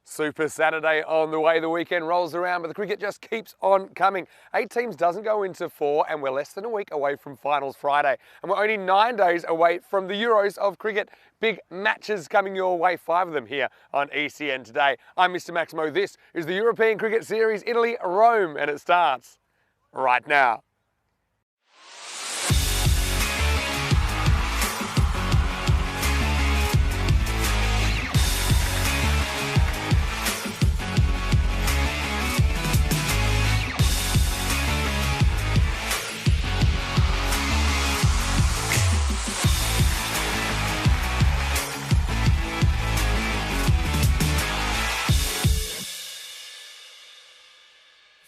Super Saturday on the way. The weekend rolls around, but the cricket just keeps on coming. 8 teams doesn't go into 4, and we're less than a week away from Finals Friday. And we're only 9 days away from the Euros of cricket. Big matches coming your way, 5 of them here on ECN today. I'm Mr. Maximo. This is the European Cricket Series, Italy, Rome, and it starts right now.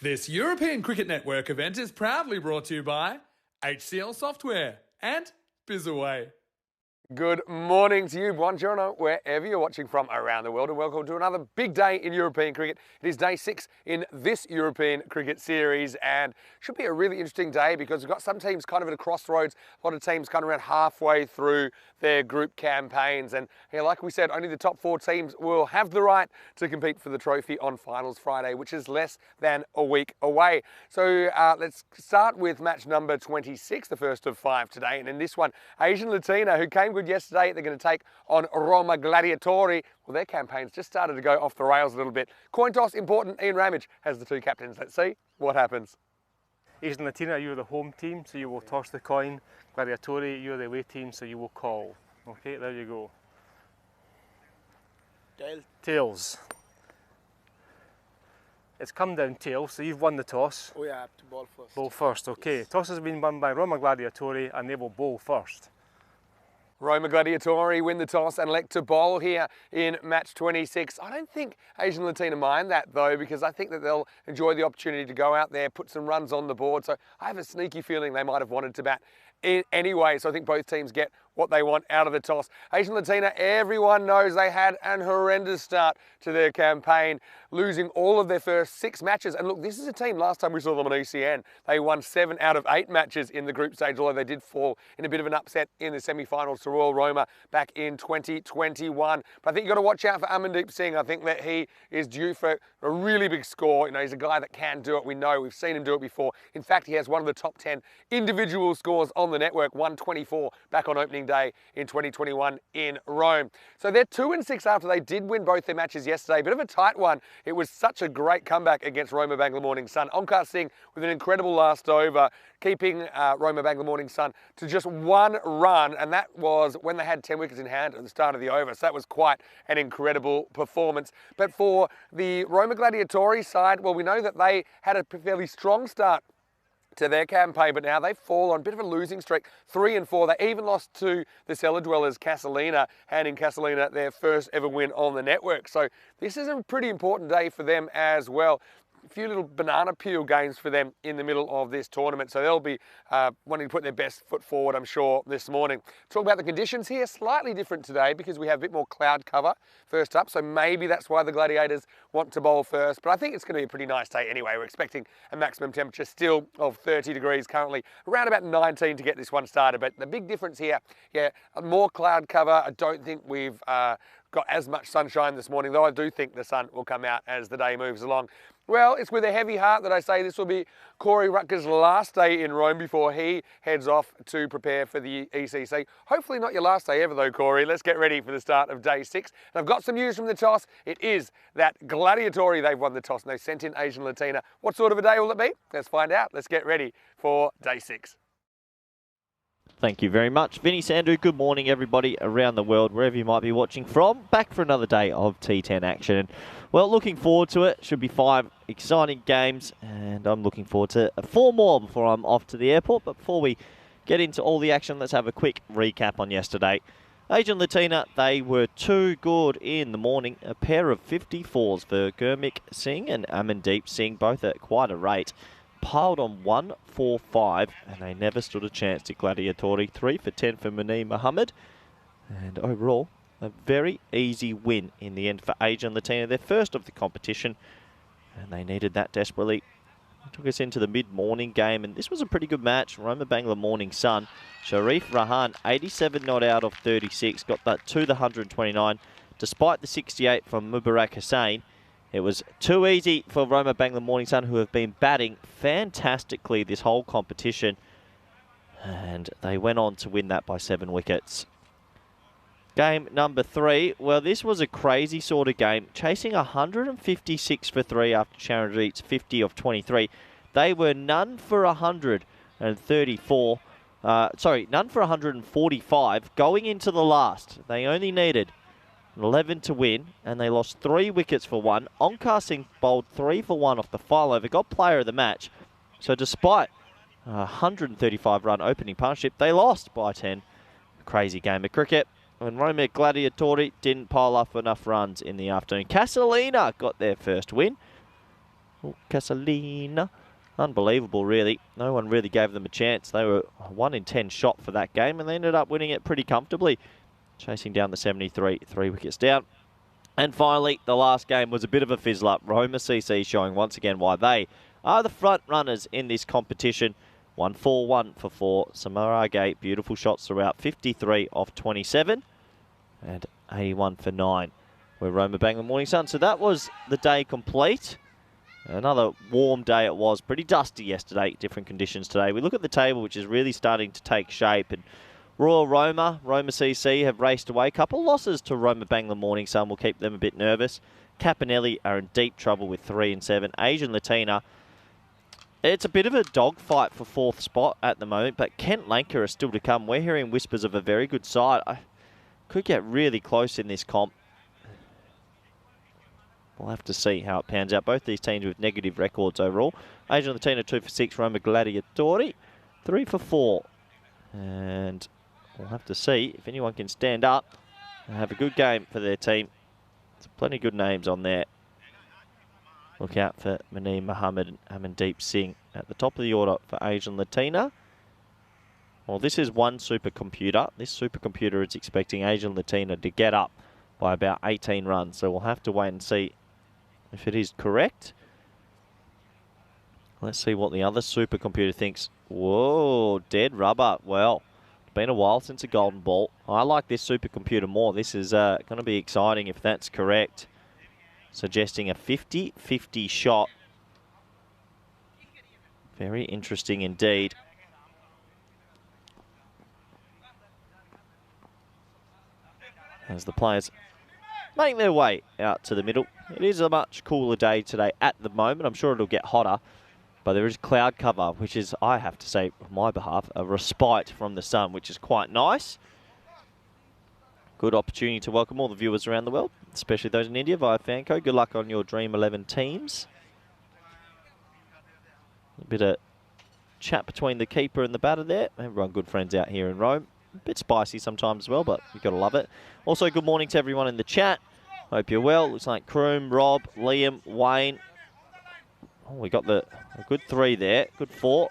This European Cricket Network event is proudly brought to you by HCL Software and Bizaway. Good morning to you, buongiorno, wherever you're watching from around the world, and welcome to another big day in European cricket. It is day 6 in this European Cricket Series, and should be a really interesting day because we've got some teams kind of at a crossroads, a lot of teams kind of around halfway through their group campaigns, and like we said, only the top 4 teams will have the right to compete for the trophy on Finals Friday, which is less than a week away. So let's start with match number 26, the first of 5 today, and in this one, Asian Latina, who came good yesterday, they're going to take on Roma Gladiatori. Well, their campaign's just started to go off the rails a little bit. Coin toss important. Ian Ramage has the 2 captains. Let's see what happens. Asian Latina, you're the home team, so you will toss the coin. Gladiatori, you're the away team, so you will call. Okay, there you go. Tails. It's come down tails, so you've won the toss. Oh yeah, I have to bowl first. Bowl first, okay. Yes. Toss has been won by Roma Gladiatori, and they will bowl first. Roma Gladiatori win the toss and elect to bowl here in match 26. I don't think Asian Latina mind that though, because I think that they'll enjoy the opportunity to go out there, put some runs on the board. So I have a sneaky feeling they might have wanted to bat anyway. So I think both teams get what they want out of the toss. Asian Latina, everyone knows they had an horrendous start to their campaign, losing all of their first 6 matches. And look, this is a team, last time we saw them on ECN, they won 7 out of 8 matches in the group stage, although they did fall in a bit of an upset in the semi-finals to Royal Roma back in 2021. But I think you've got to watch out for Amandeep Singh. I think that he is due for a really big score. You know, he's a guy that can do it. We know, we've seen him do it before. In fact, he has one of the top 10 individual scores on the network, 124 back on opening opening day in 2021 in Rome. So they're 2-6 after they did win both their matches yesterday. Bit of a tight one. It was such a great comeback against Roma Bangla Morning Sun. Onkar Singh with an incredible last over, keeping Roma Bangla Morning Sun to just 1 run, and that was when they had 10 wickets in hand at the start of the over. So that was quite an incredible performance. But for the Roma Gladiatori side, well, we know that they had a fairly strong start to their campaign, but now they've fallen on a bit of a losing streak, 3 and 4. They even lost to the cellar dwellers, Casalina, handing Casalina their first ever win on the network. So this is a pretty important day for them as well. A few little banana peel games for them in the middle of this tournament. So they'll be wanting to put their best foot forward, I'm sure, this morning. Talk about the conditions here, slightly different today because we have a bit more cloud cover first up. So maybe that's why the Gladiators want to bowl first. But I think it's going to be a pretty nice day anyway. We're expecting a maximum temperature still of 30 degrees currently, around about 19 to get this one started. But the big difference here, yeah, more cloud cover. I don't think we've got as much sunshine this morning, though I do think the sun will come out as the day moves along. Well, it's with a heavy heart that I say this will be Corey Rutger's last day in Rome before he heads off to prepare for the ECC. Hopefully not your last day ever though, Corey. Let's get ready for the start of day 6. And I've got some news from the toss. It is that Gladiatori, they've won the toss and they've sent in Asian Latina. What sort of a day will it be? Let's find out. Let's get ready for day 6. Thank you very much, Vinny Sandhu. Good morning, everybody around the world, wherever you might be watching from. Back for another day of T10 action. Well, looking forward to it. Should be 5 exciting games, and I'm looking forward to 4 more before I'm off to the airport. But before we get into all the action, let's have a quick recap on yesterday. Asian Latina, they were too good in the morning. A pair of 54s for Gurmik Singh and Amandeep Singh, both at quite a rate. Piled on 1-4-5, and they never stood a chance to Gladiatori. 3 for 10 for Munir Muhammad, and overall a very easy win in the end for Asian Latina, their first of the competition, and they needed that desperately. It took us into the mid-morning game, and this was a pretty good match. Roma Bangla Morning Sun, Sharif Rahan, 87 not out of 36, got that to the 129, despite the 68 from Mubarak Hussain. It was too easy for Roma Bangla Morning Sun, who have been batting fantastically this whole competition. And they went on to win that by 7 wickets. Game number 3. Well, this was a crazy sort of game. Chasing 156 for 3 after Charanjit's 50 of 23. They were none for 134. None for 145 going into the last. They only needed 11 to win, and they lost 3 wickets for 1. Onkar Singh bowled 3 for 1 off the file over, got player of the match. So despite a 135-run opening partnership, they lost by 10. Crazy game of cricket. And Roma Gladiatori didn't pile up enough runs in the afternoon. Casalina got their first win. Oh, Casalina. Unbelievable, really. No one really gave them a chance. They were a 1 in 10 shot for that game, and they ended up winning it pretty comfortably, chasing down the 73, 3 wickets down. And finally, the last game was a bit of a fizzle-up. Roma CC showing once again why they are the front runners in this competition. 1-4, 1 for 4. Samarage, beautiful shots throughout. 53 off 27 and 81 for 9. We're Roma Bangla Morning Sun. So that was the day complete. Another warm day it was. Pretty dusty yesterday. Different conditions today. We look at the table, which is really starting to take shape. And Royal Roma CC have raced away. Couple losses to Roma Bangla Morning Sun will keep them a bit nervous. Capanelli are in deep trouble with 3 and 7. Asian Latina, it's a bit of a dogfight for 4th spot at the moment, but Kent Lanka are still to come. We're hearing whispers of a very good side. I could get really close in this comp. We'll have to see how it pans out. Both these teams with negative records overall. Asian Latina 2 for 6. Roma Gladiatori 3 for 4. And we'll have to see if anyone can stand up and have a good game for their team. There's plenty of good names on there. Look out for Munir Muhammad and Amandeep Singh at the top of the order for Asian Latina. Well, this is one supercomputer. This supercomputer is expecting Asian Latina to get up by about 18 runs. So we'll have to wait and see if it is correct. Let's see what the other supercomputer thinks. Whoa, dead rubber. Well, it's been a while since a golden ball. I like this supercomputer more. This is going to be exciting if that's correct. Suggesting a 50-50 shot. Very interesting indeed. as the players make their way out to the middle. It is a much cooler day today at the moment. I'm sure it'll get hotter, but there is cloud cover, which is, I have to say, on my behalf, a respite from the sun, which is quite nice. Good opportunity to welcome all the viewers around the world, especially those in India via Fanco. Good luck on your Dream 11 teams. A bit of chat between the keeper and the batter there. Everyone good friends out here in Rome. A bit spicy sometimes as well, but you've got to love it. Also, good morning to everyone in the chat. Hope you're well. Looks like Kroom, Rob, Liam, Wayne. Oh, we got a good 3 there. Good 4.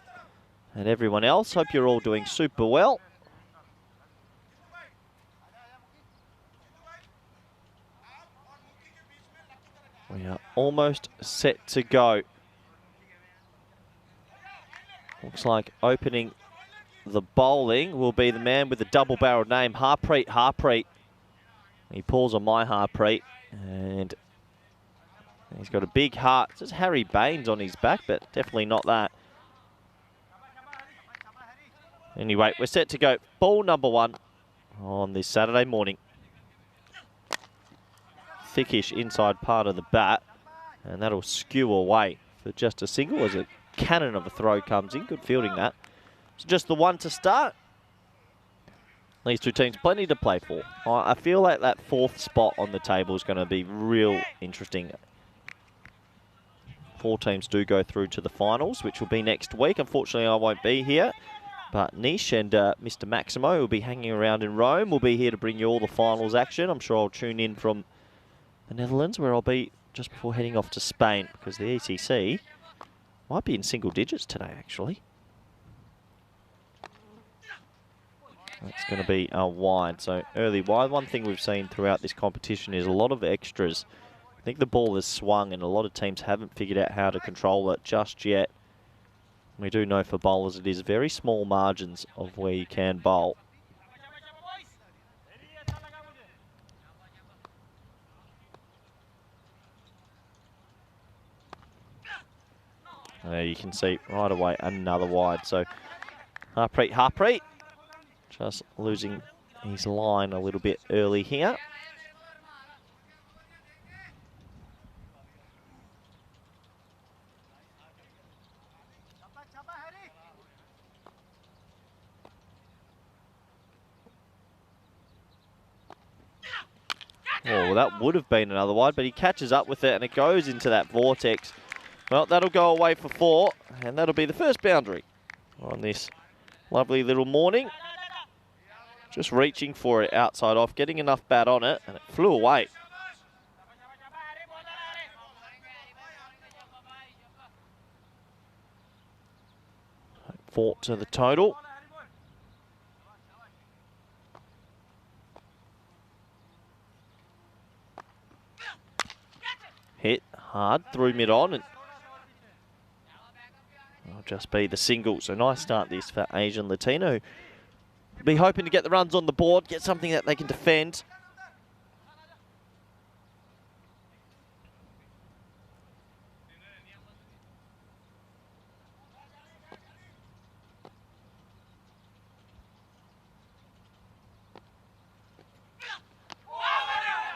And everyone else. Hope you're all doing super well. We are almost set to go. Looks like opening the bowling will be the man with the double-barreled name, Harpreet. He pulls on my Harpreet, and he's got a big heart. It says Harry Baines on his back, but definitely not that. Anyway, we're set to go. Ball number 1 on this Saturday morning. Thickish inside part of the bat, and that'll skew away for just a single as a cannon of a throw comes in. Good fielding that. So just the 1 to start. These two teams plenty to play for. I feel like that 4th spot on the table is going to be real interesting. 4 teams do go through to the finals, which will be next week. Unfortunately, I won't be here. But Nish and Mr. Maximo will be hanging around in Rome. We'll be here to bring you all the finals action. I'm sure I'll tune in from the Netherlands, where I'll be just before heading off to Spain, because the ECC might be in single digits today, actually. That's going to be a wide, so early wide. One thing we've seen throughout this competition is a lot of extras. I think the ball has swung and a lot of teams haven't figured out how to control it just yet. We do know for bowlers it is very small margins of where you can bowl. There you can see right away another wide. So Harpreet just losing his line a little bit early here. Oh, well, that would have been another wide, but he catches up with it and it goes into that vortex. Well, that'll go away for 4, and that'll be the first boundary on this lovely little morning. Just reaching for it outside off, getting enough bat on it, and it flew away. Four to the total. Hit hard through mid-on, and it'll just be the single. So nice start this for Asian Latino. Be hoping to get the runs on the board, get something that they can defend.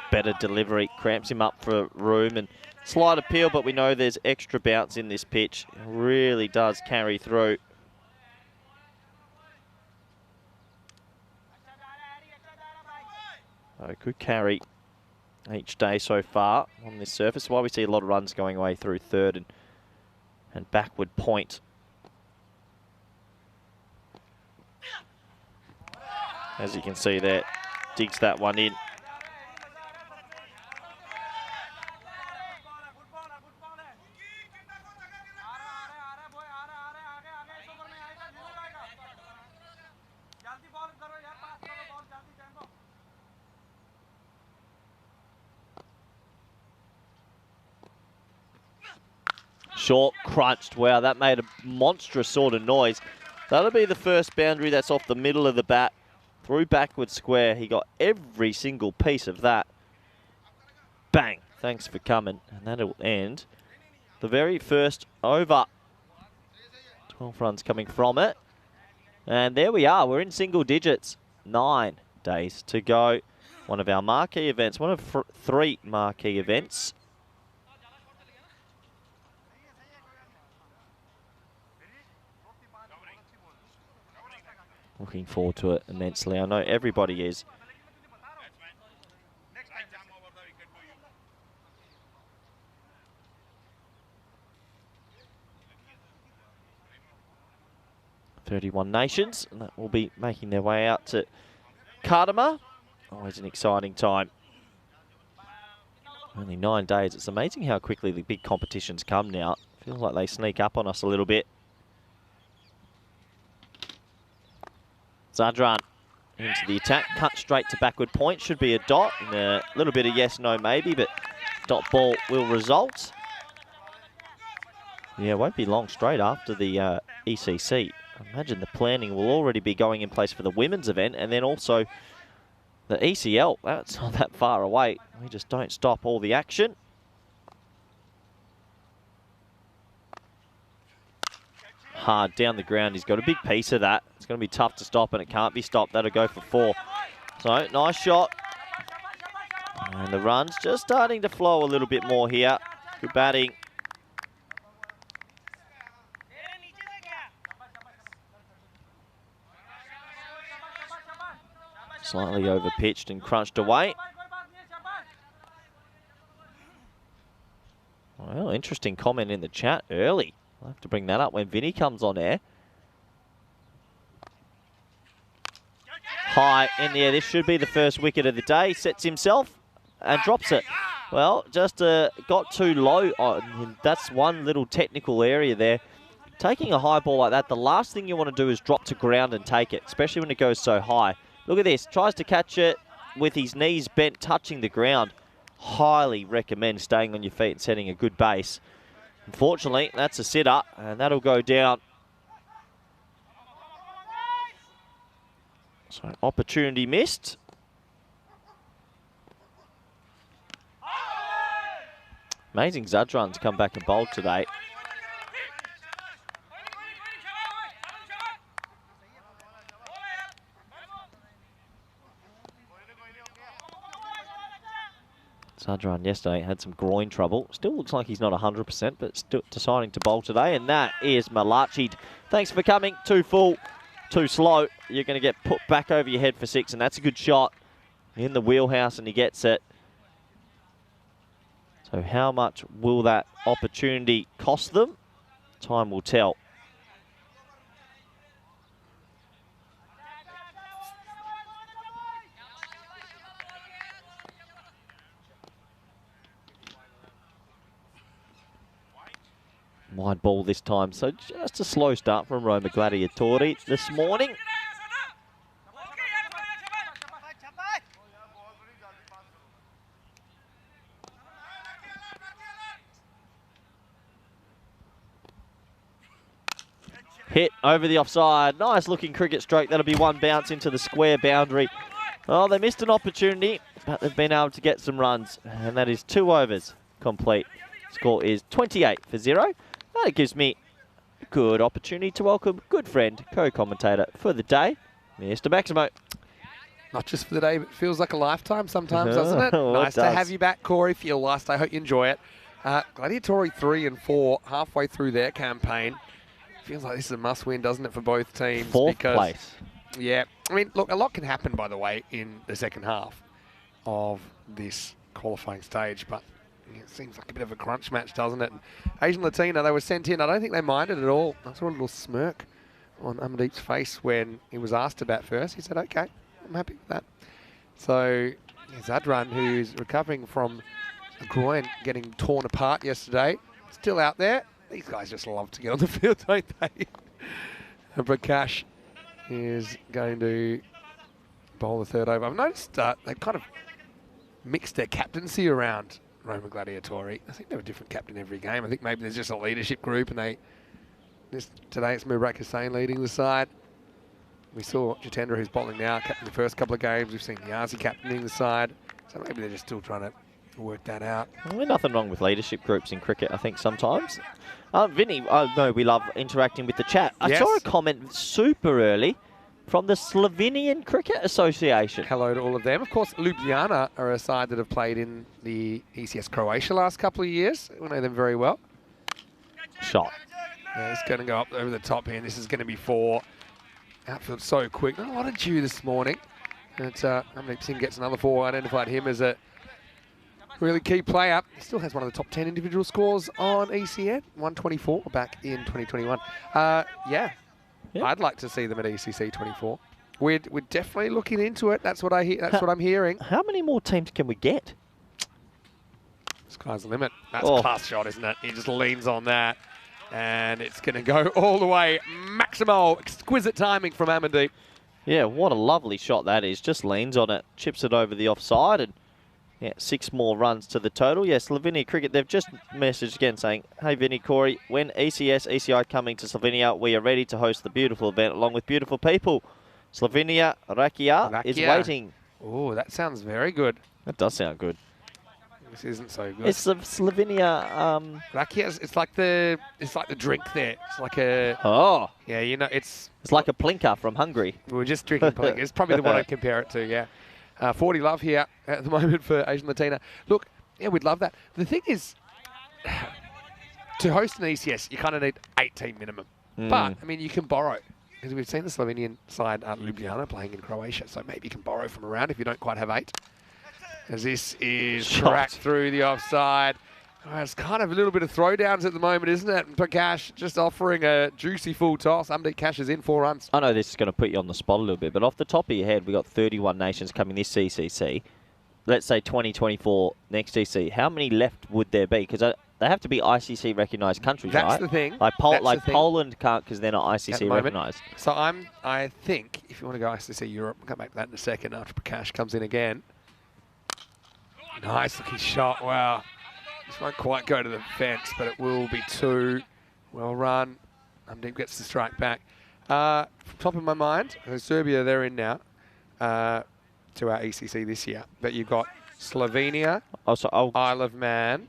Better delivery, cramps him up for room, and slight appeal, but we know there's extra bounce in this pitch. It really does carry through. So good carry each day so far on this surface. Why we see a lot of runs going away through third and backward point. As you can see there, digs that one in. Short, crunched. Wow, that made a monstrous sort of noise. That'll be the first boundary that's off the middle of the bat. Through backward square. He got every single piece of that. Bang. Thanks for coming. And that'll end the very first over. 12 runs coming from it. And there we are. We're in single digits. 9 days to go. one of our marquee events, one of 3 marquee events. Looking forward to it immensely. I know everybody is. "31 nations," and that will be making their way out to Kardama. Always an exciting time. Only 9 days. It's amazing how quickly the big competitions come now. Feels like they sneak up on us a little bit. Zadran into the attack, cut straight to backward point. Should be a dot, and a little bit of yes, no, maybe, but dot ball will result. Yeah, it won't be long straight after the ECC. I imagine the planning will already be going in place for the women's event, and then also the ECL. That's not that far away. We just don't stop all the action. Hard down the ground. He's got a big piece of that. It's going to be tough to stop, and it can't be stopped. That'll go for 4. So, nice shot. And the run's just starting to flow a little bit more here. Good batting. Slightly over-pitched and crunched away. Well, interesting comment in the chat early. I'll have to bring that up when Vinny comes on air. High in the air. This should be the first wicket of the day. Sets himself and drops it. Well, just got too low. That's one little technical area there. Taking a high ball like that, the last thing you want to do is drop to ground and take it, especially when it goes so high. Look at this. Tries to catch it with his knees bent, touching the ground. Highly recommend staying on your feet and setting a good base. Unfortunately, that's a sitter, and that'll go down. So, opportunity missed. Amazing Zadran's come back and bowled today. Zadran yesterday had some groin trouble. Still looks like he's not 100%, but still deciding to bowl today. And that is Malachi. Thanks for coming. Too full, too slow. You're going to get put back over your head for 6, and that's a good shot in the wheelhouse, and he gets it. So how much will that opportunity cost them? Time will tell. Wide ball this time, so just a slow start from Roma Gladiatori this morning. Hit over the offside. Nice looking cricket stroke. That'll be one bounce into the square boundary. Oh, they missed an opportunity, but they've been able to get some runs, and that is 2 overs complete. Score is 28 for 0. That gives me a good opportunity to welcome good friend, co-commentator for the day, Mr. Maximo. Not just for the day, but it feels like a lifetime sometimes, doesn't it? Nice to have you back, Corey, for your last. I hope you enjoy it. Gladiatori 3 and 4, halfway through their campaign. Feels like this is a must-win, doesn't it, for both teams? 4th place. Yeah. I mean, look, a lot can happen, by the way, in the second half of this qualifying stage, but it seems like a bit of a crunch match, doesn't it? And Asian Latina, they were sent in. I don't think they minded at all. I saw a little smirk on Amandeep's face when he was asked to bat first. He said, okay, I'm happy with that. So, Zadran, who's recovering from a groin getting torn apart yesterday, still out there. These guys just love to get on the field, don't they? And Prakash is going to bowl the 3rd over. I've noticed they've kind of mixed their captaincy around Roma Gladiatori. I think they have a different captain every game. I think maybe there's just a leadership group, and today it's Mubarak Hussain leading the side. We saw Jitendra, who's bowling now, captain the first couple of games. We've seen Yazi captaining the side. So maybe they're just still trying to work that out. Well, nothing wrong with leadership groups in cricket, I think, sometimes. Vinny, no, we love interacting with the chat. I saw a comment super early from the Slovenian Cricket Association. Hello to all of them. Of course, Ljubljana are a side that have played in the ECS Croatia last couple of years. We know them very well. Shot. Yeah, it's going to go up over the top here. This is going to be 4. Outfield so quick. Not a lot of dew this morning. And Amdeep Singh gets another 4. Identified him as a really key player. He still has one of the top 10 individual scores on ECN. 124 back in 2021. Yeah. I'd like to see them at ECC 24. We're definitely looking into it. That's what I hear. That's what I'm hearing. How many more teams can we get? Sky's the limit. That's a class shot, isn't it? He just leans on that. And it's going to go all the way. Maximal, exquisite timing from Amandeep. Yeah, what a lovely shot that is. Just leans on it, chips it over the offside, and 6 more runs to the total. Yes, Slovenia Cricket, they've just messaged again saying, hey, Vinny, Corey, when ECS, ECI coming to Slovenia, we are ready to host the beautiful event along with beautiful people. Slovenia Rakia is waiting. Oh, that sounds very good. That does sound good. This isn't so good. It's the Slovenia. Rakia, it's like the drink there. It's like a. Oh. Yeah, you know, it's like a plinker from Hungary. We were just drinking plinker. It's probably the one I'd compare it to. Yeah. 40 love here at the moment for Asian Latina. Look, yeah, we'd love that. The thing is, to host an ECS, you kind of need 18 minimum. But I mean, you can borrow. Because we've seen the Slovenian side, Ljubljana, playing in Croatia, so maybe you can borrow from around if you don't quite have 8. As this is cracked through the offside. It's kind of a little bit of throwdowns at the moment, isn't it? And Prakash just offering a juicy full toss. Amdeep cashes in 4 runs. I know this is going to put you on the spot a little bit, but off the top of your head, we've got 31 nations coming this CCC. Let's say 2024 next CC. How many left would there be? Because they have to be ICC recognised countries, right? That's the thing. Like, Poland can't because they're not ICC recognised. So I think, if you want to go ICC Europe, we'll come back to that in a second after Prakash comes in again. Nice looking shot. Wow. This won't quite go to the fence, but it will be 2. Well run. Amdeep gets the strike back. Top of my mind, Serbia, they're in now to our ECC this year. But you've got Slovenia, Isle of Man.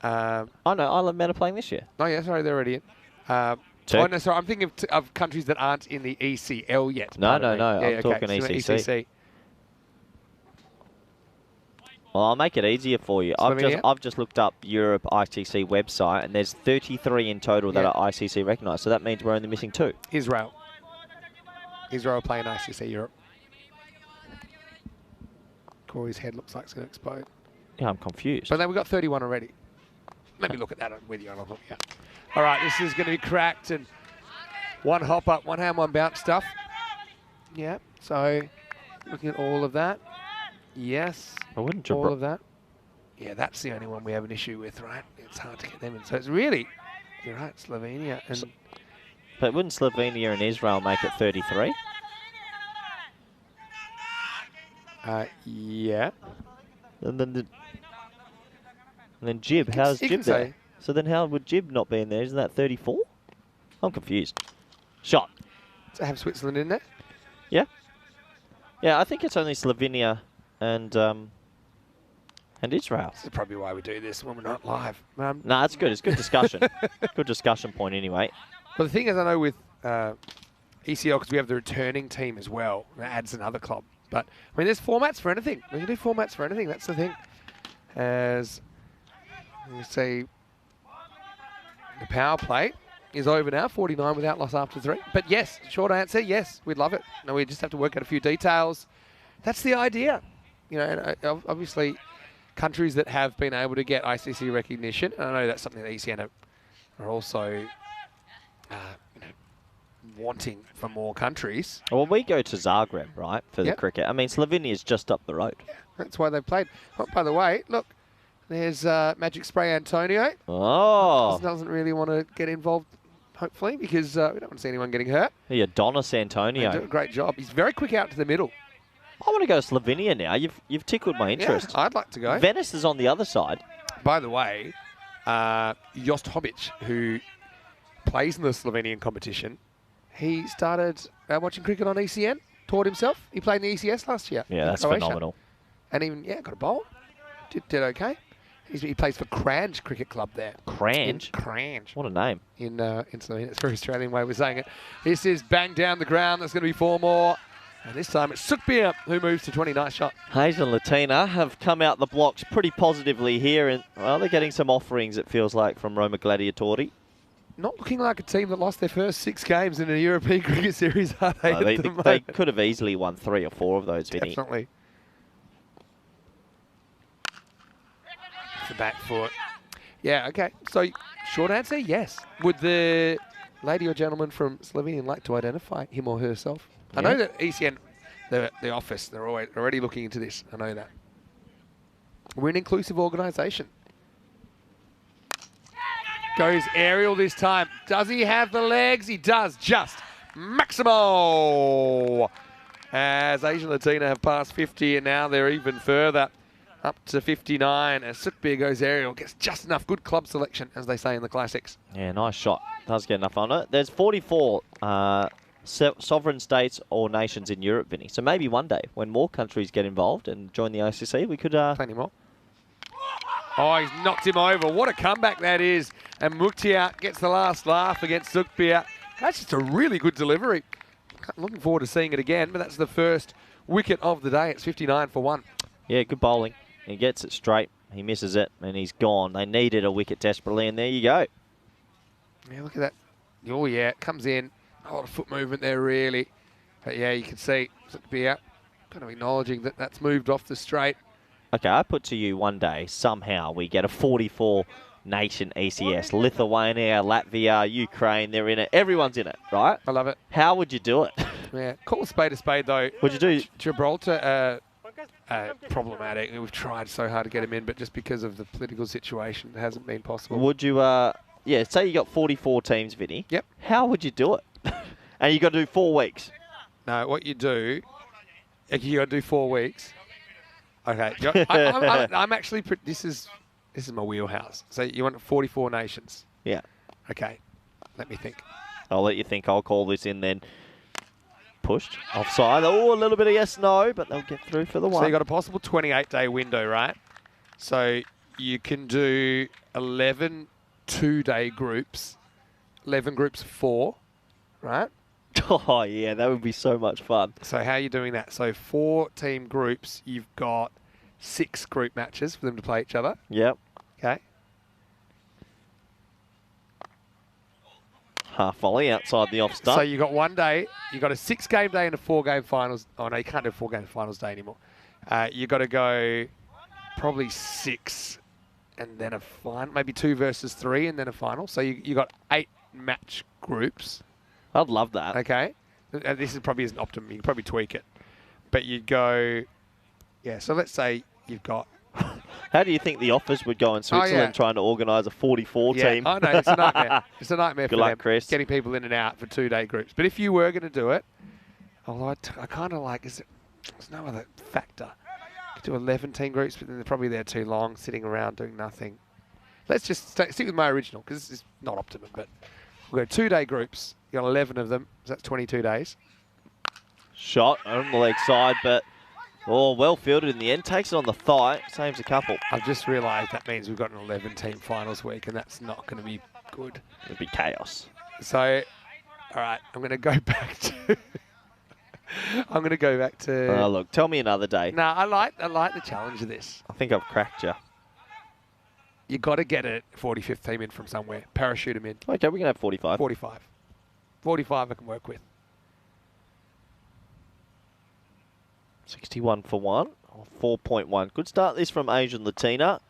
Oh, no, Isle of Man are playing this year. Oh, yeah, sorry, they're already in. Oh, no, sorry, I'm thinking of countries that aren't in the ECL yet. No, I'm talking ECC. ECC. Well, I'll make it easier for you. I've just looked up Europe ICC website, and there's 33 in total that are ICC recognised. So that means we're only missing 2. Israel playing ICC Europe. Corey's head looks like it's going to explode. Yeah, I'm confused. But then we've got 31 already. Let me look at that with you. All right, this is going to be cracked and 1 hop up, 1 hand, 1 bounce stuff. Yeah, so looking at all of that. Yes, I wouldn't all of that. Yeah, that's the only one we have an issue with, right? It's hard to get them in. So it's really, you're right, Slovenia. And but wouldn't Slovenia and Israel make it 33? Yeah. And then Jib, how's Jib there? So then how would Jib not be in there? Isn't that 34? I'm confused. Shot. Does it have Switzerland in there? Yeah. Yeah, I think it's only Slovenia and Israel. This is probably why we do this when we're not live. No, that's good. It's good discussion. Good discussion point anyway. Well, the thing is, I know with ECL, because we have the returning team as well, that adds another club. But, I mean, there's formats for anything. We can do formats for anything. That's the thing. As you say, the power play is over now, 49 without loss after 3. But yes, short answer, yes, we'd love it. No, we just have to work out a few details. That's the idea. You know, and obviously, countries that have been able to get ICC recognition, and I know that's something that ECN are also wanting for more countries. Well, we go to Zagreb, right, for the cricket. I mean, Slovenia is just up the road. Yeah, that's why they've played. Oh, by the way, look, there's Magic Spray Antonio. Oh. Doesn't really want to get involved, hopefully, because we don't want to see anyone getting hurt. Yeah, Adonis Antonio. They do a great job. He's very quick out to the middle. I want to go to Slovenia now. You've tickled my interest. Yeah, I'd like to go. Venice is on the other side. By the way, Jost Hobic, who plays in the Slovenian competition, he started watching cricket on ECN, taught himself. He played in the ECS last year. Yeah, that's phenomenal. And even, got a bowl. Did okay. He plays for Crange Cricket Club there. Crange? Crange. What a name. In Slovenia. It's a very Australian way of saying it. This is bang down the ground. There's going to be 4 more. And this time it's Sukbir who moves to 20. Nice shot. Hayes and Latina have come out the blocks pretty positively here. And, well, they're getting some offerings, it feels like, from Roma Gladiatori. Not looking like a team that lost their first 6 games in a European cricket series, are they? They could have easily won 3 or 4 of those, Vinny. Definitely. The back foot. Yeah, okay. So, short answer, yes. Would the lady or gentleman from Slovenia like to identify him or herself? I know that ECN, the office, they're already looking into this. I know that. We're an inclusive organisation. Goes aerial this time. Does he have the legs? He does. Just Maximo. As Asian Latina have passed 50 and now they're even further up to 59. As Sukbir goes aerial, gets just enough. Good club selection, as they say in the classics. Yeah, nice shot. Does get enough on it. There's 44 sovereign states or nations in Europe, Vinny. So maybe one day, when more countries get involved and join the ICC, we could... Plenty more. Oh, he's knocked him over. What a comeback that is. And Mukhtiar gets the last laugh against Sukbir. That's just a really good delivery. Looking forward to seeing it again, but that's the first wicket of the day. It's 59 for 1. Yeah, good bowling. He gets it straight. He misses it, and he's gone. They needed a wicket desperately, and there you go. Yeah, look at that. Oh, yeah, it comes in. A lot of foot movement there, really. But, yeah, you can see Sukbir kind of acknowledging that that's moved off the straight. Okay, I put to you one day, somehow we get a 44-nation ECS. Lithuania, Latvia, Ukraine, they're in it. Everyone's in it, right? I love it. How would you do it? Yeah, call a spade, though. Would you do... Gibraltar, problematic. We've tried so hard to get him in, but just because of the political situation, it hasn't been possible. Would you, yeah, say you got 44 teams, Vinny. Yep. How would you do it? And you got to do 4 weeks. No, what you do, you got to do 4 weeks. Okay, I'm actually, this is my wheelhouse. So you want 44 nations? Yeah. Okay, let me think. I'll let you think. I'll call this in then. Pushed. Offside. Oh, a little bit of yes, no, but they'll get through for the one. So you got a possible 28-day window, right? So you can do 11 2-day groups, 11 groups of 4, right? Oh, yeah, that would be so much fun. So how are you doing that? So 4 team groups, you've got 6 group matches for them to play each other. Yep. Okay. Half volley outside the off stump. So you got 1 day, you got a 6-game day and a 4-game finals. Oh no, you can't do a 4-game finals day anymore. You got to go probably 6 and then a final, maybe 2 versus 3 and then a final. So you got 8 match groups. I'd love that. Okay. And this is probably isn't optimum. You can probably tweak it. But you'd go, yeah, so let's say you've got... How do you think the office would go in Switzerland trying to organise a 44 team? I know, it's a nightmare. It's a nightmare Good for luck, them, Chris. getting people in and out for 2-day groups. But if you were going to do it, although I kind of like, there's no other factor. You could do 11 team groups, but then they're probably there too long, sitting around doing nothing. Let's just stick with my original, because this is not optimum, but we'll go 2-day groups. You got 11 of them, so that's 22 days. Shot on the leg side, but well fielded in the end. Takes it on the thigh, saves a couple. I've just realised that means we've got an 11-team finals week, and that's not going to be good. It'd be chaos. So, all right, I'm going to go back to... I'm going to go back to... Oh, look, tell me another day. No, I like the challenge of this. I think I've cracked you. You got to get a 45th team in from somewhere. Parachute them in. Okay, we can have 45. 45. 45 I can work with. 61 for 1, or 4.1. Good start this from Asian Latina.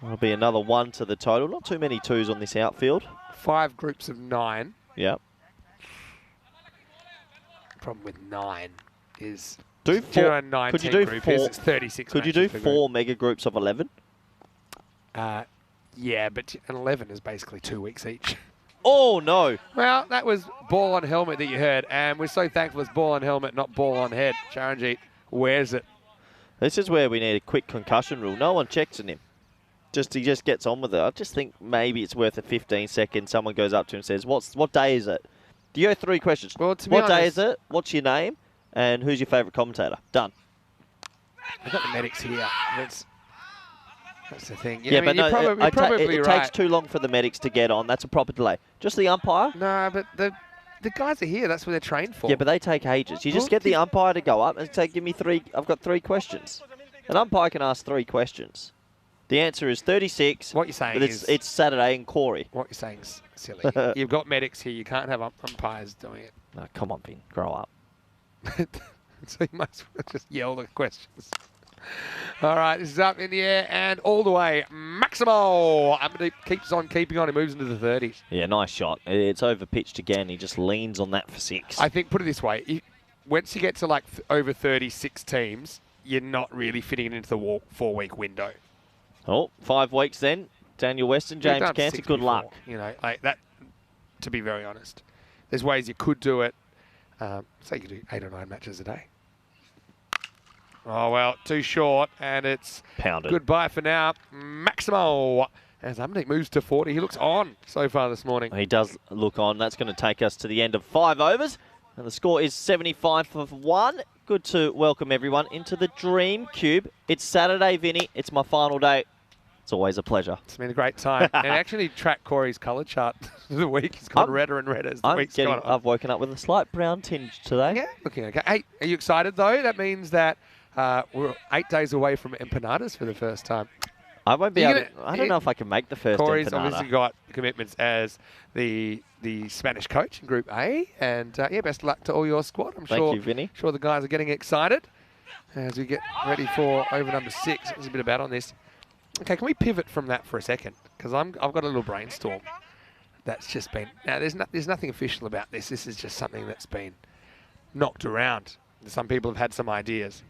That'll be another 1 to the total. Not too many 2s on this outfield. 5 groups of 9. Yep. Problem with 9 is... Do 4. Could you do group 4? It's 36 Could you do matches per 4 mega groups of 11? Yeah, but an 11 is basically 2 weeks each. Oh, no. Well, that was ball on helmet that you heard, and we're so thankful it's ball on helmet, not ball on head. Charanjit wears it. This is where we need a quick concussion rule. No one checks on him. He just gets on with it. I just think maybe it's worth a 15 seconds. Someone goes up to him and says, what day is it? Do you go 3 questions? Well, to be what day honest, is it? What's your name? And who's your favourite commentator? Done. I've got the medics here. That's the thing. Yeah, I mean, but no, you're probably it right. takes too long for the medics to get on. That's a proper delay. Just the umpire. No, but the guys are here. That's what they're trained for. Yeah, but they take ages. You just get the umpire to go up and say, give me 3. I've got 3 questions. An umpire can ask 3 questions. The answer is 36. What you're saying but is... It's Saturday in Corey. What you're saying is silly. You've got medics here. You can't have umpires doing it. No, come on, Vin. Grow up. So you might as well just yell the questions. All right, this is up in the air and all the way. Maximo! Amandeep keeps on keeping on. He moves into the 30s. Yeah, nice shot. It's over pitched again. He just leans on that for 6. I think, put it this way, once you get to like over 36 teams, you're not really fitting it into the 4-week window. Oh, 5 weeks then. Daniel Weston, We've James done Cancer, 6 good before, luck. You know, like that, to be very honest. There's ways you could do it. Say you could do 8 or 9 matches a day. Oh, well, too short, and it's Pounded. Goodbye for now. Maximo. As Amandeep moves to 40, he looks on so far this morning. He does look on. That's going to take us to the end of 5 overs. And the score is 75 for 1. Good to welcome everyone into the Dream Cube. It's Saturday, Vinny. It's my final day. It's always a pleasure. It's been a great time. And actually track Corey's colour chart the week. It's got redder and redder as the week's gone on. I've woken up with a slight brown tinge today. Yeah, looking okay. Hey, are you excited though? That means that we're 8 days away from empanadas for the first time. I won't be able to, I don't know if I can make the first Corey's empanada. obviously got commitments as the Spanish coach in Group A. And yeah, best of luck to all your squad. I'm Thank you, Vinny. sure the guys are getting excited as we get ready for over number 6. There's a bit of bat on this. Okay, can we pivot from that for a second? Because I've got a little brainstorm that's just been... Now, there's nothing official about this. This is just something that's been knocked around. Some people have had some ideas.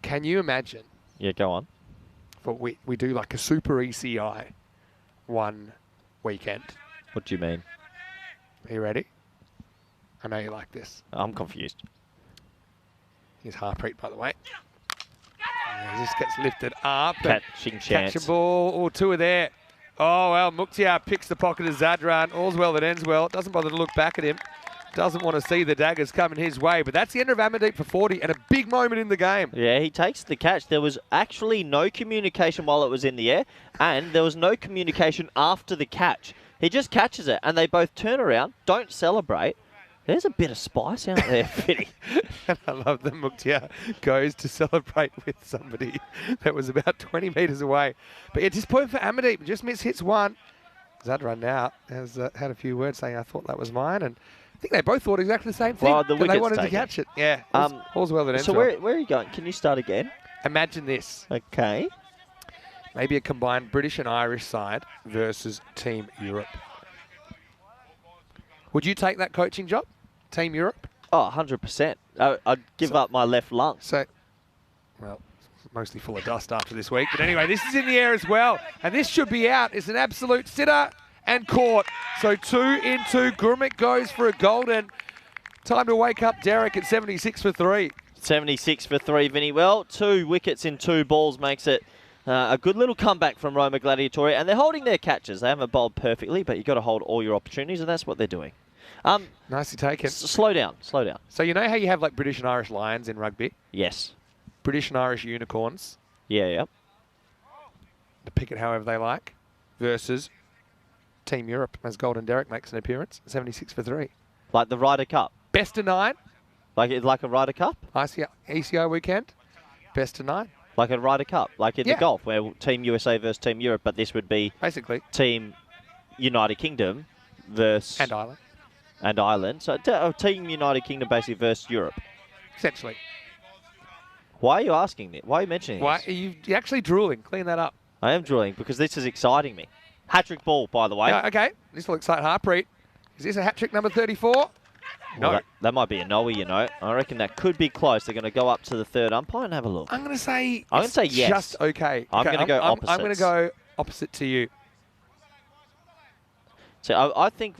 Can you imagine... Yeah, go on. But we do like a super ECI one weekend. What do you mean? Are you ready? I know you like this. I'm confused. Here's Harpreet, by the way. And he just gets lifted up. Catching chance. Catch a ball. Oh, 2 are there. Oh, well, Mukhtiar picks the pocket of Zadran. All's well that ends well. Doesn't bother to look back at him. Doesn't want to see the daggers coming his way. But that's the end of Amandeep for 40 and a big moment in the game. Yeah, he takes the catch. There was actually no communication while it was in the air, and there was no communication after the catch. He just catches it, and they both turn around, don't celebrate. There's a bit of spice out there, Fitty. And I love that Mukhtiar goes to celebrate with somebody that was about 20 metres away. But yeah, just point for Amandeep. Just hits 1. Zadran now has had a few words saying, I thought that was mine. And I think they both thought exactly the same thing. Well, the they wicket's wanted to taken. catch it. Yeah, all's well that ends So well. where are you going? Can you start again? Imagine this. Okay. Maybe a combined British and Irish side versus Team Europe. Would you take that coaching job, Team Europe? Oh, 100%. I'd give up my left lung. So, well, mostly full of dust after this week. But anyway, this is in the air as well. And this should be out. It's an absolute sitter and caught. So 2 in 2. Gurmit goes for a golden. Time to wake up Derek at 76 for 3. 76 for 3, Vinny. Well, 2 wickets in 2 balls makes it a good little comeback from Roma Gladiatori. And they're holding their catches. They haven't bowled perfectly, but you've got to hold all your opportunities, and that's what they're doing. Nicely taken. Slow down, slow down. So you know how you have like British and Irish Lions in rugby? Yes. British and Irish Unicorns, Yeah. to pick it however they like, versus Team Europe as Golden Derek makes an appearance, 76 for 3. Like the Ryder Cup. Best of 9, Like a Ryder Cup? ECO weekend, best of 9. Like a Ryder Cup. Like in Yeah. the golf, where Team USA versus Team Europe, but this would be Basically. Team United Kingdom versus... And Ireland. And Ireland. So Team United Kingdom basically versus Europe. Essentially. Why are you asking this? Why are you mentioning Why this? are you actually drooling? Clean that up. I am drilling because this is exciting me. Hat-trick ball, by the way. Yeah, okay, this will excite Harpreet. Is this a hat-trick number 34? No. Well, that might be a no, you know. I reckon that could be close. They're going to go up to the 3rd umpire and have a look. I'm going to say yes. Just okay. I'm going to go opposite. I'm going to go opposite to you. So I think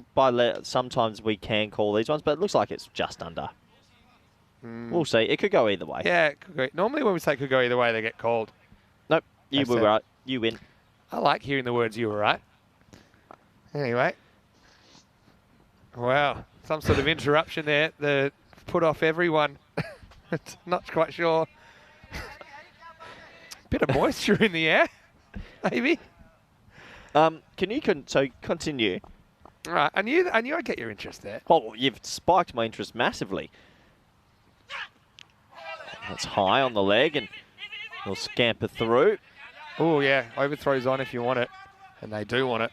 sometimes we can call these ones, but it looks like it's just under. We'll see. It could go either way. Yeah, it could go. Normally when we say it could go either way, they get called. Nope. You That's were it. right. You win. I like hearing the words "you were right." Anyway. Wow. Some sort of interruption there that put off everyone. Not quite sure. Bit of moisture in the air. maybe. So continue. All right, I knew I'd get your interest there. Well, you've spiked my interest massively. That's high on the leg, and he'll scamper through. Oh, yeah, overthrows on if you want it, and they do want it.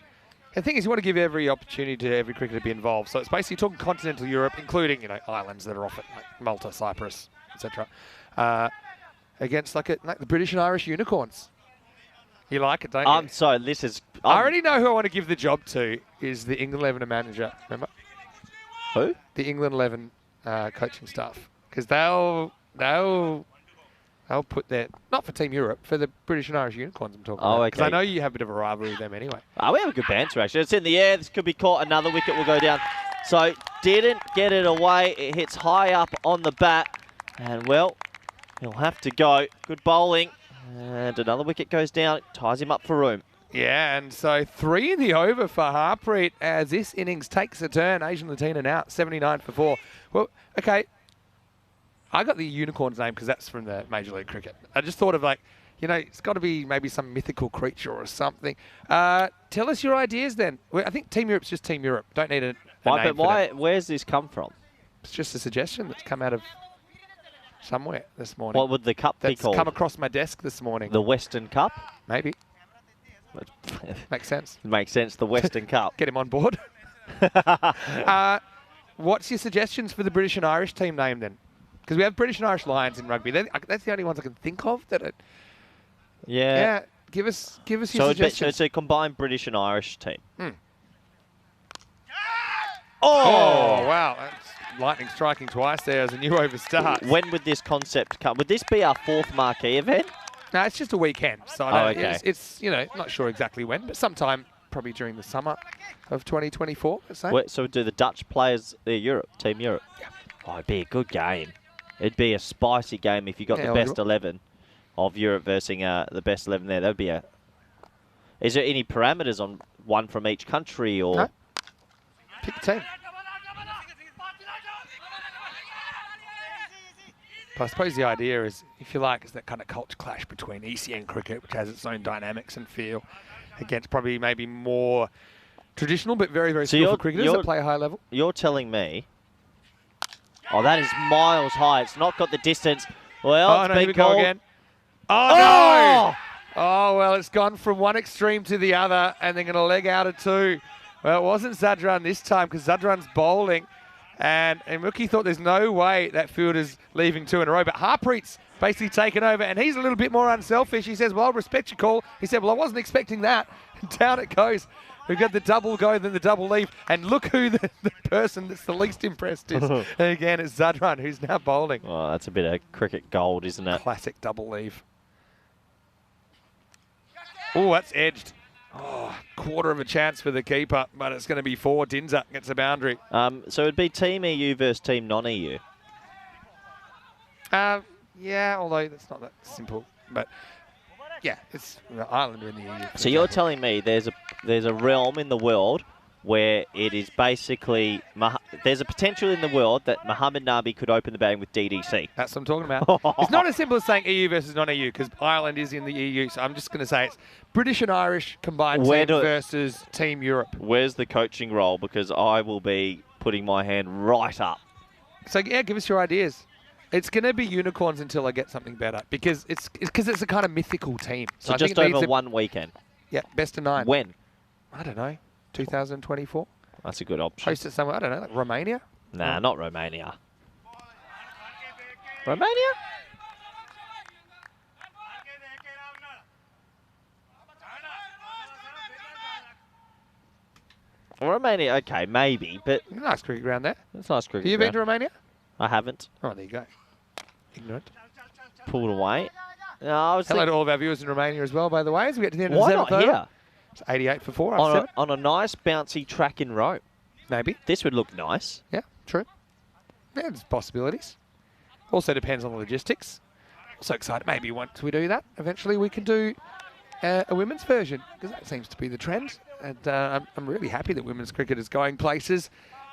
The thing is, you want to give every opportunity to every cricketer to be involved. So it's basically talking continental Europe, including, islands that are off it, like Malta, Cyprus, etc. Against like the British and Irish unicorns. You like it, don't you? So this is... I already know who I want to give the job to is the England 11 manager, remember? Who? The England 11 coaching staff. Because they'll put their... Not for Team Europe, for the British and Irish unicorns I'm talking about. Okay. Because I know you have a bit of a rivalry with them anyway. We have a good banter, actually. It's in the air. This could be caught. Another wicket will go down. So didn't get it away. It hits high up on the bat. And, well, he'll have to go. Good bowling. And another wicket goes down. It ties him up for room. Yeah, and so 3 in the over for Harpreet as this innings takes a turn. Asian Latina now, 79 for 4. Well, okay. I got the unicorn's name because that's from the Major League Cricket. I just thought of it's got to be maybe some mythical creature or something. Tell us your ideas then. I think Team Europe's just Team Europe. Don't need a name for that. Where's this come from? It's just a suggestion that's come out of somewhere this morning. What would the cup be called? That's come across my desk this morning. The Western Cup? Maybe. Makes sense. Makes sense, the Western Cup. Get him on board. What's your suggestions for the British and Irish team name then? Because we have British and Irish Lions in rugby. That's the only ones I can think of that it... Yeah. Give us your suggestions. So it's a combined British and Irish team. Oh, wow. That's lightning striking twice there as a new over starts. When would this concept come? Would this be our 4th marquee event? No, it's just a weekend. So okay. It's not sure exactly when, but sometime probably during the summer of 2024. So do the Dutch players, Team Europe? Yeah. Oh, it'd be a good game. It'd be a spicy game if you got the best 11 of Europe versus the best 11 there. That would be a... Is there any parameters on one from each country or... No. Pick the team. But I suppose the idea is, if you like, is that kind of culture clash between ECN cricket, which has its own dynamics and feel, against probably maybe more traditional but very, very skillful cricketers that play a high level. You're telling me... Oh, that is miles high. It's not got the distance. Well, it's been called. Again. Oh, no! Oh, well, it's gone from one extreme to the other, and they're going to leg out at 2. Well, it wasn't Zadran this time because Zadran's bowling, and Mookie thought there's no way that fielder's leaving 2 in a row, but Harpreet's basically taken over, and he's a little bit more unselfish. He says, well, I'll respect your call. He said, well, I wasn't expecting that. And down it goes. We've got the double go, then the double leave. And look who the person that's the least impressed is. And again, it's Zadran, who's now bowling. Oh, that's a bit of cricket gold, isn't it? Classic double leave. Oh, that's edged. Oh, quarter of a chance for the keeper, but it's going to be 4. Dinza gets a boundary. So it'd be Team EU versus Team non-EU. Yeah, although that's not that simple. But yeah, it's Ireland in the EU. So you're telling me there's a realm in the world where it is basically there's a potential in the world that Mohamed Nabi could open the batting with DDC. That's what I'm talking about. It's not as simple as saying EU versus non-EU because Ireland is in the EU. So I'm just going to say it's British and Irish combined team versus Team Europe. Where's the coaching role? Because I will be putting my hand right up. So yeah, give us your ideas. It's going to be unicorns until I get something better because it's a kind of mythical team. So just over one weekend? Yeah, best of 9. When? I don't know. 2024? That's a good option. Host it somewhere, I don't know, like Romania? Nah, not Romania. Romania? Romania, okay, maybe, but... Nice cricket ground there. It's nice cricket Have you been to Romania? I haven't. Oh, there you go. Ignorant. Pulled away. No, I was Hello to all of our viewers in Romania as well, by the way, as we get to the end of the 7th over. Why not here? It's 88 for 4. On a nice bouncy track in Rome. Maybe. This would look nice. Yeah, true. Yeah, there's possibilities. Also depends on the logistics. So excited. Maybe once we do that, eventually we can do a women's version because that seems to be the trend. And I'm really happy that women's cricket is going places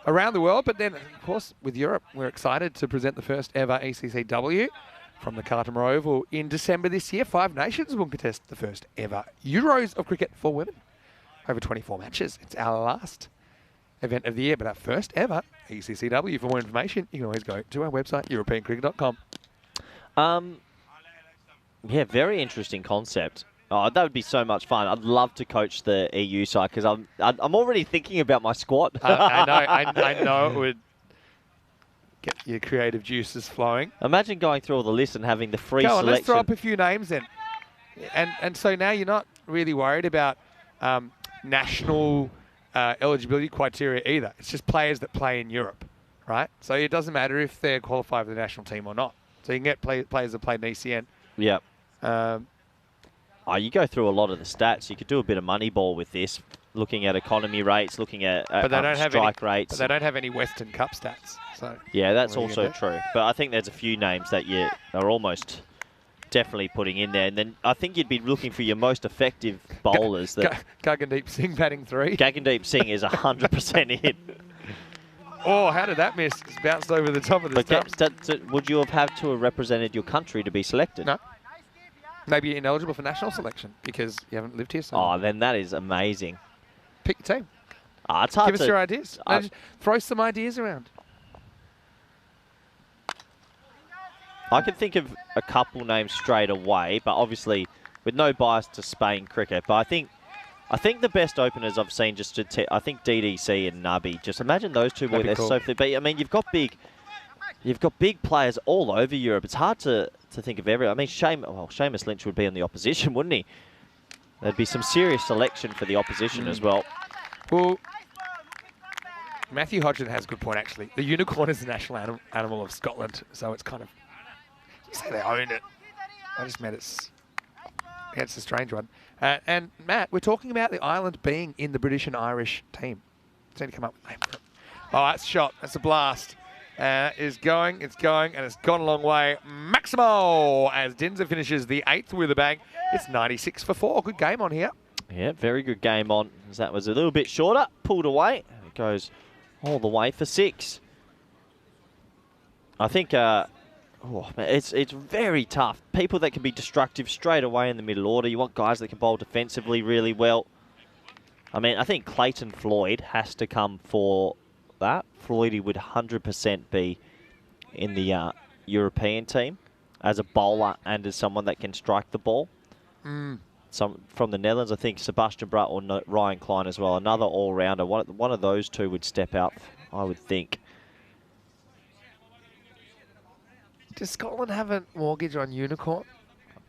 around the world. But then, of course, with Europe, we're excited to present the first ever ECCW. from the Cartamore Oval in December this year. 5 nations will contest the first ever Euros of cricket for women. Over 24 matches. It's our last event of the year, but our first ever ECCW. For more information, you can always go to our website, europeancricket.com. Yeah, very interesting concept. Oh, that would be so much fun. I'd love to coach the EU side because I'm already thinking about my squad. I know it would get your creative juices flowing. Imagine going through all the list and having the free Go on, selection. let's throw up a few names then. And so now you're not really worried about national eligibility criteria either. It's just players that play in Europe, right? So it doesn't matter if they're qualified for the national team or not. So you can get players that played in ECN. Yep. You go through a lot of the stats. You could do a bit of money ball with this, looking at economy rates, looking at strike rates. But they don't have any Western Cup stats. So yeah, that's also true. But I think there's a few names that you are almost definitely putting in there. And then I think you'd be looking for your most effective bowlers. Gagandeep Singh batting 3. Gagandeep Singh is 100% in. Oh, how did that miss? It's bounced over the top of the stumps. Would you have to have represented your country to be selected? No. Maybe you're ineligible for national selection because you haven't lived here so long. Oh, then that is amazing. Pick your team. It's hard Give us your ideas. Throw some ideas around. I can think of a couple names straight away, but obviously with no bias to Spain cricket. But I think the best openers I've seen I think DDC and Nabi. Just imagine those two boys. They're so fit. But I mean, you've got big players all over Europe. It's hard to think of every. I mean, Seamus Lynch would be in the opposition, wouldn't he? There'd be some serious selection for the opposition as well. Well, Matthew Hodgson has a good point, actually. The unicorn is the national animal of Scotland, so it's kind of... You say they own it. I just meant it's a strange one. And, Matt, we're talking about the island being in the British and Irish team. Just need to come up with a name for it. Oh, that's a shot. That's a blast. It's going, and it's gone a long way. Maximo, as Dinser finishes the 8th with a bang. It's 96 for 4. Good game on here. Yeah, very good game on. That was a little bit shorter, pulled away. It goes all the way for 6. I think it's very tough. People that can be destructive straight away in the middle order. You want guys that can bowl defensively really well. I mean, I think Clayton Floyd has to come for that. Floydie would 100% be in the European team as a bowler and as someone that can strike the ball. Some from the Netherlands, I think Sebastian Bratt or Ryan Klein as well. Another all-rounder. One of those two would step out, I would think. Does Scotland have a mortgage on Unicorn?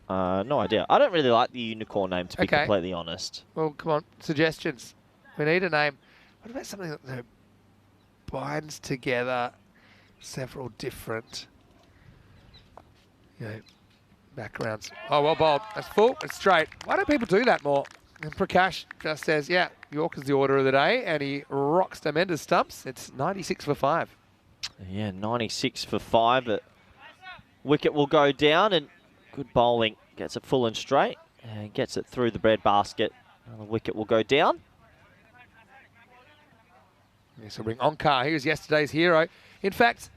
No idea. I don't really like the Unicorn name, to be completely honest. Well, come on. Suggestions. We need a name. What about something that binds together several different backgrounds? Oh, well bowled. That's full. It's straight. Why don't people do that more? And Prakash just says, yeah, York is the order of the day, and he rocks tremendous stumps. It's 96 for 5. Yeah, 96 for 5. Wicket will go down, and good bowling. Gets it full and straight, and gets it through the breadbasket. And the wicket will go down. Yes, we'll bring Onkar. He was yesterday's hero. In fact,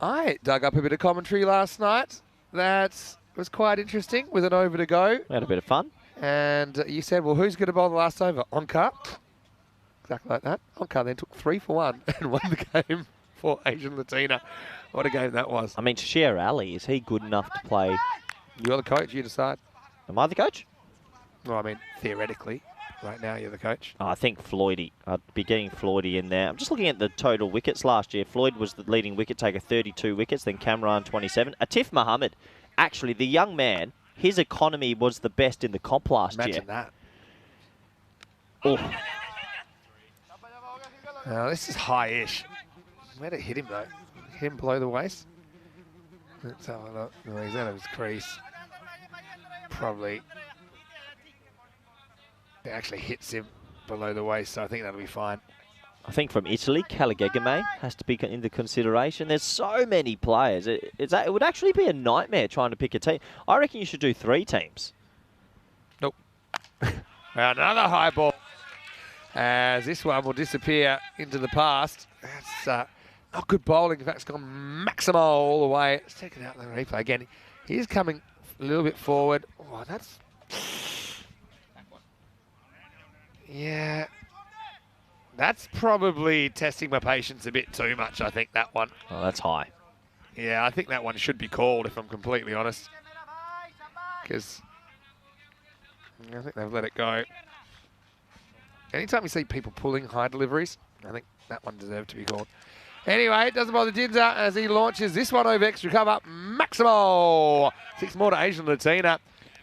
I dug up a bit of commentary last night that was quite interesting with an over to go. We had a bit of fun. And you said, well, who's going to bowl the last over? Onkar. Exactly like that. Onkar then took 3 for 1 and won the game for Asian Latina. What a game that was. I mean, Sher Ali, is he good enough to play? You're the coach, you decide. Am I the coach? Well, I mean, theoretically, right now you're the coach. I think Floydie. I'd be getting Floydie in there. I'm just looking at the total wickets last year. Floyd was the leading wicket taker, 32 wickets, then Kamran, 27. Atif Muhammad, actually, the young man, his economy was the best in the comp last year. Imagine that. Oh. This is high-ish. Where'd it hit him, though? Hit him below the waist? Let's have a look. No, he's out of his crease. Probably. It actually hits him below the waist, so I think that'll be fine. I think from Italy, Caligegame has to be into consideration. There's so many players. It would actually be a nightmare trying to pick a team. I reckon you should do 3 teams. Nope. Another high ball. As this one will disappear into the past. That's Oh, good bowling. In fact, it's gone Maximo all the way. Let's check it out in the replay again. He's coming a little bit forward. Oh, that's... Yeah. That's probably testing my patience a bit too much, I think, that one. Oh, that's high. Yeah, I think that one should be called, if I'm completely honest. Because I think they've let it go. Anytime you see people pulling high deliveries, I think that one deserved to be called. Anyway, it doesn't bother Dinza as he launches this one over extra cover. Maximo! 6 more to Asian Latina.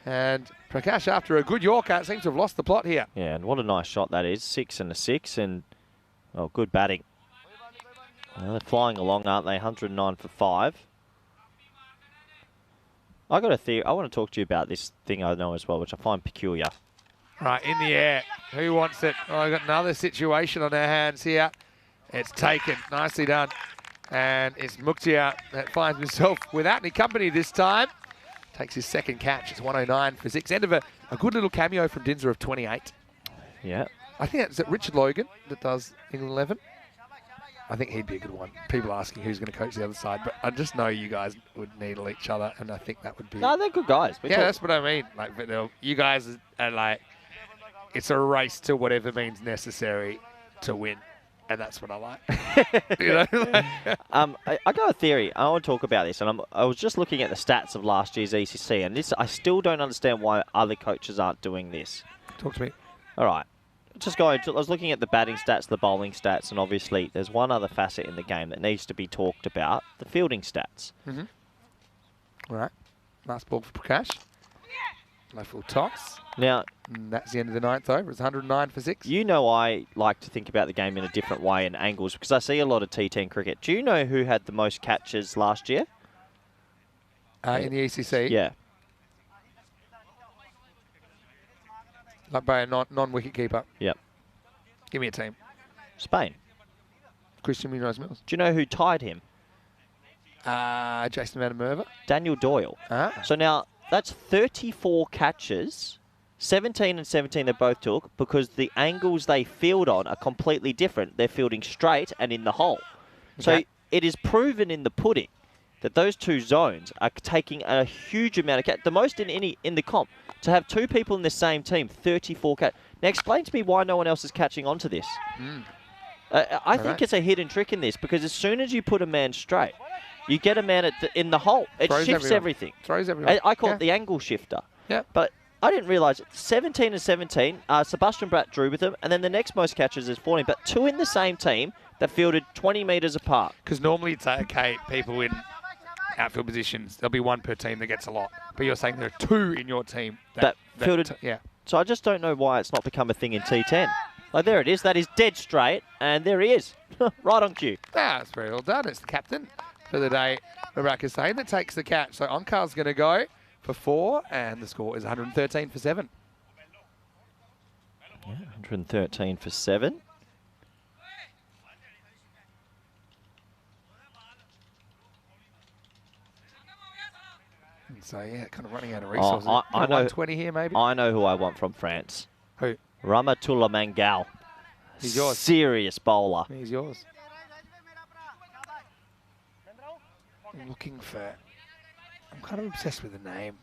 And Prakash, after a good Yorker, seems to have lost the plot here. Yeah, and what a nice shot that is. 6 and a 6, and oh, good batting. Well, they're flying along, aren't they? 109 for 5. I got a theory. I want to talk to you about this thing I know as well, which I find peculiar. Right, in the air. Who wants it? Oh, I've got another situation on our hands here. It's taken. Nicely done. And it's Muktia that finds himself without any company this time. Takes his second catch. It's 109 for 6. End of a good little cameo from Dinza of 28. Yeah. I think that's Richard Logan that does England 11. I think he'd be a good one. People asking who's going to coach the other side, but I just know you guys would needle each other, and I think that would be... No, they're good guys. Yeah, that's what I mean. Like, but you guys are like, it's a race to whatever means necessary to win, and that's what I like. You know? I got a theory. I want to talk about this, and I was just looking at the stats of last year's ECC, and this I still don't understand why other coaches aren't doing this. Talk to me. All right. Just going. I was looking at the batting stats, the bowling stats, and obviously there's one other facet in the game that needs to be talked about: the fielding stats. Mm-hmm. All right. Last ball for Prakash. Low full toss. Now, and that's the end of the 9th over. It's 109 for 6. You know I like to think about the game in a different way and angles because I see a lot of T10 cricket. Do you know who had the most catches last year? In the ECC? Yeah. Like by a non-wicket keeper. Yep. Give me a team. Spain. Christian Munoz-Mills. Do you know who tied him? Jason Van der Merwe. Daniel Doyle. So now, that's 34 catches. 17 and 17 they both took because the angles they field on are completely different. They're fielding straight and in the hole. Okay. So it is proven in the pudding that those two zones are taking a huge amount of catch, the most in the comp. To have two people in the same team, 34 catch. Now explain to me why no one else is catching on to this. I think it's a hidden trick in this because as soon as you put a man straight, you get a man in the hole. It shifts everything. Throws everyone. I call it the angle shifter. Yeah. But I didn't realise 17 and 17. Sebastian Bratt drew with them, and then the next most catches is 14. But two in the same team that fielded 20 metres apart. Because normally it's okay, people in outfield positions, there'll be one per team that gets a lot. But you're saying there are two in your team that fielded. Yeah. So I just don't know why it's not become a thing in T10. Like there it is. That is dead straight, and there he is, right on cue. That's very well done. It's the captain for the day, Mubarak Hussain, that takes the catch. So Onkar's going to go for 4, and the score is 113 for 7. Yeah, 113 for 7. So yeah, kind of running out of resources. I know 120 here maybe. I know who I want from France. Who? Ramatullah Mangal. He's yours. Serious bowler. He's yours. I'm looking for... I'm kind of obsessed with the name.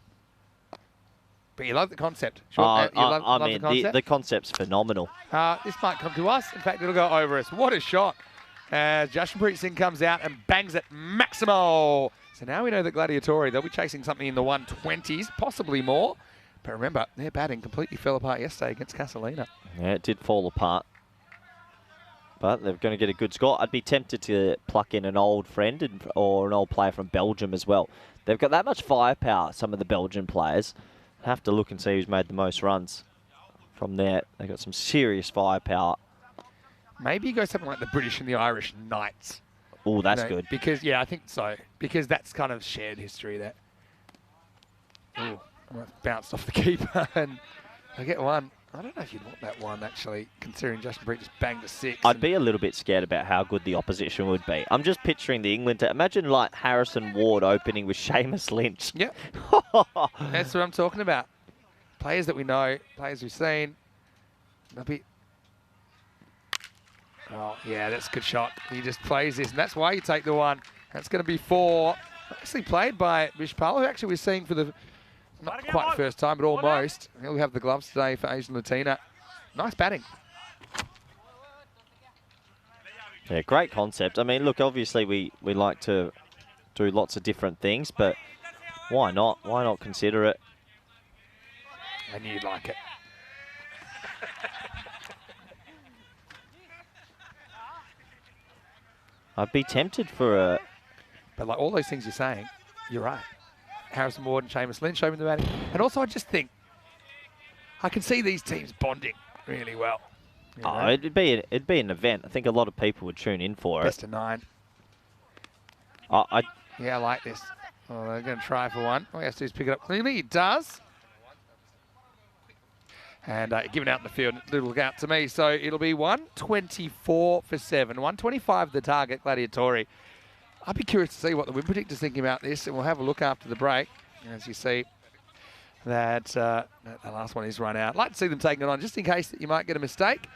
But you love the concept. Love the concept? The concept's phenomenal. This might come to us. In fact, it'll go over us. What a shot. As Jashanpreet Singh comes out and bangs it Maximo. So now we know that Gladiatori, they'll be chasing something in the 120s, possibly more. But remember, their batting completely fell apart yesterday against Casalina. Yeah, it did fall apart. But they're going to get a good score. I'd be tempted to pluck in an old friend or an old player from Belgium as well. They've got that much firepower, some of the Belgian players. Have to look and see who's made the most runs from there. They've got some serious firepower. Maybe go something like the British and the Irish Knights. Oh, that's good. Because, yeah, I think so. Because that's kind of shared history there. Oh, bounced off the keeper and I get one. I don't know if you'd want that one, actually, considering Jashanpreet just banged a 6. I'd be a little bit scared about how good the opposition would be. I'm just picturing the England. Imagine, like, Harrison Ward opening with Seamus Lynch. Yep. That's what I'm talking about. Players that we know, players we've seen. They'll be... Oh, yeah, that's a good shot. He just plays this, and that's why you take the one. That's going to be 4. Actually played by Bishpal, who actually we're seeing for the, not quite first time, but almost. He'll have the gloves today for Asian Latina. Nice batting. Yeah, great concept. I mean, look, obviously we like to do lots of different things, but why not? Why not consider it? I knew you'd like it. I'd be tempted for a... But like all those things you're saying, you're right. Harrison Ward and Seamus Lynn show me the batting. And also I just think, I can see these teams bonding really well. You know? Oh, it'd be an event. I think a lot of people would tune in for Best it. of 9. Yeah, I like this. Oh, they're going to try for one. All he has to do is pick it up cleanly. He does. And giving out in the field, little look out to me. So it'll be 124 for 7. 125 the target, Gladiatori. I'd be curious to see what the win predictor's thinking about this, and we'll have a look after the break. As you see that the last one is run out. I'd like to see them taking it on, just in case that you might get a mistake.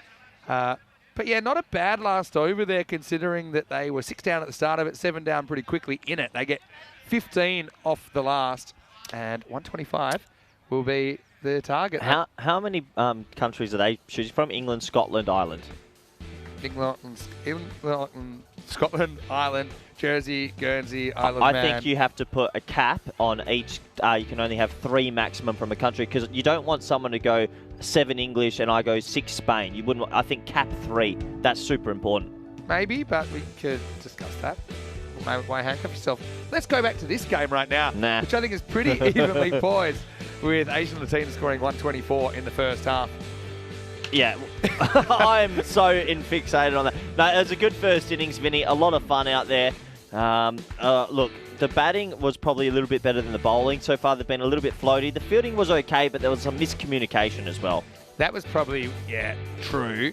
But yeah, not a bad last over there, considering that they were 6 down at the start of it, 7 down pretty quickly in it. They get 15 off the last, and 125 will be the target. How many countries are they choosing from? England, Scotland, Ireland? England, Scotland, Ireland, Jersey, Guernsey, Isle of Man. I think you have to put a cap on each. You can only have 3 maximum from a country, because you don't want someone to go 7 English and I go 6 Spain. You wouldn't. I think cap 3. That's super important. Maybe, but we could discuss that. Why handcuff yourself? Let's go back to this game right now, which I think is pretty evenly poised, with Asian Latina scoring 124 in the first half. Yeah, I'm so fixated on that. No, it was a good first innings, Vinny. A lot of fun out there. Look, the batting was probably a little bit better than the bowling. So far, they've been a little bit floaty. The fielding was okay, but there was some miscommunication as well. That was probably, yeah, true.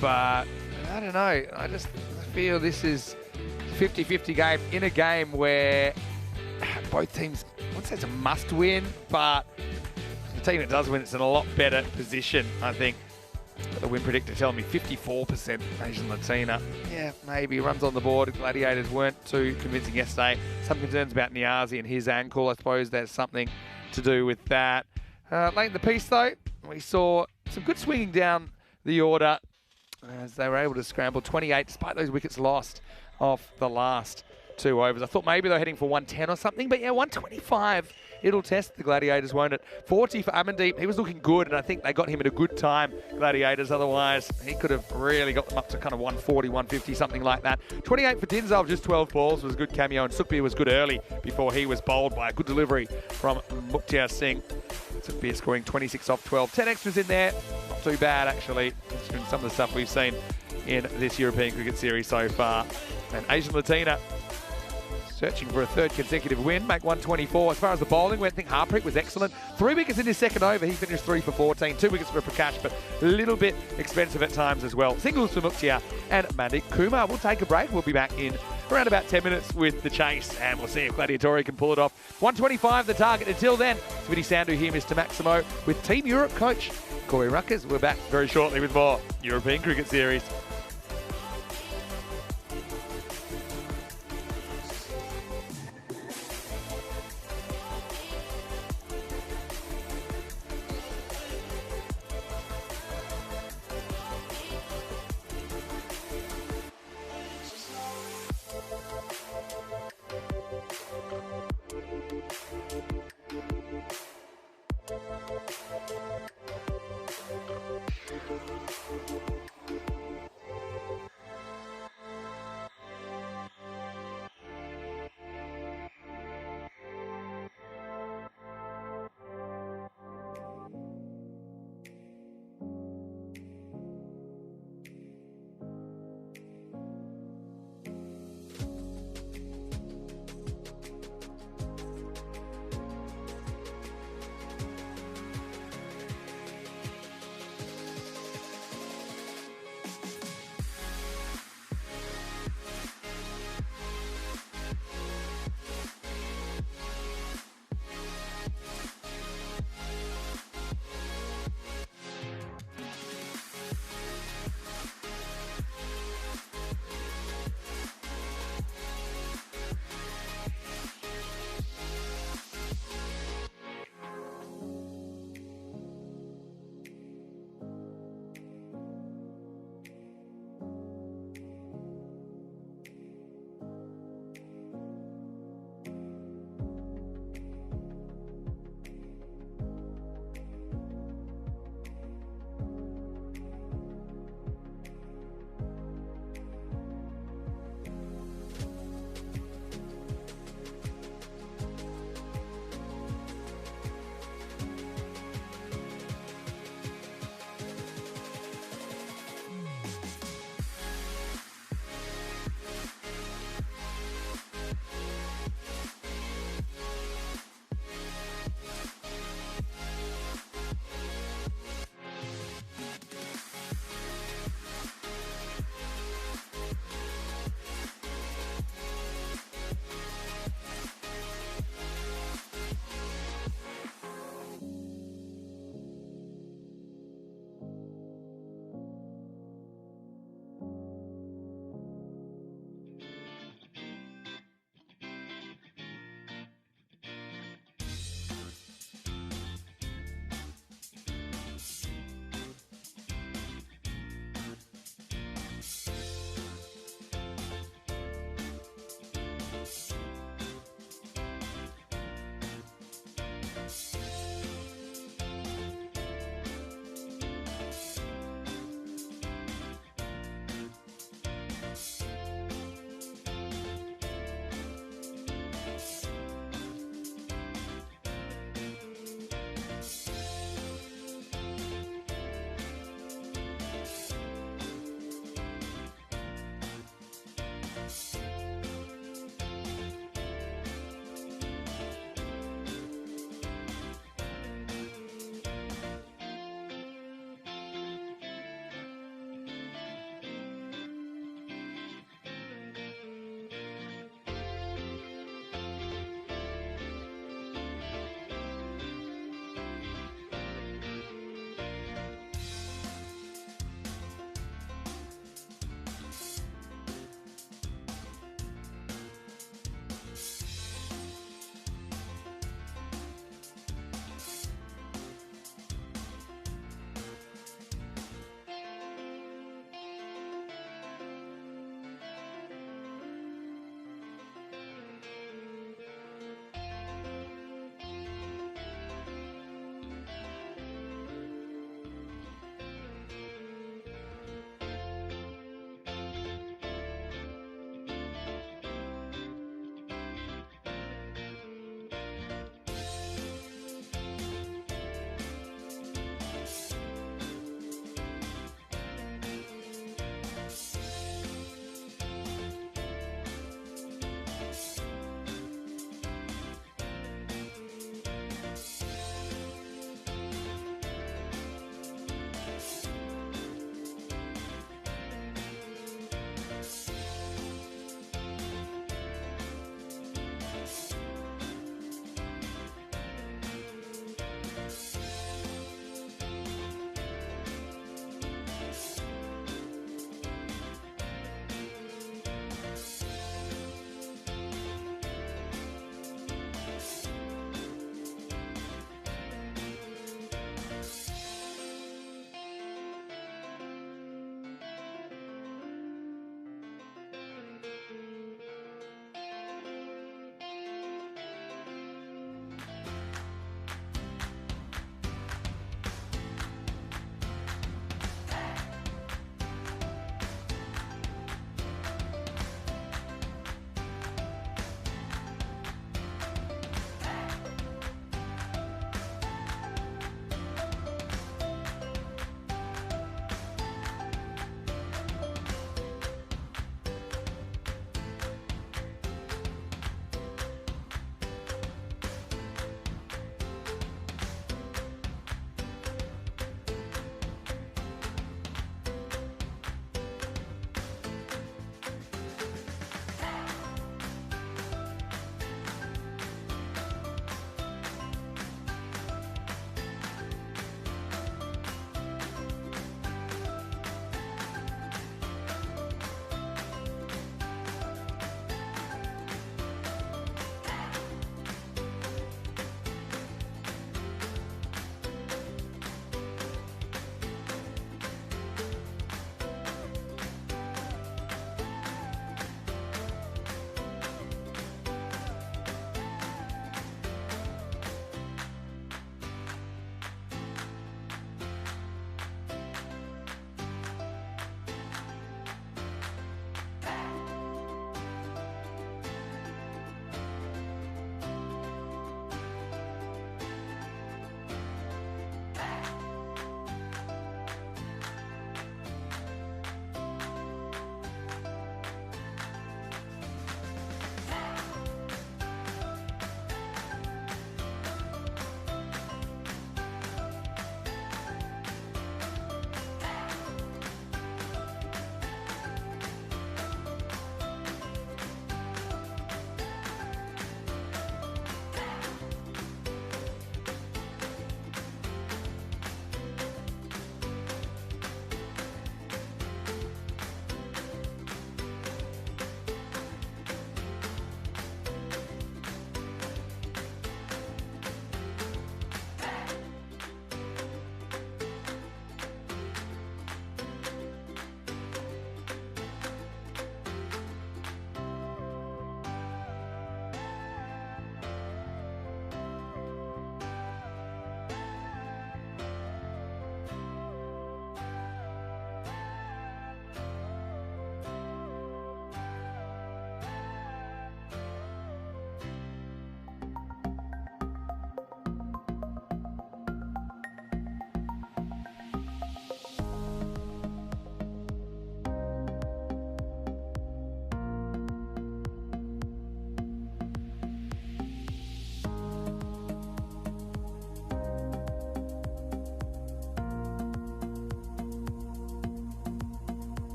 But I don't know. I just feel this is 50-50 game in a game where both teams, I wouldn't say it's a must win, but the team that does win, it's in a lot better position, I think. The win predictor telling me 54% Asian Latina. Yeah, maybe runs on the board. Gladiators weren't too convincing yesterday. Some concerns about Niazi and his ankle. I suppose there's something to do with that. Late in the piece, though, we saw some good swinging down the order as they were able to scramble 28 despite those wickets lost off the last 2 overs. I thought maybe they were heading for 110 or something, but yeah, 125. It'll test the Gladiators, won't it? 40 for Amandeep. He was looking good, and I think they got him at a good time, Gladiators. Otherwise, he could have really got them up to kind of 140, 150, something like that. 28 for Dinzel, just 12 balls, was a good cameo, and Sukhbir was good early before he was bowled by a good delivery from Mukhtar Singh. Sukhbir scoring 26 off 12. 10 extras in there. Not too bad, actually, considering some of the stuff we've seen in this European Cricket Series so far. And Asian Latina searching for a 3rd consecutive win, make 124. As far as the bowling went, I think Harpreet was excellent. 3 wickets in his second over. He finished 3 for 14. 2 wickets for Prakash, but a little bit expensive at times as well. Singles for Mukhtar and Mandeep Kumar. We'll take a break. We'll be back in around about 10 minutes with the chase, and we'll see if Gladiatori can pull it off. 125 the target. Until then, it's Vinny Sandhu here, Mr. Maximo, with Team Europe coach Corey Ruckers. We're back very shortly with more European Cricket Series.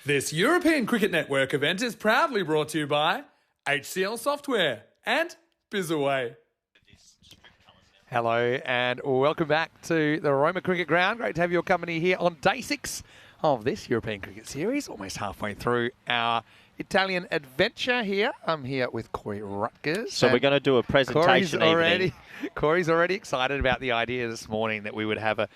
This European Cricket Network event is proudly brought to you by HCL Software and Bizaway. Hello and welcome back to the Roma Cricket Ground. Great to have your company here on day 6 of this European Cricket Series, almost halfway through our Italian adventure here. I'm here with Corey Rutgers. So we're going to do a presentation evening. Corey's already excited about the idea this morning that we would have a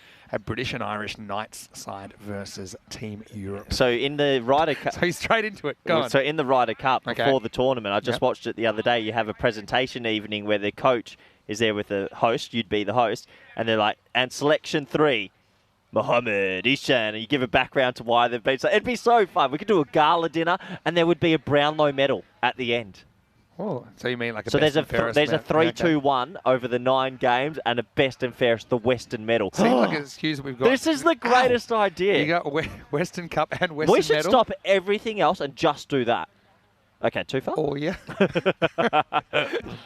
British and Irish Knights side versus Team Europe. So in the Ryder Cup... So he's straight into it. Go on. So in the Ryder Cup, before the tournament, I just Yep. watched it the other day, you have a presentation evening where the coach is there with the host, you'd be the host, and they're like, and selection 3, Mohammed, Ishan, and you give a background to why they've been. So it'd be so fun. We could do a gala dinner, and there would be a Brownlow medal at the end. Oh, so you mean like a so best there's and fairest? There's a 3-2-1 over the 9 games, and a best and fairest, the Western medal. Seems like an excuse we've got. This is the greatest idea. You got Western Cup and Western We should medal. stop everything else and just do that. Okay, too far? Oh, yeah.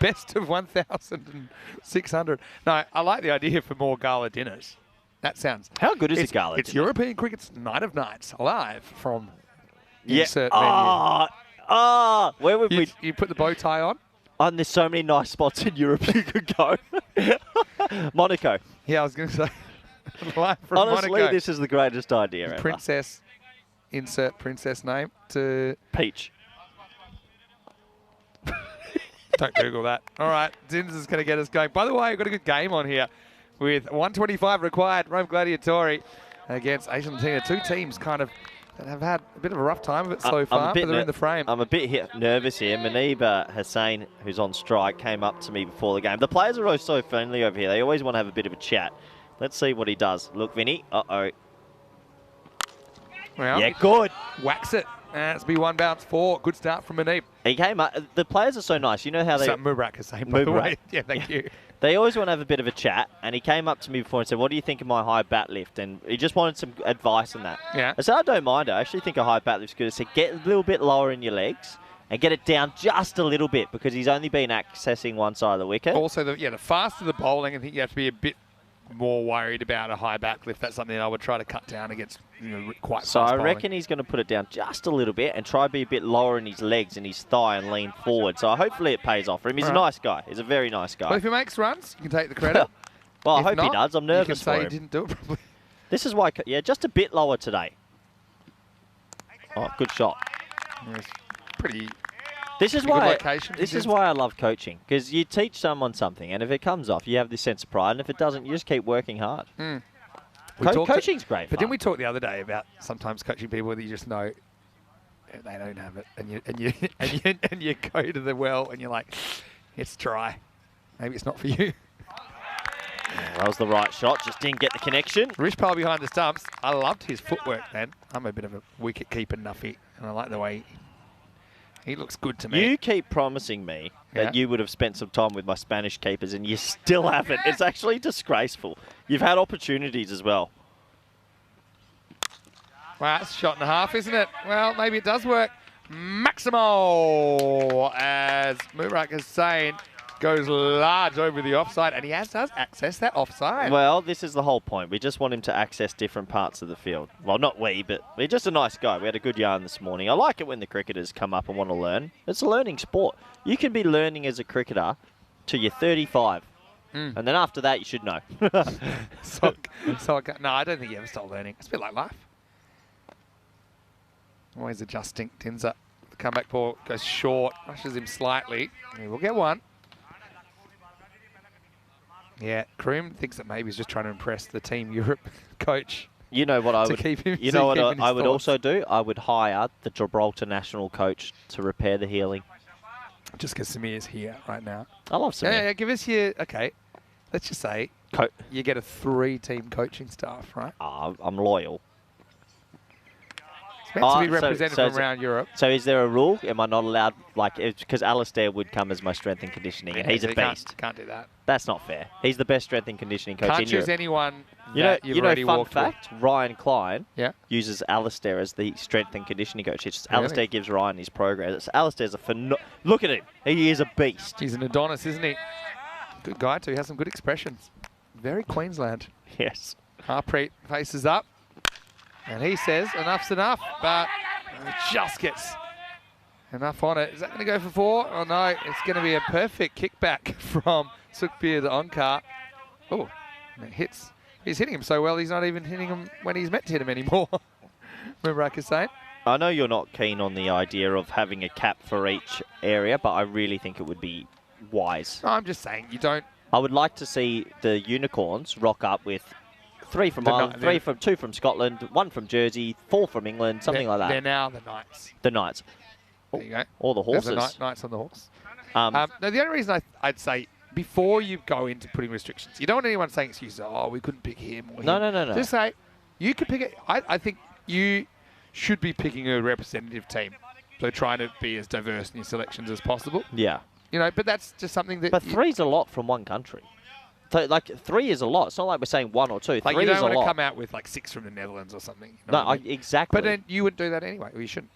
Best of 1,600. No, I like the idea for more gala dinners. That sounds... How good is a gala It's dinner? European Cricket's Night of Nights, live from Yeah. insert Where would venue. we... You put the bow tie on? And there's so many nice spots in Europe you could go. Monaco. Yeah, I was going to say. Live from Honestly, Monaco. this is the greatest idea ever. Princess, insert princess name to... Peach. Don't Google that. All right, Zins is going to get us going. By the way, we've got a good game on here with 125 required. Rome Gladiatori against Argentina. Two teams kind of that have had a bit of a rough time of it so far, but they're in the frame. I'm a bit nervous here. Manib Hussain, who's on strike, came up to me before the game. The players are always so friendly over here. They always want to have a bit of a chat. Let's see what he does. Look, Vinny. Uh-oh. Well, Yeah, good. whacks it. It's B1 bounce 4. Good start from Manib. He came up. The players are so nice. You know how they... Mubarak is saying, by the way. Mubarak. Yeah, thank you. They always want to have a bit of a chat, and he came up to me before and said, what do you think of my high bat lift? And he just wanted some advice on that. Yeah. I said, I don't mind. I actually think a high bat lift's good. I said, get a little bit lower in your legs and get it down just a little bit because he's only been accessing one side of the wicket. Also, the faster the bowling, I think you have to be a bit more worried about a high back lift. That's something I would try to cut down against quite So fast I bowling. reckon he's going to put it down just a little bit and try to be a bit lower in his legs and his thigh and lean forward. So hopefully it pays off for him. He's a nice guy. He's a very nice guy. Well, if he makes runs, you can take the credit. Well, I If hope he not, does. I'm you can nervous say for he him. didn't do it properly. This is why, yeah, just a bit lower today. Oh, good shot. It's pretty... This is Pretty good why. location, This is Vince. why I love coaching because you teach someone something, and if it comes off, you have this sense of pride, and if it doesn't, you just keep working hard. We talked- Coaching's great. But fun. didn't we talk the other day about sometimes coaching people that you just know they don't have it, and you go to the well and you're like, it's dry. Maybe it's not for you. That was the right shot. Just didn't get the connection. Rishpal behind the stumps. I loved his footwork then. I'm a bit of a wicket keeper nuffy, and I like the way he looks good to me. You keep promising me that Yeah. you would have spent some time with my Spanish keepers, and you still haven't. It's actually disgraceful. You've had opportunities as well. Wow, that's a shot and a half, isn't it? Well, maybe it does work. Maximo, as Mubarak is saying, goes large over the offside, and he does access that offside. Well, this is the whole point. We just want him to access different parts of the field. Well, not we, but he's just a nice guy. We had a good yarn this morning. I like it when the cricketers come up and want to learn. It's a learning sport. You can be learning as a cricketer till you're 35. And then after that, you should know. No, I don't think you ever stop learning. It's a bit like life. Always adjusting. Tinza, the comeback ball goes short, rushes him slightly. He will get one. Yeah, Kroom thinks that maybe he's just trying to impress the Team Europe coach. You know what I To would. keep him- you to know what keep in his I would thoughts. also do. I would hire the Gibraltar national coach to repair the healing. Just because Samir's here right now. I love Samir. Yeah, give us your, okay, let's just say you get a 3-team coaching staff, right? I'm loyal. It's meant to be so- represented so from around Europe. So is there a rule? Am I not allowed? Like, because Alistair would come as my strength and conditioning, and Yeah, he's so a you can't- beast. Can't do that. That's not fair. He's the best strength and conditioning coach Can't in choose Europe. anyone You know, that you've already fun walked with. fact, Ryan Klein Yeah. uses Alistair as the strength and conditioning coach. It's just Really? Alistair gives Ryan his progress. Alistair's a look at him. He is a beast. He's an Adonis, isn't he? Good guy too. He has some good expressions. Very Queensland. Yes. Harpreet faces up. And he says, enough's enough. But Just gets enough on it. Is that going to go for 4? Oh, no. It's going to be a perfect kickback from Sukbir to Onkar. Oh, it hits. He's hitting him so well, he's not even hitting him when he's meant to hit him anymore. Remember I was saying? I know you're not keen on the idea of having a cap for each area, but I really think it would be wise. No, I'm just saying, you don't... I would like to see the Unicorns rock up with 3 from Ireland, 2 from Scotland, 1 from Jersey, 4 from England, something like that. They're now the Knights. The Knights. There you go. Or the horses. There's the Knights on the horse. No, the only reason I'd say, before you go into putting restrictions, you don't want anyone saying excuses, oh, we couldn't pick him or him. No. Just say, you could pick it. I think you should be picking a representative team. So trying to be as diverse in your selections as possible. Yeah. You know, but that's just something that... But 3's a lot from one country. So, like, 3 is a lot. It's not like we're saying 1 or 2. Like 3 you is a don't want lot. to come out with like 6 from the Netherlands or something. You know No, what I mean? exactly. But then you wouldn't do that anyway, or you shouldn't.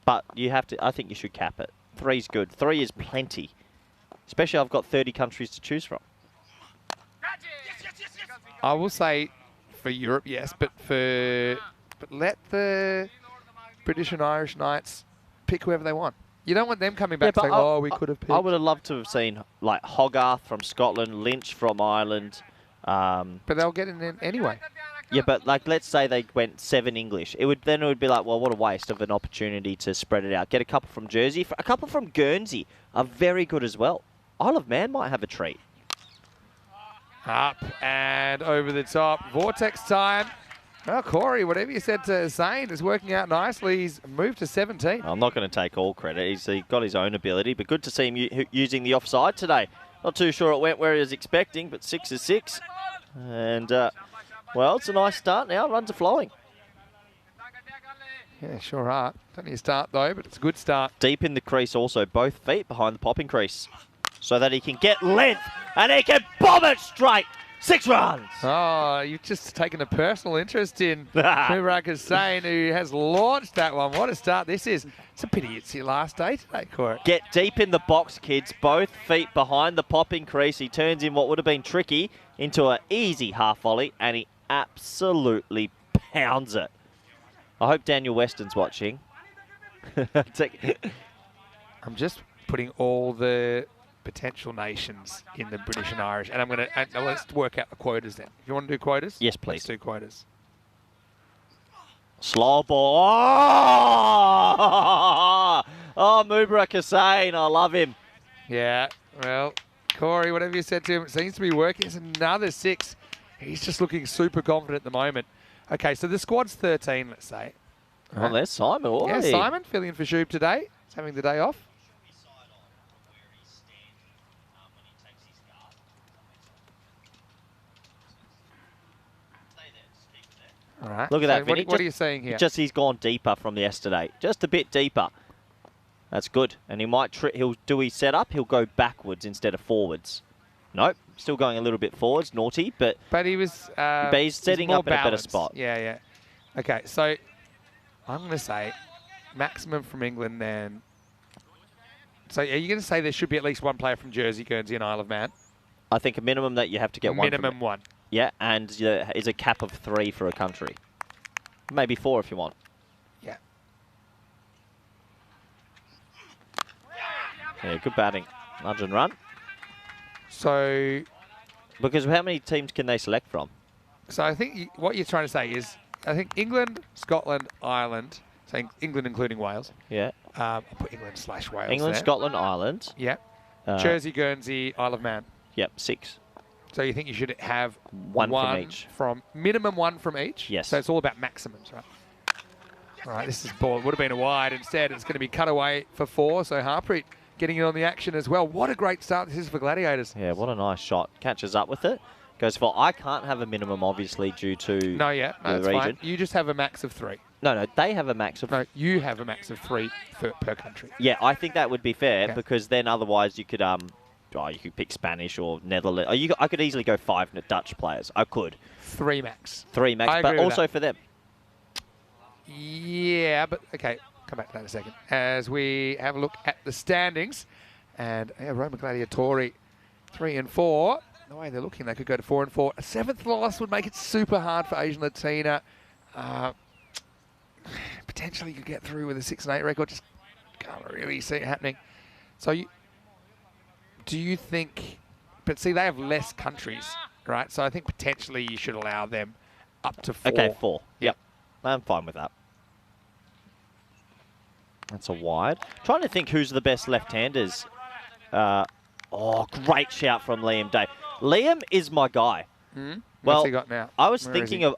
But you have to... I think you should cap it. 3's good. 3 is plenty. Especially I've got 30 countries to choose from. I will say for Europe, yes, but let the British and Irish Knights pick whoever they want. You don't want them coming back saying, oh, we could have picked. I would have loved to have seen, like, Hogarth from Scotland, Lynch from Ireland. But they'll get in anyway. Yeah, but, like, let's say they went 7 English. It would be like, well, what a waste of an opportunity to spread it out. Get a couple from Jersey. A couple from Guernsey are very good as well. Isle of Man might have a treat. Up and over the top. Vortex time. Well, Corey, whatever you said to Zane is working out nicely. He's moved to 17. I'm not going to take all credit. He's got his own ability, but good to see him using the offside today. Not too sure it went where he was expecting, but 6 is 6. And, well, it's a nice start now. Runs are flowing. Yeah, sure are. Don't need a start, though, but it's a good start. Deep in the crease also, both feet behind the popping crease, so that he can get length and he can bomb it straight. 6 runs. Oh, you've just taken a personal interest in Mubarak Hussain, who has launched that one. What a start this is. It's a pity it's your last day today, Corey. Get deep in the box, kids. Both feet behind the popping crease. He turns in what would have been tricky into an easy half volley, and he absolutely pounds it. I hope Daniel Weston's watching. I'm just putting all the potential nations in the British and Irish, and I'm going to let's work out the quotas then. If you want to do quotas, yes, please. Let's do quotas. Slow ball. Oh, Mubarak Hussain, I love him. Yeah, well, Corey, whatever you said to him, it seems to be working. It's another 6. He's just looking super confident at the moment. Okay, so the squad's 13, let's say. Well, there's Simon. Yeah, Simon filling in for Shub today. He's having the day off. All right. Look at that, What Vinny. are you saying here? He's gone deeper from yesterday. Just a bit deeper. That's good. And he might he'll do his setup. He'll go backwards instead of forwards. Nope. Still going a little bit forwards. Naughty, but he was. But he's setting up in a better spot. Yeah. Okay, so I'm going to say maximum from England then. So are you going to say there should be at least one player from Jersey, Guernsey, and Isle of Man? I think a minimum that you have to get one. Minimum one. Yeah, and is a cap of 3 for a country. Maybe 4 if you want. Yeah. Yeah, good batting. Nudge and run. So... Because how many teams can they select from? So I think what you're trying to say is, I think England, Scotland, Ireland, so England including Wales. Yeah. I'll put England/Wales England, there. Scotland, Ireland. Yeah. Jersey, Guernsey, Isle of Man. Yep, 6. So you think you should have one from each? Minimum 1 from each? Yes. So it's all about maximums, right? All right, this is ball. It would have been a wide. Instead, it's going to be cut away for 4. So Harpreet getting in on the action as well. What a great start this is for Gladiators. Yeah, what a nice shot. Catches up with it. Goes for... I can't have a minimum, obviously, due to the region. Fine. You just have a max of 3. No, they have a max of... No, you have a max of 3 per country. Yeah, I think that would be fair, Okay. because then otherwise you could... you could pick Spanish or Netherlands. I could easily go 5 Dutch players. I could. 3 max. 3 max, I but agree with also that. for them. Yeah, but okay, come back to that in a second. As we have a look at the standings, and Roma Gladiatori 3 and 4. The way they're looking, they could go to 4 and 4. A 7th loss would make it super hard for Asian Latina. potentially could get through with a 6-8 record. Just can't really see it happening. So do you think, but see, they have less countries, right? So I think potentially you should allow them up to 4. Okay, 4. Yep. I'm fine with that. That's a wide. Trying to think who's the best left-handers. Oh, great shout from Liam Day. Liam is my guy. Mm-hmm. Well, what's he got now? I was thinking of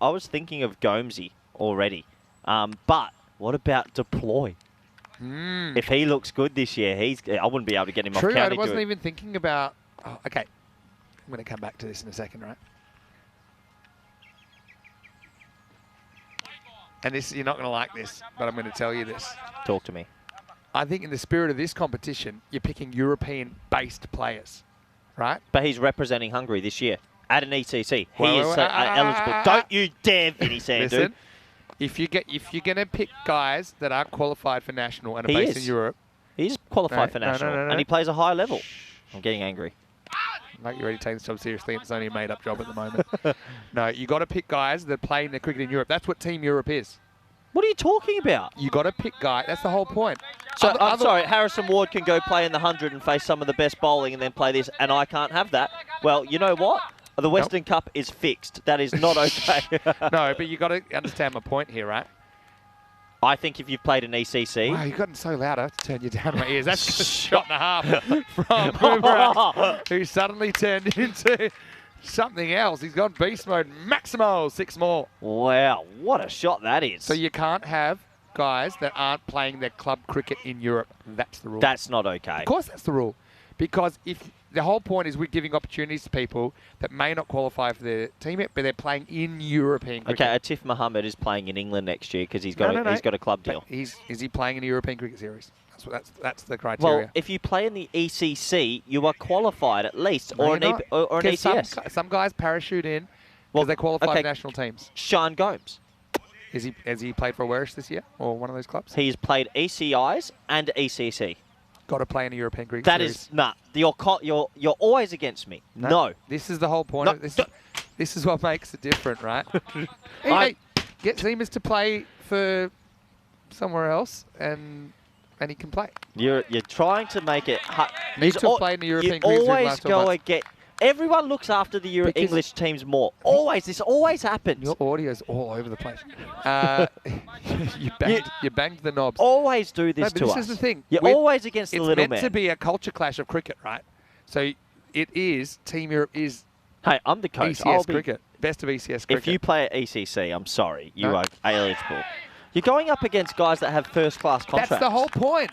Gomesy already. But what about Deploy? If he looks good this year, I wouldn't be able to get him off county. I wasn't even thinking about. Oh, okay, I'm going to come back to this in a second, right? And this, you're not going to like this, but I'm going to tell you this. Talk to me. I think in the spirit of this competition, you're picking European-based players, right? But he's representing Hungary this year at an ECC. He is eligible. Don't you dare, Vinny Sandu. Listen, if you're going to pick guys that aren't qualified for national and are based in Europe, he's qualified for national, and he plays a high level. I'm getting angry. Like, you're already taking this job seriously, and it's only a made-up job at the moment. No, you got to pick guys that play in the cricket in Europe. That's what Team Europe is. What are you talking about? You got to pick guys. That's the whole point. So I'm sorry, Harrison Ward can go play in the 100 and face some of the best bowling, and then play this, and I can't have that. Well, you know what? The Western Cup is fixed. That is not okay. No, but you got to understand my point here, right? I think if you've played an ECC... Wow, you've gotten so loud, I have to turn you down my ears. That's a shot and a half from Boomerang, who suddenly turned into something else. He's gone beast mode. Maximo, 6 more. Wow, what a shot that is. So you can't have guys that aren't playing their club cricket in Europe. That's the rule. That's not okay. Of course that's the rule. Because if the whole point is we're giving opportunities to people that may not qualify for their team yet, but they're playing in European cricket. Okay, Atif Mohammed is playing in England next year because he's got he's got a club deal. Is he playing in a European cricket series? That's the criteria. Well, if you play in the ECC, you are qualified at least, No, or an ECS. Some guys parachute in because they qualify for national teams. Sean Gomes. Has he played for Welsh this year or one of those clubs? He's played ECIs and ECC. Got to play in a European cricket That series. is nah. You're always against me. No. This is the whole point. No. Of this is what makes it different, right? hey, get Zemas to play for somewhere else, and he can play. You're trying to make it. Needs to have played in the European cricket series. You always last 12 go months. and get. Everyone looks after the English teams more. Always. This always happens. Your audio's all over the place. You banged the knobs. Always do this to us. This is the thing. You're always against the little man. It's meant to be a culture clash of cricket, right? So it is. Team Europe is. Hey, I'm the coach. ECS cricket. Best of ECS cricket. If you play at ECC, I'm sorry. You are eligible. You're going up against guys that have first-class contracts. That's the whole point.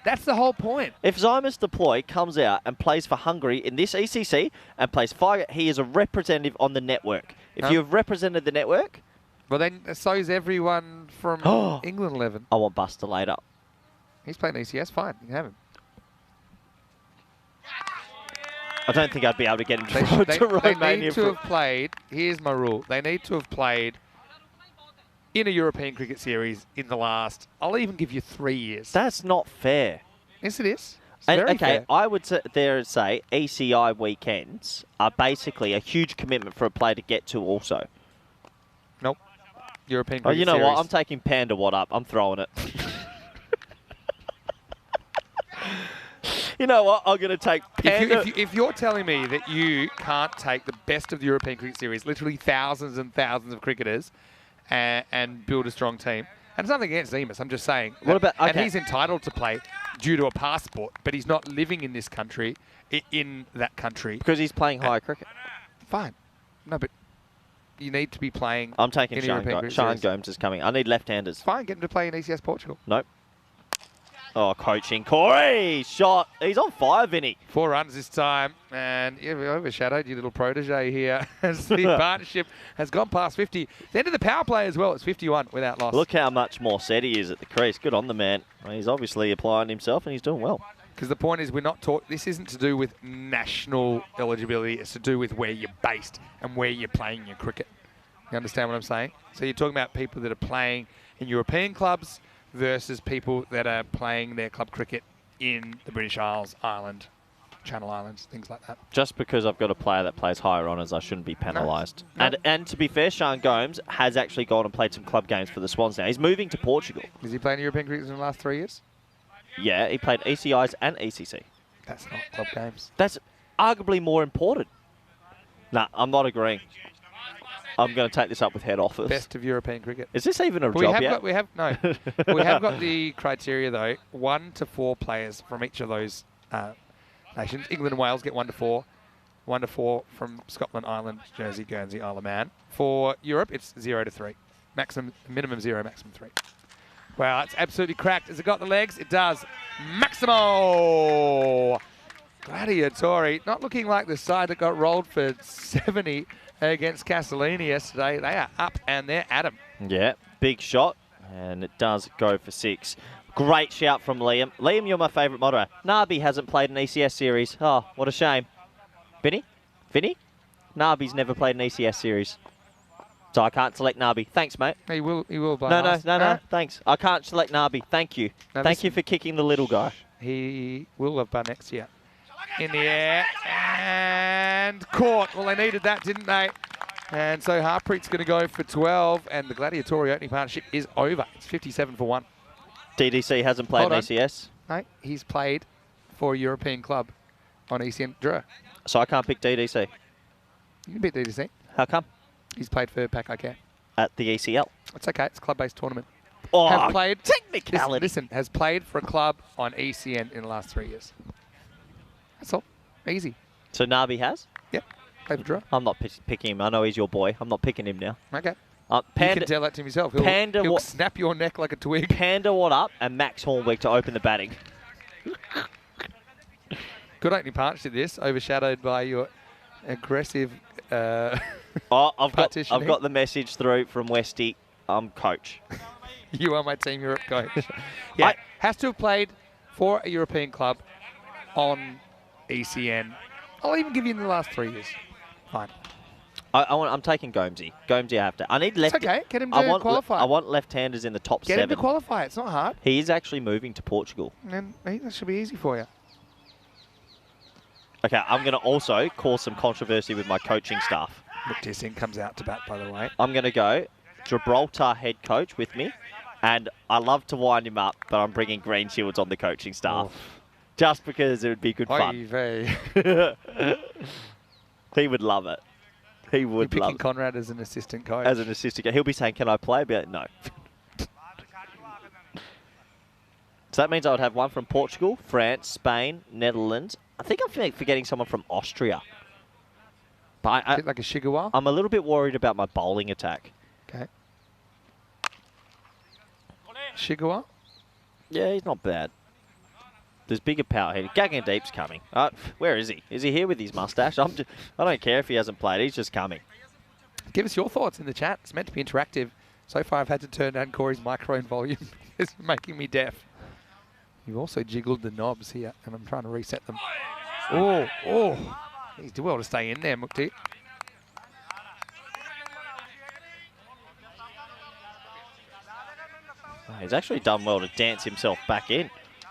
That's the whole point. If Zymus Deploy comes out and plays for Hungary in this ECC and plays fire, he is a representative on the network. If you have represented the network... Well, then so is everyone from England 11. I want Buster later. He's playing ECS, fine. You can have him. I don't think I'd be able to get him to Romania. They need to have played... Here's my rule. They need to have played in a European cricket series in the last... I'll even give you 3 years. That's not fair. Yes, it is. It's very fair. I would say ECI weekends are basically a huge commitment for a player to get to also. Nope. European cricket you know series. what? I'm taking Panda Watt up. I'm throwing it. You know what? I'm going to take Panda... If you're telling me that you can't take the best of the European cricket series, literally thousands and thousands of cricketers, and build a strong team. And it's nothing against Zemas, I'm just saying. What about... Okay. And he's entitled to play due to a passport, but he's not living in this country, in that country. Because he's playing high cricket. Fine. No, but you need to be playing... I'm taking Sean Gomes. Gomes is coming. I need left-handers. Fine, get him to play in ECS Portugal. Nope. Oh, coaching. Corey! Shot. He's on fire, Vinny. 4 runs this time. And we overshadowed your little protege here as the partnership has gone past 50. The end of the power play as well. It's 51 without loss. Look how much more set he is at the crease. Good on the man. He's obviously applying himself and he's doing well. Because the point is, we're not taught. This isn't to do with national eligibility. It's to do with where you're based and where you're playing your cricket. You understand what I'm saying? So you're talking about people that are playing in European clubs versus people that are playing their club cricket in the British Isles, Ireland, Channel Islands, things like that. Just because I've got a player that plays higher honours, I shouldn't be penalised. No. And to be fair, Sean Gomes has actually gone and played some club games for the Swans now. He's moving to Portugal. Is he playing European cricket in the last 3 years? Yeah, he played ECIs and ECC. That's not club games. That's arguably more important. Nah, I'm not agreeing. I'm going to take this up with head office. Best of European cricket. Is this even a But job yet? we have got the criteria though. 1 to 4 players from each of those nations. England and Wales get 1 to 4. 1 to 4 from Scotland, Ireland, Jersey, Guernsey, Isle of Man. For Europe, it's 0 to 3. Minimum 0, maximum 3. Wow, it's absolutely cracked. Has it got the legs? It does. Maximo! Gladiatori, not looking like the side that got rolled for 70 against Castellini yesterday. They are up and they're at him. Yeah, big shot, and it does go for 6. Great shout from Liam. Liam, you're my favourite moderator. Nabi hasn't played an ECS series. Oh, what a shame. Vinny? Nabi's never played an ECS series. So I can't select Nabi. Thanks, mate. He will by No, us. thanks. I can't select Nabi. Thank you. No, Thank you for kicking the little guy. He will have by next year. In the air and caught. Well, they needed that, didn't they? And so Harpreet's going to go for 12, and the Gladiatori opening partnership is over. It's 57 for 1. DDC hasn't played Hold an on. ECS, No, he's played for a European club on ECN. Drew, so I can't pick DDC. you can beat DDC. How come? He's played for Pack I Care. At the ECL. It's okay. It's a club-based tournament. Oh, Have played technicality. Listen, has played for a club on ECN in the last 3 years. That's all. Easy. So Nabi has? Yep. Played for Drew. I'm not picking him. I know he's your boy. I'm not picking him now. Okay. Panda, You can tell that to him yourself. He'll snap your neck like a twig. Panda what up and Max Hornbeck to open the batting. Good opening partnership this, overshadowed by your aggressive Oh, I've partitioning. got the message through from Westy. I'm coach. You are my Team Europe coach. Yeah, has to have played for a European club on ECN. I'll even give you in the last 3 years. Fine. I'm taking Gomesy. Gomesy I have to. I need left. It's okay. Get him to qualify. I want left-handers in the top Get 7. him to qualify. It's not hard. He is actually moving to Portugal. And that should be easy for you. Okay, I'm going to also cause some controversy with my coaching staff. Muktising comes out to bat, by the way. I'm going to go Gibraltar head coach with me, and I love to wind him up, but I'm bringing Green Shields on the coaching staff. Just because it would be good fun. He would love it. He would You're love picking it. Conrad as an assistant coach. As an assistant coach. He'll be saying, can I play? I'll be like, no. So that means I would have one from Portugal, France, Spain, Netherlands. I think I'm forgetting someone from Austria. But A bit like a Shigawa. I'm a little bit worried about my bowling attack. Okay. Shigawa. Yeah, he's not bad. There's bigger power here. Gagan Deep's coming. Where is he? Is he here with his mustache? I don't care if he hasn't played. He's just coming. Give us your thoughts in the chat. It's meant to be interactive. So far, I've had to turn down Corey's microphone volume. It's making me deaf. You've also jiggled the knobs here, and I'm trying to reset them. Oh. He's doing well to stay in there, Mukti. He's actually done well to dance himself back in.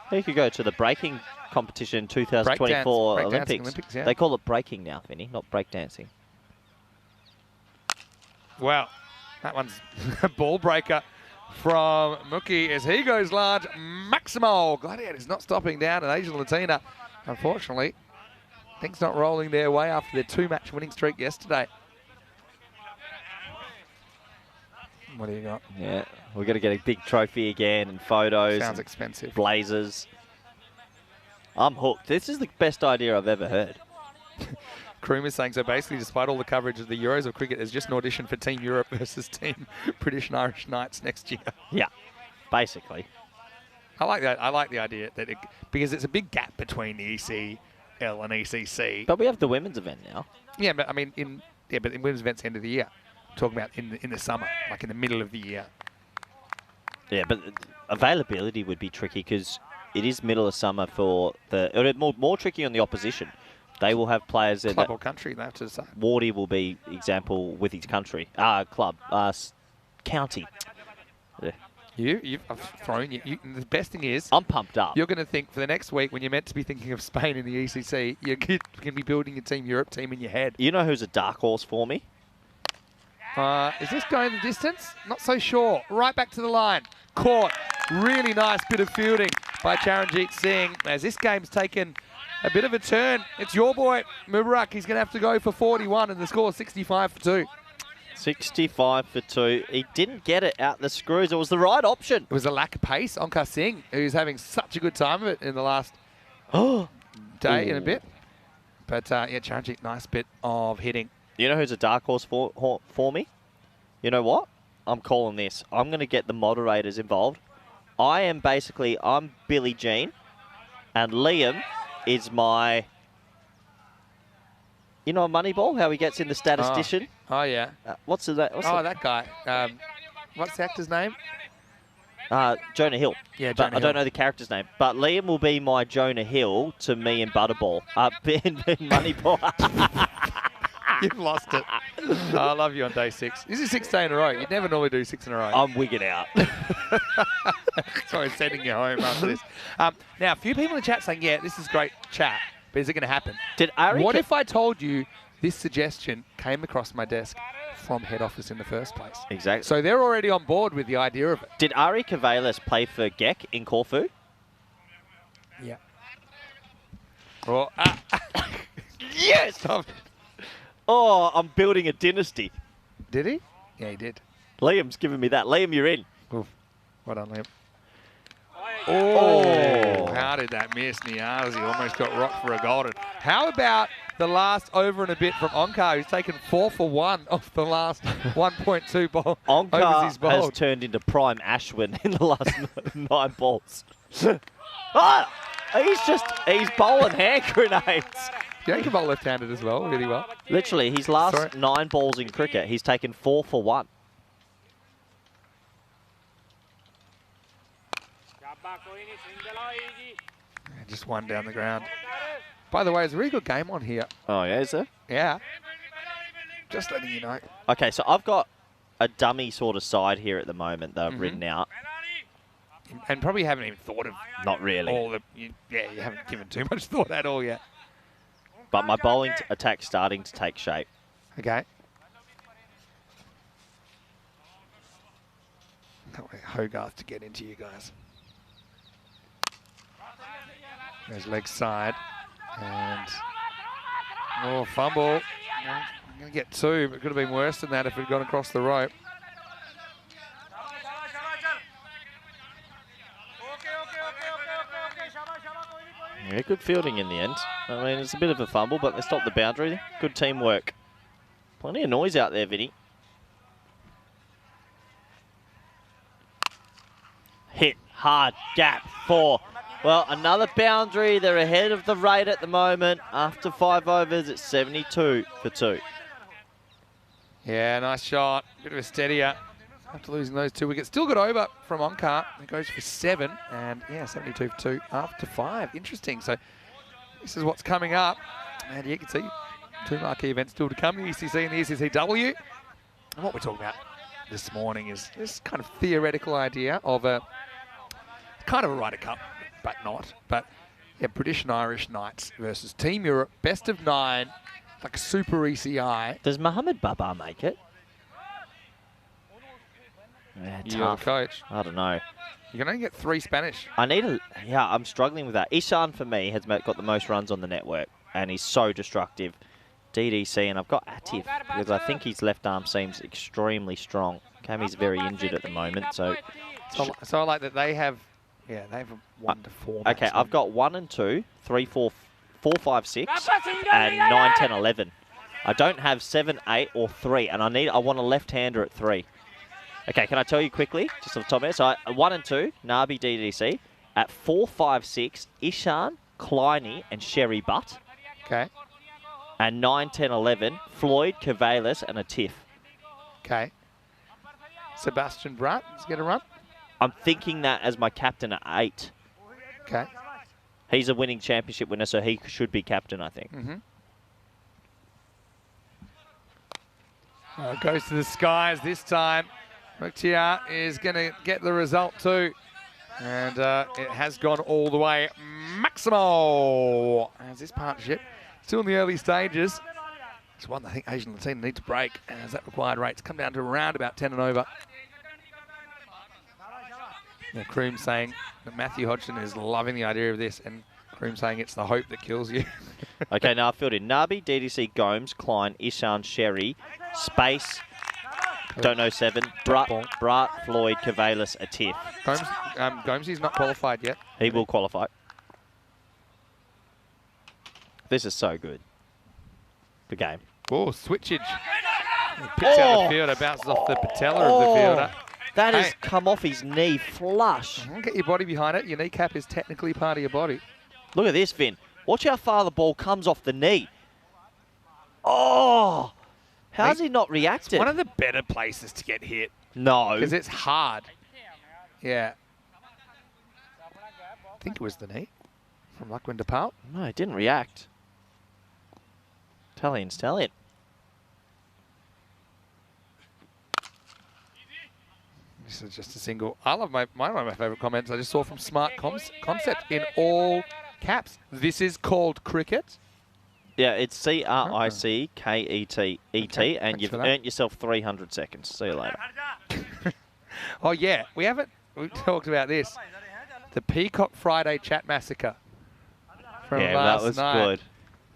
He could go to the breaking competition 2024 Breakdancing Olympics. yeah. They call it breaking now, Vinny, not breakdancing. Wow. That one's a ball breaker from Mookie as he goes large. Maximo. Gladiators not stopping down at Asian Latina. Unfortunately, things not rolling their way after their 2-match winning streak yesterday. What do you got? Yeah, we're going to get a big trophy again and photos. Sounds expensive. Blazers. I'm hooked. This is the best idea I've ever heard. Kroom is saying, so basically, despite all the coverage of the Euros of cricket, there's just an audition for Team Europe versus Team British and Irish Knights next year. Yeah, basically. I like that. I like the idea that because it's a big gap between the ECL and ECC. But we have the women's event now. Yeah, but I mean, in women's events end of the year. I'm talking about in the summer, like in the middle of the year. Yeah, but availability would be tricky because it is middle of summer for the... More tricky on the opposition. They will have players... Club or country, they have to decide. Wardy will be example with his country. Club. County. Yeah. I've thrown you. The best thing is, I'm pumped up. you're going to think for the next week when you're meant to be thinking of Spain in the ECC, you're going to be building a Team Europe team in your head. You know who's a dark horse for me? Is this going the distance? Not so sure. Right back to the line. Caught. Really nice bit of fielding by Charanjit Singh. As this game's taken a bit of a turn, it's your boy, Mubarak. He's going to have to go for 41 and the score 65 for 2. 65 for 2. He didn't get it out the screws. It was the right option. It was a lack of pace. Onkar Singh, who's having such a good time of it in the last day and a bit. But yeah, Charanjit, nice bit of hitting. You know who's a dark horse for me? You know what? I'm calling this. I'm going to get the moderators involved. I'm Billie Jean, and Liam is my... You know Moneyball, how he gets in the statistician? Oh yeah. What's that guy. What's the actor's name? Jonah Hill. Yeah, but Jonah I don't Hill. know the character's name. But Liam will be my Jonah Hill to me in Butterball. In Moneyball. You've lost it. I love you on day 6. This is 6th day in a row. You'd never normally do 6 in a row. I'm wigging out. Sorry, sending you home after this. Now, a few people in the chat saying, yeah, this is great chat, but is it going to happen? What if I told you this suggestion came across my desk from head office in the first place? Exactly. So they're already on board with the idea of it. Did Ari Kavalis play for Gek in Corfu? Yeah. Oh, yes! Stop it. Oh, I'm building a dynasty. Did he? Yeah, he did. Liam's giving me that. Liam, you're in. Oof. Well done, Liam. Oh, how did that miss? Niazi almost got rocked for a golden. How about the last over and a bit from Onkar, who's taken 4 for 1 off the last 1.2 ball. Onkar he's bowled. has turned into prime Ashwin in the last 9 balls. Ah, he's bowling hand grenades. Yeah, he can bowl left-handed as well, really well. Literally, his last 9 balls in cricket, he's taken 4 for 1. Just one down the ground. By the way, there's a really good game on here. Oh, yeah, is there? Yeah. Just letting you know. Okay, so I've got a dummy sort of side here at the moment that I've written out. And probably haven't even thought of Not really. all the... you haven't given too much thought at all yet. But my bowling attack's starting to take shape. Okay. Can't wait Hogarth to get into you guys. There's leg side. And... oh, fumble. I'm going to get 2, but it could have been worse than that if it had gone across the rope. Yeah, good fielding in the end. I mean, it's a bit of a fumble, but they stopped the boundary. Good teamwork. Plenty of noise out there, Vinny. Hit, hard, gap, 4. Well, another boundary. They're ahead of the rate at the moment. After 5 overs, it's 72 for 2. Yeah, nice shot. Bit of a steadier. After losing those 2 wickets. Still got over from Onkar. It goes for 7. And yeah, 72 for 2 after 5. Interesting. So this is what's coming up. And you can see 2 marquee events still to come. The ECC and the ECCW. And what we're talking about this morning is this kind of theoretical idea of a kind of a Ryder Cup, but not. But yeah, British and Irish Knights versus Team Europe. Best of 9. Like a super ECI. Does Mohammed Babar make it? Yeah, You're tough. the coach. I don't know. You can only get 3 Spanish. Yeah, I'm struggling with that. Ishan, for me, has got the most runs on the network, and he's so destructive. DDC, and I've got Atif, because I think his left arm seems extremely strong. Kami's very injured at the moment, so... So I like that they have... yeah, they have a 1 to 4. Okay, maximum. I've got 1 and 2, 3, 4, 4, 5, 6, and 9, 10, 11. I don't have 7, 8, or 3, and I want a left-hander at 3. Okay, can I tell you quickly, just off the top of my head? So 1 and 2, Nabi, DDC. At 4, 5, 6, Ishan, Kleiny, and Sherry Butt. Okay. And 9, 10, 11, Floyd, Cavalis, and Atif. Okay. Sebastian Brunt, does he get a run? I'm thinking that as my captain at 8. Okay. He's a winning championship winner, so he should be captain, I think. Goes to the skies this time. Muktia is going to get the result too. And it has gone all the way. Maximo as this partnership still in the early stages. It's one I think Asian Latina need to break as that required rates come down to around about 10 and over. Yeah, Kroom saying that Matthew Hodgson is loving the idea of this, and Kroom saying it's the hope that kills you. Okay, now I filled in Nabi, DDC, Gomes, Klein, Ishan, Sherry, Space, don't know 7, Brat, Floyd, Cavalis, Atif. Gomes is not qualified yet. He will qualify. This is so good. The game. Oh, switchage. He picks out the fielder, bounces off the patella of the fielder. That has come off his knee flush. Get your body behind it. Your kneecap is technically part of your body. Look at this, Vin. Watch how far the ball comes off the knee. Oh! How's he not reacted? It's one of the better places to get hit. No. Because it's hard. Yeah. I think it was the knee from Lachlan DePaul. No, he didn't react. Italian's Italian. This is just a single. I love one of my favourite comments I just saw from Smart Concept in all caps. This is called cricket. Yeah, it's CRICKET, Okay, and you've earned yourself 300 seconds. See you later. Oh, yeah. We talked about this. The Peacock Friday chat massacre from last that was night. good.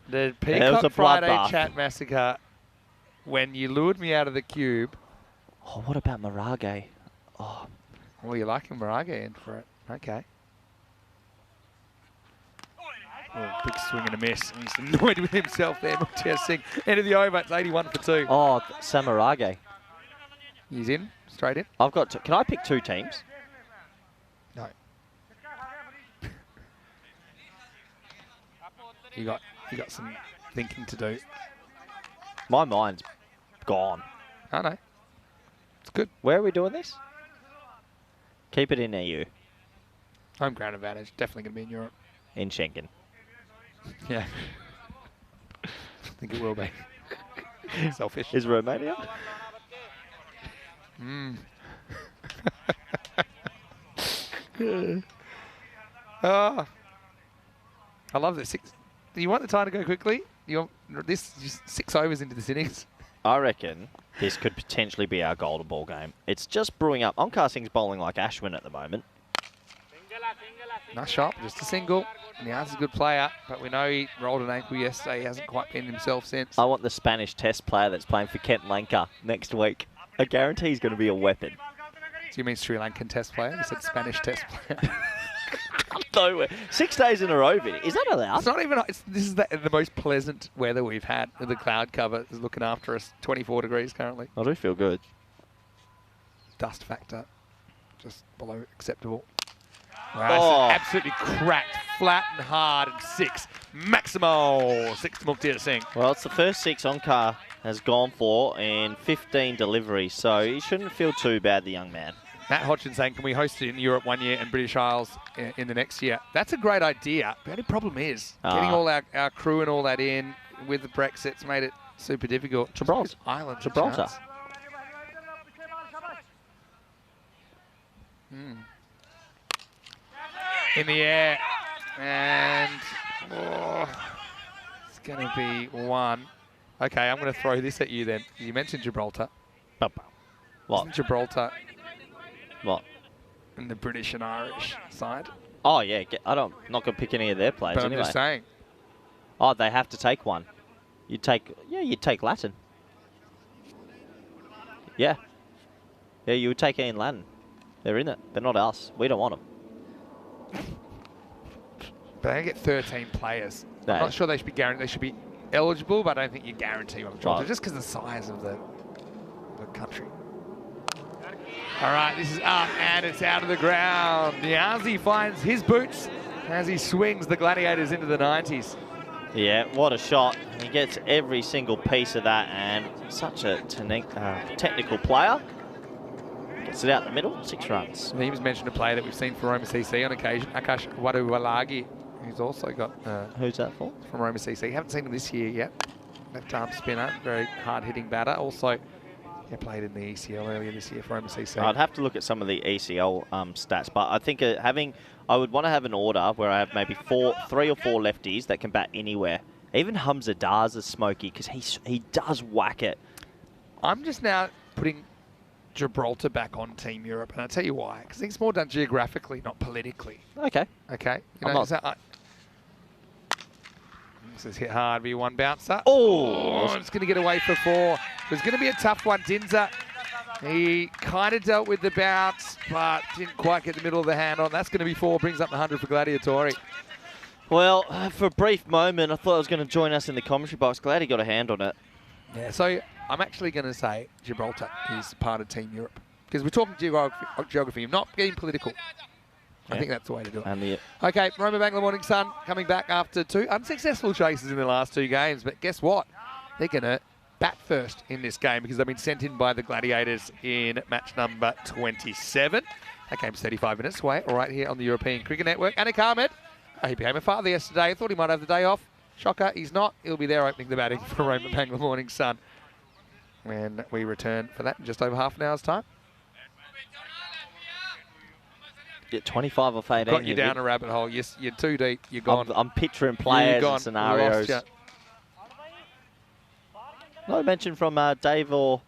The was Peacock a Friday bloodbath. chat massacre when you lured me out of the cube. Oh, what about Marage? Oh, Well, you like Marage in for it. Okay. Oh, big swing and a miss. And he's annoyed with himself there. Muktia Singh. End of the over. It's 81 for 2. oh Samarage. He's in. Straight in. I've got. Can I pick 2 teams? No. You got some thinking to do. My mind's gone. I know. It's good. Where are we doing this? Keep it in EU. Home ground advantage. Definitely going to be in Europe. In Schengen. Yeah. I think it will be. Selfish. Is Romania? I love this. Do you want the time to go quickly? You want this just 6 overs into this innings? I reckon this could potentially be our golden ball game. It's just brewing up. Onkar Singh's bowling like Ashwin at the moment. Nice shot, just a single. Niaz a good player, but we know he rolled an ankle yesterday. He hasn't quite been himself since. I want the Spanish test player that's playing for Kent Lanka next week. I guarantee he's going to be a weapon. Do you mean Sri Lankan test player? You said Spanish test player. No, 6 days in a row, Vinny. Is that allowed? It's not even. This is the most pleasant weather we've had. The cloud cover is looking after us. 24 degrees currently. I do feel good. Dust factor just below acceptable. Wow, this is absolutely cracked, flat and hard, and 6. Maximo, 6 to Muktia Singh. Well, it's the first 6 Onkar has gone for in 15 deliveries, so he shouldn't feel too bad, the young man. Matt Hodgson saying, can we host it in Europe one year and British Isles in the next year? That's a great idea. The only problem is getting all our crew and all that in with the Brexit's made it super difficult. Gibraltar. Island. Gibraltar. In the air. And it's going to be 1. Okay, I'm going to throw this at you then. You mentioned Gibraltar. What? Isn't Gibraltar What? in the British and Irish side? Oh, yeah. I'm not going to pick any of their players But anyway. I'm just saying. Oh, they have to take one. You take Latin. Yeah. Yeah, you would take Ian Latin. They're in it. They're not us. We don't want them. But they get 13 players. No. I'm not sure they should be guaranteed. They should be eligible, but I don't think you guarantee one. Right. Just because of the size of the country. All right, this is up and it's out of the ground. Niazi finds his boots as he swings the Gladiators into the 90s. Yeah, what a shot. He gets every single piece of that, and such a technical player. Gets it out the middle, 6 runs. He was mentioned a player that we've seen for Roma CC on occasion, Akash Waduwalagi, who's also got... Who's that for? From Roma CC. Haven't seen him this year yet. Left arm spinner, very hard-hitting batter. Also, He played in the ECL earlier this year for MCC. I'd have to look at some of the ECL stats, but I think I would want to have an order where I have maybe 3 or 4 lefties that can bat anywhere. Even Hamza Dars is smoky because he does whack it. I'm just now putting Gibraltar back on Team Europe, and I'll tell you why. Because I think it's more done geographically, not politically. Okay. Okay. You I'm know, not... This is hit hard, B1 bouncer. Oh! It's going to get away for 4. It was going to be a tough one. Dinza, he kind of dealt with the bounce, but didn't quite get the middle of the hand on. That's going to be 4, brings up the 100 for Gladiatori. Well, for a brief moment, I thought I was going to join us in the commentary box. Glad he got a hand on it. Yeah, so I'm actually going to say Gibraltar is part of Team Europe. Because we're talking geography, not getting political. I think that's the way to do it. And Okay, Roma Bangla Morning Sun coming back after 2 unsuccessful chases in the last 2 games. But guess what? They're going to bat first in this game because they've been sent in by the Gladiators in match number 27. That game's 35 minutes away, right here on the European Cricket Network. Anik Ahmed, he became a father yesterday. I thought he might have the day off. Shocker, he's not. He'll be there opening the batting for Roma Bangla Morning Sun when we return for that in just over half an hour's time. Get 25 off 18. Got you down a rabbit hole. Yes, you're too deep. You're gone. I'm picturing players and scenarios. Lost No mention from Dave or...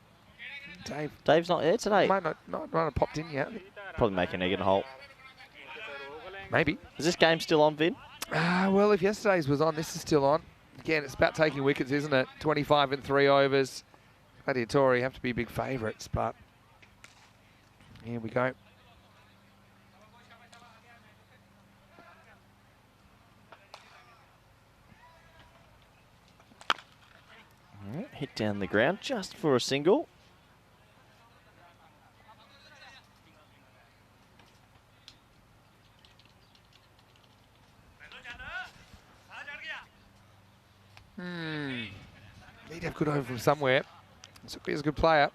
Dave. Dave's not here today. Might not have popped in yet. Probably making Egan Holt. Maybe. Is this game still on, Vin? Well, if yesterday's was on, this is still on. Again, it's about taking wickets, isn't it? 25 and 3 overs. Gladiatori have to be big favourites, but here we go. Hit down the ground just for a single. Need to have good over from somewhere. He's a good player.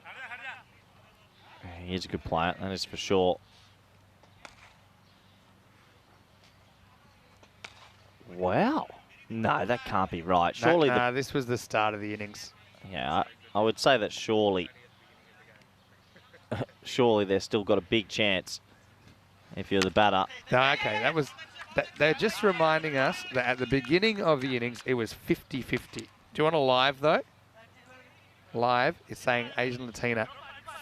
He is a good player, that is for sure. Wow. No, that can't be right. Surely this was the start of the innings. Yeah, I would say that surely they've still got a big chance if you're the batter. No, okay, they're just reminding us that at the beginning of the innings, it was 50-50. Do you want a live, though? Live is saying Asian Latina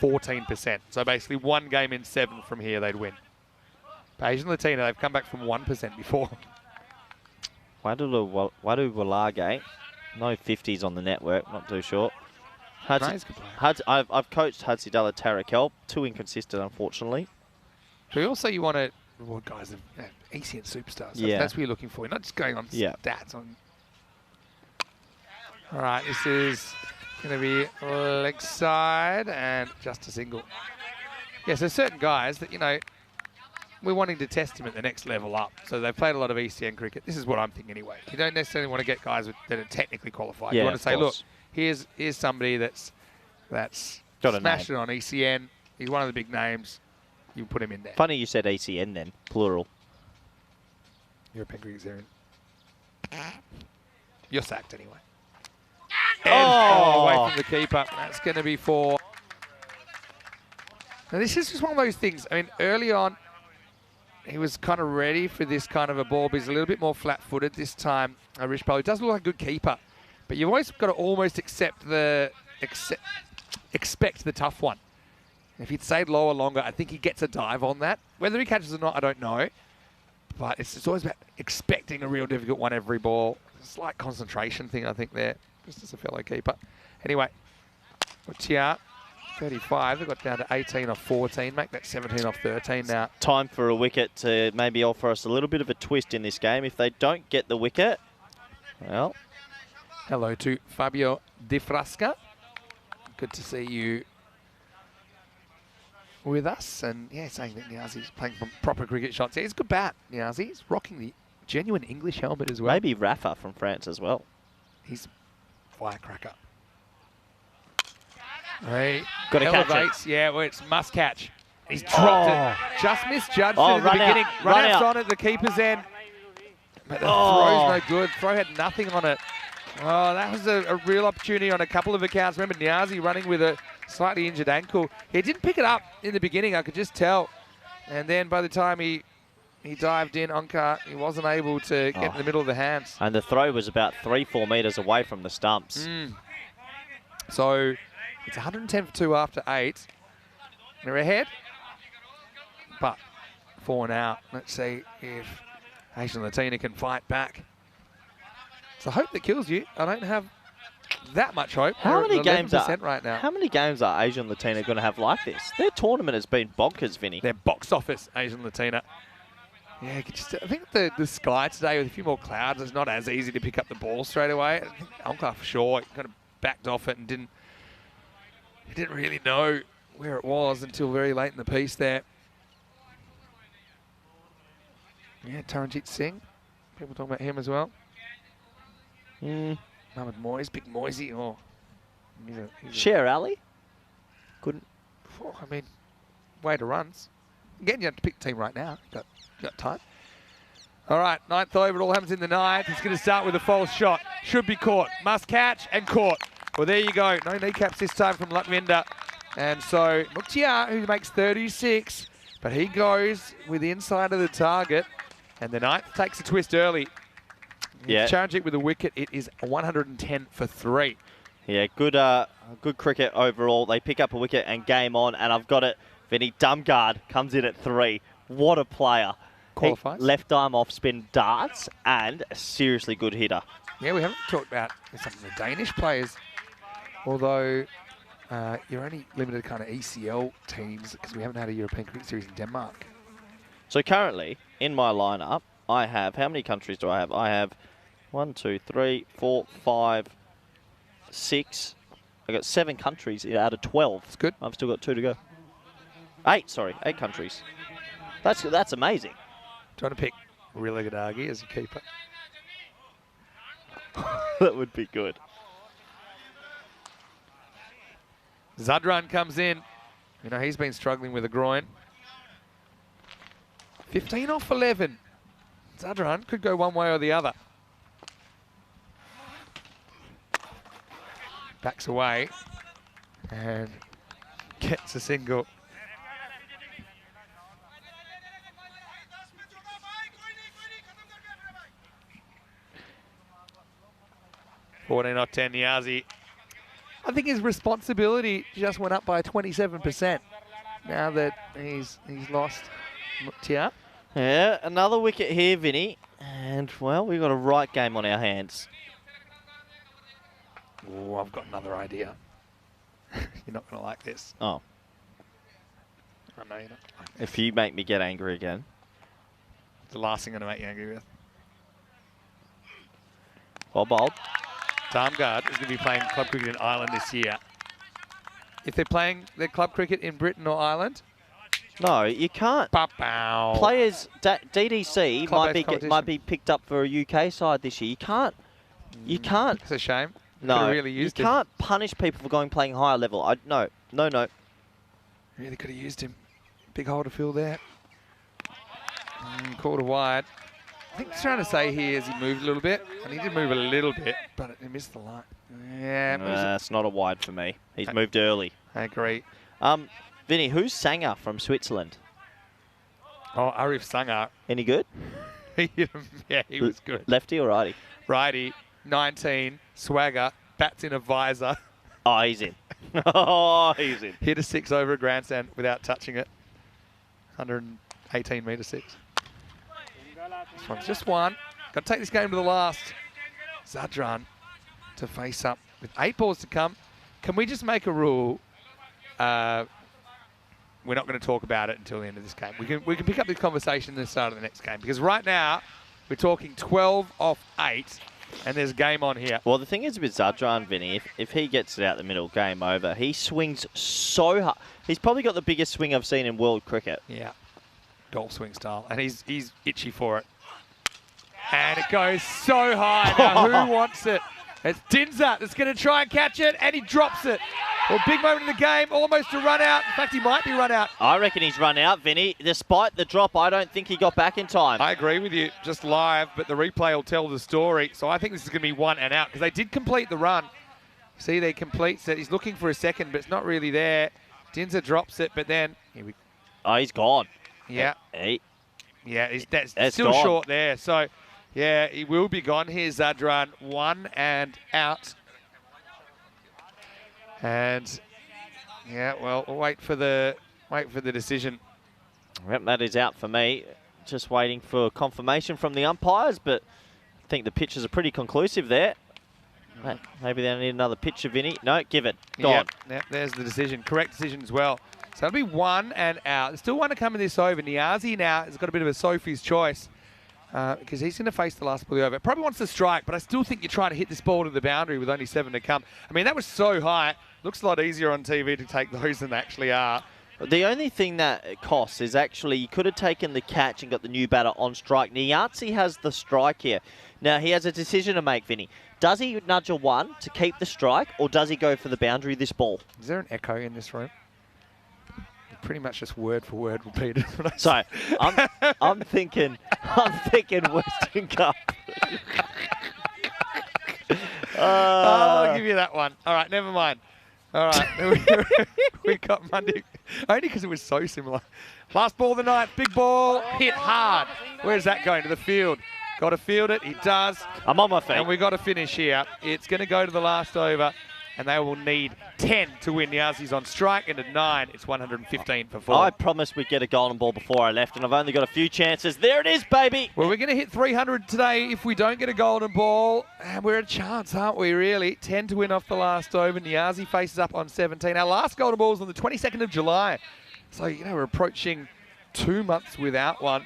14%. So basically 1 game in 7 from here, they'd win. But Asian Latina, they've come back from 1% before. Wadu Walage, no 50s on the network, not too sure. I've coached Hudsidala Tarakel, too inconsistent, unfortunately. So also you want to reward guys of ECN superstars. That's what you're looking for. You're not just going on stats. All right, this is going to be leg side and just a single. Yeah, so certain guys that, you know, we're wanting to test him at the next level up. So they've played a lot of ECN cricket. This is what I'm thinking anyway. You don't necessarily want to get guys that are technically qualified. Yeah, you want to say, look, here's somebody that's got a smashed name. it on ECN. He's one of the big names. You put him in there. Funny you said ECN then, plural. European cricket's there. You're sacked anyway. Oh! Away from the keeper. That's going to be 4. Now this is just one of those things. I mean, early on, he was kind of ready for this kind of a ball, but he's a little bit more flat-footed this time. Rishpal, he does look like a good keeper, but you've always got to almost expect the tough one. If he'd stayed lower longer, I think he gets a dive on that. Whether he catches or not, I don't know. But it's always about expecting a real difficult one every ball. Slight concentration thing, I think, there, just as a fellow keeper. Anyway, Tia. 35, they've got down to 18 off 14, make that 17 off 13 now. Time for a wicket to maybe offer us a little bit of a twist in this game. If they don't get the wicket, well. Hello to Fabio Di Frasca. Good to see you with us. And yeah, saying that Niazi's playing from proper cricket shots. Yeah, he's a good bat, Niazi. He's rocking the genuine English helmet as well. Maybe Rafa from France as well. He's a firecracker. Right. Got to catch it. Yeah, well, it's must catch. He's dropped it. Just misjudged it in the beginning. Run Run-out's out. on at the keeper's end. But the throw's no good. Throw had nothing on it. Oh, that was a real opportunity on a couple of accounts. Remember, Niazi running with a slightly injured ankle. He didn't pick it up in the beginning, I could just tell. And then by the time he dived in, Onkar, he wasn't able to get in the middle of the hands. And the throw was about 3-4 metres away from the stumps. So it's 110 for 2 after 8. They're ahead, but 4 now. Let's see if Asian Latina can fight back. It's a hope that kills you. I don't have that much hope. How many games right now? How many games are Asian Latina going to have like this? Their tournament has been bonkers, Vinny. Their box office, Asian Latina. Yeah, I think the sky today with a few more clouds is not as easy to pick up the ball straight away. I think Onkar for sure kind of backed off it and didn't really know where it was until very late in the piece there. Yeah, Taranjit Singh. People talking about him as well. Mohamed Moyes, big Moisey. Oh, Sher Ali? Couldn't. I mean, way to runs. Again, you have to pick the team right now. Got time. All right, 9th over. It all happens in the 9th. He's going to start with a false shot. Should be caught. Must catch and caught. Well, there you go. No kneecaps this time from Lakwinder. And so Mukhtiar, who makes 36, but he goes with the inside of the target. And the 9th takes a twist early. Yeah. Charanjit with a wicket. It is 110 for 3. Yeah, good cricket overall. They pick up a wicket and game on. And I've got it. Vinny Dumgard comes in at 3. What a player. Qualifies. Left arm off spin darts and a seriously good hitter. Yeah, we haven't talked about some of the Danish players. Although you're only limited to kind of ECL teams because we haven't had a European Cricket Series in Denmark. So currently, in my lineup, I have, how many countries do I have? I have 1, 2, 3, 4, 5, 6. I've got 7 countries out of 12. That's good. I've still got 2 to go. 8 countries. That's amazing. Do you want to pick Rilagadagi as your keeper? That would be good. Zadran comes in. You know, he's been struggling with a groin. 15 off 11. Zadran could go one way or the other. Backs away and gets a single. Not 10, Niazi. I think his responsibility just went up by 27% now that he's lost Mukhtiar. Yeah, another wicket here, Vinny. And, well, we've got a right game on our hands. Oh, I've got another idea. You're not going to like this. Oh. I know you're not. If you make me get angry again. It's the last thing I'm going to make you angry with. Well bowled. Darmgard is going to be playing club cricket in Ireland this year. If they're playing their club cricket in Britain or Ireland, no, you can't. Pow. Players, DDC Club-based might be picked up for a UK side this year. You can't. You can't. It's a shame. No, really used you can't punish people for going playing higher level. No. Really could have used him. Big hole to fill there. Called a wide. I think he's trying to say here is he moved a little bit, and he did move a little bit, but he missed the line. Yeah, it's not a wide for me. He's moved early. I agree. Vinny, who's Sanger from Switzerland? Oh, Arif Sanger. Any good? Yeah, he was good. Lefty or righty? Righty, 19, swagger, bats in a visor. Oh, he's in. Oh, he's in. Hit a 6 over a grandstand without touching it. 118 metre 6. This one's just one. Got to take this game to the last. Zadran to face up with 8 balls to come. Can we just make a rule? We're not going to talk about it until the end of this game. We can pick up this conversation at the start of the next game, because right now we're talking 12 off 8 and there's game on here. Well, the thing is with Zadran, Vinny, if he gets it out the middle, game over. He swings so hard. He's probably got the biggest swing I've seen in world cricket. Yeah, golf swing style, and he's itchy for it. And it goes so high. Now, who wants it? It's Dinza that's going to try and catch it, and he drops it. Well, big moment in the game, almost a run out. In fact, he might be run out. I reckon he's run out, Vinny. Despite the drop, I don't think he got back in time. I agree with you, just live, but the replay will tell the story. So I think this is going to be 1 and out, because they did complete the run. See, they completes it. He's looking for a second, but it's not really there. Dinza drops it, but then... Oh, he's gone. Yeah. Yeah, that's still gone. short there. So, yeah, he will be gone. Here's Zadran, 1 and out. And, yeah, well, we'll wait for the decision. Yep, that is out for me. Just waiting for confirmation from the umpires, but I think the pitches are pretty conclusive there. Maybe they need another picture, Vinny. No, give it. Gone. Yep, there's the decision. Correct decision as well. So that'll be 1 and out. There's still one to come in this over. Niazi now has got a bit of a Sophie's choice because he's going to face the last ball of the over. Probably wants to strike, but I still think you're trying to hit this ball to the boundary with only 7 to come. I mean, that was so high. Looks a lot easier on TV to take those than they actually are. The only thing that it costs is actually you could have taken the catch and got the new batter on strike. Niazi has the strike here. Now, he has a decision to make, Vinny. Does he nudge a 1 to keep the strike, or does he go for the boundary this ball? Is there an echo in this room? Pretty much just word for word repeated. So, I'm thinking Western Cup. I'll give you that one. All right, never mind. All right, we got Monday, only because it was so similar. Last ball of the night, big ball, hit hard. Where's that going? To the field. Got to field it, he does. I'm on my feet. And we got to finish here. It's going to go to the last over, and they will need 10 to win. Niazi's on strike, and at 9, it's 115 for 4. I promised we'd get a golden ball before I left, and I've only got a few chances. There it is, baby. Well, we're going to hit 300 today if we don't get a golden ball. And we're a chance, aren't we, really? 10 to win off the last over. Niazi faces up on 17. Our last golden ball is on the 22nd of July. So, you know, we're approaching 2 months without one.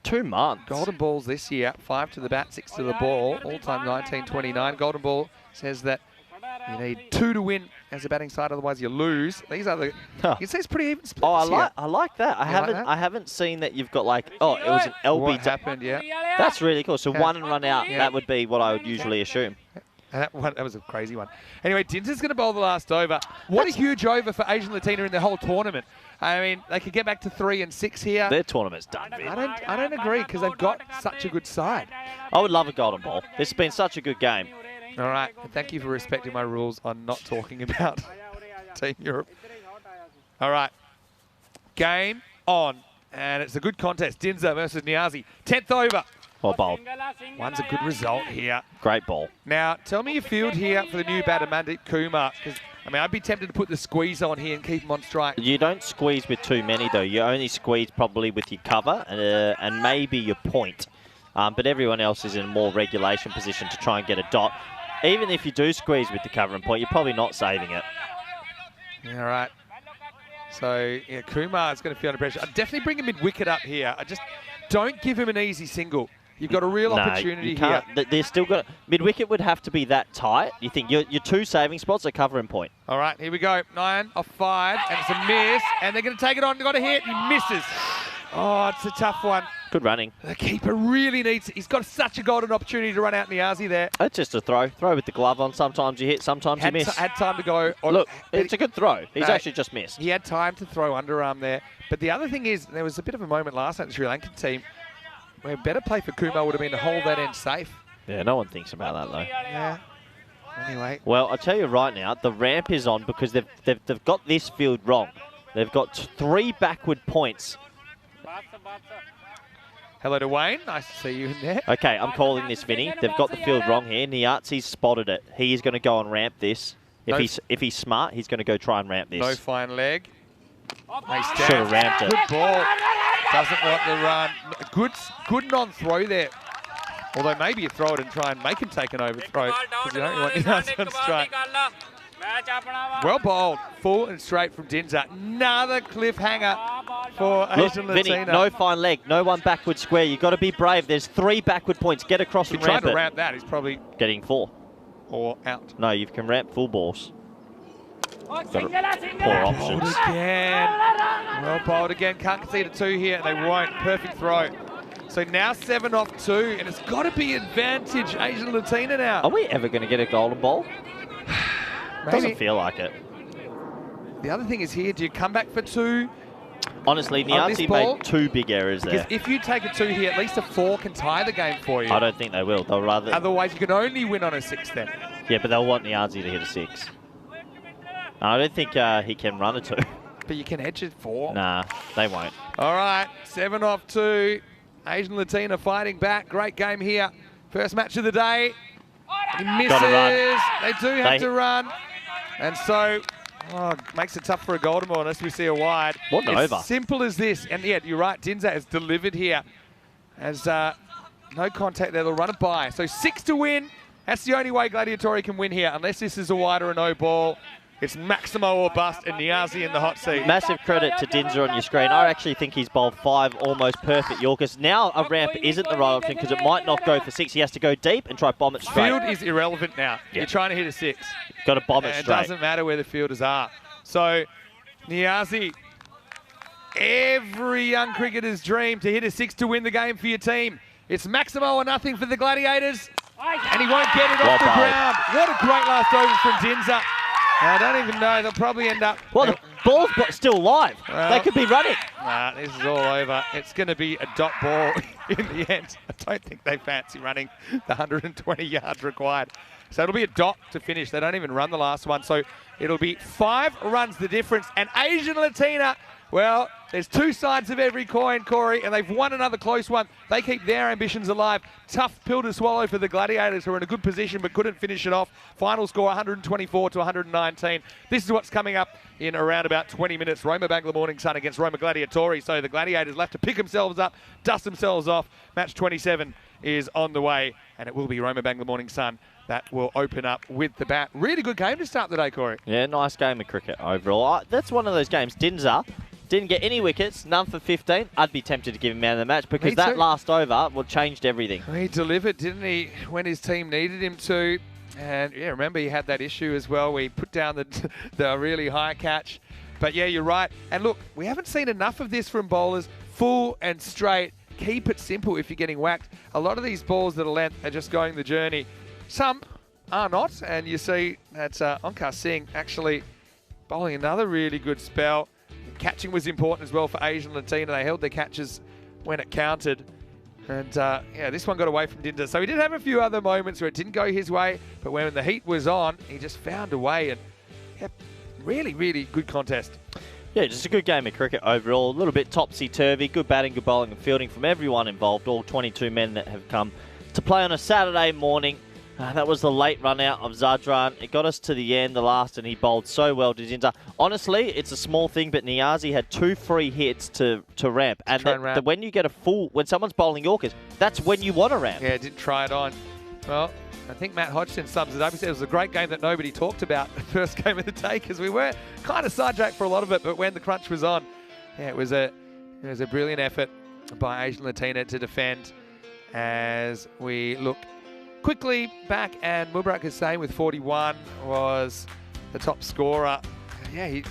2 months. Golden balls this year, 5 to the bat, 6 to the ball. All-time 1929. Golden ball says that you need 2 to win as a batting side, otherwise you lose. These are the. You can see it's pretty even split. Oh, this year. I like that. I haven't seen that you've got like. Oh, it was an LB. What happened? Yeah. That's really cool. So 1 and run out. Yeah. That would be what I would usually assume. And that was a crazy one. Anyway, Dinter's going to bowl the last over. What a huge over for Asian Latina in the whole tournament. I mean, they could get back to 3 and 6 here. Their tournament's done, Vin. I don't agree because they've got such a good side. I would love a golden ball. This has been such a good game. All right, and thank you for respecting my rules on not talking about Team Europe. All right, game on, and it's a good contest. Dinza versus Niazi, 10th over. Well bowled. One's a good result here. Great ball. Now, tell me your field here for the new batter, Mandeep Kumar, because I mean, I'd be tempted to put the squeeze on here and keep him on strike. You don't squeeze with too many, though. You only squeeze probably with your cover and maybe your point. But everyone else is in a more regulation position to try and get a dot. Even if you do squeeze with the cover and point, you're probably not saving it. All right. So, yeah, Kumar's going to feel under pressure. I'd definitely bring him mid-wicket up here. I just don't give him an easy single. You've got a real opportunity here. They're still got mid-wicket would have to be that tight. You think your 2 saving spots are cover and point. All right, here we go. 9 off 5, and it's a miss. And they're going to take it on. They've got a hit. He misses. Oh, it's a tough one. Good running. The keeper really needs it. He's got such a golden opportunity to run out Niazi there. It's just a throw. Throw with the glove on. Sometimes you hit, sometimes you miss. Had time to go. Look, it's a good throw. He's actually just missed. He had time to throw underarm there. But the other thing is, there was a bit of a moment last night in the Sri Lankan team where better play for Kumar would have been to hold that end safe. Yeah, no one thinks about that, though. Yeah. Anyway. Well, I'll tell you right now, the ramp is on because they've got this field wrong. They've got 3 backward points. Hello to Wayne. Nice to see you in there. Okay, I'm calling this, Vinny. They've got the field wrong here. Niazi's spotted it. He is going to go and ramp this. If he's smart, he's going to go try and ramp this. No fine leg. Nice Should have ramped it. Good ball. Doesn't want the run. Good non-throw there. Although maybe you throw it and try and make him take an overthrow because you don't want Niazi on strike. Well bowled, full and straight from Dinza. Another cliffhanger for Asian Latina. Vinny, no fine leg, no one backward square. You've got to be brave. There's 3 backward points. Get across and ramp it. If he tried to ramp that, he's probably getting 4. Or out. No, you can ramp full balls. Poor options. Bowled again. Well bowled again. Can't concede a 2 here, and they won't. Perfect throw. So now 7 off 2, and it's got to be advantage Asian Latina now. Are we ever going to get a golden ball? Doesn't feel like it. The other thing is here, do you come back for 2? Honestly, Niazi made 2 big errors there. Because if you take a 2 here, at least a 4 can tie the game for you. I don't think they will. They'll rather... Otherwise, you can only win on a 6 then. Yeah, but they'll want Niazi to hit a 6. I don't think he can run a 2. But you can edge it 4. Nah, they won't. All right, 7 off 2. Asian Latina fighting back. Great game here. First match of the day. He misses. They do have to run. And so, makes it tough for a Goldemore unless we see a wide. What an over. Simple as this. And yeah, you're right, Dinza has delivered here. As no contact there, they'll run it by. So 6 to win. That's the only way Gladiatori can win here, unless this is a wide or a no ball. It's Maximo or bust and Niazi in the hot seat. Massive credit to Dinza on your screen. I actually think he's bowled 5 almost perfect Yorkers. Now a ramp isn't the right option because it might not go for 6. He has to go deep and try bomb it straight. Field is irrelevant now. Yeah. You're trying to hit a 6. Got to bomb it straight. It doesn't matter where the fielders are. So Niazi, every young cricketer's dream to hit a 6 to win the game for your team. It's Maximo or nothing for the Gladiators. And he won't get it off the ground. What a great last over from Dinza. I don't even know. They'll probably end up... Well, the ball's still live. Well, they could be running. Nah, this is all over. It's going to be a dot ball in the end. I don't think they fancy running the 120 yards required. So it'll be a dot to finish. They don't even run the last one. So it'll be 5 runs the difference. And Asian Latina, well, there's 2 sides of every coin, Corey, and they've won another close one. They keep their ambitions alive. Tough pill to swallow for the Gladiators, who are in a good position but couldn't finish it off. Final score 124 to 119. This is what's coming up in around about 20 minutes. Roma Bangla Morning Sun against Roma Gladiatori. So the Gladiators will have to pick themselves up, dust themselves off. Match 27 is on the way, and it will be Roma Bangla Morning Sun that will open up with the bat. Really good game to start the day, Corey. Yeah, nice game of cricket overall. That's one of those games. Dinza didn't get any wickets, none for 15. I'd be tempted to give him man of the match because that last over changed everything. He delivered, didn't he, when his team needed him to. And yeah, remember he had that issue as well where he put down the really high catch. But yeah, you're right. And look, we haven't seen enough of this from bowlers. Full and straight. Keep it simple if you're getting whacked. A lot of these balls that are length are just going the journey. Some are not. And you see that's Onkar Singh actually bowling another really good spell. Catching was important as well for Asian Latina. They held their catches when it counted. And yeah, this one got away from Dinda. So he did have a few other moments where it didn't go his way, but when the heat was on, he just found a way. And yeah, really, really good contest. Yeah, just a good game of cricket overall. A little bit topsy-turvy. Good batting, good bowling and fielding from everyone involved. All 22 men that have come to play on a Saturday morning. That was the late run out of Zadran. It got us to the end, the last, and he bowled so well to Dinza. Honestly, it's a small thing, but Niazi had 2 free hits to ramp. And when you get a full, when someone's bowling Yorkers, that's when you want to ramp. Yeah, didn't try it on. Well, I think Matt Hodgson sums it up. He said it was a great game that nobody talked about the first game of the day because we were kind of sidetracked for a lot of it, but when the crunch was on, yeah, it was a brilliant effort by Asian Latina to defend as we look quickly back, and Mubarak Hussain with 41 was the top scorer. Yeah, he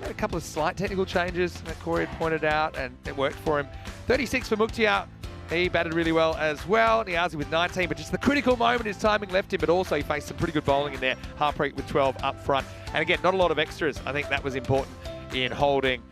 had a couple of slight technical changes that Corey had pointed out, and it worked for him. 36 for Mukhtiar. He batted really well as well. Niazi with 19, but just the critical moment his timing left him, but also he faced some pretty good bowling in there. Harpreet with 12 up front. And again, not a lot of extras. I think that was important in holding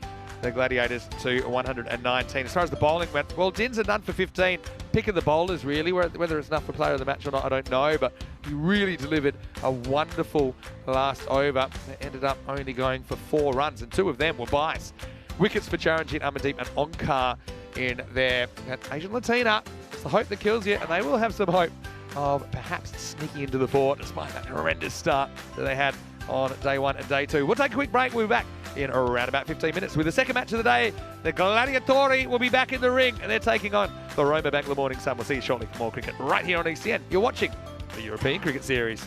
the Gladiators to 119. As far as the bowling went, well, Dinza done for 15. Pick of the bowlers, really. Whether it's enough for player of the match or not, I don't know. But he really delivered a wonderful last over. They ended up only going for 4 runs, and 2 of them were byes. Wickets for Charanjit, Amandeep and Onkar in there. And Asian Latina, it's the hope that kills you, and they will have some hope of perhaps sneaking into the fort despite that horrendous start that they had on day 1 and day 2. We'll take a quick break. We'll be back in around about 15 minutes with the second match of the day. The Gladiatori will be back in the ring, and they're taking on the Roma Bangla Morning Sun. We'll see you shortly for more cricket right here on ECN. You're watching the European Cricket Series.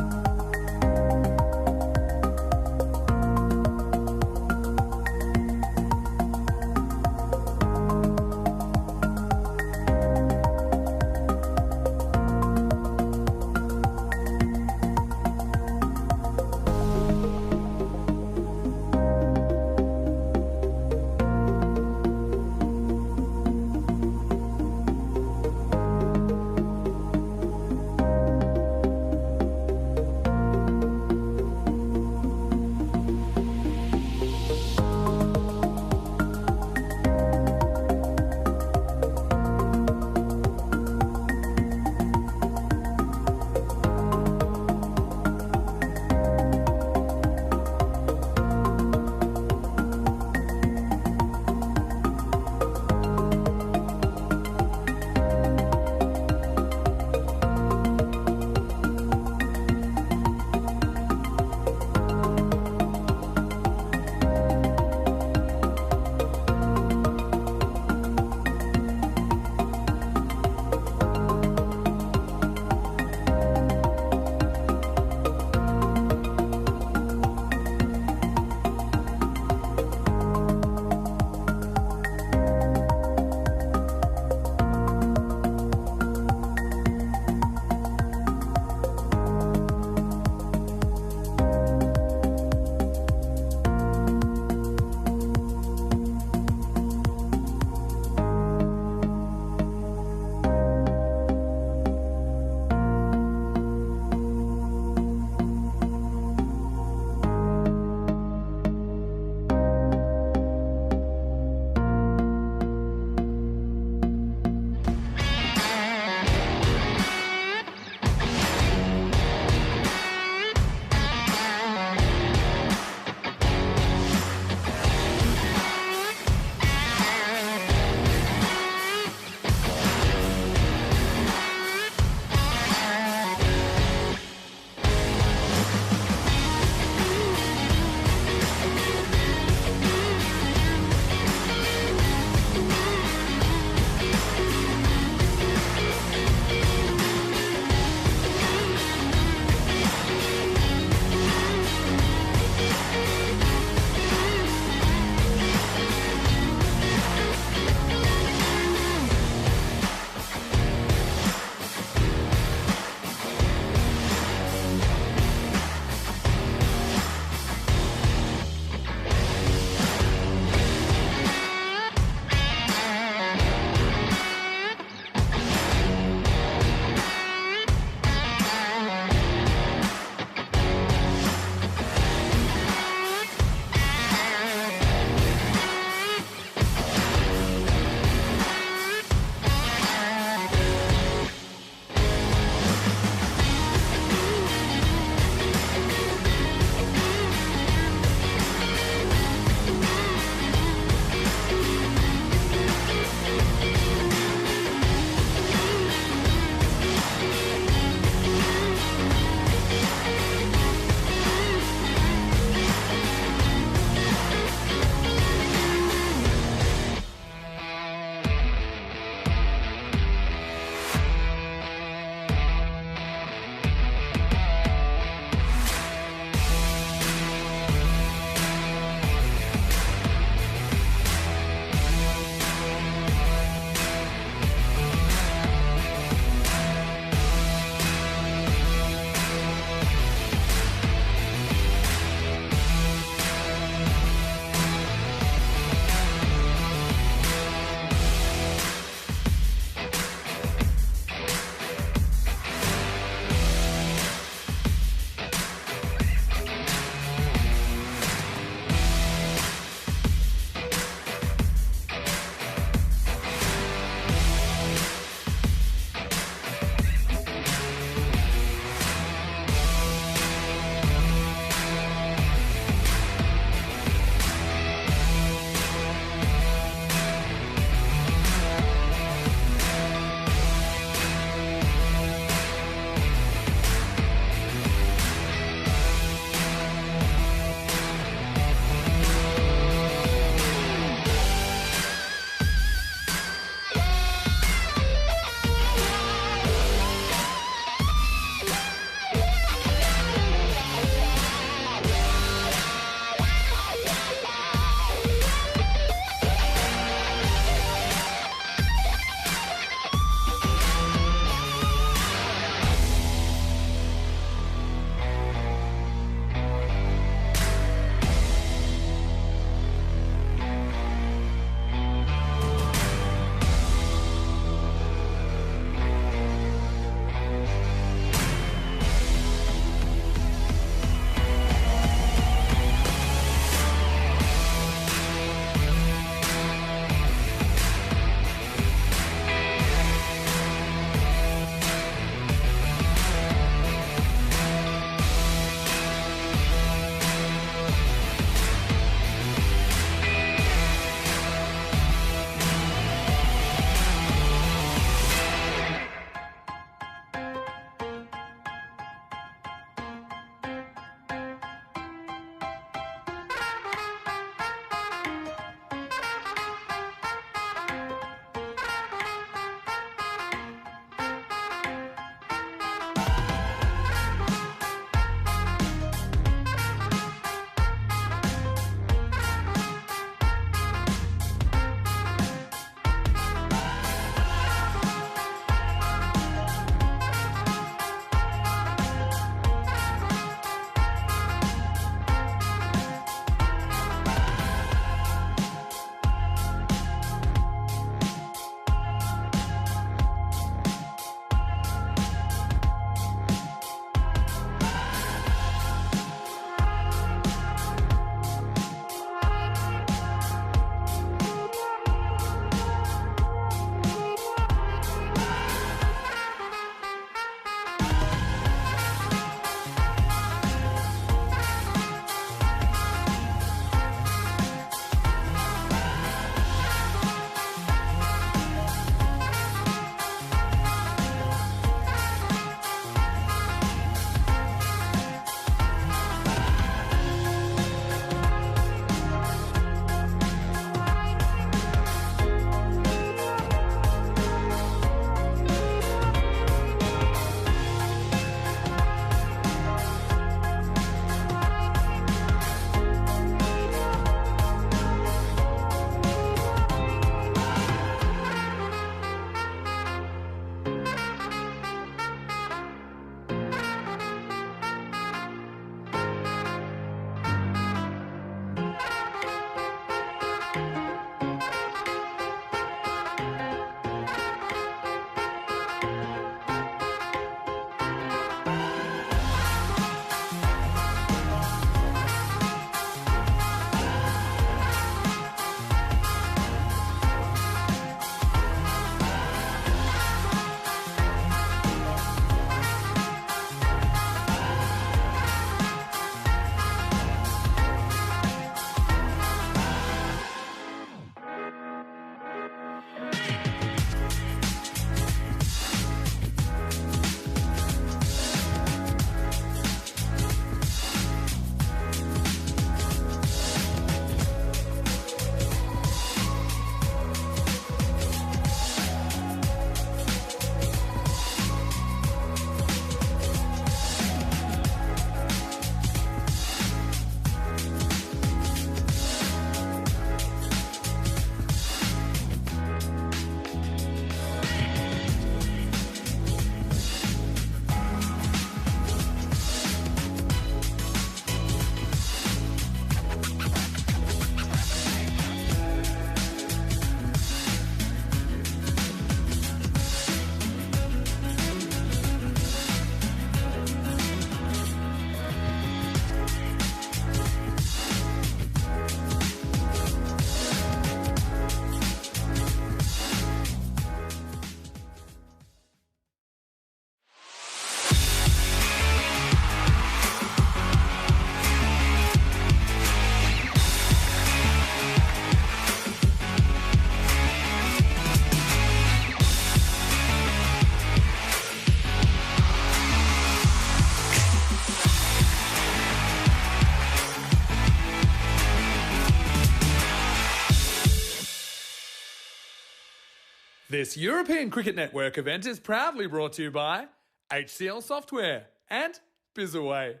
This European Cricket Network event is proudly brought to you by HCL Software and Bizaway.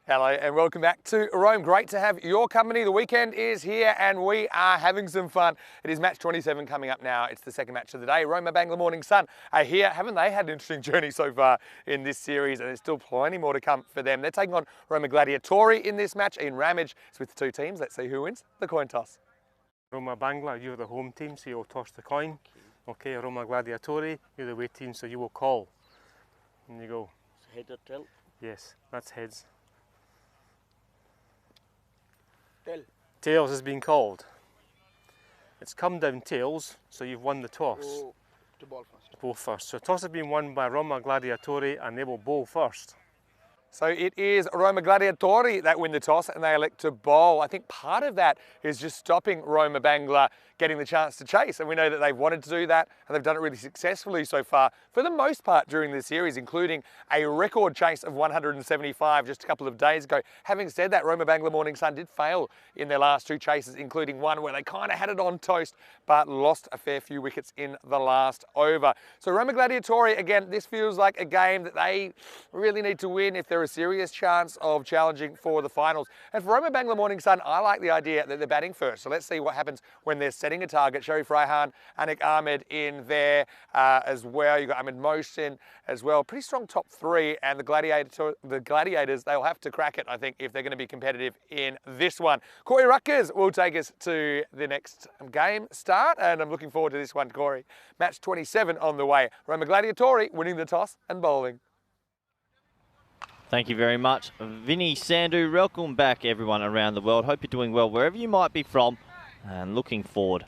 Hello and welcome back to Rome. Great to have your company. The weekend is here and we are having some fun. It is match 27 coming up now. It's the second match of the day. Roma Bangla Morning Sun are here. Haven't they had an interesting journey so far in this series? And there's still plenty more to come for them. They're taking on Roma Gladiatori in this match. Ian Ramage is with the two teams. Let's see who wins the coin toss. Roma Bangla, you're the home team, so you'll toss the coin. Okay, Roma Gladiatori, you're the away team, so you will call. And you go. Head or tail? Yes, that's heads. Tail. Tails has been called. It's come down tails, so you've won the toss. Oh, to ball first. Bowl first. So toss has been won by Roma Gladiatori and they will bowl first. So it is Roma Gladiatori that win the toss and they elect to bowl. I think part of that is just stopping Roma Bangla getting the chance to chase. And we know that they've wanted to do that and they've done it really successfully so far for the most part during this series, including a record chase of 175 just a couple of days ago. Having said that, Roma Bangla Morning Sun did fail in their last two chases, including one where they kind of had it on toast, but lost a fair few wickets in the last over. So Roma Gladiatori, again, this feels like a game that they really need to win if they're a serious chance of challenging for the finals. And for Roma Bangla Morning Sun, I like the idea that they're batting first. So let's see what happens when they're setting a target. Sharif Raihan, Anik Ahmed in there as well. You've got Ahmed Mohsin as well. Pretty strong top three. And the Gladiators, they'll have to crack it, I think, if they're going to be competitive in this one. Corey Ruckers will take us to the next game start. And I'm looking forward to this one, Corey. Match 27 on the way. Roma Gladiatori winning the toss and bowling. Thank you very much, Vinny Sandhu. Welcome back, everyone around the world. Hope you're doing well wherever you might be from, and looking forward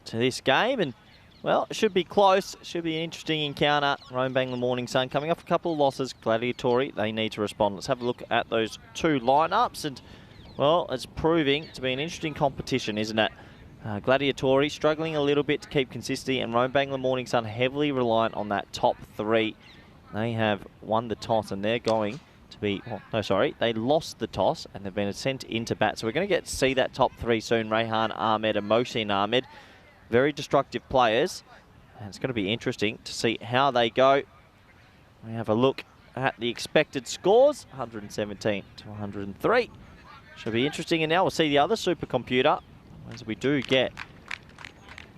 to this game. And well, it should be close. Should be an interesting encounter. Rome Bangla Morning Sun coming off a couple of losses. Gladiatori, they need to respond. Let's have a look at those two lineups, and well, it's proving to be an interesting competition, isn't it? Gladiatori struggling a little bit to keep consistency, and Rome Bangla Morning Sun heavily reliant on that top three. They have won the toss, and they're going to be, oh, no, sorry, they lost the toss and they've been sent into bat. So we're going to get to see that top three soon. Raihan Ahmed and Mohsin Ahmed, very destructive players, and it's going to be interesting to see how they go. We have a look at the expected scores, 117 to 103. Should be interesting. And now we'll see the other supercomputer, as we do get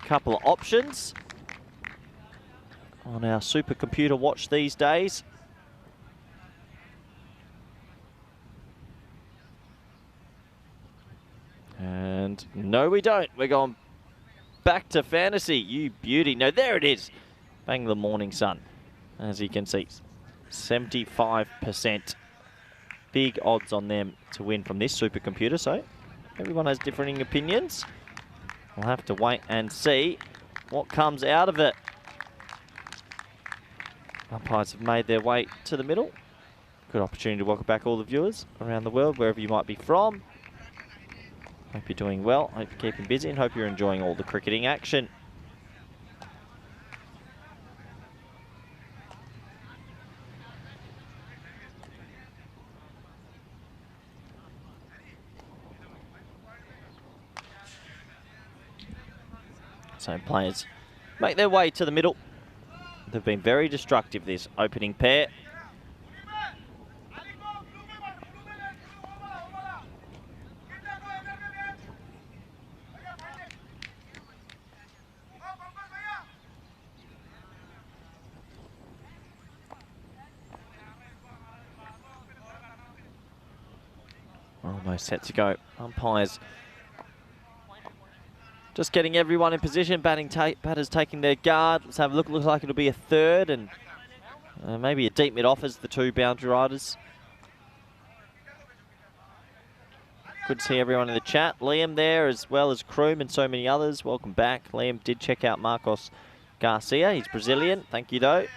a couple of options on our supercomputer watch these days. And no, we don't. We're going back to fantasy. You beauty. No, there it is. Bangla Morning Sun. As you can see, 75%. Big odds on them to win from this supercomputer. So everyone has differing opinions. We'll have to wait and see what comes out of it. Umpires have made their way to the middle. Good opportunity to welcome back all the viewers around the world, wherever you might be from. Hope you're doing well, hope you're keeping busy, and hope you're enjoying all the cricketing action. So players make their way to the middle. They've been very destructive, this opening pair. Almost set to go. Umpires just getting everyone in position. Batters taking their guard. Let's have a look. Looks like it'll be a third and maybe a deep mid off as the two boundary riders. Good to see everyone in the chat. Liam there, as well as Kroom and so many others. Welcome back. Liam did check out Marcos Garcia. He's Brazilian. Thank you, though.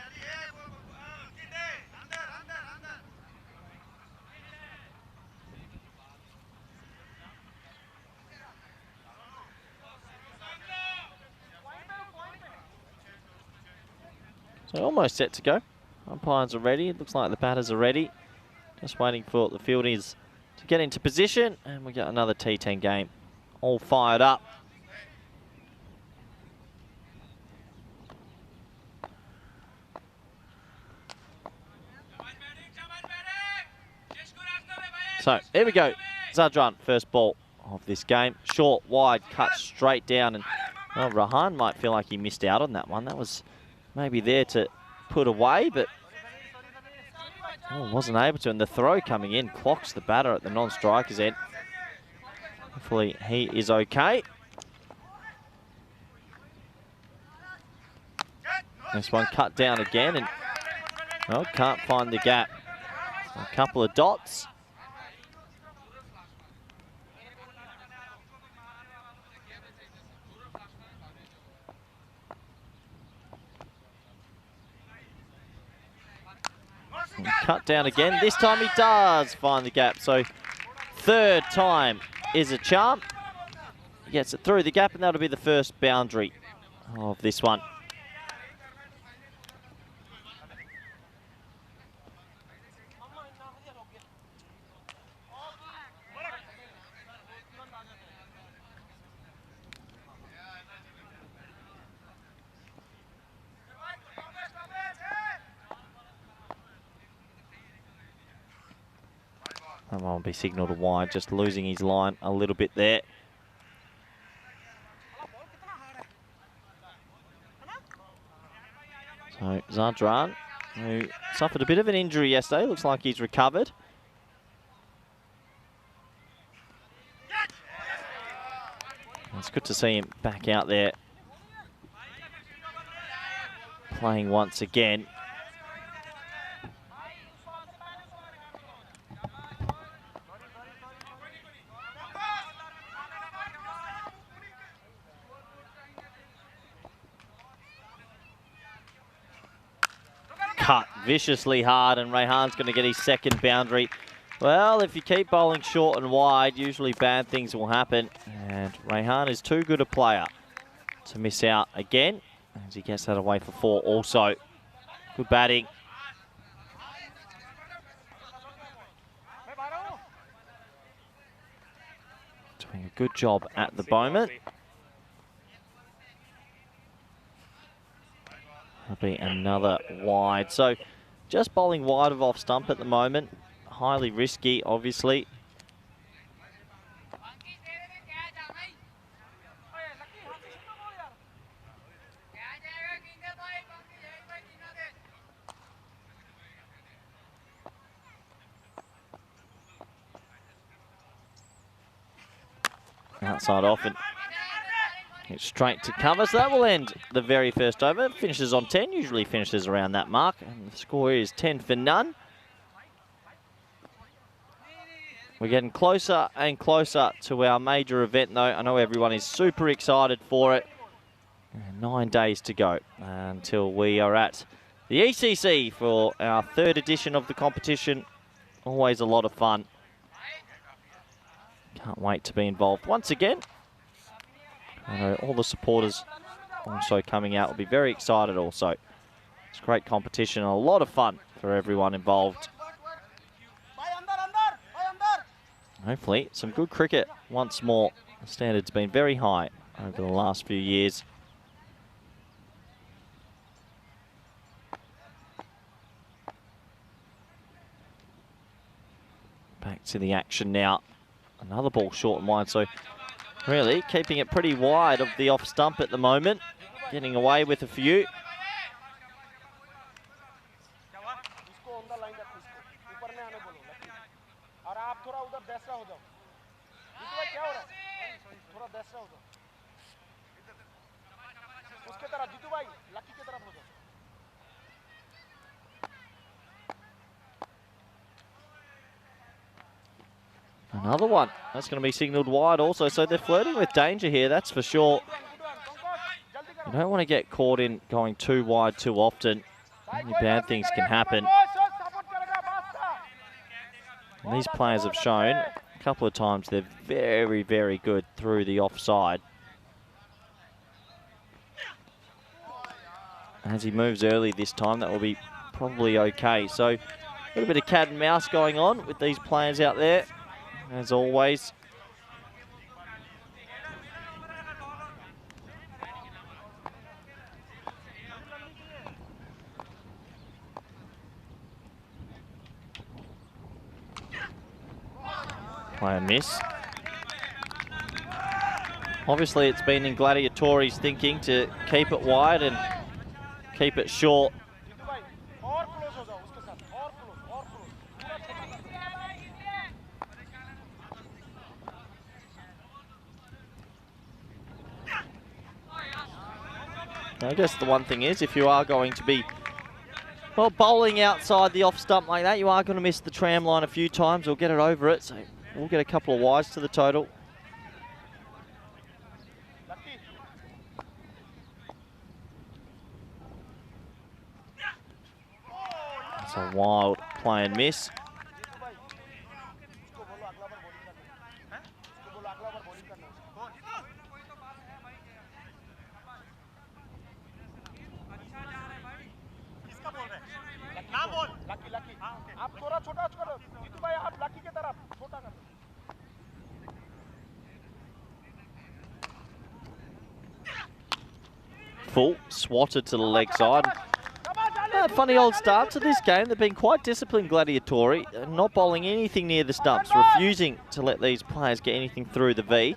So almost set to go. Umpires are ready. It looks like the batters are ready. Just waiting for the fieldies to get into position. And we got another T10 game all fired up. So, here we go. Zadran, first ball of this game. Short, wide, cut straight down. And well, Rahan might feel like he missed out on that one. That was maybe there to put away, but wasn't able to. And the throw coming in clocks the batter at the non-striker's end. Hopefully he is okay. This one cut down again and can't find the gap. So a couple of dots. And cut down again. This time he does find the gap. So third time is a charm. He gets it through the gap, and that'll be the first boundary of this one. That one will be signalled wide, just losing his line a little bit there. So Zadran, who suffered a bit of an injury yesterday, looks like he's recovered. It's good to see him back out there playing once again. Cut viciously hard, and Rehan's going to get his second boundary. Well, if you keep bowling short and wide, usually bad things will happen. And Rehan is too good a player to miss out again, as he gets that away for 4 also. Good batting. Doing a good job at the moment. That'll be another wide. So just bowling wide of off stump at the moment. Highly risky, obviously. Outside off and it's straight to cover, so that will end the very first over. Finishes on 10, usually finishes around that mark, and the score is 10 for none. We're getting closer and closer to our major event, though. I know everyone is super excited for it. 9 days to go until we are at the ECC for our 3rd edition of the competition. Always a lot of fun. Can't wait to be involved once again. I know all the supporters also coming out will be very excited also. It's a great competition and a lot of fun for everyone involved. Hopefully some good cricket once more. The standard's been very high over the last few years. Back to the action now. Another ball short and wide, so really keeping it pretty wide of the off stump at the moment. Getting away with a few. Another one. That's going to be signalled wide also. So they're flirting with danger here, that's for sure. You don't want to get caught in going too wide too often. Only bad things can happen. And these players have shown a couple of times they're very, very good through the offside. As he moves early this time, that will be probably okay. So a little bit of cat and mouse going on with these players out there, as always. Play and miss. Obviously, it's been in Gladiatori's thinking to keep it wide and keep it short. I guess the one thing is, if you are going to be, well, bowling outside the off stump like that, you are going to miss the tram line a few times or get it over it. So we'll get a couple of wides to the total. It's a wild play and miss. Full, swatted to the leg side. Funny old start to this game. They've been quite disciplined, Gladiatori, not bowling anything near the stumps, refusing to let these players get anything through the V.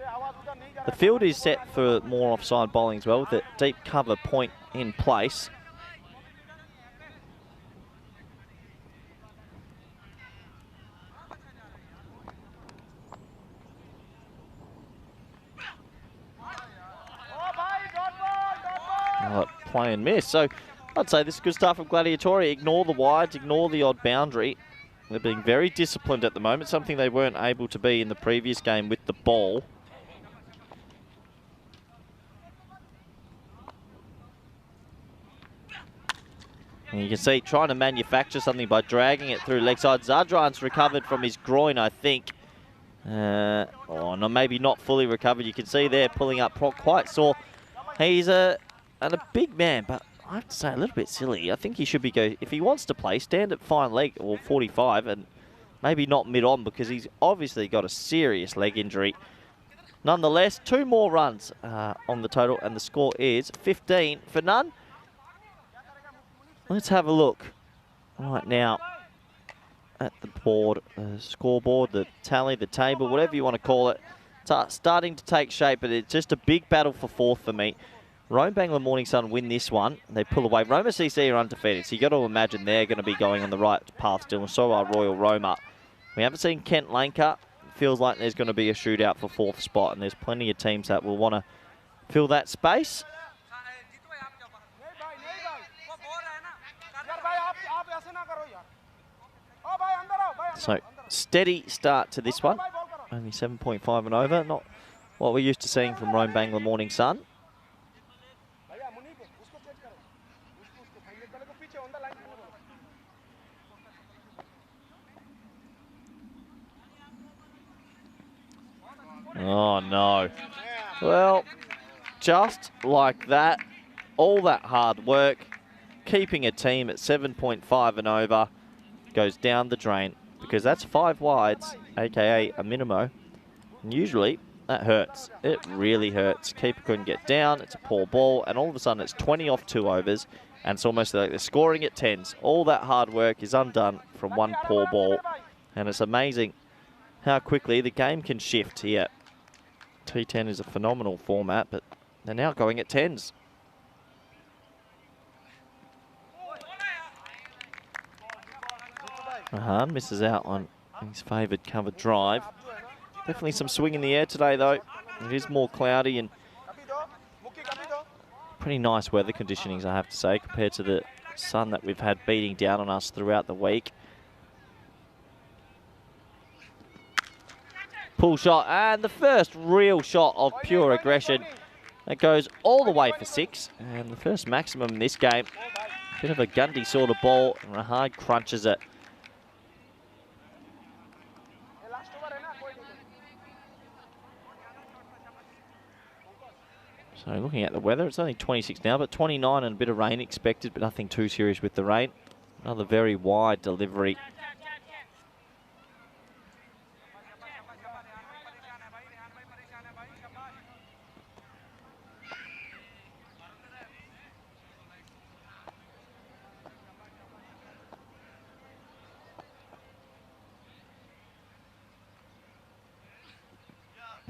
The field is set for more offside bowling as well, with a deep cover point in place. Play and miss. So I'd say this is good stuff from Gladiatori. Ignore the wides, ignore the odd boundary. They're being very disciplined at the moment, something they weren't able to be in the previous game with the ball. And you can see trying to manufacture something by dragging it through leg side. Zadran's recovered from his groin, I think. Oh, no, maybe not fully recovered. You can see there pulling up quite sore. He's a big man, but I have to say a little bit silly. I think he should be if he wants to play, stand at fine leg or 45 and maybe not mid-on, because he's obviously got a serious leg injury. Nonetheless, 2 more runs on the total, and the score is 15 for none. Let's have a look right now at the board, the scoreboard, the tally, the table, whatever you want to call it. It's starting to take shape, but it's just a big battle for fourth for me. Rome Bangla Morning Sun win this one. They pull away. Roma CC are undefeated, so you got to imagine they're going to be going on the right path still, and so are Royal Roma. We haven't seen Kent Lanka. Feels like there's going to be a shootout for fourth spot, and there's plenty of teams that will want to fill that space. So, steady start to this one. Only 7.5 and over. Not what we're used to seeing from Rome Bangla Morning Sun. Oh, no. Well, just like that, all that hard work, keeping a team at 7.5 and over, goes down the drain, because that's 5 wides, aka a minimo. And usually that hurts. It really hurts. Keeper couldn't get down. It's a poor ball, and all of a sudden it's 20 off 2 overs, and it's almost like they're scoring at 10s. All that hard work is undone from one poor ball, and it's amazing how quickly the game can shift here. T10 is a phenomenal format, but they're now going at 10s. Rahan misses out on his favoured covered drive. Definitely some swing in the air today, though. It is more cloudy and pretty nice weather conditionings, I have to say, compared to the sun that we've had beating down on us throughout the week. Pull shot, and the first real shot of pure aggression. That goes all the way for 6, and the first maximum in this game. Bit of a Gundy sort of ball, and Rahan crunches it. So looking at the weather, it's only 26 now, but 29 and a bit of rain expected, but nothing too serious with the rain. Another very wide delivery.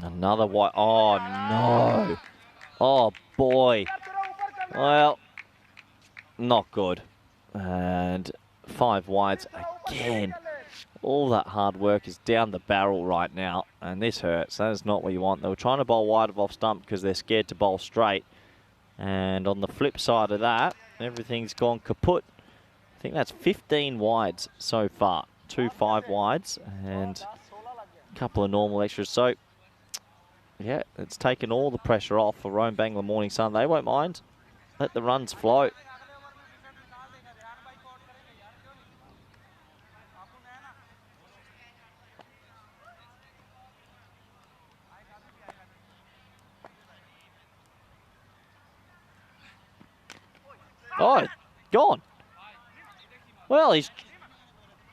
Another wide. Oh, no. Oh, boy. Well, not good. And 5 wides again. All that hard work is down the barrel right now, and this hurts. That is not what you want. They were trying to bowl wide of off stump because they're scared to bowl straight. And on the flip side of that, everything's gone kaput. I think that's 15 wides so far. 2 5 wides and a couple of normal extras. So, yeah, it's taken all the pressure off for Rome Bangla Morning Sun. They won't mind. Let the runs flow. Oh, gone. Well, he's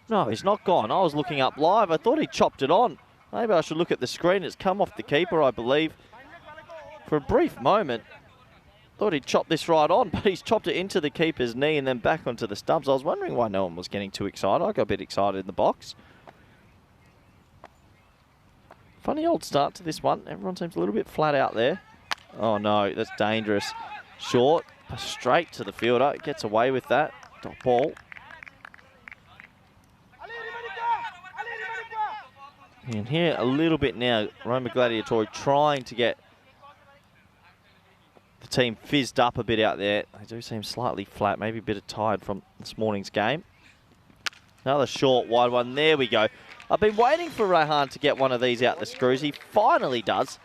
not gone. I was looking up live. I thought he chopped it on. Maybe I should look at the screen. It's come off the keeper, I believe. For a brief moment, thought he'd chopped this right on, but he's chopped it into the keeper's knee and then back onto the stumps. I was wondering why no one was getting too excited. I got a bit excited in the box. Funny old start to this one. Everyone seems a little bit flat out there. Oh, no, that's dangerous. Short, straight to the fielder. Gets away with that. Dot ball. And here a little bit now, Roma Gladiatori trying to get the team fizzed up a bit out there. They do seem slightly flat, maybe a bit of tired from this morning's game. Another short, wide one. There we go. I've been waiting for Rehan to get one of these out the screws. He finally does.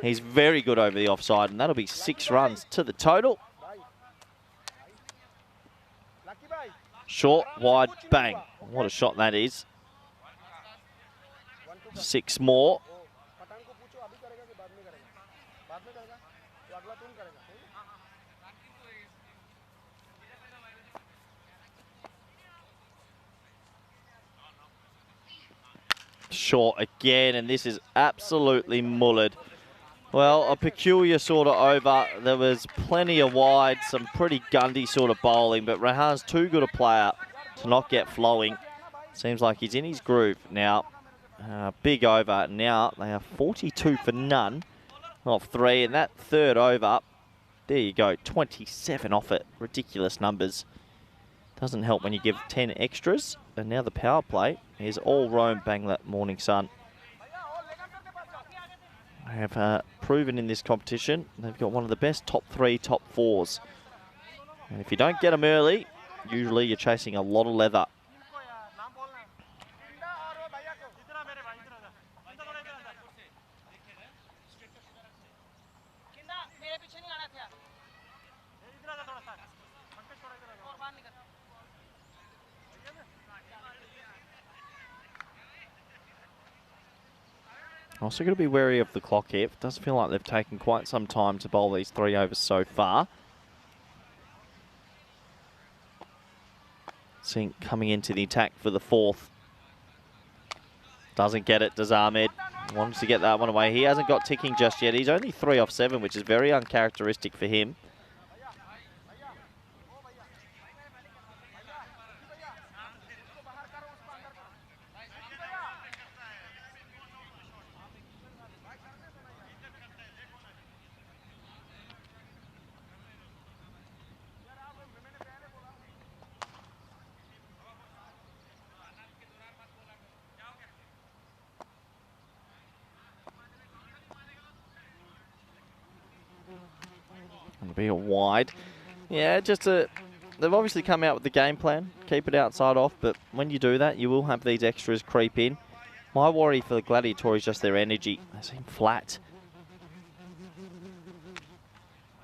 He's very good over the offside, and that'll be 6 runs to the total. Short, wide, bang. What a shot that is. 6 more. Short again, and this is absolutely mullered. Well, a peculiar sort of over. There was plenty of wide, some pretty gundy sort of bowling, but Rehan's too good a player to not get flowing. Seems like he's in his groove now. Big over. Now they are 42 for none off 3, and that third over, there you go, 27 off it. Ridiculous numbers. Doesn't help when you give 10 extras. And now the power play is all Rome Bangla Morning Sun. They have proven in this competition they've got one of the best top 3, top 4s. And if you don't get them early, usually you're chasing a lot of leather. Also got to be wary of the clock here. It does feel like they've taken quite some time to bowl these 3 overs so far. Sink coming into the attack for the 4th. Doesn't get it, does Ahmed. Wants to get that one away. He hasn't got ticking just yet. He's only 3 off 7, which is very uncharacteristic for him. It'll be a wide. Yeah, they've obviously come out with the game plan. Keep it outside off, but when you do that, you will have these extras creep in. My worry for the Gladiatori is just their energy. They seem flat.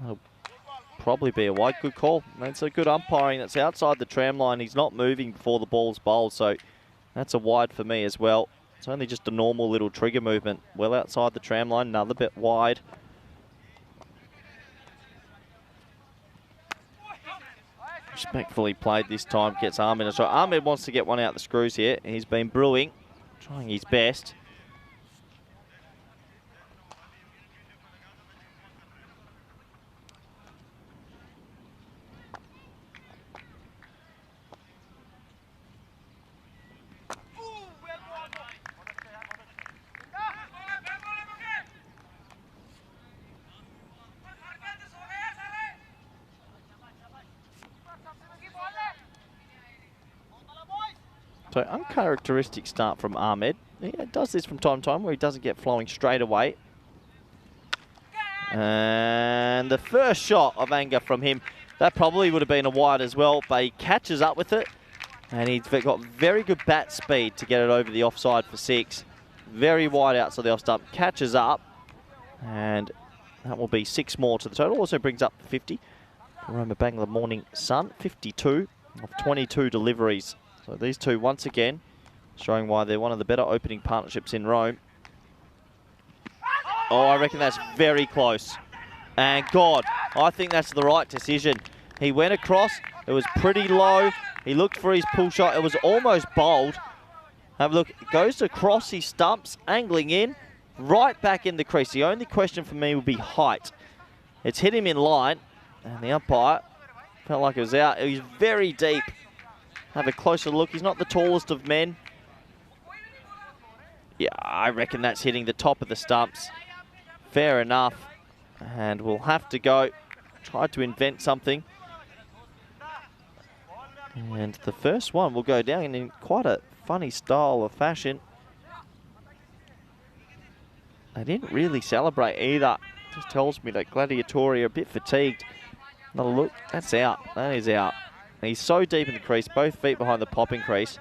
That'll probably be a wide. Good call. That's a good umpiring. That's outside the tram line. He's not moving before the ball's bowled, so that's a wide for me as well. It's only just a normal little trigger movement. Well outside the tram line, another bit wide. Respectfully played this time, gets Ahmed. So Ahmed wants to get one out the screws here. He's been brewing, trying his best. So uncharacteristic start from Ahmed. He does this from time to time where he doesn't get flowing straight away. And the first shot of anger from him, that probably would have been a wide as well, but he catches up with it. And he's got very good bat speed to get it over the offside for 6. Very wide outside the off stump, catches up. And that will be 6 more to the total. Also brings up 50. Roma Bangla Morning Sun, 52 of 22 deliveries. So these two, once again, showing why they're one of the better opening partnerships in Rome. Oh, I reckon that's very close. And God, I think that's the right decision. He went across, it was pretty low. He looked for his pull shot, it was almost bowled. Have a look, it goes across his stumps, angling in, right back in the crease. The only question for me would be height. It's hit him in line, and the umpire felt like it was out. It was very deep. Have a closer look. He's not the tallest of men. Yeah, I reckon that's hitting the top of the stumps. Fair enough. And we'll have to go. Try to invent something. And the first one will go down in quite a funny style of fashion. They didn't really celebrate either. Just tells me that Gladiatori are a bit fatigued. Another look. That's out. That is out. He's so deep in the crease, both feet behind the popping crease.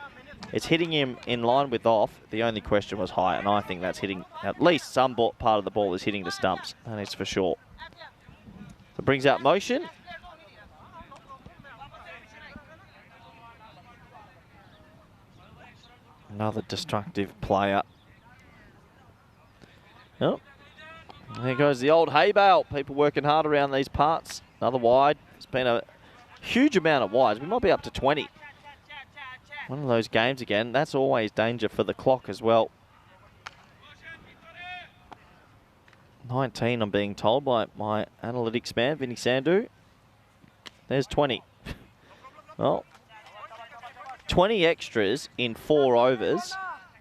It's hitting him in line with off. The only question was height, and I think that's hitting, at least some part of the ball is hitting the stumps, and it's for sure. So it brings out motion. Another destructive player. Oh, there goes the old hay bale. People working hard around these parts. Another wide. It's been a huge amount of wides. We might be up to 20. One of those games again. That's always danger for the clock as well. 19, I'm being told by my analytics man, Vinny Sandhu. There's 20. Well, 20 extras in 4 overs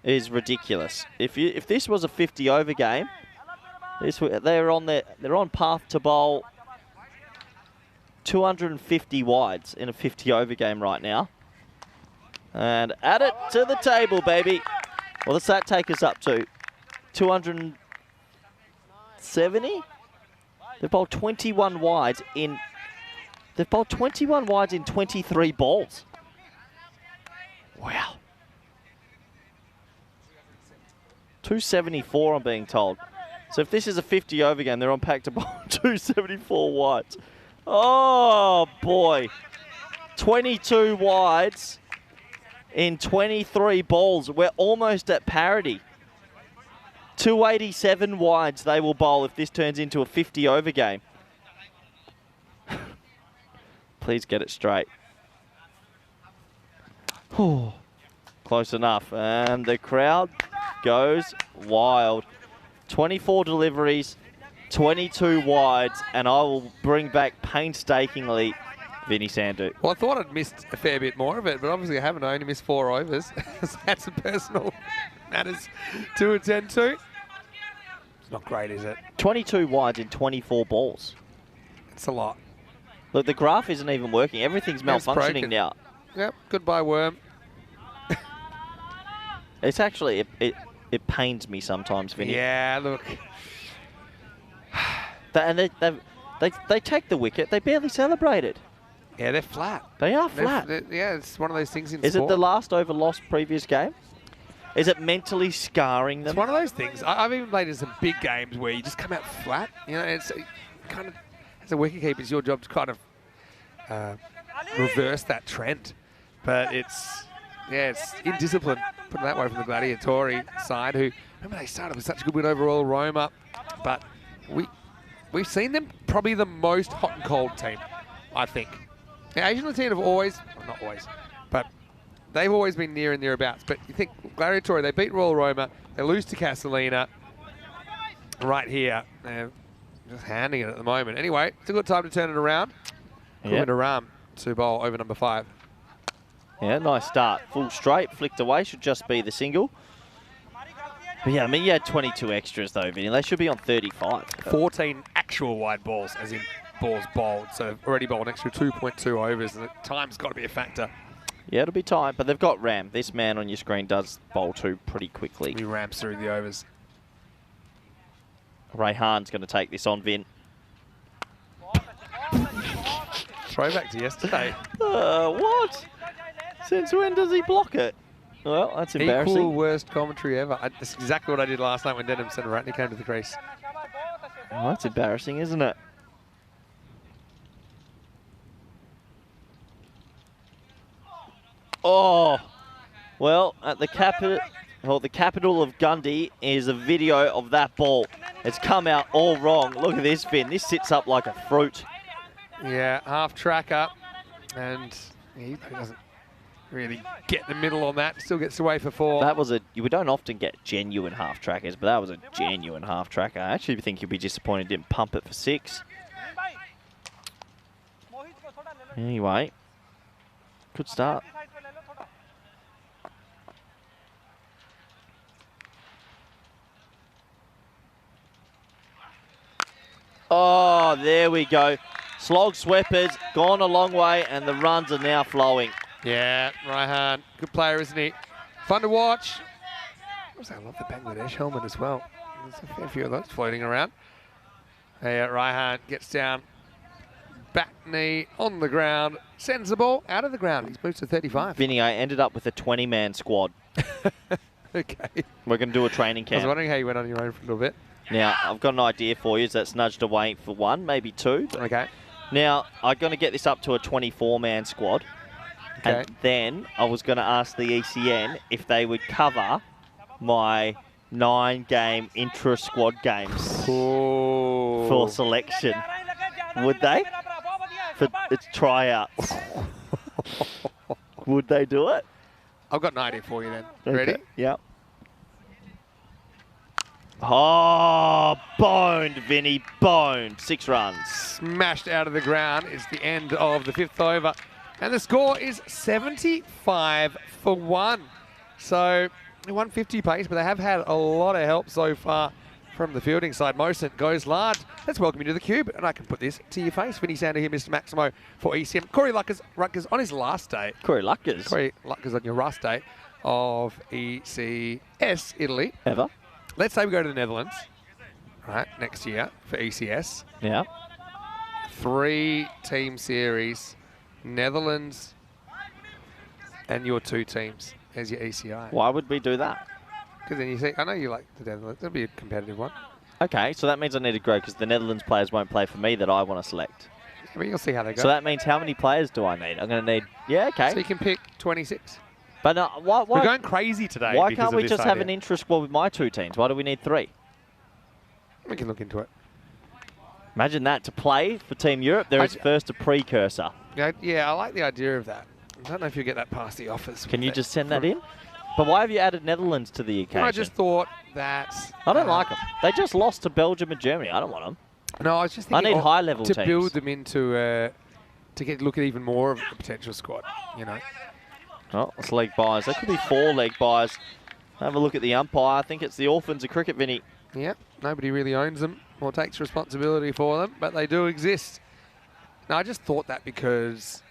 is ridiculous. If this was a 50 over game, they're on path to bowl 250 wides in a 50 over game right now. And add it to the table, baby. What does that take us up to? 270? They've bowled 21 wides in 23 balls. Wow. 274, I'm being told. So if this is a 50 over game, they're on pack to bowl 274 wides. Oh, boy. 22 wides in 23 balls. We're almost at parity. 287 wides they will bowl if this turns into a 50 over game. Please get it straight. Close enough. And the crowd goes wild. 24 deliveries, 22 wides, and I will bring back painstakingly Vinny Sandhu. Well, I thought I'd missed a fair bit more of it, but obviously I haven't. I only missed 4 overs. So that's some personal matters to attend to. It's not great, is it? 22 wides in 24 balls. It's a lot. Look, the graph isn't even working. Everything's malfunctioning now. Yep, goodbye worm. It's actually, it pains me sometimes, Vinny. Yeah, look. And they take the wicket. They barely celebrate it. Yeah, they're flat. They are flat. Yeah, it's one of those things in Is sport. it the last over lost previous game? Is it mentally scarring them? It's one of those things. I've even played in some big games where you just come out flat. You know, it's kind of, as a wicketkeeper, it's your job to kind of reverse that trend. But it's indiscipline, put it that way, from the Gladiatori side, who, remember, they started with such a good win overall, Roma, but we've seen them probably the most hot and cold team, I think. The Asian Latina have always, well, not always, but they've always been near and nearabouts. But you think Gladiatori, they beat Royal Roma, they lose to Castellina right here. They're just handing it at the moment. Anyway, it's a good time to turn it around. Yep. Aram to bowl over number 5. Yeah, nice start. Full straight, flicked away, should just be the single. But yeah, I mean, you had 22 extras though, Vinny. They should be on 35. 14 actual wide balls, as in balls bowled. So already bowled an extra 2.2 overs, and the time's got to be a factor. Yeah, it'll be tight, but they've got Ram. This man on your screen does bowl two pretty quickly. He ramps through the overs. Rayhan's going to take this on, Vin. Throwback to yesterday. What? Since when does he block it? Well, that's embarrassing. Equal worst commentary ever. That's exactly what I did last night when Denham Ratney came to the crease. Well, that's embarrassing, isn't it? Oh, well, at the capital of Gundy is a video of that ball. It's come out all wrong. Look at this, Finn. This sits up like a fruit. Yeah, half track up, and he doesn't really get the middle on that. Still gets away for 4. That was we don't often get genuine half trackers, but that was a genuine half tracker. I actually think you'll be disappointed didn't pump it for 6. Anyway, good start. Oh, there we go. Slog sweepers, gone a long way, and the runs are now flowing. Yeah, Raihan, good player, isn't he? Fun to watch. I love the Bangladesh helmet as well. There's a fair few of those floating around. Hey, Raihan gets down, back knee on the ground, sends the ball out of the ground. He's moved to 35. Vinny, I ended up with a 20-man squad. Okay. We're going to do a training I was camp. wondering how you went on your own for a little bit. Now, I've got an idea for you. That's nudged away for 1, maybe 2. Okay. Now, I'm going to get this up to a 24-man squad. Okay. And then I was going to ask the ECN if they would cover my 9-game intra-squad games for selection. Would they? For its tryouts. Would they do it? I've got an idea for you then. Okay. Ready? Yep. Oh, boned, Vinny, boned. 6 runs. Smashed out of the ground is the end of the 5th over. And the score is 75 for 1. So 150 pace, but they have had a lot of help so far from the fielding side. Mosent goes large. Let's welcome you to the cube. And I can put this to your face. Vinny Sander here, Mr. Maximo for ECM. Corey Rutgers on his last day. Corey Rutgers on your last day of ECS Italy. Ever. Let's say we go to the Netherlands, right, next year for ECS. Yeah. 3-team series, Netherlands and your 2 teams as your ECI. Why would we do that? Because then you see, I know you like the Netherlands. It'll be a competitive one. Okay, so that means I need to grow because the Netherlands players won't play for me that I want to select. I mean, you'll see how they go. So that means how many players do I need? I'm going to need, yeah, okay. So you can pick 26. But no, why, We're going crazy today. why because can't of we this just have idea. an intra-squad with my 2 teams? Why do we need 3? We can look into it. Imagine that, to play for Team Europe, there is first a precursor. Yeah, I like the idea of that. I don't know if you'll get that past the office. Can you just send that in? But why have you added Netherlands to the occasion? I just thought that... I don't like them. They just lost to Belgium and Germany. I don't want them. No, I was just I thinking... need high-level to teams. build them into... to look at even more of a potential squad, you know. Oh, it's leg buys. That could be 4 leg buys. Have a look at the umpire. I think it's the orphans of cricket, Vinny. Yeah, nobody really owns them or takes responsibility for them, but they do exist. Now, I just thought that because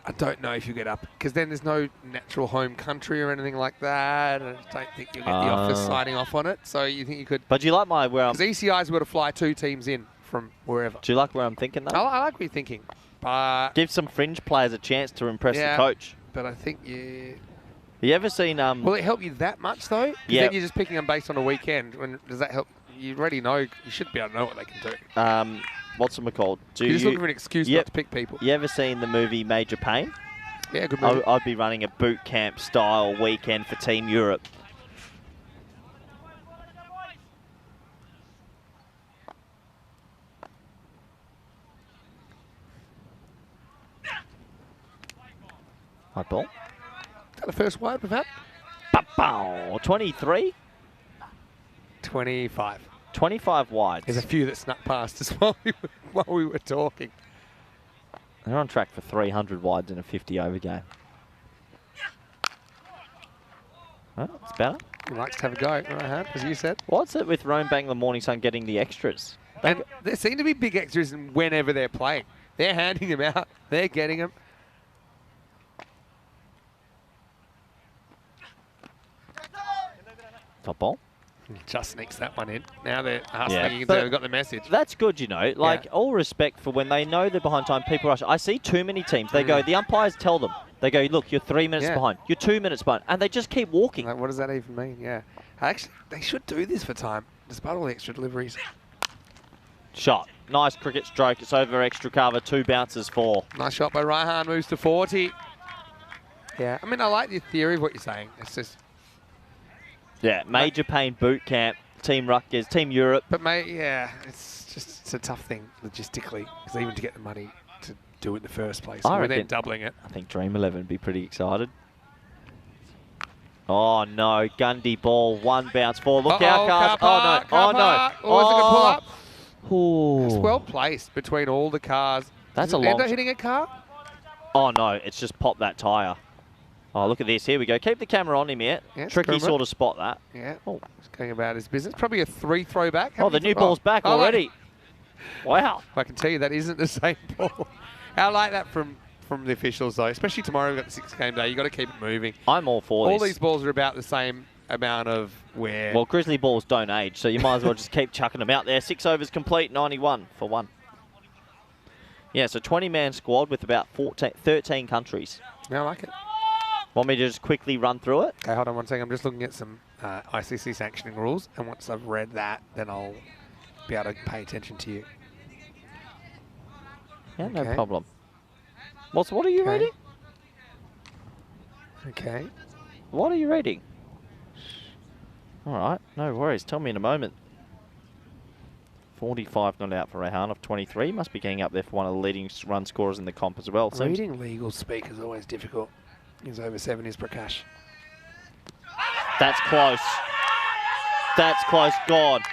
I don't know if you get up, because then there's no natural home country or anything like that, and I don't think you'll get the office signing off on it, so you think you could... But do you like my... Because ECI's were to fly 2 teams in from wherever. Do you like where I'm thinking, though? I like what you're thinking, but... Give some fringe players a chance to impress the coach. But I think you... You ever seen... Will it help you that much, though? Yeah. Then you're just picking them based on a weekend. Does that help? You already know. You should be able to know what they can do. What's it called? You're just looking for an excuse not to pick people. You ever seen the movie Major Pain? Yeah, good movie. I'd be running a boot camp style weekend for Team Europe. High ball. Is that the first wide we've had? 23? 25. 25 wides. There's a few that snuck past us while we were talking. They're on track for 300 wides in a 50-over game. Oh, it's better. He likes to have a go, right, as you said. What's it with Rome Bangla Morning Sun getting the extras? And there seem to be big extras whenever they're playing. They're handing them out. They're getting them. Top ball. Just sneaks that one in. Now they're hustling. Yeah, You can but see they've got the message. That's good, you know. Like, all respect for when they know they're behind time, people rush. I see too many teams. They go, the umpires tell them. They go, look, you're 3 minutes behind. You're 2 minutes behind. And they just keep walking. Like, what does that even mean? Yeah. Actually, they should do this for time, despite all the extra deliveries. Shot. Nice cricket stroke. It's over extra cover. 2 bounces, 4. Nice shot by Raihan, moves to 40. Yeah, I mean, I like the theory of what you're saying. It's just... Yeah, Major Pain boot camp. Team Rutgers, Team Europe. But, mate, yeah, it's a tough thing logistically, because even to get the money to do it in the first place, we're then doubling it. I think Dream 11 would be pretty excited. Oh, no. Gundy ball. 1 bounce, 4. Look out, cars. Oh, no. Oh, is it going to pull up? Ooh. It's well placed between all the cars. That's Is a it long... Endo hitting a car? Oh, no. It's just popped that tyre. Oh, look at this. Here we go. Keep the camera on him yet. Yeah, Tricky sort of spot that. Yeah. Oh, he's going about his business. Probably a 3 throwback. Oh, the new ball's back already. Wow. I can tell you that isn't the same ball. I like that from the officials, though. Especially tomorrow, we've got the 6-game day. You've got to keep it moving. I'm all for this. All these balls are about the same amount of wear. Well, Grizzly balls don't age, so you might as well just keep chucking them out there. 6 overs complete, 91 for 1. Yeah, so 20-man squad with about 13 countries. Yeah, I like it. Want me to just quickly run through it? Okay, hold on 1 second. I'm just looking at some ICC sanctioning rules, and once I've read that, then I'll be able to pay attention to you. Yeah, no problem. What are you reading? Okay. What are you reading? All right, no worries. Tell me in a moment. 45 not out for Rehan off 23. Must be getting up there for one of the leading run scorers in the comp as well. Reading legal speak is always difficult. He's over 7 is Prakash. That's close. That's close. God.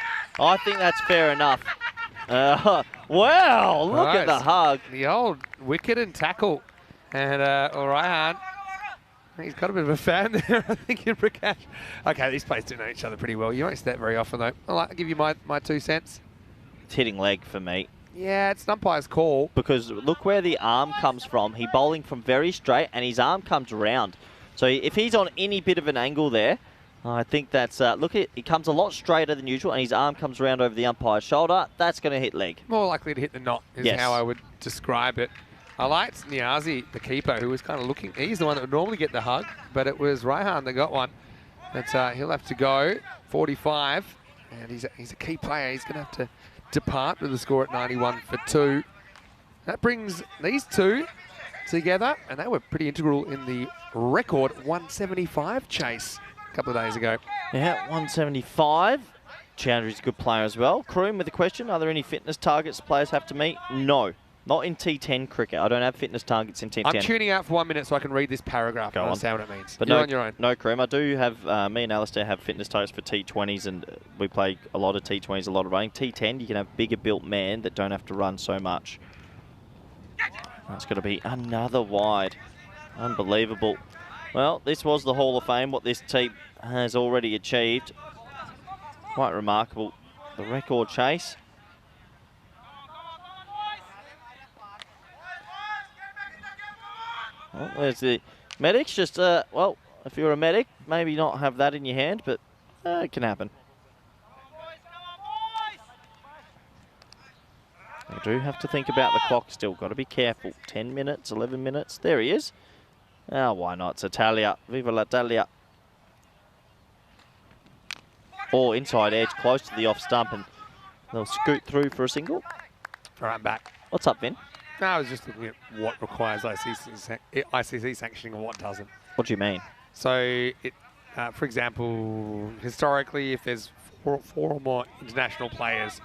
I think that's fair enough. Wow, look at the hug. The old wicket and tackle. And Raihan, he's got a bit of a fan there, I think, in Prakash. Okay, these players do know each other pretty well. You won't see that very often, though. I'll give you my 2 cents. It's hitting leg for me. Yeah, it's an umpire's call. Because look where the arm comes from. He's bowling from very straight, and his arm comes round. So if he's on any bit of an angle there, I think that's... look, he comes a lot straighter than usual, and his arm comes round over the umpire's shoulder. That's going to hit leg. More likely to hit the knot is how I would describe it. I liked Niazi, the keeper, who was kind of looking... He's the one that would normally get the hug, but it was Raihan that got one. But he'll have to go 45, and he's a key player. He's going to have to depart with the score at 91 for 2. That brings these two together, and they were pretty integral in the record 175 chase a couple of days ago. Yeah, 175. Chandry's a good player as well. Kroom with a question, are there any fitness targets players have to meet? No, not in T10 cricket. I don't have fitness targets in T10. I'm tuning out for 1 minute so I can read this paragraph and understand what it means. But You're on your own. No, Kroom. I do have, me and Alistair have fitness targets for T20s, and we play a lot of T20s, a lot of running. T10, you can have bigger built men that don't have to run so much. That's going to be another wide. Unbelievable. Well, this was the Hall of Fame, what this team has already achieved. Quite remarkable. The record chase. Well, there's the medics. Just, well, if you're a medic, maybe not have that in your hand, but it can happen. You do have to think about the clock still. Got to be careful. 10 minutes, 11 minutes. There he is. Oh, why not? It's Italia. Viva l'Italia. Or inside edge, close to the off stump, and they'll scoot through for a single. All right, I'm back. What's up, Vin? No, I was just looking at what requires ICC sanctioning and what doesn't. What do you mean? So, for example, historically, if there's four or more international players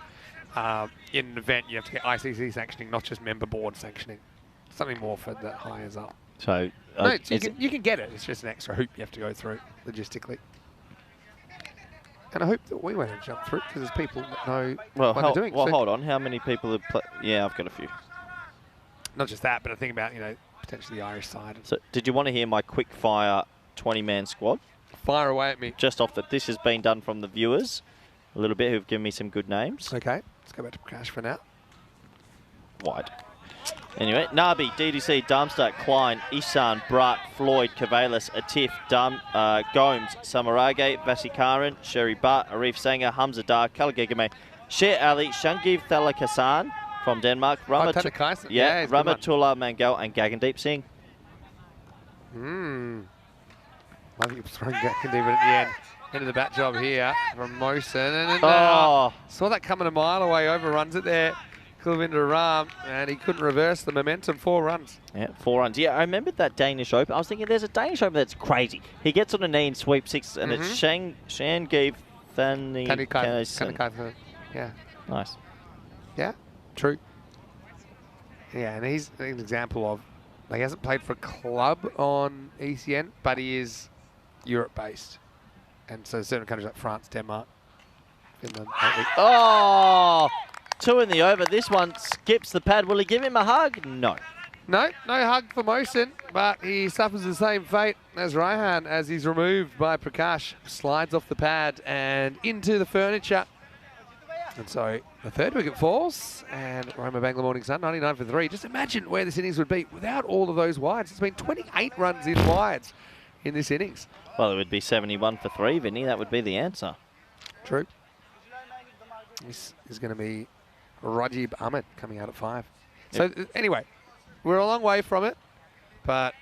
in an event, you have to get ICC sanctioning, not just member board sanctioning. Something more for the hires up. So, no, you can get it. It's just an extra hoop you have to go through logistically. And I hope that we won't jump through because there's people that know what they're doing. Well, so hold on. How many people have Yeah, I've got a few. Not just that, but I think about, potentially the Irish side. So, did you want to hear my quick fire 20-man squad? Fire away at me. Just off that, this has been done from the viewers a little bit, who've given me some good names. Okay, let's go back to Prakash for now. Wide. Anyway, Nabi, DDC, Darmstadt, Klein, Isan, Brat, Floyd, Cavalis, Atif, Gomes, Samarage, Vasikaran, Sherry Butt, Arif Sanger, Hamza Dar, Kalagigame, Sher Ali, Shangiv Thalakasan from Denmark, Ramatullah Mangal, and Gagandeep Singh. I think he's throwing Gagandeep at the end. Into the bat job here from Mosen. And saw that coming a mile away, overruns it there. Kulvinder Ram, and he couldn't reverse the momentum. 4 runs. Yeah, 4 runs. Yeah, I remembered that Danish Open. I was thinking there's a Danish Open that's crazy. He gets on a knee and sweep 6, and it's Shangiv Thanikaisen. Yeah. Nice. Yeah, true. Yeah, and he's an example of, he hasn't played for a club on ECN, but he is Europe-based. And so certain countries like France, Denmark, Finland. Oh! 2 in the over. This one skips the pad. Will he give him a hug? No. No hug for Mosen, but he suffers the same fate as Raihan as he's removed by Prakash. Slides off the pad and into the furniture. And so the 3rd wicket falls, and Roma Bangla Morning Sun, 99 for 3. Just imagine where this innings would be without all of those wides. It's been 28 runs in wides in this innings. Well, it would be 71 for 3, Vinny. That would be the answer. True. This is going to be Rajib Ahmed coming out at 5. So anyway, we're a long way from it, but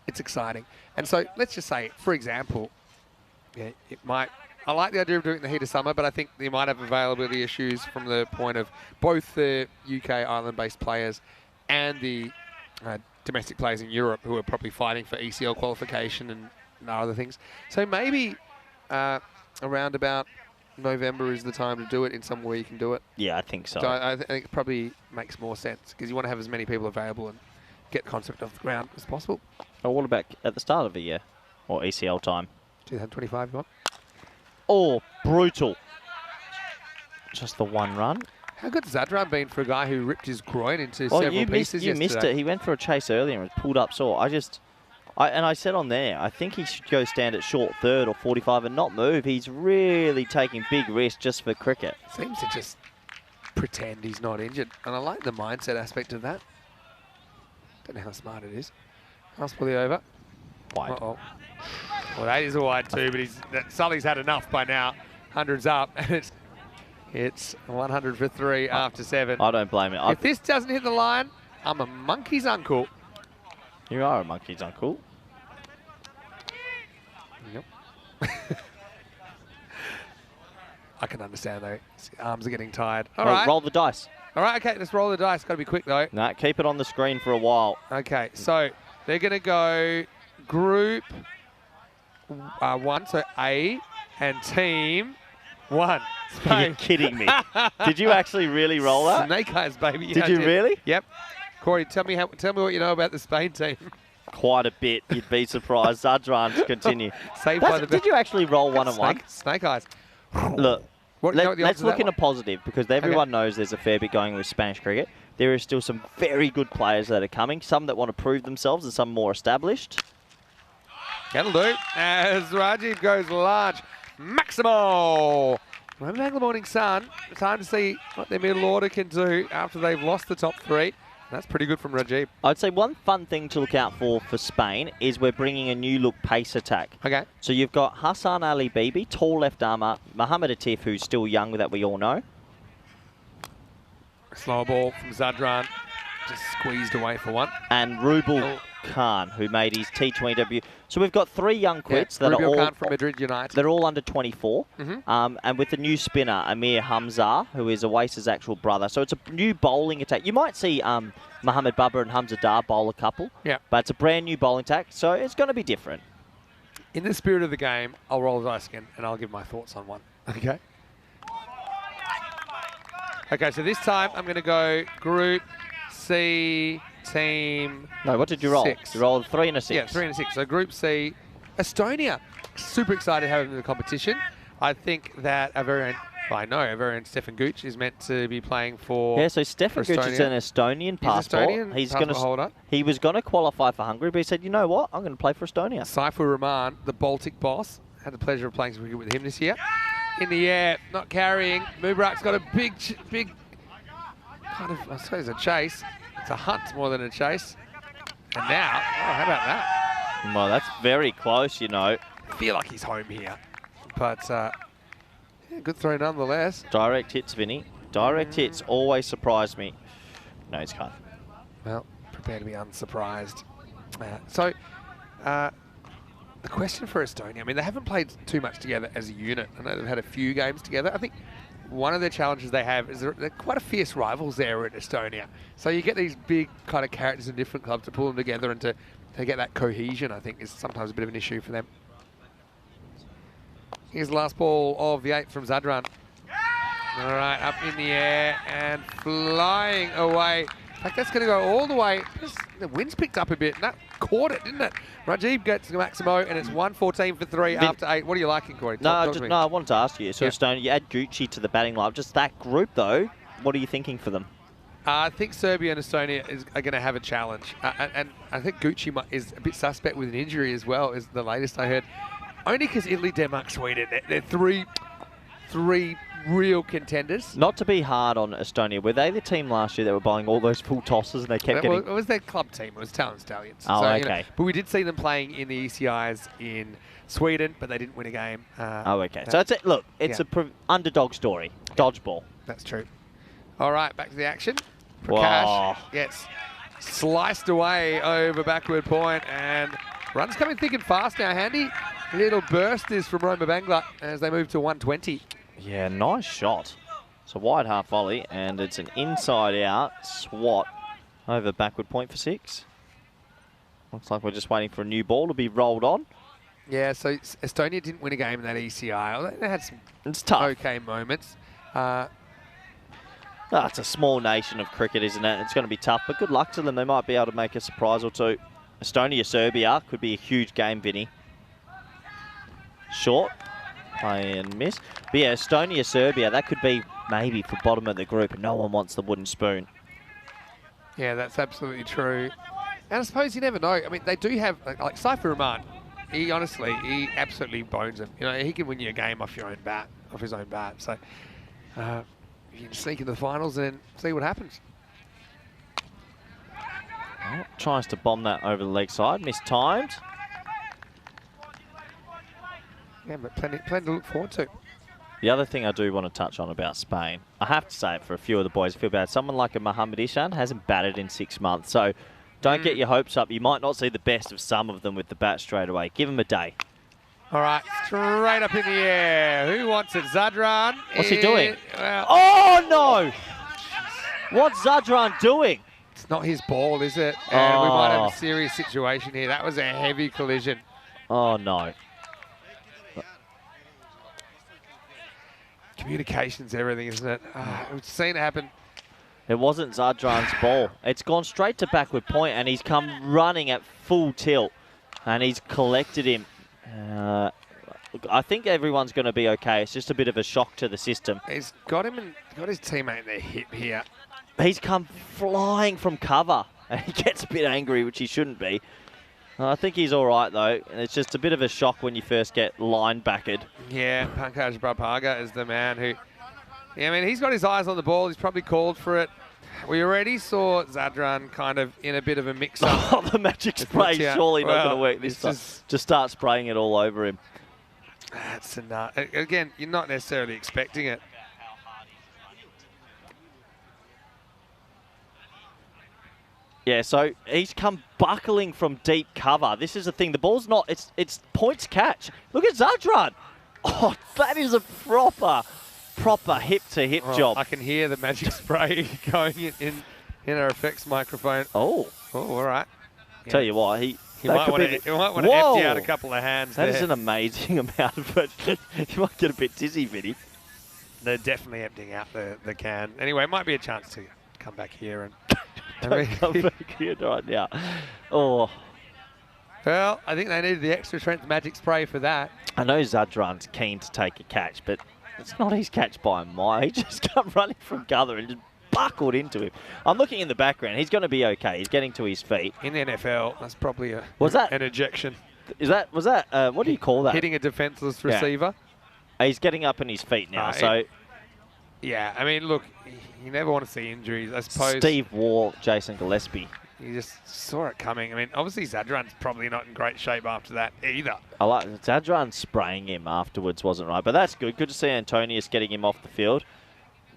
it's exciting. And so let's just say, for example, it might. I like the idea of doing it in the heat of summer, but I think they might have availability issues from the point of both the UK island-based players and the domestic players in Europe who are probably fighting for ECL qualification and other things. So maybe around about November is the time to do it in somewhere you can do it. Yeah, I think so. So I think it probably makes more sense because you want to have as many people available and get the concept off the ground as possible. Oh, what about at the start of the year or ECL time? 2025, you want? Oh, brutal. Just the 1 run. How good's Zadran been for a guy who ripped his groin into several pieces you missed it. He went for a chase earlier and was pulled up sore. I said on there, I think he should go stand at short 3rd or 45 and not move. He's really taking big risks just for cricket. Seems to just pretend he's not injured. And I like the mindset aspect of that. Don't know how smart it is. Pass for the over. Wide. Uh-oh. Well, that is a wide too, but Sully's had enough by now. 100's up, and it's 100 for 3 after 7. I don't blame it. If this doesn't hit the line, I'm a monkey's uncle. You are a monkey's uncle. Yep. I can understand though. His arms are getting tired. All right. Roll the dice. All right, okay, let's roll the dice. Got to be quick though. Nah, keep it on the screen for a while. Okay, so they're going to go group 1, so A, and team 1. Spain. You're kidding me. Did you actually really roll that? Snake eyes, baby. Did you really? Yep. Corey, tell me what you know about the Spain team. Quite a bit. You'd be surprised. Zadran to continue. Saved by the Did you actually roll 1 and 1? Snake eyes. Look, let's look in a one? positive because everyone knows there's a fair bit going with Spanish cricket. There is still some very good players that are coming, some that want to prove themselves and some more established. That'll do. As Rajiv goes large. Maximo! Remember Bangla Morning Sun, time to see what their middle order can do after they've lost the top 3. That's pretty good from Rajiv. I'd say one fun thing to look out for Spain is we're bringing a new look pace attack. Okay. So you've got Hassan Ali Bibi, tall left armour, Mohamed Atif, who's still young that we all know. Slow ball from Zadran, just squeezed away for 1. And Rubal Khan, who made his T20 debut. So we've got 3 young quits that are all Khan from Madrid United. They're all under 24. And with the new spinner, Amir Hamza, who is Owais's actual brother. So it's a new bowling attack. You might see Mohamed Baba and Hamza Dar bowl a couple. Yeah. But it's a brand new bowling attack, so it's going to be different. In the spirit of the game, I'll roll the dice again and I'll give my thoughts on 1. Okay. Okay, so this time I'm going to go Group C, Team No, what did you roll? 6. You rolled 3 and a 6. Yeah, 3 and a 6. So Group C, Estonia. Super excited to have them in the competition. I think that our very own Stefan Gooch is meant to be playing for Yeah, so Stefan Gooch is an Estonian passport. He's Estonian passport holder. He was going to qualify for Hungary, but he said, you know what, I'm going to play for Estonia. Saifur Rahman, the Baltic boss, had the pleasure of playing some cricket with him this year. In the air, not carrying. Mubarak's got a big kind of, I suppose, a chase. It's a hunt more than a chase. And now, oh, how about that? Well, that's very close, you know. I feel like he's home here. But, yeah, good throw nonetheless. Direct hits, Vinny. Direct hits always surprise me. No, he's cut. Well, prepare to be unsurprised. The question for Estonia, I mean, they haven't played too much together as a unit. I know they've had a few games together. I think one of the challenges they have is they're quite a fierce rivals there in Estonia. So you get these big kind of characters in different clubs to pull them together and to get that cohesion, I think, is sometimes a bit of an issue for them. Here's the last ball of the 8th from Zadran. All right, up in the air and flying away. In fact, that's going to go all the way. The wind's picked up a bit, and that caught it, didn't it? Rajiv gets Maximo, and it's 114 for 3 after 8. What are you liking, Corey? No, I wanted to ask you. So, Estonia, you add Gucci to the batting line. Just that group, though, what are you thinking for them? I think Serbia and Estonia are going to have a challenge. And I think Gucci is a bit suspect with an injury as well, is the latest I heard. Only because Italy, Denmark, Sweden, they're three real contenders. Not to be hard on Estonia, were they the team last year that were buying all those full tosses and they kept getting... It was their club team. It was Talent Stallions. Oh, so, okay. You know, but we did see them playing in the ECIs in Sweden, but they didn't win a game. okay. So it's a underdog story. Dodgeball. That's true. All right, back to the action. Prakash gets sliced away over backward point, and runs coming thick and fast now. Handy little burst is from Roma Bangla as they move to 120. Yeah, nice shot. It's a wide half volley, and it's an inside-out swat over backward point for 6. Looks like we're just waiting for a new ball to be rolled on. Yeah, so Estonia didn't win a game in that ECI. They had some okay moments. It's a small nation of cricket, isn't it? It's going to be tough, but good luck to them. They might be able to make a surprise or two. Estonia, Serbia could be a huge game, Vinny. Short. Play and miss. But yeah, Estonia, Serbia, that could be maybe for bottom of the group, and no one wants the wooden spoon. Yeah, that's absolutely true. And I suppose you never know. I mean, they do have, like Saifur Rahman, he absolutely bones them. You know, he can win you a game off his own bat. So you can sneak into the finals and see what happens. Oh, tries to bomb that over the leg side, mistimed. Yeah, but plenty to look forward to. The other thing I do want to touch on about Spain, I have to say it for a few of the boys, I feel bad. Someone like a Mohamed Ishan hasn't batted in 6 months, so don't get your hopes up. You might not see the best of some of them with the bat straight away. Give them a day. All right, straight up in the air. Who wants it? Zadran. What's he doing? Well, oh, no! What's Zadran doing? It's not his ball, is it? And we might have a serious situation here. That was a heavy collision. Oh, no. Communication's everything, isn't it? We've seen it happen. It wasn't Zadran's ball. It's gone straight to backward point, and he's come running at full tilt, and he's collected him. Look, I think everyone's going to be okay. It's just a bit of a shock to the system. He's got him and got his teammate in their hip here. He's come flying from cover, and he gets a bit angry, which he shouldn't be. I think he's all right, though. It's just a bit of a shock when you first get line-backed. Yeah, Pankaj Prabhaga is the man who... Yeah, I mean, he's got his eyes on the ball. He's probably called for it. We already saw Zadran kind of in a bit of a mix-up. Oh, the magic spray surely not going to work this time. Just start spraying it all over him. That's enough. Again, you're not necessarily expecting it. Yeah, so he's come buckling from deep cover. This is the thing. The ball's not... It's points catch. Look at Zadran. Oh, that is a proper hip-to-hip job. I can hear the magic spray going in our effects microphone. Oh, all right. Yeah. Tell you what, he might want to empty out a couple of hands That there. is an amazing amount, but you might get a bit dizzy, Vinny. They're definitely emptying out the can. Anyway, it might be a chance to come back here and... Don't come back here right now. Oh. Well, I think they needed the extra strength magic spray for that. I know Zadran's keen to take a catch, but it's not his catch by a mile. He just come running from cover and just buckled into him. I'm looking in the background. He's going to be okay. He's getting to his feet. In the NFL, that's probably an ejection. Was that, what do you call that? Hitting a defenseless receiver. He's getting up on his feet now, so... Yeah, I mean, look, you never want to see injuries. I suppose Steve Waugh, Jason Gillespie. you just saw it coming. I mean, obviously Zadran's probably not in great shape after that either. I like Zadran spraying him afterwards wasn't right, but that's good. Good to see Antonius getting him off the field.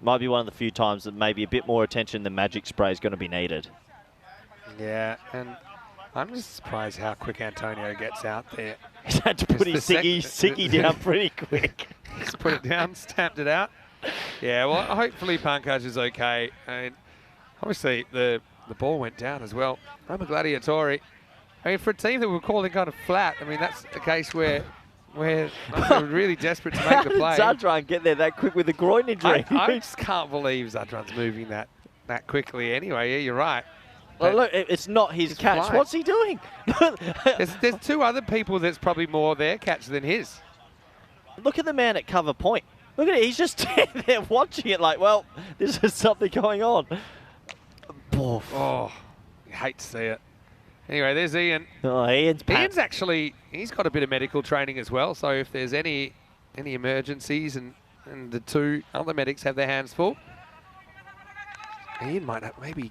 Might be one of the few times that maybe a bit more attention than magic spray is going to be needed. Yeah, and I'm just surprised how quick Antonio gets out there. He's had to put his Siggy down pretty quick. Just put it down, stamped it out. Yeah, well, hopefully Pankaj is okay. I mean, obviously the ball went down as well. Roma Gladiatori. I mean, for a team that we're calling kind of flat, I mean, that's a case where they're really desperate to make the play. How did Zadran get there that quick with a groin injury? I just can't believe Zadran's moving that quickly anyway. Yeah, you're right. Well, look, it's not his catch. flying. What's he doing? There's two other people that's probably more their catch than his. Look at the man at cover point. Look at it. He's just standing there watching it like, well, this is something going on. Poof. Oh, you hate to see it. Anyway, there's Ian. Oh, Ian's actually, he's got a bit of medical training as well, so if there's any emergencies and the two other medics have their hands full, Ian might have, maybe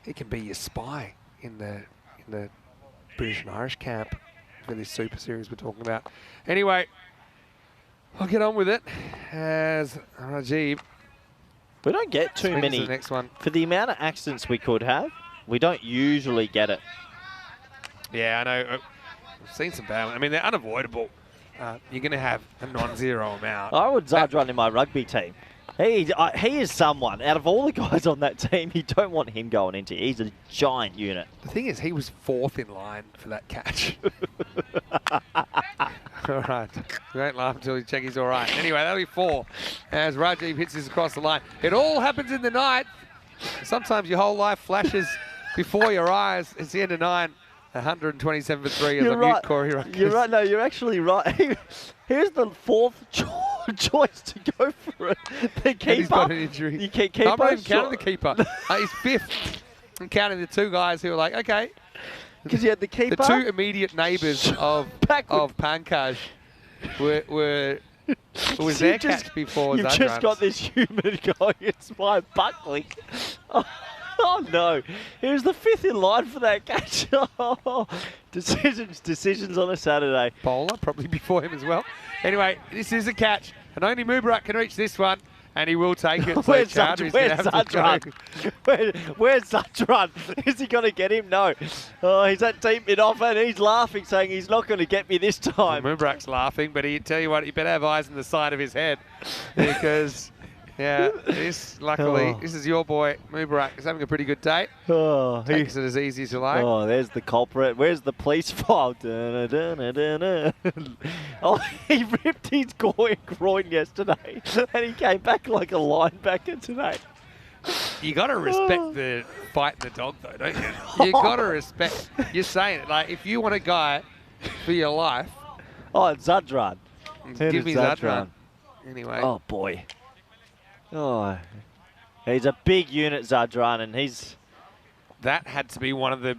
he can be your spy in the British and Irish camp for this Super Series we're talking about. Anyway, I'll get on with it as Rajiv. We don't get too many. The next one. For the amount of accidents we could have, we don't usually get it. Yeah, I know. I've seen some bad ones. I mean, they're unavoidable. You're going to have a non-zero amount. I would Zadran in my rugby team. He is someone. Out of all the guys on that team, you don't want him going into. He's a giant unit. The thing is, he was fourth in line for that catch. All right. We won't laugh until we check he's all right. Anyway, that'll be 4 as Rajiv hits this across the line. It all happens in the night. Sometimes your whole life flashes before your eyes. It's the end of 9. 127 for 3 as a mute Corey Ruckers. You're right. No, you're actually right. Here's the 4th choice to go for it. The keeper. And he's got an injury. You can't keep I'm not even counting the keeper. He's 5th. I'm counting the 2 guys who are like, okay. Because you had the keeper. The 2 immediate neighbours of Pankaj was their catch before You've Zadran's. just got this human going, it's my Buckley. Oh no, here's the 5th in line for that catch. Decisions on a Saturday. Bowler, probably before him as well. Anyway, this is a catch, and only Mubarak can reach this one, and he will take it. Where's Zadran? Where's Zadran? Is he going to get him? No. Oh, he's at deep mid off, and he's laughing, saying he's not going to get me this time. Well, Mubarak's laughing, but he tell you what, he better have eyes on the side of his head, because... Yeah, luckily, this is your boy, Mubarak. He's having a pretty good day. Oh, Takes it as easy as you like. Oh, there's the culprit. Where's the police file? Oh, he ripped his groin yesterday, and he came back like a linebacker today. You got to respect the fight in the dog, though, don't you? You got to respect. You're saying it. Like, if you want a guy for your life... Oh, it's Zadran. Give me Zadran. Anyway. Oh, boy. Oh, he's a big unit, Zadran, and he's... That had to be one of the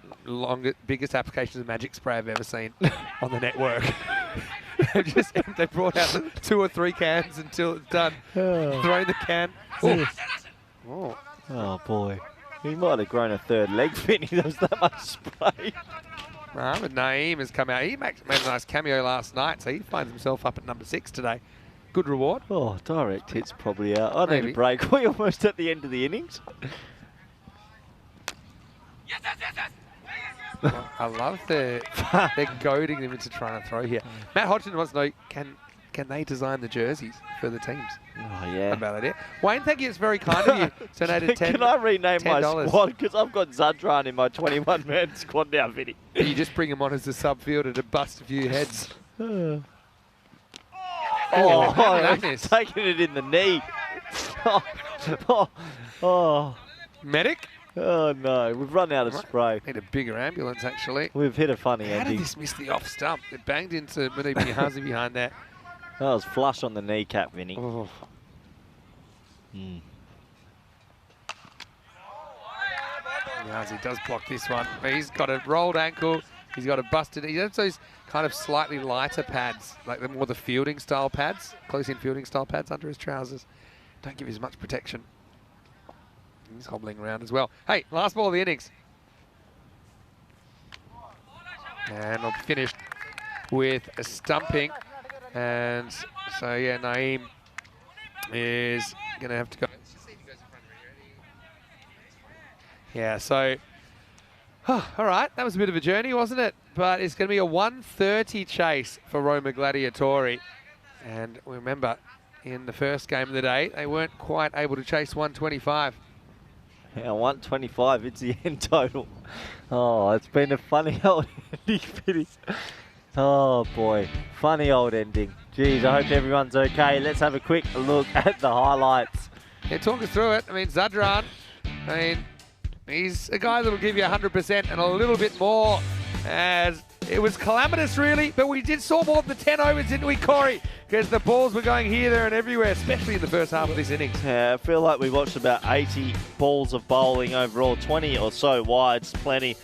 biggest applications of magic spray I've ever seen on the network. They brought out 2 or 3 cans until it's done. Throwing the can. Oh, boy. He might have grown a 3rd leg, Vinny. There was that much spray. But Naeem has come out. He made a nice cameo last night, so he finds himself up at number 6 today. Good reward. Oh, direct hit's probably out. I need a break. We're almost at the end of the innings. Well, I love they're goading them into trying to throw here. Matt Hodgson wants to know, can they design the jerseys for the teams? Oh, yeah. Not a bad idea. Wayne, thank you. It's very kind of you. Donated 10. Can I rename my squad? Because I've got Zadran in my 21-man squad now, Vinny. You just bring him on as a subfielder to bust a few heads. Taking it in the knee. Medic? Oh, no. We've run out of spray. Need a bigger ambulance, actually. We've hit a funny ending. How did this miss the off stump? It banged into Mani Bihazi behind that. That was flush on the kneecap, Vinny. Oh. Bihazi does block this one. But he's got a rolled ankle. He's got a busted. He has those kind of slightly lighter pads, like the fielding style pads, close-in fielding style pads under his trousers. don't give as much protection. He's hobbling around as well. Hey, last ball of the innings. And it'll be finished with a stumping. And so, yeah, Naeem is going to have to go. Yeah, so, all right, that was a bit of a journey, wasn't it? But it's going to be a 130 chase for Roma Gladiatori. And remember, in the first game of the day, they weren't quite able to chase 125. Yeah, 125, it's the end total. Oh, it's been a funny old ending finish. Oh boy, funny old ending. Geez, I hope everyone's okay. Let's have a quick look at the highlights. Yeah, talk us through it. I mean, Zadran, he's a guy that'll give you 100% and a little bit more. As it was calamitous, really, but we saw more than the 10 overs, didn't we, Corey? Because the balls were going here, there, and everywhere, especially in the first half of this innings. Yeah, I feel like we watched about 80 balls of bowling overall, 20 or so wides, plenty.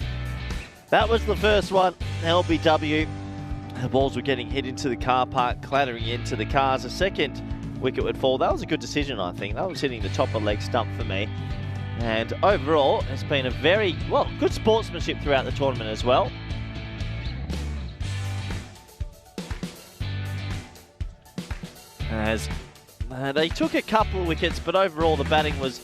That was the first one, LBW. The balls were getting hit into the car park, clattering into the cars. The second wicket would fall. That was a good decision, I think. That was hitting the top of leg stump for me. And overall, it's been a very, good sportsmanship throughout the tournament as well. As they took a couple of wickets, but overall the batting was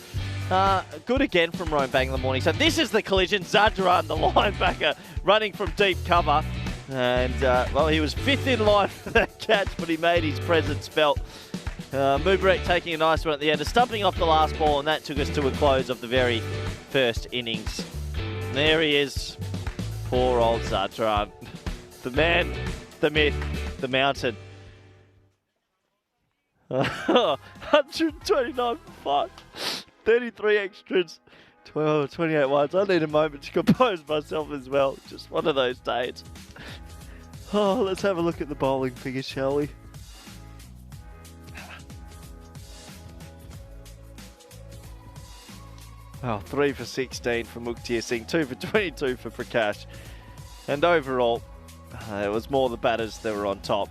good again from Rome Bangla Morning. So this is the collision. Zadran, the linebacker, running from deep cover. And, he was fifth in line for that catch, but he made his presence felt. Mubarak taking a nice one at the end, stumping off the last ball, and that took us to a close of the very first innings. And there he is, poor old Zadran. The man, the myth, the mountain. 129 for 5, 33 extras, 28 ones. I need a moment to compose myself as well. Just one of those days. Oh, let's have a look at the bowling figures, shall we? Oh, 3 for 16 for Muktia Singh, 2 for 22 for Prakash. And overall, it was more the batters that were on top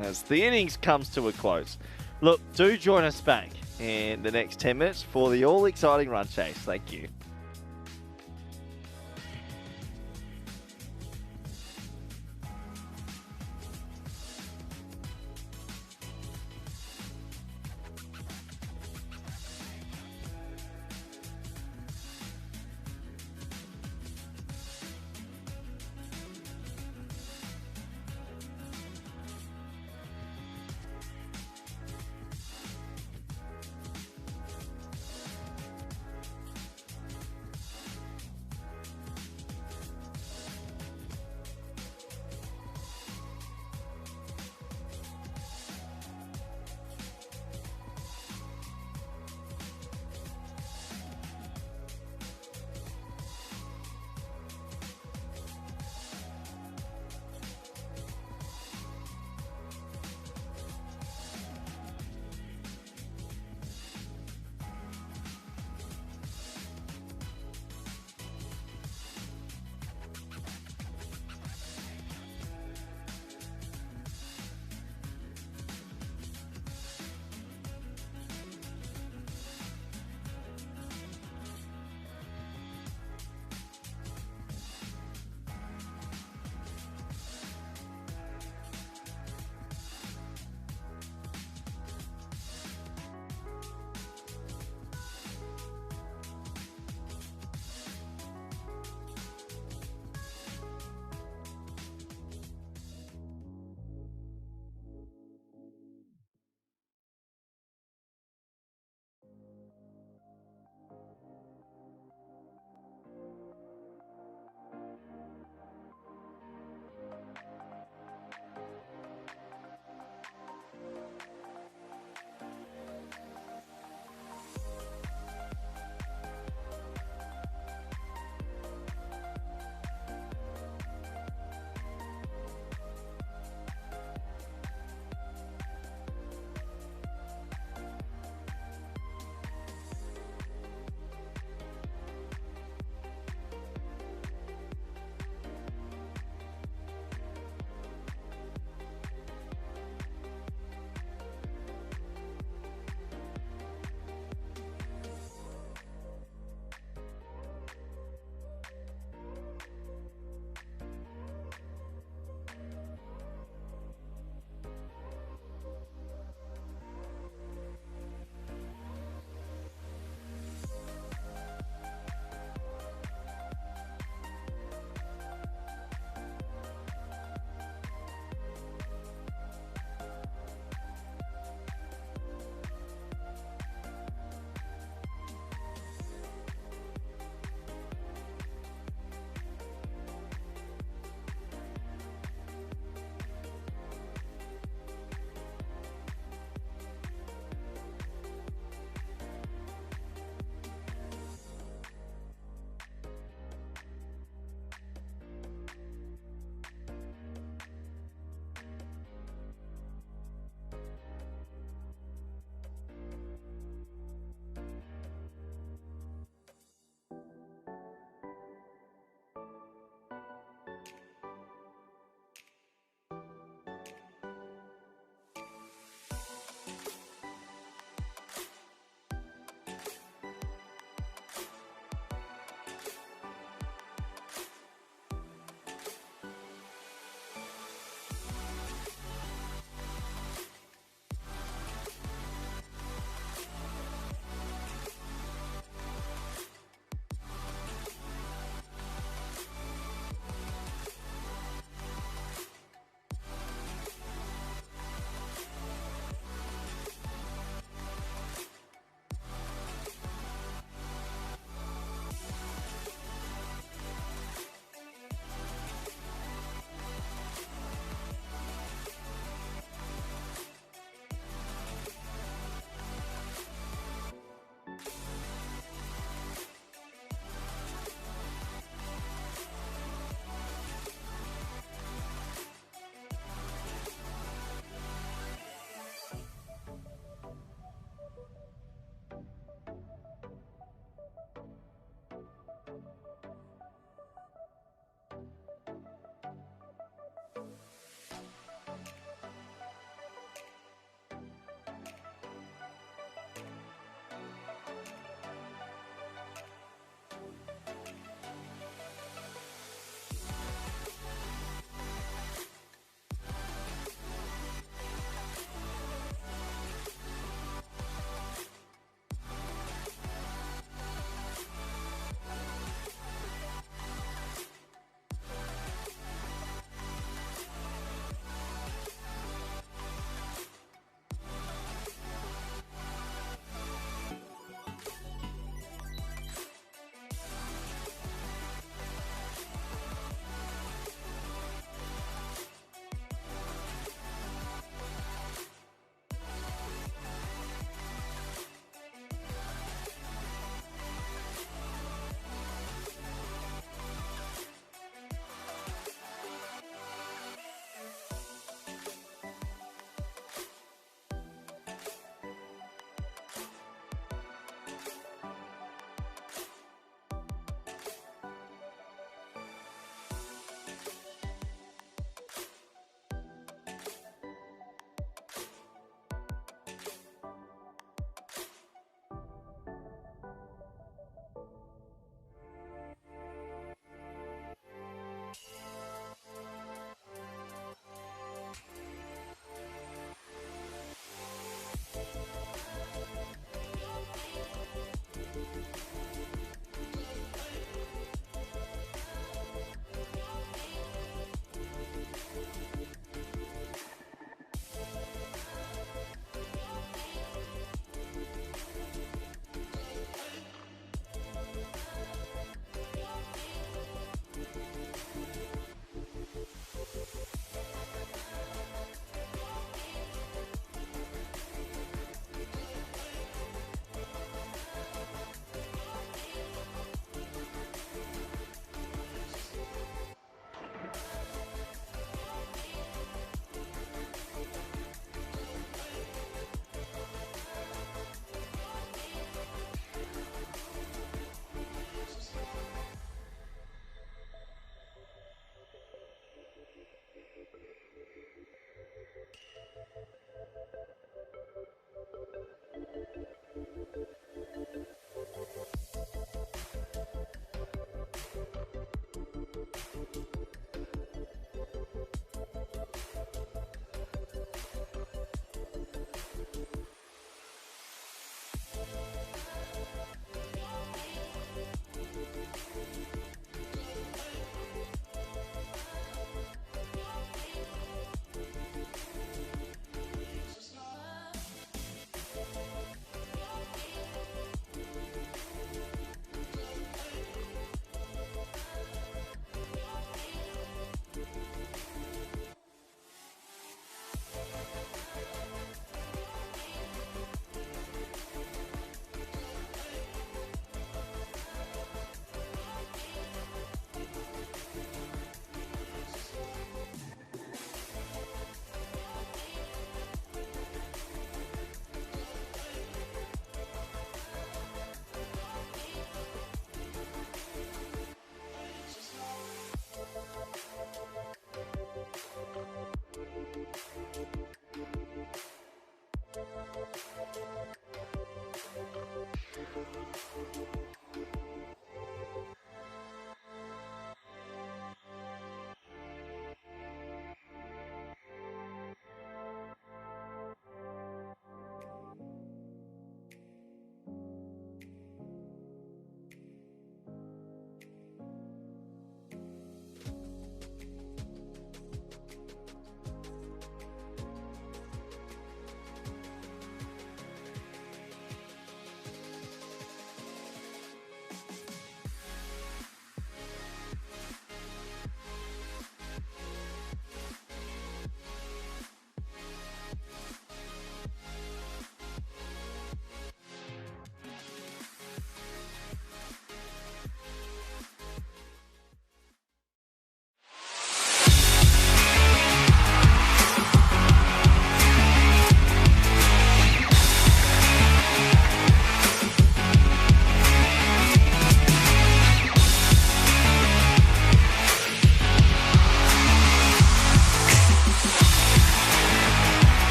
as the innings comes to a close. Look, do join us back in the next 10 minutes for the all-exciting run chase. Thank you.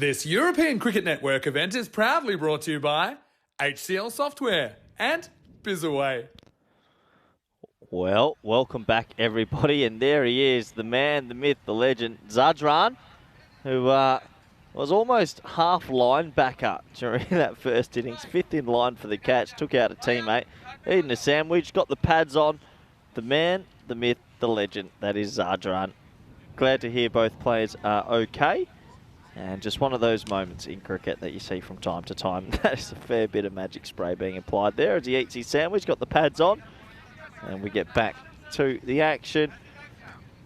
This European Cricket Network event is proudly brought to you by HCL Software and Bizaway. Well, welcome back, everybody. And there he is, the man, the myth, the legend, Zadran, who was almost half linebacker during that first innings. Fifth in line for the catch, took out a teammate, eating a sandwich, got the pads on. The man, the myth, the legend, that is Zadran. Glad to hear both players are okay. And just one of those moments in cricket that you see from time to time. That is a fair bit of magic spray being applied there as he eats his sandwich, got the pads on. And we get back to the action.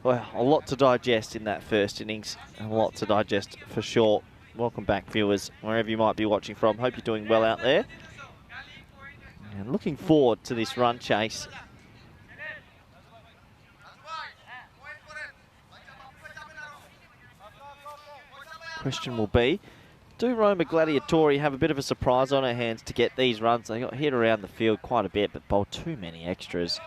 Well, a lot to digest in that first innings. A lot to digest for sure. Welcome back, viewers, wherever you might be watching from. Hope you're doing well out there. And looking forward to this run chase. Question will be, do Roma Gladiatori have a bit of a surprise on their hands to get these runs? They got hit around the field quite a bit, but bowled too many extras.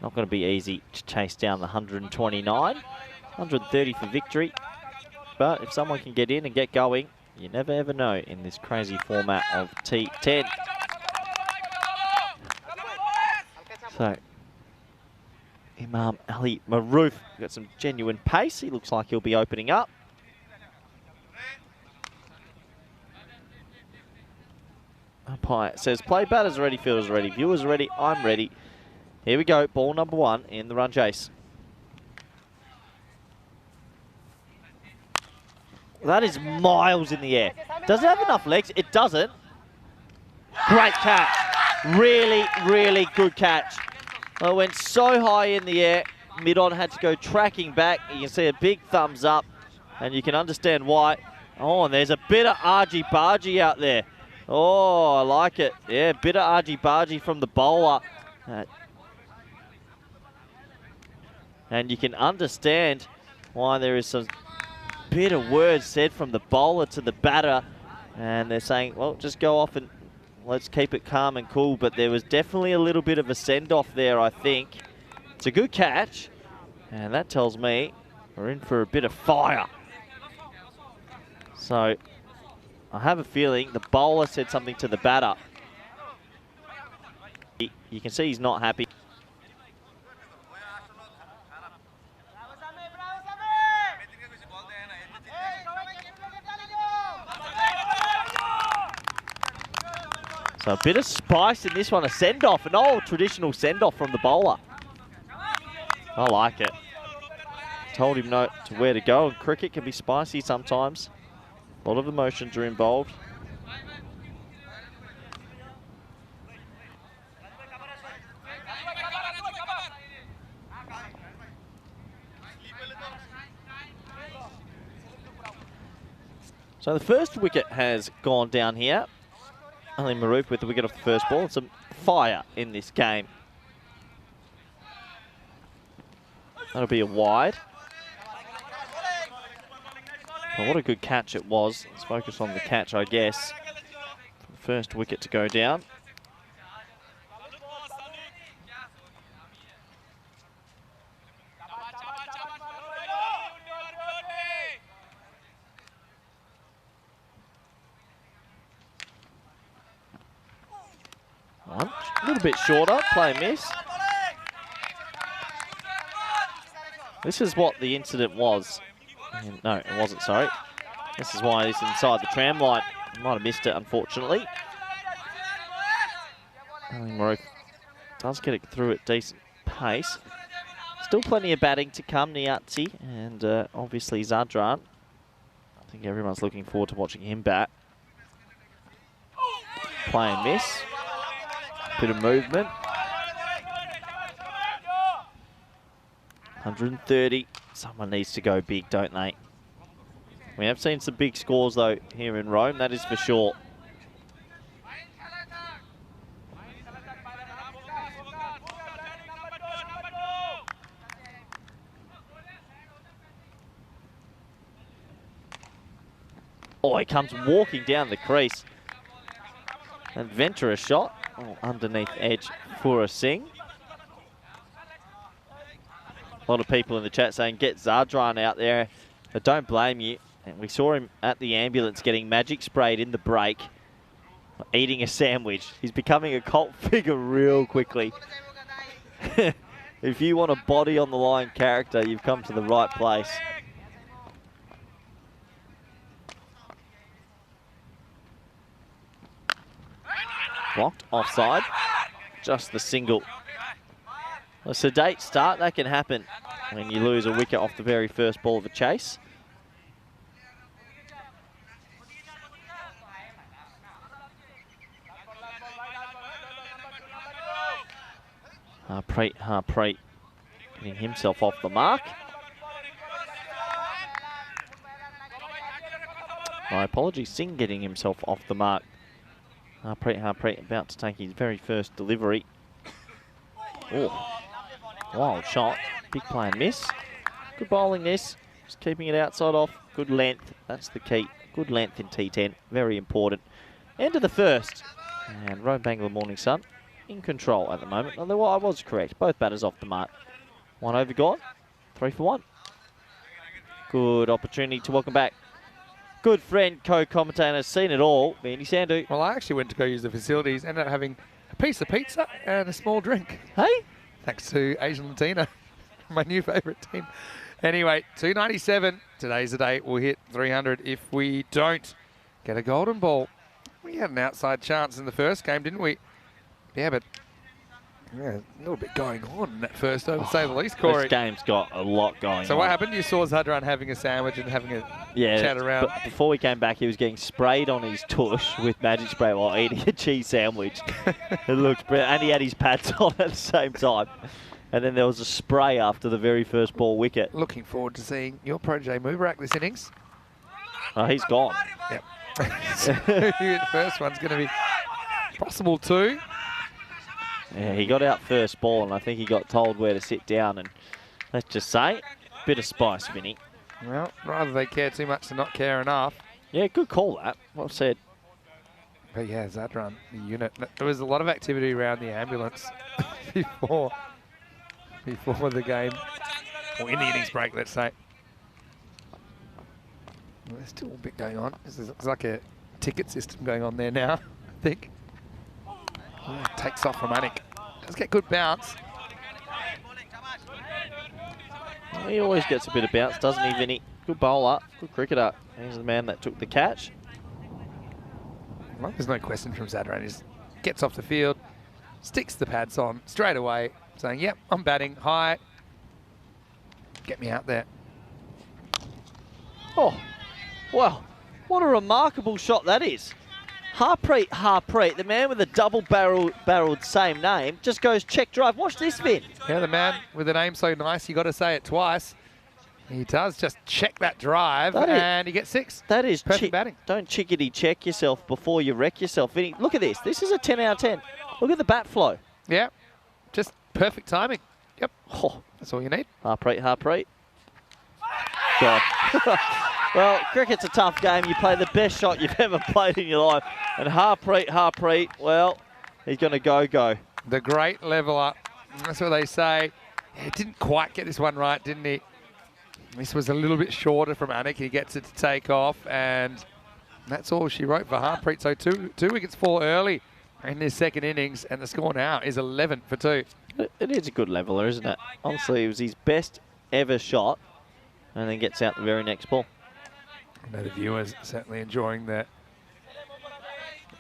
Not going to be easy to chase down the 129. 130 for victory. But if someone can get in and get going, you never ever know in this crazy format of T10. So, Imam Ali Maroof got some genuine pace. He looks like he'll be opening up. Umpire says, play batters ready, fielders ready, viewers ready, I'm ready. Here we go, ball number 1 in the run chase. That is miles in the air. Does it have enough legs? It doesn't. Great catch. Really, really good catch. Well, it went so high in the air, mid-on had to go tracking back. You can see a big thumbs up, and you can understand why. Oh, and there's a bit of argy-bargy out there. Oh, I like it. Yeah, bit of argy-bargy from the bowler. And you can understand why there is some bit of words said from the bowler to the batter. And they're saying, well, just go off and let's keep it calm and cool. But there was definitely a little bit of a send-off there, I think. It's a good catch. And that tells me we're in for a bit of fire. So I have a feeling the bowler said something to the batter. You can see he's not happy. So a bit of spice in this one, a send-off, an old traditional send-off from the bowler. I like it. Told him to where to go, and cricket can be spicy sometimes. A lot of emotions are involved. So the first wicket has gone down here. Ali Maroof with the wicket off the first ball. Some fire in this game. That'll be a wide. Well, what a good catch it was. Let's focus on the catch, I guess. First wicket to go down. One, a little bit shorter, play miss. This is what the incident was. No, it wasn't, sorry. This is why he's inside the tram line. Might have missed it, unfortunately. Ali Maroof does get it through at decent pace. Still plenty of batting to come, Niatzi and obviously Zadran. I think everyone's looking forward to watching him bat. Play and miss. Bit of movement. 130. Someone needs to go big, don't they? We have seen some big scores, though, here in Rome. That is for sure. Oh, he comes walking down the crease. Adventurous shot. Oh, underneath edge for a Singh. A lot of people in the chat saying, get Zadran out there. I don't blame you. And we saw him at the ambulance getting magic sprayed in the break, eating a sandwich. He's becoming a cult figure real quickly. If you want a body on the line character, you've come to the right place. Blocked, offside. Just the single. A sedate start, that can happen when you lose a wicket off the very first ball of a chase. Harpreet getting himself off the mark. My apologies, Singh getting himself off the mark. Harpreet about to take his very first delivery. Oh, wild shot. Big play and miss. Good bowling this. Just keeping it outside off. Good length. That's the key. Good length in T10. Very important. End of the first. And Rome Bangla Morning Sun in control at the moment. Although I was correct. Both batters off the mark. 1 over gone. 3 for 1. Good opportunity to welcome back good friend, co-commentator, seen it all, Vandy Sandhu. Well, I actually went to go use the facilities, ended up having a piece of pizza and a small drink. Hey? Thanks to Asian Latino, my new favourite team. Anyway, 297. Today's the day. We'll hit 300 if we don't get a golden ball. We had an outside chance in the first game, didn't we? Yeah, but yeah, a little bit going on in that first over, to say the least, Corey. This game's got a lot going on. So what happened? You saw Zadran having a sandwich and having a chat around. But before we came back, he was getting sprayed on his tush with magic spray while eating a cheese sandwich. It looked brilliant. And he had his pads on at the same time. And then there was a spray after the very first ball wicket. Looking forward to seeing your protege Mubarak this innings. Oh, he's gone. Yep. So the first one's going to be possible too. Yeah, he got out first ball, and I think he got told where to sit down. And let's just say, bit of spice, Vinny. Well, rather they care too much than not care enough. Yeah, good call that. Well said. But yeah, Zadran, the unit. There was a lot of activity around the ambulance before the game, or in the innings break, let's say. Well, there's still a bit going on. It's like a ticket system going on there now, I think. Oh, takes off from Anik. Does get good bounce. He always gets a bit of bounce, doesn't he, Vinny? Good bowler, good cricketer. He's the man that took the catch. Well, there's no question from Zadran. He just gets off the field, sticks the pads on straight away, saying, yep, I'm batting high. Get me out there. Oh, well, what a remarkable shot that is. Harpreet, the man with a double-barreled same name, just goes check drive. Watch this, Vin. Yeah, the man with a name so nice, you got to say it twice. He does just check that drive, and he gets 6. That is perfect batting. Don't chickadee check yourself before you wreck yourself, Vinny. Look at this. This is a 10 out of 10. Look at the bat flow. Yeah, just perfect timing. Yep. Oh, that's all you need. Harpreet. God. Well, cricket's a tough game. You play the best shot you've ever played in your life. And Harpreet, well, he's going to go. The great leveller. That's what they say. He didn't quite get this one right, didn't he? This was a little bit shorter from Anik. He gets it to take off, and that's all she wrote for Harpreet. So two wickets fall early in this second innings, and the score now is 11 for 2. It is a good leveller, isn't it? Honestly, it was his best ever shot, and then gets out the very next ball. I know the viewers certainly enjoying the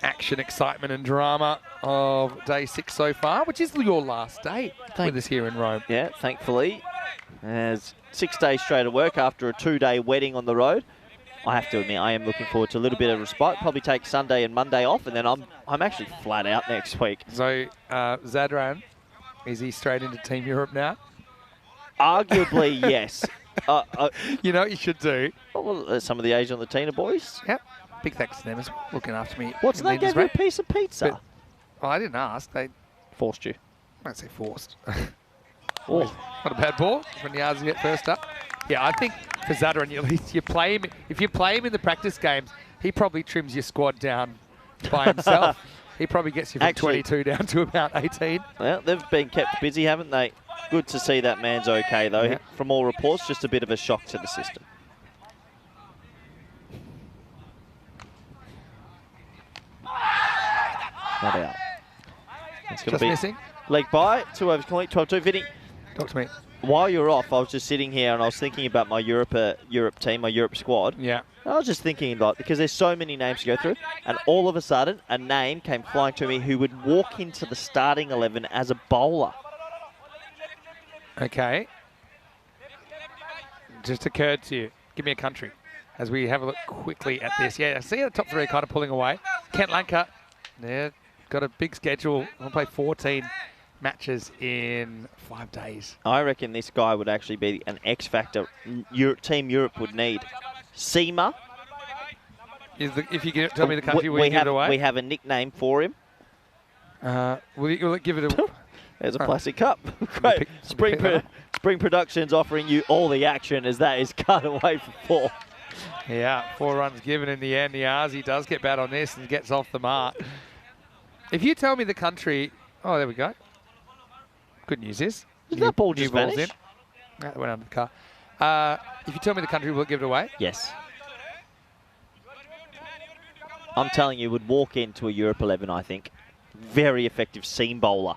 action, excitement and drama of day 6 so far, which is your last day with us here in Rome. Yeah, thankfully. As 6 days straight of work after a 2-day wedding on the road. I have to admit, I am looking forward to a little bit of respite. Probably take Sunday and Monday off, and then I'm actually flat out next week. So, Zadran, is he straight into Team Europe now? Arguably, yes. You know what you should do? Well, some of the Asian Latina boys. Yep. Big thanks to them as looking after me. What's they gave you a piece of pizza? But, well, I didn't ask. They forced you. I don't say forced. Oh. Not a bad ball when Yazi get first up. Yeah, I think for Zadran, at least you play him. If you play him in the practice games, he probably trims your squad down by himself. He probably gets you from 22 down to about 18. Well, they've been kept busy, haven't they? Good to see that man's okay, though. Yeah. From all reports, just a bit of a shock to the system. not out. It's going to Just be missing. leg by, 2 overs complete, 12-2. Vinny, Talk to me. while you're off, I was just sitting here and I was thinking about my Europe team, my Europe squad. Yeah. I was just thinking, like, because there's so many names to go through, and all of a sudden, a name came flying to me who would walk into the starting 11 as a bowler. Okay. Just occurred to you. Give me a country as we have a look quickly at this. Yeah, I see the top three kind of pulling away. Kent Lanka, yeah, got a big schedule. We'll play 14 matches in 5 days. I reckon this guy would actually be an X factor Team Europe would need. Seema. If you tell me the country, will you give it away? We have a nickname for him. Will you give it away? There's a plastic cup. Great. Spring Productions offering you all the action as that is cut away for 4. Yeah, 4 runs given in the end. Niazi does get bad on this and gets off the mark. If you tell me the country... Oh, there we go. Good news is... Did that ball just vanish? That went under the car. If you tell me the country, will it give it away? Yes. I'm telling you, would walk into a Europe 11, I think. Very effective seam bowler.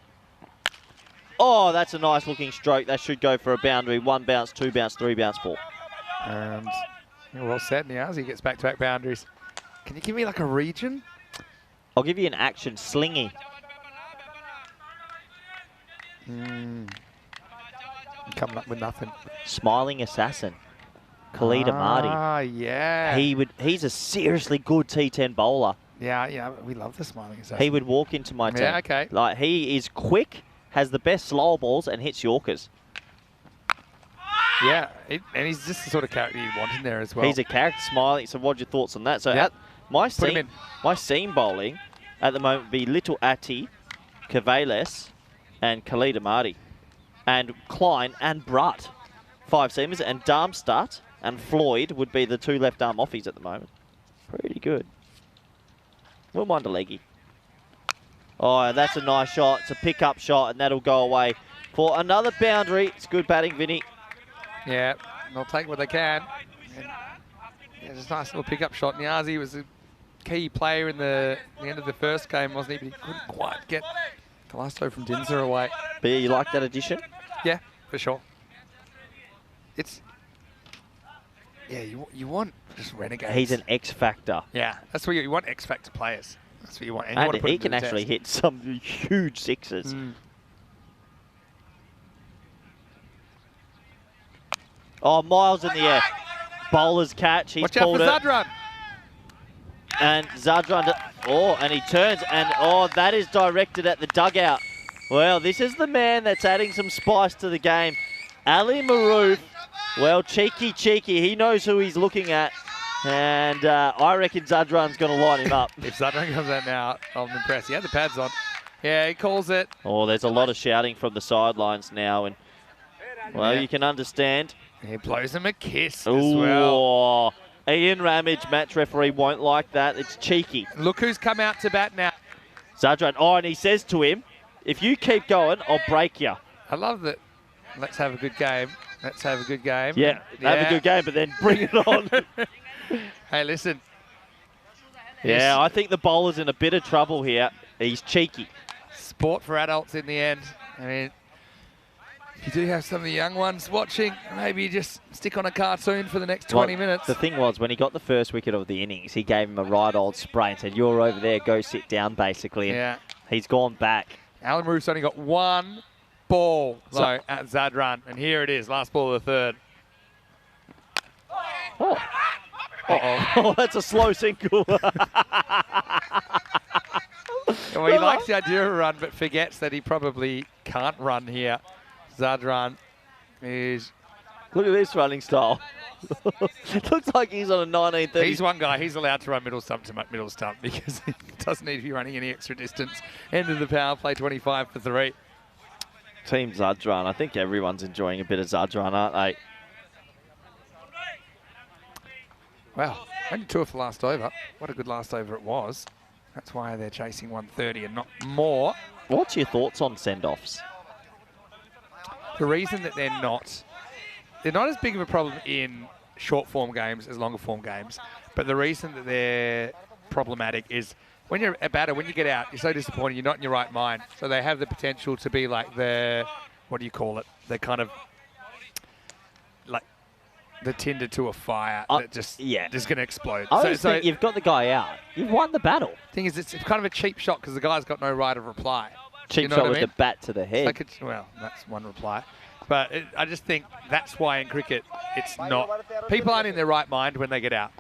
Oh, that's a nice looking stroke. That should go for a boundary. 1 bounce, 2 bounce, 3 bounce ball. And well said, Niazi gets back-to-back boundaries. Can you give me like a region? I'll give you an action. Slingy. Coming up with nothing. Smiling Assassin. Khalida Marty. Ah, yeah. He's a seriously good T10 bowler. Yeah, we love the smiling assassin. He would walk into my team. Yeah, okay. Like, he is quick, has the best slower balls, and hits Yorkers. Yeah, and he's just the sort of character you want in there as well. He's a character, smiling. So what's your thoughts on that? So Yep. my seam bowling at the moment would be Little Ati, Cavales, and Khalida Marty. And Klein and Brutt. 5 seamers. And Darmstadt and Floyd would be the 2 left arm offies at the moment. Pretty good. We'll mind a leggy. Oh, that's a nice shot. It's a pick-up shot, and that'll go away for another boundary. It's good batting, Vinny. Yeah, they'll take what they can. And, yeah, just a nice little pick-up shot. Niazi was a key player in the end of the first game, wasn't he? But he couldn't quite get the last throw from Dinser away. But you like that addition? Yeah, for sure. It's... Yeah, you want just renegades. He's an X factor. Yeah, that's what you want, X factor players. That's what you want. And you want to put he them to can the actually test. hit some huge sixes. Oh, Miles in the air. Bowler's catch. He's Watch out for pulled it. Zadran. And Zadran, and he turns, and that is directed at the dugout. Well, this is the man that's adding some spice to the game. Ali Maroof, well, cheeky. He knows who he's looking at. And I reckon Zadran's going to line him up. If Zadran comes out now, I'm impressed. He had the pads on. Yeah, he calls it. Oh, there's a lot of shouting from the sidelines now. And, well, you can understand. He blows him a kiss as well. Ian Ramage, match referee, won't like that. It's cheeky. Look who's come out to bat now. Zadran, and he says to him, if you keep going, I'll break you. I love that. Let's have a good game. Let's have a good game. Yeah, have a good game, but then bring it on. Hey, listen. Yeah, I think the bowler's in a bit of trouble here. He's cheeky. Sport for adults in the end. I mean, if you do have some of the young ones watching, maybe just stick on a cartoon for the next 20 minutes. The thing was, when he got the first wicket of the innings, he gave him a right old spray and said, you're over there, go sit down, basically. And yeah. He's gone back. Alan Roof's only got 1 ball, though, at Zadran. And here it is, last ball of the third. Oh. Oh, that's a slow single. Well, he likes the idea of a run, but forgets that he probably can't run here. Zadran is... Look at this running style. Looks like he's on a 1930. He's one guy. He's allowed to run middle stump to middle stump because he doesn't need to be running any extra distance. End of the power play, 25 for 3. Team Zadran. I think everyone's enjoying a bit of Zadran, aren't they? Wow, only 2 off the last over. What a good last over it was. That's why they're chasing 130 and not more. What's your thoughts on send-offs? The reason that they're not as big of a problem in short form games as longer form games, but the reason that they're problematic is when you're a batter, when you get out, you're so disappointed. You're not in your right mind. So they have the potential to be like the, what do you call it? They're kind of like the tinder to a fire that just going to explode. So you've got the guy out. You've won the battle. Thing is, it's kind of a cheap shot because the guy's got no right of reply. Cheap shot with the bat to the head. Well, that's one reply. But I just think that's why in cricket it's not. People aren't in their right mind when they get out.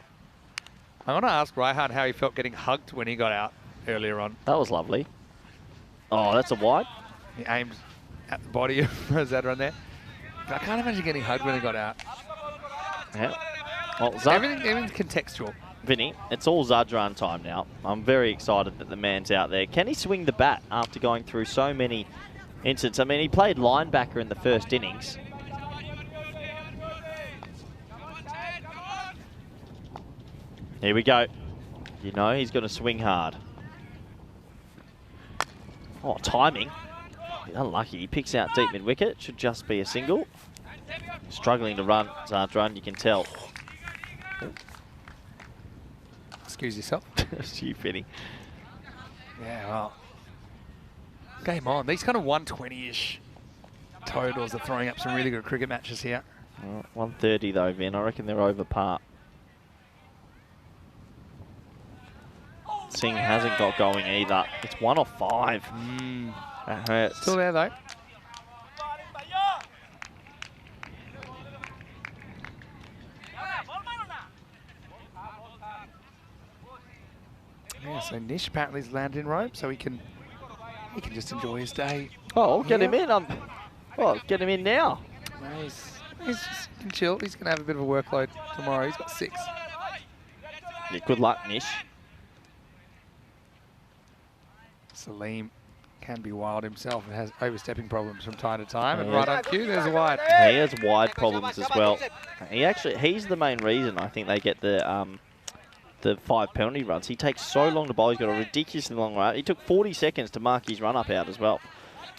I want to ask Raihan how he felt getting hugged when he got out earlier on. That was lovely. Oh, that's a wide. He aimed at the body of Zadran there. But I can't imagine getting hugged when he got out. Yeah. Well, everything's contextual. Vinny, it's all Zadran time now. I'm very excited that the man's out there. Can he swing the bat after going through so many incidents? I mean, he played linebacker in the first innings. Here we go. You know he's going to swing hard. Oh, timing. Unlucky. He picks out deep mid-wicket. Should just be a single. Struggling to run, Zadran, you can tell. Excuse yourself. It's you, Vinny. Yeah, well. Game on. These kind of 120-ish totals are throwing up some really good cricket matches here. 130 though, Vin. I reckon they're over par. Singh hasn't got going either. It's 1 off 5. That hurts. Still there though. Yeah, so Nish apparently has landed in Rome, so he can just enjoy his day. Oh, get him in. Get him in now. No, he's just he can chill. He's going to have a bit of a workload tomorrow. He's got 6. Yeah, good luck, Nish. Salim can be wild himself and has overstepping problems from time to time. And right on cue, there's a wide. He has wide problems as well. He's the main reason I think they get the 5 penalty runs. He takes so long to bowl. He's got a ridiculously long run. He took 40 seconds to mark his run up out as well.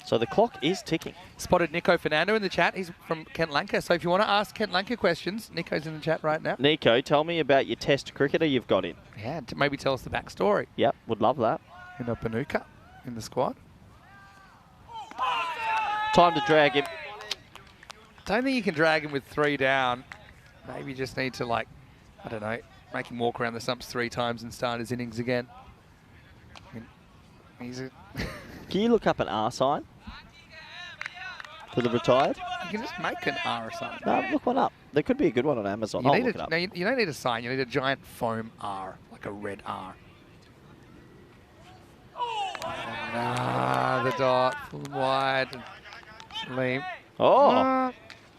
So the clock is ticking. Spotted Nico Fernando in the chat. He's from Kent Lanka. So if you want to ask Kent Lanka questions, Nico's in the chat right now. Nico, tell me about your test cricketer you've got in. Yeah, maybe tell us the backstory. Yep, would love that. And a Panuka in the squad. Time to drag him. Don't think you can drag him with 3 down. Maybe you just need to, like, I don't know, make him walk around the stumps 3 times and start his innings again. I mean, Can you look up an R sign for the retired? You can just make an R sign. No, look one up. There could be a good one on Amazon. I'll look it up. No, you don't need a sign. You need a giant foam R, like a red R. The dot, full wide. Salim. Oh,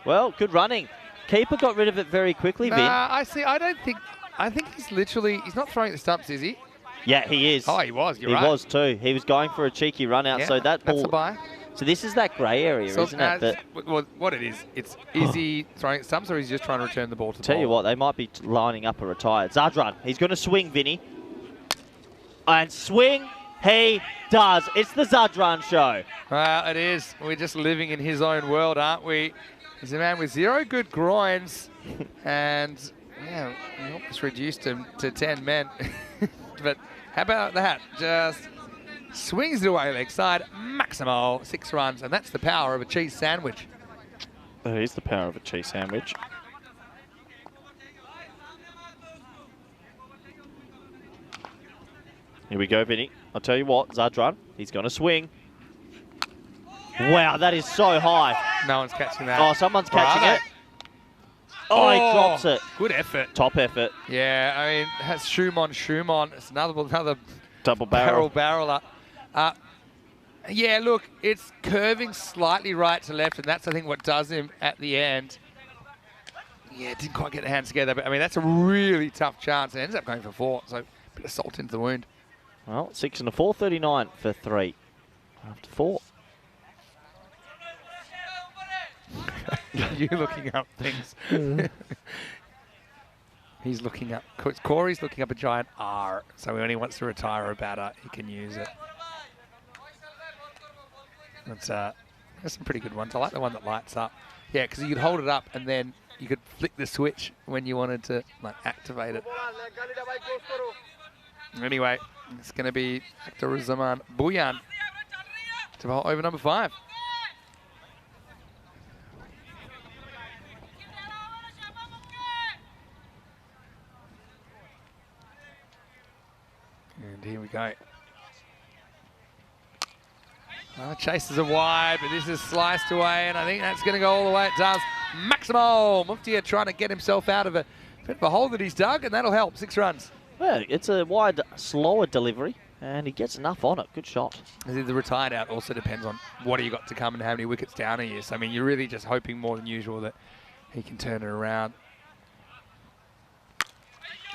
well, good running. Keeper got rid of it very quickly, Vin. I think he's not throwing at the stumps, is he? Yeah, he is. Oh, he was, He was too. He was going for a cheeky run out, so that ball... That's a buy. So this is that grey area, isn't it? Well, what it is, is he throwing at stumps or is he just trying to return the ball to the Tell you what, they might be lining up a retired. Zadran, he's going to swing, Vinny. And swing he does. It's the Zadran show. Well, it is. We're just living in his own world, aren't we? He's a man with 0 good groins. And, yeah, we almost reduced him to 10 men. But how about that? Just swings it away leg side. Maximo, 6 runs. And that's the power of a cheese sandwich. That is the power of a cheese sandwich. Here we go, Vinny. I'll tell you what, Zadran, he's going to swing. Wow, that is so high. No one's catching that. Oh, someone's catching it. Oh, he drops it. Good effort. Top effort. Yeah, I mean, that's Shumon. It's another double barrel. Barreler. Yeah, look, it's curving slightly right to left, and that's, I think, what does him at the end. Yeah, didn't quite get the hands together, but, I mean, that's a really tough chance. It ends up going for 4, so a bit of salt into the wound. Well, 6 and a 4, 39 for 3 after 4. You looking up things. He's looking up. Corey's looking up a giant R, so when he wants to retire a batter, he can use it. That's there's some pretty good ones. I like the one that lights up. Yeah, because you could hold it up and then you could flick the switch when you wanted to like activate it. Anyway, It's going to be Dr. Zaman Buyan to bowl over number 5. And here we go. Chases it wide, but this is sliced away, and I think that's going to go all the way. It does. Maximo Muftia trying to get himself out of a bit of a hole that he's dug, and that'll help. 6 runs. Well, it's a wide, slower delivery, and he gets enough on it. Good shot. The retired out also depends on what do you got to come and how many wickets down he is. I mean, you're really just hoping more than usual that he can turn it around.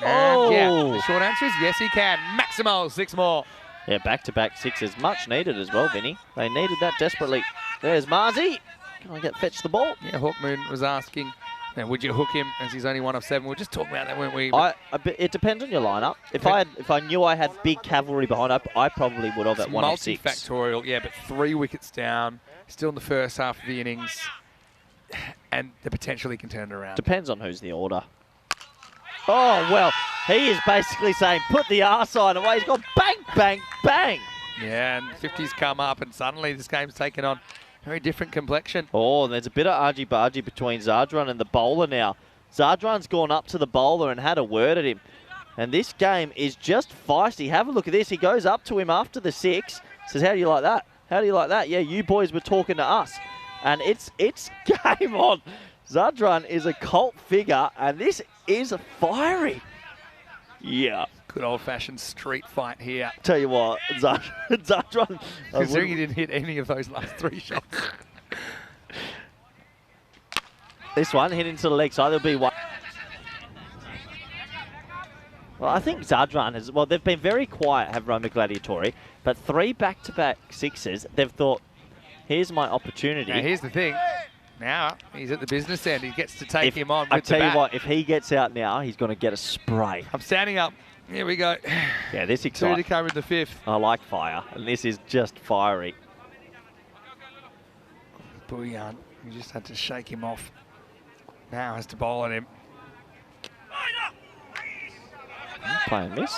And yeah, the short answer is yes, he can. Maximo, 6 more. Yeah, back-to-back 6s. Much needed as well, Vinny. They needed that desperately. There's Marzi. Can I fetch the ball? Yeah, Hawkmoon was asking, would you hook him as he's only 1 of 7? We were just talking about that, weren't we? It depends on your lineup. If I knew I had big cavalry behind, I probably would have at 1 of 6. Multifactorial, yeah, but 3 wickets down, still in the first half of the innings, and the potential he can turn it around. Depends on who's the order. Oh, well, he is basically saying, put the arse on away. He's gone bang, bang, bang. Yeah, and 50's come up, and suddenly this game's taken on a very different complexion. Oh, and there's a bit of argy-bargy between Zadran and the bowler now. Zadran's gone up to the bowler and had a word at him. And this game is just feisty. Have a look at this. He goes up to him after the 6, says, how do you like that? How do you like that? Yeah, you boys were talking to us. And it's game on. Zadran is a cult figure, and this is fiery. Yeah. Good old-fashioned street fight here. Tell you what, Zadran... Considering he didn't hit any of those last 3 shots. This one hit into the leg side. There'll be one. Well, I think Zadran has... Well, they've been very quiet, have Roma Gladiatori, but 3 back-to-back 6s, they've thought, here's my opportunity. Now, here's the thing. Now, he's at the business end. He gets to take him on with I tell the you bat. what, if he gets out now, he's going to get a spray. I'm standing up. Here we go. Yeah, this 2 exciting. to come in the 5th. I like fire, and this is just fiery. Buyan, he just had to shake him off. Now has to bowl at him. Playing this.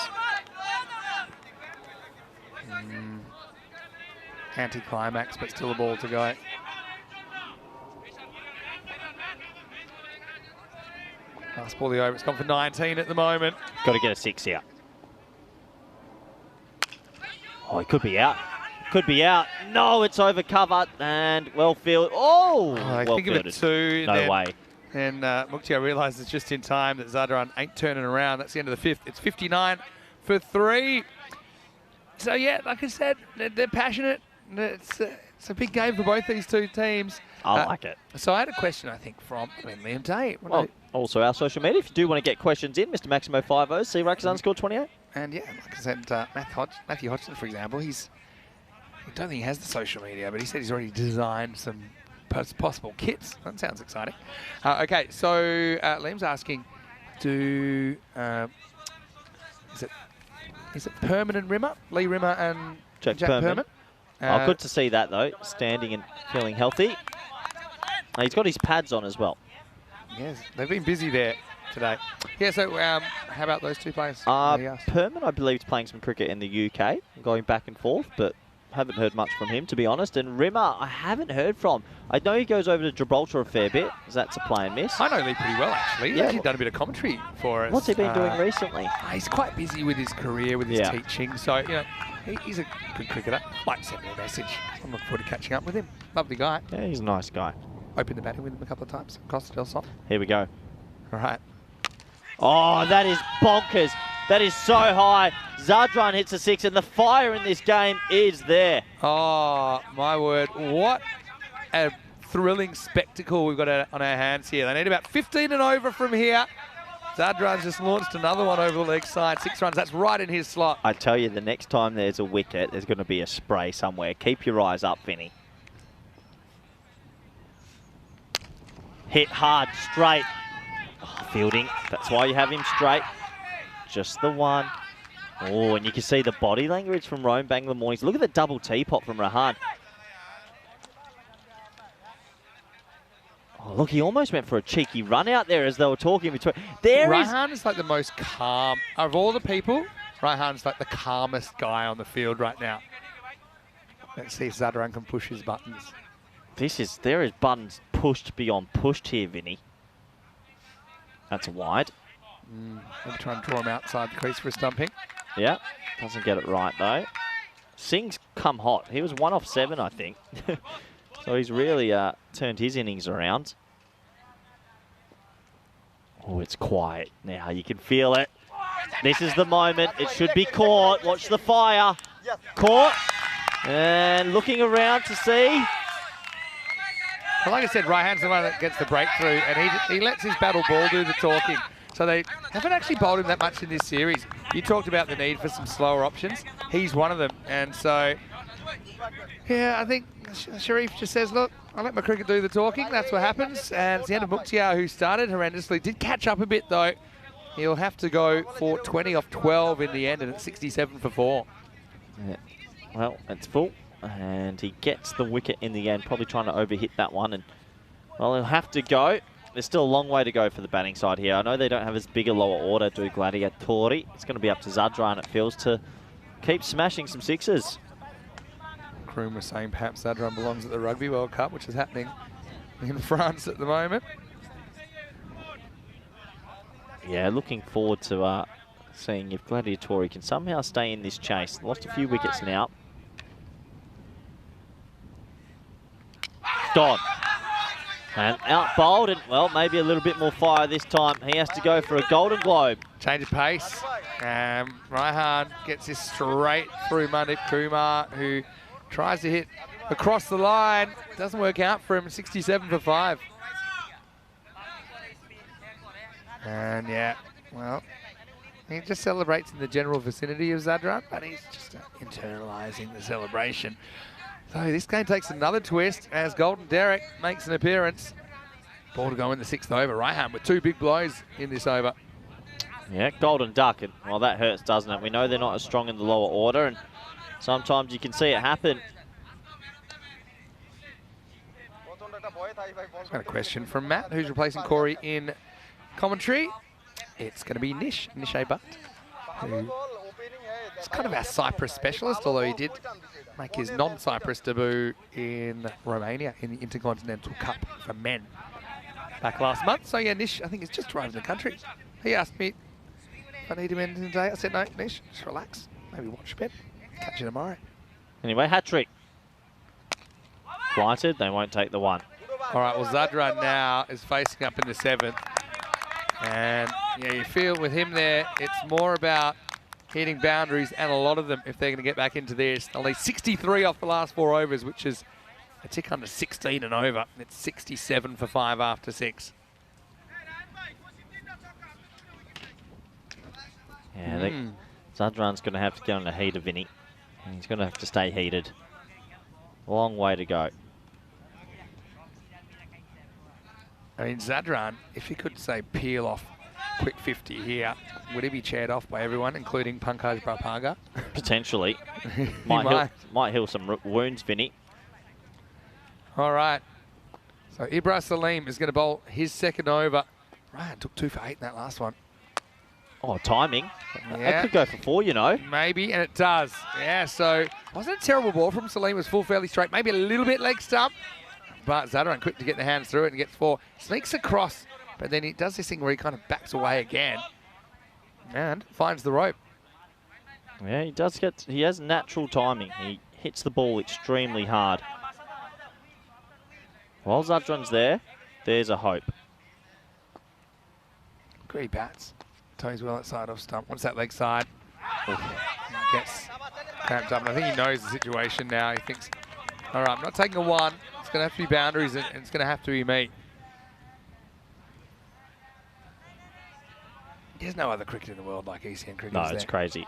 Anti-climax, but still a ball to go. Last ball of the over. It's gone for 19 at the moment. Got to get a 6 out. Oh, he could be out. Could be out. No, it's over cover and well fielded. Oh, I well think of it 2. No way. And Muktia realises just in time that Zadran ain't turning around. That's the end of the 5th. It's 59 for 3. So, yeah, like I said, they're passionate. It's a big game for both these 2 teams. I like it. So I had a question, I think, from Liam Day. Well, also our social media. If you do want to get questions in, Mr. Maximo 50, _28. And yeah, like I said, Matthew Hodgson, for example, I don't think he has the social media, but he said he's already designed some possible kits. That sounds exciting. Okay, so Liam's asking, is it Perman and Rimmer? Lee Rimmer and Jack Perman? Good to see that, though, standing and feeling healthy. He's got his pads on as well. Yes, they've been busy there today. Yeah, so how about those 2 players? Perman, I believe, is playing some cricket in the UK, going back and forth, but haven't heard much from him, to be honest. And Rimmer, I haven't heard from. I know he goes over to Gibraltar a fair bit, as that's a play and miss. I know Lee pretty well, actually. He's actually done a bit of commentary for us. What's he been doing recently? He's quite busy with his career, with his teaching. So, you know, he's a good cricketer. Might send me a message. I'm looking forward to catching up with him. Lovely guy. Yeah, he's a nice guy. Opened the batting with him a couple of times. Costa del Sol. Here we go. All right. Oh, that is bonkers. That is so high. Zadran hits a 6, and the fire in this game is there. Oh, my word. What a thrilling spectacle we've got on our hands here. They need about 15 and over from here. Zadran's just launched another one over the leg side. 6 runs. That's right in his slot. I tell you, the next time there's a wicket, there's going to be a spray somewhere. Keep your eyes up, Vinny. Hit hard, straight. Oh, fielding. That's why you have him straight. Just the one. Oh, and you can see the body language from Rome Bangla Mornings. Look at the double teapot from Rahan. Oh, look, he almost went for a cheeky run out there as they were talking between. Rahan is like the most calm of all the people. Raihan's like the calmest guy on the field right now. Let's see if Zadran can push his buttons. There is buttons pushed beyond pushed here, Vinny. That's wide. Maybe try and draw him outside the crease for a stumping. Yeah, doesn't get it right though. Singh's come hot. He was 1 off 7, I think. So he's really turned his innings around. Oh, it's quiet now. You can feel it. This is the moment. It should be caught. Watch the fire. Caught. And looking around to see. Well, like I said, Raihan's the one that gets the breakthrough, and he lets his battle ball do the talking. So they haven't actually bowled him that much in this series. You talked about the need for some slower options. He's one of them. And so, yeah, I think Sharif just says, look, I'll let my cricket do the talking. That's what happens. And it's the end of Mukhtiar, who started horrendously. Did catch up a bit, though. He'll have to go for 20 off 12 in the end, and it's 67 for 4. Yeah. Well, it's full. And he gets the wicket in the end, probably trying to overhit that one. And, well, he'll have to go. There's still a long way to go for the batting side here. I know they don't have as big a lower order, do Gladiatori. It's going to be up to Zadran, it feels, to keep smashing some sixes. Kroom was saying perhaps Zadran belongs at the Rugby World Cup, which is happening in France at the moment. Yeah, looking forward to seeing if Gladiatori can somehow stay in this chase. Lost a few wickets now. Gone. And out bowled, and well, maybe a little bit more fire this time. He has to go for a Golden Globe. Change of pace. Raihan gets this straight through Mandip Kumar, who tries to hit across the line. Doesn't work out for him. 67 for 5. And yeah, well, he just celebrates in the general vicinity of Zadran, but he's just internalising the celebration. So this game takes another twist as Golden Derek makes an appearance. Ball to go in the 6th over. Raihan with 2 big blows in this over. Yeah, Golden Duck. And, well, that hurts, doesn't it? We know they're not as strong in the lower order, and sometimes you can see it happen. I've got a question from Matt, who's replacing Corey in commentary. It's going to be Nish Bhatt, who is kind of our Cyprus specialist, although he did make his non-Cyprus debut in Romania in the Intercontinental Cup for men back last month. So yeah, Nish, I think, has just arrived in the country. He asked me if I need him in today. I said, no, Nish, just relax. Maybe watch a bit. Catch you tomorrow. Anyway, hat-trick. Flighted, they won't take the one. All right, well, Zadran now is facing up in the 7th. And yeah, you feel with him there, it's more about hitting boundaries, and a lot of them, if they're going to get back into this. They'll need 63 off the last 4 overs, which is a tick under 16 and over. It's 67 for 5 after 6. Yeah, I think Zadran's going to have to get on a heater, Vinny. And he's going to have to stay heated. Long way to go. I mean, Zadran, if he could, say, peel off quick 50 here, would he be chaired off by everyone, including Pankaj Prapaga? Potentially. might heal some wounds, Vinny. All right. So Ibra Salim is going to bowl his 2nd over. Ryan took 2 for 8 in that last one. Oh, timing. Yeah. That could go for 4, you know. Maybe, and it does. Yeah, so wasn't a terrible ball from Salim. It was full fairly straight. Maybe a little bit leg stump. But Zadran quick to get the hands through it and gets 4. Sneaks across, but then he does this thing where he kind of backs away again. And finds the rope. Yeah, he has natural timing. He hits the ball extremely hard. While Zadran's there, there's a hope. Great bats. Toes well outside off stump. What's that leg side? Gets cramped up, and I think he knows the situation now. He thinks, all right, I'm not taking a 1. It's going to have to be boundaries, and it's going to have to be me. There's no other cricket in the world like ECN cricket. No, it's crazy.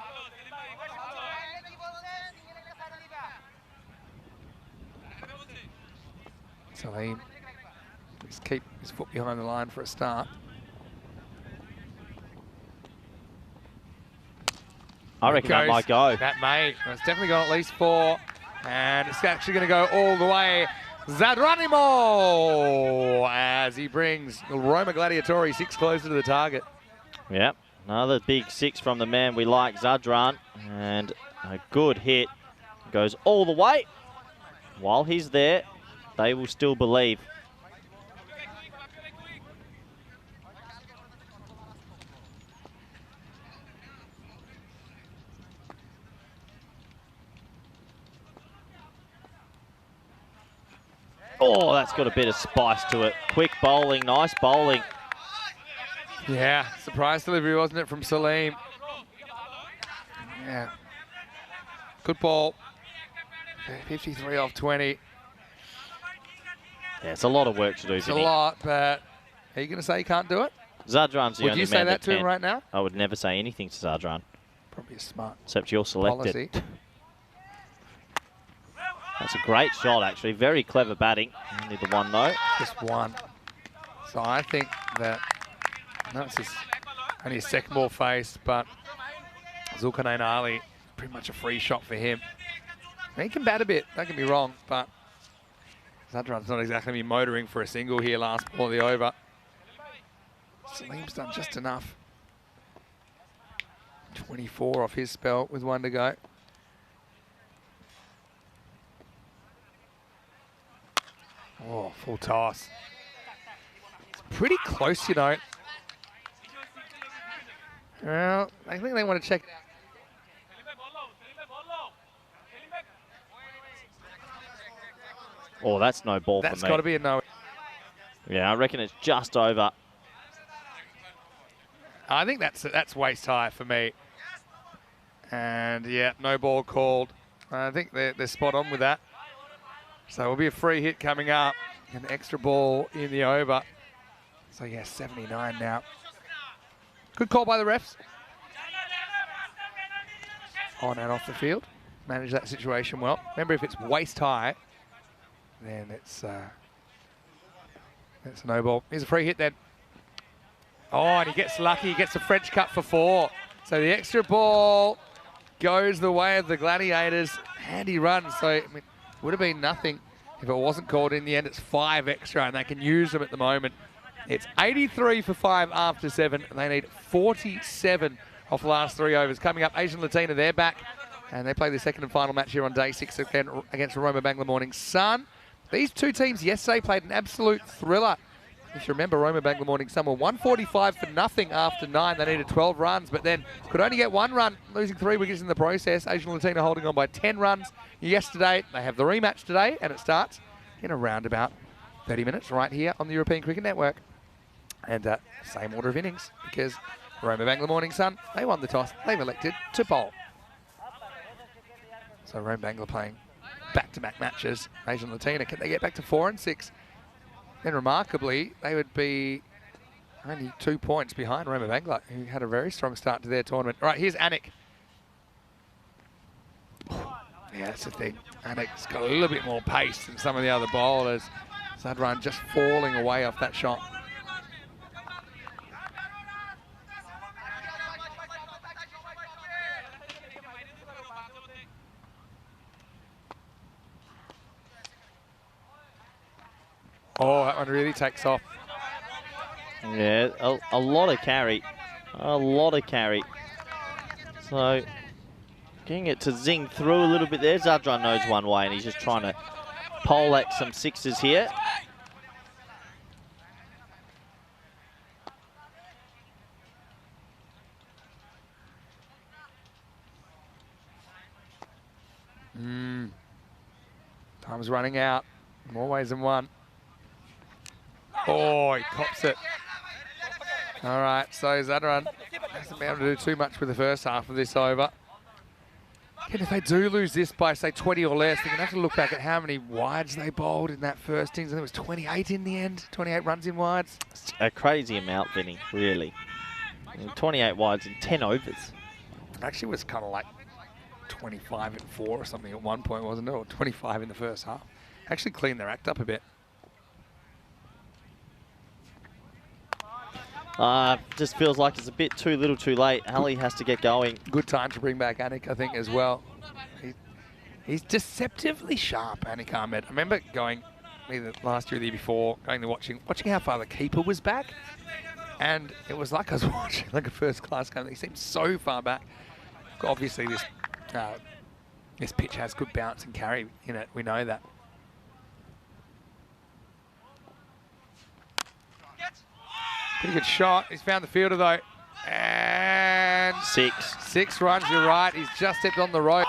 Salim just keep his foot behind the line for a start. I reckon that might go. That may. It's definitely got at least 4. And it's actually going to go all the way. Zadranimo as he brings Roma Gladiatori 6 closer to the target. Yeah, Another big 6 from the man we like, Zadran. And a good hit. Goes all the way. While he's there, they will still believe. Oh, that's got a bit of spice to it. Quick bowling, nice bowling. Yeah, surprise delivery, wasn't it, from Salim? Yeah. Good ball. 53 off 20. Yeah, it's a lot of work to do, It's a Vinny. lot, but are you going to say you can't do it? Zadran's the Would only you say man that to him can. right now? I would never say anything to Zadran, Probably a smart except you're selected. policy. That's a great shot, actually. Very clever batting. Only the one, though. Just one. So I think that, no, it's only his second ball faced, but Zulkarnain Ali, pretty much a free shot for him. He can bat a bit, don't get me wrong, but Zadran's not exactly me motoring for a single here last ball of the over. Salim's done just enough. 24 off his spell with one to go. Oh, full toss. It's pretty close, you know. Well, I think they want to check it out. Oh, that's no ball for me. That's got to be a no. Yeah, I reckon it's just over. I think that's waist high for me. And yeah, no ball called. I think they're spot on with that. So it'll be a free hit coming up. An extra ball in the over. So yeah, 79 now. Good call by the refs. On and off the field. Manage that situation well. Remember, if it's waist high, then it's a no ball. Here's a free hit then. Oh, and he gets lucky. He gets a French cut for 4. So the extra ball goes the way of the Gladiators. Handy run. So I mean, it would have been nothing if it wasn't called. In the end, it's 5 extra, and they can use them at the moment. It's 83 for 5 after 7, and they need 47 off the last 3 overs. Coming up, Asian Latina, they're back, and they play the second and final match here on day 6 against Roma Bangla Morning Sun. These two teams yesterday played an absolute thriller. If you remember, Roma Bangla Morning Sun were 145 for nothing after 9. They needed 12 runs, but then could only get 1 run, losing 3 wickets in the process. Asian Latina holding on by 10 runs yesterday. They have the rematch today, and it starts in around about 30 minutes right here on the European Cricket Network. And same order of innings, because Roma Bangla Morning Sun, they won the toss. They've elected to bowl. So Roma Bangla playing back-to-back matches. Asian Latina, can they get back to 4 and 6? Then remarkably, they would be only 2 points behind Roma Bangla, who had a very strong start to their tournament. All right, here's Anik. Yeah, that's the thing. Anik's got a little bit more pace than some of the other bowlers. Zadran just falling away off that shot. Oh, that one really takes off. Yeah, a lot of carry. A lot of carry. So, getting it to zing through a little bit there. Zadran knows one way, and he's just trying to poleaxe some 6s here. Time's running out. More ways than one. Oh, he cops it. All right, so Zadran hasn't been able to do too much with the first half of this over. And if they do lose this by, say, 20 or less, they're going to have to look back at how many wides they bowled in that first innings. I think it was 28 in the end, 28 runs in wides. It's a crazy amount, Vinny, really. 28 wides in 10 overs. Actually, it was kind of like 25 and 4 or something at one point, wasn't it? Or 25 in the first half. Actually cleaned their act up a bit. Just feels like it's a bit too little too late. Ali has to get going. Good time to bring back Anik, I think, as well. He's deceptively sharp, Anik Ahmed. I remember going either last year or the year before, going to watching how far the keeper was back. And it was like I was watching like a first-class game. He seemed so far back. Obviously, this pitch has good bounce and carry in it. We know that. Pretty good shot. He's found the fielder, though. And 6 runs, you're right. He's just stepped on the rope.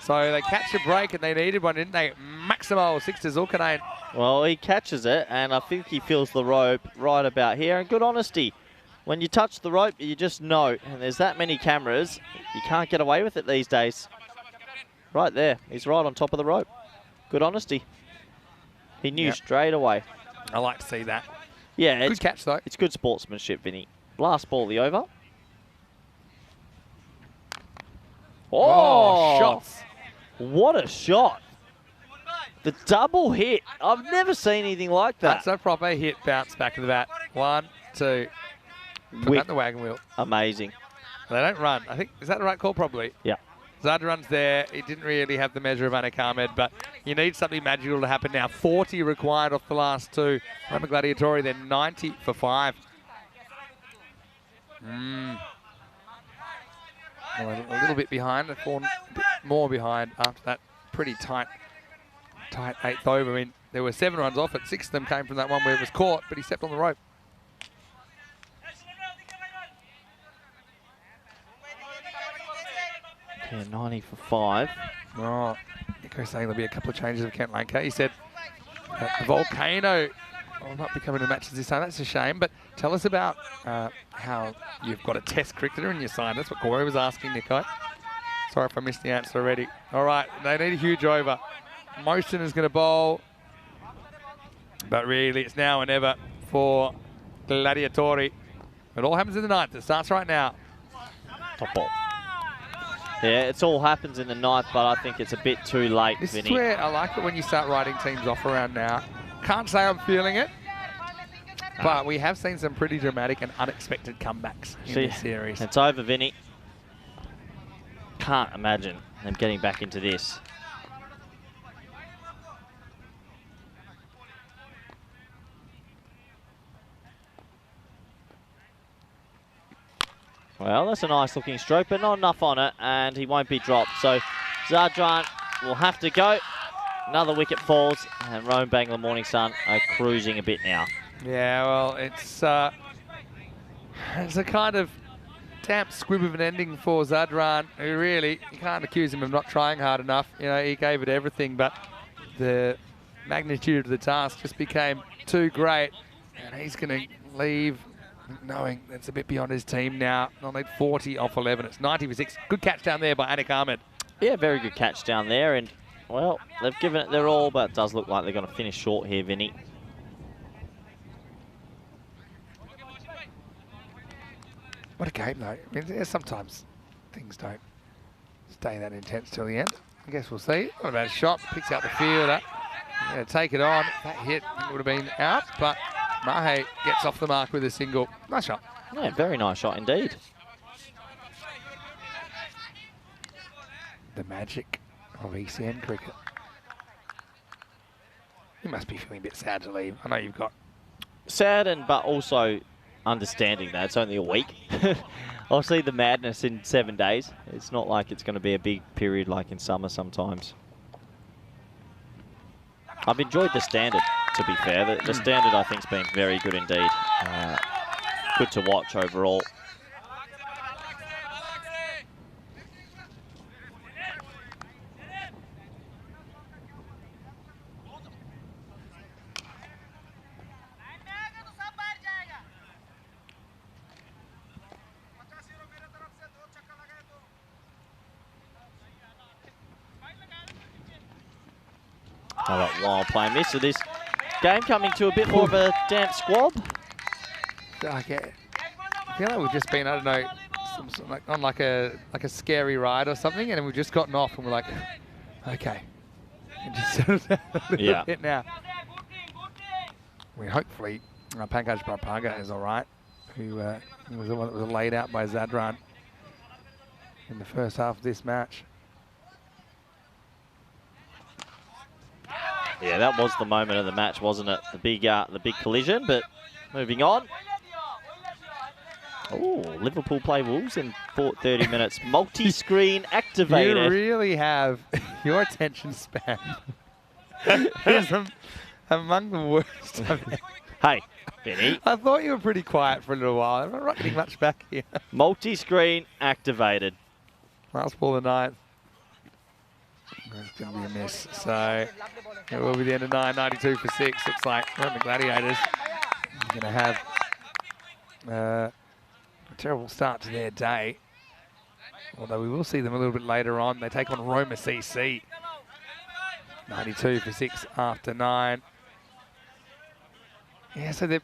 So they catch a break, and they needed one, didn't they? Maximal 6 to Zulkarnain. Well, he catches it, and I think he feels the rope right about here. And good honesty. When you touch the rope, you just know. And there's that many cameras, you can't get away with it these days. Right there. He's right on top of the rope. Good honesty. He knew straight away. I like to see that. Yeah, Good catch, though. It's good sportsmanship, Vinny. Last ball, the over. Oh, shots. What a shot. The double hit. I've never seen anything like that. That's a proper hit bounce back of the bat. 1, 2. Put that in the wagon wheel. Amazing. They don't run. I think, is that the right call? Probably. Yeah. Zad runs there. He didn't really have the measure of Anik Ahmed, but you need something magical to happen now. 40 required off the last 2. Roma Gladiatori, then 90 for 5. Well, a little bit behind, a bit more behind after that pretty tight 8th over. I mean, there were 7 runs off it. 6 of them came from that one where it was caught, but he stepped on the rope. Yeah, 90 for 5. Oh, Nico's saying there'll be a couple of changes of Kent Lanker. He said the Volcano will not be coming to matches this time. That's a shame. But tell us about how you've got a test cricketer in your side. That's what Corey was asking, Nico. Sorry if I missed the answer already. All right, they need a huge over. Motion is going to bowl. But really, it's now or never for Gladiatori. It all happens in the 9th. It starts right now. Top ball. Yeah, it all happens in the 9th, but I think it's a bit too late, This Vinny. is where I like it when you start writing teams off around now. Can't say I'm feeling it, but we have seen some pretty dramatic and unexpected comebacks in this series. It's over, Vinny. Can't imagine them getting back into this. Well, that's a nice looking stroke, but not enough on it, and he won't be dropped. So Zadran will have to go. Another wicket falls, and Rome Bangla Morning Sun are cruising a bit now. Yeah, well, it's a kind of damp squib of an ending for Zadran, who really, you can't accuse him of not trying hard enough. You know, he gave it everything, but the magnitude of the task just became too great, and he's going to leave knowing that's a bit beyond his team now. They'll need 40 off 11. It's 90 for 6. Good catch down there by Anik Ahmed. Yeah, very good catch down there, and well, they've given it their all, but it does look like they're going to finish short here, Vinny. What a game, though. I mean, sometimes things don't stay that intense till the end. I guess we'll see. What about a shot? Picks out the fielder. Going to take it on. That hit would have been out, but Mahe gets off the mark with a single. Nice shot. Yeah, very nice shot indeed. The magic of ECN cricket. You must be feeling a bit sad to leave. I know you've got... Sad, but also understanding that it's only a week. I'll see the madness in 7 days. It's not like it's going to be a big period like in summer sometimes. I've enjoyed the standard, to be fair. The standard, I think, has been very good indeed. Good to watch overall. All right, while playing this, so this game coming to a bit more of a damp squab. I feel like we've just been, I don't know, on like a scary ride or something, and we've just gotten off and we're like, okay, and just settled down a little bit now. Hopefully Pankaj Bharpaga is all right, who was the one that was laid out by Zadran in the first half of this match. Yeah, that was the moment of the match, wasn't it? The big collision, but moving on. Oh, Liverpool play Wolves in 30 minutes. Multi-screen activated. You really have your attention span is among the worst I've ever. Hey, Vinny. I thought you were pretty quiet for a little while. I'm not getting much back here. Multi-screen activated. Last ball of the ninth. It's going to be a miss. So it will be the end of 9, 92 for 6. Looks like the Gladiators are going to have a terrible start to their day. Although we will see them a little bit later on. They take on Roma CC. 92 for 6 after 9. Yeah, so the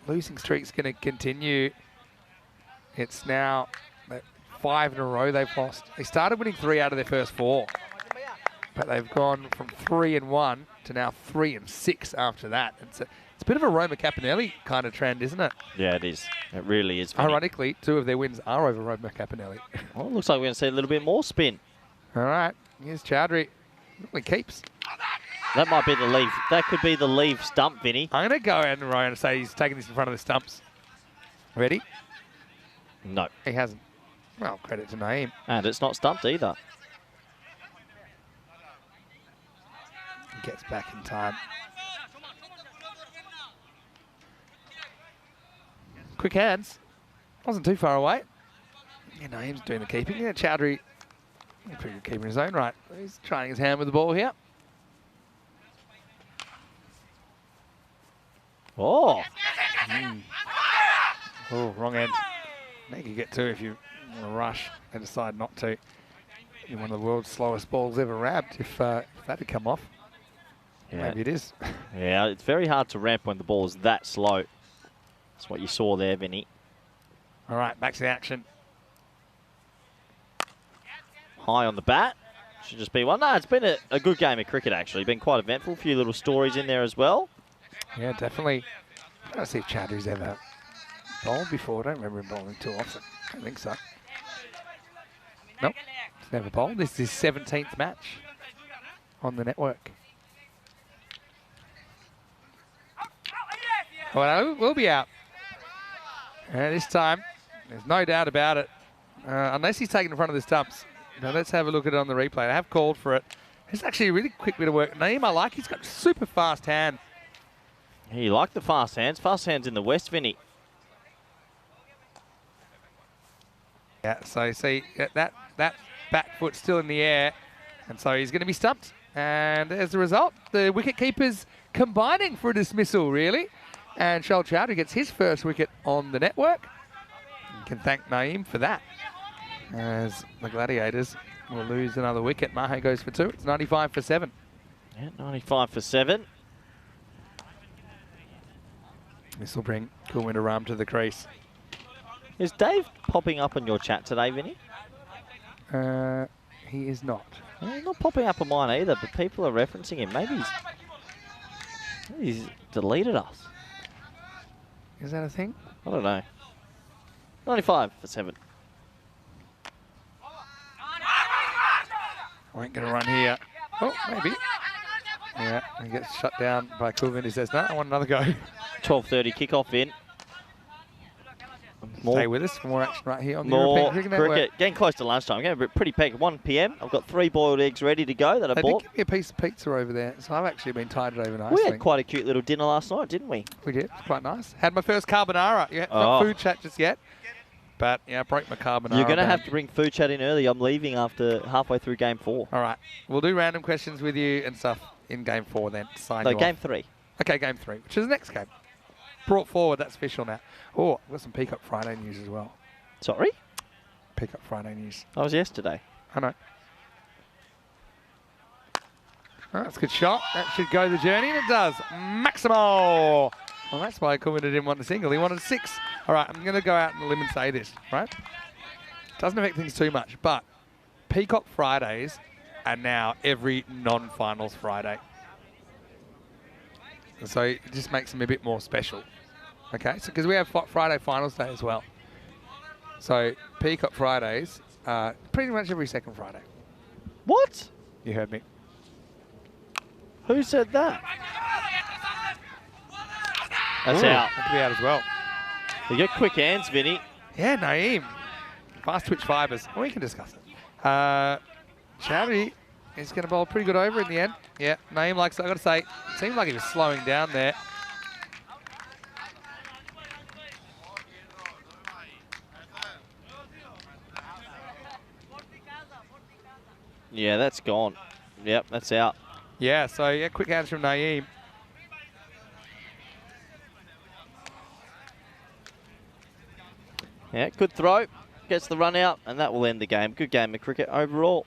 losing streak's going to continue. It's now 5 in a row they've lost. They started winning 3 out of their first 4. But they've gone from 3-1 to now 3-6 after that. It's a bit of a Roma Capinelli kind of trend, isn't it? Yeah, it is. It really is. Vinny. Ironically, 2 of their wins are over Roma Capinelli. Well, it looks like we're going to see a little bit more spin. All right, here's Chowdhury. He keeps. That might be the leave. That could be the leave stump, Vinny. I'm going to go out and Ryan and say he's taking this in front of the stumps. Ready? No. He hasn't. Well, credit to Naeem. And it's not stumped either. He gets back in time. Quick hands. Wasn't too far away. Yeah, Naeem's doing the keeping. Yeah, Chowdhury, pretty good keeper in his own right. He's trying his hand with the ball here. Oh. Oh, wrong end. Now you can get 2 if you want to rush and decide not to. You're one of the world's slowest balls ever ramped if that had come off. Yeah. Maybe it is. Yeah, it's very hard to ramp when the ball is that slow. That's what you saw there, Vinny. All right, back to the action. High on the bat. Should just be one. No, it's been a good game of cricket, actually. Been quite eventful. A few little stories in there as well. Yeah, definitely. I don't see if Chowdhury's ever bowled before. I don't remember him bowling too often. I don't think so. Nope, he's never bowled. This is his 17th match on the network. Well, we'll be out. And this time, there's no doubt about it. Unless he's taken in front of the stumps. Now let's have a look at it on the replay. I have called for it. It's actually a really quick bit of work. Naeem, I like. He's got super fast hand. Yeah, you like the fast hands. Fast hands in the West, Vinny. Yeah, so you see that back foot still in the air. And so he's going to be stumped. And as a result, the wicket keepers combining for a dismissal, really. And Shoal Chowdhury gets his first wicket on the network. You can thank Naeem for that. As the Gladiators will lose another wicket. Mahe goes for 2. It's 95 for 7. Yeah, 95 for 7. This will bring Kulwinder Ram to the crease. Is Dave popping up on your chat today, Vinny? He is not. Yeah, he's not popping up on mine either, but people are referencing him. Maybe he's deleted us. Is that a thing? I don't know. 95 for 7. I ain't going to run here. Oh, maybe. Yeah, he gets shut down by Kulwinder. He says, no, I want another go. 12:30 kickoff in. Stay with us for more action right here on the More European Cricket Network. cricket. Getting close to lunchtime. Getting pretty packed. 1 p.m. I've got 3 boiled eggs ready to go that I They bought. did give me a piece of pizza over there, so I've actually been tied it over nicely. We had quite a cute little dinner last night, didn't we? We did. It's quite nice. Had my first carbonara. Yeah, Oh. not food chat just yet. But, yeah, I broke my carbonara. You're going to have back. to bring food chat in early. I'm leaving after halfway through game 4. All right. We'll do random questions with you and stuff in game 4 then. To sign No, you game off. 3. Okay, game 3, which is the next game. Brought forward. That's official now. Oh, I've got some Peacock Friday news as well. Sorry? Peacock Friday news. That was yesterday. I know. Oh, that's a good shot. That should go the journey, and it does. Maximo! Well, that's why Kulwinder didn't want a single. He wanted 6. All right, I'm going to go out on a limb and say this, right? Doesn't affect things too much, but Peacock Fridays are now every non-finals Friday. And so it just makes them a bit more special. Okay, so because we have Friday Finals Day as well. So Peacock Fridays are pretty much every second Friday. What? You heard me. Who said that? That's Ooh, out. that could be out as well. You get quick hands, Vinny. Yeah, Naeem. Fast twitch fibres. We can discuss it. Chowdhury is going to bowl pretty good over in the end. Yeah, Naeem likes it. I've got to say, it seemed like he was slowing down there. Yeah, that's gone. Yep, that's out. Yeah, so yeah, quick hands from Naeem. Yeah, good throw. Gets the run out, and that will end the game. Good game of cricket overall.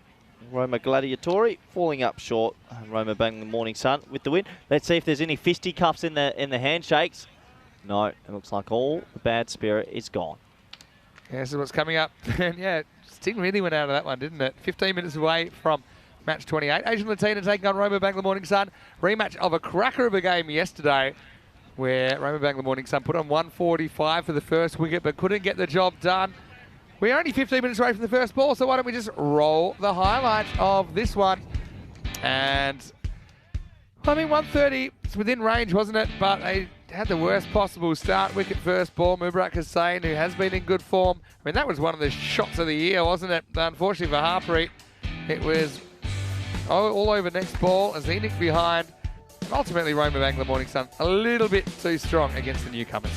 Roma Gladiatori falling up short. Roma banging the Morning Sun with the win. Let's see if there's any fisticuffs in the handshakes. No, it looks like all the bad spirit is gone. Yeah, this is what's coming up. And yeah, Sting really went out of that one, didn't it? 15 minutes away from match 28. Asian Latina taking on Roma Bangla Morning Sun. Rematch of a cracker of a game yesterday where Roma Bangla Morning Sun put on 145 for the first wicket but couldn't get the job done. We're only 15 minutes away from the first ball, so why don't we just roll the highlights of this one. And, I mean, 130, it's within range, wasn't it? But they had the worst possible start. Wicket first ball, Mubarak Hussain, who has been in good form. I mean, that was one of the shots of the year, wasn't it? Unfortunately for Harpreet, it was all over next ball, as he nicked behind. Ultimately, Roma Bangla Morning Sun a little bit too strong against the newcomers.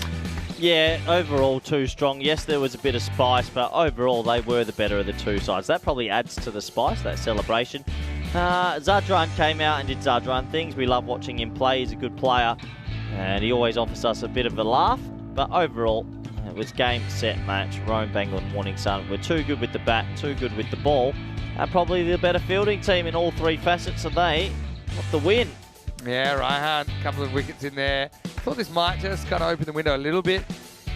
Yeah, overall too strong. Yes, there was a bit of spice, but overall they were the better of the two sides. That probably adds to the spice, that celebration. Zadran came out and did Zadran things. We love watching him play. He's a good player, and he always offers us a bit of a laugh. But overall, it was game, set, match. Rome Bangla Morning Sun were too good with the bat, too good with the ball, and probably the better fielding team in all three facets, so they got the win. Yeah, Raihan, a couple of wickets in there. Thought this might just kind of open the window a little bit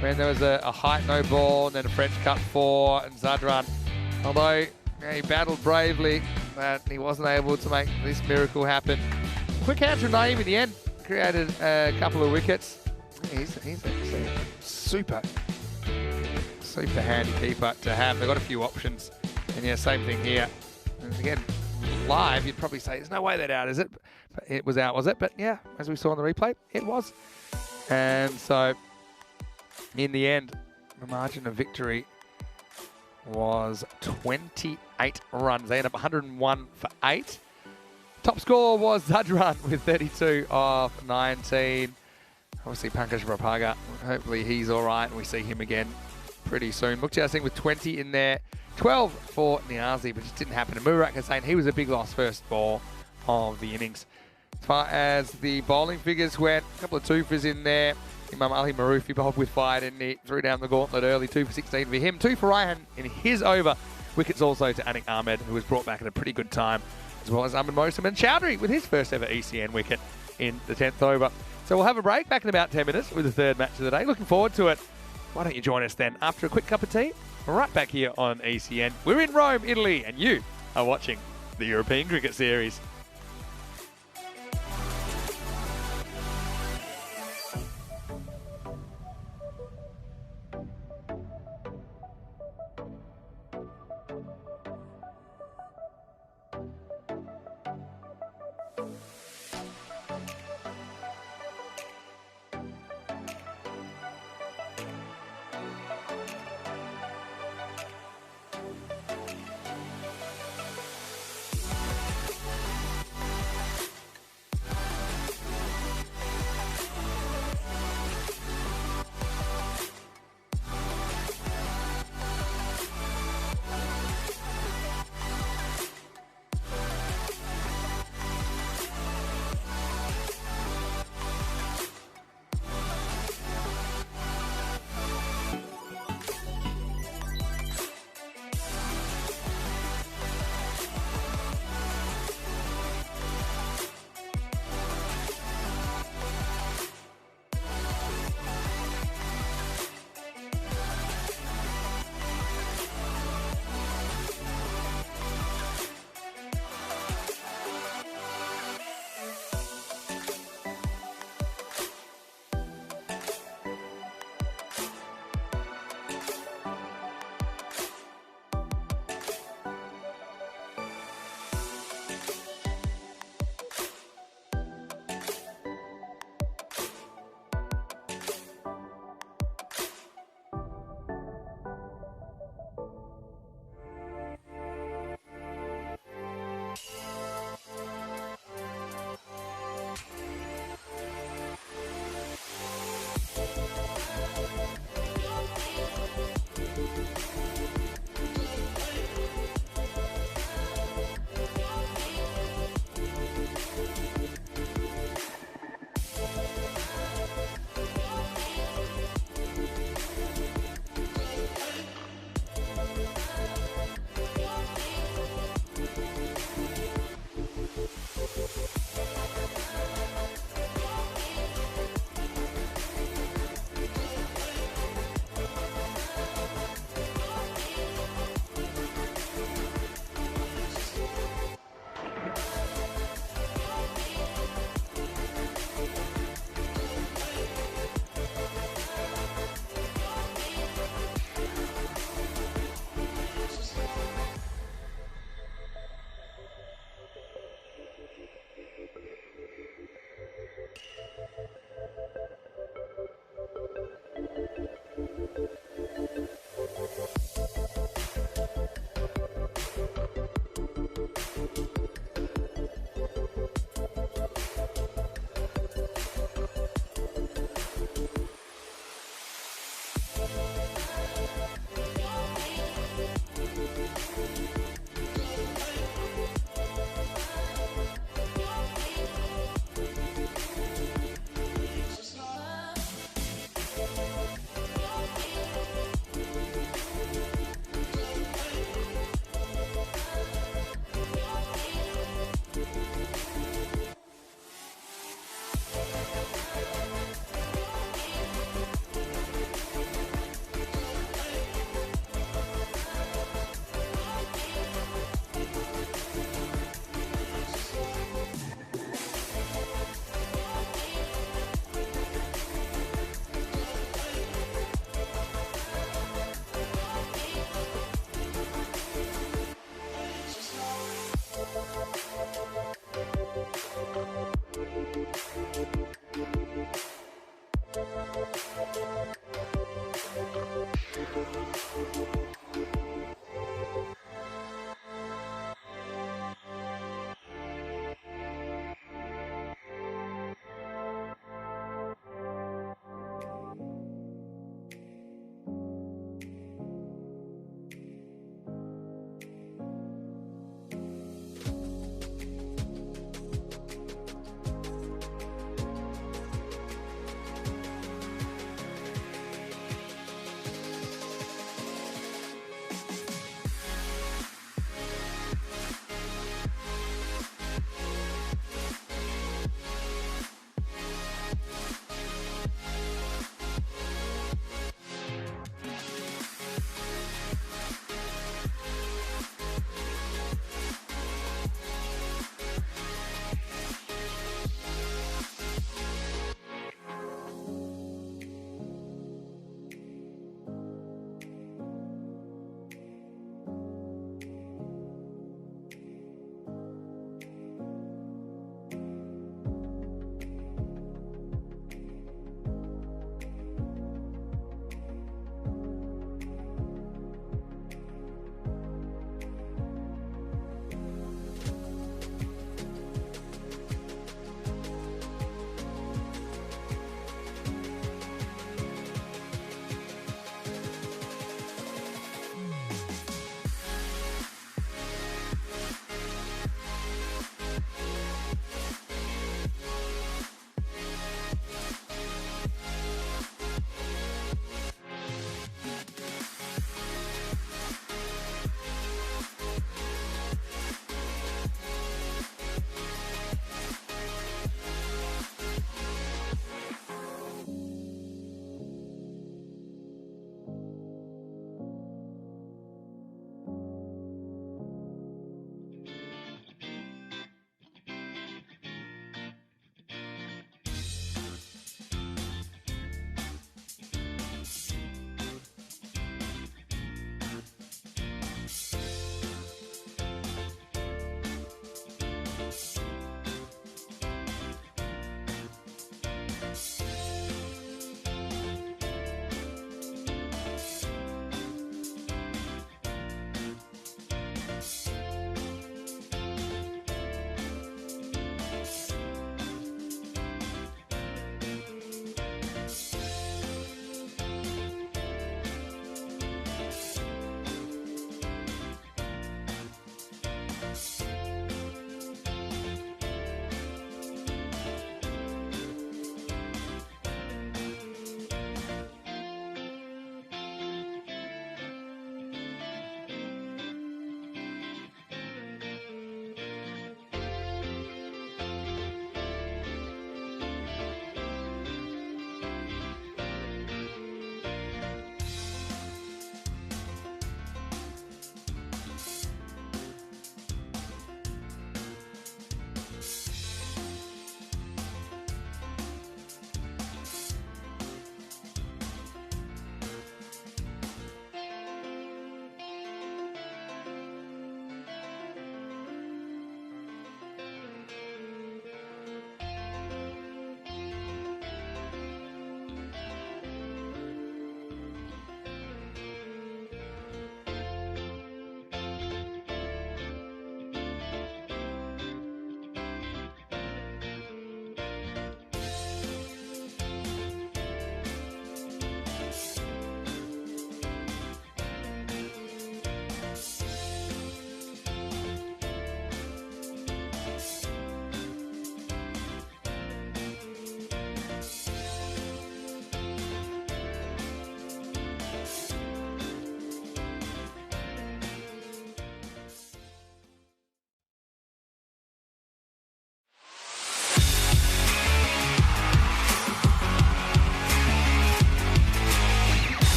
when there was a height no ball and then a French cut 4 and Zadran. Although he battled bravely, but he wasn't able to make this miracle happen. Quick hands from Naeem in the end, created a couple of wickets. He's actually super handy keeper to have. They've got a few options. And yeah, same thing here. And again, live, you'd probably say, there's no way that out, is it? But it was out, was it? But yeah, as we saw in the replay, it was. And so, in the end, the margin of victory was 28 runs. They ended up 101 for 8. Top score was Zadran with 32 off 19. Obviously, Pankaj Rapaga, hopefully he's all right, and we see him again pretty soon. Mukhtar Singh with 20 in there. 12 for Niazi, but it didn't happen. And Mubarak Hussain, he was a big loss first ball of the innings. As far as the bowling figures went, a couple of twofers in there. Imam Ali Maroof, he bowled with fire, didn't he? Threw down the gauntlet early, 2 for 16 for him. 2 for Raihan in his over. Wickets also to Anik Ahmed, who was brought back at a pretty good time, as well as Ahmed Mosam and Chowdhury with his first ever ECN wicket in the 10th over. So we'll have a break back in about 10 minutes with the third match of the day. Looking forward to it. Why don't you join us then after a quick cup of tea? Right back here on ECN. We're in Rome, Italy, and you are watching the European Cricket Series.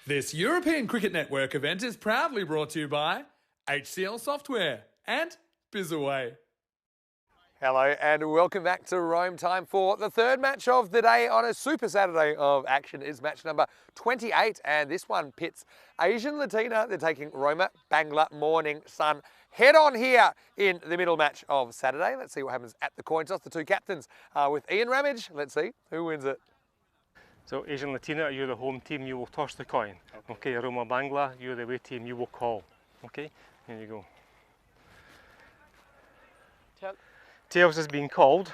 This European Cricket Network event is proudly brought to you by HCL Software and Bizaway. Hello and welcome back to Rome. Time for the third match of the day on a Super Saturday of action. Is match number 28, and this one pits Asian Latina. They're taking Roma Bangla Morning Sun head on here in the middle match of Saturday. Let's see what happens at the coin toss. The two captains are with Ian Ramage. Let's see who wins it. So Asian Latina, you're the home team, you will toss the coin. Okay, Roma Bangla, you're the away team, you will call. Okay, here you go. Tails has been called.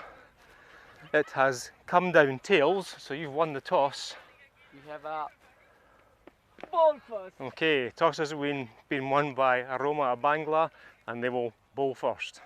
It has come down tails, so you've won the toss. We have a ball first. Okay, toss has been won by Roma Bangla, and they will bowl first.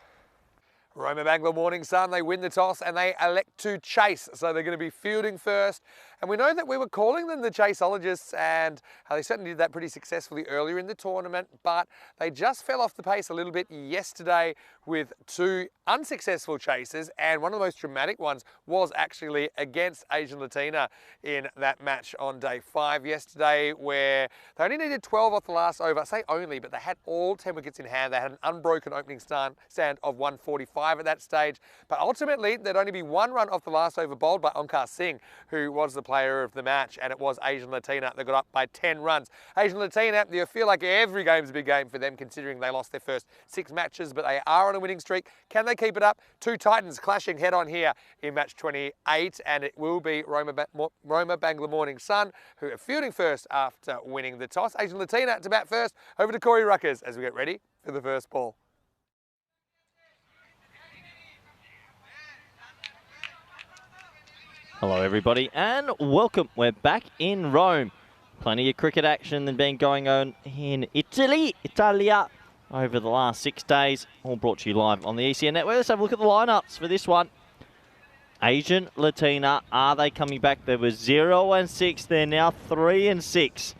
Roma Bangla Morning Sun, they win the toss and they elect to chase. So they're going to be fielding first. And we know that we were calling them the chaseologists, and they certainly did that pretty successfully earlier in the tournament, but they just fell off the pace a little bit yesterday with two unsuccessful chases, and one of the most dramatic ones was actually against Asian Latina in that match on day 5 yesterday, where they only needed 12 off the last over. I say only, but they had all 10 wickets in hand. They had an unbroken opening stand of 145 at that stage, but ultimately there'd only be one run off the last over bowled by Omkar Singh, who was the player of the match, and it was Asian Latina that got up by 10 runs. Asian Latina, you feel like every game's a big game for them, considering they lost their first 6 matches, but they are on a winning streak. Can they keep it up? Two Titans clashing head on here in match 28, and it will be Roma Bangla Morning Sun who are fielding first after winning the toss. Asian Latina to bat first. Over to Corey Ruckers as we get ready for the first ball. Hello everybody and welcome. We're back in Rome. Plenty of cricket action that been going on in Italia over the last 6 days. All brought to you live on the ECS network. Let's have a look at the lineups for this one. Asian Latina, are they coming back? They were 0-6. They're now 3-6.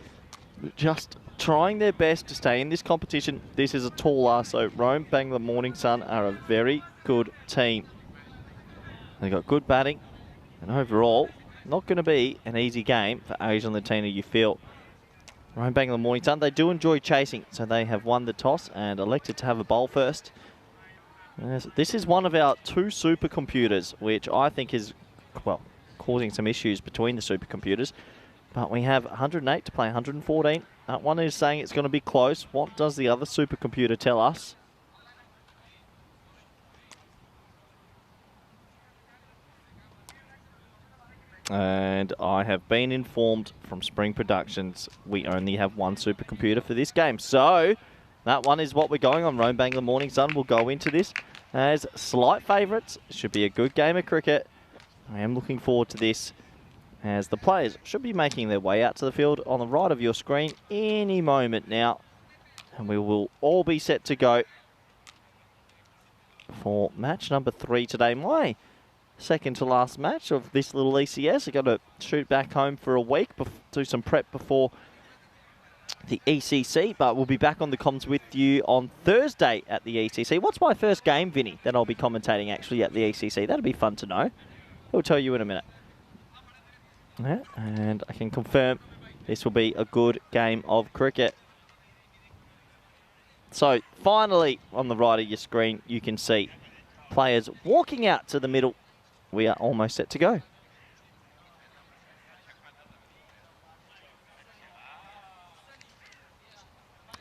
Just trying their best to stay in this competition. This is a tall ask, so Rome Bangla Morning Sun are a very good team. They've got good batting. And overall, not going to be an easy game for Asian Latina, you feel. Rome Bangla Morning Sun, they do enjoy chasing, so they have won the toss and elected to have a bowl first. This is one of our 2 supercomputers, which I think is, well, causing some issues between the supercomputers. But we have 108 to play 114. That one is saying it's going to be close. What does the other supercomputer tell us? And I have been informed from Spring Productions we only have 1 supercomputer for this game. So that one is what we're going on. Rome Bangla Morning Sun will go into this as slight favourites. Should be a good game of cricket. I am looking forward to this, as the players should be making their way out to the field on the right of your screen any moment now. And we will all be set to go for match number 3 today. My second to last match of this little ECS. I've got to shoot back home for a week, do some prep before the ECC, but we'll be back on the comms with you on Thursday at the ECC. What's my first game, Vinny, that I'll be commentating actually at the ECC? That'll be fun to know. I'll tell you in a minute. Yeah, and I can confirm this will be a good game of cricket. So finally, on the right of your screen, you can see players walking out to the middle. We are almost set to go.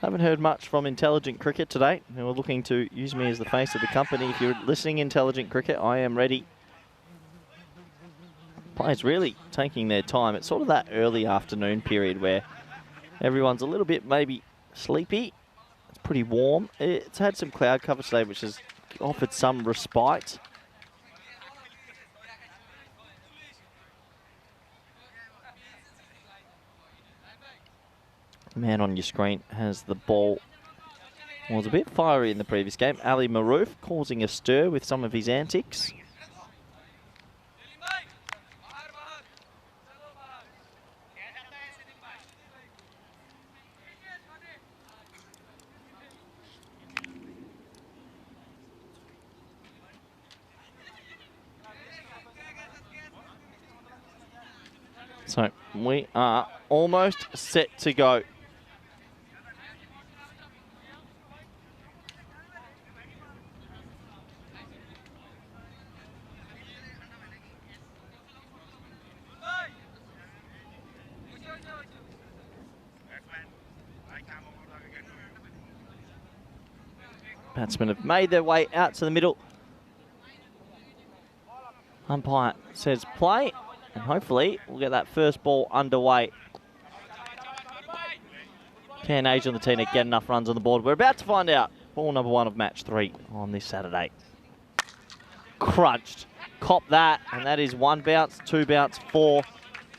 Haven't heard much from Intelligent Cricket today, who are looking to use me as the face of the company. If you're listening, Intelligent Cricket, I am ready. Players really taking their time. It's sort of that early afternoon period where everyone's a little bit maybe sleepy. It's pretty warm. It's had some cloud cover today, which has offered some respite. Man on your screen has the ball. Was a bit fiery in the previous game. Ali Maroof causing a stir with some of his antics. So we are almost set to go. Batsmen have made their way out to the middle. Umpire says play, and hopefully we'll get that first ball underway. Can Asian Latina get enough runs on the board? We're about to find out. Ball number 1 of match 3 on this Saturday. Crunched. Cop that, and that is 1 bounce, 2 bounce, 4.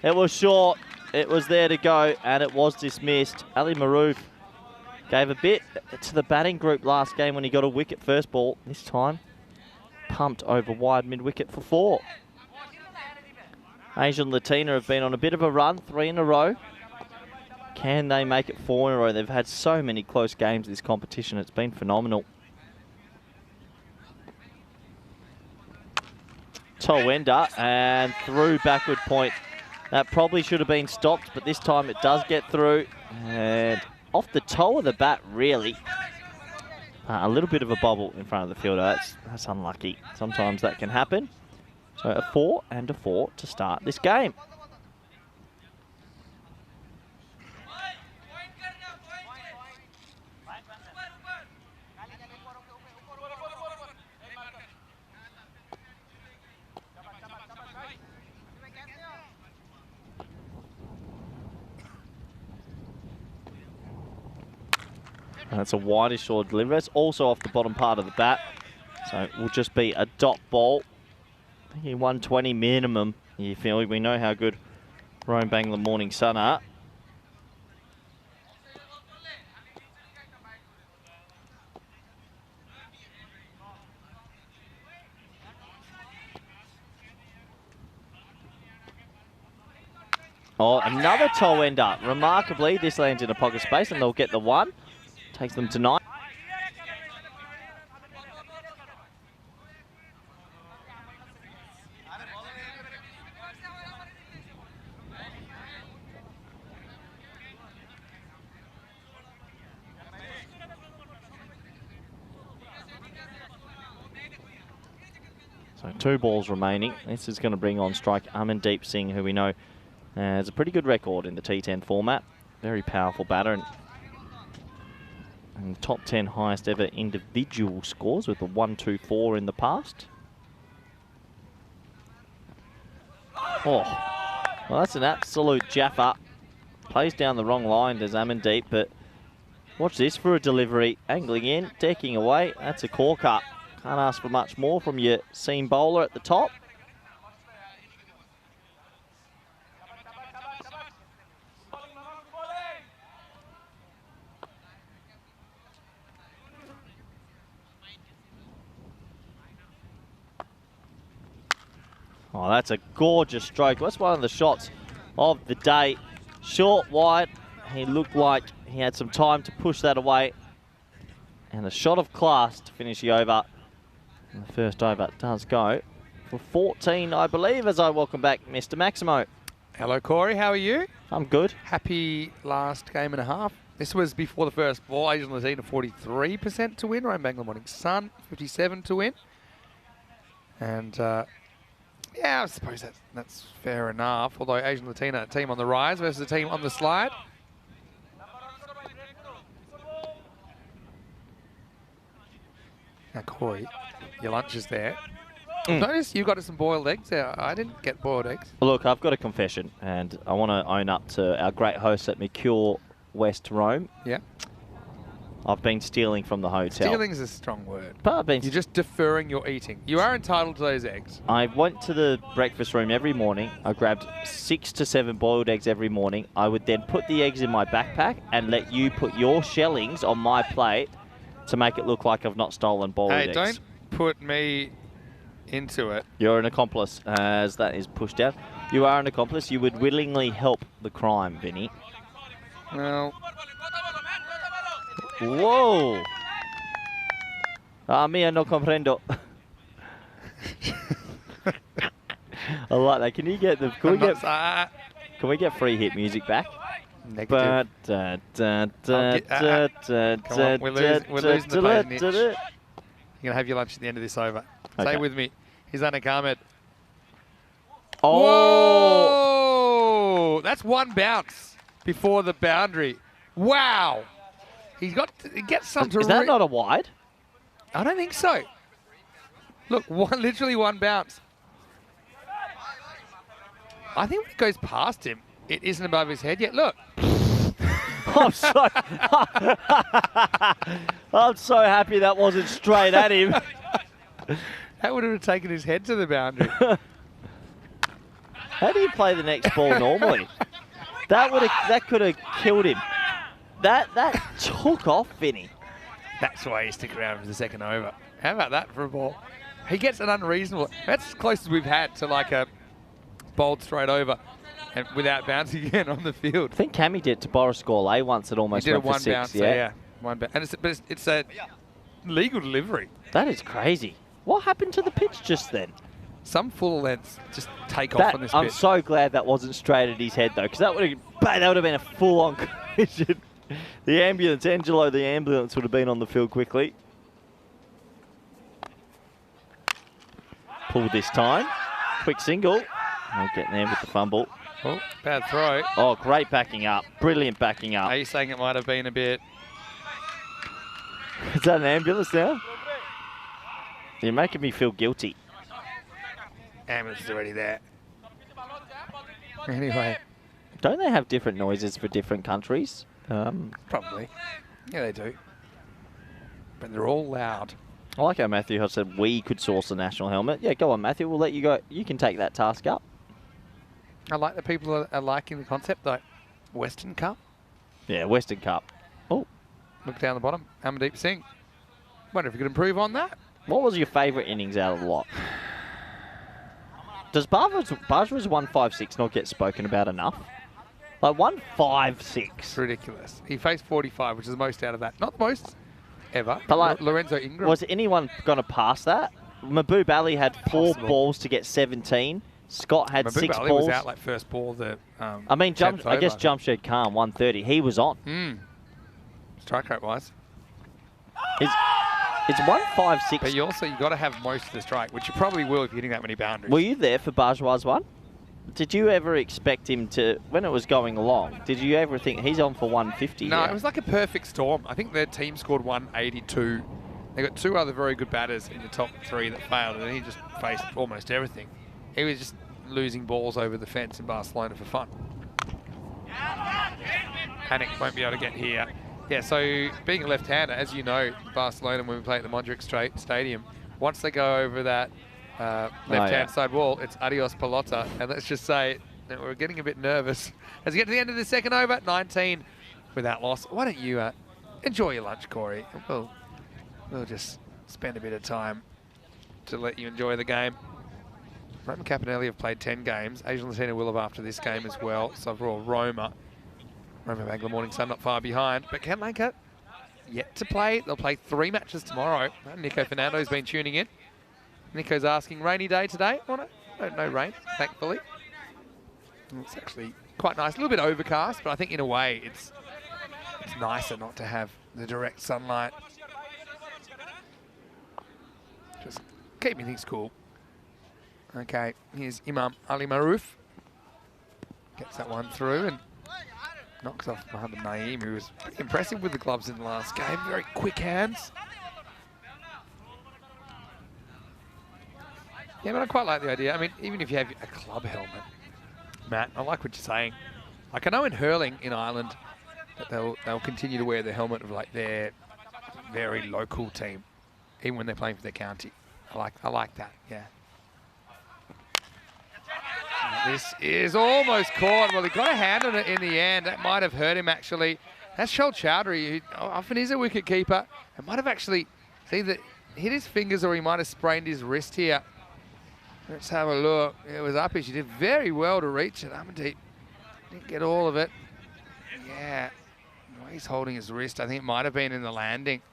It was short. It was there to go, and it was dismissed. Ali Maroof gave a bit to the batting group last game when he got a wicket first ball. This time, pumped over wide mid-wicket for 4. Asian Latina have been on a bit of a run, 3 in a row. Can they make it 4 in a row? They've had so many close games this competition. It's been phenomenal. Toe-ender and through backward point. That probably should have been stopped, but this time it does get through. And off the toe of the bat, really. A little bit of a bobble in front of the fielder. That's unlucky. Sometimes that can happen. So a 4 and a 4 to start this game. And that's a wideish short delivery. It's also off the bottom part of the bat. So it will just be a dot ball. I think 120 minimum. You feel we know how good Rome Bangla Morning Sun are. Oh, another toe ender. Remarkably, this lands in a pocket space and they'll get the 1. Takes them to 9. So 2 balls remaining. This is going to bring on strike Amandeep Singh, who we know has a pretty good record in the T10 format. Very powerful batter. And top 10 highest ever individual scores with a 1-2-4 in the past. Oh, well, that's an absolute jaffer. Plays down the wrong line, does Amandeep, but watch this for a delivery. Angling in, decking away. That's a corker. Can't ask for much more from your seam bowler at the top. Oh, that's a gorgeous stroke. That's one of the shots of the day. Short, wide. He looked like he had some time to push that away. And a shot of class to finish the over. And the first over does go for 14, I believe, as I welcome back Mr. Maximo. Hello, Corey. How are you? I'm good. Happy last game and a half. This was before the first ball. Asian Latina 43% to win. Rome Bangla Morning Sun 57 to win. And yeah, I suppose that's fair enough. Although Asian Latina, a team on the rise versus a team on the slide. Now, Corey, your lunch is there. Notice you got some boiled eggs there. I didn't get boiled eggs. Look, I've got a confession, and I want to own up to our great hosts at Mercure West Rome. Yeah. I've been stealing from the hotel. Stealing is a strong word. But I've been You're just deferring your eating. You are entitled to those eggs. I went to the breakfast room every morning. I grabbed 6 to 7 boiled eggs every morning. I would then put the eggs in my backpack and let you put your shellings on my plate to make it look like I've not stolen boiled eggs. Hey, don't put me into it. You're an accomplice as that is pushed out. You are an accomplice. You would willingly help the crime, Vinny. Well, whoa. Mia no comprendo. I like that. Can you get the... Can we get... Can we get free hit music back? Negative. Come on, we're losing the players, Mitch. You're going to have your lunch at the end of this over. Okay. Stay with me. He's Anik Ahmed. Oh! Whoa! That's one bounce before the boundary. Wow! He gets something. Is that not a wide? I don't think so. Look, literally one bounce. I think when it goes past him, it isn't above his head yet. Look. I'm so happy that wasn't straight at him. That would have taken his head to the boundary. How do you play the next ball normally? That could have killed him. That took off, Vinny. That's why you stick around for the second over. How about that for a ball? He gets an unreasonable. That's as close as we've had to like a bowled straight over and without bouncing again on the field. I think Cammy did to Boris Gourlay once. It almost went for one 6. Bounce, yeah, one bounce. And it's a legal delivery. That is crazy. What happened to the pitch just then? Some full lengths just take off on this pitch. I'm so glad that wasn't straight at his head though, because that would have been a full-on collision. The ambulance, Angelo, the ambulance would have been on the field quickly. Pulled this time. Quick single. Oh, getting there with the fumble. Oh, bad throw. Oh, great backing up. Brilliant backing up. Are you saying it might have been a bit... Is that an ambulance now? You're making me feel guilty. Ambulance is already there. Anyway. Don't they have different noises for different countries? Probably. Yeah, they do. But they're all loud. I like how Matthew has said we could source a national helmet. Yeah, go on, Matthew. We'll let you go. You can take that task up. I like that people are liking the concept, though. Western Cup. Yeah, Western Cup. Oh. Look down the bottom. Amandeep Singh. Wonder if you could improve on that. What was your favourite innings out of the lot? Does Bajwa's 156 not get spoken about enough? Like 156. It's ridiculous. He faced 45, which is the most out of that. Not the most ever. But like, Lorenzo Ingram. Was anyone going to pass that? Mahbub Ali had 4 balls to get 17. Scott had Mahbub 6 Ali balls. was out like first ball. I mean, I guess Jamshed Khan 130. He was on. Strike rate wise. It's 156. But you got to have most of the strike, which you probably will if you're hitting that many boundaries. Were you there for Bajwa's one? Did you ever expect him to, when it was going along, did you ever think he's on for 150? No, it was like a perfect storm. I think their team scored 182. They got 2 other very good batters in the top 3 that failed, and he just faced almost everything. He was just losing balls over the fence in Barcelona for fun. Anik won't be able to get here. Yeah, so being a left-hander, as you know, Barcelona, when we play at the Mondrian Stadium, once they go over that left-hand side wall, it's adios pelota. And let's just say that we're getting a bit nervous. As we get to the end of the second over, 19 without loss. Why don't you enjoy your lunch, Corey? We'll just spend a bit of time to let you enjoy the game. Roma Caponelli have played 10 games. Asian Latina will have after this game as well. So overall, Roma Bangla Morning Sun not far behind. But Ken Lanka yet to play. They'll play 3 matches tomorrow. Nico Fernando's been tuning in. Nico's asking, rainy day today? Oh, no rain, thankfully. It's actually quite nice. A little bit overcast, but I think in a way it's nicer not to have the direct sunlight. Just keeping things cool. Okay, here's Imam Ali Maroof. Gets that one through and knocks off Mohamed Naeem, who was pretty impressive with the gloves in the last game. Very quick hands. Yeah, but I quite like the idea. I mean, even if you have a club helmet, Matt, I like what you're saying. Like, I know in hurling in Ireland that they'll continue to wear the helmet of like their very local team, even when they're playing for their county. I like that. Yeah. This is almost caught. Well, he got a hand on it in the end. That might have hurt him, actually. That's Shol Chowdhury, who often is a wicket keeper. It might have actually either hit his fingers or he might have sprained his wrist here. Let's have a look. It was up. She did very well to reach it. Amandeep didn't get all of it. Yeah. Well, he's holding his wrist. I think it might have been in the landing.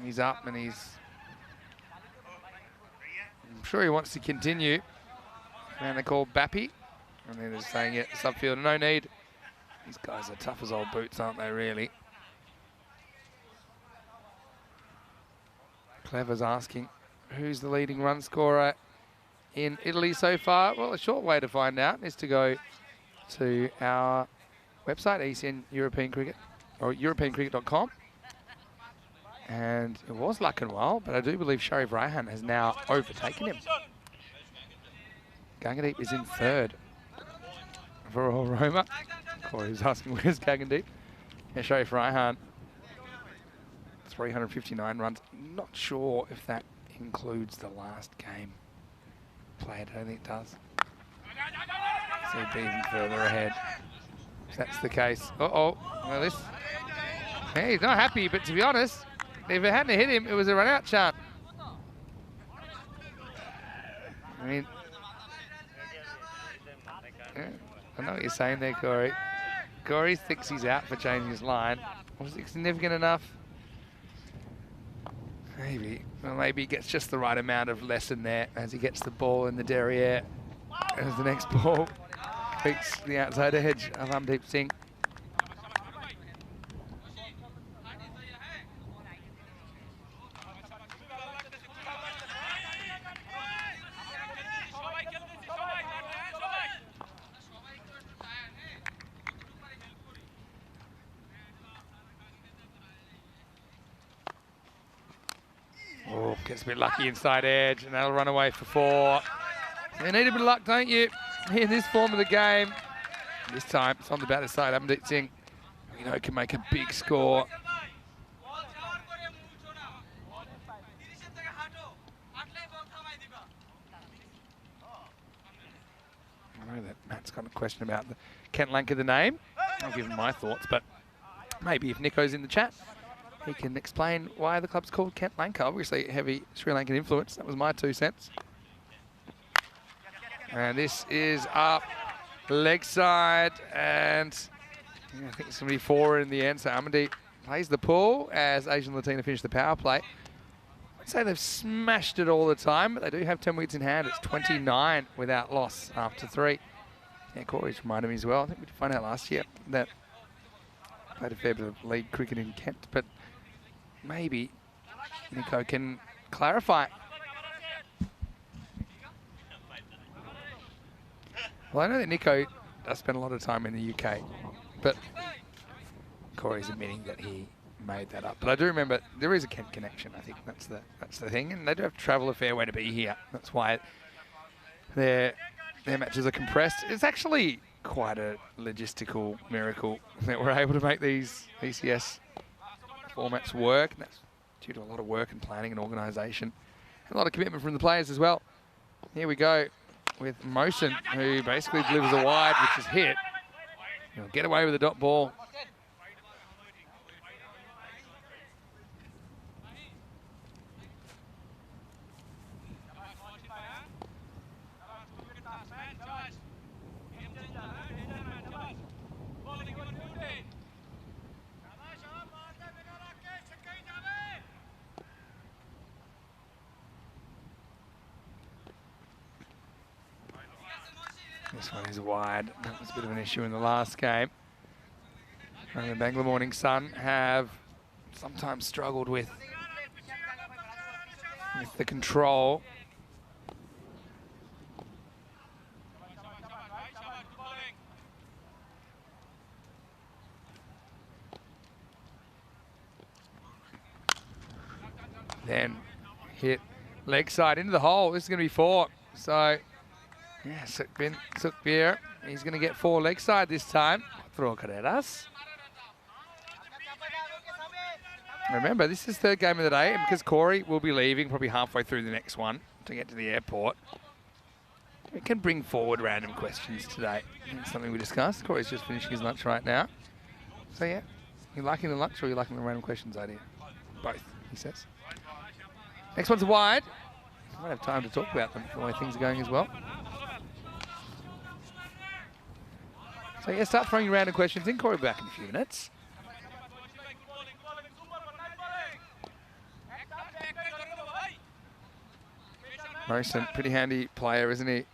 He's up and I'm sure he wants to continue. And they call Bappy. And then they're saying, yeah, subfield, no need. These guys are tough as old boots, aren't they, really? Clever's asking, who's the leading run scorer in Italy so far? Well, a short way to find out is to go to our website, ECN European Cricket, or EuropeanCricket.com. And it was Luckenwell, but I do believe Sharif Raihan has now overtaken him. Gangadeep is in third for All Roma. Corey's asking, where's Gangadeep? Yeah, Sharif Raihan, 359 runs. Not sure if that includes the last game played. I don't think it does. So he'd be even further ahead. If that's the case. Uh-oh. Well, this... Hey, he's not happy, but to be honest, if it hadn't hit him, it was a run-out chance. I mean... Yeah, I know what you're saying there, Corey. Corey thinks he's out for changing his line. Was it significant enough? Maybe. Well, maybe he gets just the right amount of lesson there as he gets the ball in the derriere. As the next ball beats the outside edge of Amdeep Singh. Oh, gets a bit lucky inside edge, and that'll run away for 4. You need a bit of luck, don't you, in this form of the game? This time, it's on the batter side. Amdeep Singh, you know, can make a big score. I know that Matt's got a question about the Kent Lanka, the name. I'll give him my thoughts, but maybe if Nico's in the chat, he can explain why the club's called Kent Lanka. Obviously, heavy Sri Lankan influence. That was my 2 cents. And this is up, leg side, and yeah, I think it's going to be 4 in the end. So Amandeep plays the pull as Asian Latina finish the power play. I'd say they've smashed it all the time, but they do have 10 wickets in hand. It's 29 without loss after 3. Yeah, Corey's reminded me as well. I think we did find out last year that played a fair bit of league cricket in Kent, but maybe Nico can clarify. Well, I know that Nico does spend a lot of time in the UK, but Corey's admitting that he made that up. But I do remember there is a Kent connection. I think that's the thing, and they do have to travel a fair way to be here. That's why their matches are compressed. It's actually quite a logistical miracle that we're able to make these ECS formats work. And that's due to a lot of work and planning and organisation, and a lot of commitment from the players as well. Here we go with Motion, who basically delivers a wide, which is hit. He'll get away with the dot ball. This one is wide. That was a bit of an issue in the last game. And the Bangla Morning Sun have sometimes struggled with the control. Then hit leg side into the hole. This is going to be 4. So, yeah, Sukhbir, he's going to get 4 leg side this time. Throw carreras. Remember, this is 3rd game of the day, and because Corey will be leaving probably halfway through the next one to get to the airport, we can bring forward random questions today. That's something we discussed. Corey's just finishing his lunch right now. So, yeah, you liking the lunch or you liking the random questions idea? Both, he says. Next one's wide. I might have time to talk about them the way things are going as well. So yeah, start throwing random questions in. Corey back in a few minutes. Morrison, pretty handy player, isn't he?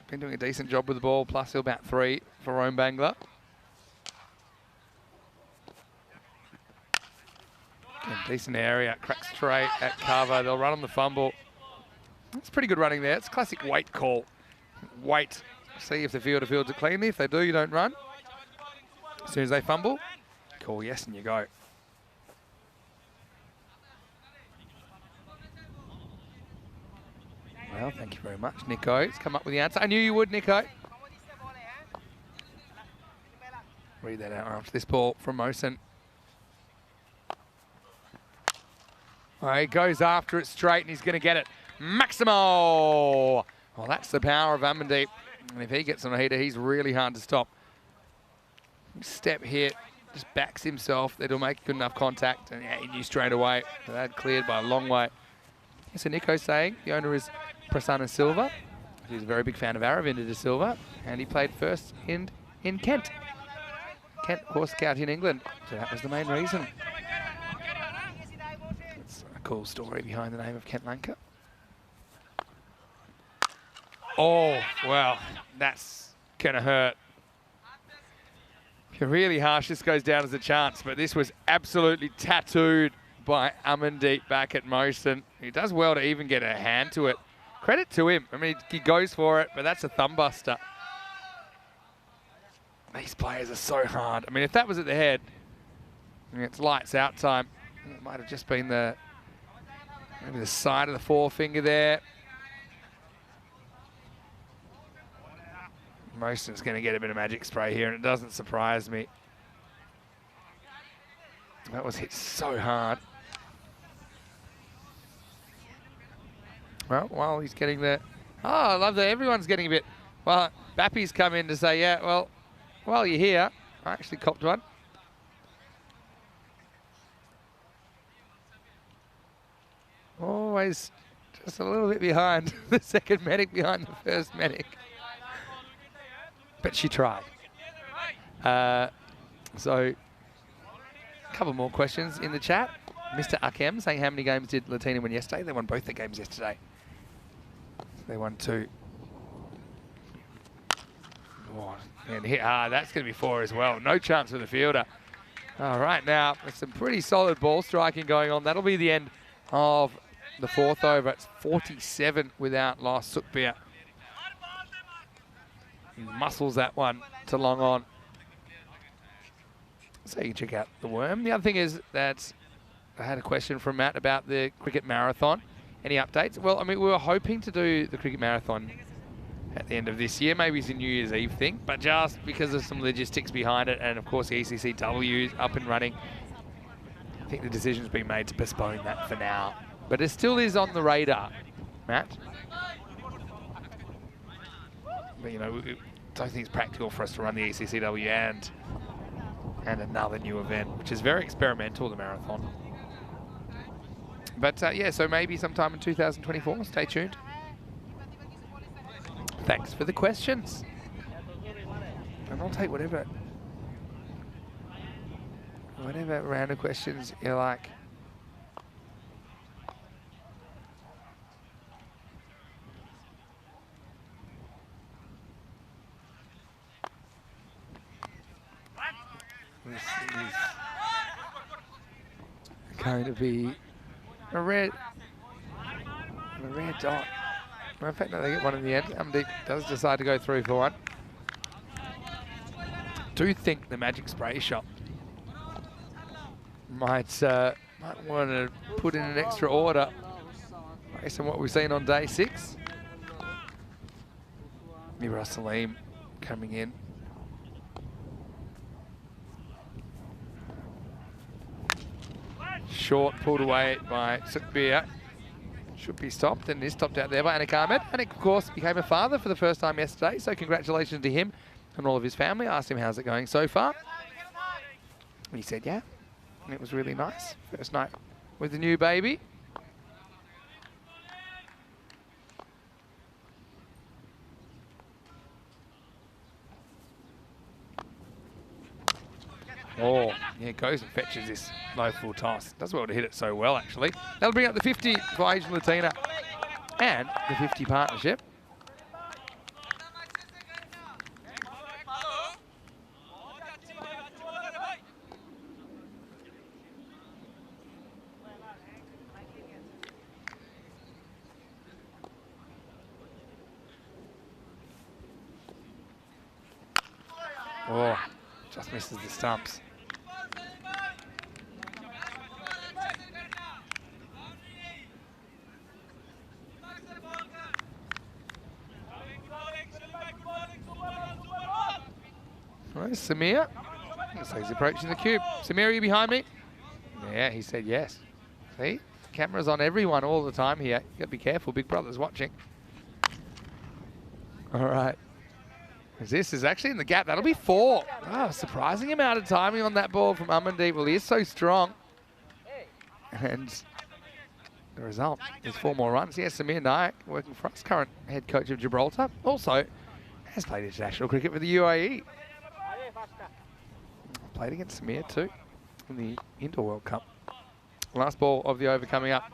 been doing a decent job with the ball, plus he'll bat 3 for Rome Bangla. Again, decent area, cracks straight at cover. They'll run on the fumble. It's pretty good running there. It's a classic wait call. Wait, see if the fielder fields it cleanly. If they do, you don't run. As soon as they fumble, call yes and you go. Well, thank you very much, Nico. It's come up with the answer. I knew you would, Nico. Read that out after this ball from Mosen. All right, he goes after it straight and he's going to get it. Maximo! Well, that's the power of Amandeep. And if he gets on a heater, he's really hard to stop. Step hit, just backs himself. That'll make good enough contact. And yeah, he knew straight away. That cleared by a long way. So Nico's saying the owner is Prasanna Silva. He's a very big fan of Aravinda de Silva. And he played first in Kent. Kent, Horse Scout in England. So that was the main reason. It's a cool story behind the name of Kent Lanka. Oh, well, that's going to hurt. If you're really harsh, this goes down as a chance, but this was absolutely tattooed by Amandeep back at Mosen. He does well to even get a hand to it. Credit to him. I mean, he goes for it, but that's a thumb buster. These players are so hard. I mean, if that was at the head, I mean, it's lights out time. It might have just been maybe the side of the forefinger there. Mosen's going to get a bit of magic spray here, and it doesn't surprise me. That was hit so hard. Well, while he's getting the... Oh, I love that everyone's getting a bit... Well, Bappy's come in to say, yeah, well, while you're here, I actually copped one. Always just a little bit behind the second medic, behind the first medic. But she tried. So, a couple more questions in the chat. Mr. Akem saying, how many games did Latina win yesterday? They won both their games yesterday. They won 2. Oh, and hit hard. That's going to be 4 as well. No chance for the fielder. All right, now, with some pretty solid ball striking going on. That'll be the end of the 4th over. It's 47 without loss. Sukbir muscles that one to long on. So you can check out the worm. The other thing is that I had a question from Matt about the cricket marathon. Any updates? Well, I mean, we were hoping to do the cricket marathon at the end of this year. Maybe it's a New Year's Eve thing, but just because of some logistics behind it, and of course the ECCW is up and running, I think the decision's been made to postpone that for now. But it still is on the radar, Matt. But, you know, I don't think it's practical for us to run the ECCW and another new event, which is very experimental, the marathon. But, yeah, so maybe sometime in 2024. Stay tuned. Thanks for the questions. And I'll take whatever random questions you like. This is going to be a red dot. Well, in fact, no, they get one in the end. Amandeep does decide to go through for one. Do think the magic spray shot might want to put in an extra order based on what we've seen on day 6. Mira Salim coming in. Short, pulled away by Sukbir. Should be stopped, and is stopped out there by Anik Ahmed. Anik, of course, became a father for the first time yesterday, so congratulations to him and all of his family. I asked him, how's it going so far? And he said, yeah, and it was really nice. First night with the new baby. Oh, yeah, goes and fetches this low full toss. Does well to hit it so well, actually. That'll bring up the 50 for Asian Latina and the 50 partnership. Oh, just misses the stumps. Right, Samir. Looks like he's approaching the cube. Samir, are you behind me? Yeah, he said yes. See? Cameras on everyone all the time here. You gotta be careful, Big Brother's watching. All right. This is actually in the gap. That'll be 4. Oh, surprising amount of timing on that ball from Amandeep. Well, he is so strong. And the result is 4 more runs. Yes, Samir Nayak, working for us, current head coach of Gibraltar. Also has played international cricket for the UAE. Played against Samir too in the Indoor World Cup. Last ball of the over coming up.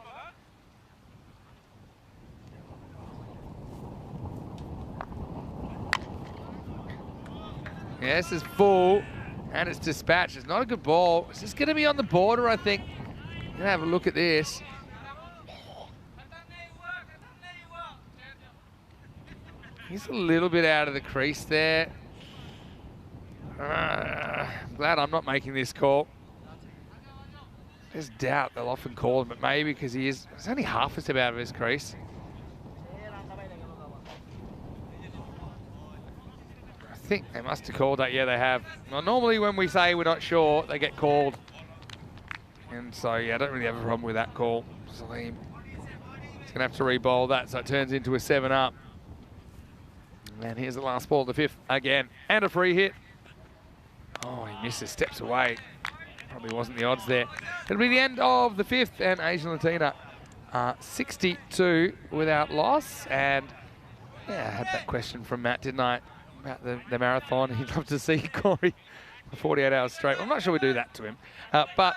Yeah, this is full, and it's dispatched. It's not a good ball. It's just going to be on the border, I think. Going to have a look at this. He's a little bit out of the crease there. I'm glad I'm not making this call. There's doubt they'll often call him, but maybe because he's only half a step out of his crease. I think they must have called that. Yeah, they have. Well, normally when we say we're not sure, they get called. And so, yeah, I don't really have a problem with that call. Salim. He's going to have to re-bowl that, so it turns into a 7-up. And here's the last ball, the 5th again. And a free hit. Oh, he misses, steps away. Probably wasn't the odds there. It'll be the end of the 5th, and Asian Latina 62 without loss. And yeah, I had that question from Matt, didn't I, about the marathon. He'd love to see Corey for 48 hours straight. Well, I'm not sure we do that to him. But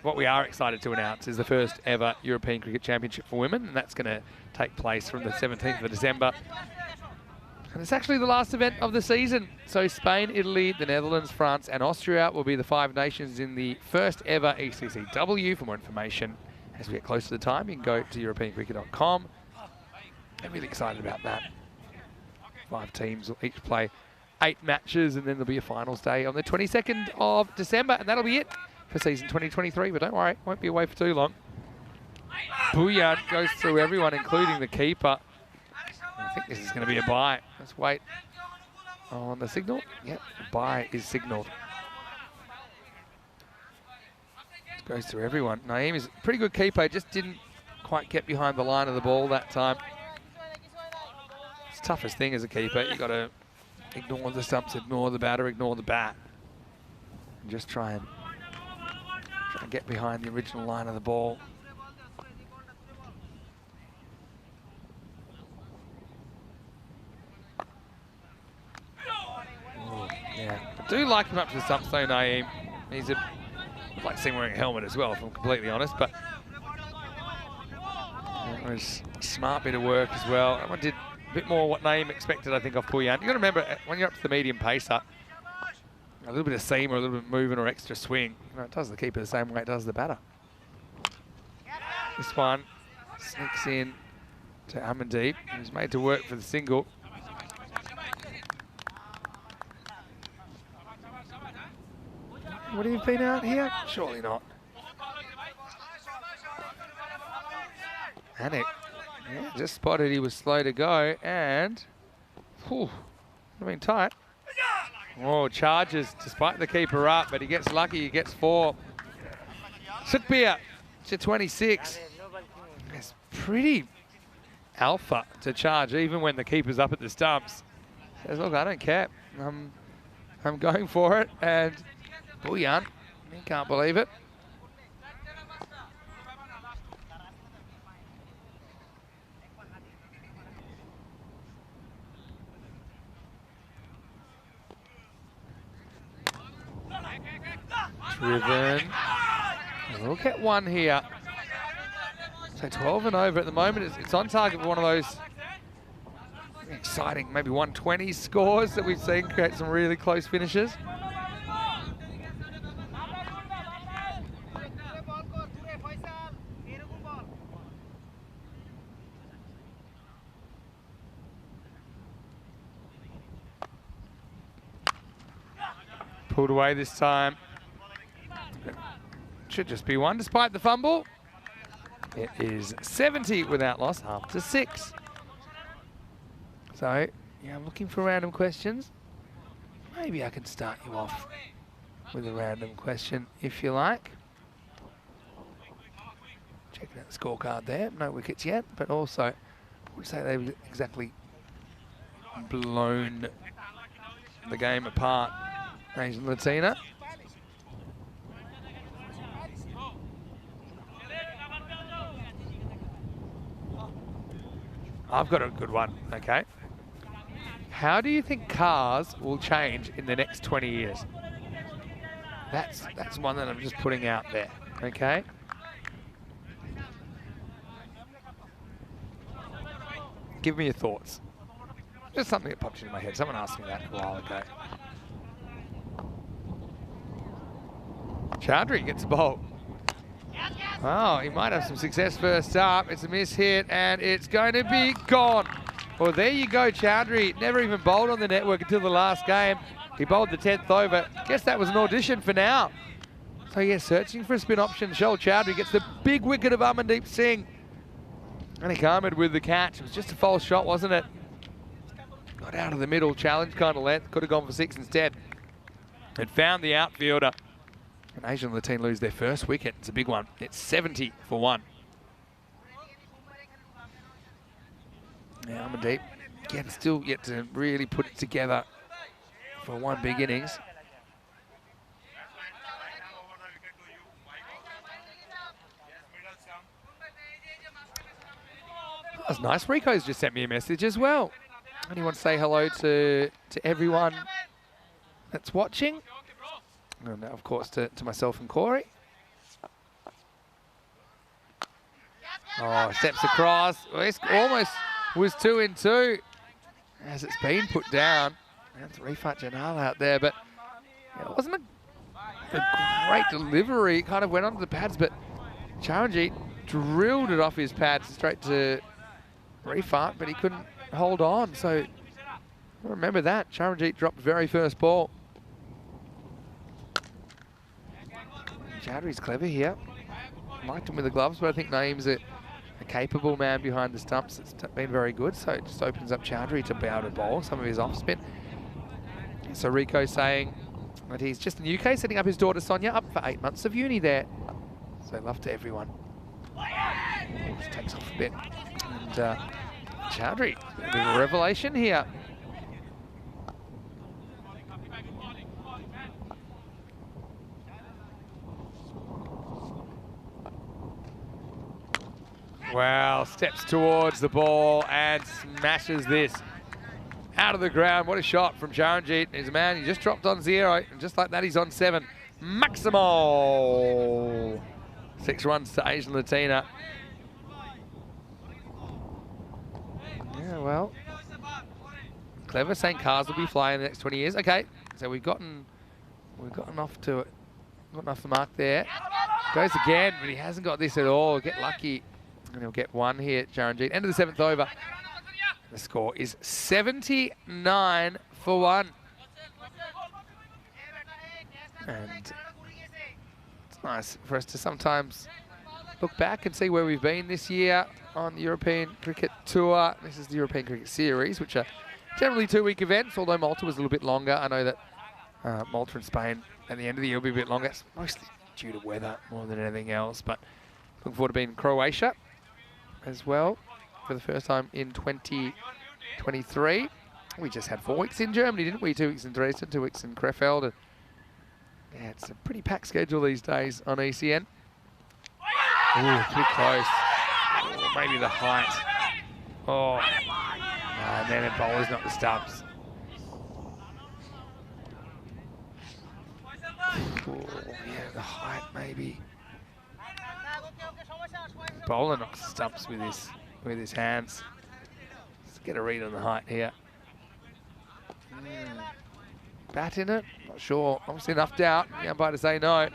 what we are excited to announce is the first ever European Cricket Championship for women, and that's going to take place from the 17th of December. And it's actually the last event of the season. So Spain, Italy, the Netherlands, France and Austria will be the 5 nations in the first ever ECCW. For more information, as we get closer to the time, you can go to europeancricket.com. I'm really excited about that. 5 teams will each play 8 matches, and then there'll be a finals day on the 22nd of December, and that'll be it for season 2023. But don't worry, it won't be away for too long. Bouillard goes through everyone, including the keeper. I think this is going to be a bye. Let's wait on the signal. Yep, the bye is signalled. Goes through everyone. Naeem is a pretty good keeper, just didn't quite get behind the line of the ball that time. It's the toughest thing as a keeper. You've got to ignore the stumps, ignore the batter, ignore the bat. And just try and get behind the original line of the ball. Yeah, I do like him up to the stumps though, Naeem. I'd like to see him wearing a helmet as well, if I'm completely honest, but it was a smart bit of work as well. That one did a bit more what Naeem expected, I think, off Pooyan. You've got to remember, when you're up to the medium pacer, a little bit of seam or a little bit of movement or extra swing, it does the keeper the same way it does the batter. This one sneaks in to Amandeep, who's made to work for the single. Would he have been out here? Surely not. Anik, yeah, just spotted he was slow to go, and whew, I mean tight. Oh, charges despite the keeper up, but he gets lucky, he gets 4. Sukbir to 26. It's pretty alpha to charge, even when the keeper's up at the stumps. Says, look, I don't care. I'm going for it, and Bouillon, he can't believe it. Driven. We'll get 1 here. So 12 and over at the moment. It's on target for one of those exciting, maybe 120 scores that we've seen create some really close finishes. Pulled away this time. Should just be one despite the fumble. It is 70 without loss after 6. So, yeah, I'm looking for random questions. Maybe I can start you off with a random question if you like. Checking out the scorecard there. No wickets yet, but also, I would say they've exactly blown the game apart. Asian Latina. I've got a good one, okay? How do you think cars will change in the next 20 years? That's one that I'm just putting out there, okay? Give me your thoughts. Just something that popped into my head. Someone asked me that a while ago. Chowdhury gets a bowl. Oh, he might have some success first up. It's a miss hit, and it's going to be gone. Well, there you go, Chowdhury. Never even bowled on the network until the last game. He bowled the 10th over. Guess that was an audition for now. So, yeah, searching for a spin option. Shoal Chowdhury gets the big wicket of Amandeep Singh. And he Ahmed with the catch. It was just a false shot, wasn't it? Got out of the middle, challenge kind of length. Could have gone for 6 instead. It found the outfielder. And Asian Latina lose their first wicket. It's a big one. It's 70 for 1. Yeah, Amandeep, again, still yet to really put it together for one big innings. That was nice. Rico's just sent me a message as well. And he wants to say hello to everyone that's watching. And of course to myself and Corey. Oh, steps across. Well, it's almost was 2 in 2 as it's been put down. That's Rifat Janal out there, but it wasn't a great delivery. It kind of went onto the pads, but Charanjit drilled it off his pads straight to Rifat, but he couldn't hold on. So remember that. Charanjit dropped very first ball. Chowdhury's clever here. Liked him with the gloves, but I think Naeem's a capable man behind the stumps. It's been very good, so it just opens up Chowdhury to be able to bowl some of his off spin. So Rico saying that he's just in the UK, setting up his daughter Sonia up for 8 months of uni there. So love to everyone. Just takes off a bit. And Chowdhury, a bit of a revelation here. Wow, steps towards the ball and smashes this out of the ground. What a shot from Charanjit. He's a man, he just dropped on 0, and just like that, he's on 7. Maximal! 6 runs to Asian Latina. Yeah, well, clever, saying cars will be flying in the next 20 years. Okay, so we've gotten off to it, gotten off the mark there. Goes again, but he hasn't got this at all. Get lucky. And he'll get 1 here, Charanjit. End of the 7th over. The score is 79 for 1. And it's nice for us to sometimes look back and see where we've been this year on the European Cricket Tour. This is the European Cricket Series, which are generally 2-week events, although Malta was a little bit longer. I know that Malta and Spain at the end of the year will be a bit longer. It's mostly due to weather more than anything else, but looking forward to being in Croatia as well for the first time in 2023. We just had 4 weeks in Germany, didn't we? 2 weeks in Dresden, 2 weeks in Krefeld. And yeah, it's a pretty packed schedule these days on ECN. Ooh, too close. Or maybe the height. Oh, and then it bowls not the stumps. Ooh, yeah, the height maybe. Bowler knocks the stumps with his hands. Let's get a read on the height here. Bat in it? Not sure. Obviously enough doubt. The umpire to say no.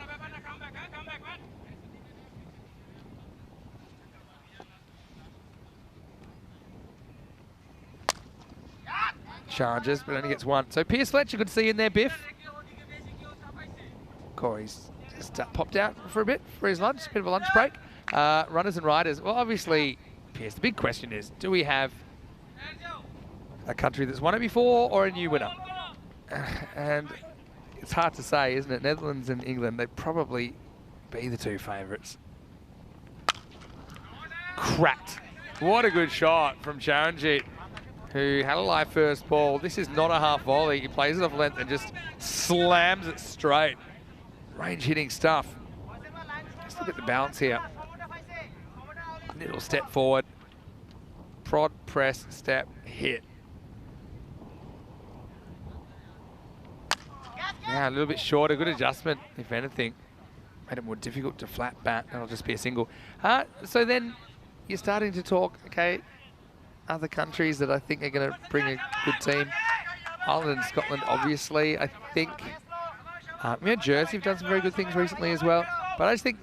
Charges, but only gets 1. So Pierce Fletcher could see in there, Biff. Corey's just popped out for a bit for his lunch, bit of a lunch break. Runners and riders. Well, obviously, Piers, the big question is, do we have a country that's won it before or a new winner? And it's hard to say, isn't it? Netherlands and England, they'd probably be the two favourites. Cracked. What a good shot from Charanjit, who had a live first ball. This is not a half volley. He plays it off length and just slams it straight. Range hitting stuff. Let's look at the balance here. Little step forward. Prod, press, step, hit. Yeah, a little bit shorter. Good adjustment, if anything. Made it more difficult to flat bat. That'll just be a single. So then you're starting to talk, okay, other countries that I think are going to bring a good team. Ireland and Scotland, obviously, I think. Jersey have done some very good things recently as well. But I just think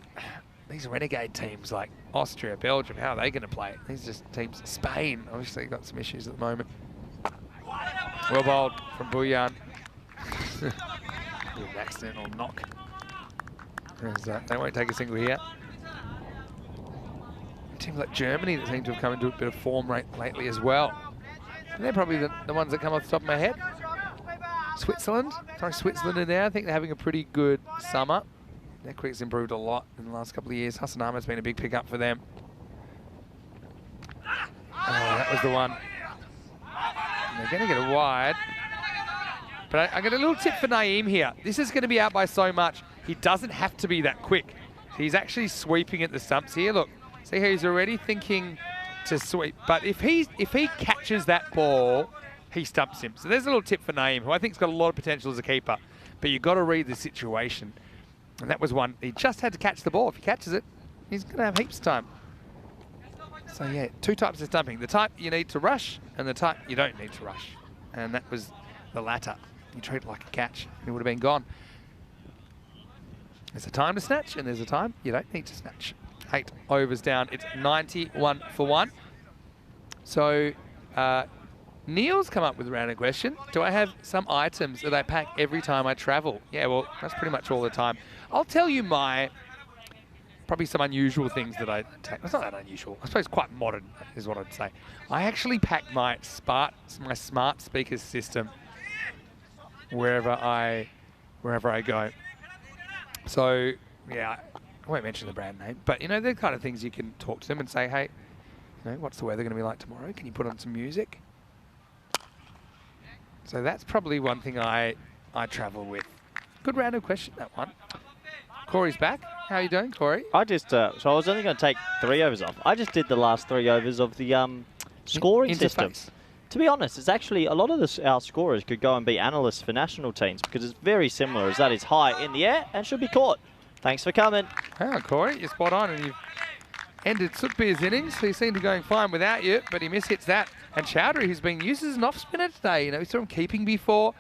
these renegade teams like Austria, Belgium, how are they going to play? These are just teams. Spain, obviously, got some issues at the moment. Well bowled from Bouillon. An accidental knock. They won't take a single here. Teams like Germany that seem to have come into a bit of form lately as well. And they're probably the ones that come off the top of my head. Switzerland are there. I think they're having a pretty good summer. Their cricket's improved a lot in the last couple of years. Hassan Ahmed's been a big pickup for them. Oh, that was the one. And they're going to get a wide. But I got a little tip for Naeem here. This is going to be out by so much. He doesn't have to be that quick. He's actually sweeping at the stumps here. Look, see how he's already thinking to sweep. But if he catches that ball, he stumps him. So there's a little tip for Naeem, who I think's got a lot of potential as a keeper. But you've got to read the situation. And that was one. He just had to catch the ball. If he catches it, he's going to have heaps of time. So yeah, two types of stumping. The type you need to rush and the type you don't need to rush. And that was the latter. You treat it like a catch, and it would have been gone. There's a time to snatch, and there's a time you don't need to snatch. 8 overs down. It's 91 for 1. So Neil's come up with a random question. Do I have some items that I pack every time I travel? Yeah, well, that's pretty much all the time. I'll tell you probably some unusual things that I take. It's not that unusual. I suppose quite modern is what I'd say. I actually pack my smart speaker system wherever I go. So yeah, I won't mention the brand name, but you know, they're the kind of things you can talk to them and say, hey, you know, what's the weather going to be like tomorrow? Can you put on some music? So that's probably one thing I travel with. Good random question, that one. Corey's back. How are you doing, Corey? I just, so I was only going to take 3 overs off. I just did the last 3 overs of the scoring system. To be honest, it's actually a lot of our scorers could go and be analysts for national teams because it's very similar as that is high in the air and should be caught. Thanks for coming. Oh, Corey, you're spot on, and you've ended Sukbir's innings. He seemed to be going fine without you, but he mishits that. And Chowdhury, who's been used as an off spinner today, you know, we saw him keeping before.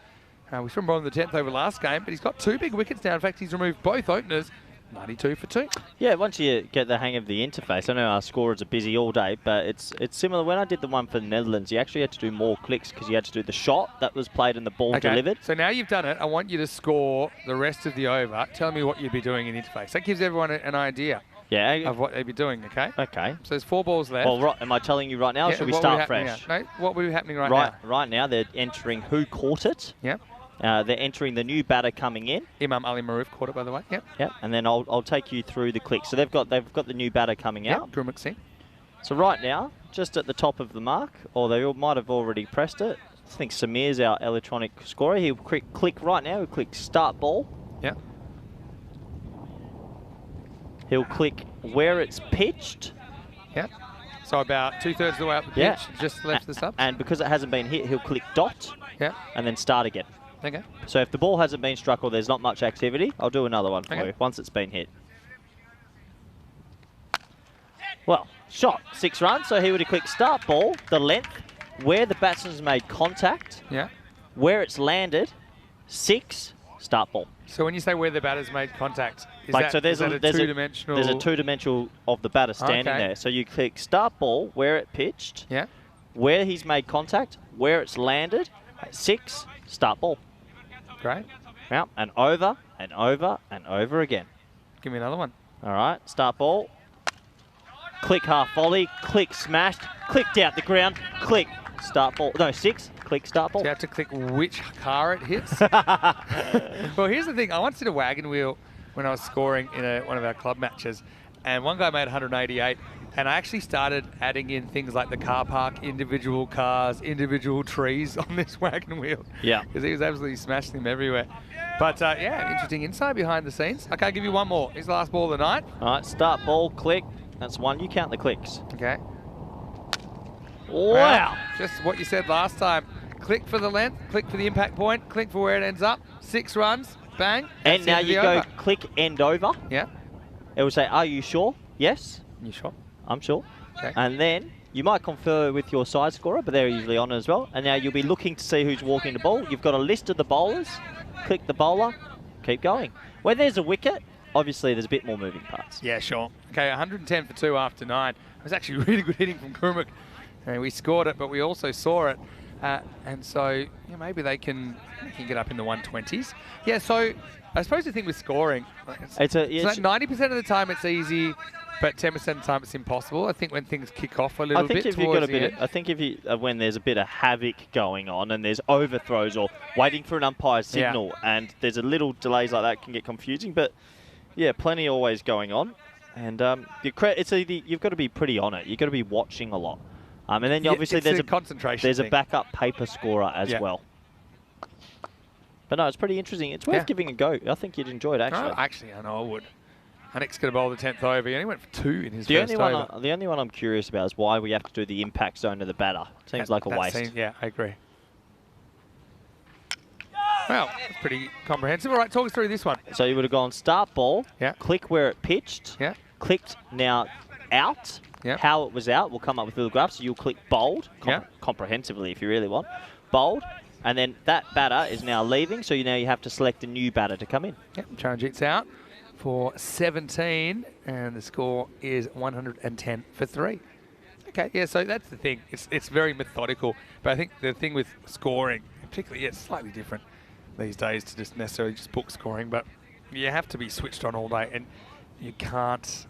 We saw him bowling the 10th over last game, but he's got 2 big wickets now. In fact, he's removed both openers. 92 for 2. Yeah, once you get the hang of the interface, I know our scorers are busy all day, but it's similar. When I did the one for the Netherlands, you actually had to do more clicks because you had to do the shot that was played and the ball delivered. So now you've done it, I want you to score the rest of the over. Tell me what you'd be doing in interface. That gives everyone an idea of what they'd be doing, okay? Okay. So there's 4 balls left. Well, am I telling you right now, or should we start fresh? No, what would be happening right now? Right now, they're entering who caught it. Yep. They're entering the new batter coming in. Imam Ali Maroof caught it, by the way. Yep. Yep. And then I'll take you through the clicks. So they've got the new batter coming out. Gurmukh Singh. So right now, just at the top of the mark, or they might have already pressed it. I think Samir's our electronic scorer. He'll click right now. He'll click start ball. Yep. He'll click where it's pitched. Yep. So about 2/3 of the way up the pitch, just left the subs. And because it hasn't been hit, he'll click dot. Yeah. And then start again. Okay. So if the ball hasn't been struck or there's not much activity, I'll do another one for you once it's been hit. Well, shot, 6 runs. So he would have clicked start ball, the length, where the batsman's made contact, where it's landed, 6, start ball. So when you say where the batter's made contact, is there's a two-dimensional? There's a two-dimensional of the batter standing there. So you click start ball, where it pitched, where he's made contact, where it's landed, 6, start ball. Great. Yep, and over, and over, and over again. Give me another one. All right, start ball. Click half volley, click smashed, clicked out the ground, click start ball. No, 6, click start ball. Do you have to click which car it hits? Well, here's the thing. I once did a wagon wheel when I was scoring in one of our club matches, and one guy made 188, and I actually started adding in things like the car park, individual cars, individual trees on this wagon wheel. Yeah. Because he was absolutely smashing them everywhere. But yeah, interesting insight behind the scenes. Okay, I'll give you one more. Here's the last ball of the night. All right, start ball, click. That's 1. You count the clicks. Okay. Wow. Well, just what you said last time. Click for the length, click for the impact point, click for where it ends up. 6 runs, bang. And now you go over. click end over. Yeah. It will say, are you sure? Yes. You sure? I'm sure. Okay. And then you might confer with your side scorer, but they're usually on as well. And now you'll be looking to see who's walking the ball. You've got a list of the bowlers. Click the bowler. Keep going. When there's a wicket, obviously there's a bit more moving parts. Yeah, sure. Okay, 110 for 2 after 9. It was actually really good hitting from Kurmuk. And we scored it, but we also saw it. And so maybe they can get up in the 120s. Yeah, so I suppose the thing with scoring, it's like 90% of the time it's easy, but 10% of the time it's impossible. I think when things kick off a little bit I think if you when there's a bit of havoc going on and there's overthrows or waiting for an umpire's signal and there's a little delays like that, can get confusing. But yeah, plenty always going on. And it's either you've got to be pretty on it. You've got to be watching a lot. And then obviously there's a concentration. There's a backup paper scorer as well. But no, it's pretty interesting. It's worth giving a go. I think you'd enjoy it, actually. Oh, actually, I know I would. Anik's going to bowl the 10th over. He only went for 2 in his first over. The only one I'm curious about is why we have to do the impact zone to the batter. Seems like a waste. Yeah, I agree. Well, that's pretty comprehensive. All right, talk us through this one. So you would have gone start ball, click where it pitched, clicked now out, how it was out. We'll come up with little graphs. So you'll click bold, comprehensively if you really want, bold, and then that batter is now leaving, so you have to select a new batter to come in. Yep, Charanjit's out for 17, and the score is 110 for 3. Okay, yeah, so that's the thing. It's very methodical, but I think the thing with scoring, particularly, it's slightly different these days to just necessarily just book scoring, but you have to be switched on all day, and you can't,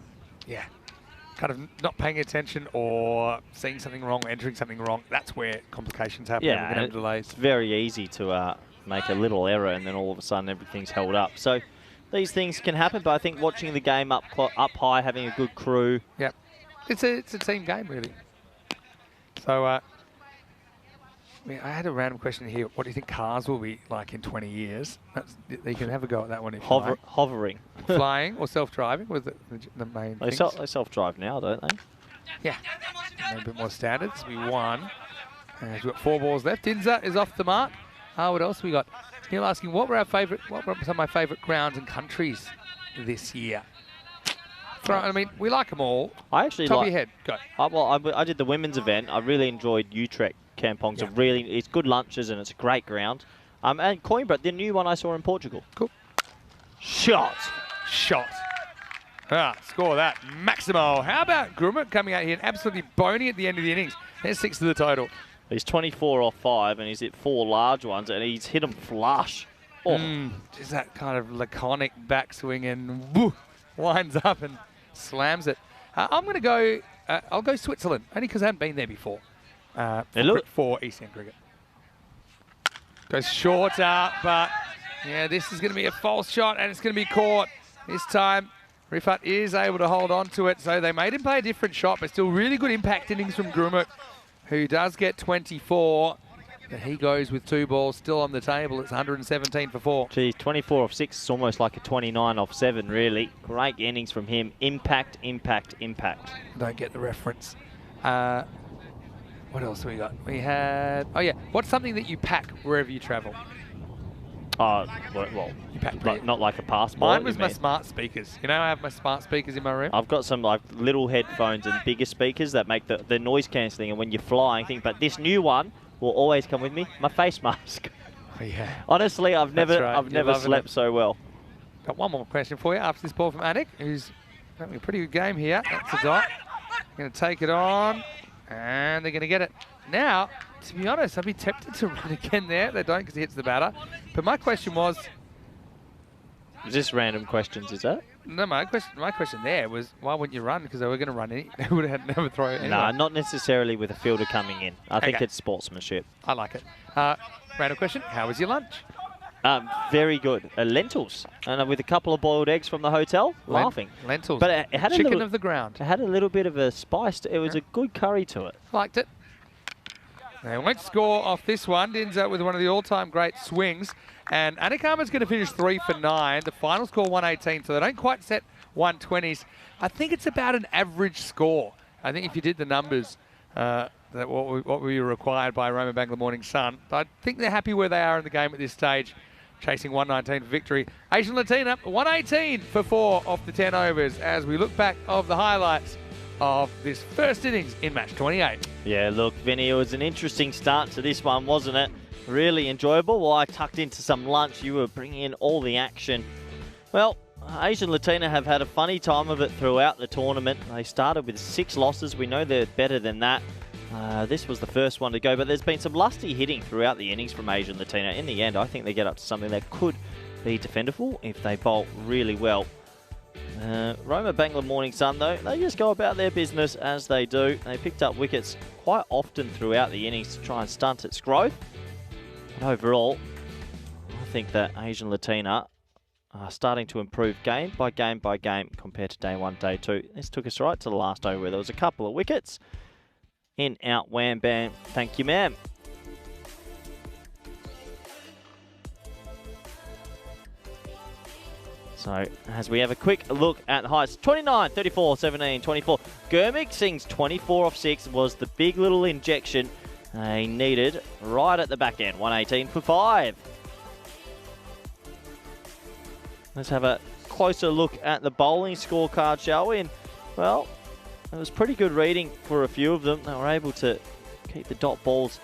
kind of not paying attention or seeing something wrong, entering something wrong. That's where complications happen. Yeah, and delays. It's very easy to make a little error, and then all of a sudden everything's held up. So these things can happen, but I think watching the game up high, having a good crew. Yep, it's a team game really. So I had a random question here. What do you think cars will be like in 20 years? You can have a go at that one if you like. Hovering. Flying or self-driving was the main thing. They self-drive now, don't they? Yeah. A bit more standards. We won. We've got 4 balls left. Inza is off the mark. What else we got? Neil asking, what were some of my favourite grounds and countries this year? I mean, we like them all. I actually Top of your head, go. I did the women's event. I really enjoyed Utrecht Kampong's. It's good lunches and it's a great ground. And Coimbra, the new one I saw in Portugal. Cool. Shot. Score that. Maximo. How about Grummer coming out here and absolutely boning at the end of the innings? There's 6 to the total. He's 24 off 5 and he's hit 4 large ones and he's hit them flush. Just that kind of laconic backswing and woo, winds up and slams it. I'm going to go, I'll go Switzerland, only because I haven't been there before. For ECN cricket. Goes short out, but this is going to be a false shot and it's going to be caught. This time, Rifat is able to hold on to it, so they made him play a different shot, but still really good impact innings from Grumuk, who does get 24. But he goes with 2 balls still on the table. It's 117 for 4. Geez, 24 off 6 is almost like a 29 off 7, really. Great innings from him. Impact. Don't get the reference. What else have we got? We had... What's something that you pack wherever you travel? Well, you pack not like a passport. Mine was my smart speakers. I have my smart speakers in my room. I've got some like little headphones and bigger speakers that make the noise cancelling, and when you're flying, but this new one will always come with me. My face mask. Yeah. Honestly, I've never slept so well. Got one more question for you after this ball from Anik, who's having a pretty good game here. That's a dot. Going to take it on, and they're going to get it. Now, to be honest, I'd be tempted to run again there. They don't because he hits the batter. But my question was, Is this random questions, is that? No, my question there was why wouldn't you run? Because they were going to run any. They would have never throw it. No, not necessarily with a fielder coming in. I think Okay. it's sportsmanship. I like it. Random question. How was your lunch? Very good. Lentils. And with a couple of boiled eggs from the hotel. Laughing. Lentils. But it had a Chicken little, of the ground. It had a little bit of a spice. It was a good curry to it. Liked it. They won't score off this one. Ends up with one of the all-time great swings. And Anakama's going to finish 3 for 9. The final score 118, so they don't quite set 120s. I think it's about an average score. I think if you did the numbers, what we were required by Roma Bangla Morning Sun, I think they're happy where they are in the game at this stage, chasing 119 for victory. Asian Latina 118 for 4 off the 10 overs as we look back of the highlights of this first innings in match 28. Yeah, look, Vinny, it was an interesting start to this one, wasn't it? Really enjoyable. While I tucked into some lunch, you were bringing in all the action. Well, Asian Latina have had a funny time of it throughout the tournament. They started with 6 losses. We know they're better than that. This was the first one to go, but there's been some lusty hitting throughout the innings from Asian Latina. In the end, I think they get up to something that could be defendable if they bowl really well. Roma Bangla Morning Sun, though, they just go about their business as they do. They picked up wickets quite often throughout the innings to try and stunt its growth. But overall, I think that Asian Latina are starting to improve game by game by game compared to day 1, day 2. This took us right to the last over where there was a couple of wickets. In, out, wham, bam. Thank you, ma'am. So, as we have a quick look at the heights, 29, 34, 17, 24. Gurmik Singh's 24 off 6 was the big little injection they needed right at the back end. 118 for 5. Let's have a closer look at the bowling scorecard, shall we? And, well, it was pretty good reading for a few of them. They were able to keep the dot balls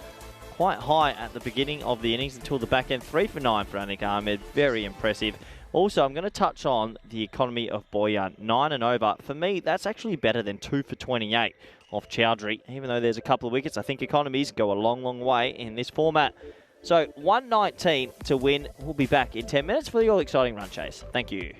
quite high at the beginning of the innings until the back end. 3 for 9 for Anik Ahmed. Very impressive. Also, I'm going to touch on the economy of Boyan. 9 and over. For me, that's actually better than 2 for 28 off Chowdhury. Even though there's a couple of wickets, I think economies go a long, long way in this format. So, 119 to win. We'll be back in 10 minutes for the all-exciting run chase. Thank you.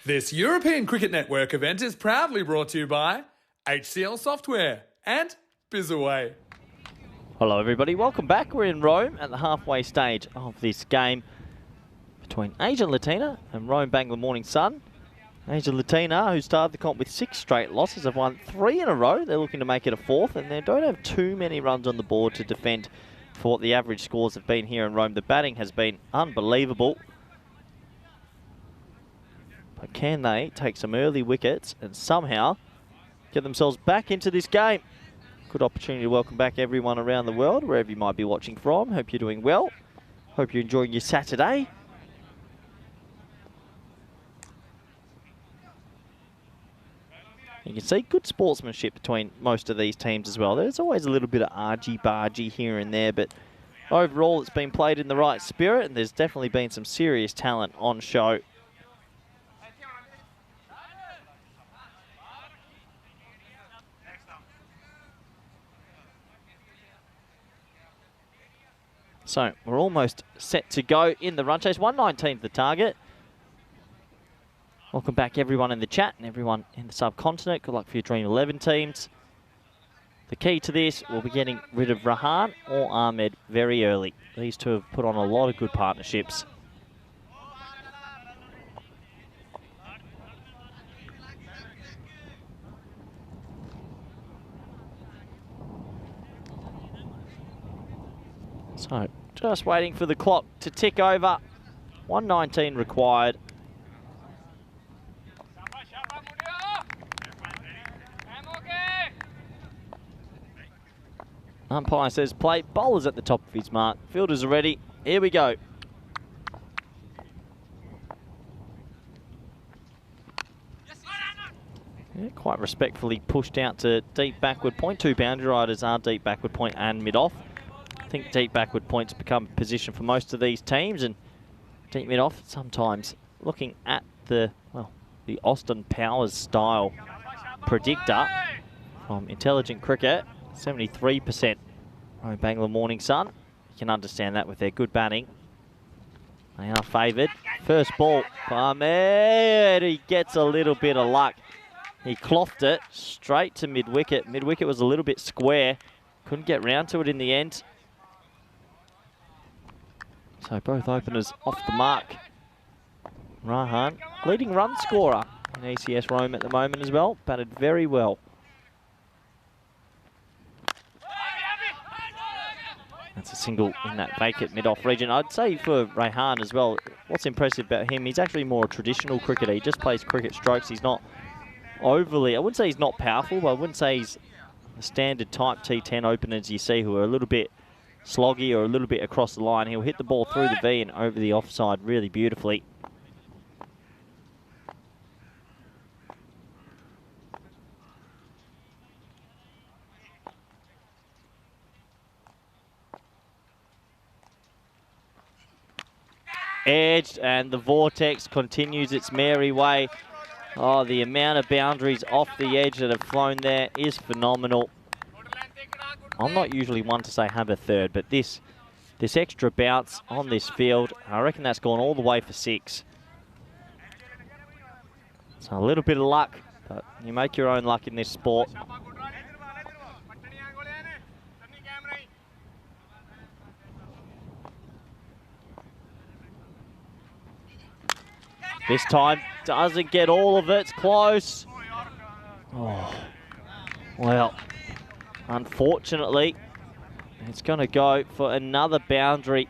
This European Cricket Network event is proudly brought to you by HCL Software and Bizaway. Hello everybody, welcome back. We're in Rome at the halfway stage of this game between Asian Latina and Rome Bangla Morning Sun. Asian Latina, who started the comp with 6 straight losses, have won 3 in a row. They're looking to make it a 4th, and they don't have too many runs on the board to defend for what the average scores have been here in Rome. The batting has been unbelievable. But can they take some early wickets and somehow get themselves back into this game? Good opportunity to welcome back everyone around the world, wherever you might be watching from. Hope you're doing well. Hope you're enjoying your Saturday. You can see good sportsmanship between most of these teams as well. There's always a little bit of argy-bargy here and there, but overall it's been played in the right spirit, and there's definitely been some serious talent on show. So we're almost set to go in the run chase. 119 the target. Welcome back everyone in the chat and everyone in the subcontinent. Good luck for your Dream 11 teams. The key to this, we'll be getting rid of Rahan or Ahmed very early. These two have put on a lot of good partnerships. So, just waiting for the clock to tick over. 119 required. Umpire says play. Bowler's at the top of his mark. Fielders are ready. Here we go. Yeah, quite respectfully pushed out to deep backward point. 2 boundary riders are deep backward point and mid-off. I think deep backward points become position for most of these teams, and deep mid-off sometimes looking at the, well, the Austin Powers style predictor from Intelligent Cricket. 73% Rome Bangla Morning Sun. You can understand that with their good batting. They are favoured. First ball, Ahmed. He gets a little bit of luck. He clothed it straight to mid-wicket. Mid-wicket was a little bit square. Couldn't get round to it in the end. So both openers off the mark. Rahan, leading run scorer in ECS Rome at the moment as well. Batted very well. That's a single in that vacant mid-off region. I'd say for Rahan as well, what's impressive about him, he's actually more a traditional cricketer. He just plays cricket strokes. He's not overly, I wouldn't say he's not powerful, but I wouldn't say he's the standard type T10 openers you see who are a little bit sloggy or a little bit across the line. He'll hit the ball through the V and over the offside really beautifully. Edged, and the vortex continues its merry way. Oh, the amount of boundaries off the edge that have flown there is phenomenal. I'm not usually one to say have a third, but this extra bounce on this field, I reckon that's gone all the way for 6. So a little bit of luck, but you make your own luck in this sport. This time doesn't get all of it. It's close. Oh, well, unfortunately, it's going to go for another boundary.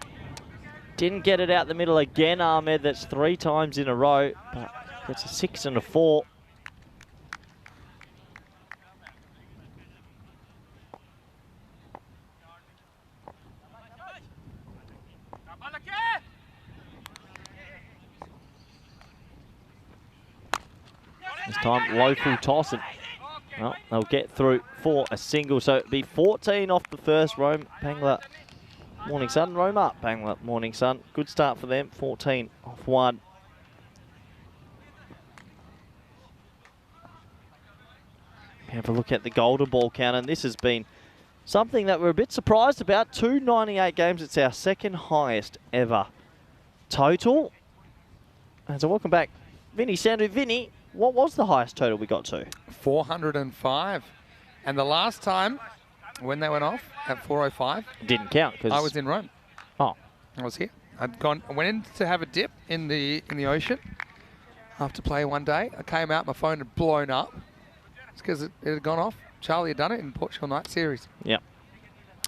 Didn't get it out the middle again, Ahmed. That's 3 times in a row, but it's a 6 and a 4. This time, local toss, and well, they'll get through for a single. So it'll be 14 off the first. Rome Bangla Morning Sun. Rome up Bangla Morning Sun. Good start for them. 14 off 1. Have a look at the golden ball count, and this has been something that we're a bit surprised about. 298 games. It's our second highest ever total. And so welcome back Vinny Sandhu. Vinny, what was the highest total we got to? 405. And the last time when they went off at 405, Didn't count because I was in Rome. Oh, I was here. I went in to have a dip in the ocean after play one day. I came out, my phone had blown up. It's because it had gone off. Charlie had done it in Portugal Night Series. yep.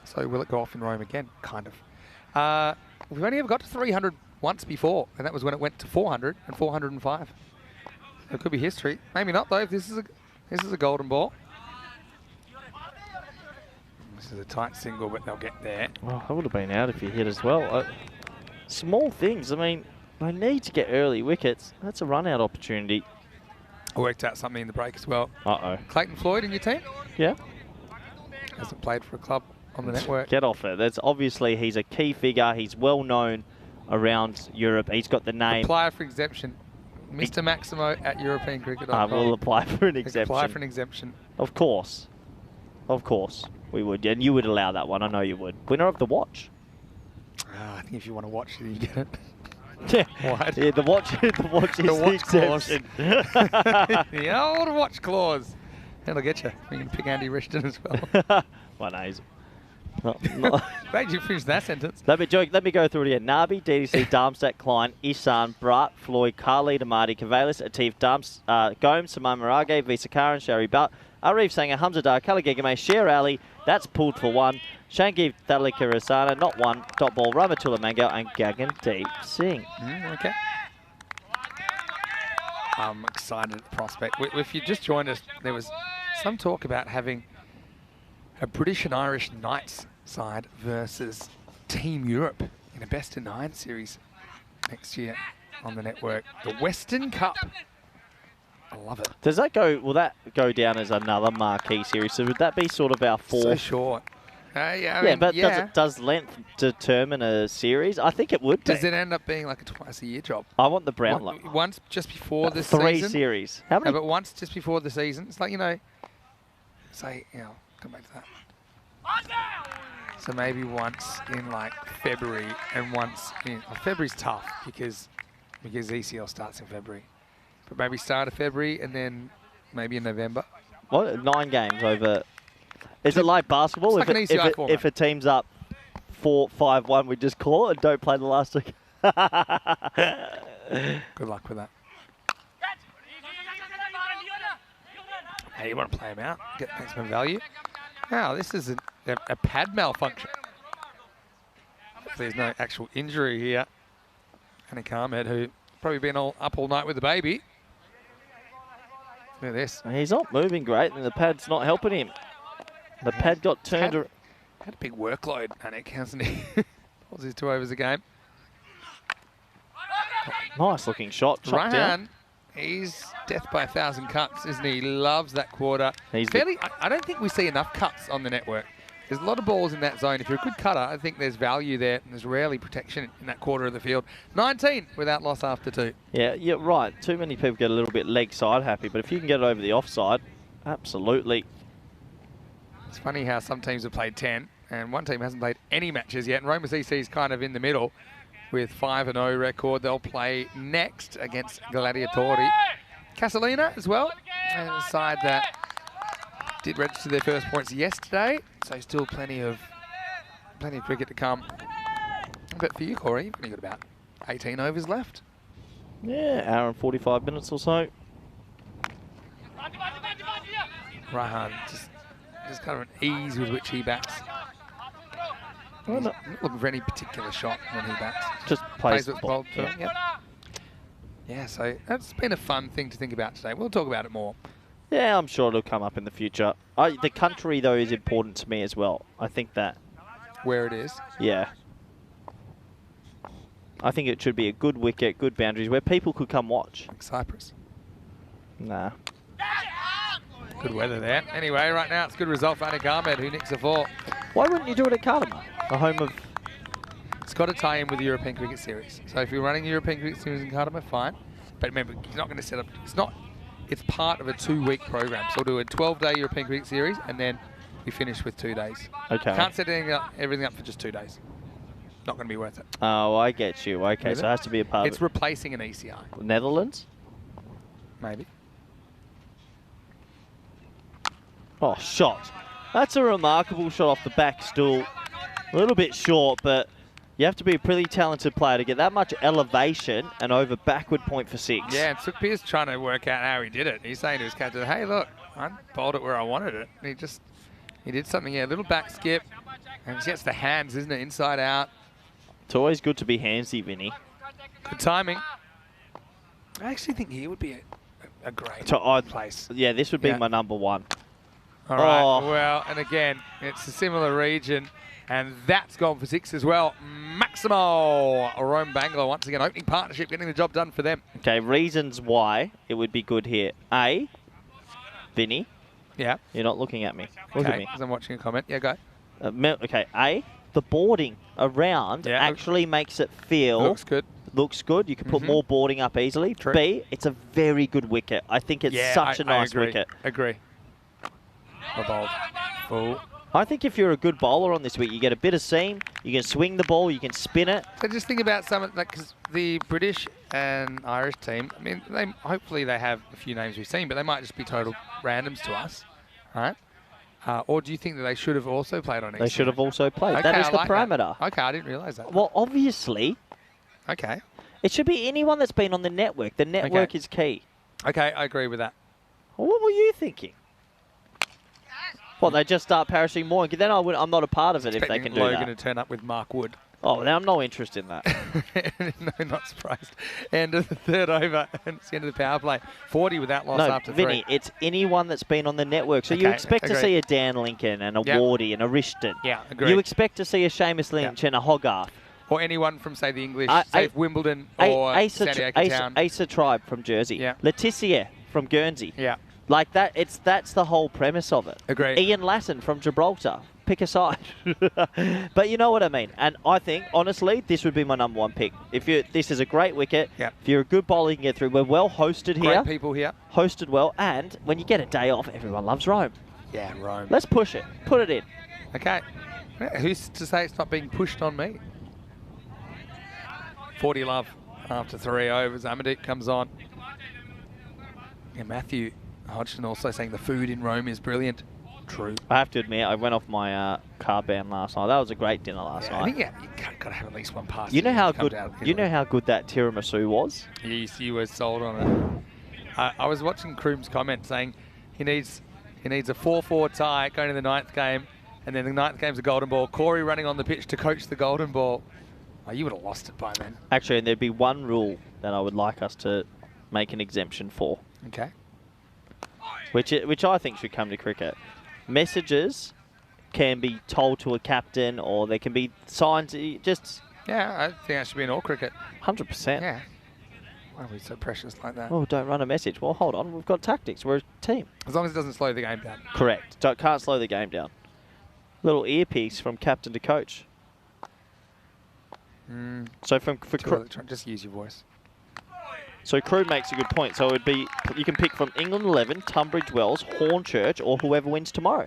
So will it go off in Rome again? Kind of. We've only ever got to 300 once before, and that was when it went to 400 and 405. So it could be history. Maybe not though. If this is a golden ball. This is a tight single, but they'll get there. Well, I would have been out if you hit as well. Small things. I mean, they need to get early wickets. That's a run-out opportunity. I worked out something in the break as well. Uh-oh. Clayton Floyd in your team? Yeah. Hasn't played for a club on the network. Get off it. That's obviously he's a key figure. He's well known around Europe. He's got the name. Apply for exemption. Mr. Maximo at EuropeanCricket.com. We'll apply for an exemption. Apply for an exemption. Of course. Of course. We would. And you would allow that one. I know you would. Winner of the watch. I think if you want to watch it, you get it. Yeah. What? Yeah, the watch is the watch clause. exemption. The old watch clause. That'll get you. You can pick Andy Rishton as well. Well, no, he's Glad you finished that sentence. Let me go through it again. Nabi, DDC, Darmstadt, Klein, Isan, Brat, Floyd, Carly, Damadi, Cavalis, Atif, Gomes, Saman Marage, Visa Karan, Sherry Butt, Arif Sanger, Hamzadar, Kalagegame, Sher Ali. That's pulled for one. Shangiv Thalika Rasana, not one. Dot ball, Ramatula Mango, and Gagan Deep Singh. Okay. I'm excited at the prospect. If you just joined us, there was some talk about having a British and Irish Knights side versus Team Europe in a best-of-9 series next year on the network. The Western Cup. I love it. Does that go? Will that go down as another marquee series? So would that be sort of our fourth? So short. Yeah, I mean, but does length determine a series? I think it would. Does it end up being like a twice-a-year job? I want the Brownlow. Once just before the season. 3 series. How many? But once just before the season. It's like, say, come back to that. So maybe once in like February and once in February's tough because ECL starts in February. But maybe start of February and then maybe in November. What? 9 games over. Is it like basketball? It's like an ECI format. If a team's up 4-5-1, we just call it and don't play the last week. Good luck with that. Hey, you want to play them out? Get maximum value. Now, this is a pad malfunction. There's no actual injury here. Anik Ahmed, who probably been up all night with the baby. Look at this. He's not moving great, and the pad's not helping him. The pad got turned. Had a big workload, Anik, hasn't he? What's his 2 overs a game? Nice looking shot. Ryan, he's death by 1,000 cuts, isn't he? He loves that quarter. I don't think we see enough cuts on the network. There's a lot of balls in that zone. If you're a good cutter, I think there's value there, and there's rarely protection in that quarter of the field. 19 without loss after 2. Yeah, you're right. Too many people get a little bit leg side happy, but if you can get it over the offside, absolutely. It's funny how some teams have played 10, and one team hasn't played any matches yet, and Roma CC is kind of in the middle with 5-0 record. They'll play next against Gladiatori. Casalina as well, and a side that did register their first points yesterday, so still plenty of cricket to come. But for you, Corey, you've only got about 18 overs left. Yeah, hour and 45 minutes or so. Rahan, just kind of an ease with which he bats. He's not looking for any particular shot when he bats. Just plays what's bowled to him. Yep. Yeah, so that's been a fun thing to think about today. We'll talk about it more. Yeah, I'm sure it'll come up in the future. The country, though, is important to me as well. I think that. Where it is? Yeah. I think it should be a good wicket, good boundaries, where people could come watch. Like Cyprus. Nah. Good weather there. Anyway, right now it's a good result for Anik Ahmed, who nicks a 4. Why wouldn't you do it at Cardamom, the home of... It's got to tie in with the European Cricket Series. So if you're running the European Cricket Series in Cardamom, fine. But remember, you're not going to set up... It's part of a 2-week program. So we'll do a 12-day European Cricket Series, and then we finish with 2 days. Okay. Can't set everything up for just 2 days. Not going to be worth it. Oh, I get you. Okay, so it has to be a part of It's replacing an ECI. Netherlands? Maybe. Oh, shot. That's a remarkable shot off the back stool. A little bit short, but you have to be a pretty talented player to get that much elevation and over backward point for 6. Yeah, and Sukbir's trying to work out how he did it. He's saying to his captain, hey, look, I bowled it where I wanted it. And he did something, yeah, a little back skip. And he gets the hands, isn't it, inside out. It's always good to be handsy, Vinny. Good timing. I actually think he would be a great place. Yeah, this would be my number 1. All right, well, and again, it's a similar region, and that's gone for 6 as well. Maximo, Rome Bangor, once again, opening partnership, getting the job done for them. Okay, reasons why it would be good here. A, Vinny. Yeah. You're not looking at me. Look at me. Because I'm watching a comment. Yeah, go. Okay, A, the boarding around actually makes it feel... Looks good. Looks good. You can put more boarding up easily. True. B, it's a very good wicket. I think it's such a nice wicket. Agree. Bowled. Full. I think if you're a good bowler on this week, you get a bit of seam, you can swing the ball, you can spin it. So just think about some of like, because the British and Irish team, I mean, hopefully they have a few names we've seen, but they might just be total randoms to us, right? Or do you think that they should have also played on ECS? They should have also played. Okay, that is the like parameter. That. Okay, I didn't realise that. Well, obviously. Okay. It should be anyone that's been on the network. The network is key. Okay, I agree with that. Well, what were you thinking? Well, they just start parachuting more. Then I'm not a part of it if they can do that. Logan to turn up with Mark Wood. Oh, now I'm no interest in that. No, not surprised. End of the third over, and it's the end of the power play. 40 without loss after 3. Vinny, it's anyone that's been on the network. So you expect to see a Dan Lincoln and a Wardy and a Rishton. Yeah, agree. You expect to see a Seamus Lynch and a Hogarth. Or anyone from, say, the English, say Wimbledon or San Diego Town. Asa Tribe from Jersey. Yeah. Letitia from Guernsey. Yeah. Like that, that's the whole premise of it. Agreed. Ian Lassen from Gibraltar. Pick a side. But you know what I mean. And I think, honestly, this would be my number 1 pick. This is a great wicket. Yep. If you're a good bowler, you can get through. We're well hosted here. Great people here. Hosted well. And when you get a day off, everyone loves Rome. Yeah, Rome. Let's push it. Put it in. Okay. Who's to say it's not being pushed on me? 40 love after 3 overs. Amandeep comes on. Yeah, Matthew Hodgson also saying the food in Rome is brilliant. True. I have to admit, I went off my carb ban last night. That was a great dinner last night. I think you got to have at least one pass. You know how good that tiramisu was? You were sold on it. I was watching Kroom's comment saying he needs a 4-4 tie going to the 9th game, and then the 9th game's a golden ball. Corey running on the pitch to coach the golden ball. Oh, you would have lost it by then. Actually, and there'd be one rule that I would like us to make an exemption for. Okay. Which I think should come to cricket. Messages can be told to a captain, or there can be signs. Just I think that should be in all cricket. 100%. Yeah. Why are we so precious like that? Oh, don't run a message. Well, hold on. We've got tactics. We're a team. As long as it doesn't slow the game down. Correct. Can't slow the game down. Little earpiece from captain to coach. So just use your voice. So Crew makes a good point. So it would be, you can pick from England 11, Tunbridge Wells, Hornchurch, or whoever wins tomorrow.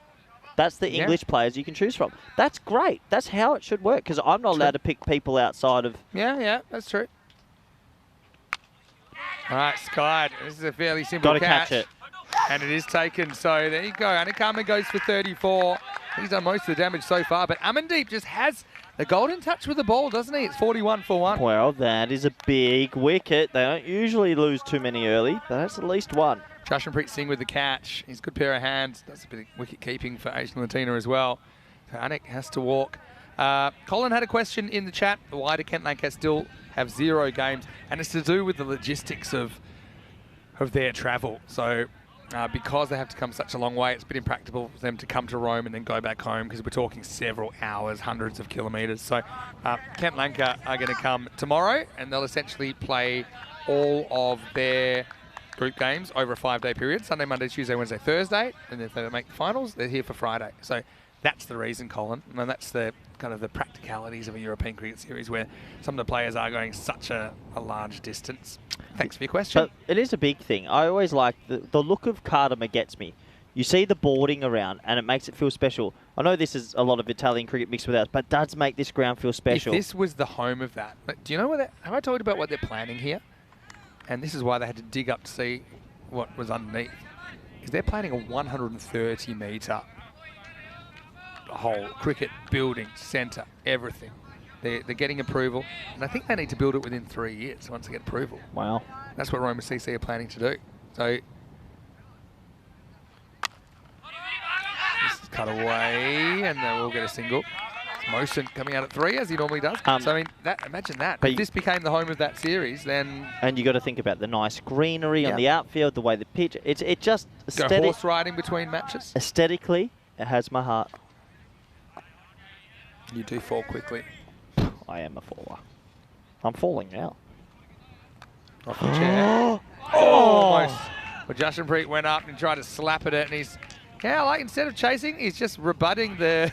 That's the English players you can choose from. That's great. That's how it should work, because I'm not allowed to pick people outside of... Yeah, that's true. All right, Sky. This is a fairly simple catch. Catch it. And it is taken. So there you go. Anakama goes for 34. He's done most of the damage so far, but Amandeep just has the golden touch with the ball, doesn't he? It's 41 for 1. Well, that is a big wicket. They don't usually lose too many early, but that's at least one. Jashanpreet Singh with the catch. He's a good pair of hands. Does a bit of wicket keeping for Asian Latina as well. So Anik has to walk. Colin had a question in the chat. Why do Kent Lancaster still have 0 games? And it's to do with the logistics of their travel. So because they have to come such a long way, it's a bit impractical for them to come to Rome and then go back home, because we're talking several hours, hundreds of kilometres. So Kent Lanka are going to come tomorrow, and they'll essentially play all of their group games over a 5-day period. Sunday, Monday, Tuesday, Wednesday, Thursday. And if they make the finals, they're here for Friday. So that's the reason, Colin. And that's the kind of the practicalities of a European cricket series, where some of the players are going such a large distance. Thanks for your question. But it is a big thing. I always like the look of Cardamom gets me. You see the boarding around, and it makes it feel special. I know this is a lot of Italian cricket mixed with ours, but it does make this ground feel special. If this was the home of that, do you know have I told you about what they're planning here? And this is why they had to dig up to see what was underneath is they're planning a 130-metre whole cricket building, centre, everything. They're getting approval, and I think they need to build it within 3 years once they get approval. Wow. That's what Roma CC are planning to do. So this is cut away, and they will get a single. Motion coming out at 3 as he normally does. So I mean, imagine that. If this became the home of that series, then and you got to think about the nice greenery on the outfield, the way the pitch. It just go horse riding between matches. Aesthetically, it has my heart. You do fall quickly. I am a faller. I'm falling now. Off the chair. Almost. Well, Jashanpreet went up and tried to slap at it, and he's like instead of chasing, he's just rebutting the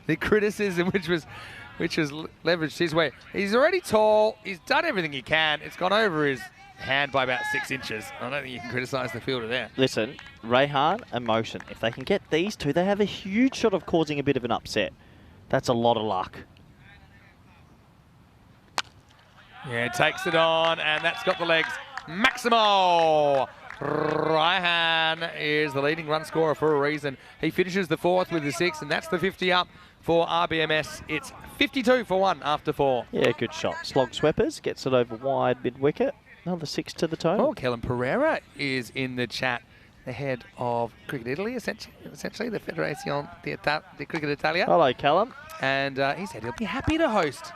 the criticism which was leveraged his way. He's already tall. He's done everything he can. It's gone over his hand by about 6 inches. I don't think you can criticise the fielder there. Listen, Rayhan and Motion, if they can get these two, they have a huge shot of causing a bit of an upset. That's a lot of luck. Yeah, takes it on, and that's got the legs. Maximo Raihan is the leading run scorer for a reason. He finishes the 4th with the 6, and that's the 50 up for RBMS. It's 52 for 1 after 4. Yeah, good shot. Slog Sweppers gets it over wide mid-wicket. Another 6 to the toe. Oh, Kellen Pereira is in the chat. The head of Cricket Italy, essentially the Federazione di Cricket Italia. Hello, Callum. And he said he'll be happy to host.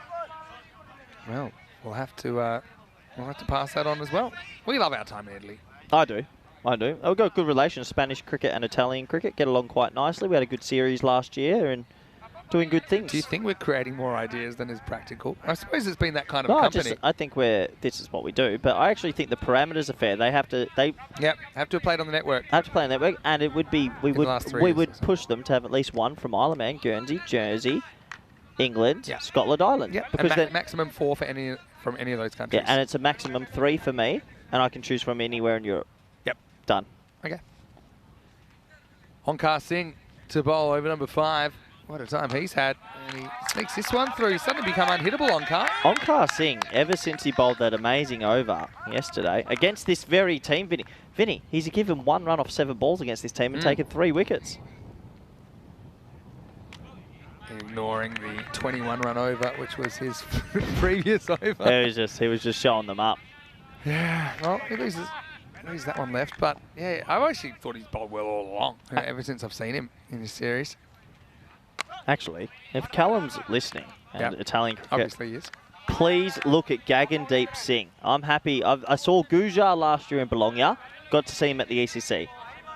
Well, we'll have to pass that on as well. We love our time in Italy. I do. We've got good relations, Spanish cricket and Italian cricket. Get along quite nicely. We had a good series last year and doing good things. Do you think we're creating more ideas than is practical? I suppose it's been that kind of company. I think this is what we do. But I actually think the parameters are fair. They have to have to play it on the network. Have to play on the network, and it would be we would push them to have at least one from Isle of Man, Guernsey, Jersey, England, Scotland, Ireland. Yep. Because maximum 4 for from any of those countries. Yeah, and it's a maximum 3 for me, and I can choose from anywhere in Europe. Yep. Done. Okay. Onkar Singh to bowl over number 5. What a time he's had. And he sneaks this one through. He's suddenly become unhittable, Onkar. Onkar Singh, ever since he bowled that amazing over yesterday against this very team, Vinny, he's given 1 run off 7 balls against this team and taken 3 wickets. Ignoring the 21 run over, which was his previous over. He was just showing them up. Yeah, well, he loses that one left, but yeah, I've actually thought he's bowled well all along, ever since I've seen him in this series. Actually, if Callum's listening, and Italian cricket, obviously he is, please look at Gagandeep Singh. I'm happy. I saw Gujar last year in Bologna, got to see him at the ECC.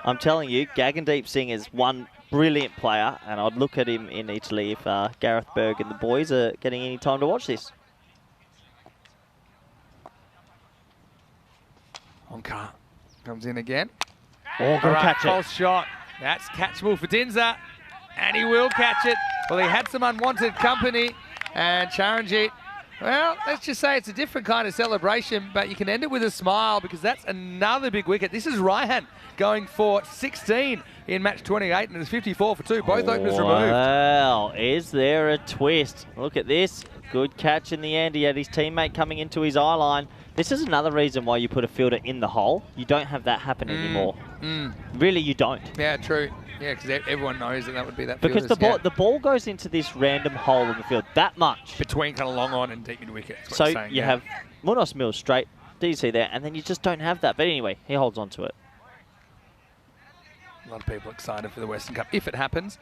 I'm telling you, Gagandeep Singh is one brilliant player, and I'd look at him in Italy if Gareth Berg and the boys are getting any time to watch this. Onkar comes in again. Oh, good catch it. False shot. That's catchable for Dinza, and he will catch it. Well, he had some unwanted company, and Charanjit, well, let's just say it's a different kind of celebration, but you can end it with a smile because that's another big wicket. This is Raihan going for 16 in match 28, and it's 54 for 2. Both openers removed. Wow, is there a twist? Look at this. Good catch in the end. He had his teammate coming into his eye line. This is another reason why you put a fielder in the hole. You don't have that happen anymore. Really, you don't. Yeah, true. Yeah, because everyone knows that would be that. Because the ball goes into this random hole in the field that much. Between kind of long on and deep mid wicket. So you have Munoz Mills straight, DC there, and then you just don't have that. But anyway, he holds on to it. A lot of people excited for the Western Cup if it happens.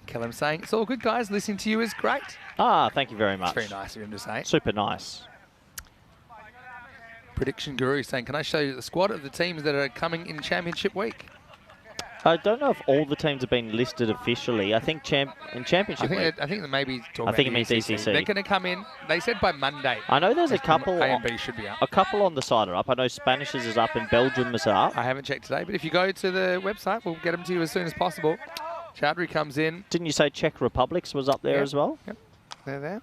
Callum saying, it's all good, guys. Listening to you is great. Ah, thank you very much. It's very nice of him to say. Super nice. Prediction Guru saying, can I show you the squad of the teams that are coming in Championship week? I don't know if all the teams have been listed officially. I think in Championship week. I think that maybe talking I think it about means ECC. They're going to come in. They said by Monday. I know there's a couple. A and B should be up. A couple on the side are up. I know Spanish's is up and Belgium is up. I haven't checked today, but if you go to the website, we'll get them to you as soon as possible. Chowdhury comes in. Didn't you say Czech Republic's was up there as well? Yep, they're there.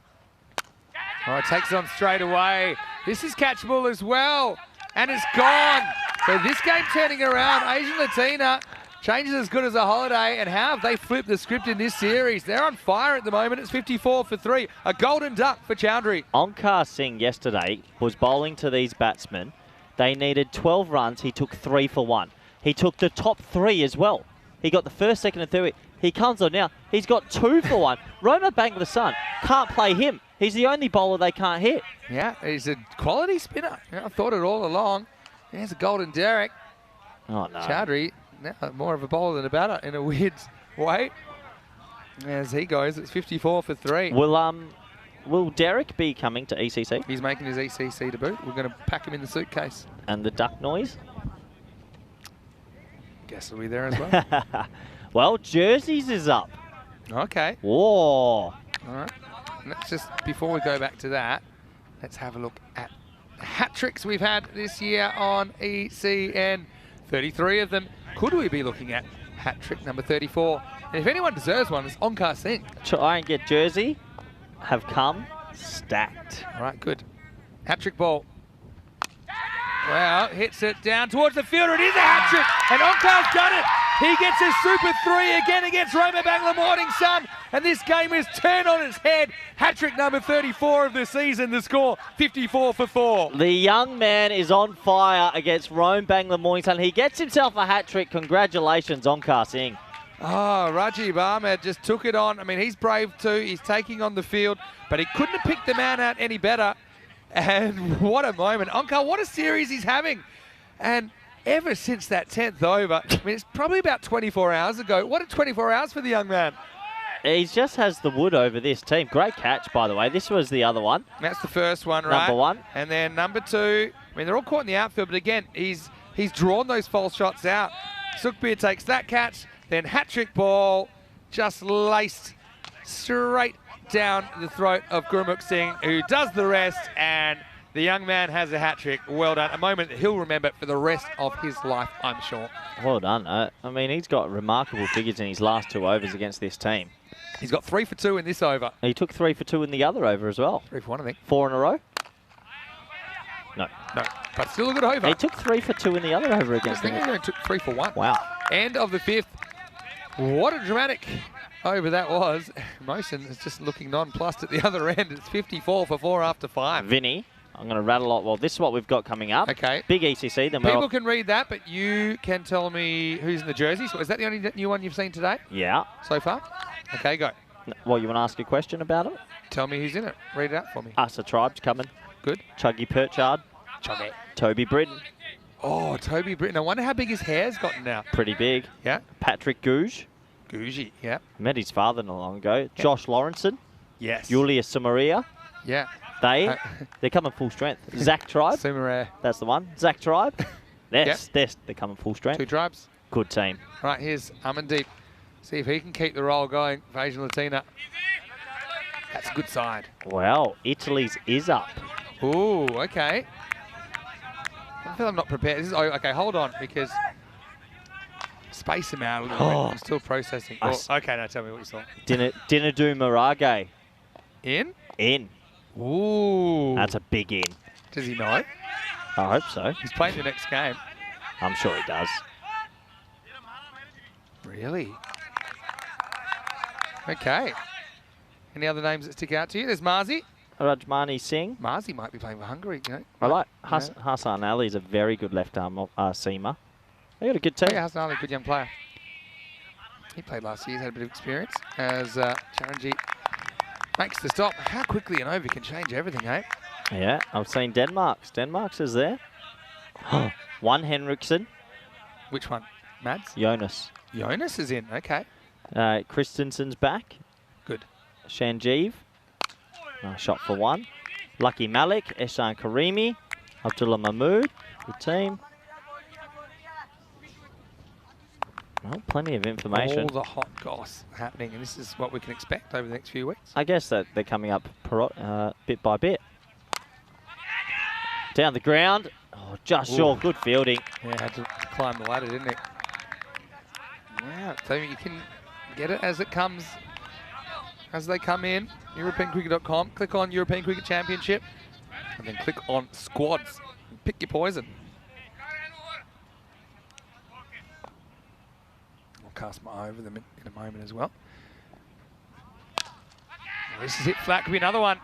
Oh, it takes it on straight away. This is catchable as well. And it's gone. So this game turning around. Asian Latina changes as good as a holiday. And how have they flipped the script in this series? They're on fire at the moment. It's 54 for 3. A golden duck for Chowdhury. Onkar Singh yesterday was bowling to these batsmen. They needed 12 runs. He took 3 for 1. He took the top 3 as well. He got the first, second, and third. He comes on now. He's got 2 for 1. Roma Bangladesh can't play him. He's the only bowler they can't hit. Yeah, he's a quality spinner. Yeah, I thought it all along. There's a golden Derek. Oh, no. Chowdhury, now more of a bowler than a batter in a weird way. As he goes, it's 54 for 3. Will Derek be coming to ECC? He's making his ECC debut. We're going to pack him in the suitcase. And the duck noise? Guess he'll be there as well. Well, jerseys is up. Okay. Whoa. All right. Let's just, before we go back to that, let's have a look at the hat tricks we've had this year on ECN. 33 of them. Could we be looking at hat trick number 34? And if anyone deserves one, it's Onkar Singh. Try and get jersey. Have come stacked. All right, good. Hat trick ball. Well, hits it down towards the fielder. It is a hat trick, and Onkar's done it. He gets his Super 3 again against Roma Bangla Morning Sun, and this game is turned on its head. Hat trick number 34 of the season. The score 54 for 4. The young man is on fire against Rome Bangla Morning Sun. He gets himself a hat trick. Congratulations, Onkar Singh. Oh, Rajib Ahmed just took it on. I mean, he's brave too. He's taking on the field, but he couldn't have picked the man out any better. And what a moment. Onkar, what a series he's having. And ever since that 10th over, I mean, it's probably about 24 hours ago. What a 24 hours for the young man. He just has the wood over this team. Great catch, by the way. This was the other one. That's the first one, right? Number 1. And then number 2, I mean, they're all caught in the outfield, but again, he's drawn those false shots out. Sukhbir takes that catch, then hat-trick ball, just laced straight down the throat of Gurmukh Singh, who does the rest, and the young man has a hat-trick. Well done. A moment that he'll remember for the rest of his life, I'm sure. Well done. I mean, he's got remarkable figures in his last 2 overs against this team. He's got 3 for 2 in this over. He took 3 for 2 in the other over as well. 3 for 1, I think. 4 in a row? No. No, but still a good over. He took 3 for 2 in the other over I against think them. he only took 3 for 1. Wow. End of the 5th. What a dramatic over that was. Motion is just looking nonplussed at the other end. It's 54 for 4 after 5. Vinny, I'm going to rattle off. Well, this is what we've got coming up. Okay. Big ECC. Then People can read that, but you can tell me who's in the jerseys. Is that the only new one you've seen today Yeah. so far? Okay, go. Well, you want to ask a question about it? Tell me who's in it. Read it out for me. Asa Tribe's coming. Good. Chuggy Perchard. Chuggy. Toby Britton. Oh, Toby Britton. I wonder how big his hair's gotten now. Pretty big. Yeah. Patrick Gouge. Gougie. Yeah. Met his father not long ago. Yeah. Josh Lawrenson. Yes. Julia Samaria. Yeah. They're coming full strength. Zach Tribe. Samaria. That's the one. Zach Tribe. They're coming full strength. 2 tribes. Good team. Right, here's Amandeep. See if he can keep the roll going for Asian Latina. That's a good side. Well, Italy's is up. Ooh, okay. I feel I'm not prepared. This is, okay, hold on, because space him out a little bit. I'm still processing. Okay, now tell me what you saw. Dinadu Marage. In? In. Ooh. That's a big in. Does he know? I hope so. He's playing the next game. I'm sure he does. Really? Okay. Any other names that stick out to you? There's Marzi. Rajmani Singh. Marzi might be playing for Hungary, you know. I like Hassan Ali is a very good left arm seamer. They got a good team. Yeah, Hassan Ali, good young player. He played last year. He's had a bit of experience as Charanjit makes the stop. How quickly an over can change everything, eh? Yeah, I've seen Denmark's. Denmark's is there. One Henriksen. Which one? Mads? Jonas. Jonas is in, okay. Christensen's back. Good. Shanjeev. Nice shot for 1. Lucky Malik. Ehsan Karimi. Abdullah Mahmood. Good team. Well, plenty of information. All the hot goss happening, and this is what we can expect over the next few weeks. I guess that they're coming up bit by bit. Down the ground. Oh, just short. Good fielding. Yeah, had to climb the ladder, didn't it? Yeah, so you can get it as it comes, as they come in. EuropeanCricket.com. Click on European Cricket Championship, and then click on squads. Pick your poison. I'll cast my eye over them in a moment as well. This is it flat. Could be another one.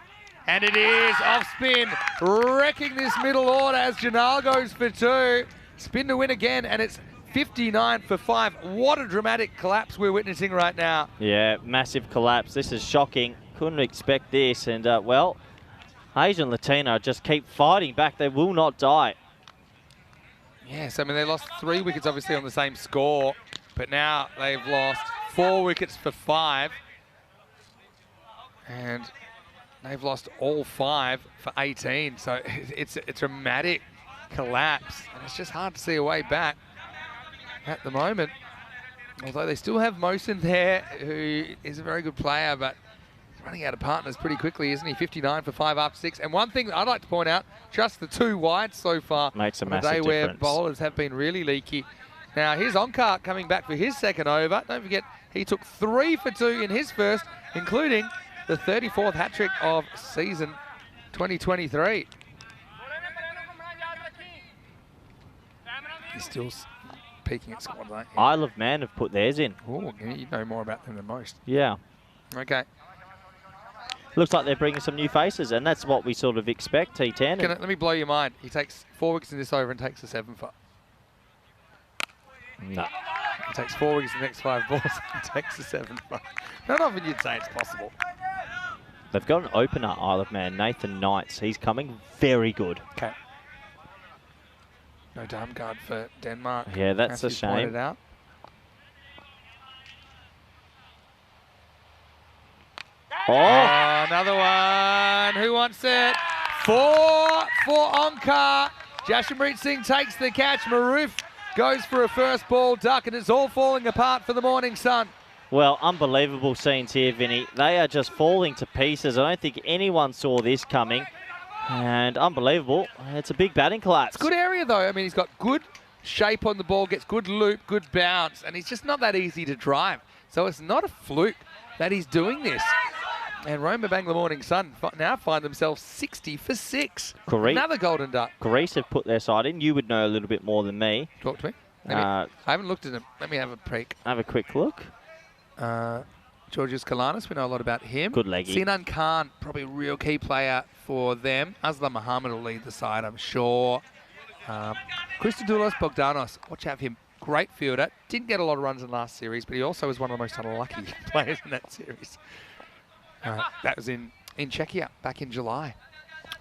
And it is off spin, wrecking this middle order as Janal goes for 2. Spin to win again, and it's 59 for 5. What a dramatic collapse we're witnessing right now. Yeah, massive collapse. This is shocking. Couldn't expect this. And, well, Asian Latina just keep fighting back. They will not die. Yes, I mean, they lost 3 wickets, obviously, on the same score. But now they've lost 4 wickets for 5. And they've lost all 5 for 18. So it's a dramatic collapse. And it's just hard to see a way back at the moment. Although they still have Mosen there, who is a very good player, but he's running out of partners pretty quickly, isn't he? 59 for 5 after 6. And one thing I'd like to point out, just the 2 wide so far. Makes a on massive a day where difference. bowlers have been really leaky. Now, here's Onkar coming back for his second over. Don't forget, he took 3 for 2 in his first, including the 34th hat-trick of season 2023. He's still peaking at squad, aren't you? Isle of Man have put theirs in. Oh, you know more about them than most. Yeah. Okay. Looks like they're bringing some new faces, and that's what we sort of expect, T10. Let me blow your mind. He takes 4 wickets in this over and takes a 7 for. No. He takes 4 wickets in the next 5 balls and takes a 7 for. Not often you'd say it's possible. They've got an opener, Isle of Man, Nathan Knights. He's coming very good. Okay. No darm guard for Denmark. Yeah, that's a as you pointed shame. out. Oh! Another one. Who wants it? 4 for Onkar. Jashampreet Singh takes the catch. Maroof goes for a first ball duck, and it's all falling apart for the Morning Sun. Well, unbelievable scenes here, Vinny. They are just falling to pieces. I don't think anyone saw this coming. And unbelievable. It's a big batting collapse. It's a good area, though. I mean, he's got good shape on the ball, gets good loop, good bounce, and he's just not that easy to drive. So it's not a fluke that he's doing this. And Roma Bangla Morning Sun now find themselves 60 for 6. Great. Another golden duck. Greece have put their side in. You would know a little bit more than me. Talk to me. I haven't looked at him. Let me have a peek. Have a quick look. Georgios Kalanis, we know a lot about him. Good leggy. Sinan Khan, probably a real key player for them. Aslam Muhammad will lead the side, I'm sure. Christodoulos Bogdanos, watch out for him. Great fielder. Didn't get a lot of runs in last series, but he also was one of the most unlucky players in that series. That was in Czechia back in July.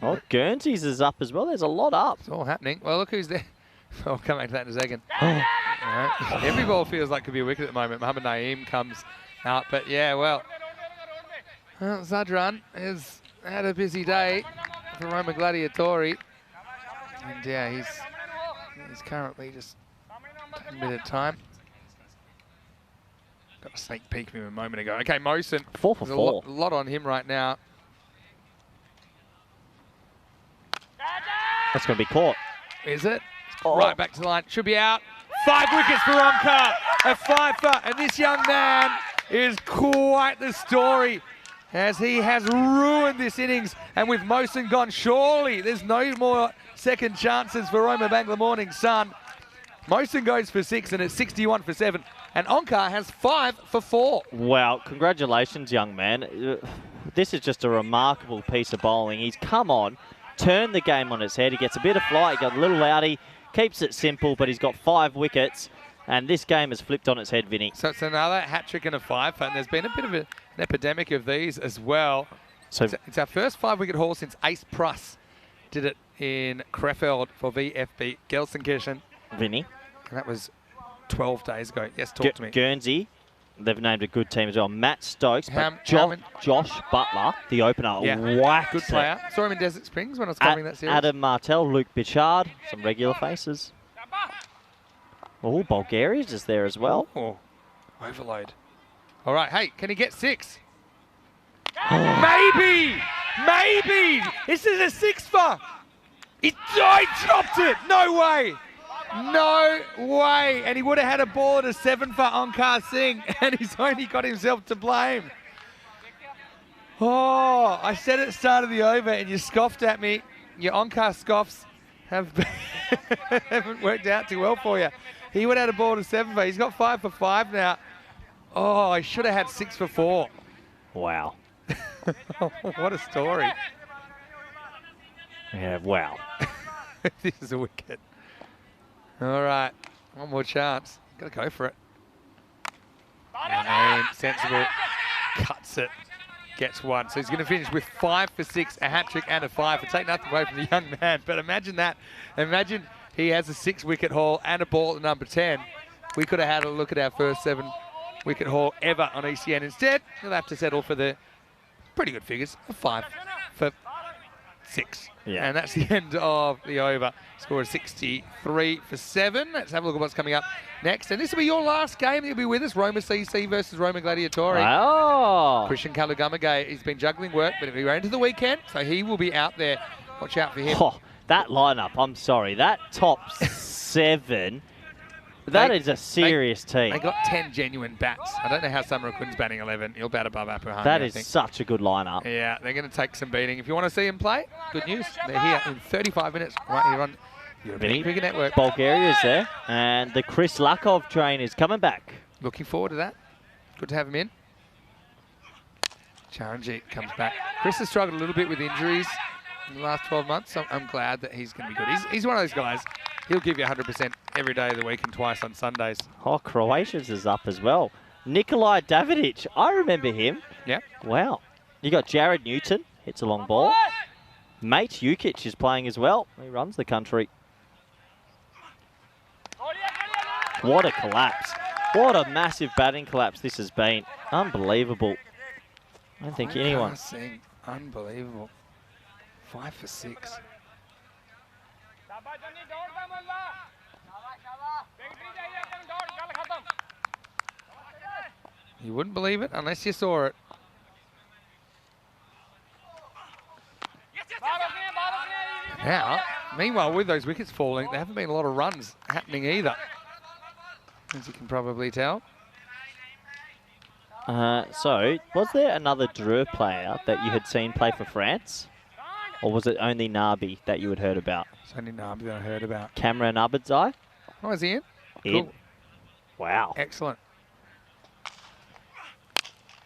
Oh, Guernseys is up as well. There's a lot up. It's all happening. Well, look who's there. I'll come back to that in a second. Every ball feels like could be a wicket at the moment. Mohammad Naeem comes out. But yeah, well, Zadran has had a busy day for Roma Gladiatori. And yeah, he's currently just taking a bit of time. Got a sneak peek of him a moment ago. Okay, Mosen. 4 for 4. A lot on him right now. That's going to be caught. Is it? Oh. Right back to the line. Should be out. 5 wickets for Onkar. A 5 for. And this young man is quite the story, as he has ruined this innings. And with Mosen gone, surely there's no more second chances for Roma Bangla Morning Sun. Mosen goes for 6, and it's 61 for 7. And Onkar has 5 for 4. Wow, congratulations, young man. This is just a remarkable piece of bowling. He's come on, turned the game on its head. He gets a bit of flight, he got a little outy, keeps it simple, but he's got 5 wickets. And this game has flipped on its head, Vinny. So it's another hat-trick and a 5 for, and there's been a bit of an epidemic of these as well. So It's our first 5-wicket haul since Ace Pruss did it in Krefeld for VFB Gelsenkirchen. Vinny. And that was 12 days ago. Yes, talk to me. Guernsey, they've named a good team as well. Matt Stokes, but Hammond. Josh Butler, the opener, whacked Good it. player. Saw him in Desert Springs when I was covering that series. Adam Martel, Luke Bichard, some regular faces. Oh, Bulgaria's is there as well. Oh, overload. All right, hey, can he get 6? Maybe! Maybe! This is a 6 for. He dropped it! No way! No way! And he would have had a ball at a 7 for Onkar Singh, and he's only got himself to blame. Oh, I said at the start of the over, and you scoffed at me. Your Onkar scoffs haven't worked out too well for you. He would have had a ball at a 7 for. He's got 5 for 5 now. Oh, he should have had 6 for 4. Wow. What a story. Yeah, wow. This is a wicket. All right, one more chance. Got to go for it. And sensible. Cuts it. Gets one. So he's going to finish with 5 for 6, a hat-trick and a 5. And take nothing away from the young man. But imagine that. Imagine he has a 6-wicket haul and a ball at number 10. We could have had a look at our first 7-wicket haul ever on ECN. Instead, he'll have to settle for the pretty good figures of 5 for 6. Yeah. And that's the end of the over. Score is 63 for 7. Let's have a look at what's coming up next. And this will be your last game. You'll be with us. Roma CC versus Roma Gladiatori. Oh. Christian Kalugumagay, he's been juggling work, but we ran into the weekend, so he will be out there. Watch out for him. Oh, that lineup, I'm sorry. That top 7, that is a serious team. They got 10 genuine bats. I don't know how Samarakun's batting 11. He'll bat above Apuhani, That I is think. such a good lineup. Yeah, they're going to take some beating. If you want to see him play, good news. They're here in 35 minutes right here on European Cricket Network. Bulgaria's there. And the Chris Lakov train is coming back. Looking forward to that. Good to have him in. Charanjit comes back. Chris has struggled a little bit with injuries in the last 12 months, so I'm glad that he's going to be good. He's one of those guys, he'll give you 100% every day of the week and twice on Sundays. Oh, Croatia's is up as well. Nikolai Davidic, I remember him. Yeah. Wow. You got Jared Newton, hits a long ball. Mate Jukic is playing as well. He runs the country. What a collapse. What a massive batting collapse this has been. Unbelievable. I don't think anyone... Unbelievable. 5 for 6. You wouldn't believe it unless you saw it. Now, meanwhile, with those wickets falling, there haven't been a lot of runs happening either, as you can probably tell. So, was there another Dreux player that you had seen play for France? Or was it only Nabi that you had heard about? It's only Nabi that I heard about. Cameron Abidzai? Oh, is he in? In. Cool. Wow. Excellent.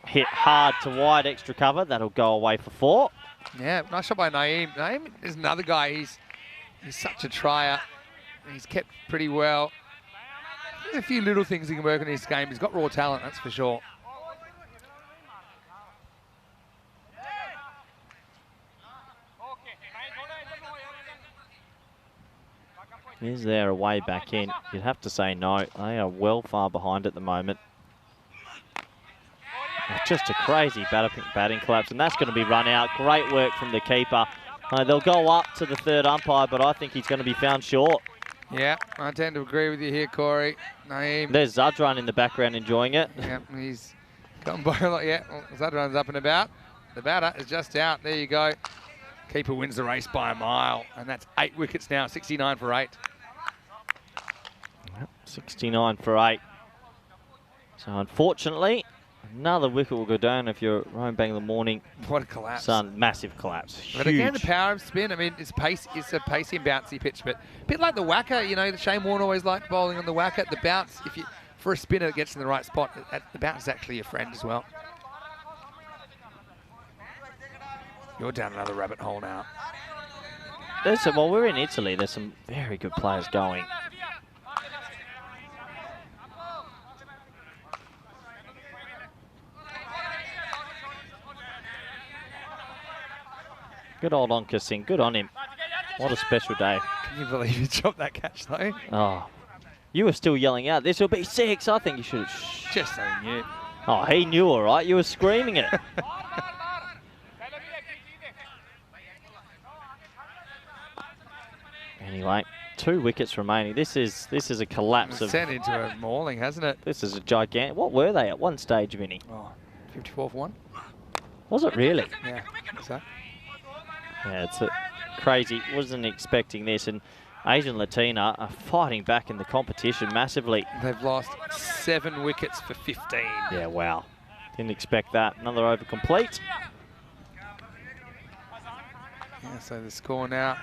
Hit hard to wide, extra cover. That'll go away for 4. Yeah, nice shot by Naeem. Naeem is another guy. He's such a trier. He's kept pretty well. There's a few little things he can work on in his game. He's got raw talent, that's for sure. Is there a way back in? You'd have to say no. They are well far behind at the moment. Just a crazy batting collapse, and that's going to be run out. Great work from the keeper. They'll go up to the third umpire, but I think he's going to be found short. Yeah, I tend to agree with you here, Corey. Naeem. There's Zadran in the background enjoying it. Yeah, he's gotten by a lot. Yeah, well, Zadran's up and about. The batter is just out. There you go. Keeper wins the race by a mile, and that's 8 wickets now, 69 for 8. 69 for 8. So unfortunately, another wicket will go down if you're Rome Bangla Morning. What a collapse. Sun, massive collapse. But again, the power of spin, I mean, it's a pacey and bouncy pitch, but a bit like the whacker, you know, Shane Warne always liked bowling on the whacker. The bounce, for a spinner that gets in the right spot, the bounce is actually a friend as well. You're down another rabbit hole now. Well, we're in Italy. There's some very good players going. Good old Onka Singh. Good on him. What a special day. Can you believe he dropped that catch, though? Oh, you were still yelling out, this will be 6. I think you should have... Just so he knew. Oh, he knew all right. You were screaming it. Anyway, 2 wickets remaining. This is a collapse It's turned into a mauling, hasn't it? This is a gigantic... What were they at one stage, Vinny? Oh, 54 for 1. Was it really? Yeah, so. Yeah, it's crazy. Wasn't expecting this. And Asian Latina are fighting back in the competition massively. They've lost 7 wickets for 15. Yeah, wow. Didn't expect that. Another over complete. Yeah, so the score now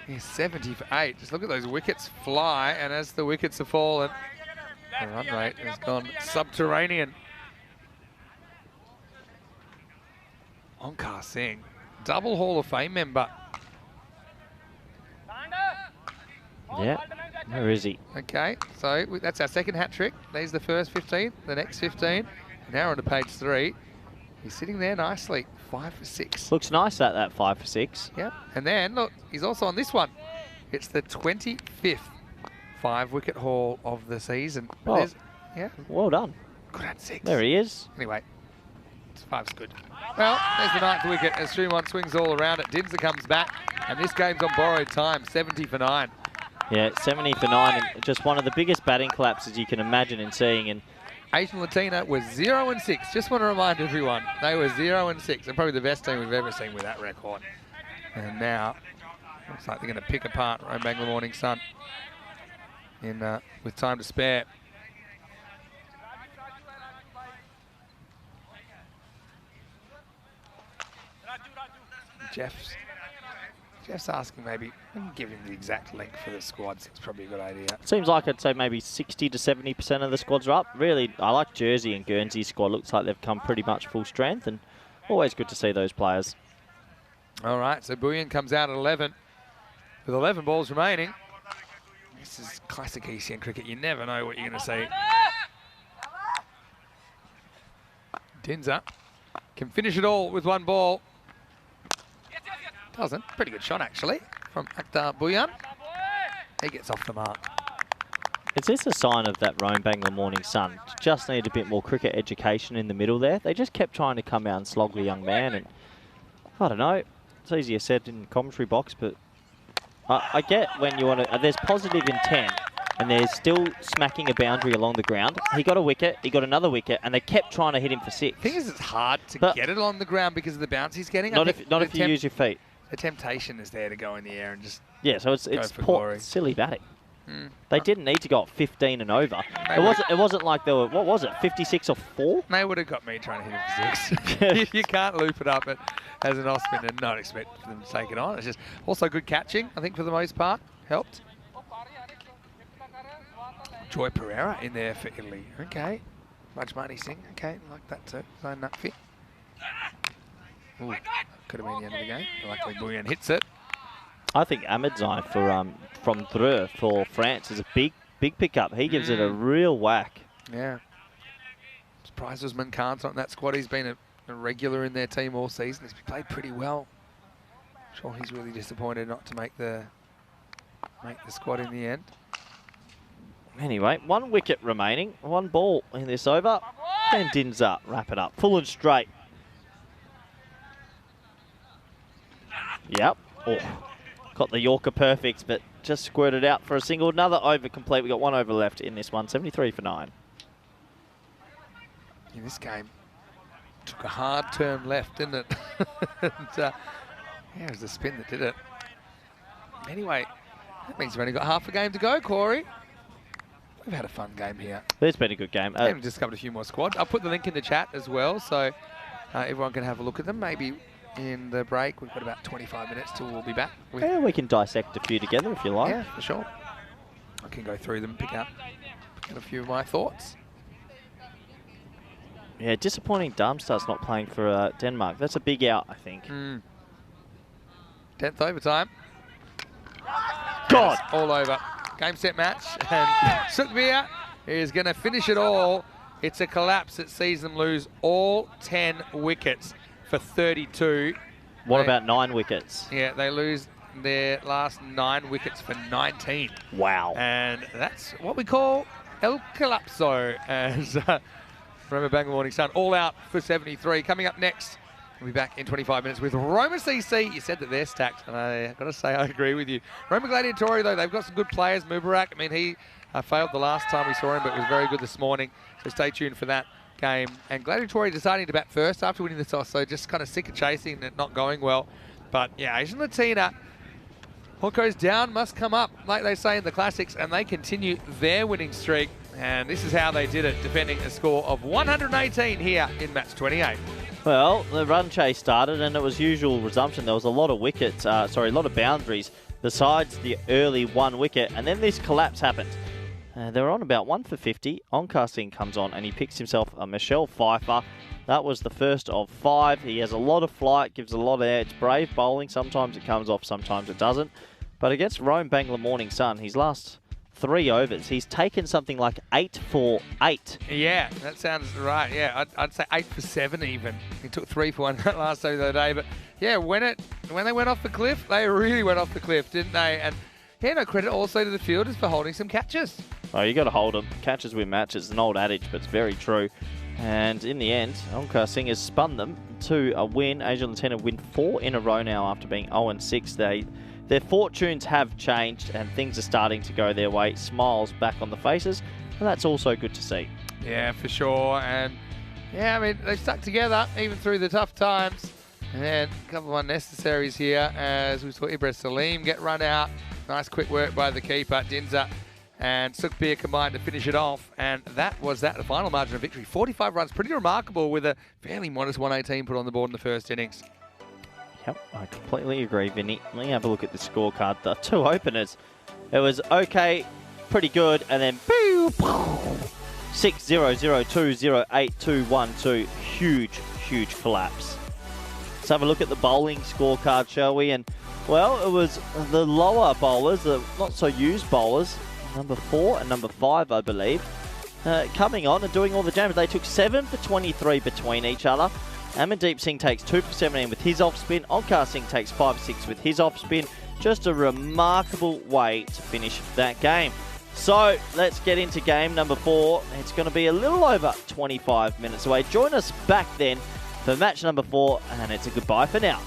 is 70 for 8. Just look at those wickets fly, and as the wickets have fallen, the run rate has gone subterranean. Onkar Singh, double Hall of Fame member. Yeah, where is he? Okay, so that's our second hat trick. There's the first 15, the next 15. Now we're on to page 3. He's sitting there nicely, 5 for 6. Looks nice at that 5 for 6. Yep, and then look, he's also on this one. It's the 25th 5-wicket haul of the season. But Oh. there's- yeah, Well done. good at 6. There he is. Anyway, 5's good. Well, there's the 9th wicket as Sriman swings all around it. Dinser comes back, and this game's on borrowed time, 70 for 9. Yeah, 70 for 9, and just one of the biggest batting collapses you can imagine in seeing. And Asian Latina was 0 and 6. Just want to remind everyone, they were 0 and 6. They're probably the best team we've ever seen with that record. And now, looks like they're going to pick apart Rome Bangla Morning Sun with time to spare. Jeff's asking maybe we can give him the exact link for the squads. It's probably a good idea. seems like I'd say maybe 60 to 70% of the squads are up. Really, I like Jersey and Guernsey's squad. Looks like they've come pretty much full strength, and always good to see those players. All right, so Bouillon comes out at 11 with 11 balls remaining. This is classic ECN cricket. You never know what you're going to see. Dinser can finish it all with 1 ball. Doesn't. Pretty good shot, actually, from Akhtar Bouillon. He gets off the mark. Is this a sign of that Rome Bangla Morning Sun? Just need a bit more cricket education in the middle there. They just kept trying to come out and slog the young man, and I don't know. It's easier said in the commentary box, but I get when you want to. There's positive intent, and there's still smacking a boundary along the ground. He got a wicket, he got another wicket, and they kept trying to hit him for 6. The thing is, it's hard to But get it on the ground because of the bounce he's getting. Not if you use your feet. The temptation is there to go in the air and just... Yeah, so it's for glory. silly batting. They didn't need to go up 15 and over. It wasn't like they were, what was it, 56 or 4? They would have got me trying to hit him for 6. You can't loop it up as an off-spin and not expect them to take it on. It's just also good catching, I think, for the most part. Helped. Joy Pereira in there for Italy. Okay. Rajmani Singh. Okay, like that too. Zone nut fit. Ooh, could have been the end of the game. Luckily, Bouillon hits it. I think Ahmedzai from Dreux for France is a big pickup. He gives it a real whack. Yeah. Surprised Usman Khan's not in that squad. He's been a regular in their team all season. He's played pretty well. I'm sure he's really disappointed not to make the squad in the end. Anyway, 1 wicket remaining, 1 ball in this over. And Dinser wrap it up, full and straight. Yep. Oh, got the Yorker perfect, but just squirted out for a single. Another over complete. We got 1 over left in this one. 73 for 9. In this game, took a hard turn left, didn't it? And, yeah, it was the spin that did it. Anyway, that means we've only got half a game to go, Corey. We've had a fun game here. It's been a good game. We've discovered a few more squads. I'll put the link in the chat as well, so everyone can have a look at them. Maybe in the break, we've got about 25 minutes till we'll be back. Yeah, we can dissect a few together if you like. Yeah, for sure. I can go through them, pick out a few of my thoughts. Yeah, disappointing Darmstadt's not playing for Denmark. That's a big out, I think. 10th overtime. God! All over. Game, set, match. And Sukbir is going to finish it all. It's a collapse that sees them lose all 10 wickets for 32. What about 9 wickets? Yeah, they lose their last 9 wickets for 19. Wow. And that's what we call El Collapso, as Roma Bangla Morning Sun all out for 73. Coming up next, we'll be back in 25 minutes with Roma CC. You said that they're stacked, and I've got to say I agree with you. Roma Gladiatori, though, they've got some good players. Mubarak, I mean, he failed the last time we saw him, but was very good this morning. So stay tuned for that game. And Gladiatori deciding to bat first after winning the toss, so just kind of sick of chasing and not going well. But yeah, Asian Latina, what goes down must come up, like they say in the classics, and they continue their winning streak. And this is how they did it, defending a score of 118 here in match 28. Well, the run chase started and it was usual resumption. There was a lot of wickets, a lot of boundaries besides the early 1 wicket, and then this collapse happened. They were on about 1 for 50. Oncasting comes on and he picks himself a Michelle Pfeiffer. That was the first of 5. He has a lot of flight, gives a lot of air. It's brave bowling. Sometimes it comes off, sometimes it doesn't. But against Rome Bangla Morning Sun, his last 3 overs, he's taken something like 8 for 8. Yeah, that sounds right. Yeah, I'd say 8 for 7 even. He took 3 for 1 that last over the other day. But yeah, when they went off the cliff, they really went off the cliff, didn't they? And yeah, no credit also to the fielders for holding some catches. Oh, you got to hold them. Catches win matches. It's an old adage, but it's very true. And in the end, Onkar Singh has spun them to a win. Asia Latina win 4 in a row now after being 0-6. Their fortunes have changed and things are starting to go their way. Smiles back on the faces, and that's also good to see. Yeah, for sure. And yeah, I mean, they stuck together even through the tough times. And then a couple of unnecessaries here as we saw Ibrahim Salim get run out. Nice quick work by the keeper, Dinza. And Sukhbir combined to finish it off. And that was the final margin of victory. 45 runs, pretty remarkable with a fairly modest 118 put on the board in the first innings. Yep, I completely agree, Vinny. Let me have a look at the scorecard. The 2 openers, it was okay, pretty good, and then 6 0 0 2 0 8 2 1 2. Huge collapse. Let's have a look at the bowling scorecard, shall we? And well, it was the lower bowlers, the not so used bowlers, number 4 and number 5, I believe, coming on and doing all the damage. They took 7 for 23 between each other. Amandeep Singh takes 2 for 17 with his off spin. Onkar Singh takes 5 for 6 with his off spin. Just a remarkable way to finish that game. So let's get into game number 4. It's going to be a little over 25 minutes away. Join us back then for match number 4, and it's a goodbye for now.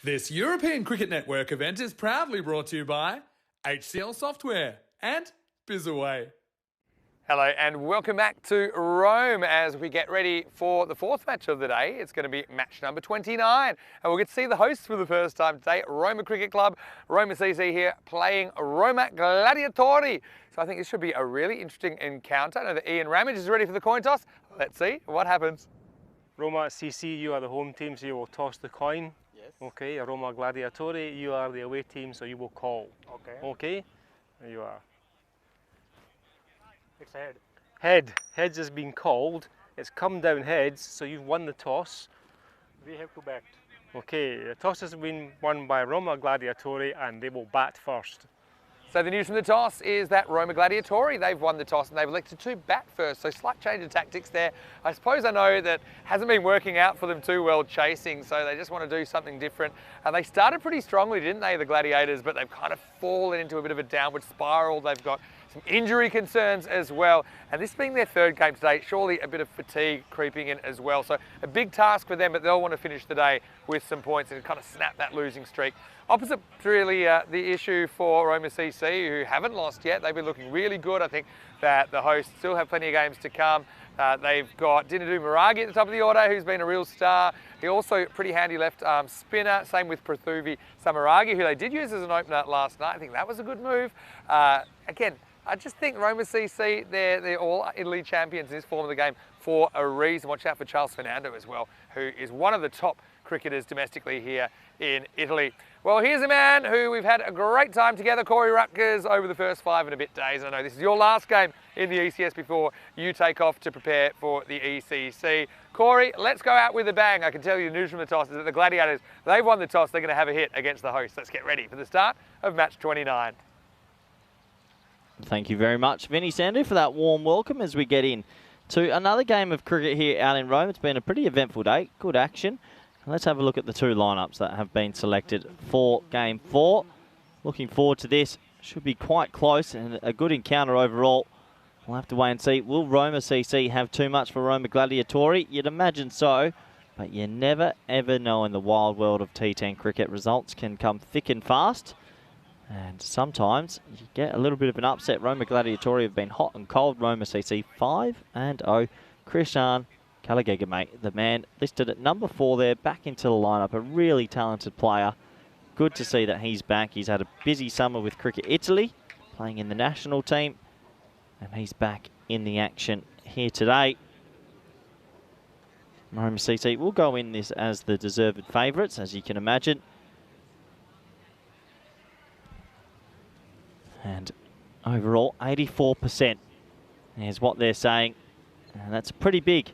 This European Cricket Network event is proudly brought to you by HCL Software and Bizaway. Hello and welcome back to Rome as we get ready for the fourth match of the day. It's going to be match number 29 and we'll get to see the hosts for the first time today, Roma Cricket Club. Roma CC here playing Roma Gladiatori. So I think this should be a really interesting encounter. I know that Ian Ramage is ready for the coin toss. Let's see what happens. Roma CC, you are the home team, so you will toss the coin. Yes. Okay, Roma Gladiatori, you are the away team, so you will call. Okay. Okay, there you are. It's head. Head. Heads has been called. It's come down heads, so you've won the toss. We have to bat. Okay, the toss has been won by Roma Gladiatori and they will bat first. So the news from the toss is that Roma Gladiatori, they've won the toss and they've elected to bat first. So slight change of tactics there. I suppose I know that hasn't been working out for them too well chasing, so they just want to do something different. And they started pretty strongly, didn't they, the Gladiators, but they've kind of fallen into a bit of a downward spiral. They've got some injury concerns as well. And this being their third game today, surely a bit of fatigue creeping in as well. So a big task for them, but they'll want to finish the day with some points and kind of snap that losing streak. Opposite, really, the issue for Roma CC, who haven't lost yet. They've been looking really good. I think that the hosts still have plenty of games to come. They've got Dinadu Maragi at the top of the order, who's been a real star. He also pretty handy left arm spinner. Same with Prathuvi Samaragi, who they did use as an opener last night. I think that was a good move. Again, I just think Roma CC, they're all Italy champions in this form of the game for a reason. Watch out for Charles Fernando as well, who is one of the top cricketers domestically here in Italy. Well, here's a man who we've had a great time together, Corey Rutgers, over the first 5 and a bit days. I know this is your last game in the ECS before you take off to prepare for the ECC. Corey, let's go out with a bang. I can tell you the news from the toss is that the Gladiators, they've won the toss. They're going to have a hit against the hosts. Let's get ready for the start of match 29. Thank you very much, Vinny Sandu, for that warm welcome as we get in to another game of cricket here out in Rome. It's been a pretty eventful day, good action. Let's have a look at the two lineups that have been selected for Game 4. Looking forward to this. Should be quite close and a good encounter overall. We'll have to wait and see. Will Roma CC have too much for Roma Gladiatori? You'd imagine so, but you never ever know in the wild world of T10 cricket. Results can come thick and fast. And sometimes you get a little bit of an upset. Roma Gladiatori have been hot and cold. Roma CC 5-0. Krishan Kalagegame, the man listed at number 4 there, back into the lineup. A really talented player. Good to see that he's back. He's had a busy summer with Cricket Italy, playing in the national team. And he's back in the action here today. Roma CC will go in this as the deserved favourites, as you can imagine. And overall, 84% is what they're saying. And that's a pretty big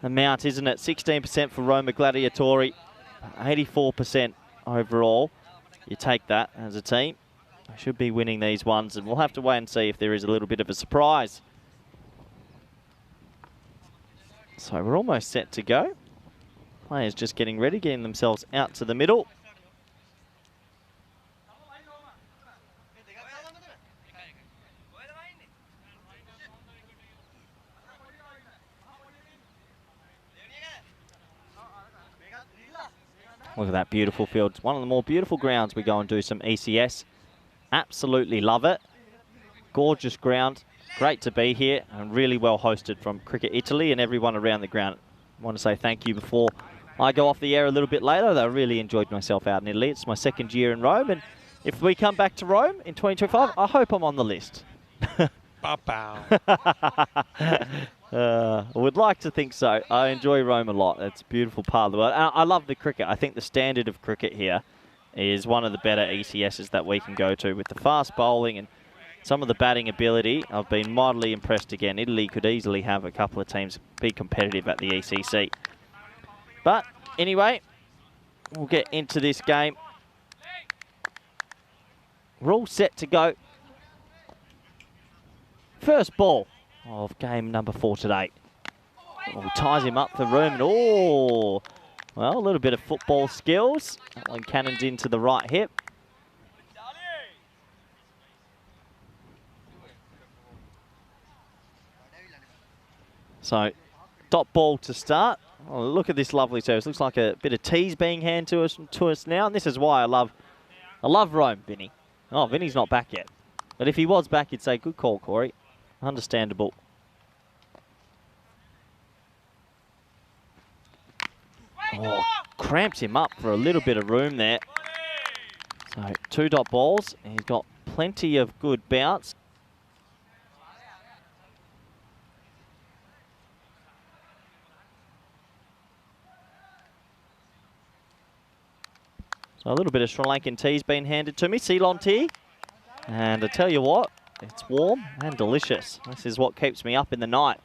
amount, isn't it? 16% for Roma Gladiatori, 84% overall. You take that as a team. They should be winning these ones, and we'll have to wait and see if there is a little bit of a surprise. So we're almost set to go. Players just getting ready, getting themselves out to the middle. Look at that beautiful field. It's one of the more beautiful grounds we go and do some ECS. Absolutely love it. Gorgeous ground. Great to be here and really well hosted from Cricket Italy and everyone around the ground. I want to say thank you before I go off the air a little bit later. I really enjoyed myself out in Italy. It's my second year in Rome, and if we come back to Rome in 2025, I hope I'm on the list. I would like to think so. I enjoy Rome a lot. It's a beautiful part of the world. And I love the cricket. I think the standard of cricket here is one of the better ECSs that we can go to with the fast bowling and some of the batting ability. I've been mildly impressed again. Italy could easily have a couple of teams be competitive at the ECC. But anyway, we'll get into this game. We're all set to go. First ball of game number 4 today. Oh, ties him up for room. And oh, well, a little bit of football skills. That one cannoned into the right hip. So, dot ball to start. Oh, look at this lovely service. Looks like a bit of teas being handed to us now. And this is why I love Rome, Vinny. Oh, Vinny's not back yet. But if he was back, you'd say, good call, Corey. Understandable. Oh, cramped him up for a little bit of room there. So 2 dot balls. He's got plenty of good bounce. So a little bit of Sri Lankan tea's been handed to me. Ceylon tea. And I tell you what, it's warm and delicious. This is what keeps me up in the night.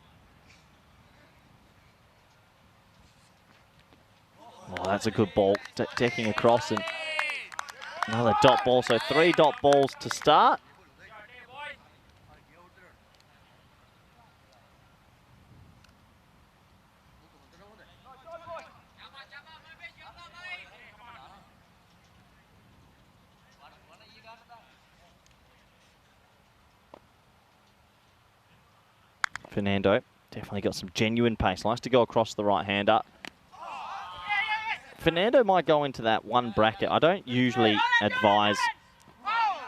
Oh, that's a good ball. Decking across and another dot ball. So 3 dot balls to start. Fernando definitely got some genuine pace. Likes to go across the right-hander. Fernando might go into that one bracket. I don't usually advise...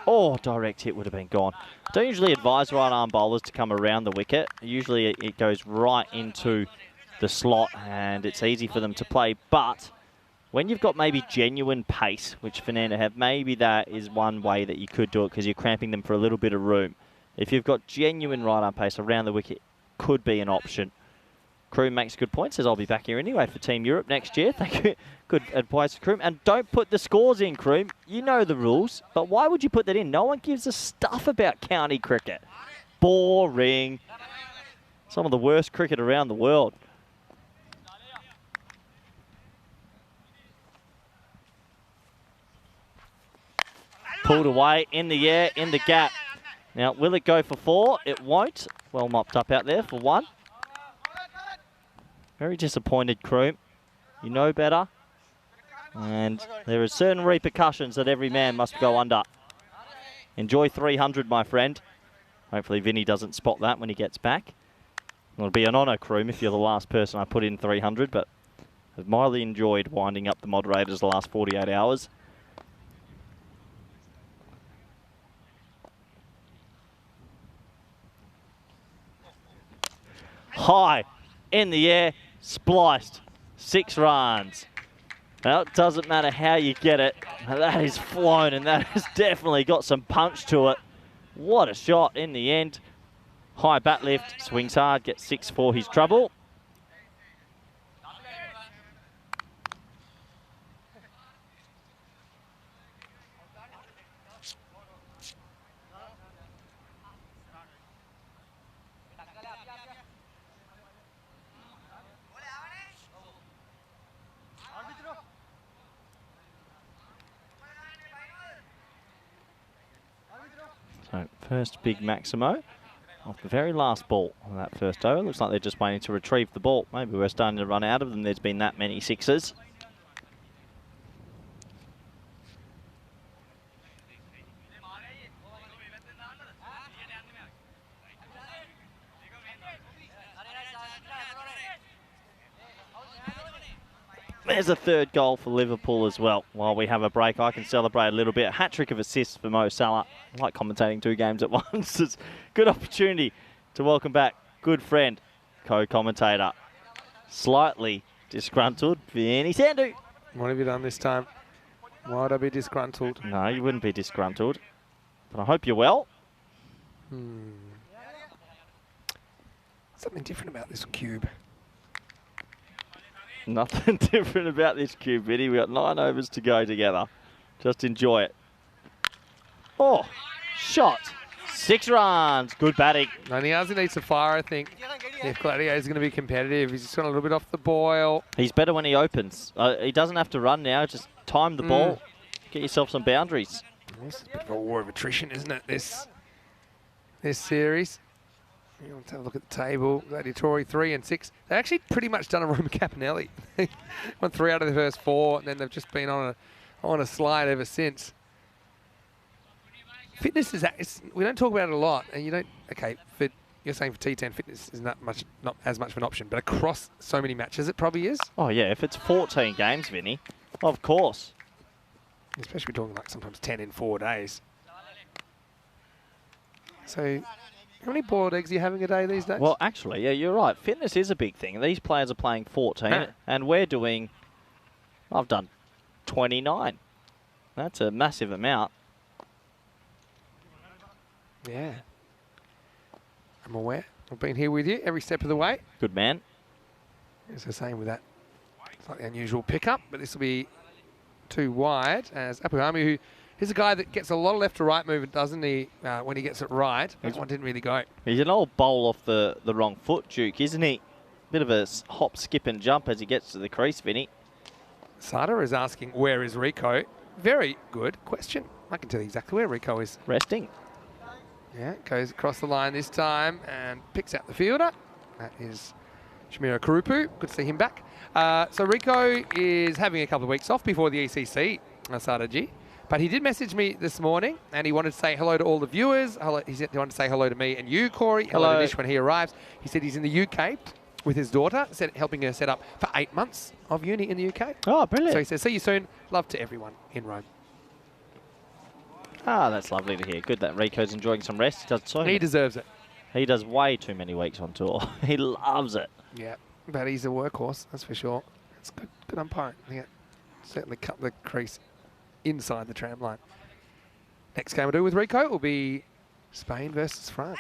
Oh, direct hit would have been gone. Don't usually advise right-arm bowlers to come around the wicket. Usually it goes right into the slot and it's easy for them to play. But when you've got maybe genuine pace, which Fernando have, maybe that is one way that you could do it because you're cramping them for a little bit of room. If you've got genuine right-arm pace around the wicket, could be an option. Crew makes good points, says I'll be back here anyway for Team Europe next year. Thank you. Good advice, Crew. And don't put the scores in, Crew. You know the rules, but why would you put that in? No one gives a stuff about county cricket. Boring. Some of the worst cricket around the world. Pulled away, in the air, in the gap. Now, will it go for 4? It won't. Well mopped up out there for 1. Very disappointed, Crew. You know better. And there are certain repercussions that every man must go under. Enjoy 300, my friend. Hopefully Vinny doesn't spot that when he gets back. It'll be an honour, Crew, if you're the last person I put in 300, but I've mildly enjoyed winding up the moderators the last 48 hours. High, in the air, spliced, 6 runs. Now, it doesn't matter how you get it. That is flown, and that has definitely got some punch to it. What a shot in the end. High bat lift, swings hard, gets 6 for his trouble. So first big Maximo off the very last ball on that first over. Looks like they're just waiting to retrieve the ball. Maybe we're starting to run out of them. There's been that many 6s. There's a 3rd goal for Liverpool as well. While we have a break, I can celebrate a little bit. Hat-trick of assists for Mo Salah. I like commentating 2 games at once. It's a good opportunity to welcome back good friend, co-commentator, slightly disgruntled, Vinny Sandu. What have you done this time? Why would I be disgruntled? No, you wouldn't be disgruntled. But I hope you're well. Something different about this cube. Nothing different about this cube, Vinny. We've got 9 overs to go together. Just enjoy it. Oh, shot. 6 runs. Good batting. Niazi needs to fire, I think. If Gladiator is going to be competitive, he's just gone a little bit off the boil. He's better when he opens. He doesn't have to run now. Just time the ball. Get yourself some boundaries. This is a bit of a war of attrition, isn't it, this series? Let's have a look at the table. Gladiatori 3 and 6. They actually pretty much done a Roma Capinelli. Won 3 out of the first 4, and then they've just been on a slide ever since. Fitness is we don't talk about it a lot, and you don't. Okay, for you're saying for T10 fitness is not as much of an option, but across so many matches it probably is. Oh, yeah, if it's 14 games, Vinny, of course. Especially talking like sometimes 10 in 4 days. So how many boiled eggs are you having a day these days? Well, actually, yeah, you're right. Fitness is a big thing. These players are playing 14, and we're doing, I've done 29. That's a massive amount. Yeah. I'm aware. I've been here with you every step of the way. Good man. It's the same with that slightly unusual pickup, but this will be too wide as Apuami, he's a guy that gets a lot of left to right movement, doesn't he, when he gets it right. That one didn't really go. He's an old bowl off the wrong foot, Duke, isn't he? Bit of a hop, skip and jump as he gets to the crease, Vinny. Sada is asking, where is Rico? Very good question. I can tell you exactly where Rico is. Resting. Yeah, goes across the line this time and picks out the fielder. That is Shamira Karupu. Good to see him back. So Rico is having a couple of weeks off before the ECC, Sada G. But he did message me this morning and he wanted to say hello to all the viewers. Hello, he wanted to say hello to me and you, Corey. Hello to Nish when he arrives. He said he's in the UK with his daughter, helping her set up for 8 months of uni in the UK. Oh, brilliant. So he says, see you soon. Love to everyone in Rome. Ah, that's lovely to hear. Good that Rico's enjoying some rest. He does He deserves it. He does way too many weeks on tour. He loves it. Yeah, but he's a workhorse, that's for sure. It's good umpiring. Yeah, certainly cut the crease inside the tram line. Next game we'll do with Rico will be Spain versus France.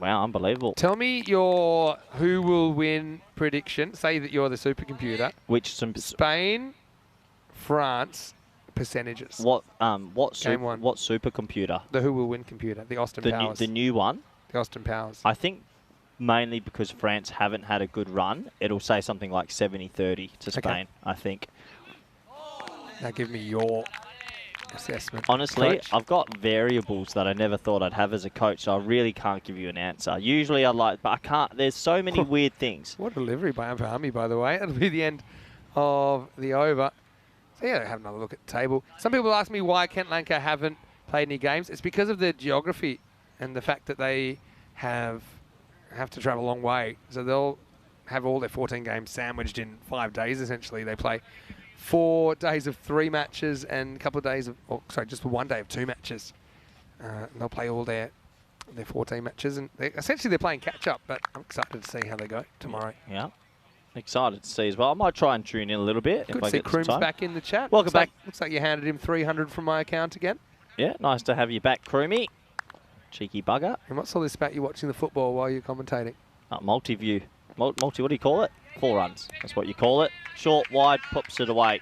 Wow, unbelievable. Tell me your who will win prediction. Say that you're the supercomputer. Spain, France, percentages. What Game one. what supercomputer? The who will win computer, the Austin Powers. The new one? The Austin Powers. I think mainly because France haven't had a good run, it'll say something like 70-30 to Spain, Okay. I think. Now give me your assessment. Honestly, Coach. I've got variables that I never thought I'd have as a coach, so I really can't give you an answer. Usually I'd like, but I can't. There's so many weird things. What a delivery by Ampahami, by the way. It'll be the end of the over. So yeah, have another look at the table. Some people ask me why Kent Lanka haven't played any games. It's because of the geography and the fact that they have to travel a long way. So they'll have all their 14 games sandwiched in 5 days, essentially. They play 4 days of 3 matches and a couple of days of, just 1 day of 2 matches. And they'll play all their 14 matches. And essentially they're playing catch-up, but I'm excited to see how they go tomorrow. Yeah. Excited to see as well. I might try and tune in a little bit. Good to see Kroom's back in the chat. Welcome back. Looks like you handed him 300 from my account again. Yeah, nice to have you back, Kroomy. Cheeky bugger. And what's all this about you watching the football while you're commentating? Multi-view. Multi, what do you call it? 4 runs. That's what you call it. Short, wide, pops it away.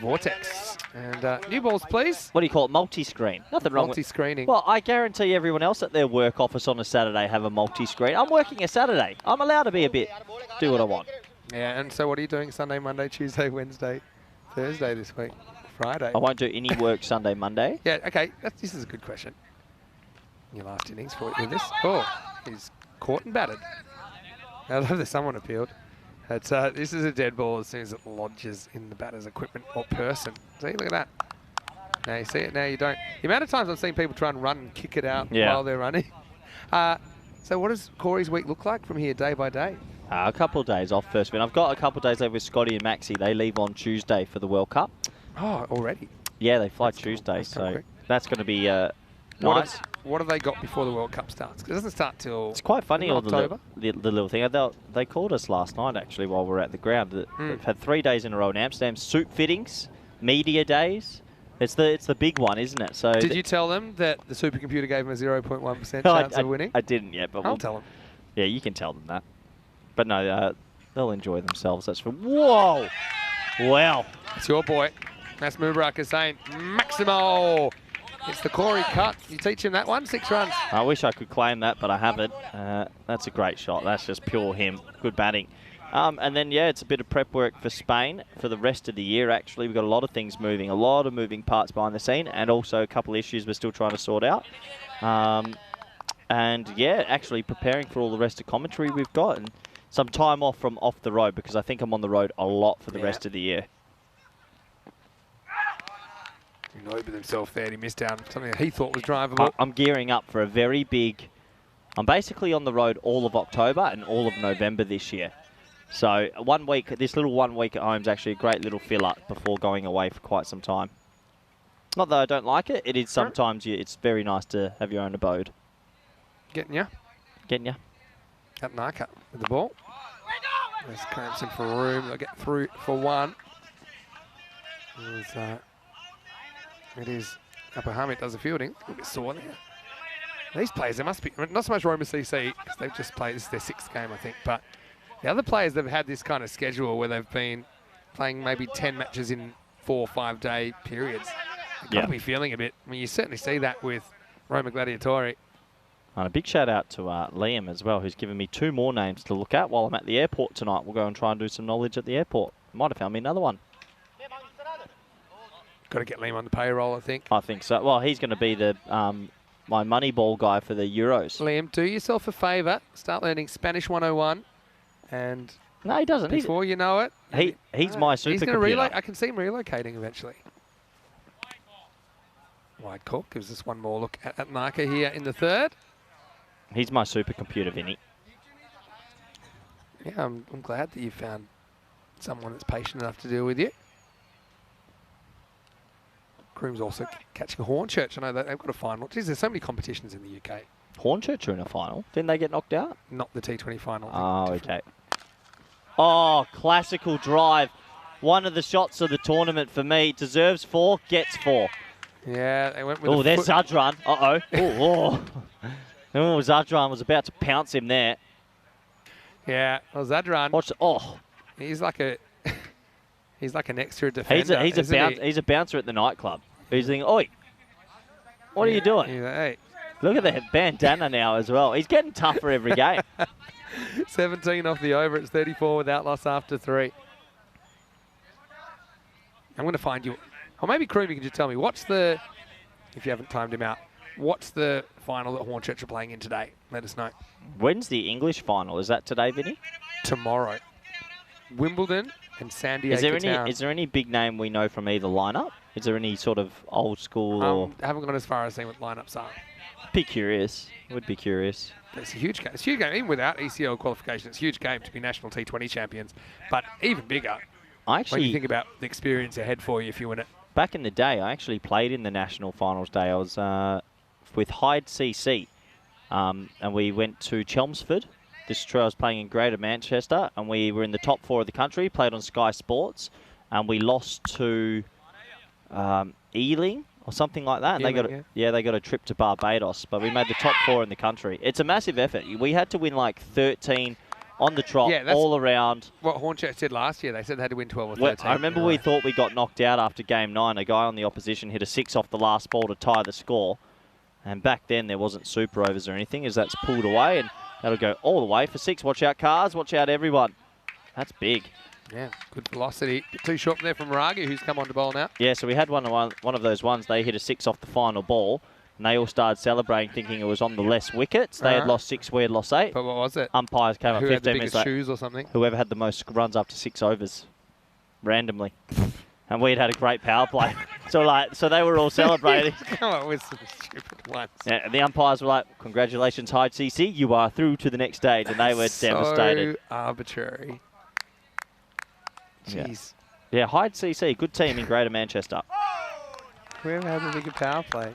Vortex. And new balls, please. What do you call it? Multi-screen. Nothing wrong with multi-screening. Well, I guarantee everyone else at their work office on a Saturday have a multi-screen. I'm working a Saturday. I'm allowed to be do what I want. Yeah, and so what are you doing Sunday, Monday, Tuesday, Wednesday, Thursday this week? Friday? I won't do any work Sunday, Monday. Yeah, okay. This is a good question. Your last innings for with this. Oh, he's caught and batted. I love that someone appealed. This is a dead ball as soon as it lodges in the batter's equipment or person. See, look at that. Now you see it, now you don't. The amount of times I've seen people try and run and kick it out while they're running. So what does Corey's week look like from here day by day? A couple of days off first spin. I've got a couple of days left with Scotty and Maxie. They leave on Tuesday for the World Cup. Oh, already? Yeah, they fly That's Tuesday, cool. so Quick. that's going to be nice. What have they got before the World Cup starts? 'Cause it doesn't start till It's quite funny, all the October. little thing. They called us last night, actually, while we were at the ground. They've had 3 days in a row in Amsterdam. Suit fittings, media days. It's the big one, isn't it? So did you tell them that the supercomputer gave them a 0.1% chance of winning? I didn't yet, but I'll tell them. Yeah, you can tell them that. But no, they'll enjoy themselves. That's for whoa, wow. It's your boy. That's Mubarak Hussain. Maximo. It's the Corey cut. You teach him that one, 6 runs. I wish I could claim that, but I haven't. That's a great shot. That's just pure him. Good batting. And then, yeah, it's a bit of prep work for Spain for the rest of the year, actually. We've got a lot of things moving, a lot of moving parts behind the scene, and also a couple of issues we're still trying to sort out. And, yeah, actually preparing for all the rest of commentary we've got, and some time off from off the road, because I think I'm on the road a lot for the rest of the year. He annoyed with himself there. He missed out on something that he thought was drivable. I'm gearing up for a very big I'm basically on the road all of October and all of November this year. So 1 week, this little 1 week at home is actually a great little fill-up before going away for quite some time. Not that I don't like it. It is sometimes, it's very nice to have your own abode. Getting you. Getting you. At Naka with the ball. There's cramps in for room. They'll get through for one. It is Upper Hamid does the fielding. A bit sore there. These players, they must be, not so much Roma CC, because they've just played, this is their 6th game, I think, but the other players that have had this kind of schedule where they've been playing maybe 10 matches in 4 or 5 day periods, they've got to be feeling a bit. I mean, you certainly see that with Roma Gladiatori. And a big shout out to Liam as well, who's given me 2 more names to look at while I'm at the airport tonight. We'll go and try and do some knowledge at the airport. Might have found me another one. Got to get Liam on the payroll, I think. I think so. Well, he's going to be the my money ball guy for the Euros. Liam, do yourself a favour. Start learning Spanish 101. And no, he doesn't. Before you know it, he's my supercomputer. He's going to relocate. I can see him relocating eventually. Wide court gives us one more look at Naka here in the 3rd. He's my supercomputer, Vinny. Yeah, I'm glad that you found someone that's patient enough to deal with you. Croom's also catching Hornchurch. I know that they've got a final. Geez, there's so many competitions in the UK. Hornchurch are in a final. Didn't they get knocked out? Not the T20 final. Oh, okay. Oh, classical drive. One of the shots of the tournament for me. Deserves 4, gets 4. Yeah, they went with oh, there's Zadran. Uh-oh. Oh, Zadran was about to pounce him there. Yeah, well, Zadran. Watch. Oh. He's like a... He's like an extra defender. He's a bouncer at the nightclub. He's thinking, oi, what are you doing? Hey. Look at that bandana now as well. He's getting tougher every game. 17 off the over. It's 34 without loss after 3. I'm going to find you. Or maybe Croom, you can just tell me, what's the, if you haven't timed him out, what's the final that Hornchurch are playing in today? Let us know. When's the English final? Is that today, Vinny? Tomorrow. Wimbledon and San Diego Town. Is there any big name we know from either lineup? Is there any sort of old school or... I haven't gone as far as seeing what lineups are. Be curious. Would be curious. It's a huge game. It's a huge game. Even without ECL qualification, it's a huge game to be national T20 champions. But even bigger when you think about the experience ahead for you if you win it. Back in the day, I actually played in the national finals day. I was with Hyde CC, and we went to Chelmsford. This is true. I was playing in Greater Manchester, and we were in the top 4 of the country, played on Sky Sports, and we lost to Ealing or something like that. And they got a trip to Barbados, but we made the top 4 in the country. It's a massive effort. We had to win like 13 on the trot, all around. What Hornchurch did last year. They said they had to win 12 or 13. I remember we thought we got knocked out after game 9. A guy on the opposition hit a 6 off the last ball to tie the score. And back then there wasn't super overs or anything, as that's pulled away, and that'll go all the way for 6. Watch out, cars. Watch out, everyone. That's big. Yeah, good velocity. Too short from there from Maragi, who's come on to bowl now. Yeah, so we had one of those ones. They hit a 6 off the final ball, and they all started celebrating, thinking it was on the less wickets. They had lost 6, we had lost 8. But what was it? Umpires came up 15 minutes later. Shoes or something? Whoever had the most runs up to 6 overs, randomly. And we'd had a great power play. So they were all celebrating. Come on with some stupid ones. Yeah, and the umpires were like, congratulations, Hyde CC, you are through to the next stage. And they were devastated. So arbitrary. Jeez. Yeah, Hyde CC, good team in Greater Manchester. Whoever had the bigger power play.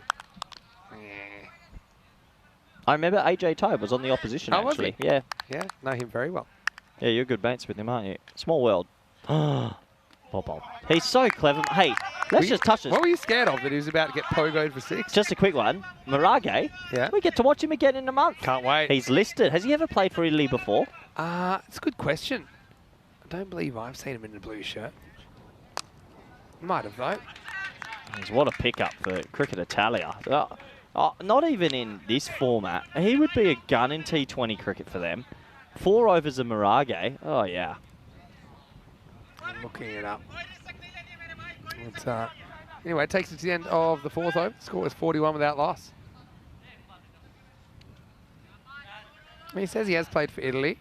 I remember AJ Tobe was on the opposition, actually. Was he? Yeah. Yeah, know him very well. Yeah, you're good mates with him, aren't you? Small world. Bob. He's so clever. Hey, let's just touch this. What were you scared of, that he was about to get pogoed for 6? Just a quick one. Marage. Yeah. We get to watch him again in a month. Can't wait. He's listed. Has he ever played for Italy before? It's a good question. I don't believe I've seen him in a blue shirt. Might have, though. What a pickup for Cricket Italia. Not even in this format. He would be a gun in T20 cricket for them. 4 overs of Marage. Oh, yeah. I'm looking it up. Anyway, it takes it to the end of the 4th over. The score was 41 without loss. He says he has played for Italy.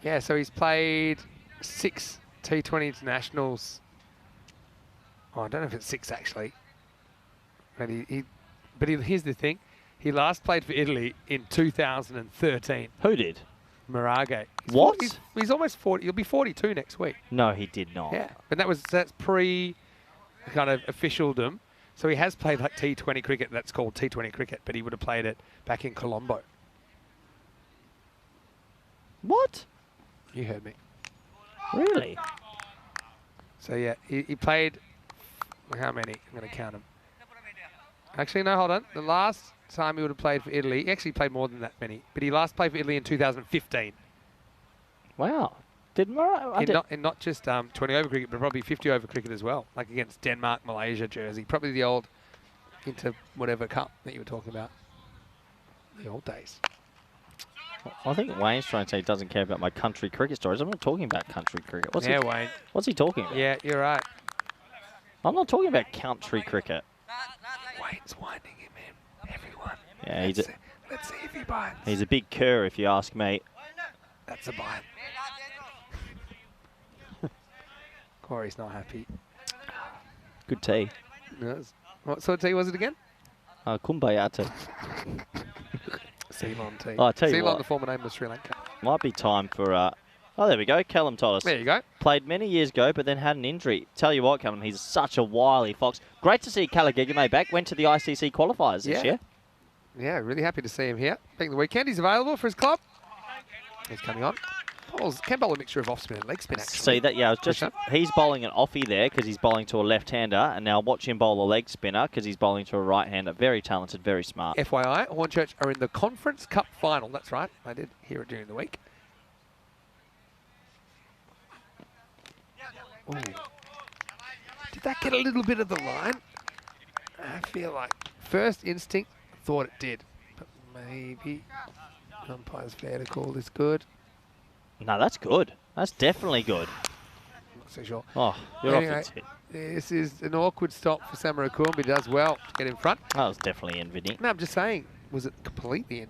Yeah, so he's played 6 T20 internationals. Oh, I don't know if it's 6 actually. But here's the thing. He last played for Italy in 2013. Who did? Maraghe. What? He's almost 40. He'll be 42 next week. No, he did not. Yeah, but that's pre kind of officialdom. So he has played like T20 cricket. That's called T20 cricket, but he would have played it back in Colombo. What? You heard me. Really? So yeah, he played. How many? I'm going to count them. Actually, no, hold on. The last time he would have played for Italy, he actually played more than that many. But he last played for Italy in 2015. Wow. Did Murray? In not just 20 over cricket, but probably 50 over cricket as well. Like against Denmark, Malaysia, Jersey. Probably the old inter whatever cup that you were talking about. The old days. I think Wayne's trying to say he doesn't care about my country cricket stories. I'm not talking about country cricket. Wayne. What's he talking about? Yeah, you're right. I'm not talking about country cricket. Wayne's winding him in. Everyone. Yeah, let's see if he bites. He's a big cur, if you ask me. That's a bite. Corey's not happy. Good tea. Yes. What sort of tea was it again? Kumbaya tea. Ceylon tea. Oh, I tell you Ceylon, what. the former name of Sri Lanka. Might be time for... oh, there we go. Callum told us. There you go. Played many years ago, but then had an injury. Tell you what, Callum, he's such a wily fox. Great to see Kalagigame back. Went to the ICC qualifiers this year. Yeah, really happy to see him here. Being the weekend, he's available for his club. He's coming on. Can bowl a mixture of off spin and leg spin, actually. See that? Yeah, he's bowling an offie there because he's bowling to a left-hander, and now watch him bowl a leg spinner because he's bowling to a right-hander. Very talented, very smart. FYI, Hornchurch are in the Conference Cup final. That's right. I did hear it during the week. Ooh. Did that get a little bit of the line? I feel like first instinct thought it did, but maybe umpire's fair to call this good. No, that's good. That's definitely good. Not so sure. Oh, you're Anyway, off the tip. This is an awkward stop for Samarakun, but he does well to get in front. That was definitely in, Vinny. No, I'm just saying, was it completely in?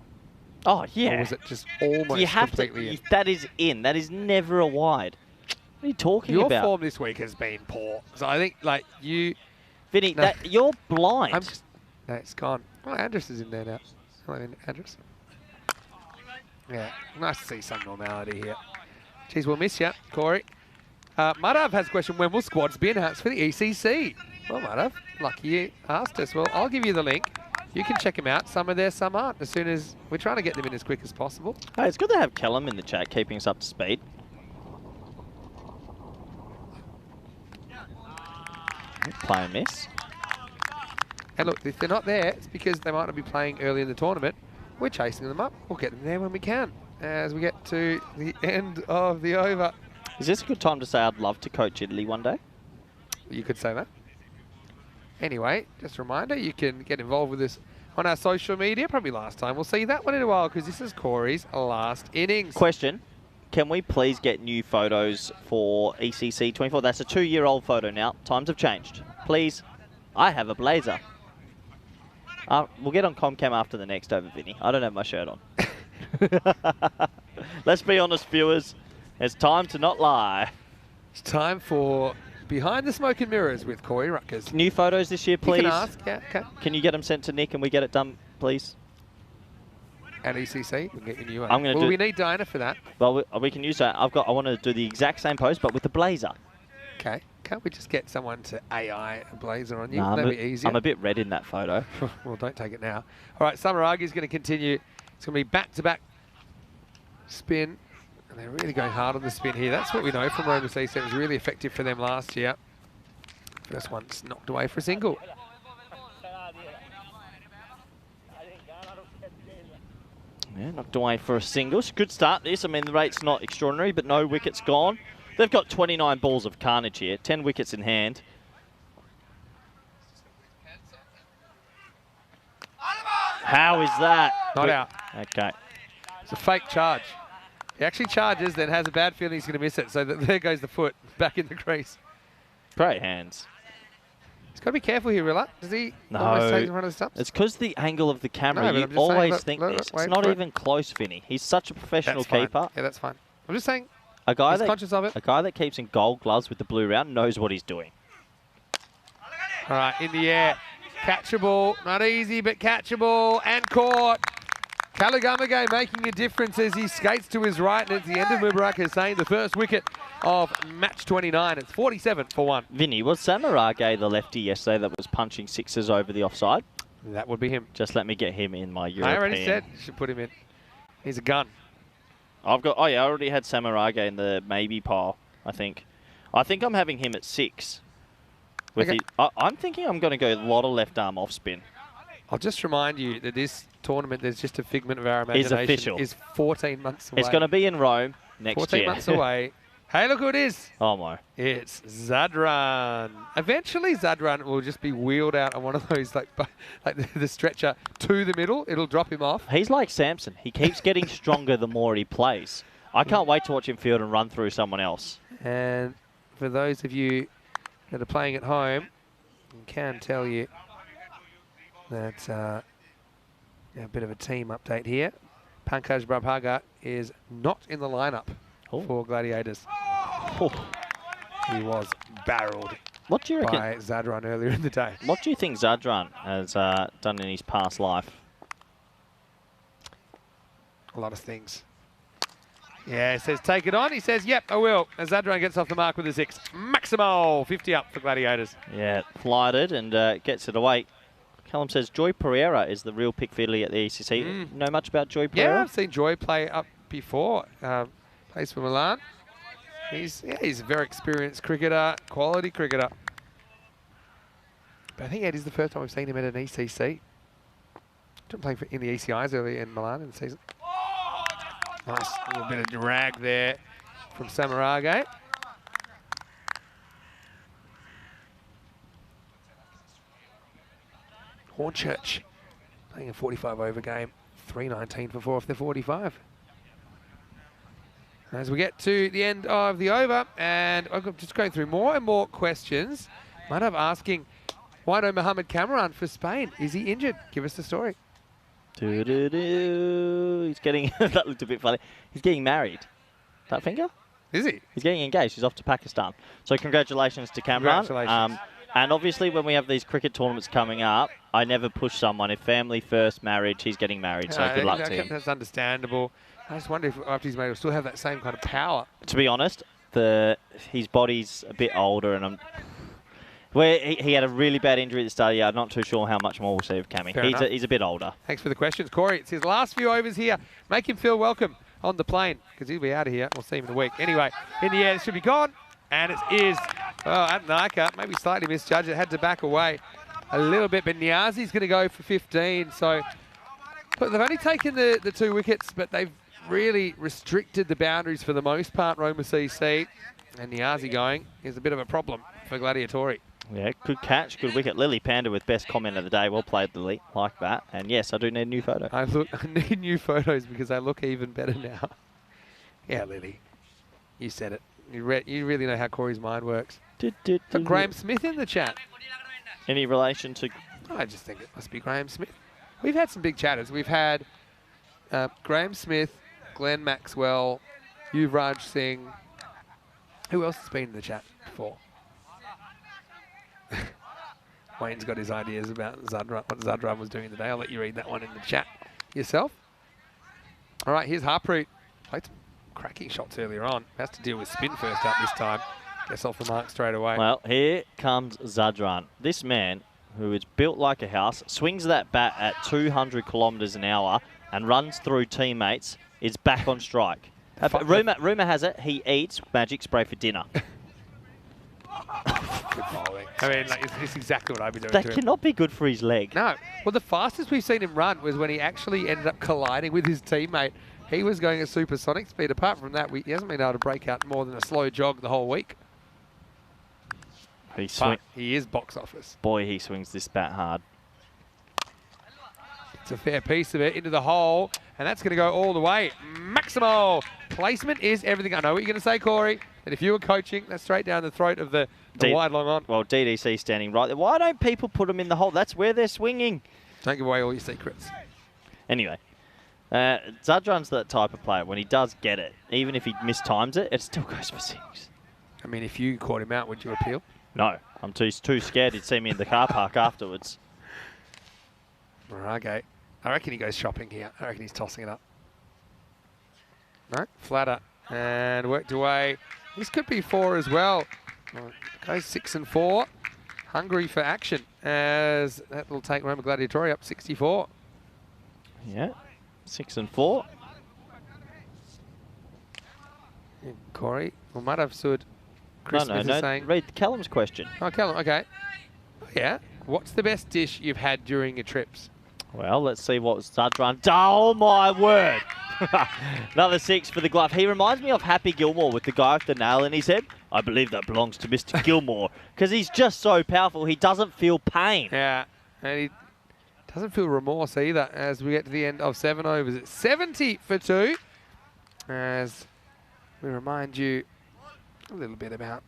Oh, yeah. Or was it just almost you have completely to, in? That is in. That is never a wide. What are you talking Your about? form this week has been poor. So I think, like, you... Vinny, No. you're blind. I'm just... No, it's gone. Oh, Andrus is in there now. Hello, Andrus. Yeah, nice to see some normality here. Geez, we'll miss you, Corey. Madhav has a question, when will squads be announced for the ECC? Well, Madhav, lucky you asked us. Well, I'll give you the link. You can check them out. Some are there, some aren't. As soon as... We're trying to get them in as quick as possible. Hey, it's good to have Callum in the chat, keeping us up to speed. Play and miss. And look, if they're not there, it's because they might not be playing early in the tournament. We're chasing them up. We'll get them there when we can, as we get to the end of the over. Is this a good time to say I'd love to coach Italy one day? You could say that. Anyway, just a reminder, you can get involved with us on our social media. Probably last time. We'll see that one in a while because this is Corey's last innings. Question. Can we please get new photos for ECC 24? That's a 2-year-old photo now. Times have changed. Please. I have a blazer. We'll get on Comcam after the next over, Vinny. I don't have my shirt on. Let's be honest, viewers. It's time to not lie. It's time for Behind the Smoke and Mirrors with Corey Ruckers. New photos this year, please. You can ask, yeah, okay. Can you get them sent to Nick and we get it done, please? At ECC, we'll get you new one. I'm gonna well, we need Diana for that. Well, we can use that. I want to do the exact same pose, but with the blazer. Okay. Can't we just get someone to AI a blazer on you? Nah, That'd be easier. I'm a bit red in that photo. Well, don't take it now. All right, Samaragi is going to continue. It's going to be back-to-back spin. And they're really going hard on the spin here. That's what we know from Roma CC. It was really effective for them last year. First one's knocked away for a single. Yeah, knocked away for a single. It's a good start this. I mean, the rate's not extraordinary, but no wickets gone. They've got 29 balls of carnage here, 10 wickets in hand. How is that? Not out. Okay. It's a fake charge. He actually charges, then has a bad feeling he's going to miss it. So there goes the foot back in the crease. Great hands. He's got to be careful here, Rilla. Does he No. almost take in front of the stumps? It's because the angle of the camera. No, but You I'm just saying, always look, think look, this. wait It's not for it. even close, Vinny. He's such a professional That's fine. keeper. Yeah, that's fine. I'm just saying, A guy he's that conscious of it. A guy that keeps in gold gloves with the blue round knows what he's doing. All right, in the air. Catchable. Not easy, but catchable. And caught. Kalagamage making a difference as he skates to his right, and it's the end of Mubarak Hussain, the first wicket of match 29. It's 47 for 1. Vinny, was Samarage the lefty yesterday that was punching sixes over the offside? That would be him. Just let me get him in my European. I already said you should put him in. He's a gun. I've got. Oh yeah, I already had Samarage in the maybe pile. I think I'm having him at 6. With Okay. I'm thinking I'm going to go a lot of left arm off spin. I'll just remind you that this tournament, there's just a figment of our Is imagination. official. Is 14 months away. It's going to be in Rome next 14 year. months away. Hey, look who it is. Oh my. It's Zadran. Eventually, Zadran will just be wheeled out on one of those, like the stretcher to the middle. It'll drop him off. He's like Samson. He keeps getting stronger the more he plays. I can't wait to watch him field and run through someone else. And for those of you that are playing at home, I can tell you that a bit of a team update here. Pankaj Prabhagar is not in the lineup for Gladiators. Oh. He was barreled What do you reckon? by Zadran earlier in the day. What do you think Zadran has done in his past life? A lot of things. Yeah, he says, take it on. He says, yep, I will. As Zadran gets off the mark with a 6. Maximo, 50 up for Gladiators. Yeah, flighted and gets it away. Callum says Joy Pereira is the real pick fiddly at the ECC. Know much about Joy Pereira? Yeah, I've seen Joy play up before. Plays for Milan. He's a very experienced cricketer, quality cricketer. But I think it is the first time we've seen him at an ECC. Didn't play in the ECIs early in Milan in the season. Nice little bit of drag there from Samarage. Hornchurch playing a 45 over game. 319 for 4 off the 45. As we get to the end of the over, and I'm just going through more and more questions. Manav asking, why no Mohamed Cameron for Spain? Is he injured? Give us the story. He's getting, that looked a bit funny. He's getting married. That finger? Is he? He's getting engaged. He's off to Pakistan. So congratulations to Cameron. Congratulations. And obviously when we have these cricket tournaments coming up, I never push someone. If family first, marriage, he's getting married. So good luck to him. That's understandable. I just wonder if after he's married, he'll still have that same kind of power. To be honest, his body's a bit older, and he had a really bad injury at the start of the year. I'm not too sure how much more we'll see of Cammy. He's a bit older. Thanks for the questions, Corey. It's his last few overs here. Make him feel welcome on the plane, because he'll be out of here. We'll see him in a week. Anyway, in the air, it should be gone. And it is. Oh, Adnaka maybe slightly misjudged it. Had to back away a little bit. But Niazi's going to go for 15. So but they've only taken the 2 wickets, but they've really restricted the boundaries for the most part, Roma CC. And Niazi going is a bit of a problem for Gladiatori. Yeah, good catch, good wicket. Lily Panda with best comment of the day. Well played, Lily. Like that. And yes, I do need a new photo. I need new photos because they look even better now. Yeah, Lily. You said it. You really know how Corey's mind works. Got Graham Smith in the chat. Any relation to... I just think it must be Graham Smith. We've had some big chatters. We've had Graham Smith, Glenn Maxwell, Yuvraj Singh. Who else has been in the chat before? Wayne's got his ideas about Zadran, what Zadran was doing today. I'll let you read that one in the chat yourself. All right, here's Harpreet. Played some cracking shots earlier on. Has to deal with spin first up this time. Gets off the mark straight away. Well, here comes Zadran. This man, who is built like a house, swings that bat at 200 kilometres an hour and runs through teammates, is back on strike. Rumour has it he eats magic spray for dinner. Good bowling. I mean, like, it's exactly what I'd be doing That to him. cannot be good for his leg. No. Well, the fastest we've seen him run was when he actually ended up colliding with his teammate. He was going at supersonic speed. Apart from that, he hasn't been able to break out more than a slow jog the whole week. But he is box office. Boy, he swings this bat hard. It's a fair piece of it into the hole, and that's going to go all the way. Maximo! Placement is everything. I know what you're going to say, Corey. And if you were coaching, that's straight down the throat of the wide long on. Well, DDC standing right there. Why don't people put them in the hole? That's where they're swinging. Don't give away all your secrets. Anyway, Zadran's that type of player. When he does get it, even if he mistimes it, it still goes for 6. I mean, if you caught him out, would you appeal? No, I'm too scared he'd see me in the car park afterwards. Marage. I reckon he goes shopping here. I reckon he's tossing it up. No, flatter. And worked away. This could be 4 as well. Goes 6 and 4. Hungry for action as that will take Roma Gladiatori up 64. Yeah, 6 and 4. And Corey, well, Madav Sud. Chris No, is saying. read Callum's question. Oh, Callum, okay. Yeah. What's the best dish you've had during your trips? Well, let's see what Zadran. Oh, my word. Another 6 for the glove. He reminds me of Happy Gilmore with the guy with the nail in his head. I believe that belongs to Mr. Gilmore because he's just so powerful. He doesn't feel pain. Yeah, and he doesn't feel remorse either as we get to the end of 7 overs. It's 70 for 2 as we remind you a little bit about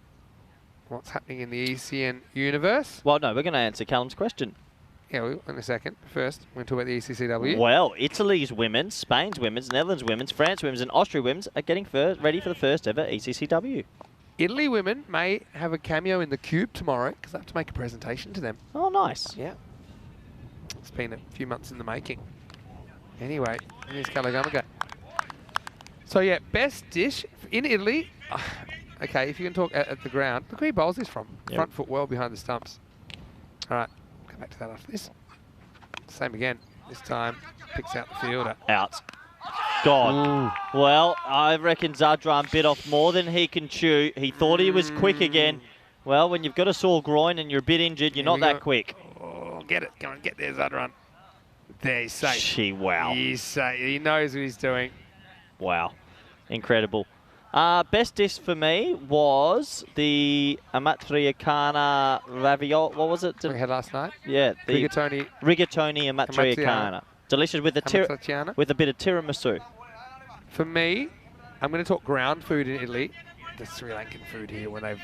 what's happening in the ECN universe. Well, no, we're going to answer Callum's question. Yeah, we will in a second. First, we're going to talk about the ECCW. Well, Italy's women's, Spain's women's, Netherlands women's, France women's and Austria women's are getting ready for the first ever ECCW. Italy women may have a cameo in the Cube tomorrow because I have to make a presentation to them. Oh, nice. Yeah. It's been a few months in the making. Anyway, here's Kalagamaga. So, yeah, best dish in Italy. Okay, if you can talk at the ground. Look where he bowls this from. Yep. Front foot well behind the stumps. All right, go back to that after this. Same again. This time, picks out the fielder. Out. God. Ooh. Well, I reckon Zadran bit off more than he can chew. He thought he was quick again. Well, when you've got a sore groin and you're a bit injured, you're not that quick. Oh, get it. Come on, get there, Zadran. There, he's safe. Gee, wow. He's safe. He knows what he's doing. Wow. Incredible. Best dish for me was the amatriciana ravioli. What was it? We had last night. Yeah, the Rigatoni amatriciana. Delicious with a bit of tiramisu. For me, I'm going to talk ground food in Italy. The Sri Lankan food here when they've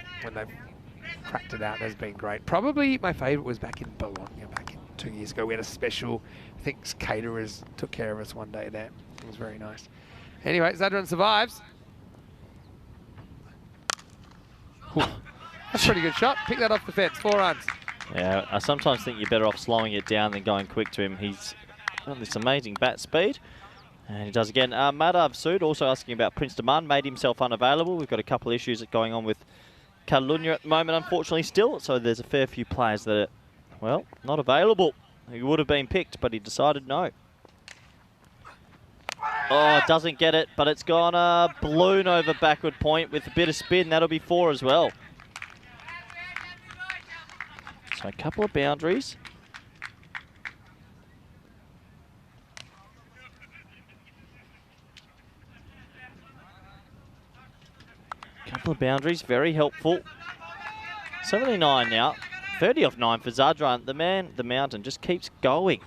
cracked it out has been great. Probably my favourite was back in Bologna back in 2 years ago. We had a special, I think caterers took care of us one day there. It was very nice. Anyway, Zadran survives. That's a pretty good shot. Pick that off the fence. 4 runs. Yeah, I sometimes think you're better off slowing it down than going quick to him. He's got this amazing bat speed. And he does again. Madav Sood also asking about Prince Daman. Made himself unavailable. We've got a couple of issues going on with Catalunya at the moment, unfortunately, still. So there's a fair few players that are, well, not available. He would have been picked, but he decided no. Oh, doesn't get it, but it's gone a balloon over backward point with a bit of spin. That'll be 4 as well. So a couple of boundaries. Couple of boundaries, very helpful. 79 now, 30 off 9 for Zadran. The man, the mountain, just keeps going.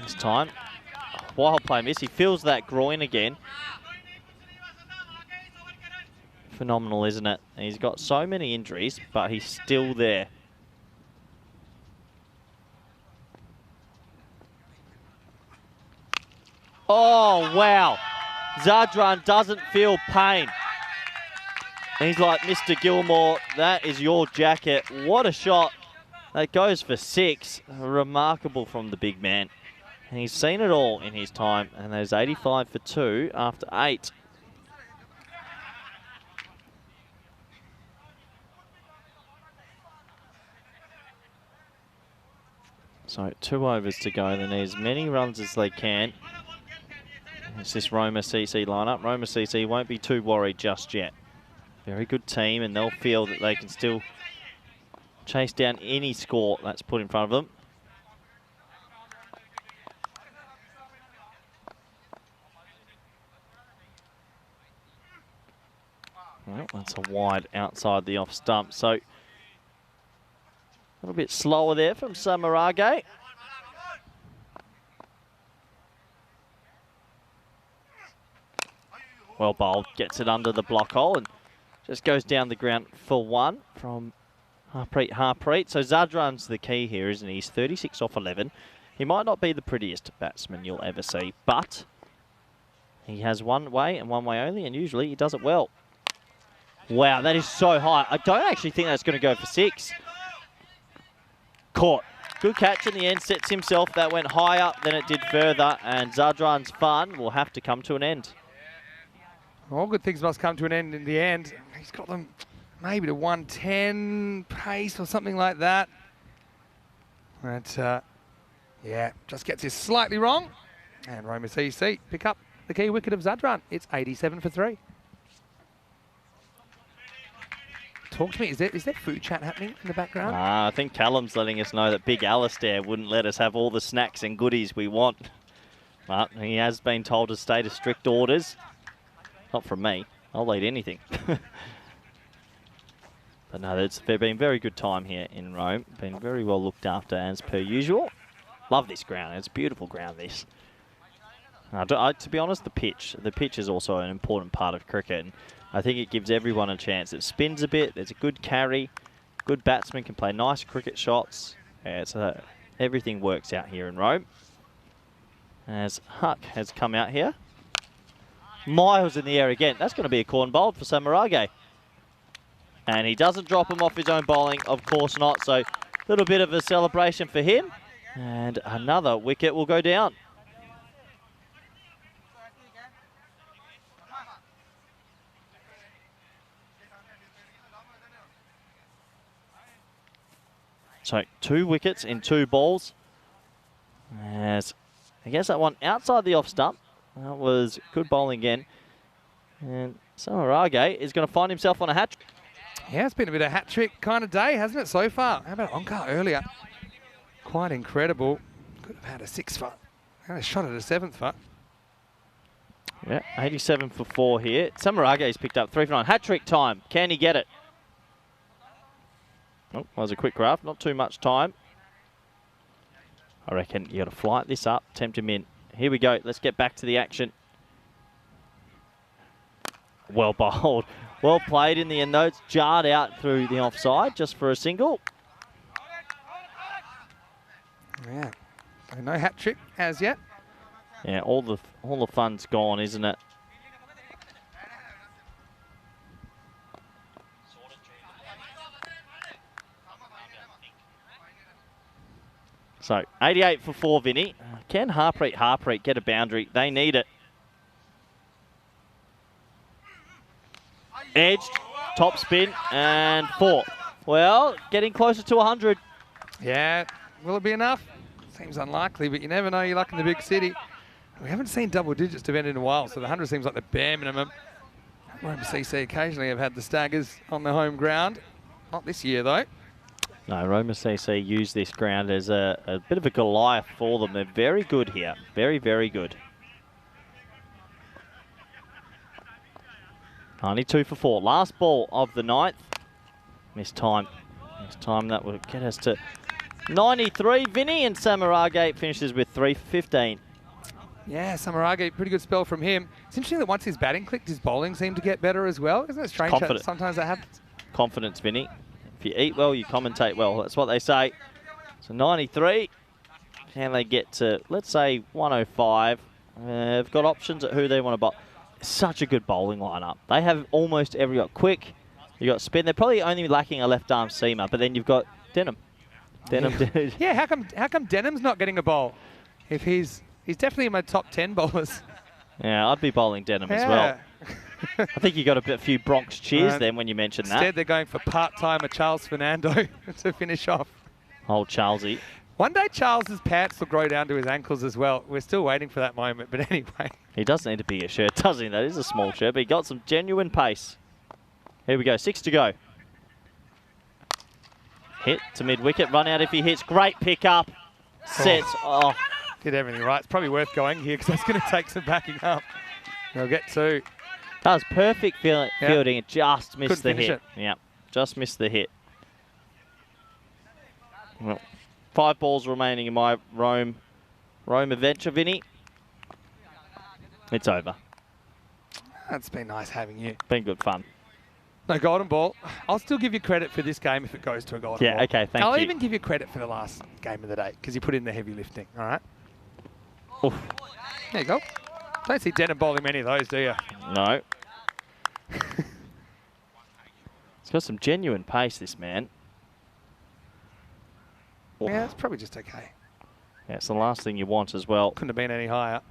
This time, wild play miss. He feels that groin again. Phenomenal, isn't it? And he's got so many injuries, but he's still there. Oh, wow. Zadran doesn't feel pain. And he's like, Mr. Gilmore, that is your jacket. What a shot. That goes for 6. Remarkable from the big man. And he's seen it all in his time. And there's 85 for 2 after 8. So 2 overs to go. They need as many runs as they can. It's this Roma CC lineup. Roma CC won't be too worried just yet. Very good team, and they'll feel that they can still chase down any score that's put in front of them. Well, that's a wide outside the off stump. So a little bit slower there from Samarage. Well bowled, gets it under the block hole and just goes down the ground for 1 from Harpreet. So Zadran's the key here, isn't he? He's 36 off 11. He might not be the prettiest batsman you'll ever see, but he has one way and one way only, and usually he does it well. Wow, that is so high. I don't actually think that's going to go for 6. Caught. Good catch in the end, sets himself. That went higher than it did further, and Zadran's fun will have to come to an end. All good things must come to an end in the end. He's got them maybe to 110 pace or something like that. But, yeah, just gets this slightly wrong. And Roma ECS pick up the key wicket of Zadran. It's 87 for 3. Talk to me. Is there food chat happening in the background? I think Callum's letting us know that Big Alistair wouldn't let us have all the snacks and goodies we want. But he has been told to stay to strict orders. Not from me. I'll eat anything. But no, they've been very good time here in Rome. Been very well looked after as per usual. Love this ground. It's a beautiful ground, this. To be honest, the pitch is also an important part of cricket. And I think it gives everyone a chance. It spins a bit. There's a good carry. Good batsman can play nice cricket shots. Yeah, everything works out here in Rome. As Huck has come out here. Miles in the air again. That's going to be a corn bowled for Samarage. And he doesn't drop him off his own bowling. Of course not. So a little bit of a celebration for him. And another wicket will go down. So 2 wickets in 2 balls. As I guess that one outside the off stump. That was good bowling again. And Samarage is going to find himself on a hat trick. Yeah, it's been a bit of a hat-trick kind of day, hasn't it, so far? How about Onkar earlier? Quite incredible. Could have had a 6 foot. Had a shot at a 7th foot. Yeah, 87 for 4 here. Samarage's picked up 3 for 9. Hat-trick time. Can he get it? Oh, that was a quick graph. Not too much time. I reckon you got to flight this up, tempt him in. Here we go. Let's get back to the action. Well bowled. Well played in the end, though. It's jarred out through the offside just for a single. Yeah. So no hat trick as yet. Yeah, all the fun's gone, isn't it? So 88 for 4, Vinny. Can Harpreet get a boundary? They need it. Edged, top spin, and 4. Well, getting closer to 100. Yeah, will it be enough? Seems unlikely, but you never know. You're luck in the big city. We haven't seen double digits defend in a while, so the 100 seems like the bare minimum. Roma CC occasionally have had the staggers on their home ground. Not this year, though. No, Roma CC use this ground as a bit of a Goliath for them. They're very good here. Very, very good. 92 for 4. Last ball of the 9th. Missed time. Missed time. That would get us to 93. Vinny, and Samarage finishes with 3 for 15. Yeah, Samarage, pretty good spell from him. It's interesting that once his batting clicked, his bowling seemed to get better as well. Isn't it strange how sometimes that happens? Confidence, Vinny. If you eat well, you commentate well. That's what they say. So 93. Can they get to, let's say, 105? They've got options at who they want to bowl. Such a good bowling lineup. They have almost every got quick. You got spin. They're probably only lacking a left arm seamer, but then you've got Denham. Yeah, how come Denham's not getting a bowl? If he's definitely in my top 10 bowlers. Yeah, I'd be bowling Denham as well. I think you got a few Bronx cheers then when you mentioned that. Instead, they're going for part-timer Charles Fernando to finish off. Old Charlesy. One day Charles's pants will grow down to his ankles as well. We're still waiting for that moment, but anyway. He does need a bigger shirt, doesn't he? That is a small shirt, but he got some genuine pace. Here we go, 6 to go. Hit to mid-wicket, run out if he hits. Great pick-up. Sets. Oh. Did everything right. It's probably worth going here because that's going to take some backing up. They'll get 2. That was perfect fielding. It just missed the hit. Yeah, just missed the hit. Well, 5 balls remaining in my Rome adventure, Vinny. It's over. That's been nice having you. Been good fun. No golden ball. I'll still give you credit for this game if it goes to a golden ball. Yeah, okay, thank you. I'll even give you credit for the last game of the day because you put in the heavy lifting, all right? Oof. There you go. Don't see Denham bowling many of those, do you? No. He's got some genuine pace, this man. Yeah, it's probably just okay. Yeah, it's the last thing you want as well. Couldn't have been any higher.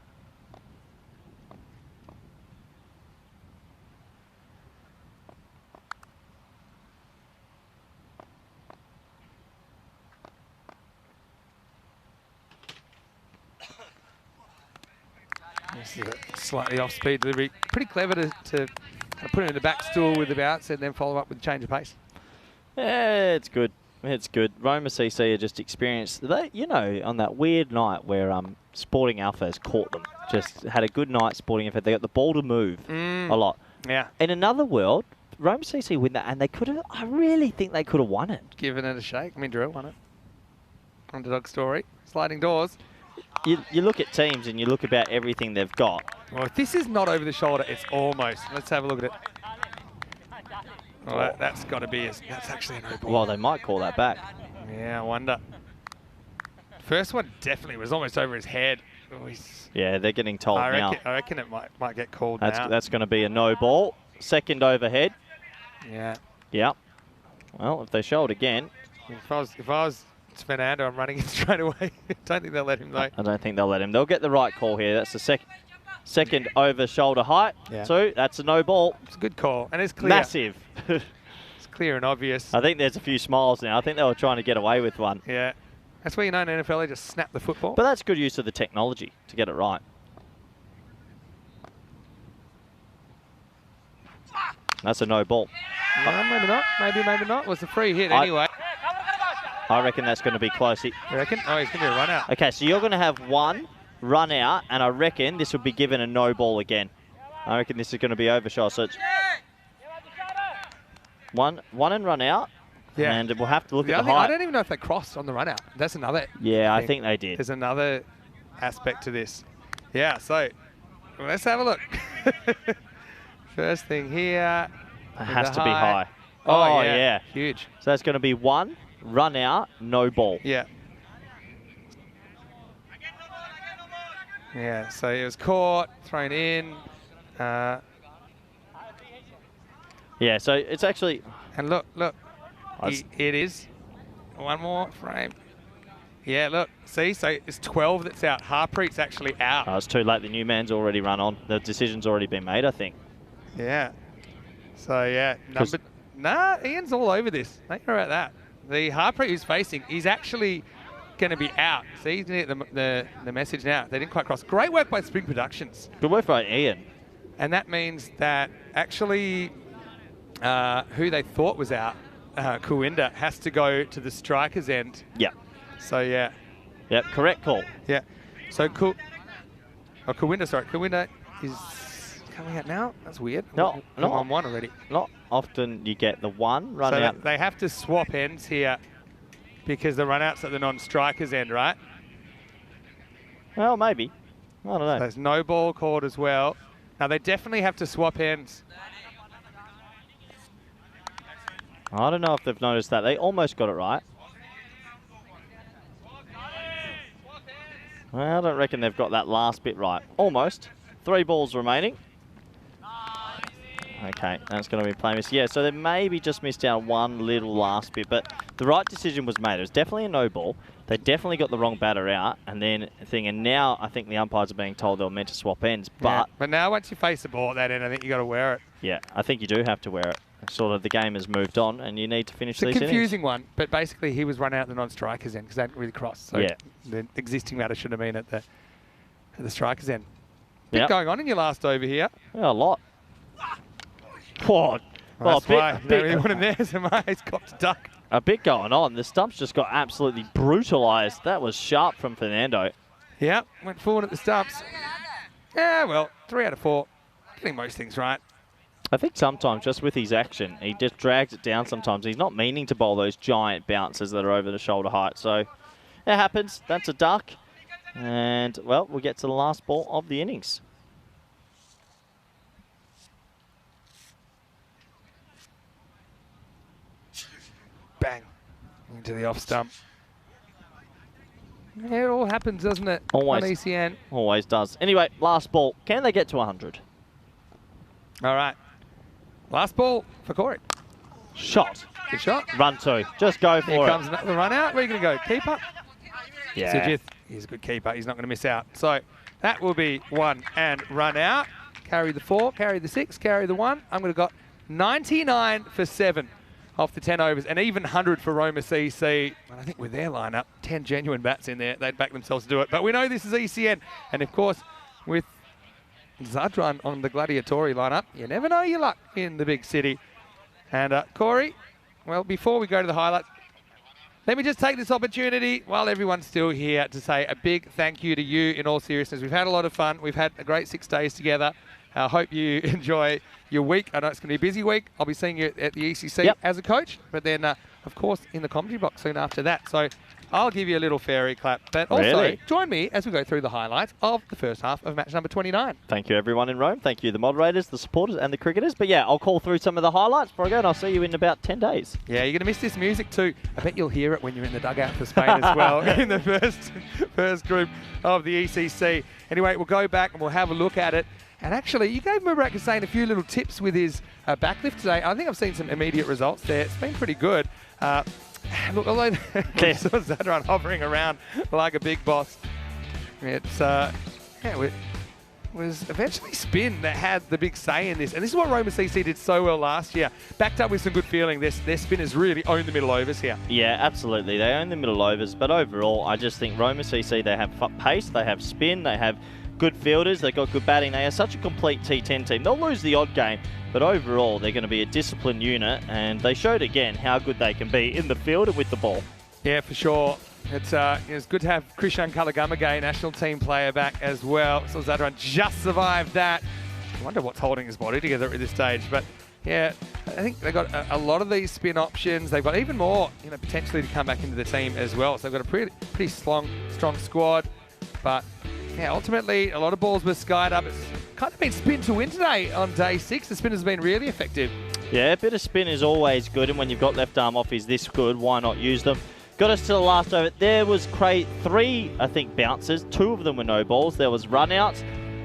This is a slightly off-speed delivery. Pretty clever to kind of put it in the back stool with the bounce and then follow up with a change of pace. Yeah, it's good. It's good. Roma CC are just experienced. They, you know, on that weird night where Sporting Alpha has caught them. Just had a good night, Sporting Alpha. They got the ball to move a lot. Yeah. In another world, Roma CC win that, and they could have. I really think they could have won it. Given it a shake. I mean, Drew won it. Underdog story. Sliding doors. You look at teams and you look about everything they've got. Well, if this is not over the shoulder, it's almost. Let's have a look at it. Oh, that's got to be. That's actually a no ball. Well, they might call that back. Yeah, I wonder. First one definitely was almost over his head. Oh, Yeah, they're getting told now. I reckon it might get called now. That's going to be a no ball. Second overhead. Yeah. Yeah. Well, if they show it again. If I was Fernando, I'm running it straight away. Don't think they'll let him though. I don't think they'll let him. They'll get the right call here. That's the second over shoulder height. Yeah. So that's a no ball. It's a good call, and it's clear. Massive. It's clear and obvious. I think there's a few smiles now. I think they were trying to get away with one. Yeah. That's where you know in the NFL they just snap the football. But that's good use of the technology to get it right. That's a no ball. No, maybe not. Maybe not. It was a free hit anyway. I reckon that's going to be close. You reckon? Oh, he's going to be a run out. Okay, so you're going to have one run out, and I reckon this would be given a no ball again. I reckon this is going to be overshot. So it's one and run out. Yeah. And we'll have to look at the height. I don't even know if they crossed on the run out. That's another. Yeah, I think they did. There's another aspect to this. Yeah, so let's have a look. First thing here. It has to be high. Oh, yeah. Huge. So that's going to be one run out, no ball. Yeah. Yeah, so it was caught, thrown in. Yeah, so it's actually... And look. It is. One more frame. Yeah, look. See, so it's 12 that's out. Harpreet's actually out. Oh, it's too late. The new man's already run on. The decision's already been made, I think. Yeah. So, yeah. Ian's all over this. Don't worry about that. The Harpreet who's facing, he's actually going to be out. See, he's going to get the message now. They didn't quite cross. Great work by Spring Productions. Good work by Ian. And that means that actually who they thought was out, Kooinda, has to go to the striker's end. Yeah. So, yeah. Yep, correct call. Yeah. So, Kooinda is coming out now. That's weird. No, on one already. Not often you get the one run so out. They have to swap ends here because the run out's at the non-striker's end, right? Well, maybe. I don't know. So there's no ball called as well. Now, they definitely have to swap ends. I don't know if they've noticed that. They almost got it right. Well, I don't reckon they've got that last bit right. Almost. 3 balls remaining. Okay, that's going to be play miss. Yeah, so they maybe just missed out one little last bit, but the right decision was made. It was definitely a no ball. They definitely got the wrong batter out, and now I think the umpires are being told they were meant to swap ends. But now once you face the ball at that end, I think you got to wear it. Yeah, I think you do have to wear it. Sort of the game has moved on, and you need to finish these innings. It's a confusing one, but basically he was run out at the non-strikers end because they didn't really cross. So yeah. The existing batter should have been at the strikers end. Bit going on in your last over here. Yeah, a lot. Whoa. That's why. You don't really want him there, so he's got to duck. A bit going on. The stumps just got absolutely brutalised. That was sharp from Fernando. Yeah, went forward at the stumps. Yeah, well, 3 out of 4. Getting most things right. I think sometimes just with his action, he just drags it down sometimes. He's not meaning to bowl those giant bounces that are over the shoulder height. So it happens. That's a duck. And, well, we'll get to the last ball of the innings. Bang. Into the off stump. Yeah, it all happens, doesn't it? Always. On ECN. Always does. Anyway, last ball. Can they get to 100? All right. Last ball for Corey. Shot. Good shot. Run 2. Just go for Here it. comes the run out. Where are you going to go? Keeper? Yeah. Sujith, he's a good keeper. He's not going to miss out. So that will be 1 and run out. Carry the 4, carry the 6, carry the 1. I'm going to got 99 for 7 off the 10 overs, and even 100 for Roma CC. And I think with their lineup, 10 genuine bats in there, they'd back themselves to do it. But we know this is ECN, and of course, with Zadran on the Gladiatori lineup, you never know your luck in the big city. And Corey, well, before we go to the highlights, let me just take this opportunity while everyone's still here to say a big thank you to you in all seriousness. We've had a lot of fun. We've had a great 6 days together. I hope you enjoy your week. I know it's going to be a busy week. I'll be seeing you at the ECC as a coach, but then, of course, in the commentary box soon after that. So I'll give you a little fairy clap. But also, join me as we go through the highlights of the first half of match number 29. Thank you, everyone in Rome. Thank you, the moderators, the supporters, and the cricketers. But yeah, I'll call through some of the highlights before I go, and I'll see you in about 10 days. Yeah, you're going to miss this music too. I bet you'll hear it when you're in the dugout for Spain as well in the first group of the ECC. Anyway, we'll go back and we'll have a look at it. And actually, you gave Mubarak Hussain a few little tips with his backlift today. I think I've seen some immediate results there. It's been pretty good. Look, although we saw Zadran hovering around like a big boss, it's it was eventually Spin that had the big say in this. And this is what Roma CC did so well last year. Backed up with some good feeling. Their spinners really owned the middle overs here. Yeah, absolutely. They own the middle overs. But overall, I just think Roma CC, they have pace, they have spin, they have good fielders, they've got good batting. They are such a complete T10 team. They'll lose the odd game, but overall they're going to be a disciplined unit, and they showed again how good they can be in the field and with the ball. Yeah, for sure. It's good to have Krishan Kalagamage, national team player, back as well. So Zadran just survived that. I wonder what's holding his body together at this stage. But yeah, I think they've got a lot of these spin options. They've got even more, potentially to come back into the team as well. So they've got a pretty strong squad. But yeah, ultimately, a lot of balls were skied up. It's kind of been spin to win today on day 6. The spin has been really effective. Yeah, a bit of spin is always good, and when you've got left arm offs this good, why not use them? Got us to the last over. There was 3, I think, bounces. 2 of them were no balls. There was run-outs.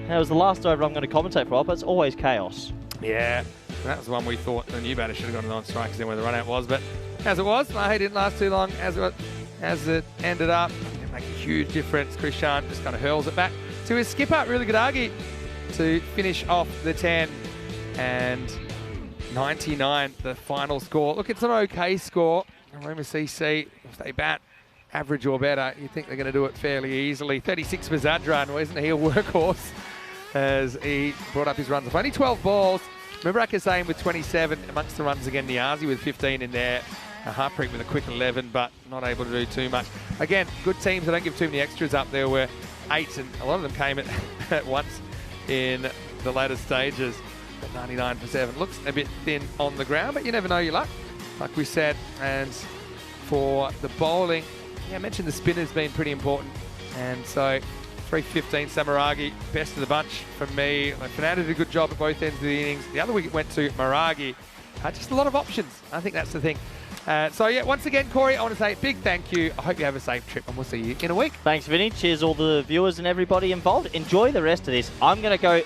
That was the last over I'm going to commentate for, but it's always chaos. Yeah, that was the one we thought the new batter should have gone on strike because then where the run-out was. But as it was, Mahe didn't last too long. As it ended up, it made a huge difference. Krishan just kind of hurls it back to his skipper, really good Argy, to finish off the 10. And 99, the final score. Look, it's an okay score. Roma CC, if they bat average or better, you think they're going to do it fairly easily. 36 for Zadran, wasn't he a workhorse as he brought up his runs off only 12 balls. Mubarak Hussain with 27 amongst the runs again. Niazi with 15 in there. Harpreet with a quick 11, but not able to do too much. Again, good teams. I don't give too many extras up. There were 8, and a lot of them came at once in the later stages. But 99 for 7 looks a bit thin on the ground, but you never know your luck, like we said. And for the bowling, I mentioned the spinner's been pretty important. And so 315 Samaragi, best of the bunch from me. Fernando did a good job at both ends of the innings. The other wicket went to Maragi. Just a lot of options. I think that's the thing. So yeah, once again, Corey, I want to say a big thank you. I hope you have a safe trip, and we'll see you in a week. Thanks, Vinny. Cheers all the viewers and everybody involved. Enjoy the rest of this. I'm going to go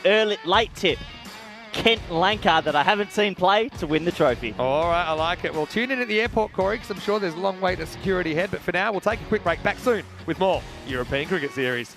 late tip. Kent Lankard that I haven't seen play to win the trophy. All right, I like it. Well, tune in at the airport, Corey, because I'm sure there's a long wait at security ahead. But for now, we'll take a quick break. Back soon with more European Cricket Series.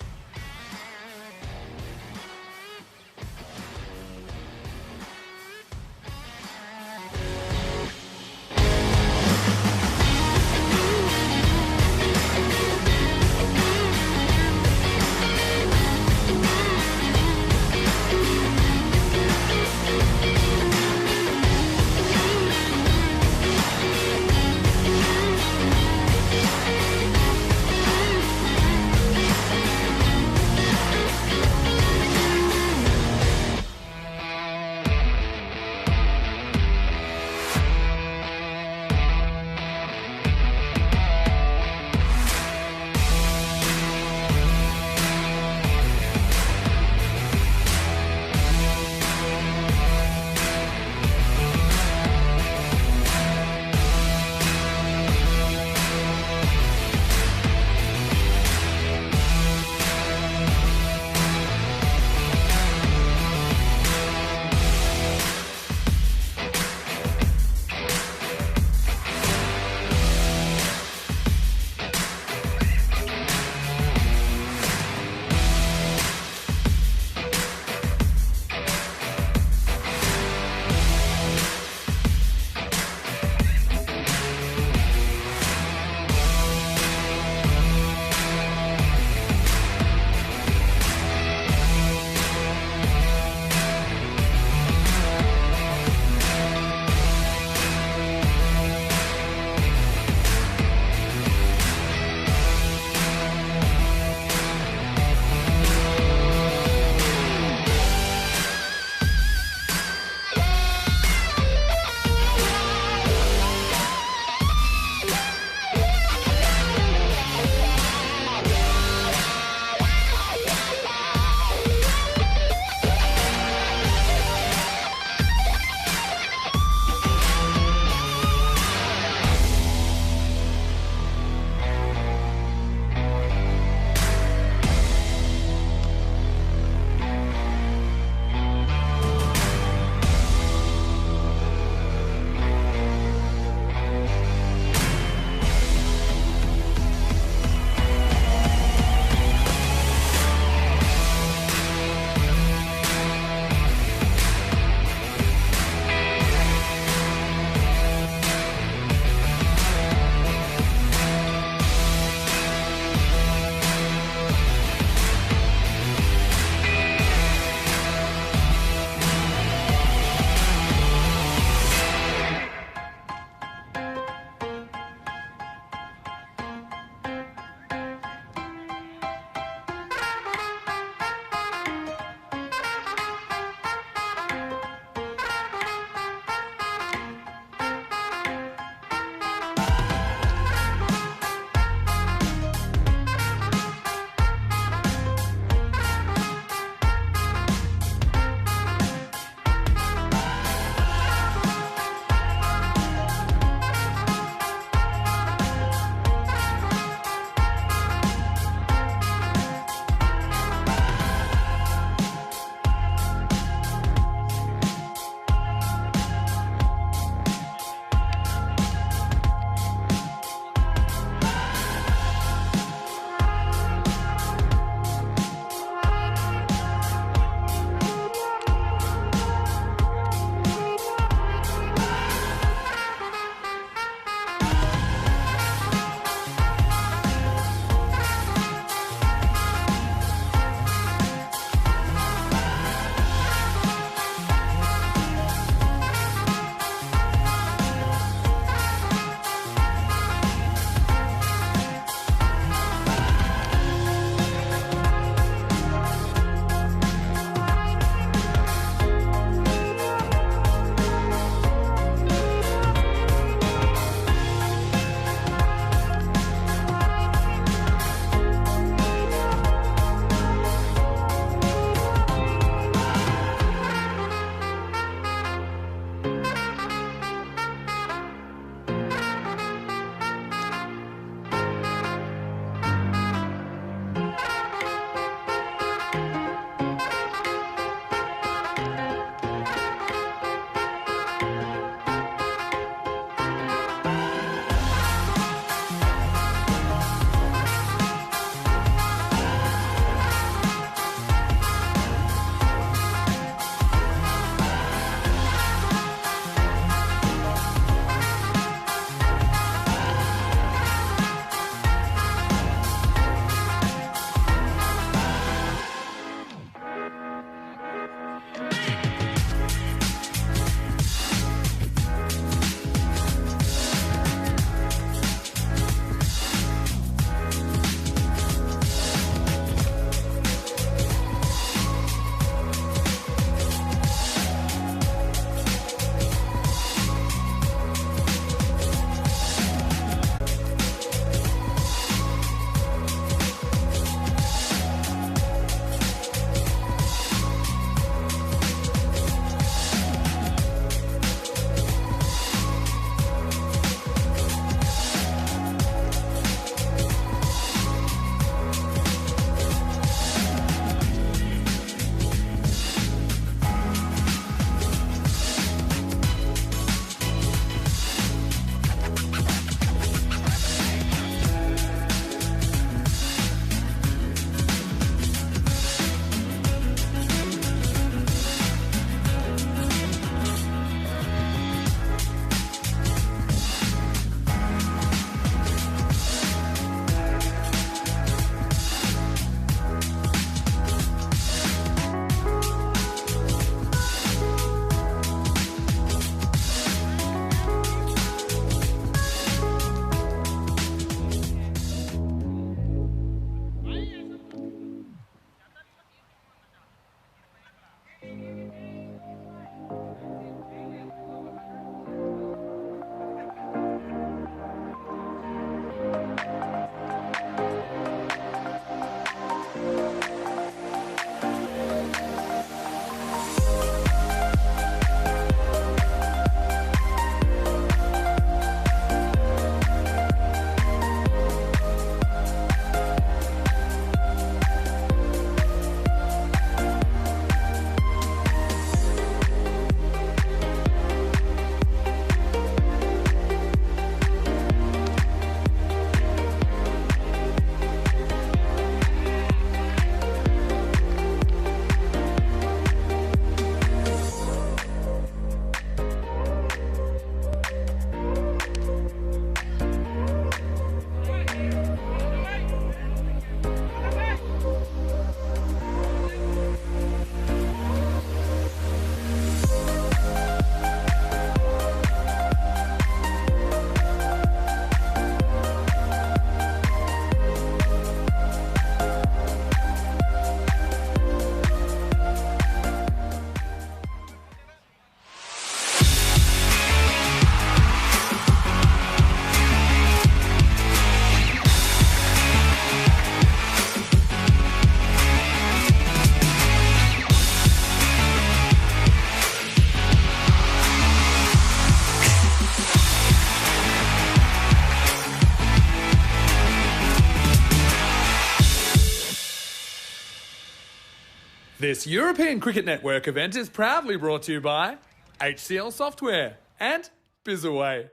This European Cricket Network event is proudly brought to you by HCL Software and Bizaway.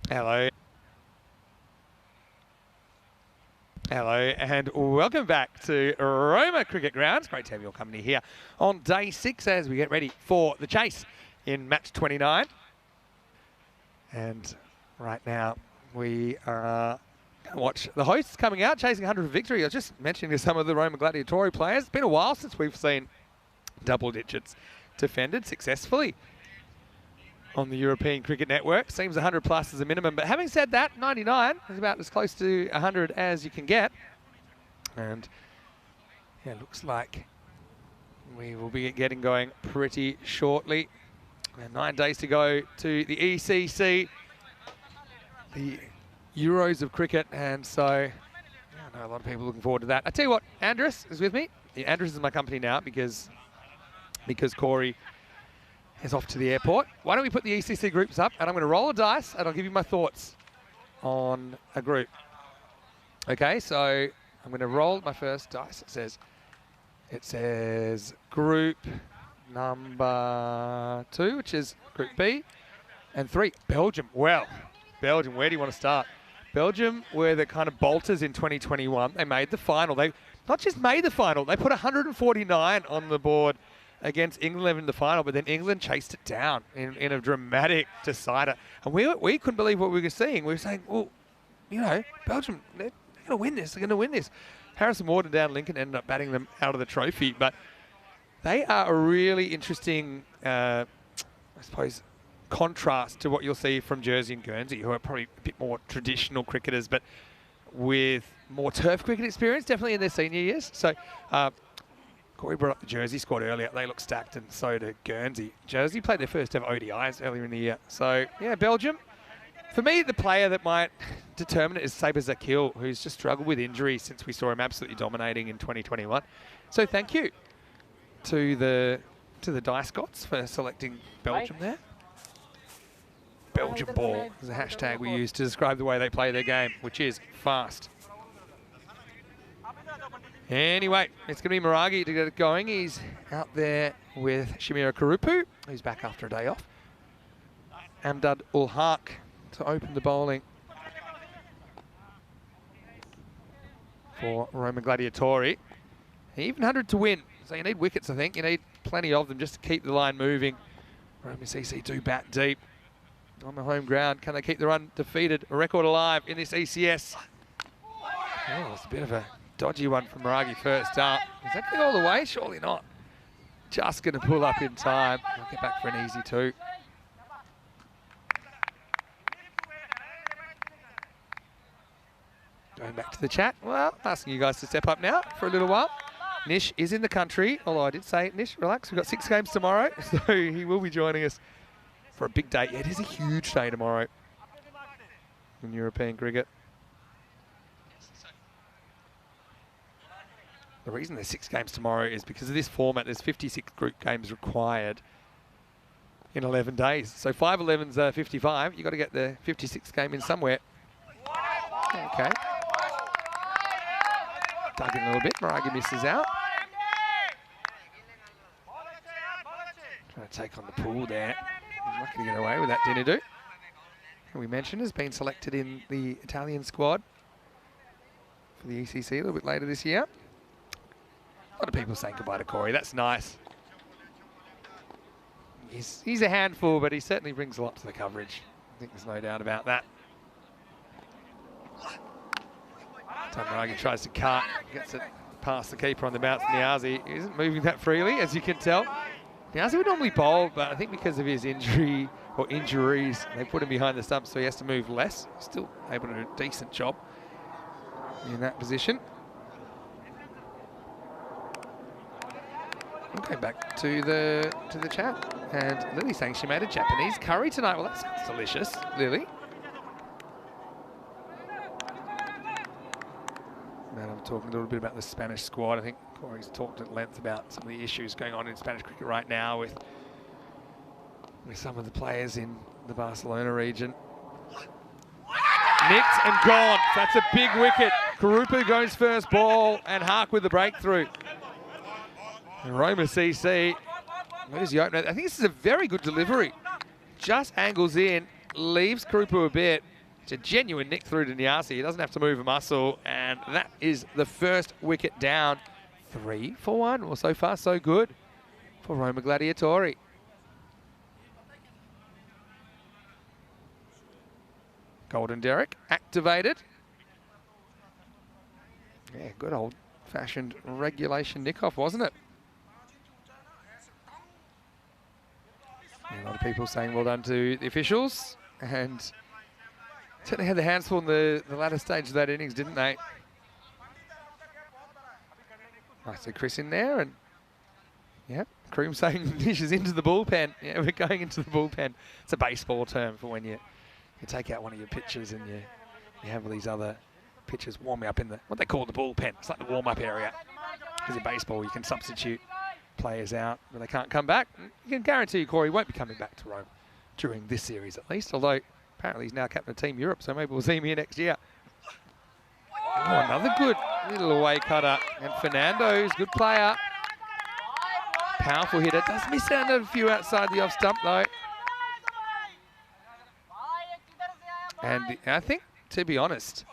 Hello. Hello and welcome back to Roma Cricket Grounds. Great to have your company here on day 6 as we get ready for the chase in match 29. And right now we are going to watch the hosts coming out, chasing 100 for victory. I was just mentioning to some of the Roma Gladiatori players, it's been a while since we've seen double digits defended successfully on the European Cricket Network. Seems 100 plus is a minimum, but having said that, 99 is about as close to 100 as you can get. And yeah, looks like we will be getting going pretty shortly. And 9 days to go to the ECC, the Euros of cricket, and so I know a lot of people looking forward to that. I tell you what, Andrus is with me. Yeah, Andrus is my company now because Corey is off to the airport. Why don't we put the ECC groups up, and I'm going to roll a dice, and I'll give you my thoughts on a group. Okay, so I'm going to roll my first dice. It says group number 2, which is Group B, and 3, Belgium. Well, Belgium, where do you want to start? Belgium were the kind of bolters in 2021. They made the final. They not just made the final, they put 149 on the board against England in the final, but then England chased it down in a dramatic decider. And we couldn't believe what we were seeing. We were saying, well, you know, Belgium, they're going to win this. They're going to win this. Harrison Ward and Dan Lincoln ended up batting them out of the trophy. But they are a really interesting, I suppose, contrast to what you'll see from Jersey and Guernsey, who are probably a bit more traditional cricketers, but with more turf cricket experience, definitely in their senior years. So, Corey brought up the Jersey squad earlier. They look stacked, and so did Guernsey. Jersey played their first ever ODIs earlier in the year. So, yeah, Belgium. For me, the player that might determine it is Saber Zakil, who's just struggled with injury since we saw him absolutely dominating in 2021. So thank you to the Dice Gods for selecting Belgium there. Belgian ball is a hashtag we use to describe the way they play their game, which is fast. Anyway, it's going to be Maragi to get it going. He's out there with Shamira Karupu, who's back after a day off. Amdad ul Haq to open the bowling for Roma Gladiatori. Even 100 to win, so you need wickets, I think. You need plenty of them just to keep the line moving. Roma CC do bat deep on the home ground. Can they keep the run defeated? A record alive in this ECS. Oh, it's a bit of a dodgy one from Maragi first up. Is that going all the way? Surely not. Just going to pull up in time. I'll get back for an easy 2. Going back to the chat. Well, asking you guys to step up now for a little while. Nish is in the country, although I did say, Nish, relax. We've got 6 games tomorrow, so he will be joining us for a big day. Yeah, it is a huge day tomorrow in European cricket. The reason there's 6 games tomorrow is because of this format. There's 56 group games required in 11 days. So 5 11's 55. You've got to get the 56th game in somewhere. Okay. Dug in a little bit. Maragi misses out. Trying to take on the pool there. He's not going to get away with that, Dinadu. Who we mentioned has been selected in the Italian squad for the ECC a little bit later this year. A lot of people saying goodbye to Corey. That's nice. He's a handful, but he certainly brings a lot to the coverage. I think there's no doubt about that. Maragi tries to cut, gets it past the keeper on the bounce. Niazi isn't moving that freely, as you can tell. Niazi would normally bowl, but I think because of his injury or injuries, they put him behind the stumps, so he has to move less. Still able to do a decent job in that position. Okay, back to the chat, and Lily saying she made a Japanese curry tonight. Well, that sounds delicious, Lily. Madam I'm talking a little bit about the Spanish squad. I think Corey's talked at length about some of the issues going on in Spanish cricket right now with some of the players in the Barcelona region. Nicked and gone. That's a big wicket. Karupu goes first ball and Hark with the breakthrough. And Roma CC, where's the opener? I think this is a very good delivery. Just angles in, leaves Karupu a bit. It's a genuine nick through to Nyasi. He doesn't have to move a muscle, and that is the first wicket down. 3 for 1. Well, so far so good for Roma Gladiatori. Golden Derrick activated. Yeah, good old-fashioned regulation nick-off, wasn't it? Yeah, a lot of people saying well done to the officials, and certainly had the hands full in the latter stage of that innings, didn't they? I see Chris in there, and yeah, Cream saying dishes into the bullpen. Yeah, we're going into the bullpen. It's a baseball term for when you take out one of your pitchers and you have all these other pitchers warming up in what they call the bullpen. It's like the warm-up area. Because in baseball, you can substitute players out, but they can't come back. You can guarantee you Corey won't be coming back to Rome during this series at least, although apparently he's now captain of Team Europe, so maybe we'll see him here next year. Oh, another good little away cutter. And Fernando's good player. Powerful hitter. Does miss out on a few outside the off stump though. And I think, to be honest,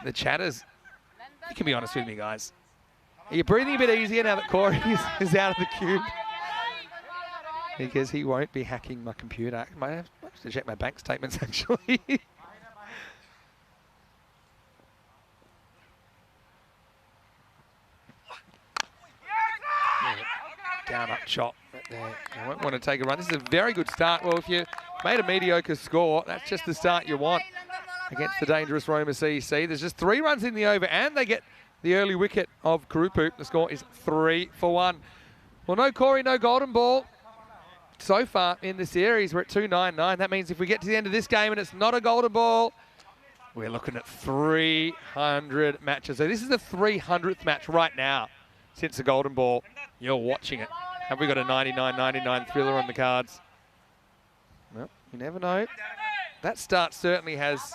the chatters, you can be honest with me, guys. Are you breathing a bit easier now that Corey is out of the cube? Because he won't be hacking my computer. I might have to check my bank statements, actually. Down up shot. I won't want to take a run. This is a very good start. Well, if you made a mediocre score, that's just the start you want against the dangerous Roma CC. There's just 3 runs in the over, and they get the early wicket of Karupu. The score is 3 for 1. Well, no Corey, no golden ball. So far in the series, we're at 299. That means if we get to the end of this game and it's not a golden ball, we're looking at 300 matches. So this is the 300th match right now since the golden ball. You're watching it. Have we got a 99-99 thriller on the cards? Well, you never know. That start certainly has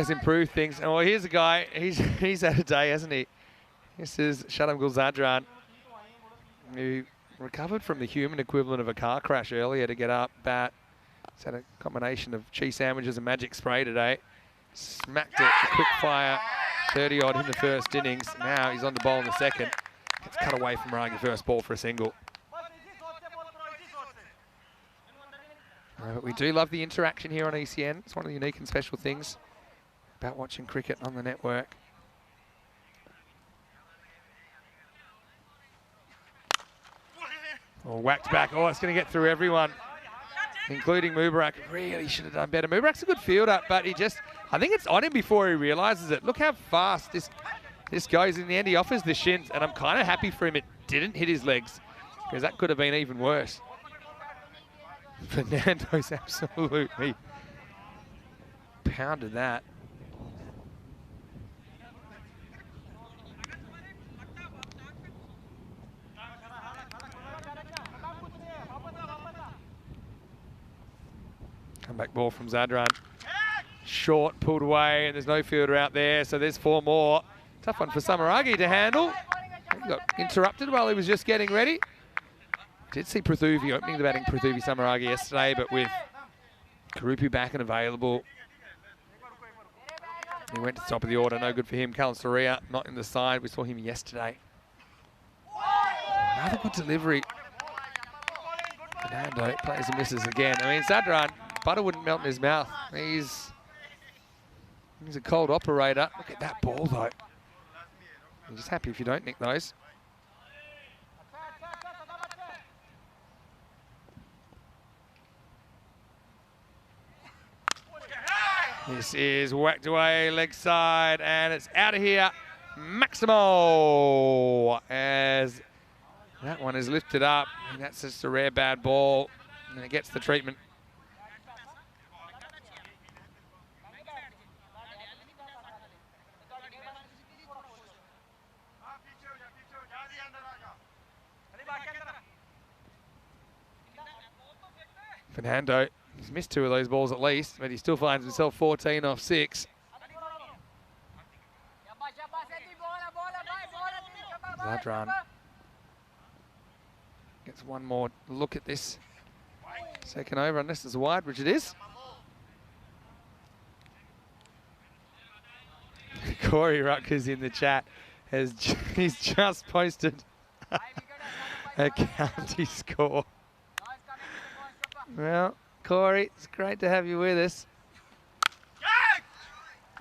improved things. Oh, well, here's a guy. He's had a day, hasn't he? This is Shadam Gulzadran, who recovered from the human equivalent of a car crash earlier to get up, bat. He's had a combination of cheese sandwiches and magic spray today. Smacked it, a quick fire, 30-odd in the first innings. Now he's on the ball in the second. Gets cut away from Ragi first ball for a single. But we do love the interaction here on ECN. It's one of the unique and special things about watching cricket on the network. Oh, whacked back. Oh, it's going to get through everyone, including Mubarak. Really should have done better. Mubarak's a good fielder, but I think it's on him before he realises it. Look how fast this goes. In the end, he offers the shins, and I'm kind of happy for him it didn't hit his legs, because that could have been even worse. Fernando's absolutely pounded that. Comeback ball from Zadran. Short, pulled away, and there's no fielder out there, so there's 4 more. Tough one for Samaragi to handle. He got interrupted while he was just getting ready. Did see Prithuvi opening the batting, Prithuvi Samaragi yesterday, but with Karupu back and available, he went to the top of the order. No good for him. Kalan Soria not in the side. We saw him yesterday. Another good delivery. Fernando plays and misses again. I mean, Zadran, butter wouldn't melt in his mouth. He's a cold operator. Look at that ball, though. I'm just happy if you don't nick those. This is whacked away, leg side, and it's out of here. Maximo, as that one is lifted up, and that's just a rare bad ball, and it gets the treatment. Fernando, he's missed 2 of those balls at least, but he still finds himself 14 off 6. Zadran gets one more look at this second over, unless it's wide, which it is. Corey Rutgers in the chat he's just posted a county score. Well, Corey, it's great to have you with us.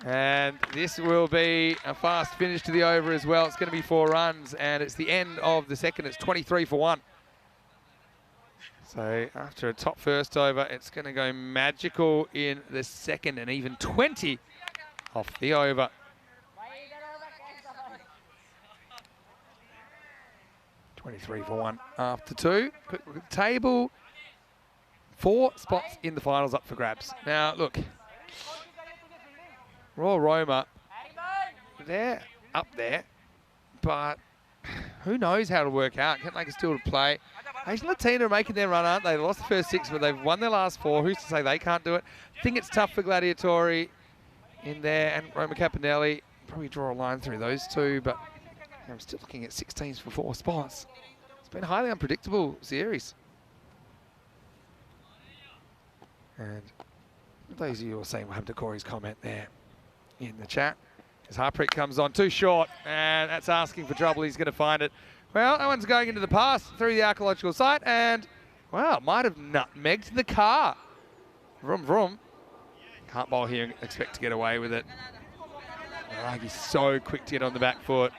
And this will be a fast finish to the over as well. It's going to be 4 runs, and it's the end of the second. It's 23 for 1. So after a top first over, it's going to go magical in the second, and even 20 off the over. $23 for 1 after 2. Quick look at the table. 4 spots in the finals up for grabs. Now, look, Royal Roma, they're up there, but who knows how it'll work out. Kent Lake is still to play. Asian Latina are making their run, aren't they? They lost the first 6, but they've won their last 4. Who's to say they can't do it? I think it's tough for Gladiatori in there, and Roma Campanelli. Probably draw a line through those 2, but I'm still looking at 6 teams for 4 spots. It's been a highly unpredictable series. And those of you who are saying what happened to Corey's comment there in the chat, as Harpreet comes on too short, and that's asking for trouble. He's going to find it. Well, that one's going into the pass through the archaeological site, and wow, might have nutmegged the car. Vroom, vroom. Can't bowl here and expect to get away with it. He's so quick to get on the back foot.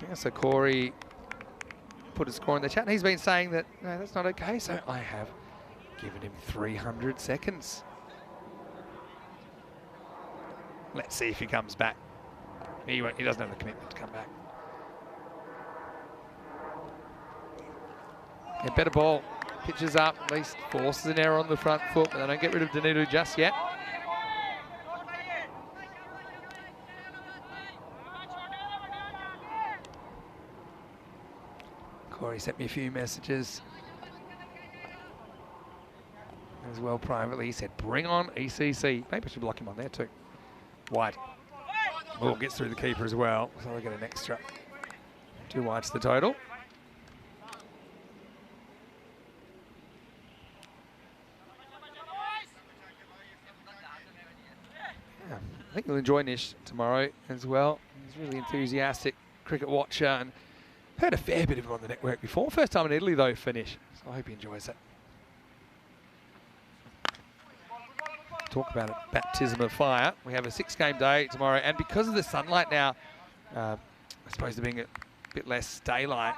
Yeah, so Corey put a score in the chat, and he's been saying that, no, that's not okay, so I have given him 300 seconds. Let's see if he comes back. He doesn't have the commitment to come back. Yeah, better ball. Pitches up, at least forces an error on the front foot, but they don't get rid of Danutu just yet. Corey sent me a few messages as well privately. He said, bring on ECC. Maybe I should block him on there too. Wide. Oh, gets through the keeper as well, so they get an extra. 2 wides the total. Yeah, I think you'll enjoy Nish tomorrow as well. He's a really enthusiastic cricket watcher, and heard a fair bit of him on the network before. First time in Italy though for Nish, so I hope he enjoys it. Talk about a baptism of fire. We have a 6-game day tomorrow, and because of the sunlight now, I suppose there being a bit less daylight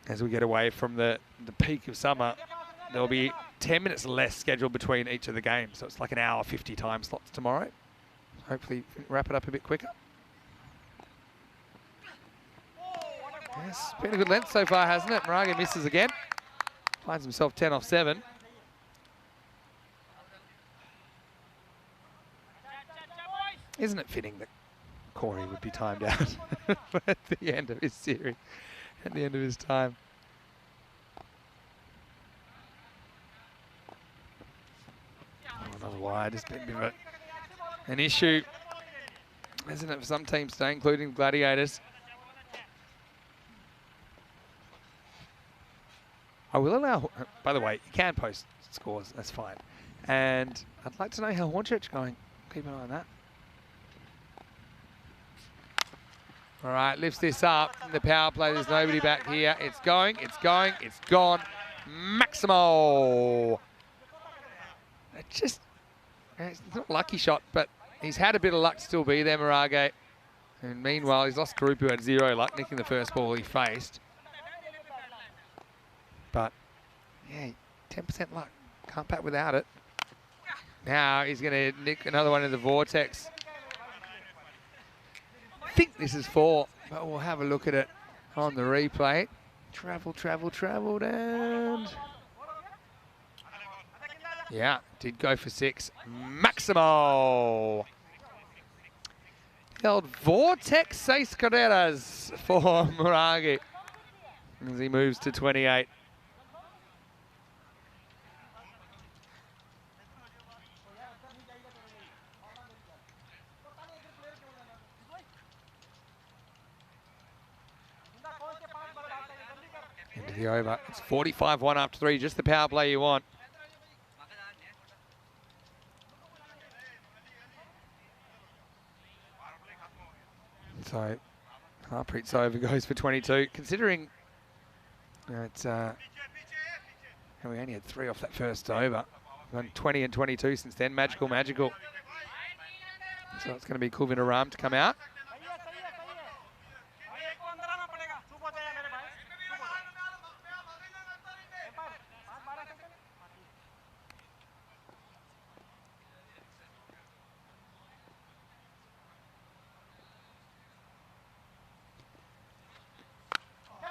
as we get away from the peak of summer, there'll be 10 minutes less scheduled between each of the games. So it's like an hour 50 time slots tomorrow. Hopefully wrap it up a bit quicker. Yes, been a good length so far, hasn't it? Moraga misses again. Finds himself 10 off 7. Isn't it fitting that Corey would be timed out at the end of his series, at the end of his time? Oh, another wide. It's been a bit of an issue, isn't it, for some teams today, including Gladiators. I will allow, by the way, you can post scores, that's fine. And I'd like to know how Hornchurch going. Keep an eye on that. All right, lifts this up. The power play, there's nobody back here. It's going, it's going, it's gone. Maximo. It's not a lucky shot, but he's had a bit of luck to still be there, Moraga. And meanwhile, he's lost Group, who had 0 luck, nicking the first ball he faced. But, yeah, 10% luck. Can't bat without it. Now he's going to nick another one in the vortex. I think this is 4, but we'll have a look at it on the replay. Travelled, and... yeah, did go for 6. Maximo! Held vortex 6 carreras for Moraga as he moves to 28. The over. It's 45-1 after 3, just the power play you want. So Harpreet's over goes for 22. Considering it's we only had 3 off that first over. We've done 20 and 22 since then. Magical, magical. So it's going to be Kulvinder Ram to come out.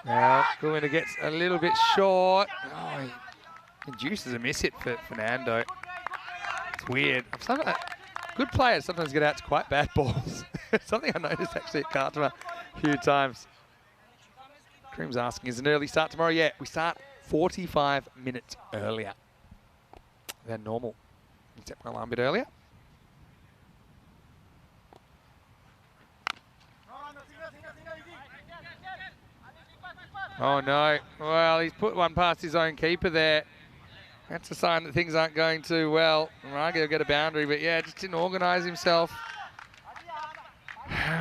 Now, Kulvinder gets a little bit short. Oh, he induces a miss hit for Fernando. It's weird. Good players sometimes get out to quite bad balls. Something I noticed actually at Cartama a few times. Cream's asking, is it an early start tomorrow? Yeah, we start 45 minutes earlier than normal. Set my alarm a bit earlier. Oh no, well, he's put one past his own keeper there. That's a sign that things aren't going too well. Maragi will get a boundary, but yeah, just didn't organise himself.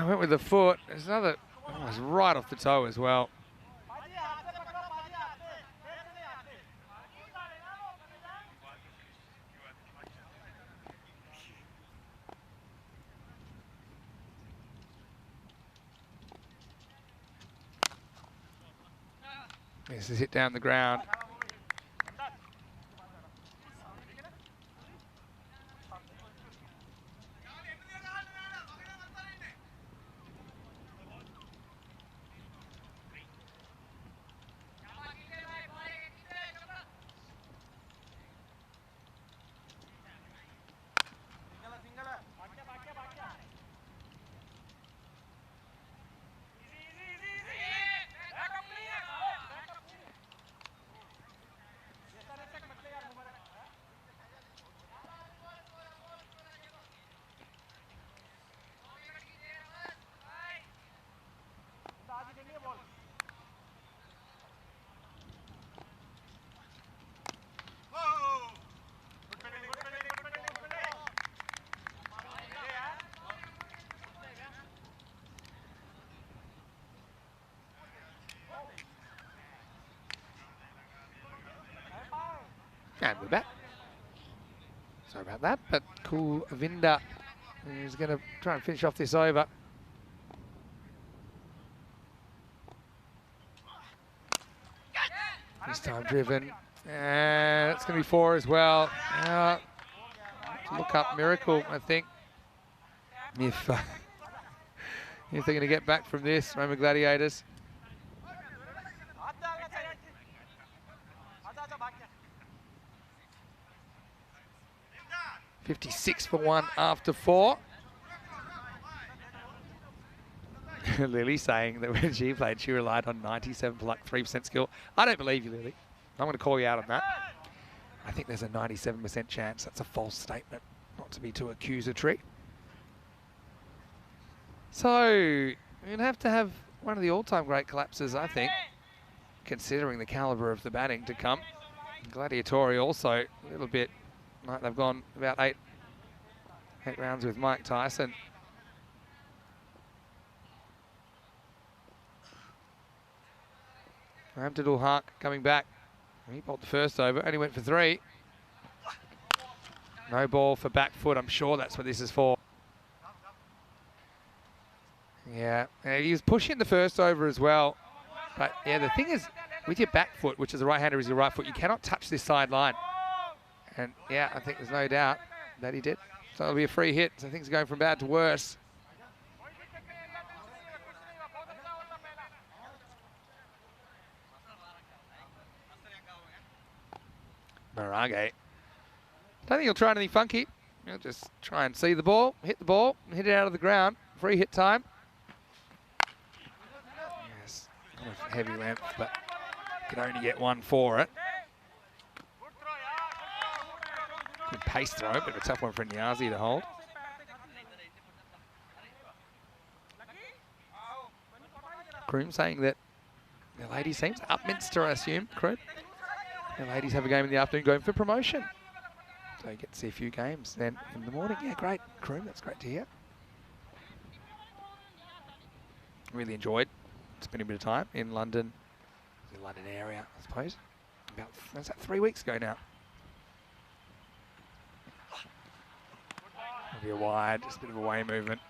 Went with the foot. There's another, oh, it's right off the toe as well. This is hit down the ground. And we're back. Sorry about that, but Kulvinder is going to try and finish off this over. This time driven, and it's going to be 4 as well. Look up miracle, I think. If they're going to get back from this, Roma Gladiators. $56 for 1 after 4. Lily saying that when she played, she relied on 97 for like 3% skill. I don't believe you, Lily. I'm going to call you out on that. I think there's a 97% chance. That's a false statement, not to be too accusatory. So, you're going to have one of the all-time great collapses, I think, considering the calibre of the batting to come. Gladiatori also a little bit, like they've gone about eight rounds with Mike Tyson. Abdul Haq coming back. He bowled the first over, only went for 3. No ball for back foot. I'm sure that's what this is for. Yeah, and he was pushing the first over as well. But yeah, the thing is, with your back foot, which is the right-hander is your right foot, you cannot touch this sideline. And yeah, I think there's no doubt that he did. So it'll be a free hit. So things are going from bad to worse. Maragi. Don't think he'll try anything funky. He'll just try and see the ball, hit it out of the ground. Free hit time. Yes, heavy length, but can only get 1 for it. Good pace throw, but a tough one for Niazi to hold. Kroom saying that the ladies teams, Upminster, I assume, crew. The ladies have a game in the afternoon going for promotion. So you get to see a few games then in the morning. Yeah, great, crew. That's great to hear. Really enjoyed spending a bit of time in London, the London area, I suppose. About, was that 3 weeks ago now? It'll be a wide, just a bit of a away movement.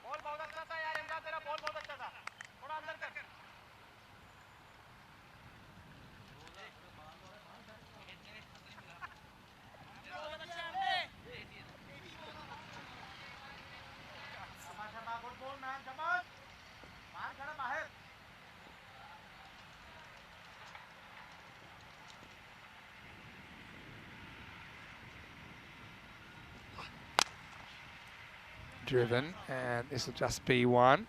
Driven, and this will just be one.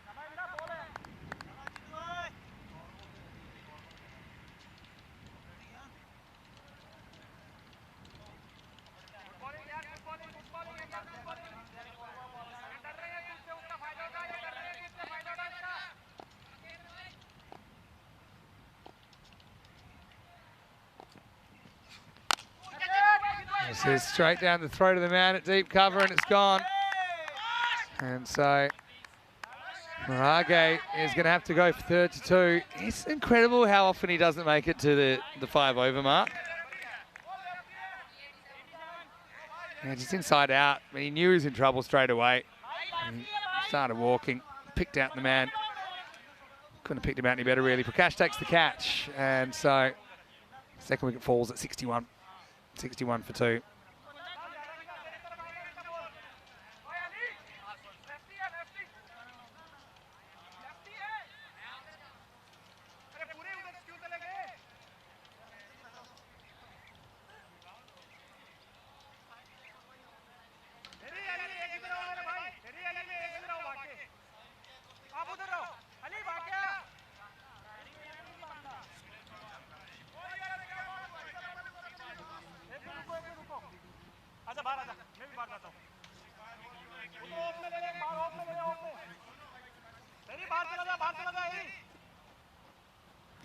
This is straight down the throat of the man at deep cover, and it's gone. And so Marage is going to have to go for 32. It's incredible how often he doesn't make it to the 5 over mark. Yeah, just inside out. He knew he was in trouble straight away. He started walking, picked out the man. Couldn't have picked him out any better, really. Prakash takes the catch. And so second wicket falls at 61. 61 for 2.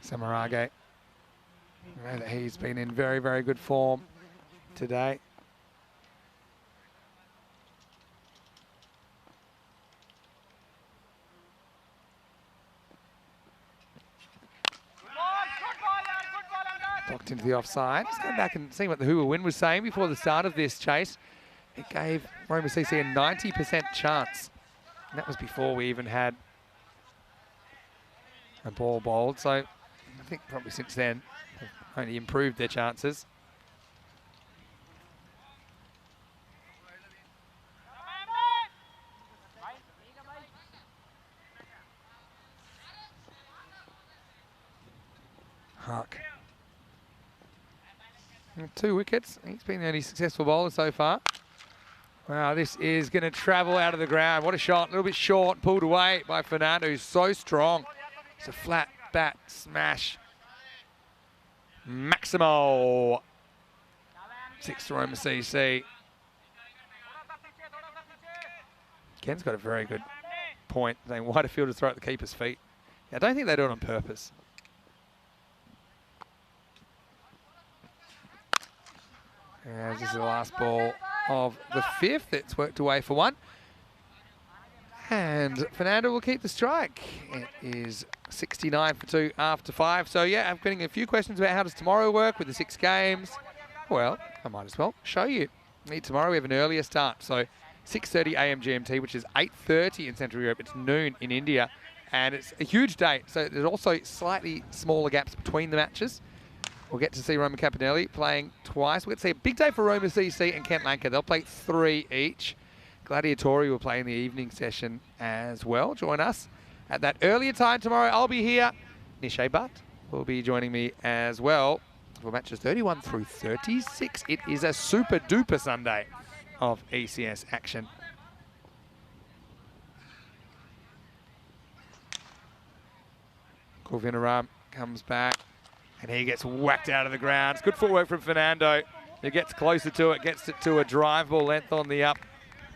Samarage. You know that he's been in very, very good form today. Blocked into the offside. Just going back and seeing what the Hoover Win was saying before the start of this chase. It gave Roma CC a 90% chance. And that was before we even had a ball bowled. So I think probably since then they've only improved their chances. Huck. 2 wickets. He's been the only successful bowler so far. Wow, this is going to travel out of the ground. What a shot. A little bit short, pulled away by Fernando, who's so strong. It's a flat bat smash. Maximo. 6 to Roma CC. Ken's got a very good point, saying why do fielders throw at the keeper's feet? Yeah, I don't think they do it on purpose. As this is the last ball of the 5th. It's worked away for 1. And Fernando will keep the strike. It is 69 for 2 after 5. So yeah, I'm getting a few questions about how does tomorrow work with the 6 games. Well, I might as well show you. Tomorrow we have an earlier start. So 6:30 a.m. GMT, which is 8:30 in Central Europe. It's noon in India. And it's a huge day. So there's also slightly smaller gaps between the matches. We'll get to see Roman Campanelli playing twice. We'll get to see a big day for Roma CC and Kent Lanka. They'll play 3 each. Gladiatori will play in the evening session as well. Join us at that earlier time tomorrow. I'll be here. Nishay Bhatt will be joining me as well for matches 31 through 36. It is a super duper Sunday of ECS action. Kulvinaram comes back. And he gets whacked out of the ground. It's good footwork from Fernando. He gets closer to it, gets it to a drive ball length on the up.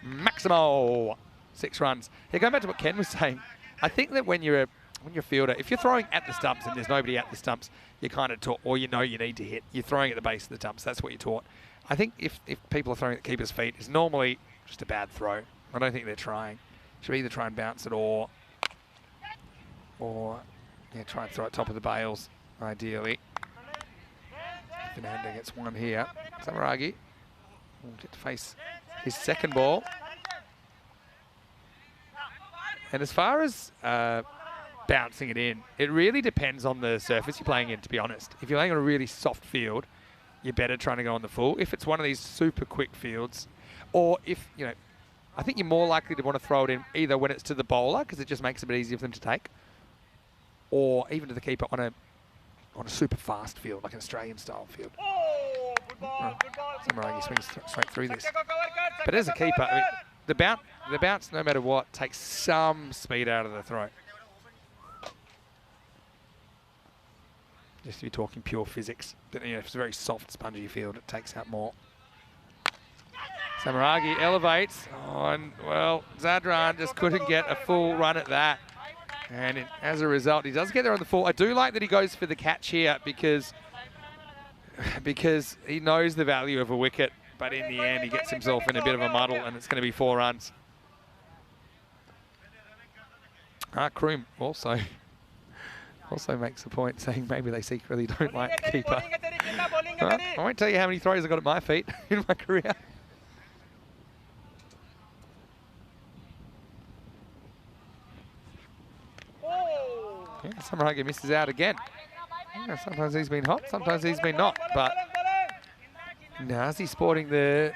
Maximo, 6 runs. Yeah, going back to what Ken was saying, I think that when you're when you're a fielder, if you're throwing at the stumps and there's nobody at the stumps, you're kind of taught, or you know you need to hit. You're throwing at the base of the stumps. That's what you're taught. I think if people are throwing at the keeper's feet, it's normally just a bad throw. I don't think they're trying. Should either try and bounce it or yeah, try and throw it top of the bails, ideally. Fernando gets one here. Samaragi will get to face his second ball. And as far as bouncing it in, it really depends on the surface you're playing in, to be honest. If you're playing on a really soft field, you're better trying to go on the full. If it's one of these super quick fields, or if, you know, I think you're more likely to want to throw it in either when it's to the bowler, because it just makes it a bit easier for them to take, or even to the keeper on a super fast field, like an Australian style field. Oh, good ball, good ball. Samaragi swings straight through this. But as a keeper, I mean, the bounce, no matter what, takes some speed out of the throw. Just to be talking pure physics. But, you know, if it's a very soft, spongy field, it takes out more. Samaragi elevates. Oh, and, well, Zadran just couldn't get a full run at that. And as a result, he does get there on the full. I do like that he goes for the catch here because he knows the value of a wicket. But in the end, he gets himself in a bit of a muddle, and it's going to be 4 runs. Kroom also makes a point saying maybe they secretly don't like the keeper. Well, I won't tell you how many throws I got at my feet in my career. Yeah, Samaragi misses out again. Yeah, sometimes he's been hot, sometimes he's been not. But now is he sporting the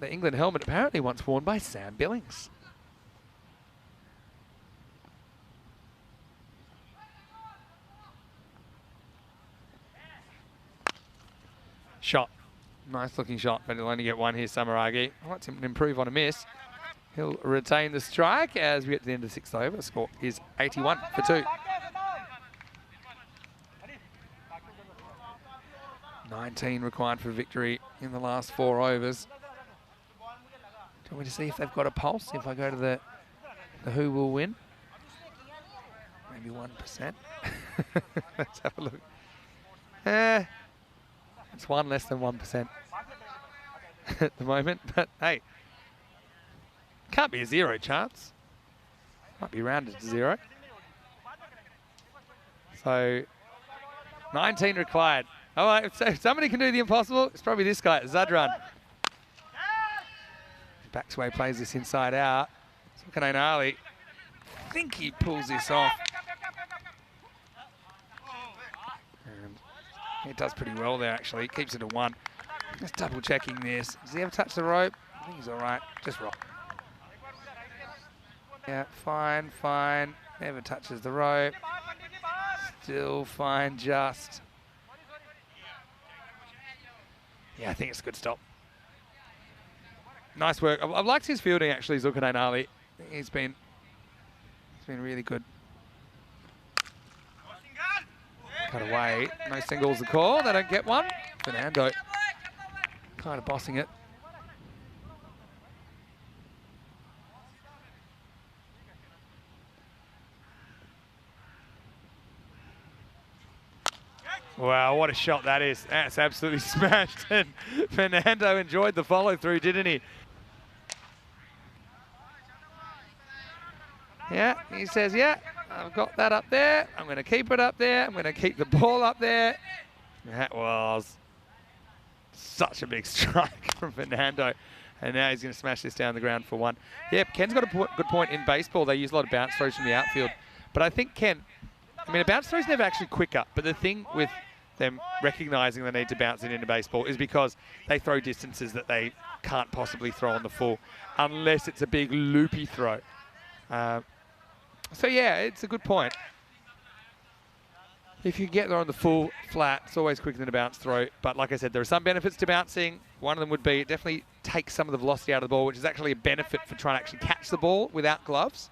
England helmet, apparently once worn by Sam Billings. Shot. Nice looking shot, but he'll only get one here, Samaragi. I want him to improve on a miss. He'll retain the strike as we get to the end of the 6th over. The score is 81 for 2. 19 required for victory in the last 4 overs. Do you want me to see if they've got a pulse? If I go to the who will win? Maybe 1%. Let's have a look. It's one less than 1% at the moment, but hey, can't be a 0 chance. Might be rounded to 0. So 19 required. All right, if somebody can do the impossible, it's probably this guy, Zadran. Baxway plays this inside out. Sukane Ali, I think he pulls this off. And he does pretty well there, actually. Keeps it at 1. Just double checking this. Does he ever touch the rope? I think he's all right. Just rock. Yeah, fine, fine. Never touches the rope. Still fine, just. Yeah, I think it's a good stop. Nice work. I've liked his fielding, actually, Zulkarnain Ali. He's been really good. Cut away. No singles the call. They don't get one. Fernando kind of bossing it. Wow, what a shot that is. That's absolutely smashed. And Fernando enjoyed the follow through, didn't he? Yeah, he says, yeah, I've got that up there. I'm going to keep it up there. I'm going to keep the ball up there. That was such a big strike from Fernando. And now he's going to smash this down the ground for 1. Yeah, Ken's got a good point in baseball. They use a lot of bounce throws from the outfield. But I think Ken, I mean, a bounce throw is never actually quicker. But the thing with them recognising the need to bounce it into baseball is because they throw distances that they can't possibly throw on the full unless it's a big loopy throw. So yeah, it's a good point. If you get there on the full flat, it's always quicker than a bounce throw. But like I said, there are some benefits to bouncing. One of them would be it definitely takes some of the velocity out of the ball, which is actually a benefit for trying to actually catch the ball without gloves.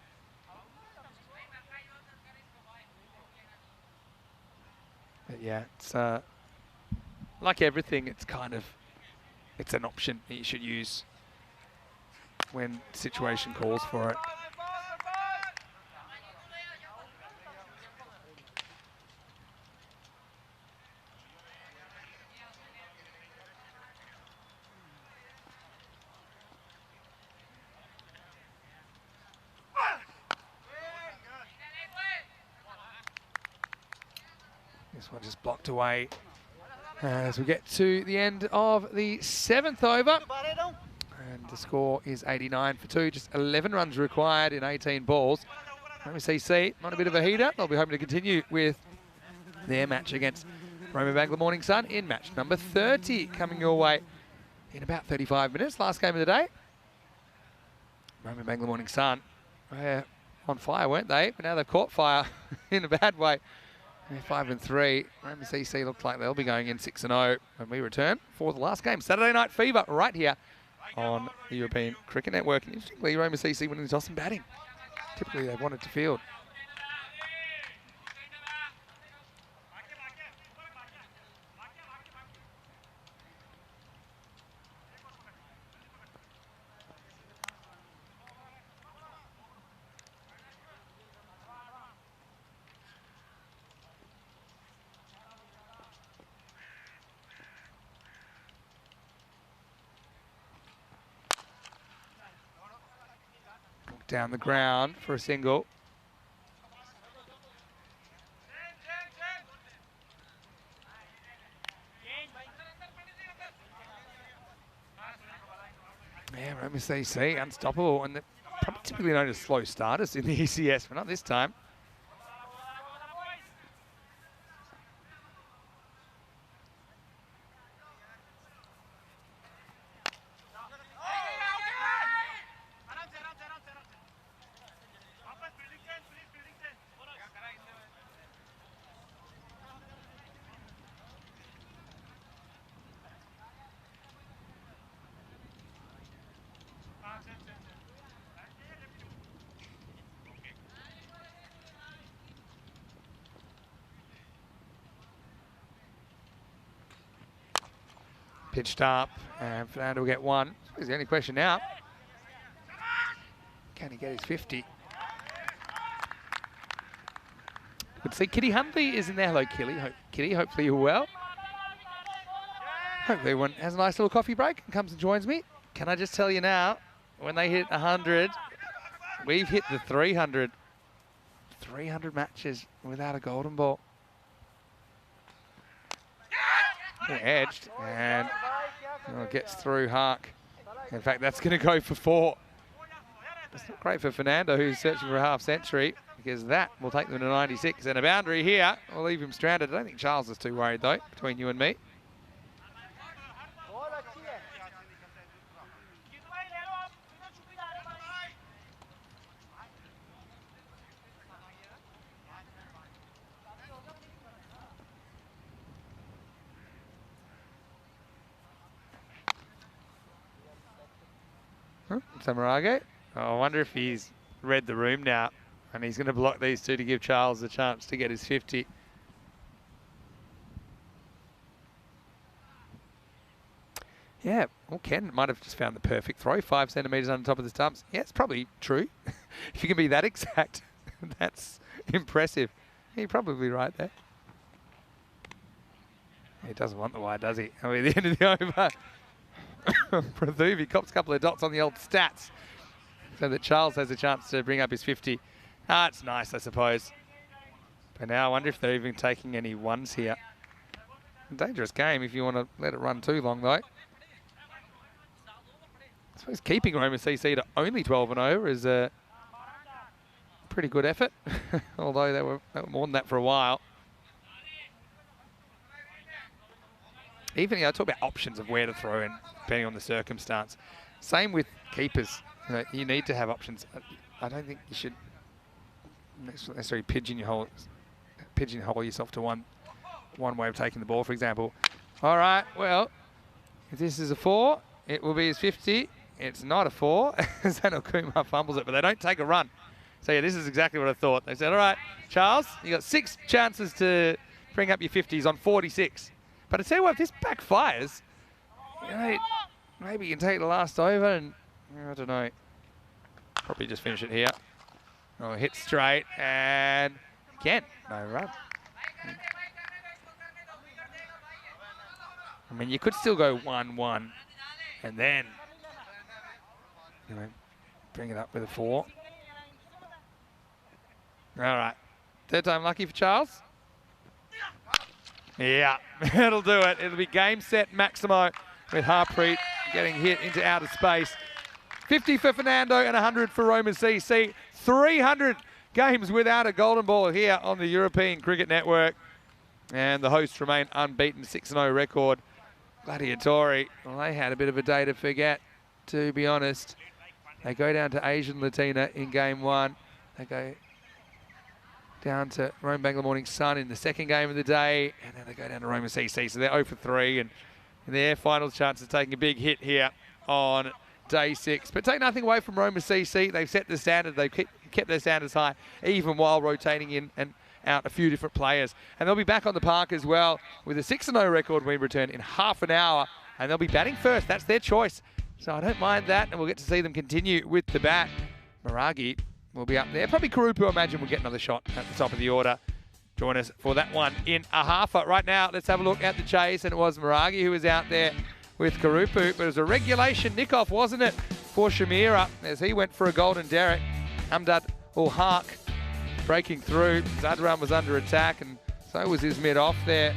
But yeah, it's like everything, it's an option that you should use when the situation calls for it. This one just blocked away as we get to the end of the 7th over. And the score is 89 for 2, just 11 runs required in 18 balls. MCC on a bit of a heater. They'll be hoping to continue with their match against Roma Bangla Morning Sun in match number 30, coming your way in about 35 minutes. Last game of the day. Roma Bangla Morning Sun were on fire, weren't they? But now they've caught fire in a bad way. They're 5-3. Roma CC looks like they'll be going in 6-0 when we return for the last game. Saturday Night Fever right here on the European Cricket Network. And interestingly, Roma CC winning the toss and batting. Typically, they've wanted to field. Down the ground for a single. Yeah, Roma CC, unstoppable, and they're probably typically known as slow starters in the ECS, but not this time. Pitched up, and Fernando will get one. That's the only question now. Can he get his 50? Good to see Kitty Huntley is in there. Hello, Kitty. Hopefully you're well. Hopefully everyone has a nice little coffee break and comes and joins me. Can I just tell you now, when they hit 100, we've hit the 300. 300 matches without a golden ball. Edged, and gets through Hark. In fact, that's going to go for 4. It's not great for Fernando, who's searching for a half century, because that will take them to 96. And a boundary here will leave him stranded. I don't think Charles is too worried, though, between you and me. Samarage. Oh, I wonder if he's read the room now and he's going to block these two to give Charles a chance to get his 50. Yeah, well, Ken might have just found the perfect throw, 5 centimetres on top of the stumps. Yeah, it's probably true. If you can be that exact, that's impressive. You're probably right there. He doesn't want the wide, does he? I mean, at the end of the over, Prathuvi cops a couple of dots on the old stats so that Charles has a chance to bring up his 50. Ah, it's nice, I suppose. But now I wonder if they're even taking any ones here. A dangerous game if you want to let it run too long, though. I suppose keeping Roma CC to only 12-0 is a pretty good effort, although they were more than that for a while. Even, I talk about options of where to throw in, depending on the circumstance. Same with keepers. You need to have options. I don't think you should necessarily pigeonhole yourself to one way of taking the ball, for example. All right, well, if this is a 4, it will be his 50. It's not a 4. Zanel Kumar fumbles it, but they don't take a run. So yeah, this is exactly what I thought. They said, all right, Charles, you got 6 chances to bring up your 50s on 46. But I tell you what, if this backfires, maybe you can take the last over and, I don't know, probably just finish it here. Oh, hit straight, and again, no run. I mean, you could still go 1-1 and then, bring it up with a 4. All right, third time lucky for Charles. Yeah, it'll do it. It'll be game, set, Maximo with Harpreet getting hit into outer space. 50 for Fernando and 100 for Roma CC. 300 games without a golden ball here on the European Cricket Network. And the hosts remain unbeaten, 6-0 record. Gladiatori, well, they had a bit of a day to forget, to be honest. They go down to Asian Latina in game 1. They go down to Rome Bangla Morning Sun in the second game of the day, and then they go down to Roma CC. So they're 0 for 3, and their final chance of taking a big hit here on day 6. But take nothing away from Roma CC. They've set the standard. They've kept their standards high, even while rotating in and out a few different players. And they'll be back on the park as well with a 6-0 record when we return in half an hour. And they'll be batting first. That's their choice. So I don't mind that. And we'll get to see them continue with the bat. Maragi will be up there. Probably Karupu, I imagine, will get another shot at the top of the order. Join us for that one in a halfer. Right now, let's have a look at the chase. And it was Maragi who was out there with Karupu. But it was a regulation nick-off, wasn't it, for Shamira as he went for a golden derrick. Hamdad ul Haq breaking through. Zadran was under attack, and so was his mid-off there.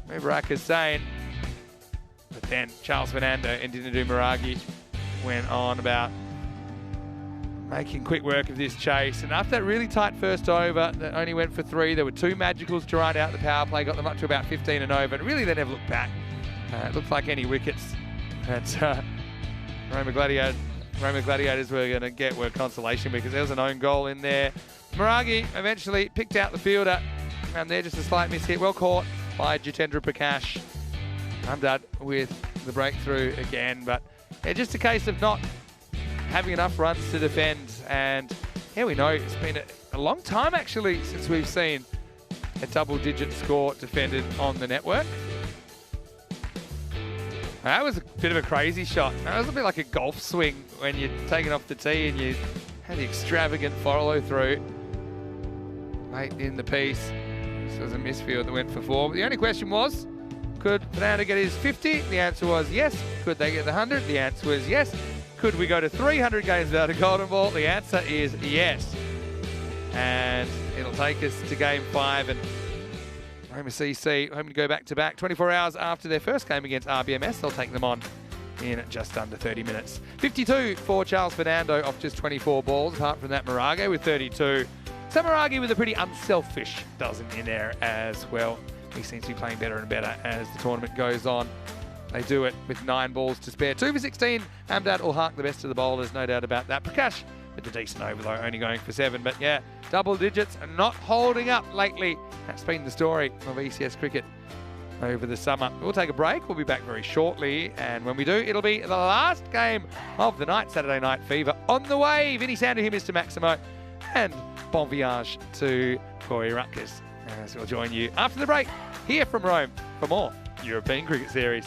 Mubarak Hussain. But then Charles Fernando and Dinadu Maragi went on about making quick work of this chase. And after that really tight first over that only went for 3, there were 2 magicals to run out the power play, got them up to about 15 and over. And really, they never looked back. It looked like any wickets that Roma Gladiators were going to get were consolation, because there was an own goal in there. Maragi eventually picked out the fielder, and there just a slight miss hit. Well caught by Jitendra Prakash. Hamdad with the breakthrough again, but yeah, just a case of not having enough runs to defend. And yeah, we know it's been a long time actually since we've seen a double-digit score defended on the network. That was a bit of a crazy shot. That was a bit like a golf swing when you're taking off the tee and you had the extravagant follow-through late in the piece. This was a misfield that went for 4. But the only question was, could Fernando get his 50? The answer was yes. Could they get the 100? The answer was yes. Could we go to 300 games without a golden ball? The answer is yes. And it'll take us to game 5. And Roma CC hoping to go back-to-back. 24 hours after their first game against RBMS, they'll take them on in just under 30 minutes. 52 for Charles Fernando off just 24 balls. Apart from that, Maragi with 32. So Maragi with a pretty unselfish dozen in there as well. He seems to be playing better and better as the tournament goes on. They do it with 9 balls to spare. 2 for 16. Hamdad ul Haq, the best of the bowlers, no doubt about that. Prakash with a decent over though, only going for 7. But yeah, double digits and not holding up lately. That's been the story of ECS cricket over the summer. We'll take a break. We'll be back very shortly. And when we do, it'll be the last game of the night, Saturday Night Fever. On the way, Vinny Sandu here, Mr. Maximo. And bon voyage to Corey Rutgers. As we'll join you after the break here from Rome for more European Cricket Series.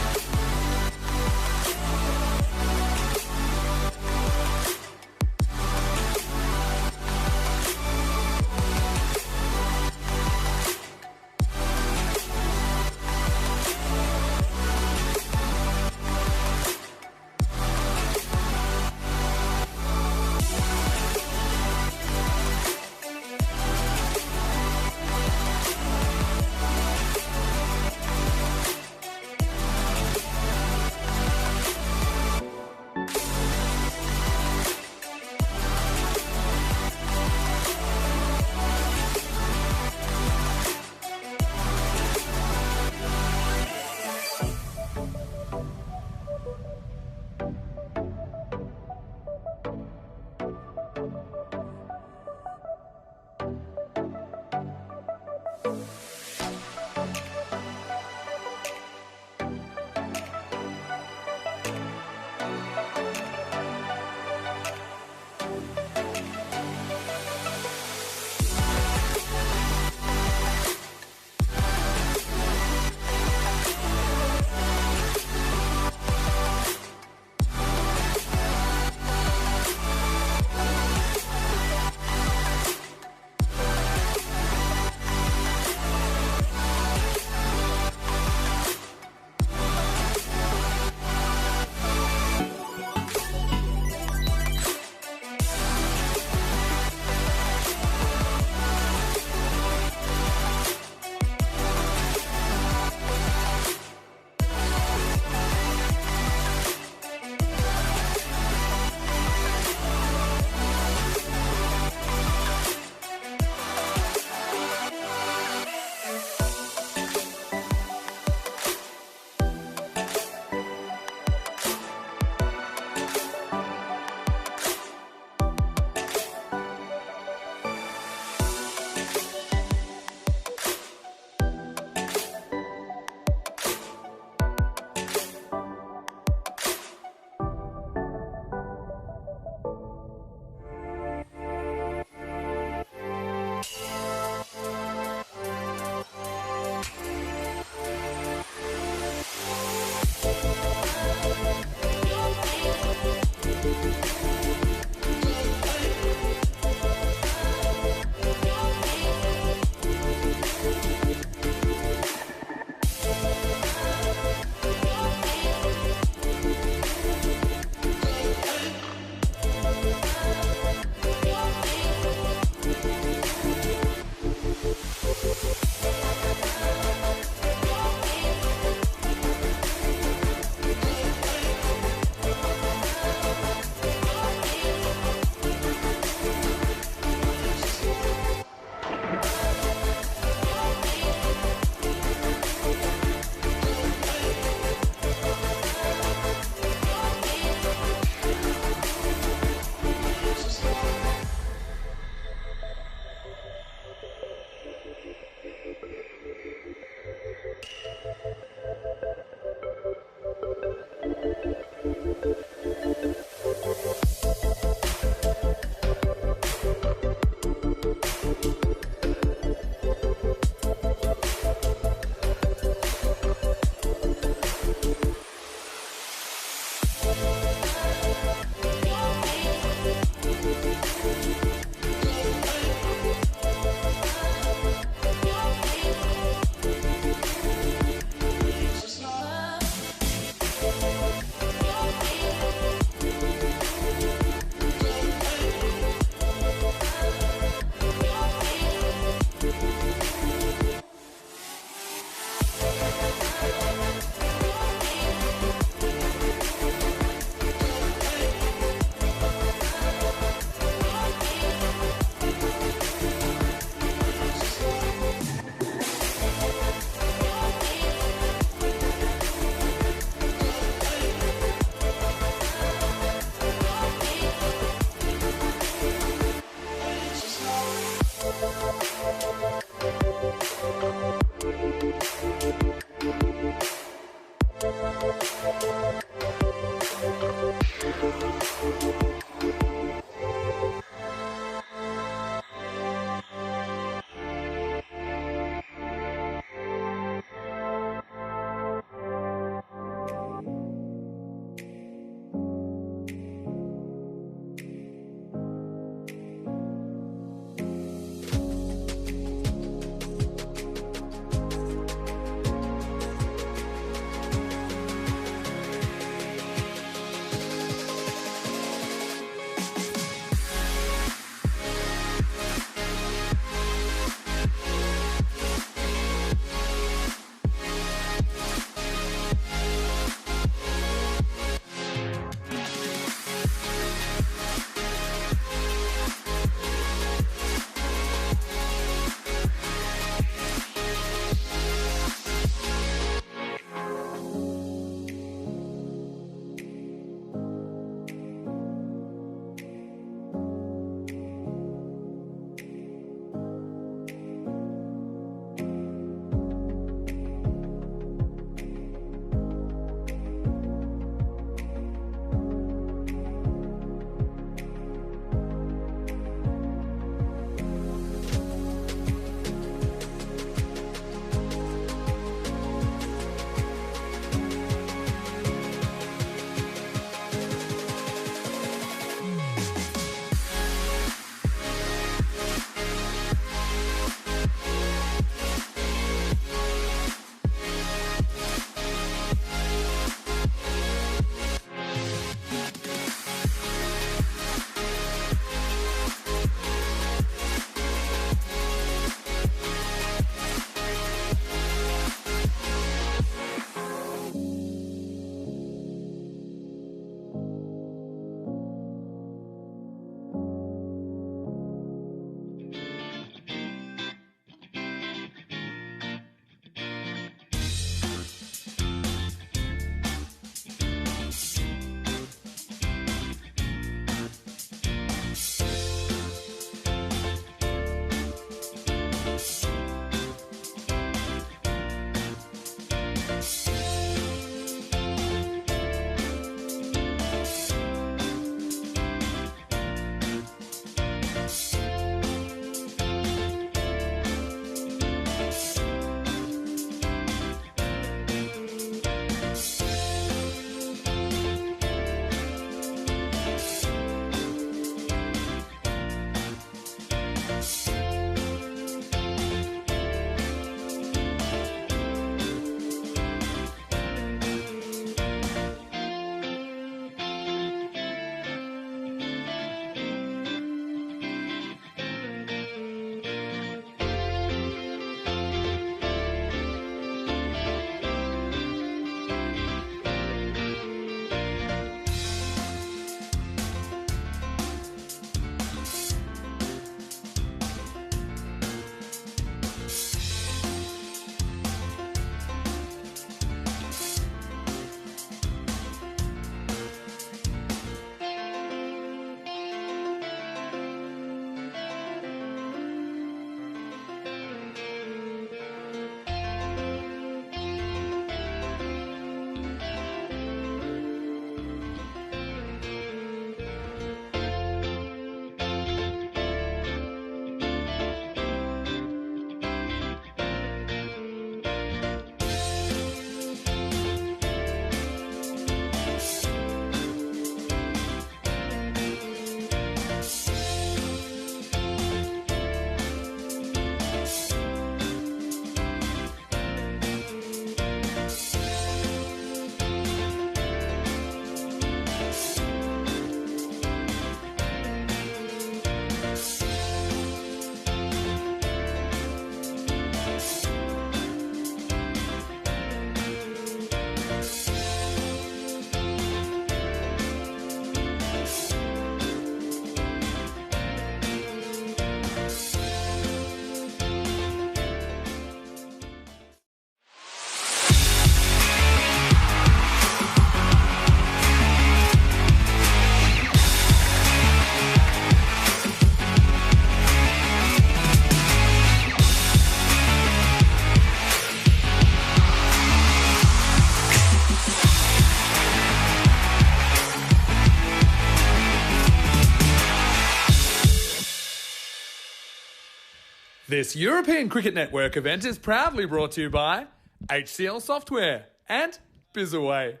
This European Cricket Network event is proudly brought to you by HCL Software and Bizaway.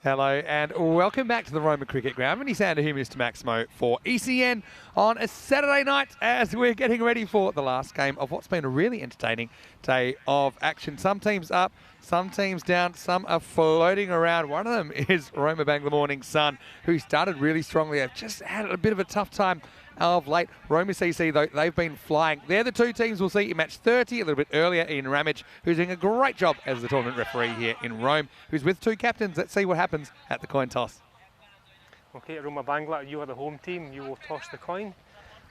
Hello and welcome back to the Roma Cricket Ground. Vinny Sander here, Mr. Maximo, for ECN on a Saturday night as we're getting ready for the last game of what's been a really entertaining day of action. Some teams up, some teams down, some are floating around. One of them is Roma Bangla Morning Sun, who started really strongly. They've just had a bit of a tough time of late. Roma CC, though, they've been flying. They're the two teams we'll see in match 30, a little bit earlier. Ian Ramage, who's doing a great job as the tournament referee here in Rome, who's with two captains. Let's see what happens at the coin toss. Okay, Roma Bangla, you are the home team. You will toss the coin.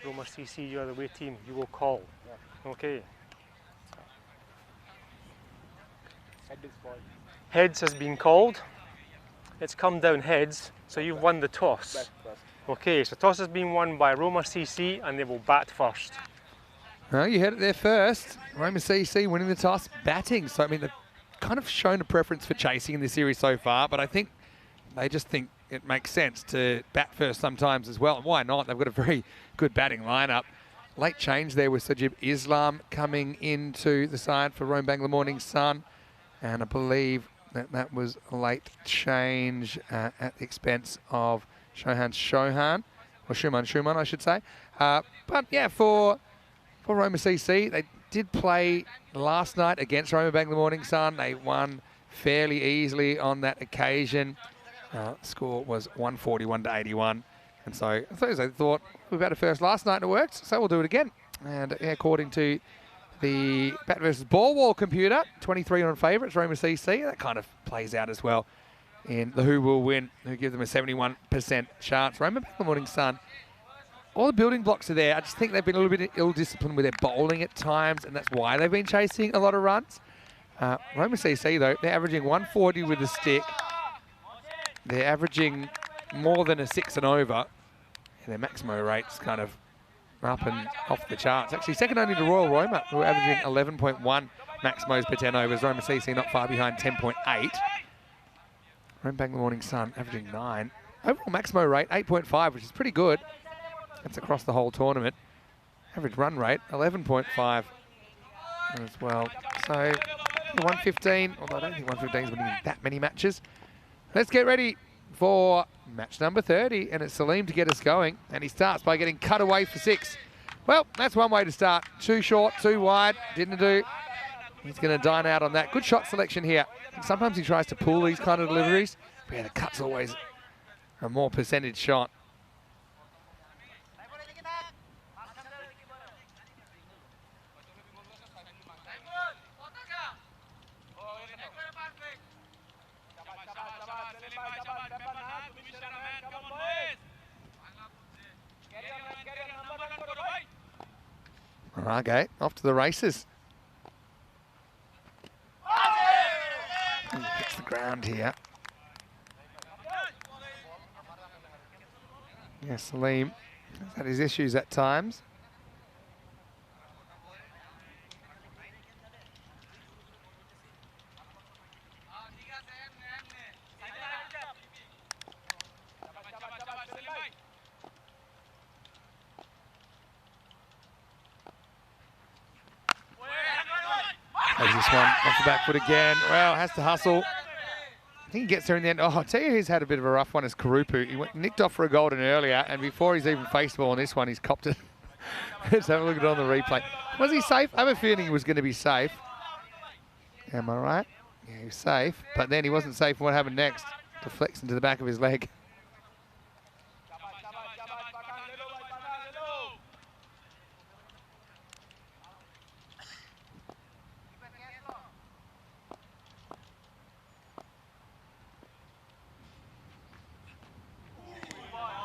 Roma CC, you are the away team. You will call. Okay. Heads has been called. It's come down heads, so you've won the toss. Okay, so toss has been won by Roma CC and they will bat first. Well, you heard it there first. Roma CC winning the toss, batting. So, I mean, they've kind of shown a preference for chasing in this series so far, but I think they just think it makes sense to bat first sometimes as well. And why not? They've got a very good batting lineup. Late change there with Sajib Islam coming into the side for Rome Bangla Morning Sun. And I believe that was a late change at the expense of Shuman, I should say. But yeah, for Roma CC, they did play last night against Roma Bangla Morning Sun. They won fairly easily on that occasion. Score was 141 to 81. And so they thought, we batted first last night and it worked, so we'll do it again. And according to the bat versus ball wall computer, 23 on favourites, Roma CC. That kind of plays out as well in the who will win, who give them a 71% chance. Roma Bangla Morning Sun, all the building blocks are there. I just think they've been a little bit ill-disciplined with their bowling at times, and that's why they've been chasing a lot of runs. Roma CC, though, they're averaging 140 with the stick. They're averaging more than a 6 and over, and their Maximo rate's kind of up and off the charts. Actually, second only to Royal Roma, who are averaging 11.1 Maximos per 10 overs. Roma CC not far behind, 10.8. Roma Bangla Morning Sun averaging 9. Overall Maximo rate, 8.5, which is pretty good. That's across the whole tournament. Average run rate, 11.5 as well. So, 115, although I don't think 115 is winning that many matches. Let's get ready for match number 30, and it's Salim to get us going, and he starts by getting cut away for 6. Well, that's one way to start. Too short, too wide, didn't do. He's going to dine out on that. Good shot selection here. Sometimes he tries to pull these kind of deliveries, but yeah, the cut's always a more percentage shot. Okay, off to the races. He hits the ground here. Yeah, Salim has had his issues at times. Plays this one off the back foot again. Well, has to hustle. I think he gets there in the end. Oh, I'll tell you who's had a bit of a rough one is Karupu. He went nicked off for a golden earlier, and before he's even faced the ball on this one, he's copped it. Let's have a look at it on the replay. Was he safe? I have a feeling he was going to be safe. Am I right? Yeah, he was safe, but then he wasn't safe. What happened next? Deflects into the back of his leg.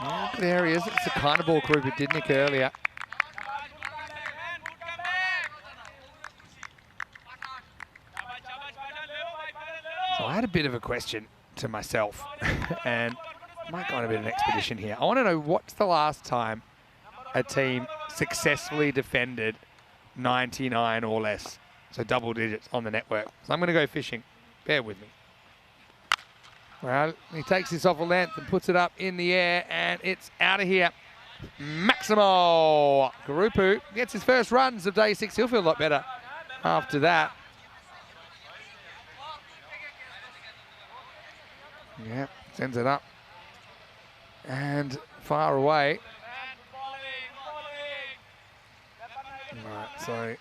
Yeah, there he is. It's the kind of ball Karupu did nick earlier. So I had a bit of a question to myself, and might go on a bit of an expedition here. I want to know, what's the last time a team successfully defended 99 or less, so double digits on the network? So I'm going to go fishing. Bear with me. Well, he takes this off a length and puts it up in the air, and it's out of here. Maximo. Garupu gets his first runs of day 6. He'll feel a lot better after that. Yeah, sends it up. And far away. Right, so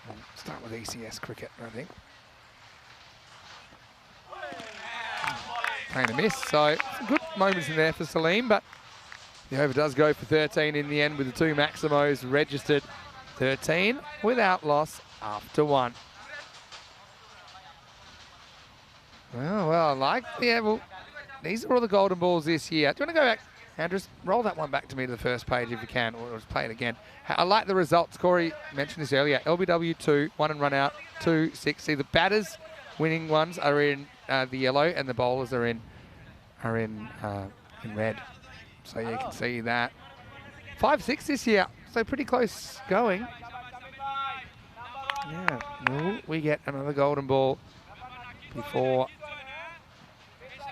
we'll start with ECS cricket, I think. Playing a miss, so some good moments in there for Salim, but the over does go for 13 in the end with the 2 Maximos registered. 13 without loss after 1. Well, I like, yeah, well, these are all the golden balls this year. Do you want to go back, Andrew? Roll that one back to me to the first page if you can, or just play it again. I like the results. Corey mentioned this earlier. LBW 2, 1 and run out, 2, 6. See, the batters winning ones are in the yellow, and the bowlers are in red. So you can see that. 5-6 this year, so pretty close going. Yeah, will we get another golden ball before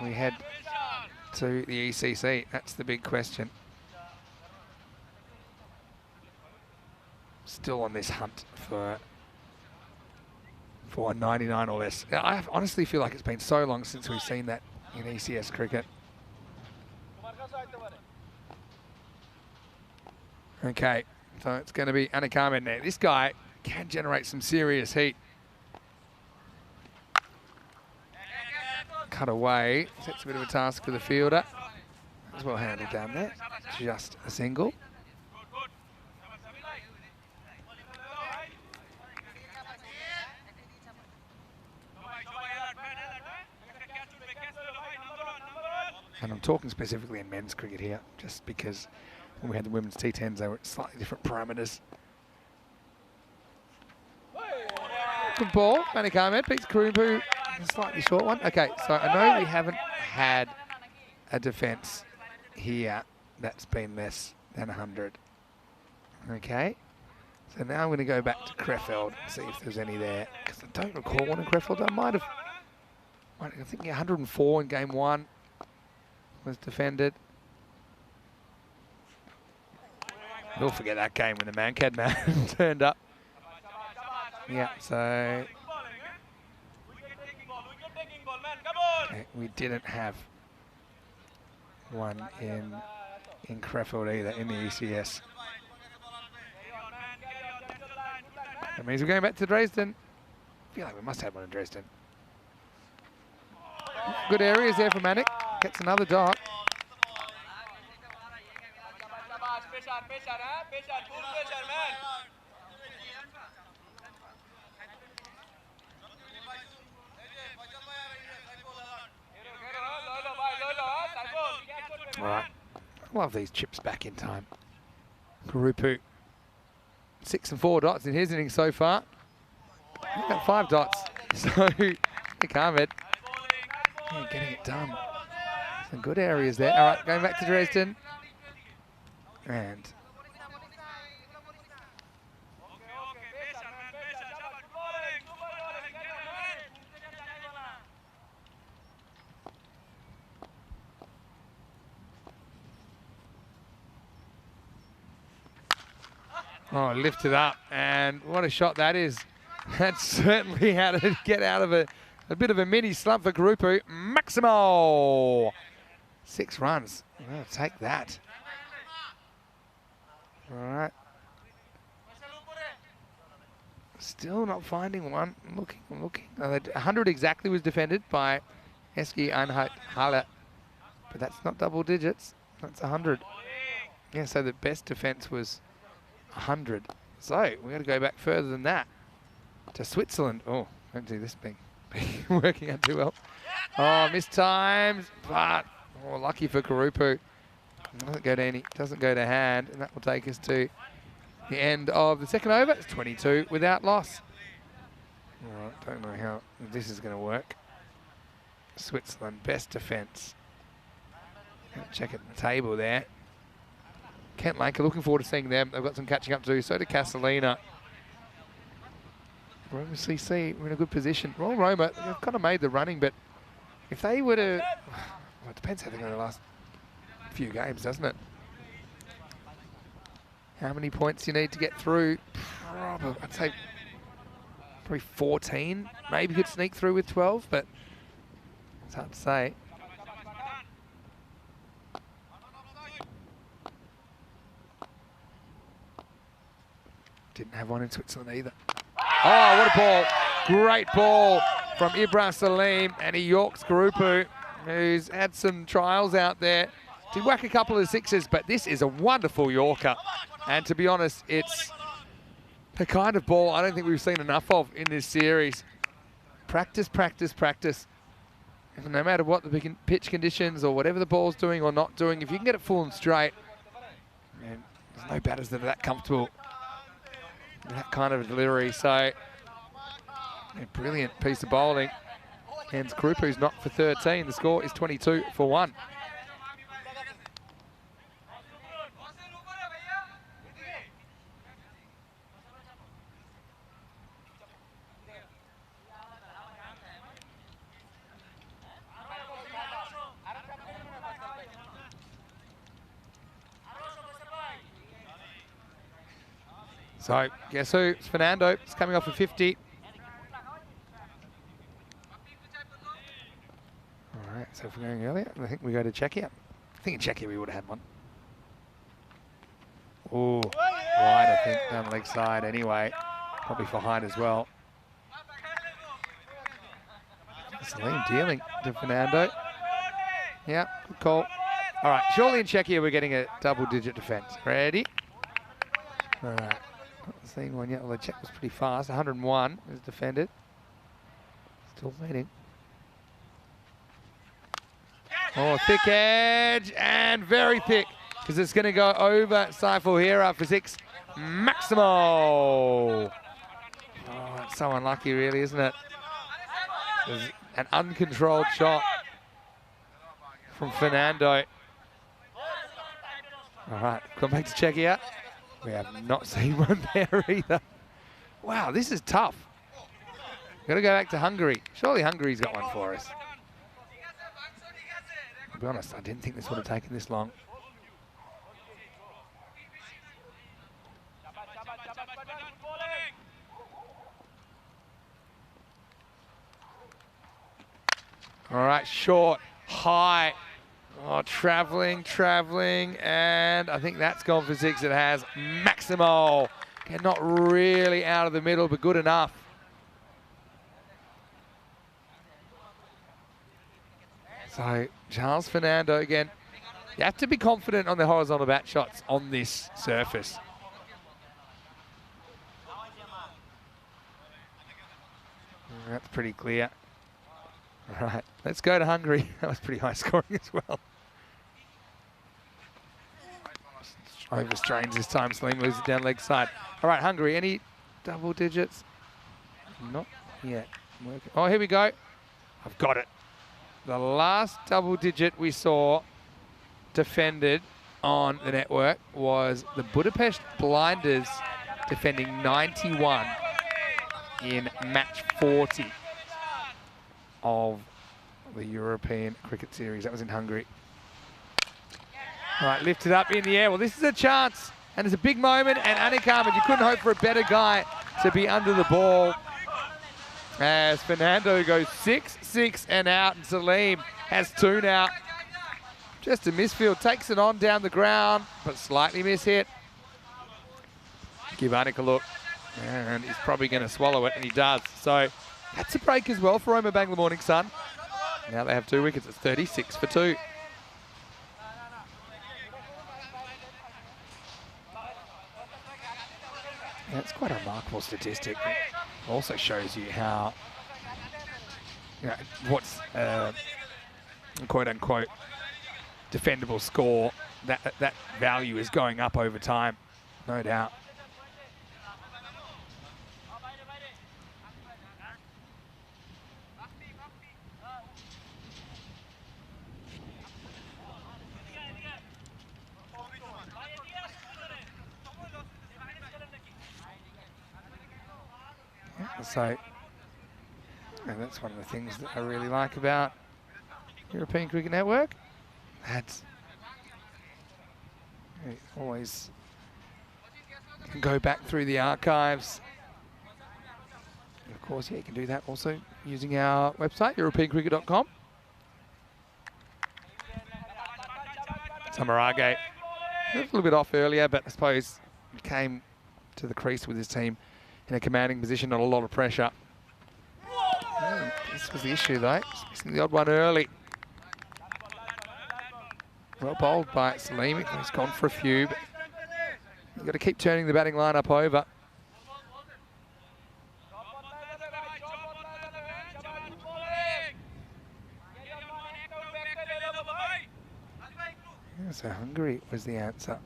we head to the ECC? That's the big question. Still on this hunt for 99 or less. I honestly feel like it's been so long since we've seen that in ECS cricket. Okay, so it's going to be Anik Ahmed there. This guy can generate some serious heat. Cut away, sets a bit of a task for the fielder. As well handled down there, just a single. And I'm talking specifically in men's cricket here, just because when we had the women's T10s, they were at slightly different parameters. Good ball, Anik Ahmed beats Karumpu, a slightly short one. Okay, so I know we haven't had a defence here that's been less than 100. Okay, so now I'm going to go back to Krefeld and see if there's any there, because I don't recall one in Krefeld. I might have, I think 104 in game 1 was defended. We'll forget that game when the Mancad man turned up. Yeah, so okay, we didn't have one in Krefeld either in the ECS. That means we're going back to Dresden. I feel like we must have one in Dresden. Good areas there for Anik. Gets another dot. All right. I love these chips back in time. Garupu. 6 and 4 dots in his innings so far. He's got 5 dots. So, Anik Ahmed, yeah, getting it done. Some good areas there. All right, going back to Dresden. And oh, lifted up, and what a shot that is. That's certainly how to get out of a bit of a mini slump for Garupu. Maximo! 6 runs. I'll take that. All right. Still not finding one. I'm looking. 100 exactly was defended by Eski Einheit-Halle, but that's not double digits. That's 100. Yeah, so the best defense was 100. So we've got to go back further than that to Switzerland. Oh, don't see this being working out too well. Oh, missed times, but lucky for Garupu. Doesn't go to hand, and that will take us to the end of the second over. It's 22 without loss. All right, don't know how this is going to work. Switzerland, best defence. Check at the table there. Kent Lanka, looking forward to seeing them. They've got some catching up to do. So did Castellina. Roma CC, we're in a good position. Royal Roma, they've kind of made the running, but if they were to, well, it depends how they're going to last few games, doesn't it? How many points you need to get through? Probably, I'd say probably 14. Maybe could sneak through with 12, but it's hard to say. Didn't have one in Switzerland either. Oh, what a ball. Great ball from Ibra Salim, and he yorks Garupu, who's had some trials out there. Did whack a couple of sixes, but this is a wonderful yorker. And to be honest, it's the kind of ball I don't think we've seen enough of in this series. Practice, practice, practice. And no matter what the pitch conditions or whatever the ball's doing or not doing, if you can get it full and straight, man, there's no batters that are that comfortable. That kind of delivery, so a brilliant piece of bowling. And Krupu's not for 13. The score is 22 for 1. So, guess who? It's Fernando. It's coming off a 50. All right, so if we're going earlier, I think we go to Czechia. I think in Czechia we would have had one. Oh, wide, I think, down the leg side anyway. Probably for height as well. Salim dealing to Fernando. Yeah, good call. All right, surely in Czechia we're getting a double-digit defence. Ready? All right. Not seeing one yet, although Czech was pretty fast. 101 is defended. Still leading. Oh, thick edge and very thick because it's going to go over Saiful Hira for 6. Maximo. Oh, it's so unlucky, really, isn't it? There's an uncontrolled shot from Fernando. All right, come back to Czechia. We have not seen one there either. Wow, this is tough. Got to go back to Hungary. Surely Hungary's got one for us. To be honest, I didn't think this would have taken this long. All right, short, high. Oh, travelling, and I think that's gone for 6. It has. Maximo. Okay, not really out of the middle, but good enough. So, Charles Fernando again. You have to be confident on the horizontal bat shots on this surface. That's pretty clear. All right, let's go to Hungary. That was pretty high scoring as well. Overstrains this time. Salim loses down leg side. All right, Hungary, any double digits? Not yet. Oh, here we go. I've got it. The last double digit we saw defended on the network was the Budapest Blinders defending 91 in match 40 of the European Cricket Series. That was in Hungary. All right, lifted up in the air. Well, this is a chance, and it's a big moment, and Anik Ahmed, you couldn't hope for a better guy to be under the ball. As Fernando goes 6 and out, and Salim has 2 now. Just a misfield, takes it on down the ground, but slightly mishit. Give Anik a look, and he's probably going to swallow it, and he does. So that's a break as well for Roma Bangla Morning Sun. Now they have 2 wickets. It's 36 for 2. Yeah, it's quite a remarkable statistic. It also shows you how, what's quote-unquote defendable score, that value is going up over time, no doubt. So, and that's one of the things that I really like about European Cricket Network. That's You always can go back through the archives. And of course, yeah, you can do that also using our website, europeancricket.com. Samarage, a little bit off earlier, but I suppose he came to the crease with his team in a commanding position, not a lot of pressure. This was the issue though, just missing the odd one early. Well bowled by Salimi, he's gone for a few, but you've got to keep turning the batting lineup over. Yeah, so Hungary was the answer.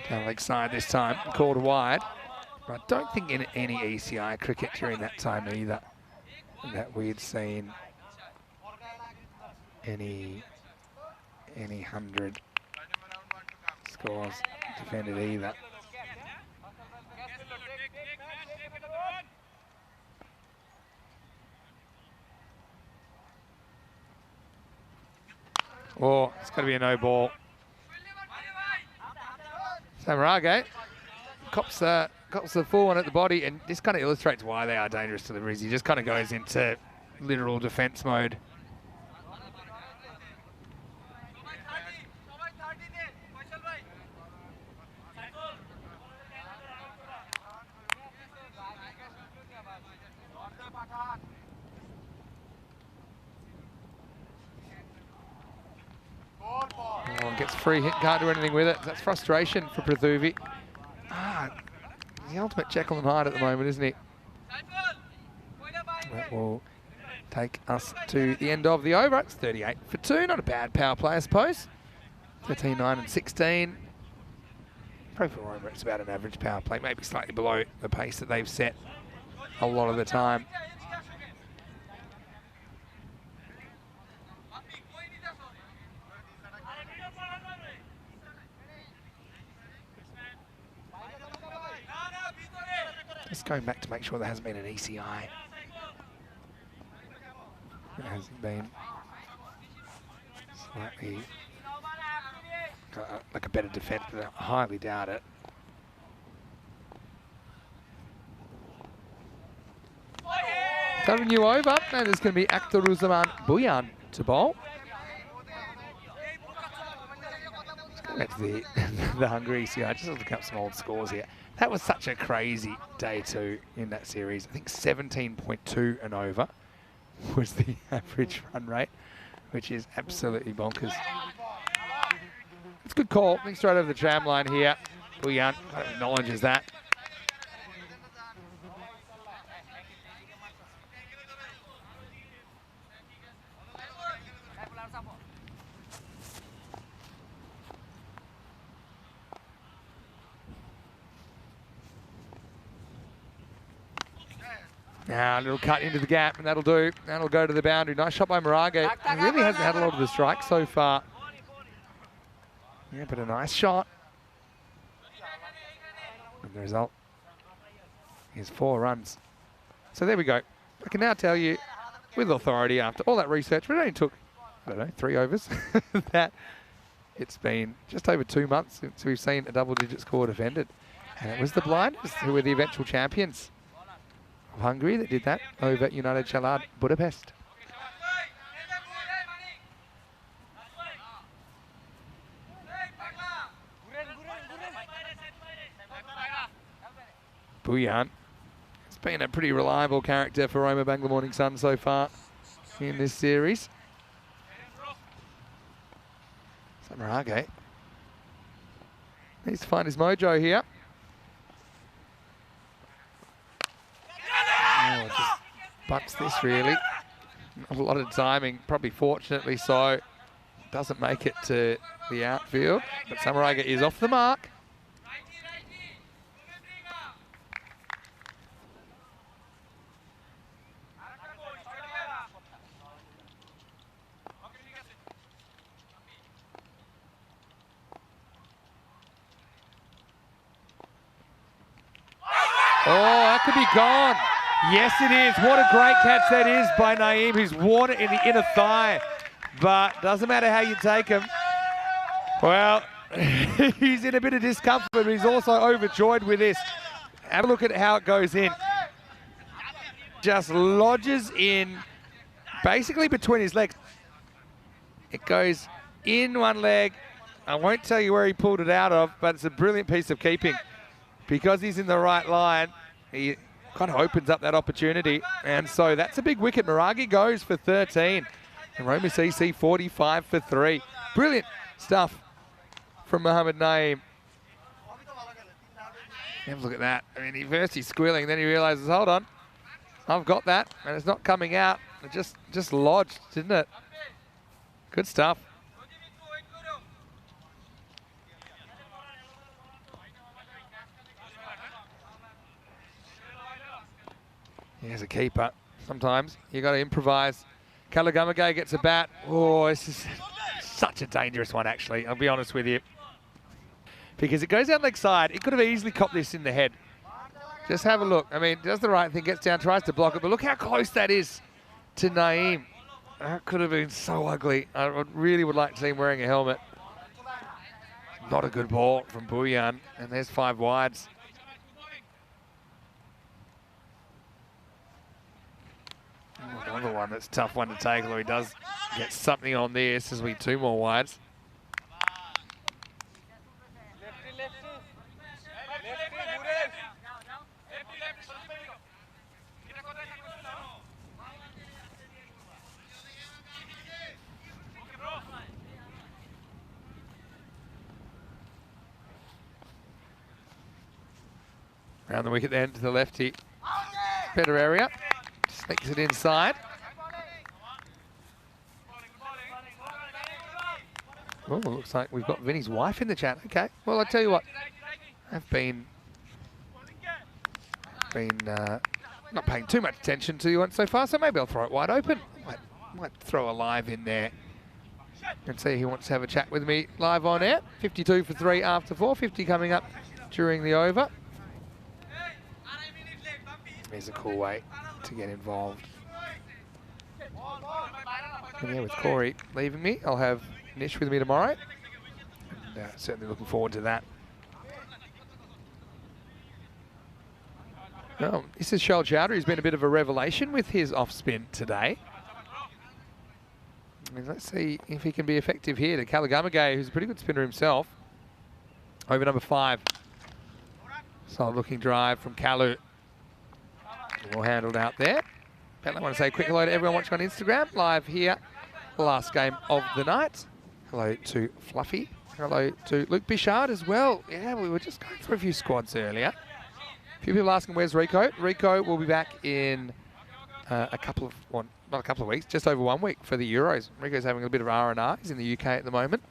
Down leg side this time, called wide. But I don't think in any ECI cricket during that time either that we'd seen any 100 scores defended either. Oh, it's got to be a no ball. Samarage cops the full one at the body, and this kind of illustrates why they are dangerous deliveries. He just kind of goes into literal defense mode. Oh, gets free hit, can't do anything with it. That's frustration for Prathuvi. The ultimate Jekyll and Hyde at the moment, isn't he? That will take us to the end of the over. It's 38 for 2. Not a bad power play, I suppose. 13, 9 and 16. Probably for Roma, it's about an average power play, maybe slightly below the pace that they've set a lot of the time. Just going back to make sure there hasn't been an ECI. It hasn't been. Slightly like a better defence, but I highly doubt it. W over, and there's going to be Akhtaruzaman Buyan to bowl. Let's go back to the Hungary ECI. Just look up some old scores here. That was such a crazy day two in that series. I think 17.2 and over was the average run rate, which is absolutely bonkers. It's a good call. I think straight over the tram line here. Buyan kind of acknowledges that. Now a little cut into the gap, and that'll do. That'll go to the boundary. Nice shot by Marage. He really hasn't had a lot of the strikes so far. Yeah, but a nice shot. And the result is 4 runs. So there we go. I can now tell you with authority, after all that research, but it only took, I don't know, 3 overs, that it's been just over 2 months since we've seen a double-digit score defended. And it was the Blinders who were the eventual champions of Hungary that did that over United Chalad Budapest. Buyan has been a pretty reliable character for Roma Bangla Morning Sun so far in this series. Samarage needs to find his mojo here. Oh, just bucks this really. Not a lot of timing, probably fortunately so. Doesn't make it to the outfield, but Samarage is off the mark. Oh, that could be gone. Yes, it is. What a great catch that is by Naeem, who's worn it in the inner thigh. But doesn't matter how you take him. Well, he's in a bit of discomfort, but he's also overjoyed with this. Have a look at how it goes in. Just lodges in basically between his legs. It goes in one leg. I won't tell you where he pulled it out of, but it's a brilliant piece of keeping. Because he's in the right line, he kind of opens up that opportunity. And so that's a big wicket. Maragi goes for 13. And Roma CC 45 for 3. Brilliant stuff from Mohamed Naeem. Have a look at that. I mean, first he's squealing, then he realizes, hold on, I've got that, and it's not coming out. It just lodged, didn't it? Good stuff. Here's a keeper. Sometimes you got to improvise. Kalagamagay gets a bat. Oh, this is such a dangerous one, actually. I'll be honest with you. Because it goes down leg side. It could have easily copped this in the head. Just have a look. I mean, does the right thing, gets down, tries to block it, but look how close that is to Naeem. That could have been so ugly. I really would like to see him wearing a helmet. Not a good ball from Bhuyan. And there's 5 wides. Another one that's a tough one to take, although he does get something on this. This will be 2 more wides. Around the wicket then to the lefty. Better area. Sneaks it inside. Oh, looks like we've got Vinny's wife in the chat. Okay, well, I tell you what, I've been not paying too much attention to you so far, so maybe I'll throw it wide open. Might throw a live in there and see who wants to have a chat with me live on air. 52 for 3 after 4, 50 coming up during the over. Here's a cool way to get involved. And yeah, with Corey leaving me, I'll have Nish with me tomorrow. And certainly looking forward to that. Well, this is Shoal Chowdhury, who's been a bit of a revelation with his off-spin today. I mean, let's see if he can be effective here to Kalagamagay, who's a pretty good spinner himself. Over number 5. Solid looking drive from Kalu. Well handled out there. But I want to say a quick hello to everyone watching on Instagram, live here, last game of the night. Hello to Fluffy. Hello to Luke Bichard as well. Yeah, we were just going through a few squads earlier. A few people asking where's Rico. Rico will be back in a couple of, well, not a couple of weeks, just over 1 week for the Euros. Rico's having a bit of R&R. He's in the UK at the moment.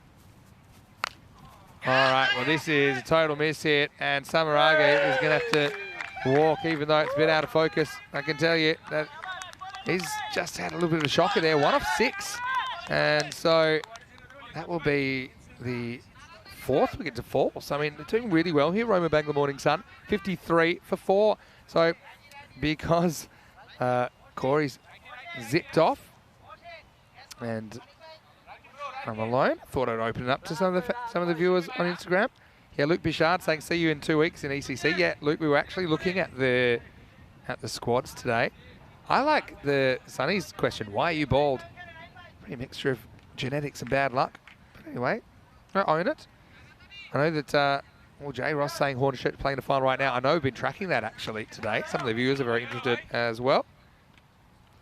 All right, well, this is a total miss hit, and Samarage is going to have to walk, even though it's a bit out of focus. I can tell you that he's just had a little bit of a shocker there. 1 off 6. And so that will be the 4th wicket to fall. So, I mean, they're doing really well here. Roma Bangla Morning Sun, 53 for 4. So because Corey's zipped off and I'm alone, thought I'd open it up to some of the viewers on Instagram. Yeah, Luke Bichard saying, see you in 2 weeks in ECC. Yeah, Luke, we were actually looking at the squads today. I like the Sonny's question, why are you bald? Pretty mixture of genetics and bad luck. But anyway, I own it. I know that, well, Jay Ross saying Hornchurch playing the final right now. I know we've been tracking that actually today. Some of the viewers are very interested as well.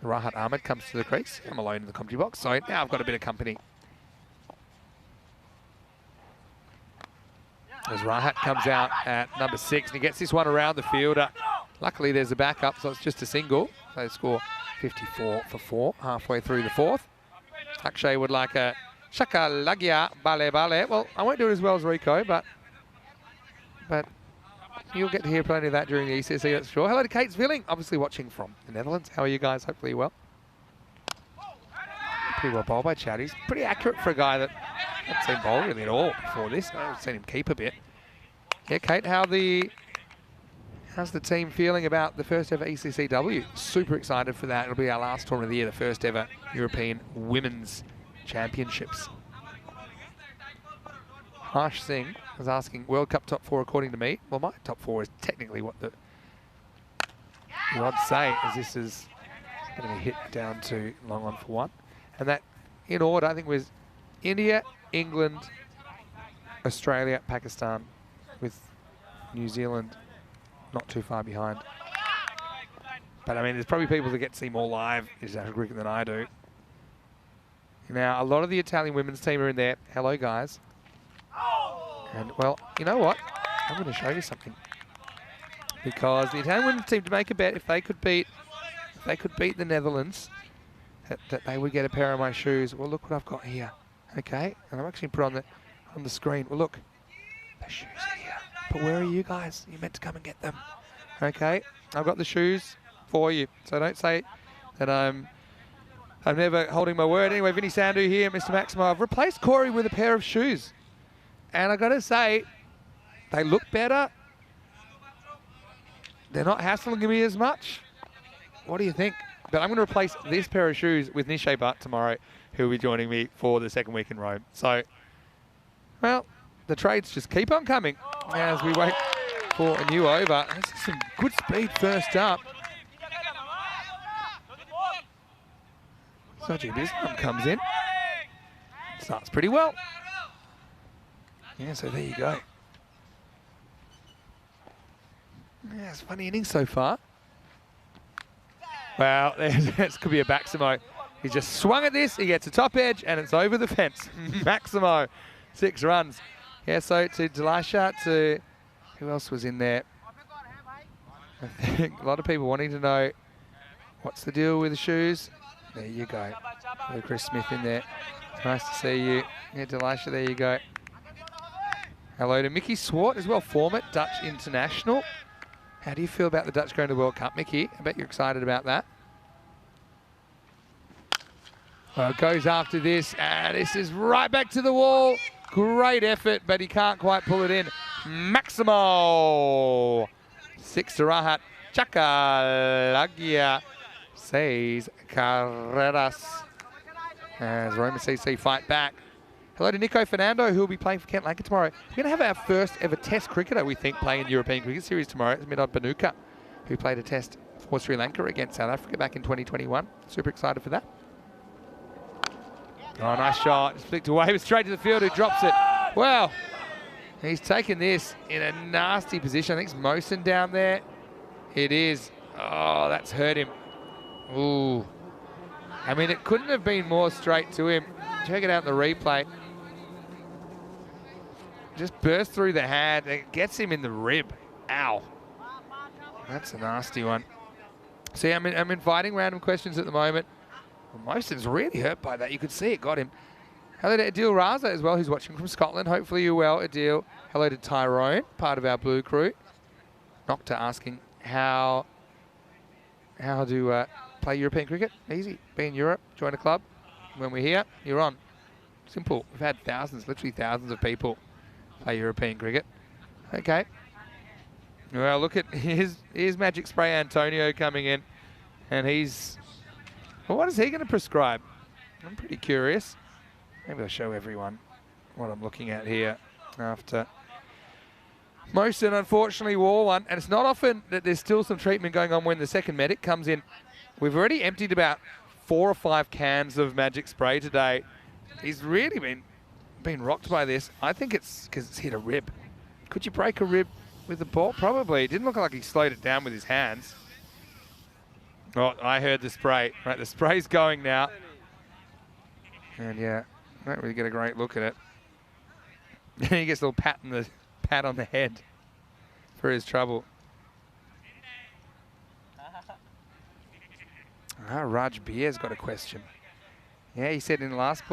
Rahat Ahmed comes to the crease. I'm alone in the commentary box, so now I've got a bit of company. As Rahat comes out at number 6 and he gets this one around the fielder. Luckily there's a backup, so it's just a single. So they score 54 for 4 halfway through the 4th. Akshay would like a Shaka Lagya Bale Bale. Well, I won't do it as well as Rico, but you'll get to hear plenty of that during the ECC, that's sure. Hello to Kate Zvilling, obviously watching from the Netherlands. How are you guys? Hopefully well. Pretty well bowled by Chad. He's pretty accurate for a guy that I haven't seen bowl really at all before this. I've seen him keep a bit. Yeah, Kate, how How's the team feeling about the first ever ECCW? Super excited for that. It'll be our last tournament of the year, the first ever European Women's Championships. Harsh Singh was asking, World Cup top 4 according to me. Well, my top 4 is technically what the odds say, as this is going to be hit down to long on for 1. And that, in order, I think was India, England, Australia, Pakistan, with New Zealand not too far behind. But I mean, there's probably people that get to see more live international cricket than I do. Now, a lot of the Italian women's team are in there. Hello, guys. And, well, you know what? I'm going to show you something. Because the Italian women's team, to make a bet, if they could beat the Netherlands, that they would get a pair of my shoes. Well, look what I've got here. Okay? And I'm actually put on the screen. Well, look. The shoes are here. But where are you guys? You're meant to come and get them. Okay? I've got the shoes for you. So don't say that I'm never holding my word. Anyway, Vinny Sandhu here, Mr. Maximo. I've replaced Corey with a pair of shoes. And I've got to say, they look better. They're not hassling me as much. What do you think? But I'm going to replace this pair of shoes with Nishay Bhatt tomorrow, who will be joining me for the second week in Rome. So, well, the trades just keep on coming as we wait for a new over. There's some good speed first up. Sajid Islam comes in. Starts pretty well. Yeah, so there you go. Yeah, it's a funny inning so far. Well, this could be a Maximo. He just swung at this, he gets a top edge, and it's over the fence. Maximo, 6 runs. Yeah, so to Delasha, to who else was in there? I think a lot of people wanting to know what's the deal with the shoes. There you go. With Chris Smith in there. It's nice to see you. Yeah, Delasha, there you go. Hello to Mickey Swart as well, former Dutch international. How do you feel about the Dutch going to the World Cup, Mickey? I bet you're excited about that. Well, goes after this, and this is right back to the wall. Great effort, but he can't quite pull it in. Maximo! 6 to Rahat. Chakalagia says Carreras. As Roma CC fight back. Hello to Nico Fernando, who will be playing for Kent Lanka tomorrow. We're going to have our first ever Test cricketer, we think, playing in the European Cricket Series tomorrow. It's Midod Banuka, who played a Test for Sri Lanka against South Africa back in 2021. Super excited for that. Oh, nice shot. Just flicked away, but straight to the field, who drops it. Well, he's taken this in a nasty position. I think it's Mosen down there. It is. Oh, that's hurt him. Ooh. I mean, it couldn't have been more straight to him. Check it out in the replay. Just burst through the hand. It gets him in the rib. Ow. That's a nasty one. See, I'm inviting random questions at the moment. Well, Mosen's really hurt by that. You could see it got him. Hello to Adil Raza as well, who's watching from Scotland. Hopefully you're well, Adil. Hello to Tyrone, part of our Blue Crew. Nocta asking how to play European cricket. Easy. Be in Europe, join a club. When we're here, you're on. Simple. We've had thousands, literally thousands of people play European cricket. Okay. Well, look at here's Magic Spray Antonio coming in, and well, what is he going to prescribe? I'm pretty curious. Maybe I'll show everyone what I'm looking at here after. Mosen unfortunately wore one, and it's not often that there's still some treatment going on when the second medic comes in. We've already emptied about 4 or 5 cans of Magic Spray today. He's really been rocked by this. I think it's because it's hit a rib. Could you break a rib with the ball? Probably. It didn't look like he slowed it down with his hands. Oh, I heard the spray. Right, the spray's going now. And yeah, don't really get a great look at it. He gets a little pat on the head for his trouble. Raj Beer's got a question. Yeah, he said in the last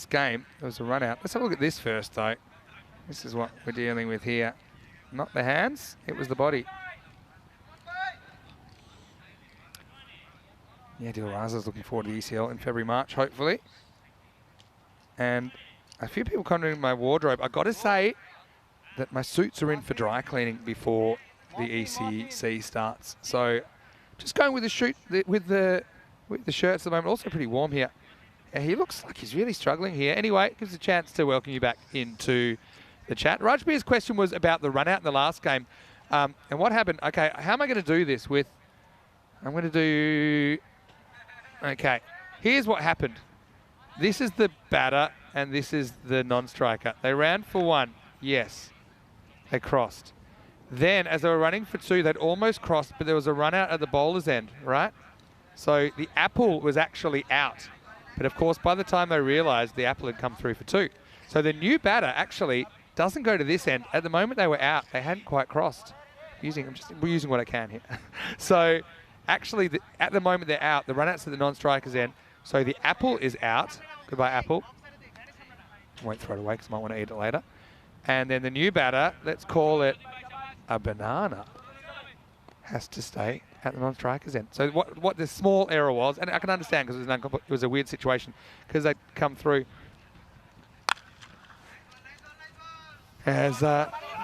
game, there was a run out. Let's have a look at this first, though. This is what we're dealing with here. Not the hands, it was the body. Yeah, Dil Raza's looking forward to the ECL in February, March, hopefully. And a few people commenting on my wardrobe. I've got to say that my suits are in for dry cleaning before the ECC starts. So just going with the with the shirts at the moment. Also pretty warm here. And he looks like he's really struggling here. Anyway, gives a chance to welcome you back into the chat. Rajbir's question was about the run out in the last game. And what happened? Okay, how am I going to do this with... I'm going to do... Okay, here's what happened. This is the batter and this is the non-striker. They ran for one. Yes, they crossed. Then, as they were running for two, they'd almost crossed, but there was a run out at the bowler's end, right? So the apple was actually out. But of course, by the time they realised, the apple had come through for two. So the new batter actually doesn't go to this end. At the moment they were out, they hadn't quite crossed. We're using what I can here. So actually, at the moment they're out, the run-out's at the non-striker's end. So the apple is out. Goodbye, apple. I won't throw it away because I might want to eat it later. And then the new batter, let's call it a banana, has to stay at the non-striker's end. So what the small error was, and I can understand because it was a weird situation because they'd come through as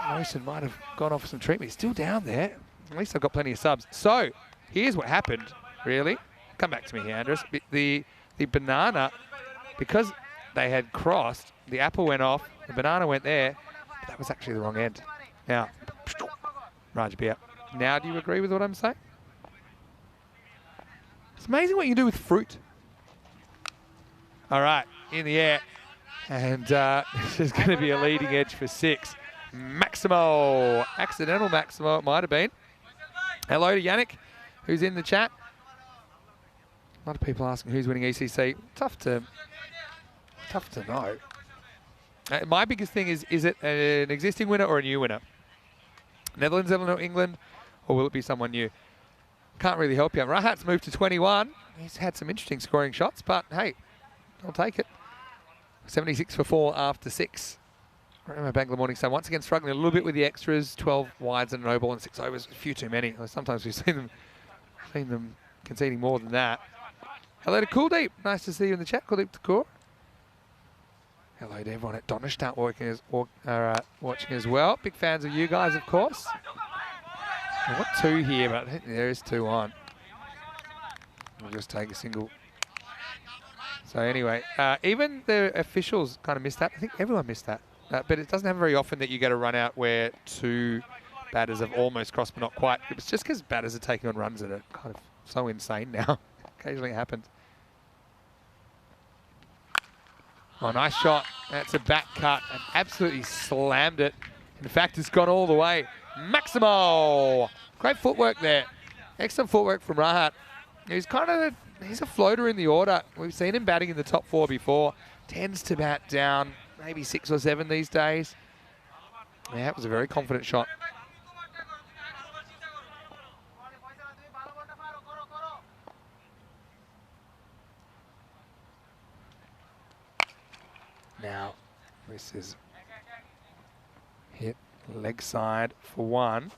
Mason might have gone off some treatment. He's still down there. At least I've got plenty of subs. So here's what happened, really. Come back to me here, Andres. The banana, because they had crossed, the apple went off, the banana went there, but that was actually the wrong end. Now, Rajbir, now do you agree with what I'm saying? It's amazing what you can do with fruit. All right, in the air. And this is going to be a leading edge for 6. Maximo. Accidental Maximo, it might have been. Hello to Yannick, who's in the chat. A lot of people asking who's winning ECC. Tough to know. My biggest thing is it an existing winner or a new winner? Netherlands, England, or will it be someone new? Can't really help you. Rahat's moved to 21. He's had some interesting scoring shots, but hey, I'll take it. 76 for 4 after 6. Remember Bangla Morning Sun once again struggling a little bit with the extras. 12 wides and no ball and 6 overs. A few too many. Sometimes we've seen them conceding more than that. Hello to Kuldeep. Nice to see you in the chat, Kuldeep Thakur. Hello to everyone at Donnerstadt watching as well. Big fans of you guys, of course. I've got 2 here, but I think there is 2 on. We'll just take a single. So anyway, even the officials kind of missed that. I think everyone missed that. But it doesn't happen very often that you get a run out where 2 batters have almost crossed but not quite. It's just because batters are taking on runs that are kind of so insane now. Occasionally it happens. Oh, nice shot. That's a back cut and absolutely slammed it. In fact, it's gone all the way. Maximo! Great footwork there. Excellent footwork from Rahat. He's a floater in the order. We've seen him batting in the top 4 before. Tends to bat down, maybe 6 or 7 these days. Yeah, it was a very confident shot. Now, this is hit leg side for 1.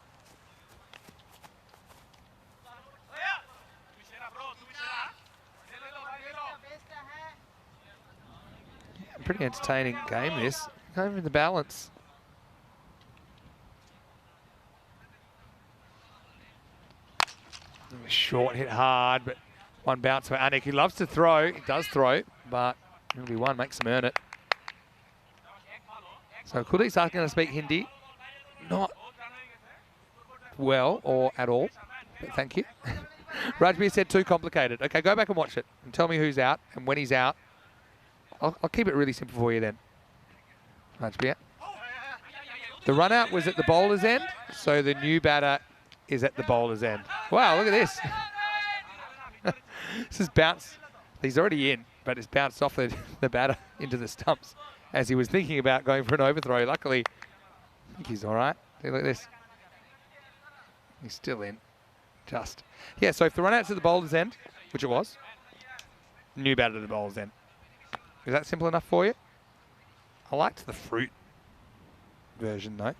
Yeah, pretty entertaining game this. Not even the balance. Short, hit hard, but 1 bounce for Anik. He loves to throw. He does throw, but it'll be 1, makes him earn it. So Kuldeep's asking to speak Hindi. Not well or at all, but thank you. Rajbir said too complicated. Okay, go back and watch it and tell me who's out and when he's out. I'll keep it really simple for you then. Rajbir. The run out was at the bowler's end, so the new batter is at the bowler's end. Wow, look at this. This is bounced. He's already in, but it's bounced off the batter into the stumps as he was thinking about going for an overthrow. Luckily, I think he's all right. See, look at this. He's still in. Just. Yeah, so if the run out's at the bowler's end, which it was, new batter at the bowler's end. Is that simple enough for you? I liked the fruit version, though.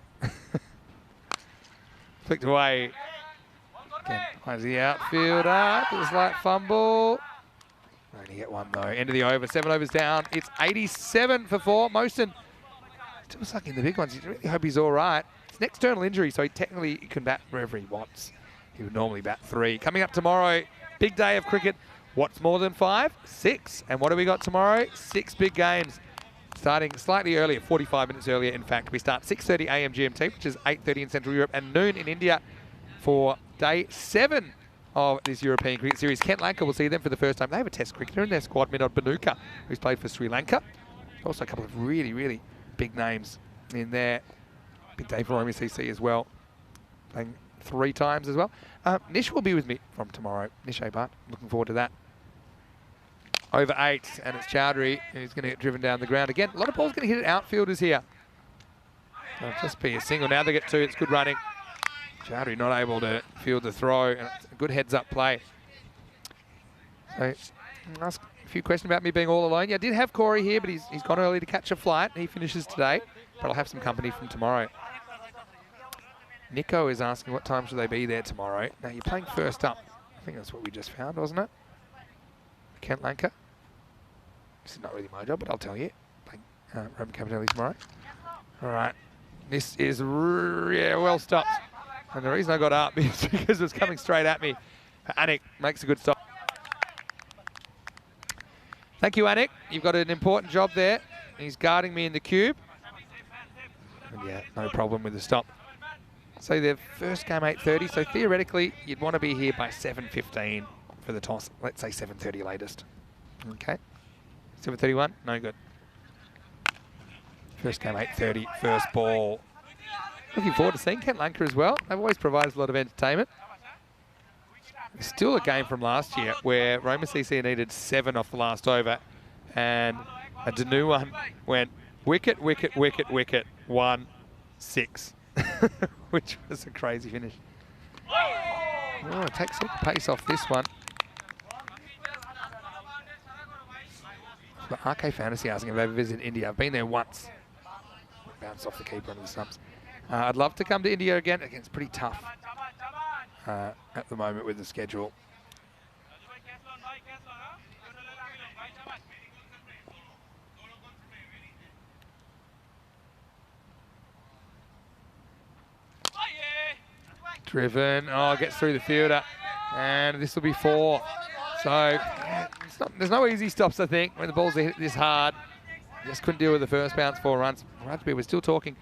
Flicked away. Again, finds the outfielder. It was like fumble. Only get 1 though. End of the over. 7 overs down. It's 87 for 4. Mosen still sucking the big ones. You really hope he's all right. It's an external injury, so he technically can bat wherever he wants. He would normally bat 3. Coming up tomorrow, big day of cricket. What's more than 5? 6. And what do we got tomorrow? 6 big games. Starting slightly earlier, 45 minutes earlier, in fact. We start 6:30 a.m. GMT, which is 8:30 in Central Europe, and noon in India for day 7 of this European Cricket Series. Kent Lanka will see them for the first time. They have a test cricketer in their squad, Minod Banuka, who's played for Sri Lanka. Also a couple of really, really big names in there. Big day for MCC as well, playing 3 times as well. Nish will be with me from tomorrow. Nish Abart, looking forward to that. Over 8, and it's Chowdhury who's going to get driven down the ground again. A lot of balls going to hit at outfielders here. It'll just be a single. Now they get 2. It's good running. Chowdhury not able to field the throw, and it's a good heads-up play. So, I'll ask a few questions about me being all alone. Yeah, I did have Corey here, but he's gone early to catch a flight. He finishes today, but I'll have some company from tomorrow. Nico is asking what time should they be there tomorrow. Now, you're playing first up. I think that's what we just found, wasn't it? Kent Lanka. This is not really my job, but I'll tell you. Playing Roman Capitelli tomorrow. All right. This is well stopped. And the reason I got up is because it was coming straight at me. Anik makes a good stop. Thank you, Anik. You've got an important job there. He's guarding me in the cube. And yeah, no problem with the stop. So their first game 8:30. So theoretically, you'd want to be here by 7:15 for the toss. Let's say 7:30 latest. Okay. 7:31. No good. First game 8:30. First ball. Looking forward to seeing Kent Lanka as well. They've always provided a lot of entertainment. There's still a game from last year where Roma CC needed 7 off the last over, and a Danu one went wicket, wicket, wicket, wicket, 1, 6, which was a crazy finish. Oh, it takes all the pace off this one. But RK Fantasy asking if they've ever visited India. I've been there once. Bounced off the keeper under the stumps. I'd love to come to India again. Again, it's pretty tough at the moment with the schedule. Driven. Oh, gets through the fielder. And this will be 4. So yeah, there's no easy stops, I think, when the balls are hit this hard. Just couldn't deal with the first bounce, 4 runs. Rajbir, we're still talking.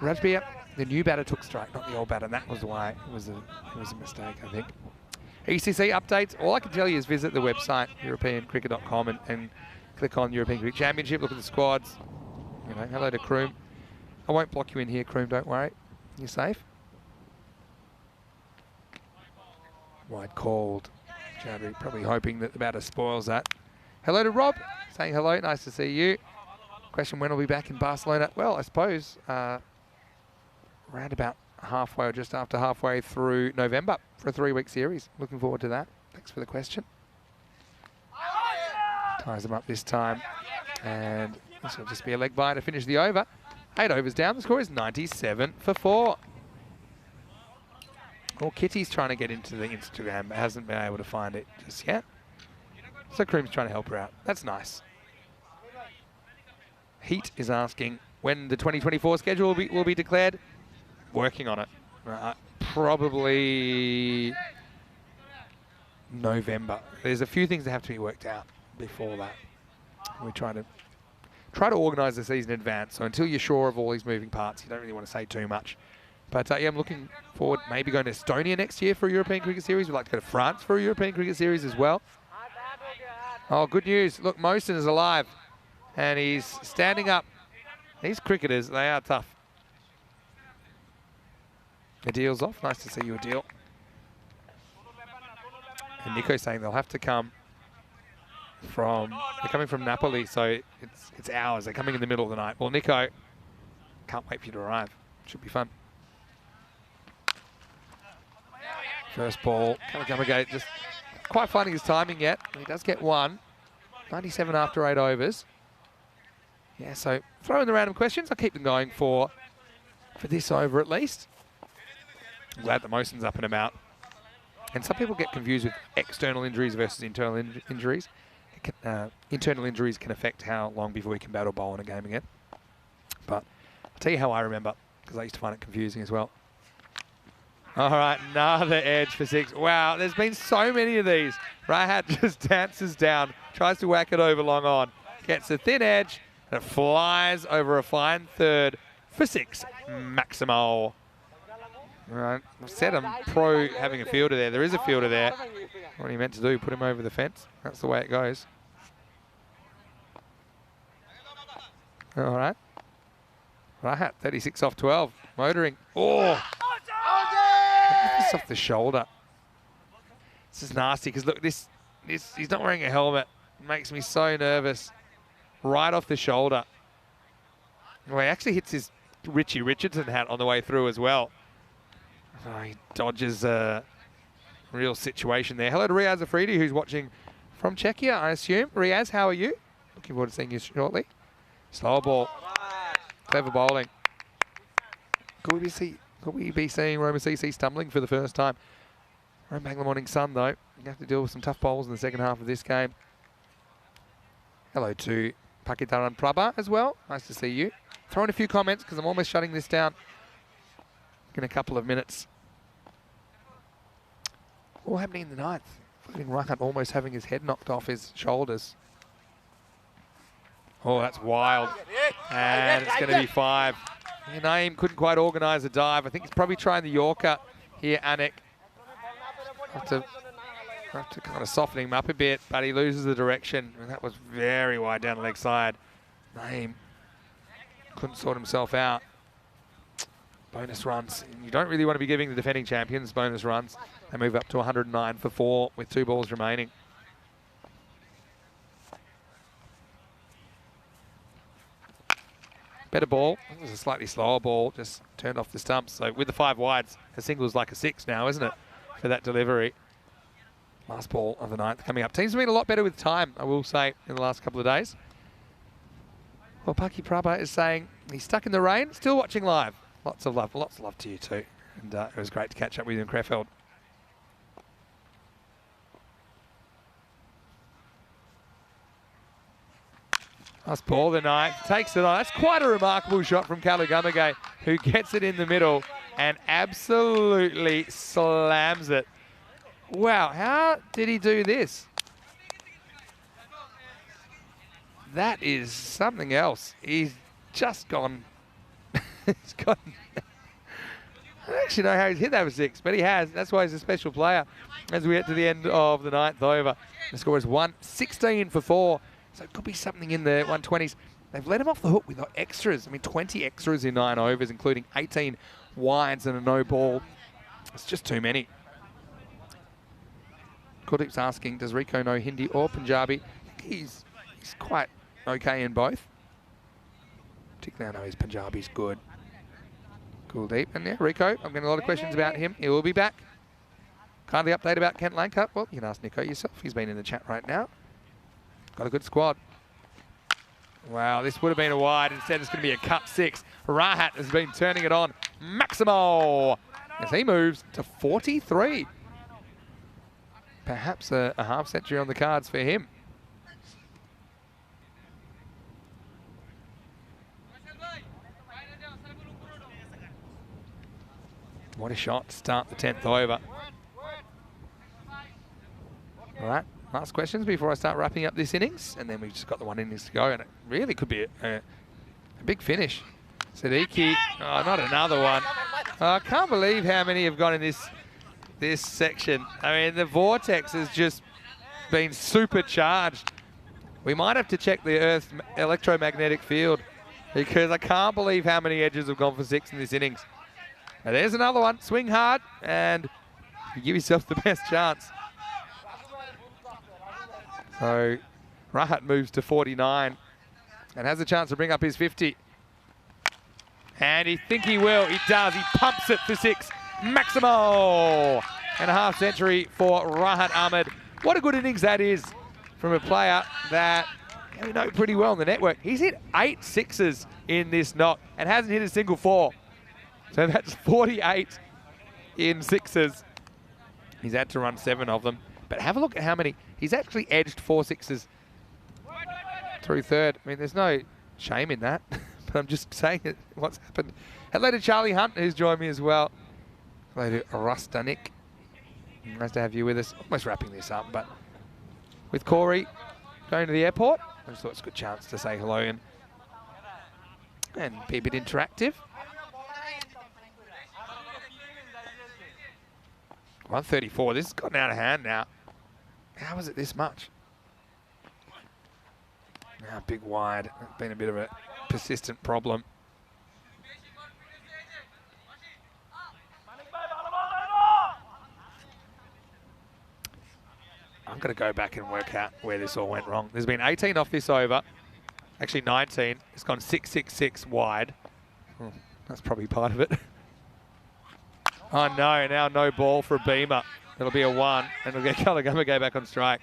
Rajbir, the new batter took strike, not the old batter, and that was why it was a mistake, I think. ECC updates, all I can tell you is visit the website, europeancricket.com, and click on European Cricket Championship, look at the squads. You know, hello to Kroom. I won't block you in here, Kroom, don't worry. You're safe. Wide called. Chowdhury probably hoping that the batter spoils that. Hello to Rob, saying hello, nice to see you. Question, when will we be back in Barcelona? Well, I suppose around about halfway or just after halfway through November for a 3-week series. Looking forward to that. Thanks for the question. Ties them up this time. And this will just be a leg bye to finish the over. 8 overs down. The score is 97 for 4. Well, Kitty's trying to get into the Instagram, but hasn't been able to find it just yet. So Kroom's trying to help her out. That's nice. Heat is asking when the 2024 schedule will be declared. Working on it. Probably November. There's a few things that have to be worked out before that. We try to organise the season in advance. So until you're sure of all these moving parts, you don't really want to say too much. But yeah, I'm looking forward maybe going to Estonia next year for a European Cricket Series. We'd like to go to France for a European Cricket Series as well. Oh, good news. Look, Mosen is alive. And he's standing up. These cricketers, they are tough. Adil's off. Nice to see you, Adil. And Nico's saying they'll have to come from... They're coming from Napoli, so it's hours. They're coming in the middle of the night. Well, Nico, can't wait for you to arrive. Should be fun. First ball. Kamagate just quite finding his timing yet. He does get 1. 97 after 8 overs. Yeah, so throw in the random questions. I'll keep them going for this over at least. I'm glad that Mosen's up and about. And some people get confused with external injuries versus internal injuries. Internal injuries can affect how long before we can bat or bowl in a game again. But I'll tell you how I remember. because I used to find it confusing as well. All right, another edge for 6. Wow, there's been so many of these. Rahat just dances down, tries to whack it over long on, gets a thin edge, and it flies over a fine third for 6. Maximo. All right, I've said I'm pro having a fielder there. There is a fielder there. What are you meant to do? Put him over the fence? That's the way it goes. All right. Rahat, 36 off 12. Motoring. Oh! This off the shoulder. This is nasty because look, this he's not wearing a helmet. It makes me so nervous. Right off the shoulder. Well, he actually hits his Richie Richardson hat on the way through as well. Oh, he dodges a real situation there. Hello to Riaz Afridi, who's watching from Czechia, I assume. Riaz, how are you? Looking forward to seeing you shortly. Slow ball. Clever bowling. Could we be seeing Roma CC stumbling for the first time? Rome Bangla Morning Sun, though. You have to deal with some tough bowls in the second half of this game. Hello to Pakitaran Prabha as well. Nice to see you. Throw in a few comments because I'm almost shutting this down in a couple of minutes. All happening in the ninth. Including Rahat almost having his head knocked off his shoulders. Oh, that's wild. And it's going to be 5. Naeem couldn't quite organise a dive. I think he's probably trying the Yorker here, Anik. Have to kind of soften him up a bit, but he loses the direction. And that was very wide down the leg side. Naeem couldn't sort himself out. Bonus runs. You don't really want to be giving the defending champions bonus runs. They move up to 109 for 4 with 2 balls remaining. Better ball. It was a slightly slower ball, just turned off the stumps. So with the 5 wides, a single's like a 6 now, isn't it, for that delivery? Last ball of the ninth coming up. Teams have been a lot better with time, I will say, in the last couple of days. Well, Paki Prabha is saying he's stuck in the rain, still watching live. Lots of love to you too. And it was great to catch up with you in Krefeld. Last ball of the night, takes it on. That's quite a remarkable shot from Kalugumage, who gets it in the middle and absolutely slams it. Wow, how did he do this? That is something else. He's just gone. He's gone. I don't actually know how he's hit that for 6, but he has. That's why he's a special player. As we get to the end of the ninth over, the score is 116 for 4. So it could be something in the 120s. They've let him off the hook with extras. I mean, 20 extras in 9 overs, including 18 wides and a no ball. It's just too many. Kuldeep's asking, does Rico know Hindi or Punjabi? I think he's quite okay in both. Particularly I know his Punjabi's good. Kuldeep. And yeah, Rico, I'm getting a lot of questions about him. He will be back. Kindly update about Kent Lanka. Well, you can ask Nico yourself. He's been in the chat right now. Got a good squad. Wow, this would have been a wide. Instead, it's going to be a cut 6. Rahat has been turning it on. Maximo as he moves to 43. Perhaps a half century on the cards for him. What a shot to start the 10th over. All right. Last questions before I start wrapping up this innings, and then we've just got the 1 innings to go, and it really could be a big finish. Siddiqui, oh, not another one. I can't believe how many have gone in this section. I mean, the vortex has just been supercharged. We might have to check the Earth's electromagnetic field because I can't believe how many edges have gone for 6 in this innings. Now there's another one. Swing hard, and you give yourself the best chance. So Rahat moves to 49 and has a chance to bring up his 50. And he think he will. He does. He pumps it for 6. Maximo! And a half century for Rahat Ahmed. What a good innings that is from a player that we know pretty well on the network. He's hit 8 sixes in this knock and hasn't hit a single 4. So that's 48 in sixes. He's had to run 7 of them. But have a look at how many. He's actually edged 4 sixes through third. I mean, there's no shame in that. but I'm just saying what's happened. Hello to Charlie Hunt, who's joined me as well. Hello to Rustanik. Nice to have you with us. Almost wrapping this up, but with Corey going to the airport, I just thought it's a good chance to say hello and be a bit interactive. 134. This has gotten out of hand now. How was it this much? Now big wide. It's been a bit of a persistent problem. I'm going to go back and work out where this all went wrong. There's been 18 off this over. Actually 19. It's gone 6-6-6 wide. That's probably part of it. Oh no, now no ball for a Beamer. It'll be a 1, and it'll get Kalagama back on strike.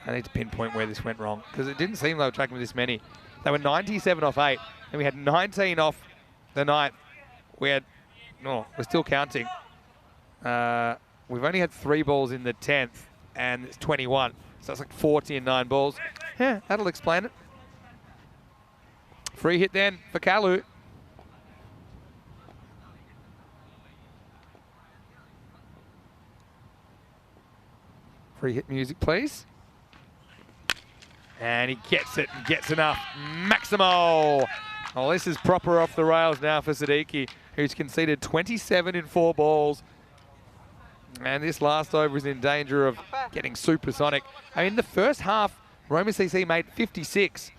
I need to pinpoint where this went wrong, because it didn't seem they were tracking with this many. They were 97 off 8, and we had 19 off the 9th. We're still counting. We've only had 3 balls in the 10th, and it's 21. So that's like 40 and 9 balls. Yeah, that'll explain it. Free hit then for Kalu. Free hit music, please. And he gets it and gets enough. Maximo! Oh, this is proper off the rails now for Siddiqui, who's conceded 27 in 4 balls. And this last over is in danger of getting supersonic. I mean, the first half, Roma CC made 56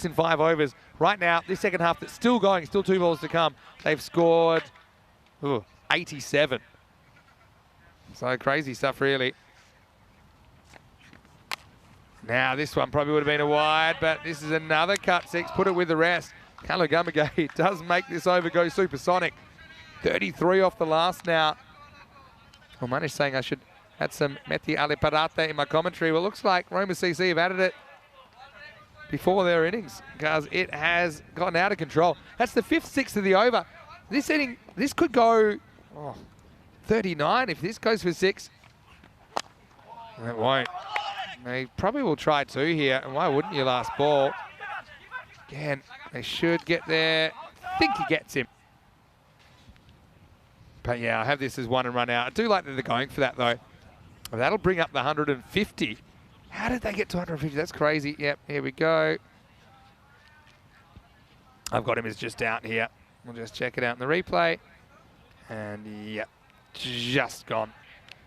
in 5 overs. Right now, this second half that's still going, still 2 balls to come, they've scored 87. So crazy stuff, really. Now, this one probably would have been a wide, but this is another cut 6. Put it with the rest. Kalagama does make this over go supersonic. 33 off the last now. Well, Manish saying I should add some Meti Aliparate in my commentary. Well, looks like Roma CC have added it before their innings, because it has gotten out of control. That's the 5th 6 of the over. This inning, this could go 39 if this goes for 6. It won't. They probably will try 2 here, and why wouldn't you last ball? Again, they should get there. I think he gets him. But yeah, I have this as 1 and run out. I do like that they're going for that, though. That'll bring up the 150. How did they get to 150? That's crazy. Yep, here we go. I've got him as just out here. We'll just check it out in the replay. And yep, just gone.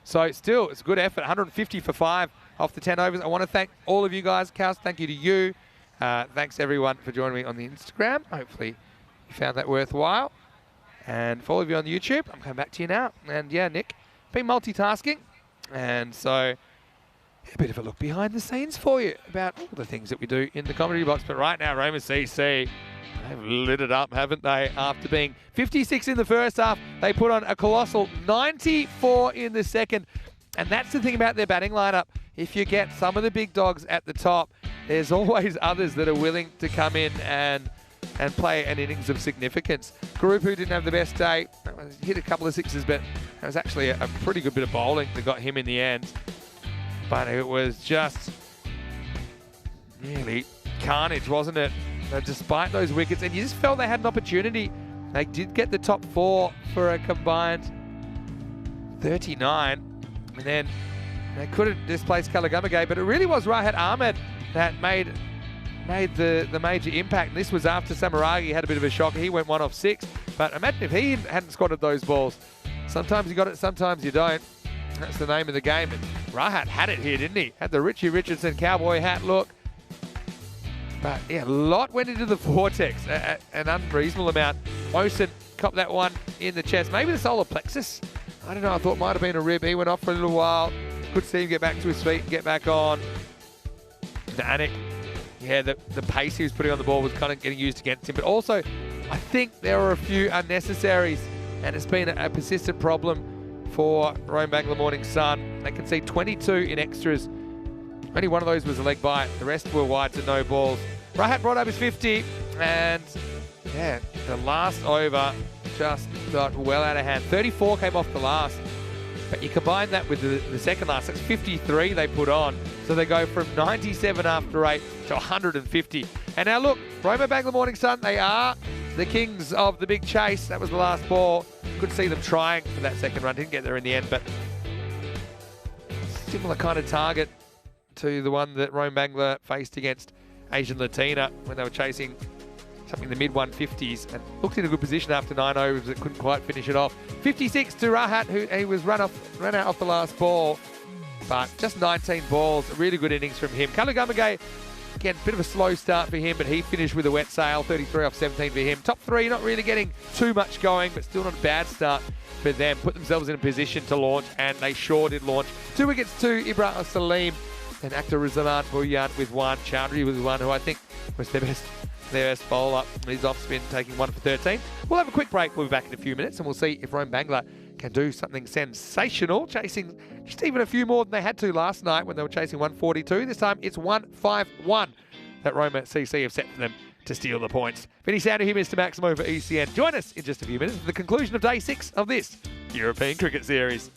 So still, it's a good effort. 150 for 5 off the 10 overs. I want to thank all of you guys. Cows, thank you to you. Thanks everyone for joining me on the Instagram. Hopefully you found that worthwhile. And for all of you on YouTube, I'm coming back to you now. And yeah, Nick, been multitasking. And so a bit of a look behind the scenes for you about all the things that we do in the commentary box. But right now, Roma CC, they've lit it up, haven't they? After being 56 in the first half, they put on a colossal 94 in the second. And that's the thing about their batting lineup. If you get some of the big dogs at the top, there's always others that are willing to come in and play an innings of significance. Garupu didn't have the best day. Hit a couple of 6s, but it was actually a pretty good bit of bowling that got him in the end. But it was just nearly carnage, wasn't it? Despite those wickets, and you just felt they had an opportunity. They did get the top 4 for a combined 39, and then they couldn't displace Kalagama, but it really was Rahat Ahmed that made the major impact. And this was after Samaragi had a bit of a shock. He went 1 off 6, but imagine if he hadn't squatted those balls. Sometimes you got it, sometimes you don't. That's the name of the game. And Rahat had it here, didn't he? Had the Richie Richardson cowboy hat look. But yeah, a lot went into the vortex, an unreasonable amount. Mosen copped that one in the chest. Maybe the solar plexus. I don't know, I thought it might have been a rib. He went off for a little while. Good to see him get back to his feet and get back on. Danik, yeah, the pace he was putting on the ball was kind of getting used against him. But also, I think there were a few unnecessaries, and it's been a persistent problem for Rome Bangla Morning Sun. They concede 22 in extras. Only one of those was a leg bite. The rest were wides and no balls. Rahat brought up his 50, and yeah, the last over just got well out of hand. 34 came off the last, but you combine that with the second last, that's 53 they put on. So they go from 97 after 8 to 150. And now look, Roma Bangla Morning Sun, they are the kings of the big chase. That was the last ball. Could see them trying for that second run. Didn't get there in the end, but similar kind of target to the one that Rome Bangla faced against Asian Latina when they were chasing something in the mid-150s and looked in a good position after 9 overs but couldn't quite finish it off. 56 to Rahat, who he was run out off the last ball, but just 19 balls. A really good innings from him. Kalugamagay, again, bit of a slow start for him, but he finished with a wet sail, 33 off 17 for him. Top three, not really getting too much going, but still not a bad start for them. Put themselves in a position to launch, and they sure did launch. 2 wickets to Ibrahim Salim and Akhtar Rizwan Bhuyan with 1. Chowdhury was one who I think was their best bowler. He's off spin, taking 1 for 13. We'll have a quick break. We'll be back in a few minutes, and we'll see if Rome Bangla can do something sensational, chasing just even a few more than they had to last night when they were chasing 142. This time it's 151 that Roma CC have set for them to steal the points. Vinny Sander here, Mr. Maximo for ECN. Join us in just a few minutes for the conclusion of day 6 of this European Cricket Series.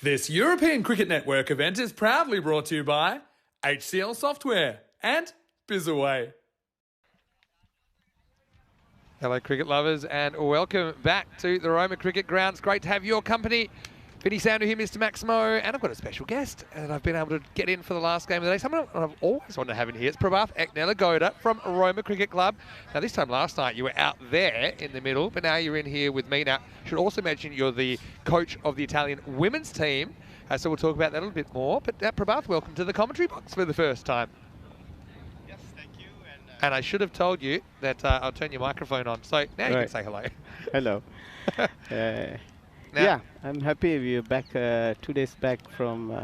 This European Cricket Network event is proudly brought to you by HCL Software and Bizaway. Hello, cricket lovers, and welcome back to the Roma Cricket Grounds. Great to have your company. Vinny Sandu here, Mr. Maximo, and I've got a special guest, and I've been able to get in for the last game of the day. Someone I've always wanted to have in here. It's Prabhath Eknelagoda from Roma Cricket Club. Now, this time last night, you were out there in the middle, but now you're in here with me. Now, I should also mention you're the coach of the Italian women's team, so we'll talk about that a little bit more. But Prabhath, welcome to the commentary box for the first time. And I should have told you that I'll turn your microphone on. So now you can say hello. Hello. Yeah, I'm happy we're back 2 days back from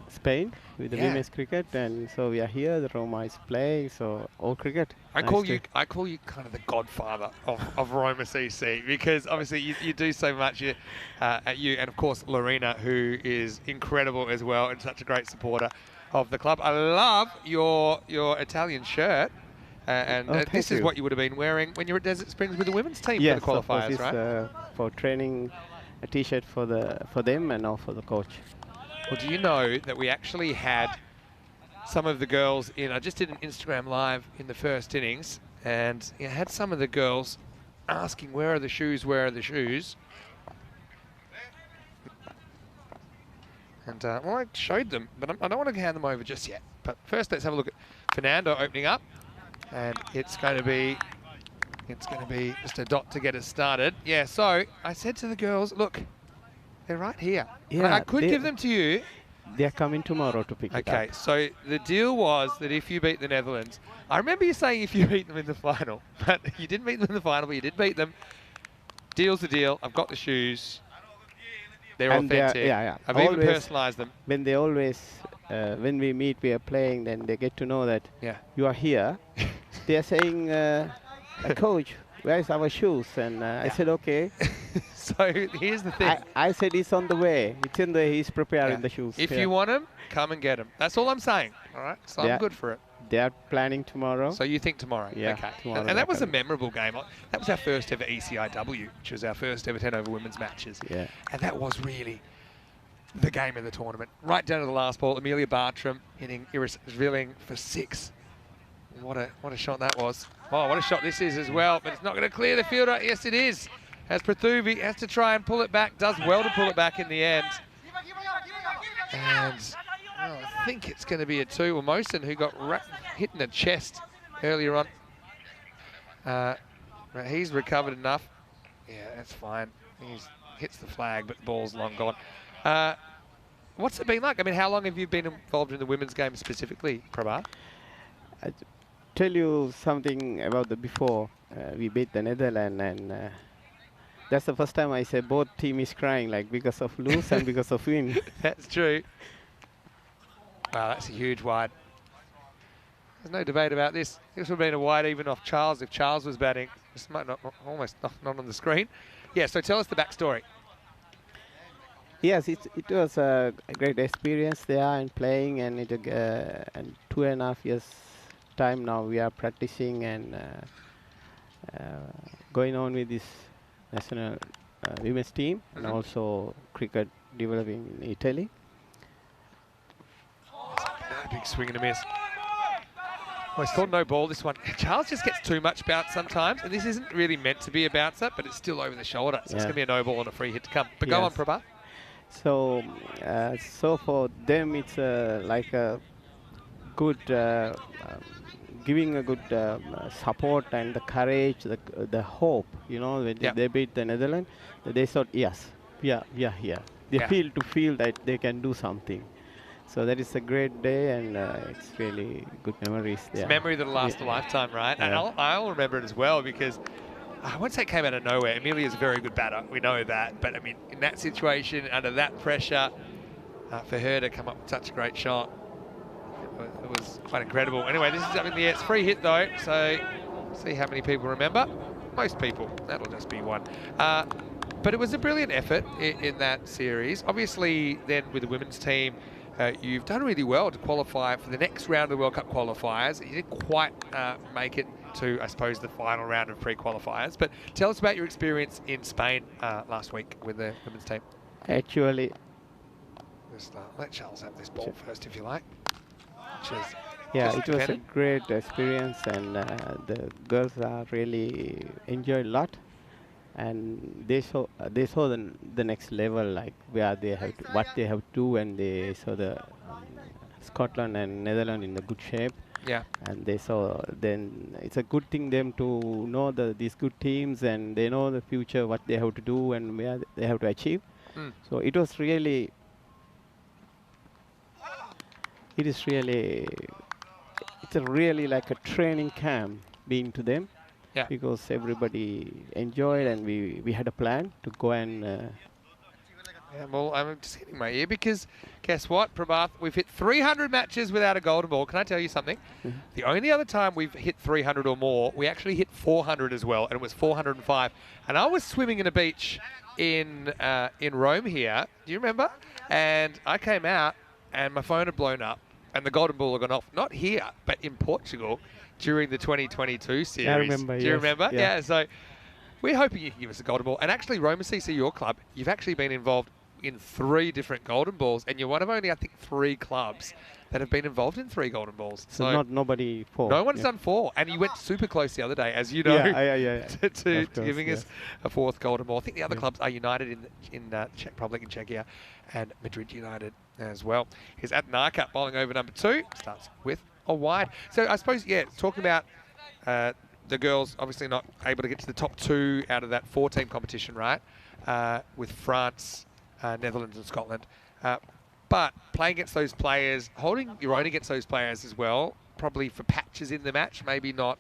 Spain with the women's cricket, and so we are here. The Roma is playing, so all cricket. I call you kind of the godfather of Roma CC, because obviously you do so much at you, and of course Lorena, who is incredible as well and such a great supporter of the club. I love your Italian shirt, and this is what you would have been wearing when you were at Desert Springs with the women's team for the qualifiers, right? For training, a T-shirt for them and now for the coach. Well, do you know that we actually had some of the girls in? I just did an Instagram live in the first innings, and I had some of the girls asking, "Where are the shoes? Where are the shoes?" And well, I showed them, but I don't want to hand them over just yet. But first, let's have a look at Fernando opening up, and it's going to be just a dot to get us started. Yeah. So I said to the girls, "Look, they're right here. Yeah, I could give them to you." They're coming tomorrow to pick it up. Okay. So the deal was that if you beat the Netherlands, I remember you saying if you beat them in the final, but you didn't beat them in the final, but you did beat them. Deal's a deal. I've got the shoes. They're authentic. I've even personalised them. When they always, when we meet, we are playing, then they get to know that you are here. They are saying, "Coach, where's our shoes?" And I said, "Okay." So here's the thing. I said it's on the way. It's in the. He's preparing the shoes. If you want them, come and get them. That's all I'm saying. All right. So I'm good for it. They are planning tomorrow. So you think tomorrow? Yeah. Okay. Tomorrow. And that was a memorable game. That was our first ever ECIW, which was our first ever 10 over women's matches. Yeah. And that was really the game of the tournament. Right down to the last ball, Amelia Bartram hitting Iris Villing for 6. What a shot that was. Oh, what a shot this is as well. But it's not going to clear the fielder. Yes, it is. As Prathuvi has to try and pull it back. Does well to pull it back in the end. And I think it's going to be a 2. Well, Mosen, who got hit in the chest earlier on. He's recovered enough. Yeah, that's fine. He hits the flag, but the ball's long gone. What's it been like? I mean, how long have you been involved in the women's game specifically, Prabha? I'll tell you something about the before. We beat the Netherlands, and that's the first time I said both team is crying, like because of lose and because of win. That's true. Wow, that's a huge wide. There's no debate about this. This would have been a wide even off Charles if Charles was batting. This might almost not on the screen. Yeah, so tell us the backstory. Yes, it was a great experience there and playing, and and 2.5 years time now we are practicing and going on with this national women's team, and also cricket developing in Italy. Big swing and a miss. Well, it's called no ball, this one. Charles just gets too much bounce sometimes, and this isn't really meant to be a bouncer, but it's still over the shoulder, so it's going to be a no ball and a free hit to come. But go on, Prabha. So, so for them, it's like a good, giving a good support and the courage, the hope. You know, when they beat the Netherlands, they thought, yes, we are here. They feel that they can do something. So that is a great day, and it's really good memories there. It's a memory that'll last a lifetime, right? And I'll remember it as well, because I won't say it came out of nowhere. Amelia's a very good batter. We know that. But, I mean, in that situation, under that pressure, for her to come up with such a great shot, it was quite incredible. Anyway, this is up in the air. It's free hit, though, so see how many people remember. Most people. That'll just be 1. But it was a brilliant effort in that series. Obviously, then, with the women's team, you've done really well to qualify for the next round of the World Cup qualifiers. You didn't quite make it to, I suppose, the final round of pre-qualifiers. But tell us about your experience in Spain last week with the women's team. Actually, Just let Charles have this ball first, if you like. Which is yeah, just it was a defended. great experience, and the girls are really enjoyed a lot, and they saw the next level, like where they have to, what they have to do, and they saw the Scotland and Netherlands in a good shape, Yeah. and they saw then it's a good thing them to know these good teams, and they know the future what they have to do and where they have to achieve. Mm. So it was really, it is really, it's a really like a training camp being to them. Yeah. Because everybody enjoyed, and we had a plan to go and Yeah, well, I'm just hitting my ear because guess what, Prabhath? We've hit 300 matches without a golden ball. Can I tell you something? The only other time we've hit 300 or more, we actually hit 400 as well, and it was 405. And I was swimming in a beach in Rome here. Do you remember? And I came out, and my phone had blown up, and the golden ball had gone off. Not here, but in Portugal during the 2022 series. I remember. Do you yes, remember? Yeah. Yeah. So we're hoping you can give us a golden ball. And actually, Roma CC, your club, you've actually been involved in 3 different golden balls, and you're one of only, I think, 3 clubs that have been involved in 3 golden balls. So not nobody four. No one's yeah. done 4, and you went super close the other day, as you know, Yeah. to Of course, giving us a 4th golden ball. I think the other Yeah. clubs are United in Czech Republic and Czechia, and Madrid United as well. Here's Adnarka bowling over number 2, starts with a wide. So I suppose, yeah, talking about the girls obviously not able to get to the top 2 out of that 4-team competition, right? With France, Netherlands and Scotland. But playing against those players, holding your own against those players as well, probably for patches in the match, maybe not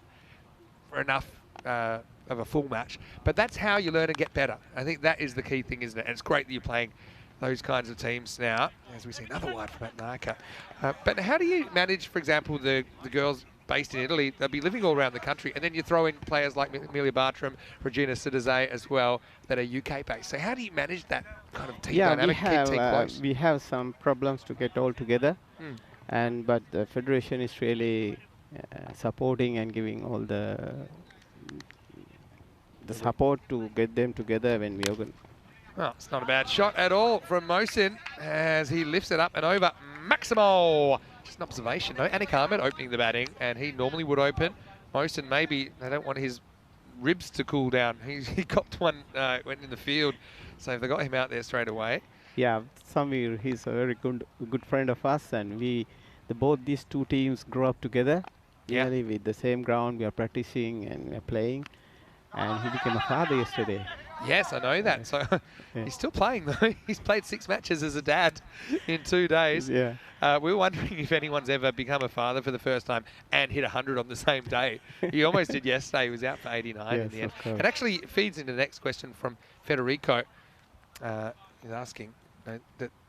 for enough of a full match. But that's how you learn and get better. I think that is the key thing, isn't it? And it's great that you're playing those kinds of teams now, as we see another wide from Atnaka. But how do you manage, for example, the girls based in Italy? They'll be living all around the country, and then you throw in players like Amelia Bartram, Regina Sidazay as well, that are UK based. So how do you manage that kind of team dynamic, keep team close? We have some problems to get all together, but the federation is really supporting and giving all the support to get them together when we open. Well, it's not a bad shot at all from Mohsin as he lifts it up and over. Maximo! Just an observation, no? Anik Ahmed opening the batting, and he normally would open. Mohsin, maybe they don't want his ribs to cool down. He copped one, went in the field, so they got him out there straight away. Yeah, Samir, he's a very good friend of us, and both these 2 teams grew up together. Yeah. Really with the same ground, we are practicing and we are playing, and he became a father yesterday. Yes, I know that. So he's still playing though. He's played 6 matches as a dad in 2 days. Yeah. We were wondering if anyone's ever become a father for the first time and hit 100 on the same day. He almost did yesterday. He was out for 89 in the end. And actually feeds into the next question from Federico. He's asking that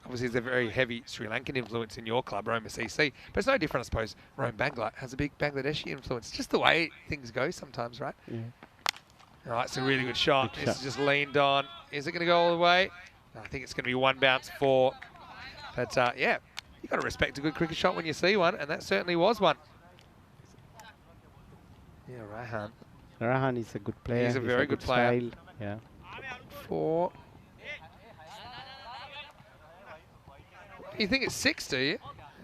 obviously there's a very heavy Sri Lankan influence in your club, Roma CC, but it's no different, I suppose. Rome Bangla has a big Bangladeshi influence. Just the way things go sometimes, right? Yeah. All right, it's a really good shot. Good This shot. is just leaned on. Is it going to go all the way? I think it's going to be 1 bounce 4. But yeah, you've got to respect a good cricket shot when you see one, and that certainly was one. Yeah, Rahan. Rahan is a good player. He's a very good player. Style. Yeah. 4. You think it's 6, do you?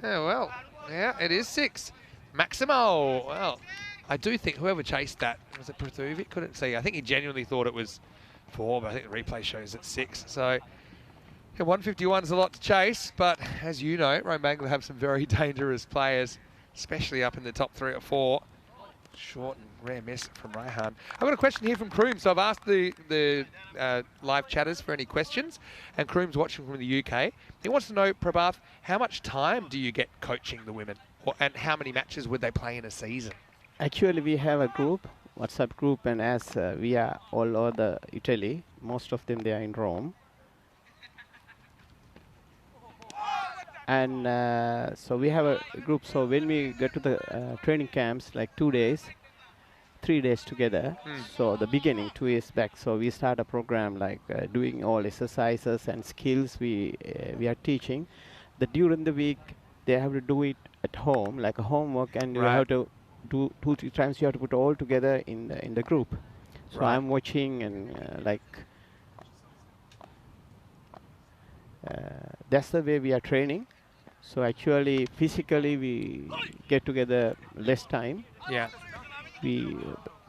Oh, well, yeah, it is 6. Maximo, well, I do think whoever chased that, was it Prathuvic? Couldn't see. I think he genuinely thought it was 4, but I think the replay shows it's 6. So, yeah, 151 is a lot to chase, but as you know, Rome Bangla have some very dangerous players, especially up in the top 3 or 4. Short and rare miss from Raihan. I've got a question here from Kroom. So I've asked the live chatters for any questions, and Kroom's watching from the UK. He wants to know, Prabhath, how much time do you get coaching the women, and how many matches would they play in a season? Actually, we have a group, WhatsApp group, and as we are all over Italy, most of them they are in Rome. And so we have a group. So when we get to the training camps, like 2 days, 3 days together. So the beginning, 2 years back. So we start a program like doing all exercises and skills we are teaching. That during the week they have to do it at home, like a homework, and you have to do 2-3 times. You have to put all together in the group. So I'm watching and like. That's the way we are training. So actually, physically, we get together less time. Yeah. We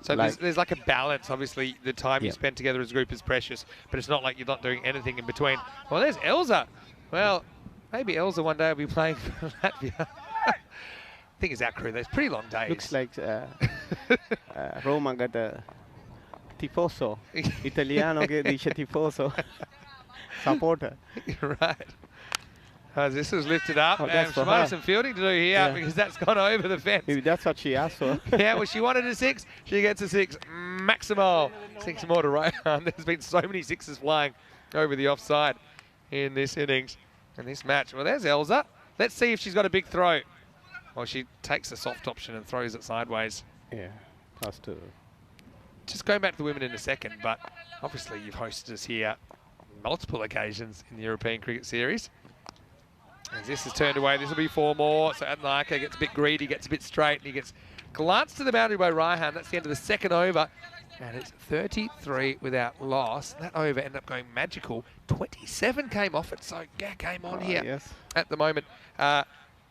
So there's like a balance. Obviously, the time you Yeah. spend together as a group is precious, but it's not like you're not doing anything in between. Well, there's Elsa. Well, maybe Elsa one day will be playing for Latvia. Thing is, our crew, there's pretty long days. looks like Roma got a tifoso, Italiano che dice tifoso, supporter. Right. This was lifted up, Oh, and that's she for might have her. some fielding to do here Yeah. because that's gone over the fence. Maybe that's what she asked for. Yeah, well, she wanted a 6. She gets a 6. Maximal. 6 more to Rohan. There's been so many 6s flying over the offside in this innings and this match. Well, there's Elsa. Let's see if she's got a big throw. Well, she takes the soft option and throws it sideways. Yeah, plus 2. Just going back to the women in a second, but obviously you've hosted us here multiple occasions in the European Cricket Series. As this is turned away, this will be 4 more. So Adnaka gets a bit greedy, gets a bit straight, and he gets glanced to the boundary by Raihan. That's the end of the second over. And it's 33 without loss. That over ended up going magical. 27 came off it, so yeah, game on here Yes. at the moment.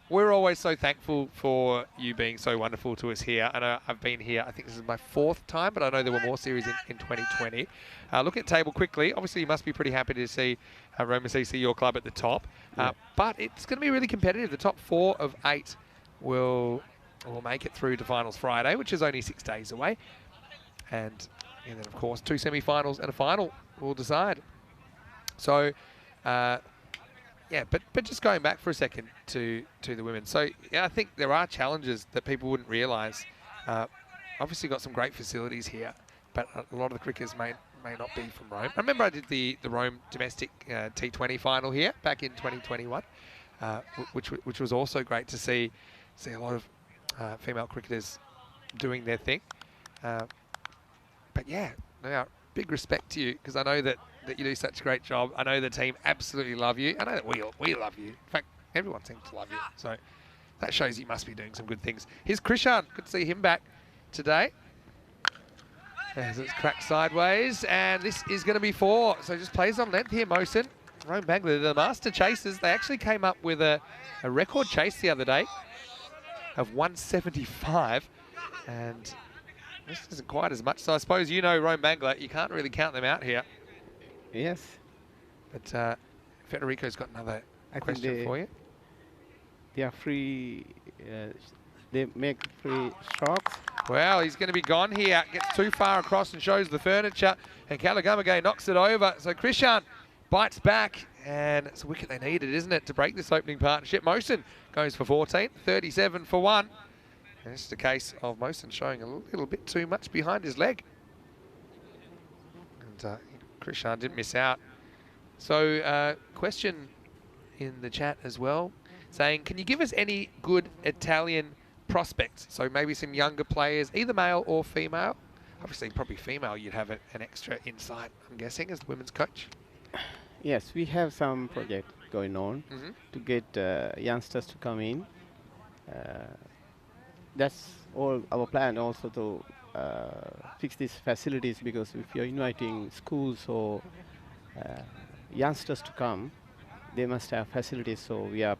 We're always so thankful for you being so wonderful to us here. I know I've been here, I think this is my 4th time, but I know there were more series in 2020. Look at table quickly. Obviously, you must be pretty happy to see Roma CC, your club, at the top. But it's going to be really competitive. The top 4 of 8 will make it through to finals Friday, which is only 6 days away. And then, of course, 2 semi-finals and a final will decide. So, yeah, but just going back for a second to the women. So, yeah, I think there are challenges that people wouldn't realise. Obviously got some great facilities here, but a lot of the cricketers may not be from Rome. I remember I did the Rome domestic T20 final here back in 2021, which was also great to see a lot of female cricketers doing their thing. But yeah, now, big respect to you, because I know that you do such a great job. I know the team absolutely love you. I know that we love you. In fact, everyone seems to love you. So that shows you must be doing some good things. Here's Krishan. Good to see him back today. As it's cracked sideways, and this is going to be 4. So just plays on length here, Mohsin. Rome Bangla, the master chasers, they actually came up with a record chase the other day of 175, and this isn't quite as much. So I suppose you know Rome Bangla, you can't really count them out here. Yes. But Federico's got another question for you. They are free. They make free strokes. Well, he's going to be gone here. Gets too far across and shows the furniture. And Kalagamage knocks it over. So Krishan bites back. And it's a wicket they needed, isn't it, to break this opening partnership. Mohsin goes for 14. 37 for 1. And it's just a case of Mohsin showing a little bit too much behind his leg. And Krishan didn't miss out. So question in the chat as well, saying, can you give us any good Italian prospects? So maybe some younger players, either male or female. Obviously, probably female, you'd have an extra insight, I'm guessing, as the women's coach. Yes, we have some project going on to get youngsters to come in. That's all our plan also to fix these facilities, because if you're inviting schools or youngsters to come, they must have facilities. So we are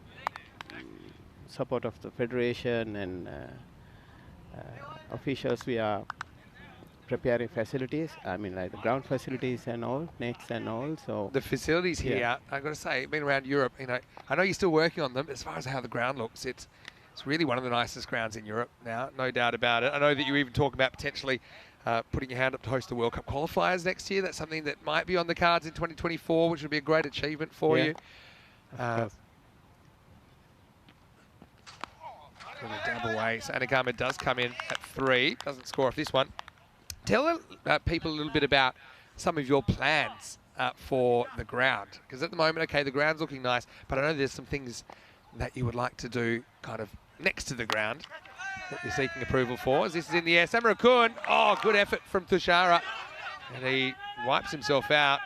support of the federation and officials. We are preparing facilities. I mean, like the ground facilities and all, nets and all. So the facilities here, I've got to say, been around Europe. You know, I know you're still working on them. As far as how the ground looks, it's really one of the nicest grounds in Europe now, no doubt about it. I know that you even talk about potentially putting your hand up to host the World Cup qualifiers next year. That's something that might be on the cards in 2024, which would be a great achievement for you. Dab away. So Anagama does come in at 3. Doesn't score off this one. Tell people a little bit about some of your plans for the ground. Because at the moment, okay, the ground's looking nice, but I know there's some things that you would like to do kind of next to the ground that you're seeking approval for. As this is in the air, Samarakun. Oh, good effort from Tushara. And he wipes himself out.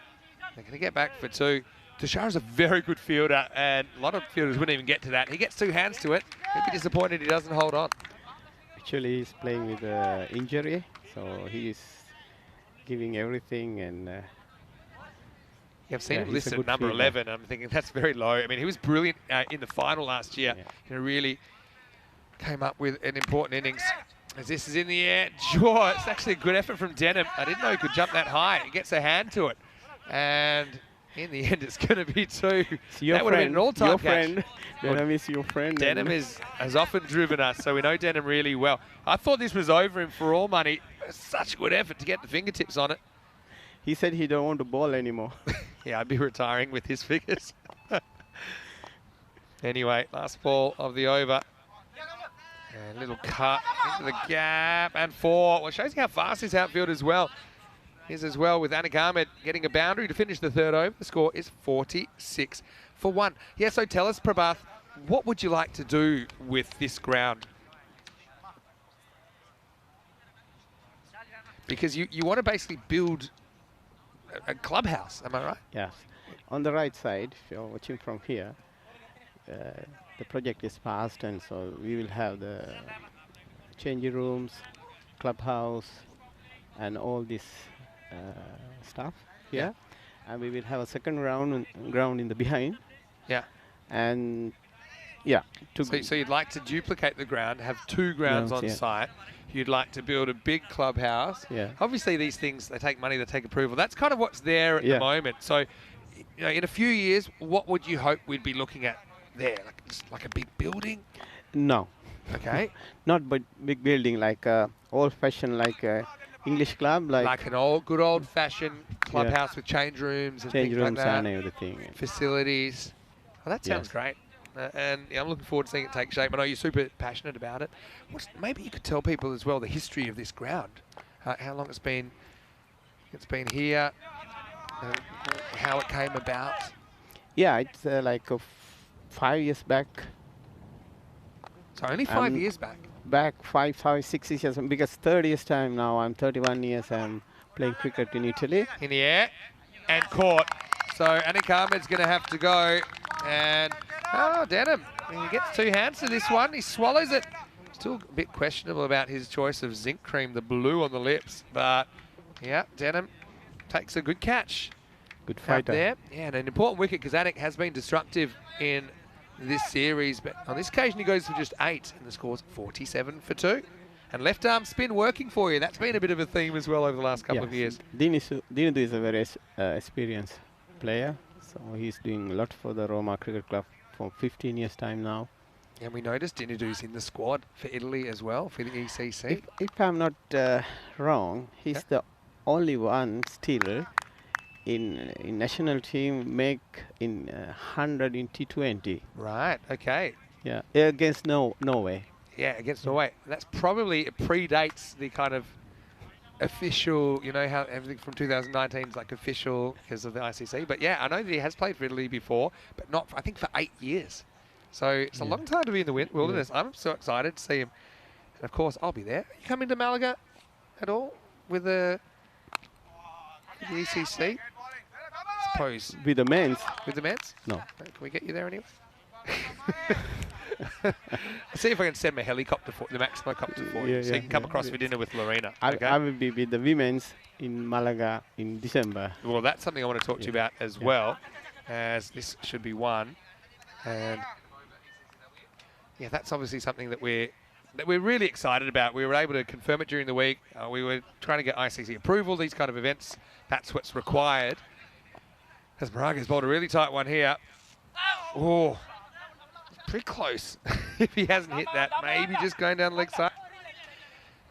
They're going to get back for 2. Tushara's a very good fielder, and a lot of fielders wouldn't even get to that. He gets 2 hands to it. He'd be disappointed he doesn't hold on. actually he's playing with injury, so he is giving everything, and Yeah, I've seen Yeah, him he's a listed at good number fielder. 11. I'm thinking that's very low. I mean, he was brilliant in the final last year. Yeah. You know, really came up with an important innings. As this is in the air, sure, it's actually a good effort from Denham. I didn't know he could jump that high. He gets a hand to it. And in the end, it's going to be 2. Your That would have been an all-time your catch. friend. Denham is your friend. Denham has often driven us, so we know Denham really well. I thought this was over him for all money. Such a good effort to get the fingertips on it. He said he don't want to bowl anymore. Yeah, I'd be retiring with his figures. Anyway, last ball of the over. And a little cut into the gap, and 4. Well, it shows you how fast his outfield as well. Is as well with Anik Ahmed getting a boundary to finish the 3rd over. The score is 46 for 1. Yeah, so tell us, Prabhath, what would you like to do with this ground? Because you want to basically build a clubhouse, am I right? Yes. On the right side, if you're watching from here, the project is passed, and so we will have the changing rooms, clubhouse, and all this stuff here. And we will have a second ground in the behind. Yeah. And yeah. So you'd like to duplicate the ground, have 2 grounds on yeah. site. You'd like to build a big clubhouse. Yeah. Obviously, these things, they take money, they take approval. That's kind of what's there at the moment. So, you know, in a few years, what would you hope we'd be looking at there? Like a big building? No. Okay. Not but big building, like old-fashioned, like English club, like an good old-fashioned clubhouse with change rooms and change things rooms like that. and everything. Facilities. Well, that sounds Yes. great. And yeah, I'm looking forward to seeing it take shape. I know you're super passionate about it. Maybe you could tell people as well the history of this ground, how long it's been here, how it came about. Yeah, it's like 5 years back. So only 5 years back. Back 6 years, because 30 years time now. I'm 31 years. I'm playing cricket in Italy. In the air and caught. So Anik Ahmed's going to have to go. And Denham, he gets 2 hands to this one. He swallows it. Still a bit questionable about his choice of zinc cream, the blue on the lips. But yeah, Denham takes a good catch. Good Out fighter. there. Yeah, and an important wicket because Anik has been destructive in this series, but on this occasion he goes for just 8 and the score's 47 for 2. And left arm spin working for you. That's been a bit of a theme as well over the last couple of years. Dinidu is a very experienced player, so he's doing a lot for the Roma Cricket Club for 15 years time now. And we noticed Dinidu's in the squad for Italy as well, for the ECC. If I'm not wrong, he's the only one still in national team make in 100 in T20. Right, okay. Yeah, against Norway. Yeah, against Norway. That's probably, it predates the kind of official, you know how everything from 2019 is like official because of the ICC. But yeah, I know that he has played for Italy before, but not, I think, for 8 years. So it's a long time to be in the wilderness. I'm so excited to see him. And of course, I'll be there. You coming to Malaga at all with the ECC? Suppose. With the men's? With the men's? No. Can we get you there anyway? I'll see if I can send my helicopter for the Maximo copter for you, so you can come across for dinner with Lorena. I will be with the women's in Malaga in December. Well, that's something I want to talk to you about as well, as this should be one. And yeah, that's obviously something that we're really excited about. We were able to confirm it during the week. We were trying to get ICC approval, these kind of events. That's what's required. As Maraga's bowled a really tight one here. Oh, pretty close. If he hasn't hit that, maybe just going down the leg side.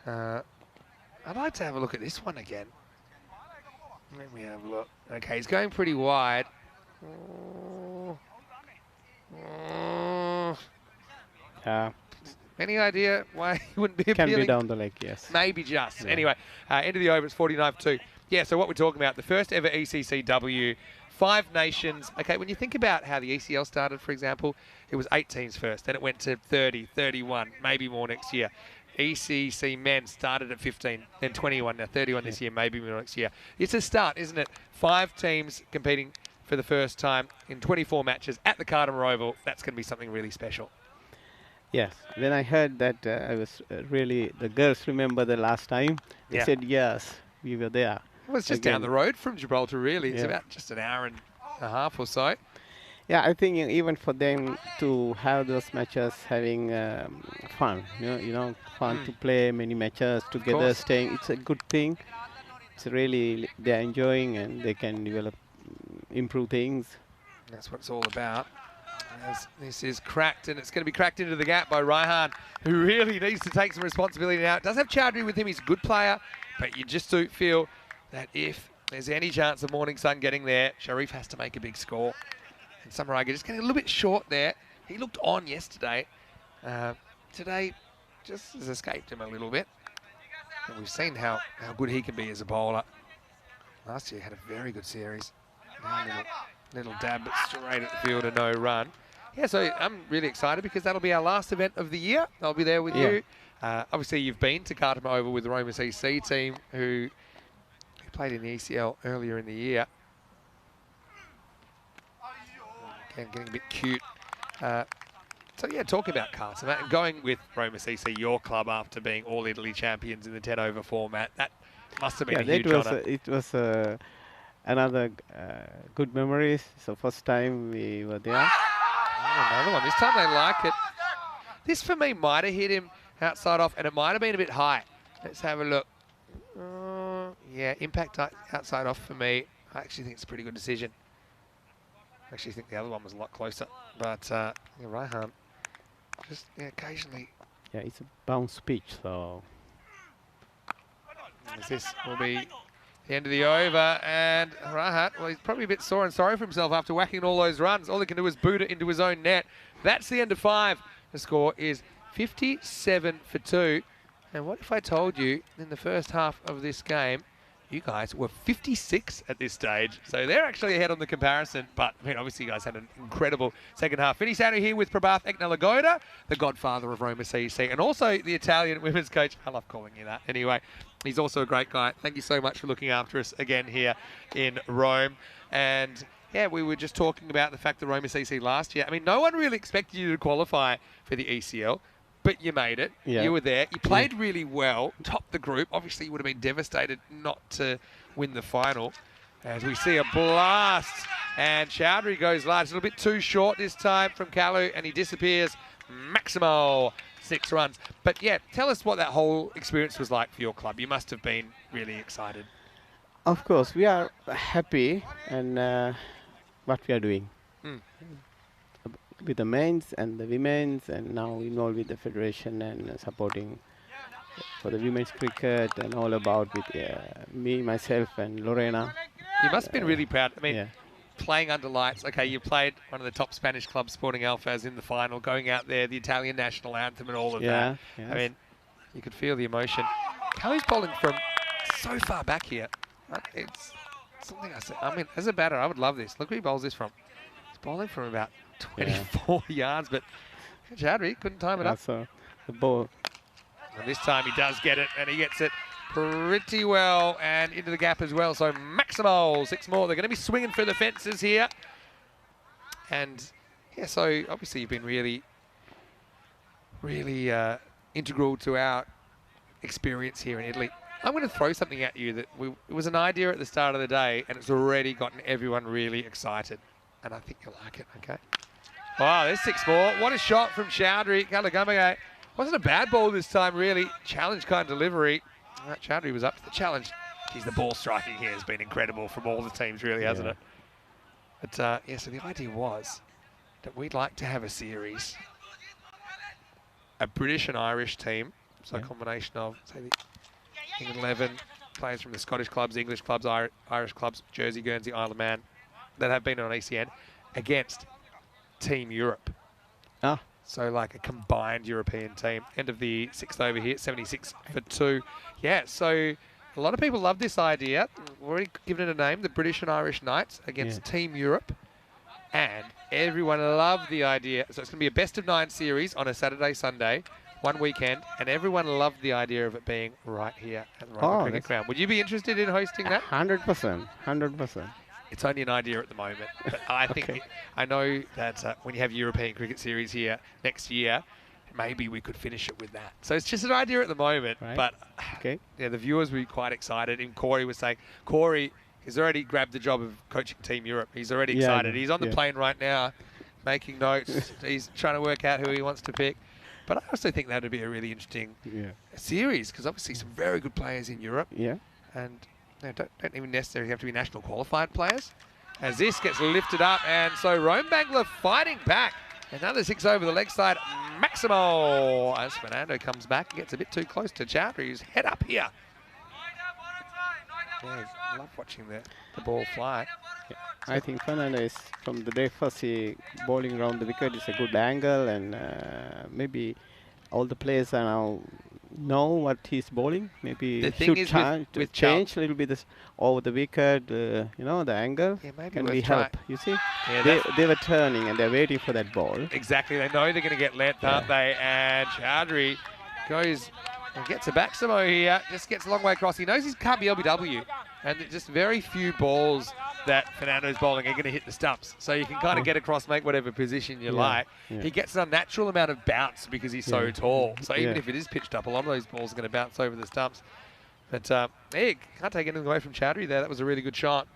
I'd like to have a look at this one again. Let me have a look. Okay, he's going pretty wide. Any idea why he wouldn't be appealing? Can be down the leg, yes. Maybe just. Yeah. Anyway, end of the over, it's 49 for 2. Yeah, so what we're talking about, the first ever ECCW, 5 nations. Okay, when you think about how the ECL started, for example, it was 8 teams first, then it went to 30, 31, maybe more next year. ECC men started at 15, then 21, now 31 this year, maybe more next year. It's a start, isn't it? 5 teams competing for the first time in 24 matches at the Cardamar Oval. That's going to be something really special. Yes, when I heard that, I was really, the girls remember the last time. They said, yes, we were there. Well, it's just down the road from Gibraltar, really. It's about just an hour and a half or so. Yeah, I think even for them to have those matches, having fun, fun to play many matches together, staying, it's a good thing. It's really, they're enjoying and they can develop, improve things. That's what it's all about. As this is cracked, and it's going to be cracked into the gap by Raihan, who really needs to take some responsibility now. Does have Chowdhury with him, he's a good player, but you just do feel that if there's any chance of Morning Sun getting there, Sharif has to make a big score. And Samaraga just getting a little bit short there. He looked on yesterday. Today just has escaped him a little bit. And we've seen how good he can be as a bowler. Last year had a very good series. Now little dab, but straight at the field and no run. Yeah, so I'm really excited because that'll be our last event of the year. I'll be there with you. Obviously, you've been to Khartoum Oval with the Roma CC team who played in the ECL earlier in the year. Again, getting a bit cute. So yeah, talking about Khartoum and going with Roma CC, your club, after being All Italy champions in the 10 over format, that must have been a huge honour. It was another good memories. So first time we were there. Another one. This time they like it. This for me might have hit him outside off, and it might have been a bit high. Let's have a look. Yeah, impact outside off for me. I actually think it's a pretty good decision. I actually think the other one was a lot closer. But yeah, Raihan, just occasionally. Yeah, it's a bounce pitch, so. This will be the end of the over, and Raihan, well, he's probably a bit sore and sorry for himself after whacking all those runs. All he can do is boot it into his own net. That's the end of 5. The score is 57 for 2. And what if I told you in the first half of this game, you guys were 56 at this stage. So they're actually ahead on the comparison. But, I mean, obviously you guys had an incredible second half. Vinny Sanu here with Prabhath Eknalagoda, the godfather of Roma CC, and also the Italian women's coach. I love calling you that. Anyway, he's also a great guy. Thank you so much for looking after us again here in Rome. And, yeah, we were just talking about the fact that Roma CC last year, I mean, no one really expected you to qualify for the ECL. But you made it. Yeah. You were there. You played really well, topped the group. Obviously, you would have been devastated not to win the final. As we see a blast. And Chowdhury goes large. A little bit too short this time from Kalu, and he disappears. Maximal 6 runs. But, yeah, tell us what that whole experience was like for your club. You must have been really excited. Of course. We are happy and what we are doing. With the men's and the women's, and now involved with the federation and supporting for the women's cricket and all about with me, myself and Lorena. You must have been really proud. I mean, playing under lights. Okay, you played one of the top Spanish clubs, Sporting Alphas, in the final, going out there, the Italian national anthem and all of that. Yes. I mean, you could feel the emotion. Kalu's bowling from so far back here. It's something I said. I mean, as a batter, I would love this. Look where he bowls this from. He's bowling from about 24 yards, but Chowdhury couldn't time it up. So the ball. And this time he does get it, and he gets it pretty well and into the gap as well. So Maximal, 6 more. They're going to be swinging for the fences here. And yeah, so obviously you've been really, really integral to our experience here in Italy. I'm going to throw something at you that it was an idea at the start of the day, and it's already gotten everyone really excited. And I think you'll like it, okay? Wow, there's 6 more. What a shot from Chowdhury. Kalagamaga wasn't a bad ball this time, really. Challenge kind of delivery. Right, Chowdhury was up to the challenge. Geez, the ball striking here has been incredible from all the teams, really, hasn't it? But, yeah, so the idea was that we'd like to have a series. A British and Irish team. So a combination of, say, the England 11 players from the Scottish clubs, English clubs, Irish clubs, Jersey, Guernsey, Isle of Man, that have been on ECN against Team Europe. So like a combined European team. End of the 6th over here, 76 for 2. Yeah, so a lot of people love this idea. We've already given it a name, the British and Irish Knights against Team Europe. And everyone loved the idea. So it's going to be a best of 9 series on a Saturday, Sunday, one weekend. And everyone loved the idea of it being right here at the Roma Cricket Ground. Would you be interested in hosting that? 100%, 100%. It's only an idea at the moment, but I think I know that when you have European Cricket Series here next year, maybe we could finish it with that. So it's just an idea at the moment, Right. but Okay. yeah, the viewers will be quite excited. And Corey was saying, Corey has already grabbed the job of coaching Team Europe. He's already Yeah, excited. yeah, He's on the yeah. plane right now, making notes. He's trying to work out who he wants to pick. But I also think that would be a really interesting Yeah. series, because obviously some very good players in Europe, Yeah. and don't even necessarily have to be national qualified players. As this gets lifted up, and so Rome Bangla fighting back. Another 6 over the leg side, Maximo, as Fernando comes back and gets a bit too close to Chowdhury, who's head up here. Yeah, I love watching the ball fly. I think Fernando is, from the day first he bowling around the wicket, is a good angle, and maybe all the players are now know what he's bowling. Maybe The thing should is try to with change a little bit this over the wicket, the angle. Yeah, maybe Can worth we trying. help? You see, Yeah, they were turning and they're waiting for that ball. exactly. They know they're going to get length, aren't they? And Chowdhury goes and gets a Maximo here. Just gets a long way across. He knows he can't be LBW, and just very few balls that Fernando's bowling are going to hit the stumps. So you can kind of get across, make whatever position you like. yeah. He gets an unnatural amount of bounce because he's so Yeah. tall. So even Yeah. if it is pitched up, a lot of those balls are going to bounce over the stumps. But hey, can't take anything away from Chowdhury there. That was a really good shot.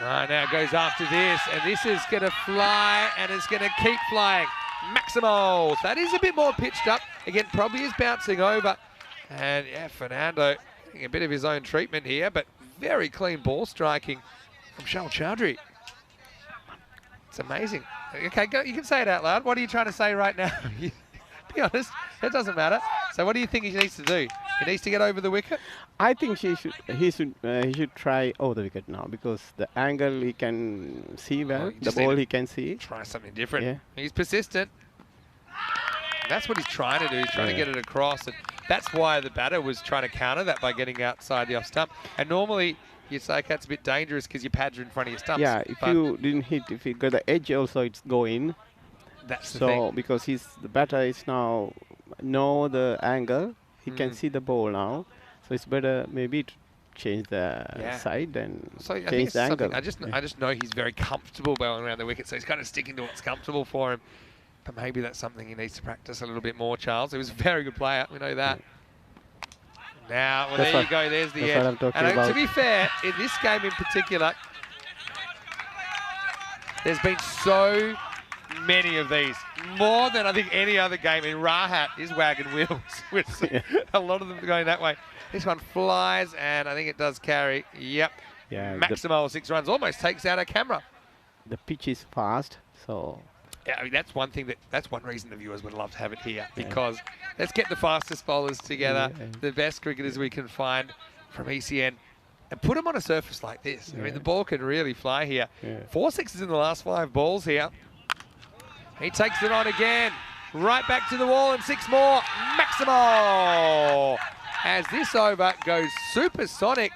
Now goes after this, and this is going to fly, and it's going to keep flying. Maximo, that is a bit more pitched up. Again, probably is bouncing over. And yeah, Fernando getting a bit of his own treatment here, but very clean ball striking from Shal Chowdhury. It's amazing. Okay, go, you can say it out loud. What are you trying to say right now? Be honest, it doesn't matter. So what do you think he needs to do? He needs to get over the wicket? I think he should try over the wicket now, because the angle he can see well, you the just ball need to he can see. Try something different. Yeah. He's persistent. That's what he's trying to do. He's trying to Yeah. get it across, and that's why the batter was trying to counter that by getting outside the off stump. And normally you'd say, okay, it's a bit dangerous because your pads are in front of your stumps. Yeah, if but you didn't hit, if you got the edge also, it's go in. that's the So thing. because the batter is now know the angle, he Mm. can see the ball now. So it's better maybe to change the Yeah. side and So I think change it's the angle. something, I just know he's very comfortable bowling around the wicket, so he's kind of sticking to what's comfortable for him. But maybe that's something he needs to practice a little bit more, Charles. He was a very good player, we know that. Now, well, That's there you what- go, there's the that's edge. what I'm talking And to about. be fair, in this game in particular, there's been so many of these, more than I think any other game. In Rahat is wagon wheels with a lot of them going that way. This one flies, and I think it does carry. Yep. Yeah, Maximo 6 runs, almost takes out a camera. the pitch is fast, so Yeah, I mean, that's one reason the viewers would love to have it here, because let's get the fastest bowlers together, Yeah. the best cricketers we can find from ECN, and put them on a surface like this. I mean, the ball can really fly here. Yeah. 4 sixes in the last 5 balls here. He takes it on again, right back to the wall, and 6 more. Maximo! As this over goes supersonic,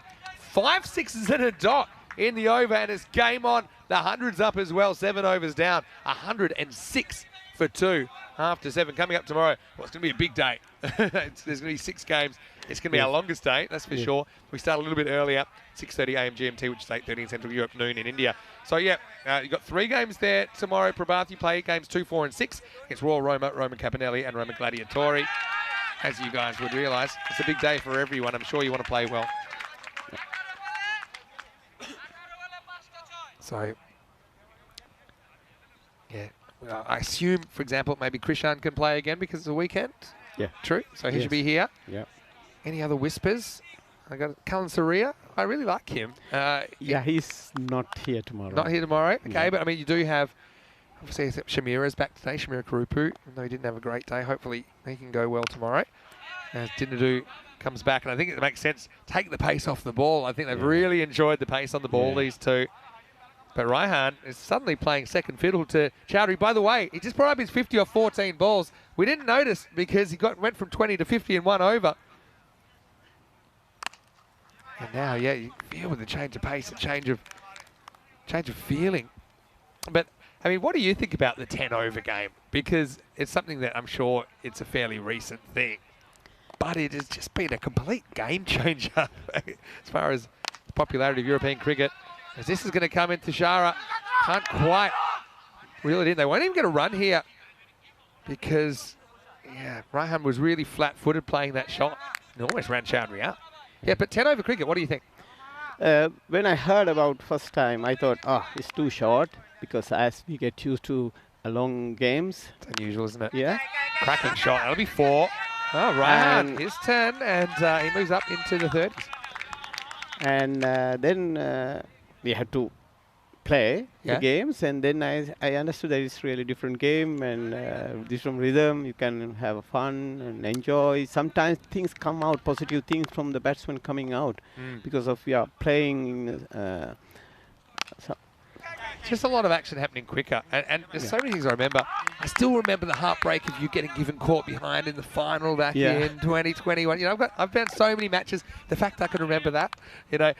5 sixes and a dot in the over, and it's game on. The 100's up as well, 7 overs down, 106 for 2 after 7. Coming up tomorrow, well, it's going to be a big day. There's going to be 6 games. It's going to be our longest day, that's for sure. We start a little bit earlier, 6:30 a.m. GMT, which is 8:30 in Central Europe, noon in India. So yeah, you've got 3 games there tomorrow. Prabhath, you play games 2, 4, and 6 against Royal Roma, Roman Campanelli, and Roma Gladiatori. As you guys would realise, it's a big day for everyone. I'm sure you want to play well. So, yeah, well, I assume, for example, maybe Krishan can play again because it's a weekend. yeah, True. So he Yes. should be here. yeah. Any other whispers? I got Cullen Saria. I really like him. Yeah, he's not here tomorrow. Not here tomorrow. Okay, No. but I mean, you do have, obviously, Shamira's back today. Shamira Karupu, even though he didn't have a great day. Hopefully, he can go well tomorrow. As Dinadu comes back, and I think it makes sense. Take the pace off the ball. I think they've really enjoyed the pace on the ball, Yeah. these two. But Raihan is suddenly playing second fiddle to Chowdhury. By the way, he just brought up his 50 off 14 balls. We didn't notice because he went from 20 to 50 in 1 over. And now, yeah, you feel with the change of pace, a change of feeling. But I mean, what do you think about the 10 over game? Because it's something that I'm sure it's a fairly recent thing, but it has just been a complete game changer as far as the popularity of European cricket. As this is going to come in, Tashara can't quite reel it in. They won't even get a run here because, yeah, Raham was really flat-footed playing that shot and almost ran Chowdhury out. Yeah, but 10 over cricket, what do you think? When I heard about first time, I thought, it's too short because as we get used to long games. It's unusual, isn't it? Yeah. Cracking shot. That'll be 4. Oh, Raham is 10, and he moves up into the 30s. And then we had to play the games, and then I understood that it's really different game and different rhythm. You can have fun and enjoy. Sometimes things come out, positive things from the batsman coming out because of playing. Just a lot of action happening quicker, and there's so many things I remember. I still remember the heartbreak of you getting given caught behind in the final back in 2021. You know, I've been so many matches. The fact I can remember that, you know.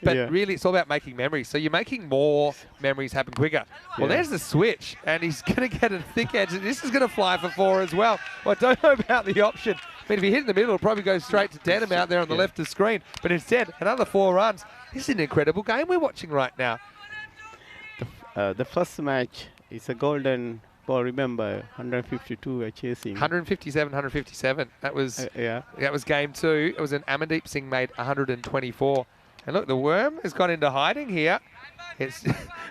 But really, it's all about making memories. So you're making more memories happen quicker. Well, there's the switch, and he's going to get a thick edge. This is going to fly for 4 as well. Well, I don't know about the option. I mean, if he hit in the middle, it'll probably go straight to Denham out there on the left of the screen. But instead, another 4 runs. This is an incredible game we're watching right now. The first match is a golden ball. Remember, 152 were chasing. 157, 157. That was that was game 2. It was an Amandeep Singh made 124. And look, the worm has gone into hiding here.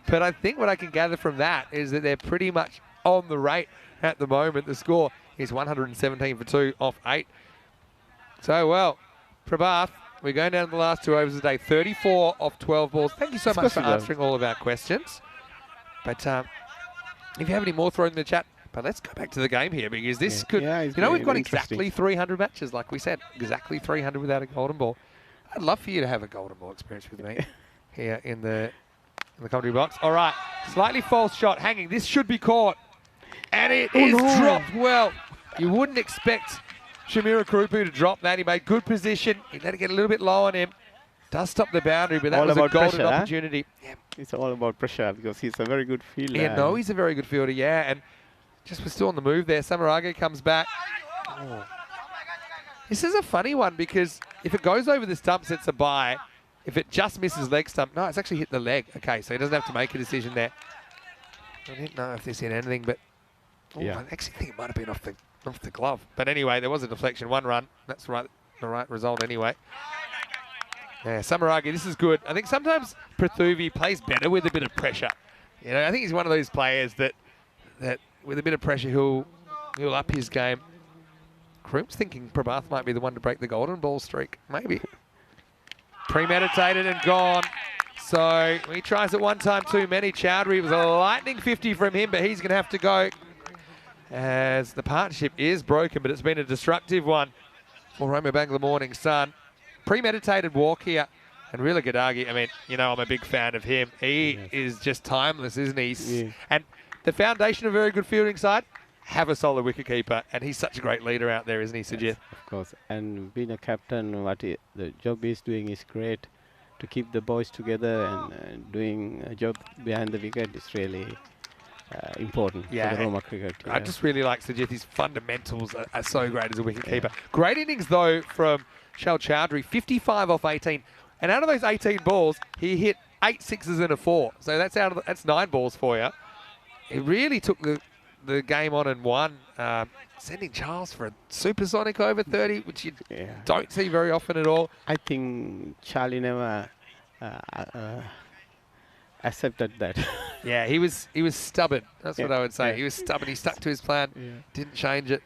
But I think what I can gather from that is that they're pretty much on the rate at the moment. The score is 117 for 2 off 8. So, well, Prabhath, we're going down to the last 2 overs of the day. 34 off 12 balls. Thank you so much for answering all of our questions. But if you have any more, throw in the chat. But let's go back to the game here because this could, you know, we've got exactly 300 matches, like we said, exactly 300 without a golden ball. I'd love for you to have a golden ball experience with me here in the commentary box. All right, slightly false shot hanging. This should be caught. And it is dropped well. You wouldn't expect Shamira Krupu to drop that. He made good position. He let it get a little bit low on him. Does stop the boundary, but that was a golden opportunity. Yeah. It's all about pressure because he's a very good fielder. Yeah, no, he's a very good fielder, and just we're still on the move there. Samarage comes back. Oh. This is a funny one because if it goes over the stumps, it's a bye. If it just misses leg stump, no, it's actually hit the leg. Okay, so he doesn't have to make a decision there. I didn't know if this hit anything, but I actually think it might have been off the glove. But anyway, there was a deflection, 1 run. That's the right result anyway. Yeah, Samarage, this is good. I think sometimes Prithuvi plays better with a bit of pressure. You know, I think he's one of those players that with a bit of pressure he'll up his game. Kroom's thinking Prabhath might be the one to break the golden ball streak. Maybe. Premeditated and gone. So he tries it one time too many. Chowdhury, it was a lightning 50 from him, but he's going to have to go as the partnership is broken, but it's been a destructive one for Roma Bangla Morning Sun. Premeditated walk here. And Rila Gadagi, I mean, you know, I'm a big fan of him. He is just timeless, isn't he? Yeah. And the foundation of a very good fielding side, have a solid wicketkeeper. And he's such a great leader out there, isn't he, Sujit? Yes, of course. And being a captain, the job he's doing is great. To keep the boys together and doing a job behind the wicket is really important for the Roma cricket. I just really like Sujit. His fundamentals are so great as a wicketkeeper. Great innings, though, from Shal Chowdhury, 55 off 18. And out of those 18 balls, he hit 8 sixes and a 4. So that's 9 balls for you. He really took the game on and won, sending Charles for a supersonic over 30, which you don't see very often at all. I think Charlie never accepted that. Yeah, he was stubborn. That's what I would say. He was stubborn. He stuck to his plan, didn't change it.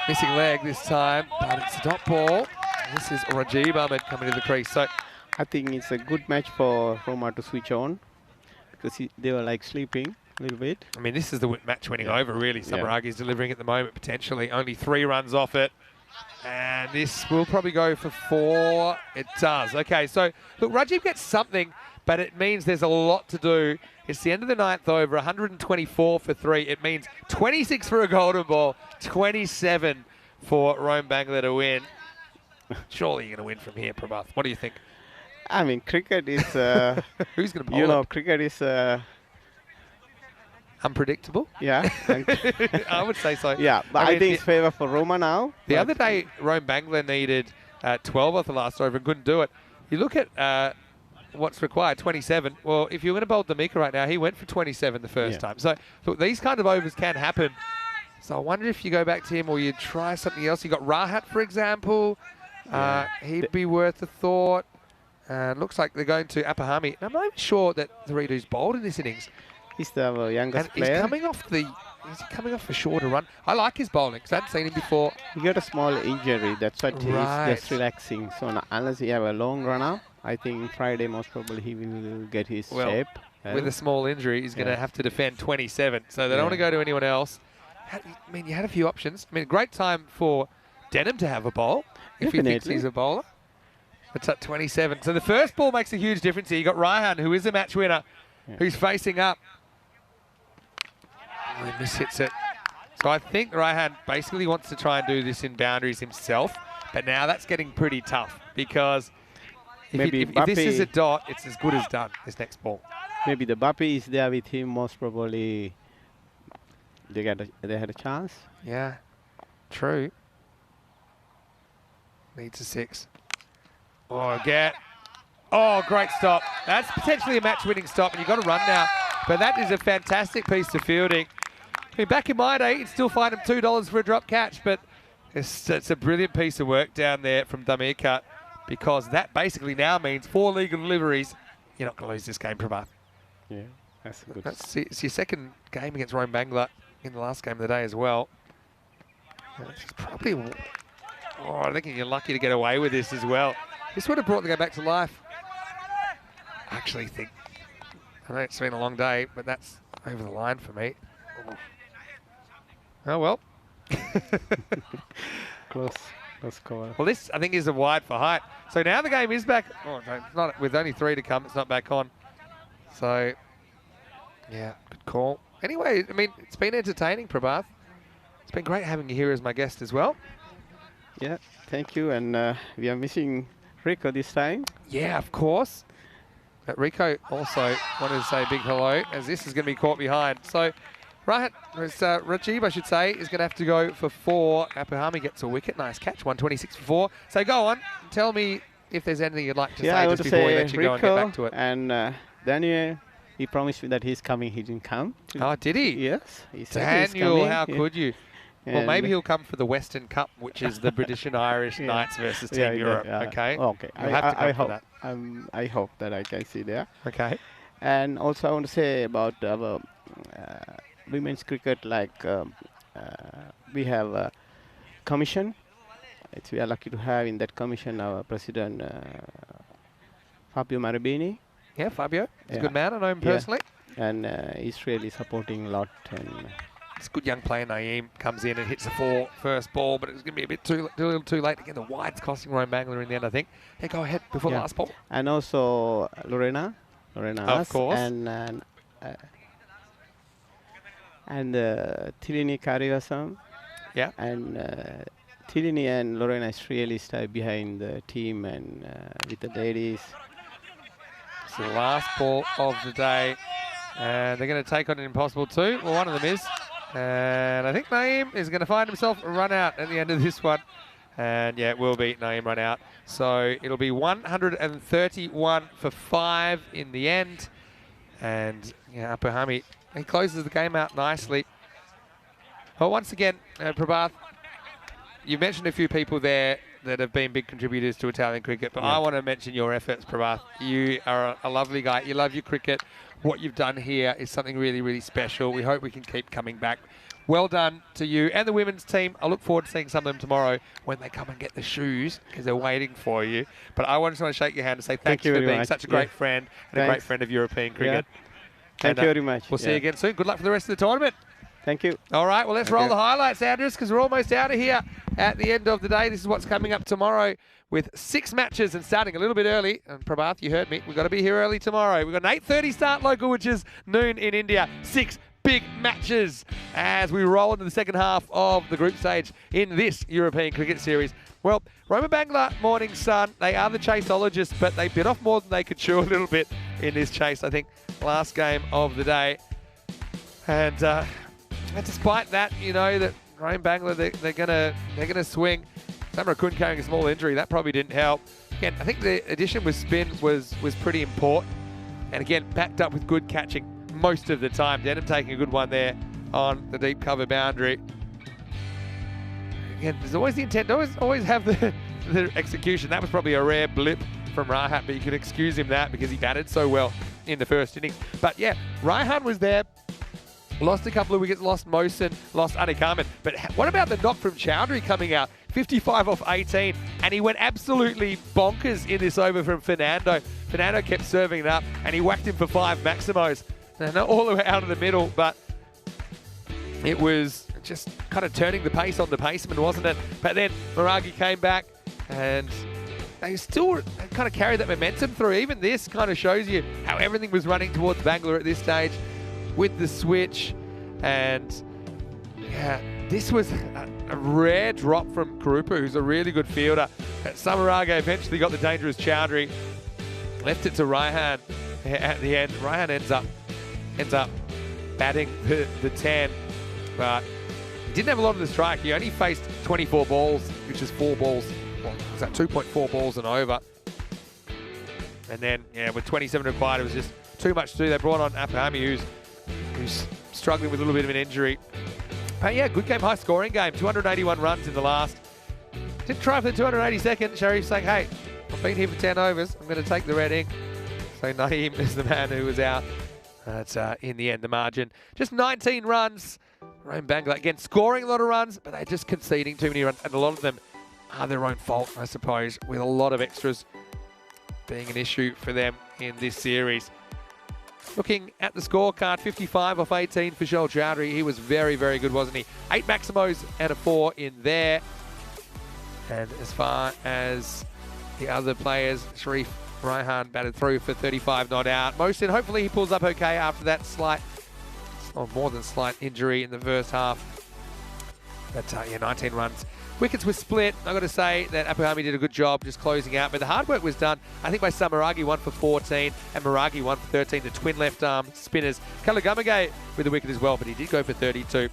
Missing leg this time, but it's a dot ball. This is Rajib Ahmed coming to the crease. So I think it's a good match for Roma to switch on because they were like sleeping a little bit. I mean, this is the match winning over, really. Samarage is delivering at the moment, potentially. Only 3 runs off it. And this will probably go for 4. It does. Okay, so look, Rajib gets something, but it means there's a lot to do. It's the end of the 9th over, 124 for 3. It means 26 for a golden ball, 27 for Rome Bangla to win. Surely you're going to win from here, Prabhath. What do you think? I mean, cricket is... Who's going to bowl You know, cricket is... unpredictable? Yeah. I would say so. Yeah, but I think it's favour for Roma now. The other day, Rome Bangla needed 12 off the last over and couldn't do it. You look at what's required, 27. Well, if you're going to bowl D'Amica right now, he went for 27 the first time. So, look, these kind of overs can happen. So I wonder if you go back to him or you try something else. You got Rahat, for example. He'd be worth a thought. Looks like they're going to Apahami. I'm not even sure that Theridu's bowled in this innings. He's the youngest And player. he's coming off a shorter run. I like his bowling because I hadn't seen him before. He got a small injury. That's why Right. he's just relaxing. So unless he have a long run up, I think Friday most probably he will get his shape. With a small injury, he's going to have to defend 27. So they don't want to go to anyone else. I mean, you had a few options. I mean, great time for Denham to have a bowl if he thinks he's a bowler. It's at 27. So the first ball makes a huge difference here. You got Raihan, who is a match winner, who's facing up. Oh, he mishits it. So I think Raihan basically wants to try and do this in boundaries himself. But now that's getting pretty tough because if this is a dot, it's as good as done, this next ball. Maybe the Bapi is there with him. Most probably they had a chance. Yeah, true. Needs a 6. Oh, great stop. That's potentially a match-winning stop, and you've got to run now. But that is a fantastic piece of fielding. I mean, back in my day, you'd still find him $2 for a drop catch, but it's a brilliant piece of work down there from D'Amica because that basically now means 4 legal deliveries. You're not going to lose this game, Prabhat. Yeah, that's good. It's your second game against Rome Bangla in the last game of the day as well. It's probably... Oh, I think you're lucky to get away with this as well. This would have brought the game back to life. I actually think, I know it's been a long day, but that's over the line for me. Oh, well. Close call. Well, this, I think, is a wide for height. So now the game is back. Oh, no, it's not, with only 3 to come, it's not back on. So, yeah, good call. Anyway, I mean, it's been entertaining, Prabhat. It's been great having you here as my guest as well. Yeah, thank you. And we are missing Rico this time. Yeah, of course. But Rico also wanted to say a big hello as this is going to be caught behind. So Rajib, I should say, is going to have to go for 4. Apahami gets a wicket. Nice catch, 126 for 4. So go on, tell me if there's anything you'd like to say just before we let you go and get back to it. And Daniel, he promised me that he's coming. He didn't come. Oh, did he? Yes. He said he's Daniel, coming. how could you? Well, And maybe he'll come for the Western Cup, which is the British and Irish Knights versus Team Europe. Okay. Okay. You'll have to come I for hope. that. I hope that I can see there. Okay. And also, I want to say about our women's cricket. Like we have a commission. We are lucky to have in that commission our president Fabio Marabini. Yeah, Fabio. He's a good man. I know him personally. And he's really supporting a lot. And it's a good young player, Naeem, comes in and hits the 4 first ball, but it's going to be a little too late. Again, the wide's costing Rome Bangla in the end, I think. Yeah, go ahead before the last ball. And also Lorena of course. And Tilini Karivasam. Yeah. And Tilini and Lorena is really stay behind the team and with the ladies. It's the last ball of the day. And they're going to take on an impossible 2. Well, one of them is. And I think Naeem is going to find himself a run out at the end of this one. And yeah, it will be Naeem run out. So it'll be 131 for 5 in the end. And yeah, Apahami, he closes the game out nicely. Well, once again, Prabhat, you mentioned a few people there that have been big contributors to Italian cricket, but I want to mention your efforts, Prabhat. You are a lovely guy. You love your cricket. What you've done here is something really, really special. We hope we can keep coming back. Well done to you and the women's team. I look forward to seeing some of them tomorrow when they come and get the shoes because they're waiting for you. But I just want to shake your hand and say thank you for being such a great friend and a great friend of European cricket. Thank you very much. We'll see you again soon. Good luck for the rest of the tournament. Thank you. All right, well, let's roll the highlights, Andrews, because we're almost out of here at the end of the day. This is what's coming up tomorrow with 6 matches and starting a little bit early. And Prabhat, you heard me. We've got to be here early tomorrow. We've got an 8:30 start local, which is noon in India. 6 big matches as we roll into the second half of the group stage in this European cricket series. Well, Roma Bangla, Morning Sun, they are the chaseologists, but they bit off more than they could chew a little bit in this chase, I think, last game of the day. And despite that, you know, that Rome Bangla, they're gonna swing. Samarakun carrying a small injury, that probably didn't help. again, I think the addition with spin was pretty important. And again, backed up with good catching most of the time. Denham taking a good one there on the deep cover boundary. Again, there's always the intent, always have the execution. That was probably a rare blip from Raihan, but you can excuse him that because he batted so well in the first inning. But yeah, Raihan was there. Lost a couple of wickets, lost Mohsin, lost Anikaman. But what about the knock from Chowdhury coming out? 55 off 18, and he went absolutely bonkers in this over from Fernando. Fernando kept serving it up, and he whacked him for 5 Maximos. And all the way out of the middle, but it was just kind of turning the pace on the paceman, wasn't it? But then Maragi came back, and they still kind of carried that momentum through. Even this kind of shows you how everything was running towards Bangalore at this stage with the switch. And yeah, this was a rare drop from Karupa, who's a really good fielder. Samaraga eventually got the dangerous Chowdhury, left it to Raihan at the end. Raihan ends up batting the 10, but he didn't have a lot of the strike. He only faced 24 balls, which is 4 balls. Well, was that 2.4 balls and over? And then, yeah, with 27 required, it was just too much to do. They brought on Apahami, who's struggling with a little bit of an injury. But yeah, good game, high scoring game. 281 runs in the last. Didn't try for the 282nd. Sharif saying, hey, I've been here for 10 overs. I'm going to take the red ink. So Naeem is the man who was out. That's in the end, the margin. Just 19 runs. Rome Bangla, again, scoring a lot of runs, but they're just conceding too many runs. And a lot of them are their own fault, I suppose, with a lot of extras being an issue for them in this series. Looking at the scorecard, 55 off 18 for Joel Chowdhury. He was very, very good, wasn't he? 8 Maximos and a 4 in there. And as far as the other players, Sharif Raihan batted through for 35 not out. Mohsin, hopefully he pulls up okay after that slight, or more than slight injury in the first half. But yeah, 19 runs. Wickets were split. I've got to say that Apahami did a good job just closing out, but the hard work was done, I think, by Samaragi, 1 for 14, and Maragi, 1 for 13, the twin left-arm spinners. Kalagamage with the wicket as well, but he did go for 32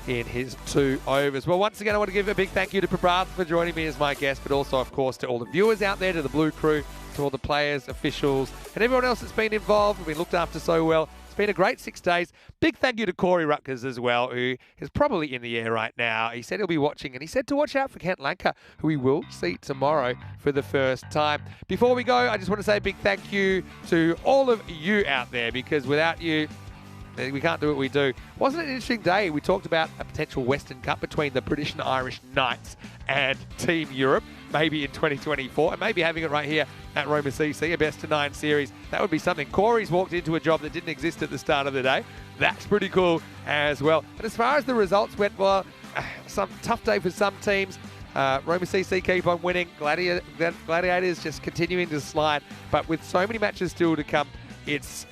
in his 2 overs. Well, once again, I want to give a big thank you to Prabhat for joining me as my guest, but also, of course, to all the viewers out there, to the Blue Crew, to all the players, officials, and everyone else that's been involved and been looked after so well. It's been a great 6 days. Big thank you to Corey Rutgers as well, who is probably in the air right now. He said he'll be watching, and he said to watch out for Kent Lanka, who we will see tomorrow for the first time. Before we go, I just want to say a big thank you to all of you out there, because without you, we can't do what we do. Wasn't it an interesting day? We talked about a potential Western Cup between the British and Irish Knights and Team Europe, maybe in 2024, and maybe having it right here at Roma CC, a best-of-9 series. That would be something. Corey's walked into a job that didn't exist at the start of the day. That's pretty cool as well. But as far as the results went, well, some tough day for some teams. Roma CC keep on winning. Gladiators just continuing to slide. But with so many matches still to come, it's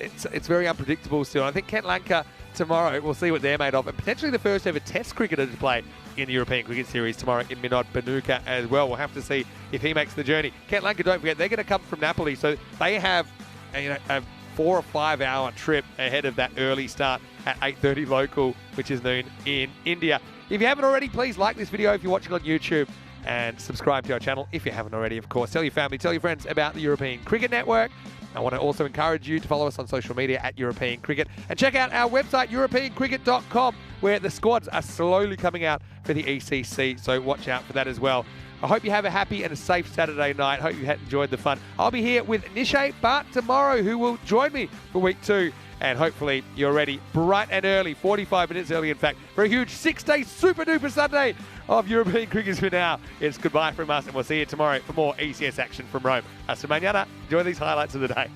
very unpredictable still. I think Kent Lanka tomorrow, we'll see what they're made of, and potentially the first ever Test cricketer to play in the European Cricket Series tomorrow in Minod Banuka as well. We'll have to see if he makes the journey. Kent Lanka, don't forget, they're going to come from Napoli, so they have a 4 or 5 hour trip ahead of that early start at 8:30 local, which is noon in India. If you haven't already, please like this video if you're watching on YouTube, and subscribe to our channel if you haven't already, of course. Tell your family, tell your friends about the European Cricket Network. I want to also encourage you to follow us on social media at European Cricket, and check out our website, europeancricket.com, where the squads are slowly coming out for the ECC, so watch out for that as well. I hope you have a happy and a safe Saturday night. Hope you had enjoyed the fun. I'll be here with Nishay Bhatt tomorrow, who will join me for week 2. And hopefully you're ready bright and early, 45 minutes early, in fact, for a huge 6-day super-duper Sunday of European cricket for now. It's goodbye from us, and we'll see you tomorrow for more ECS action from Rome. Hasta mañana. Enjoy these highlights of the day.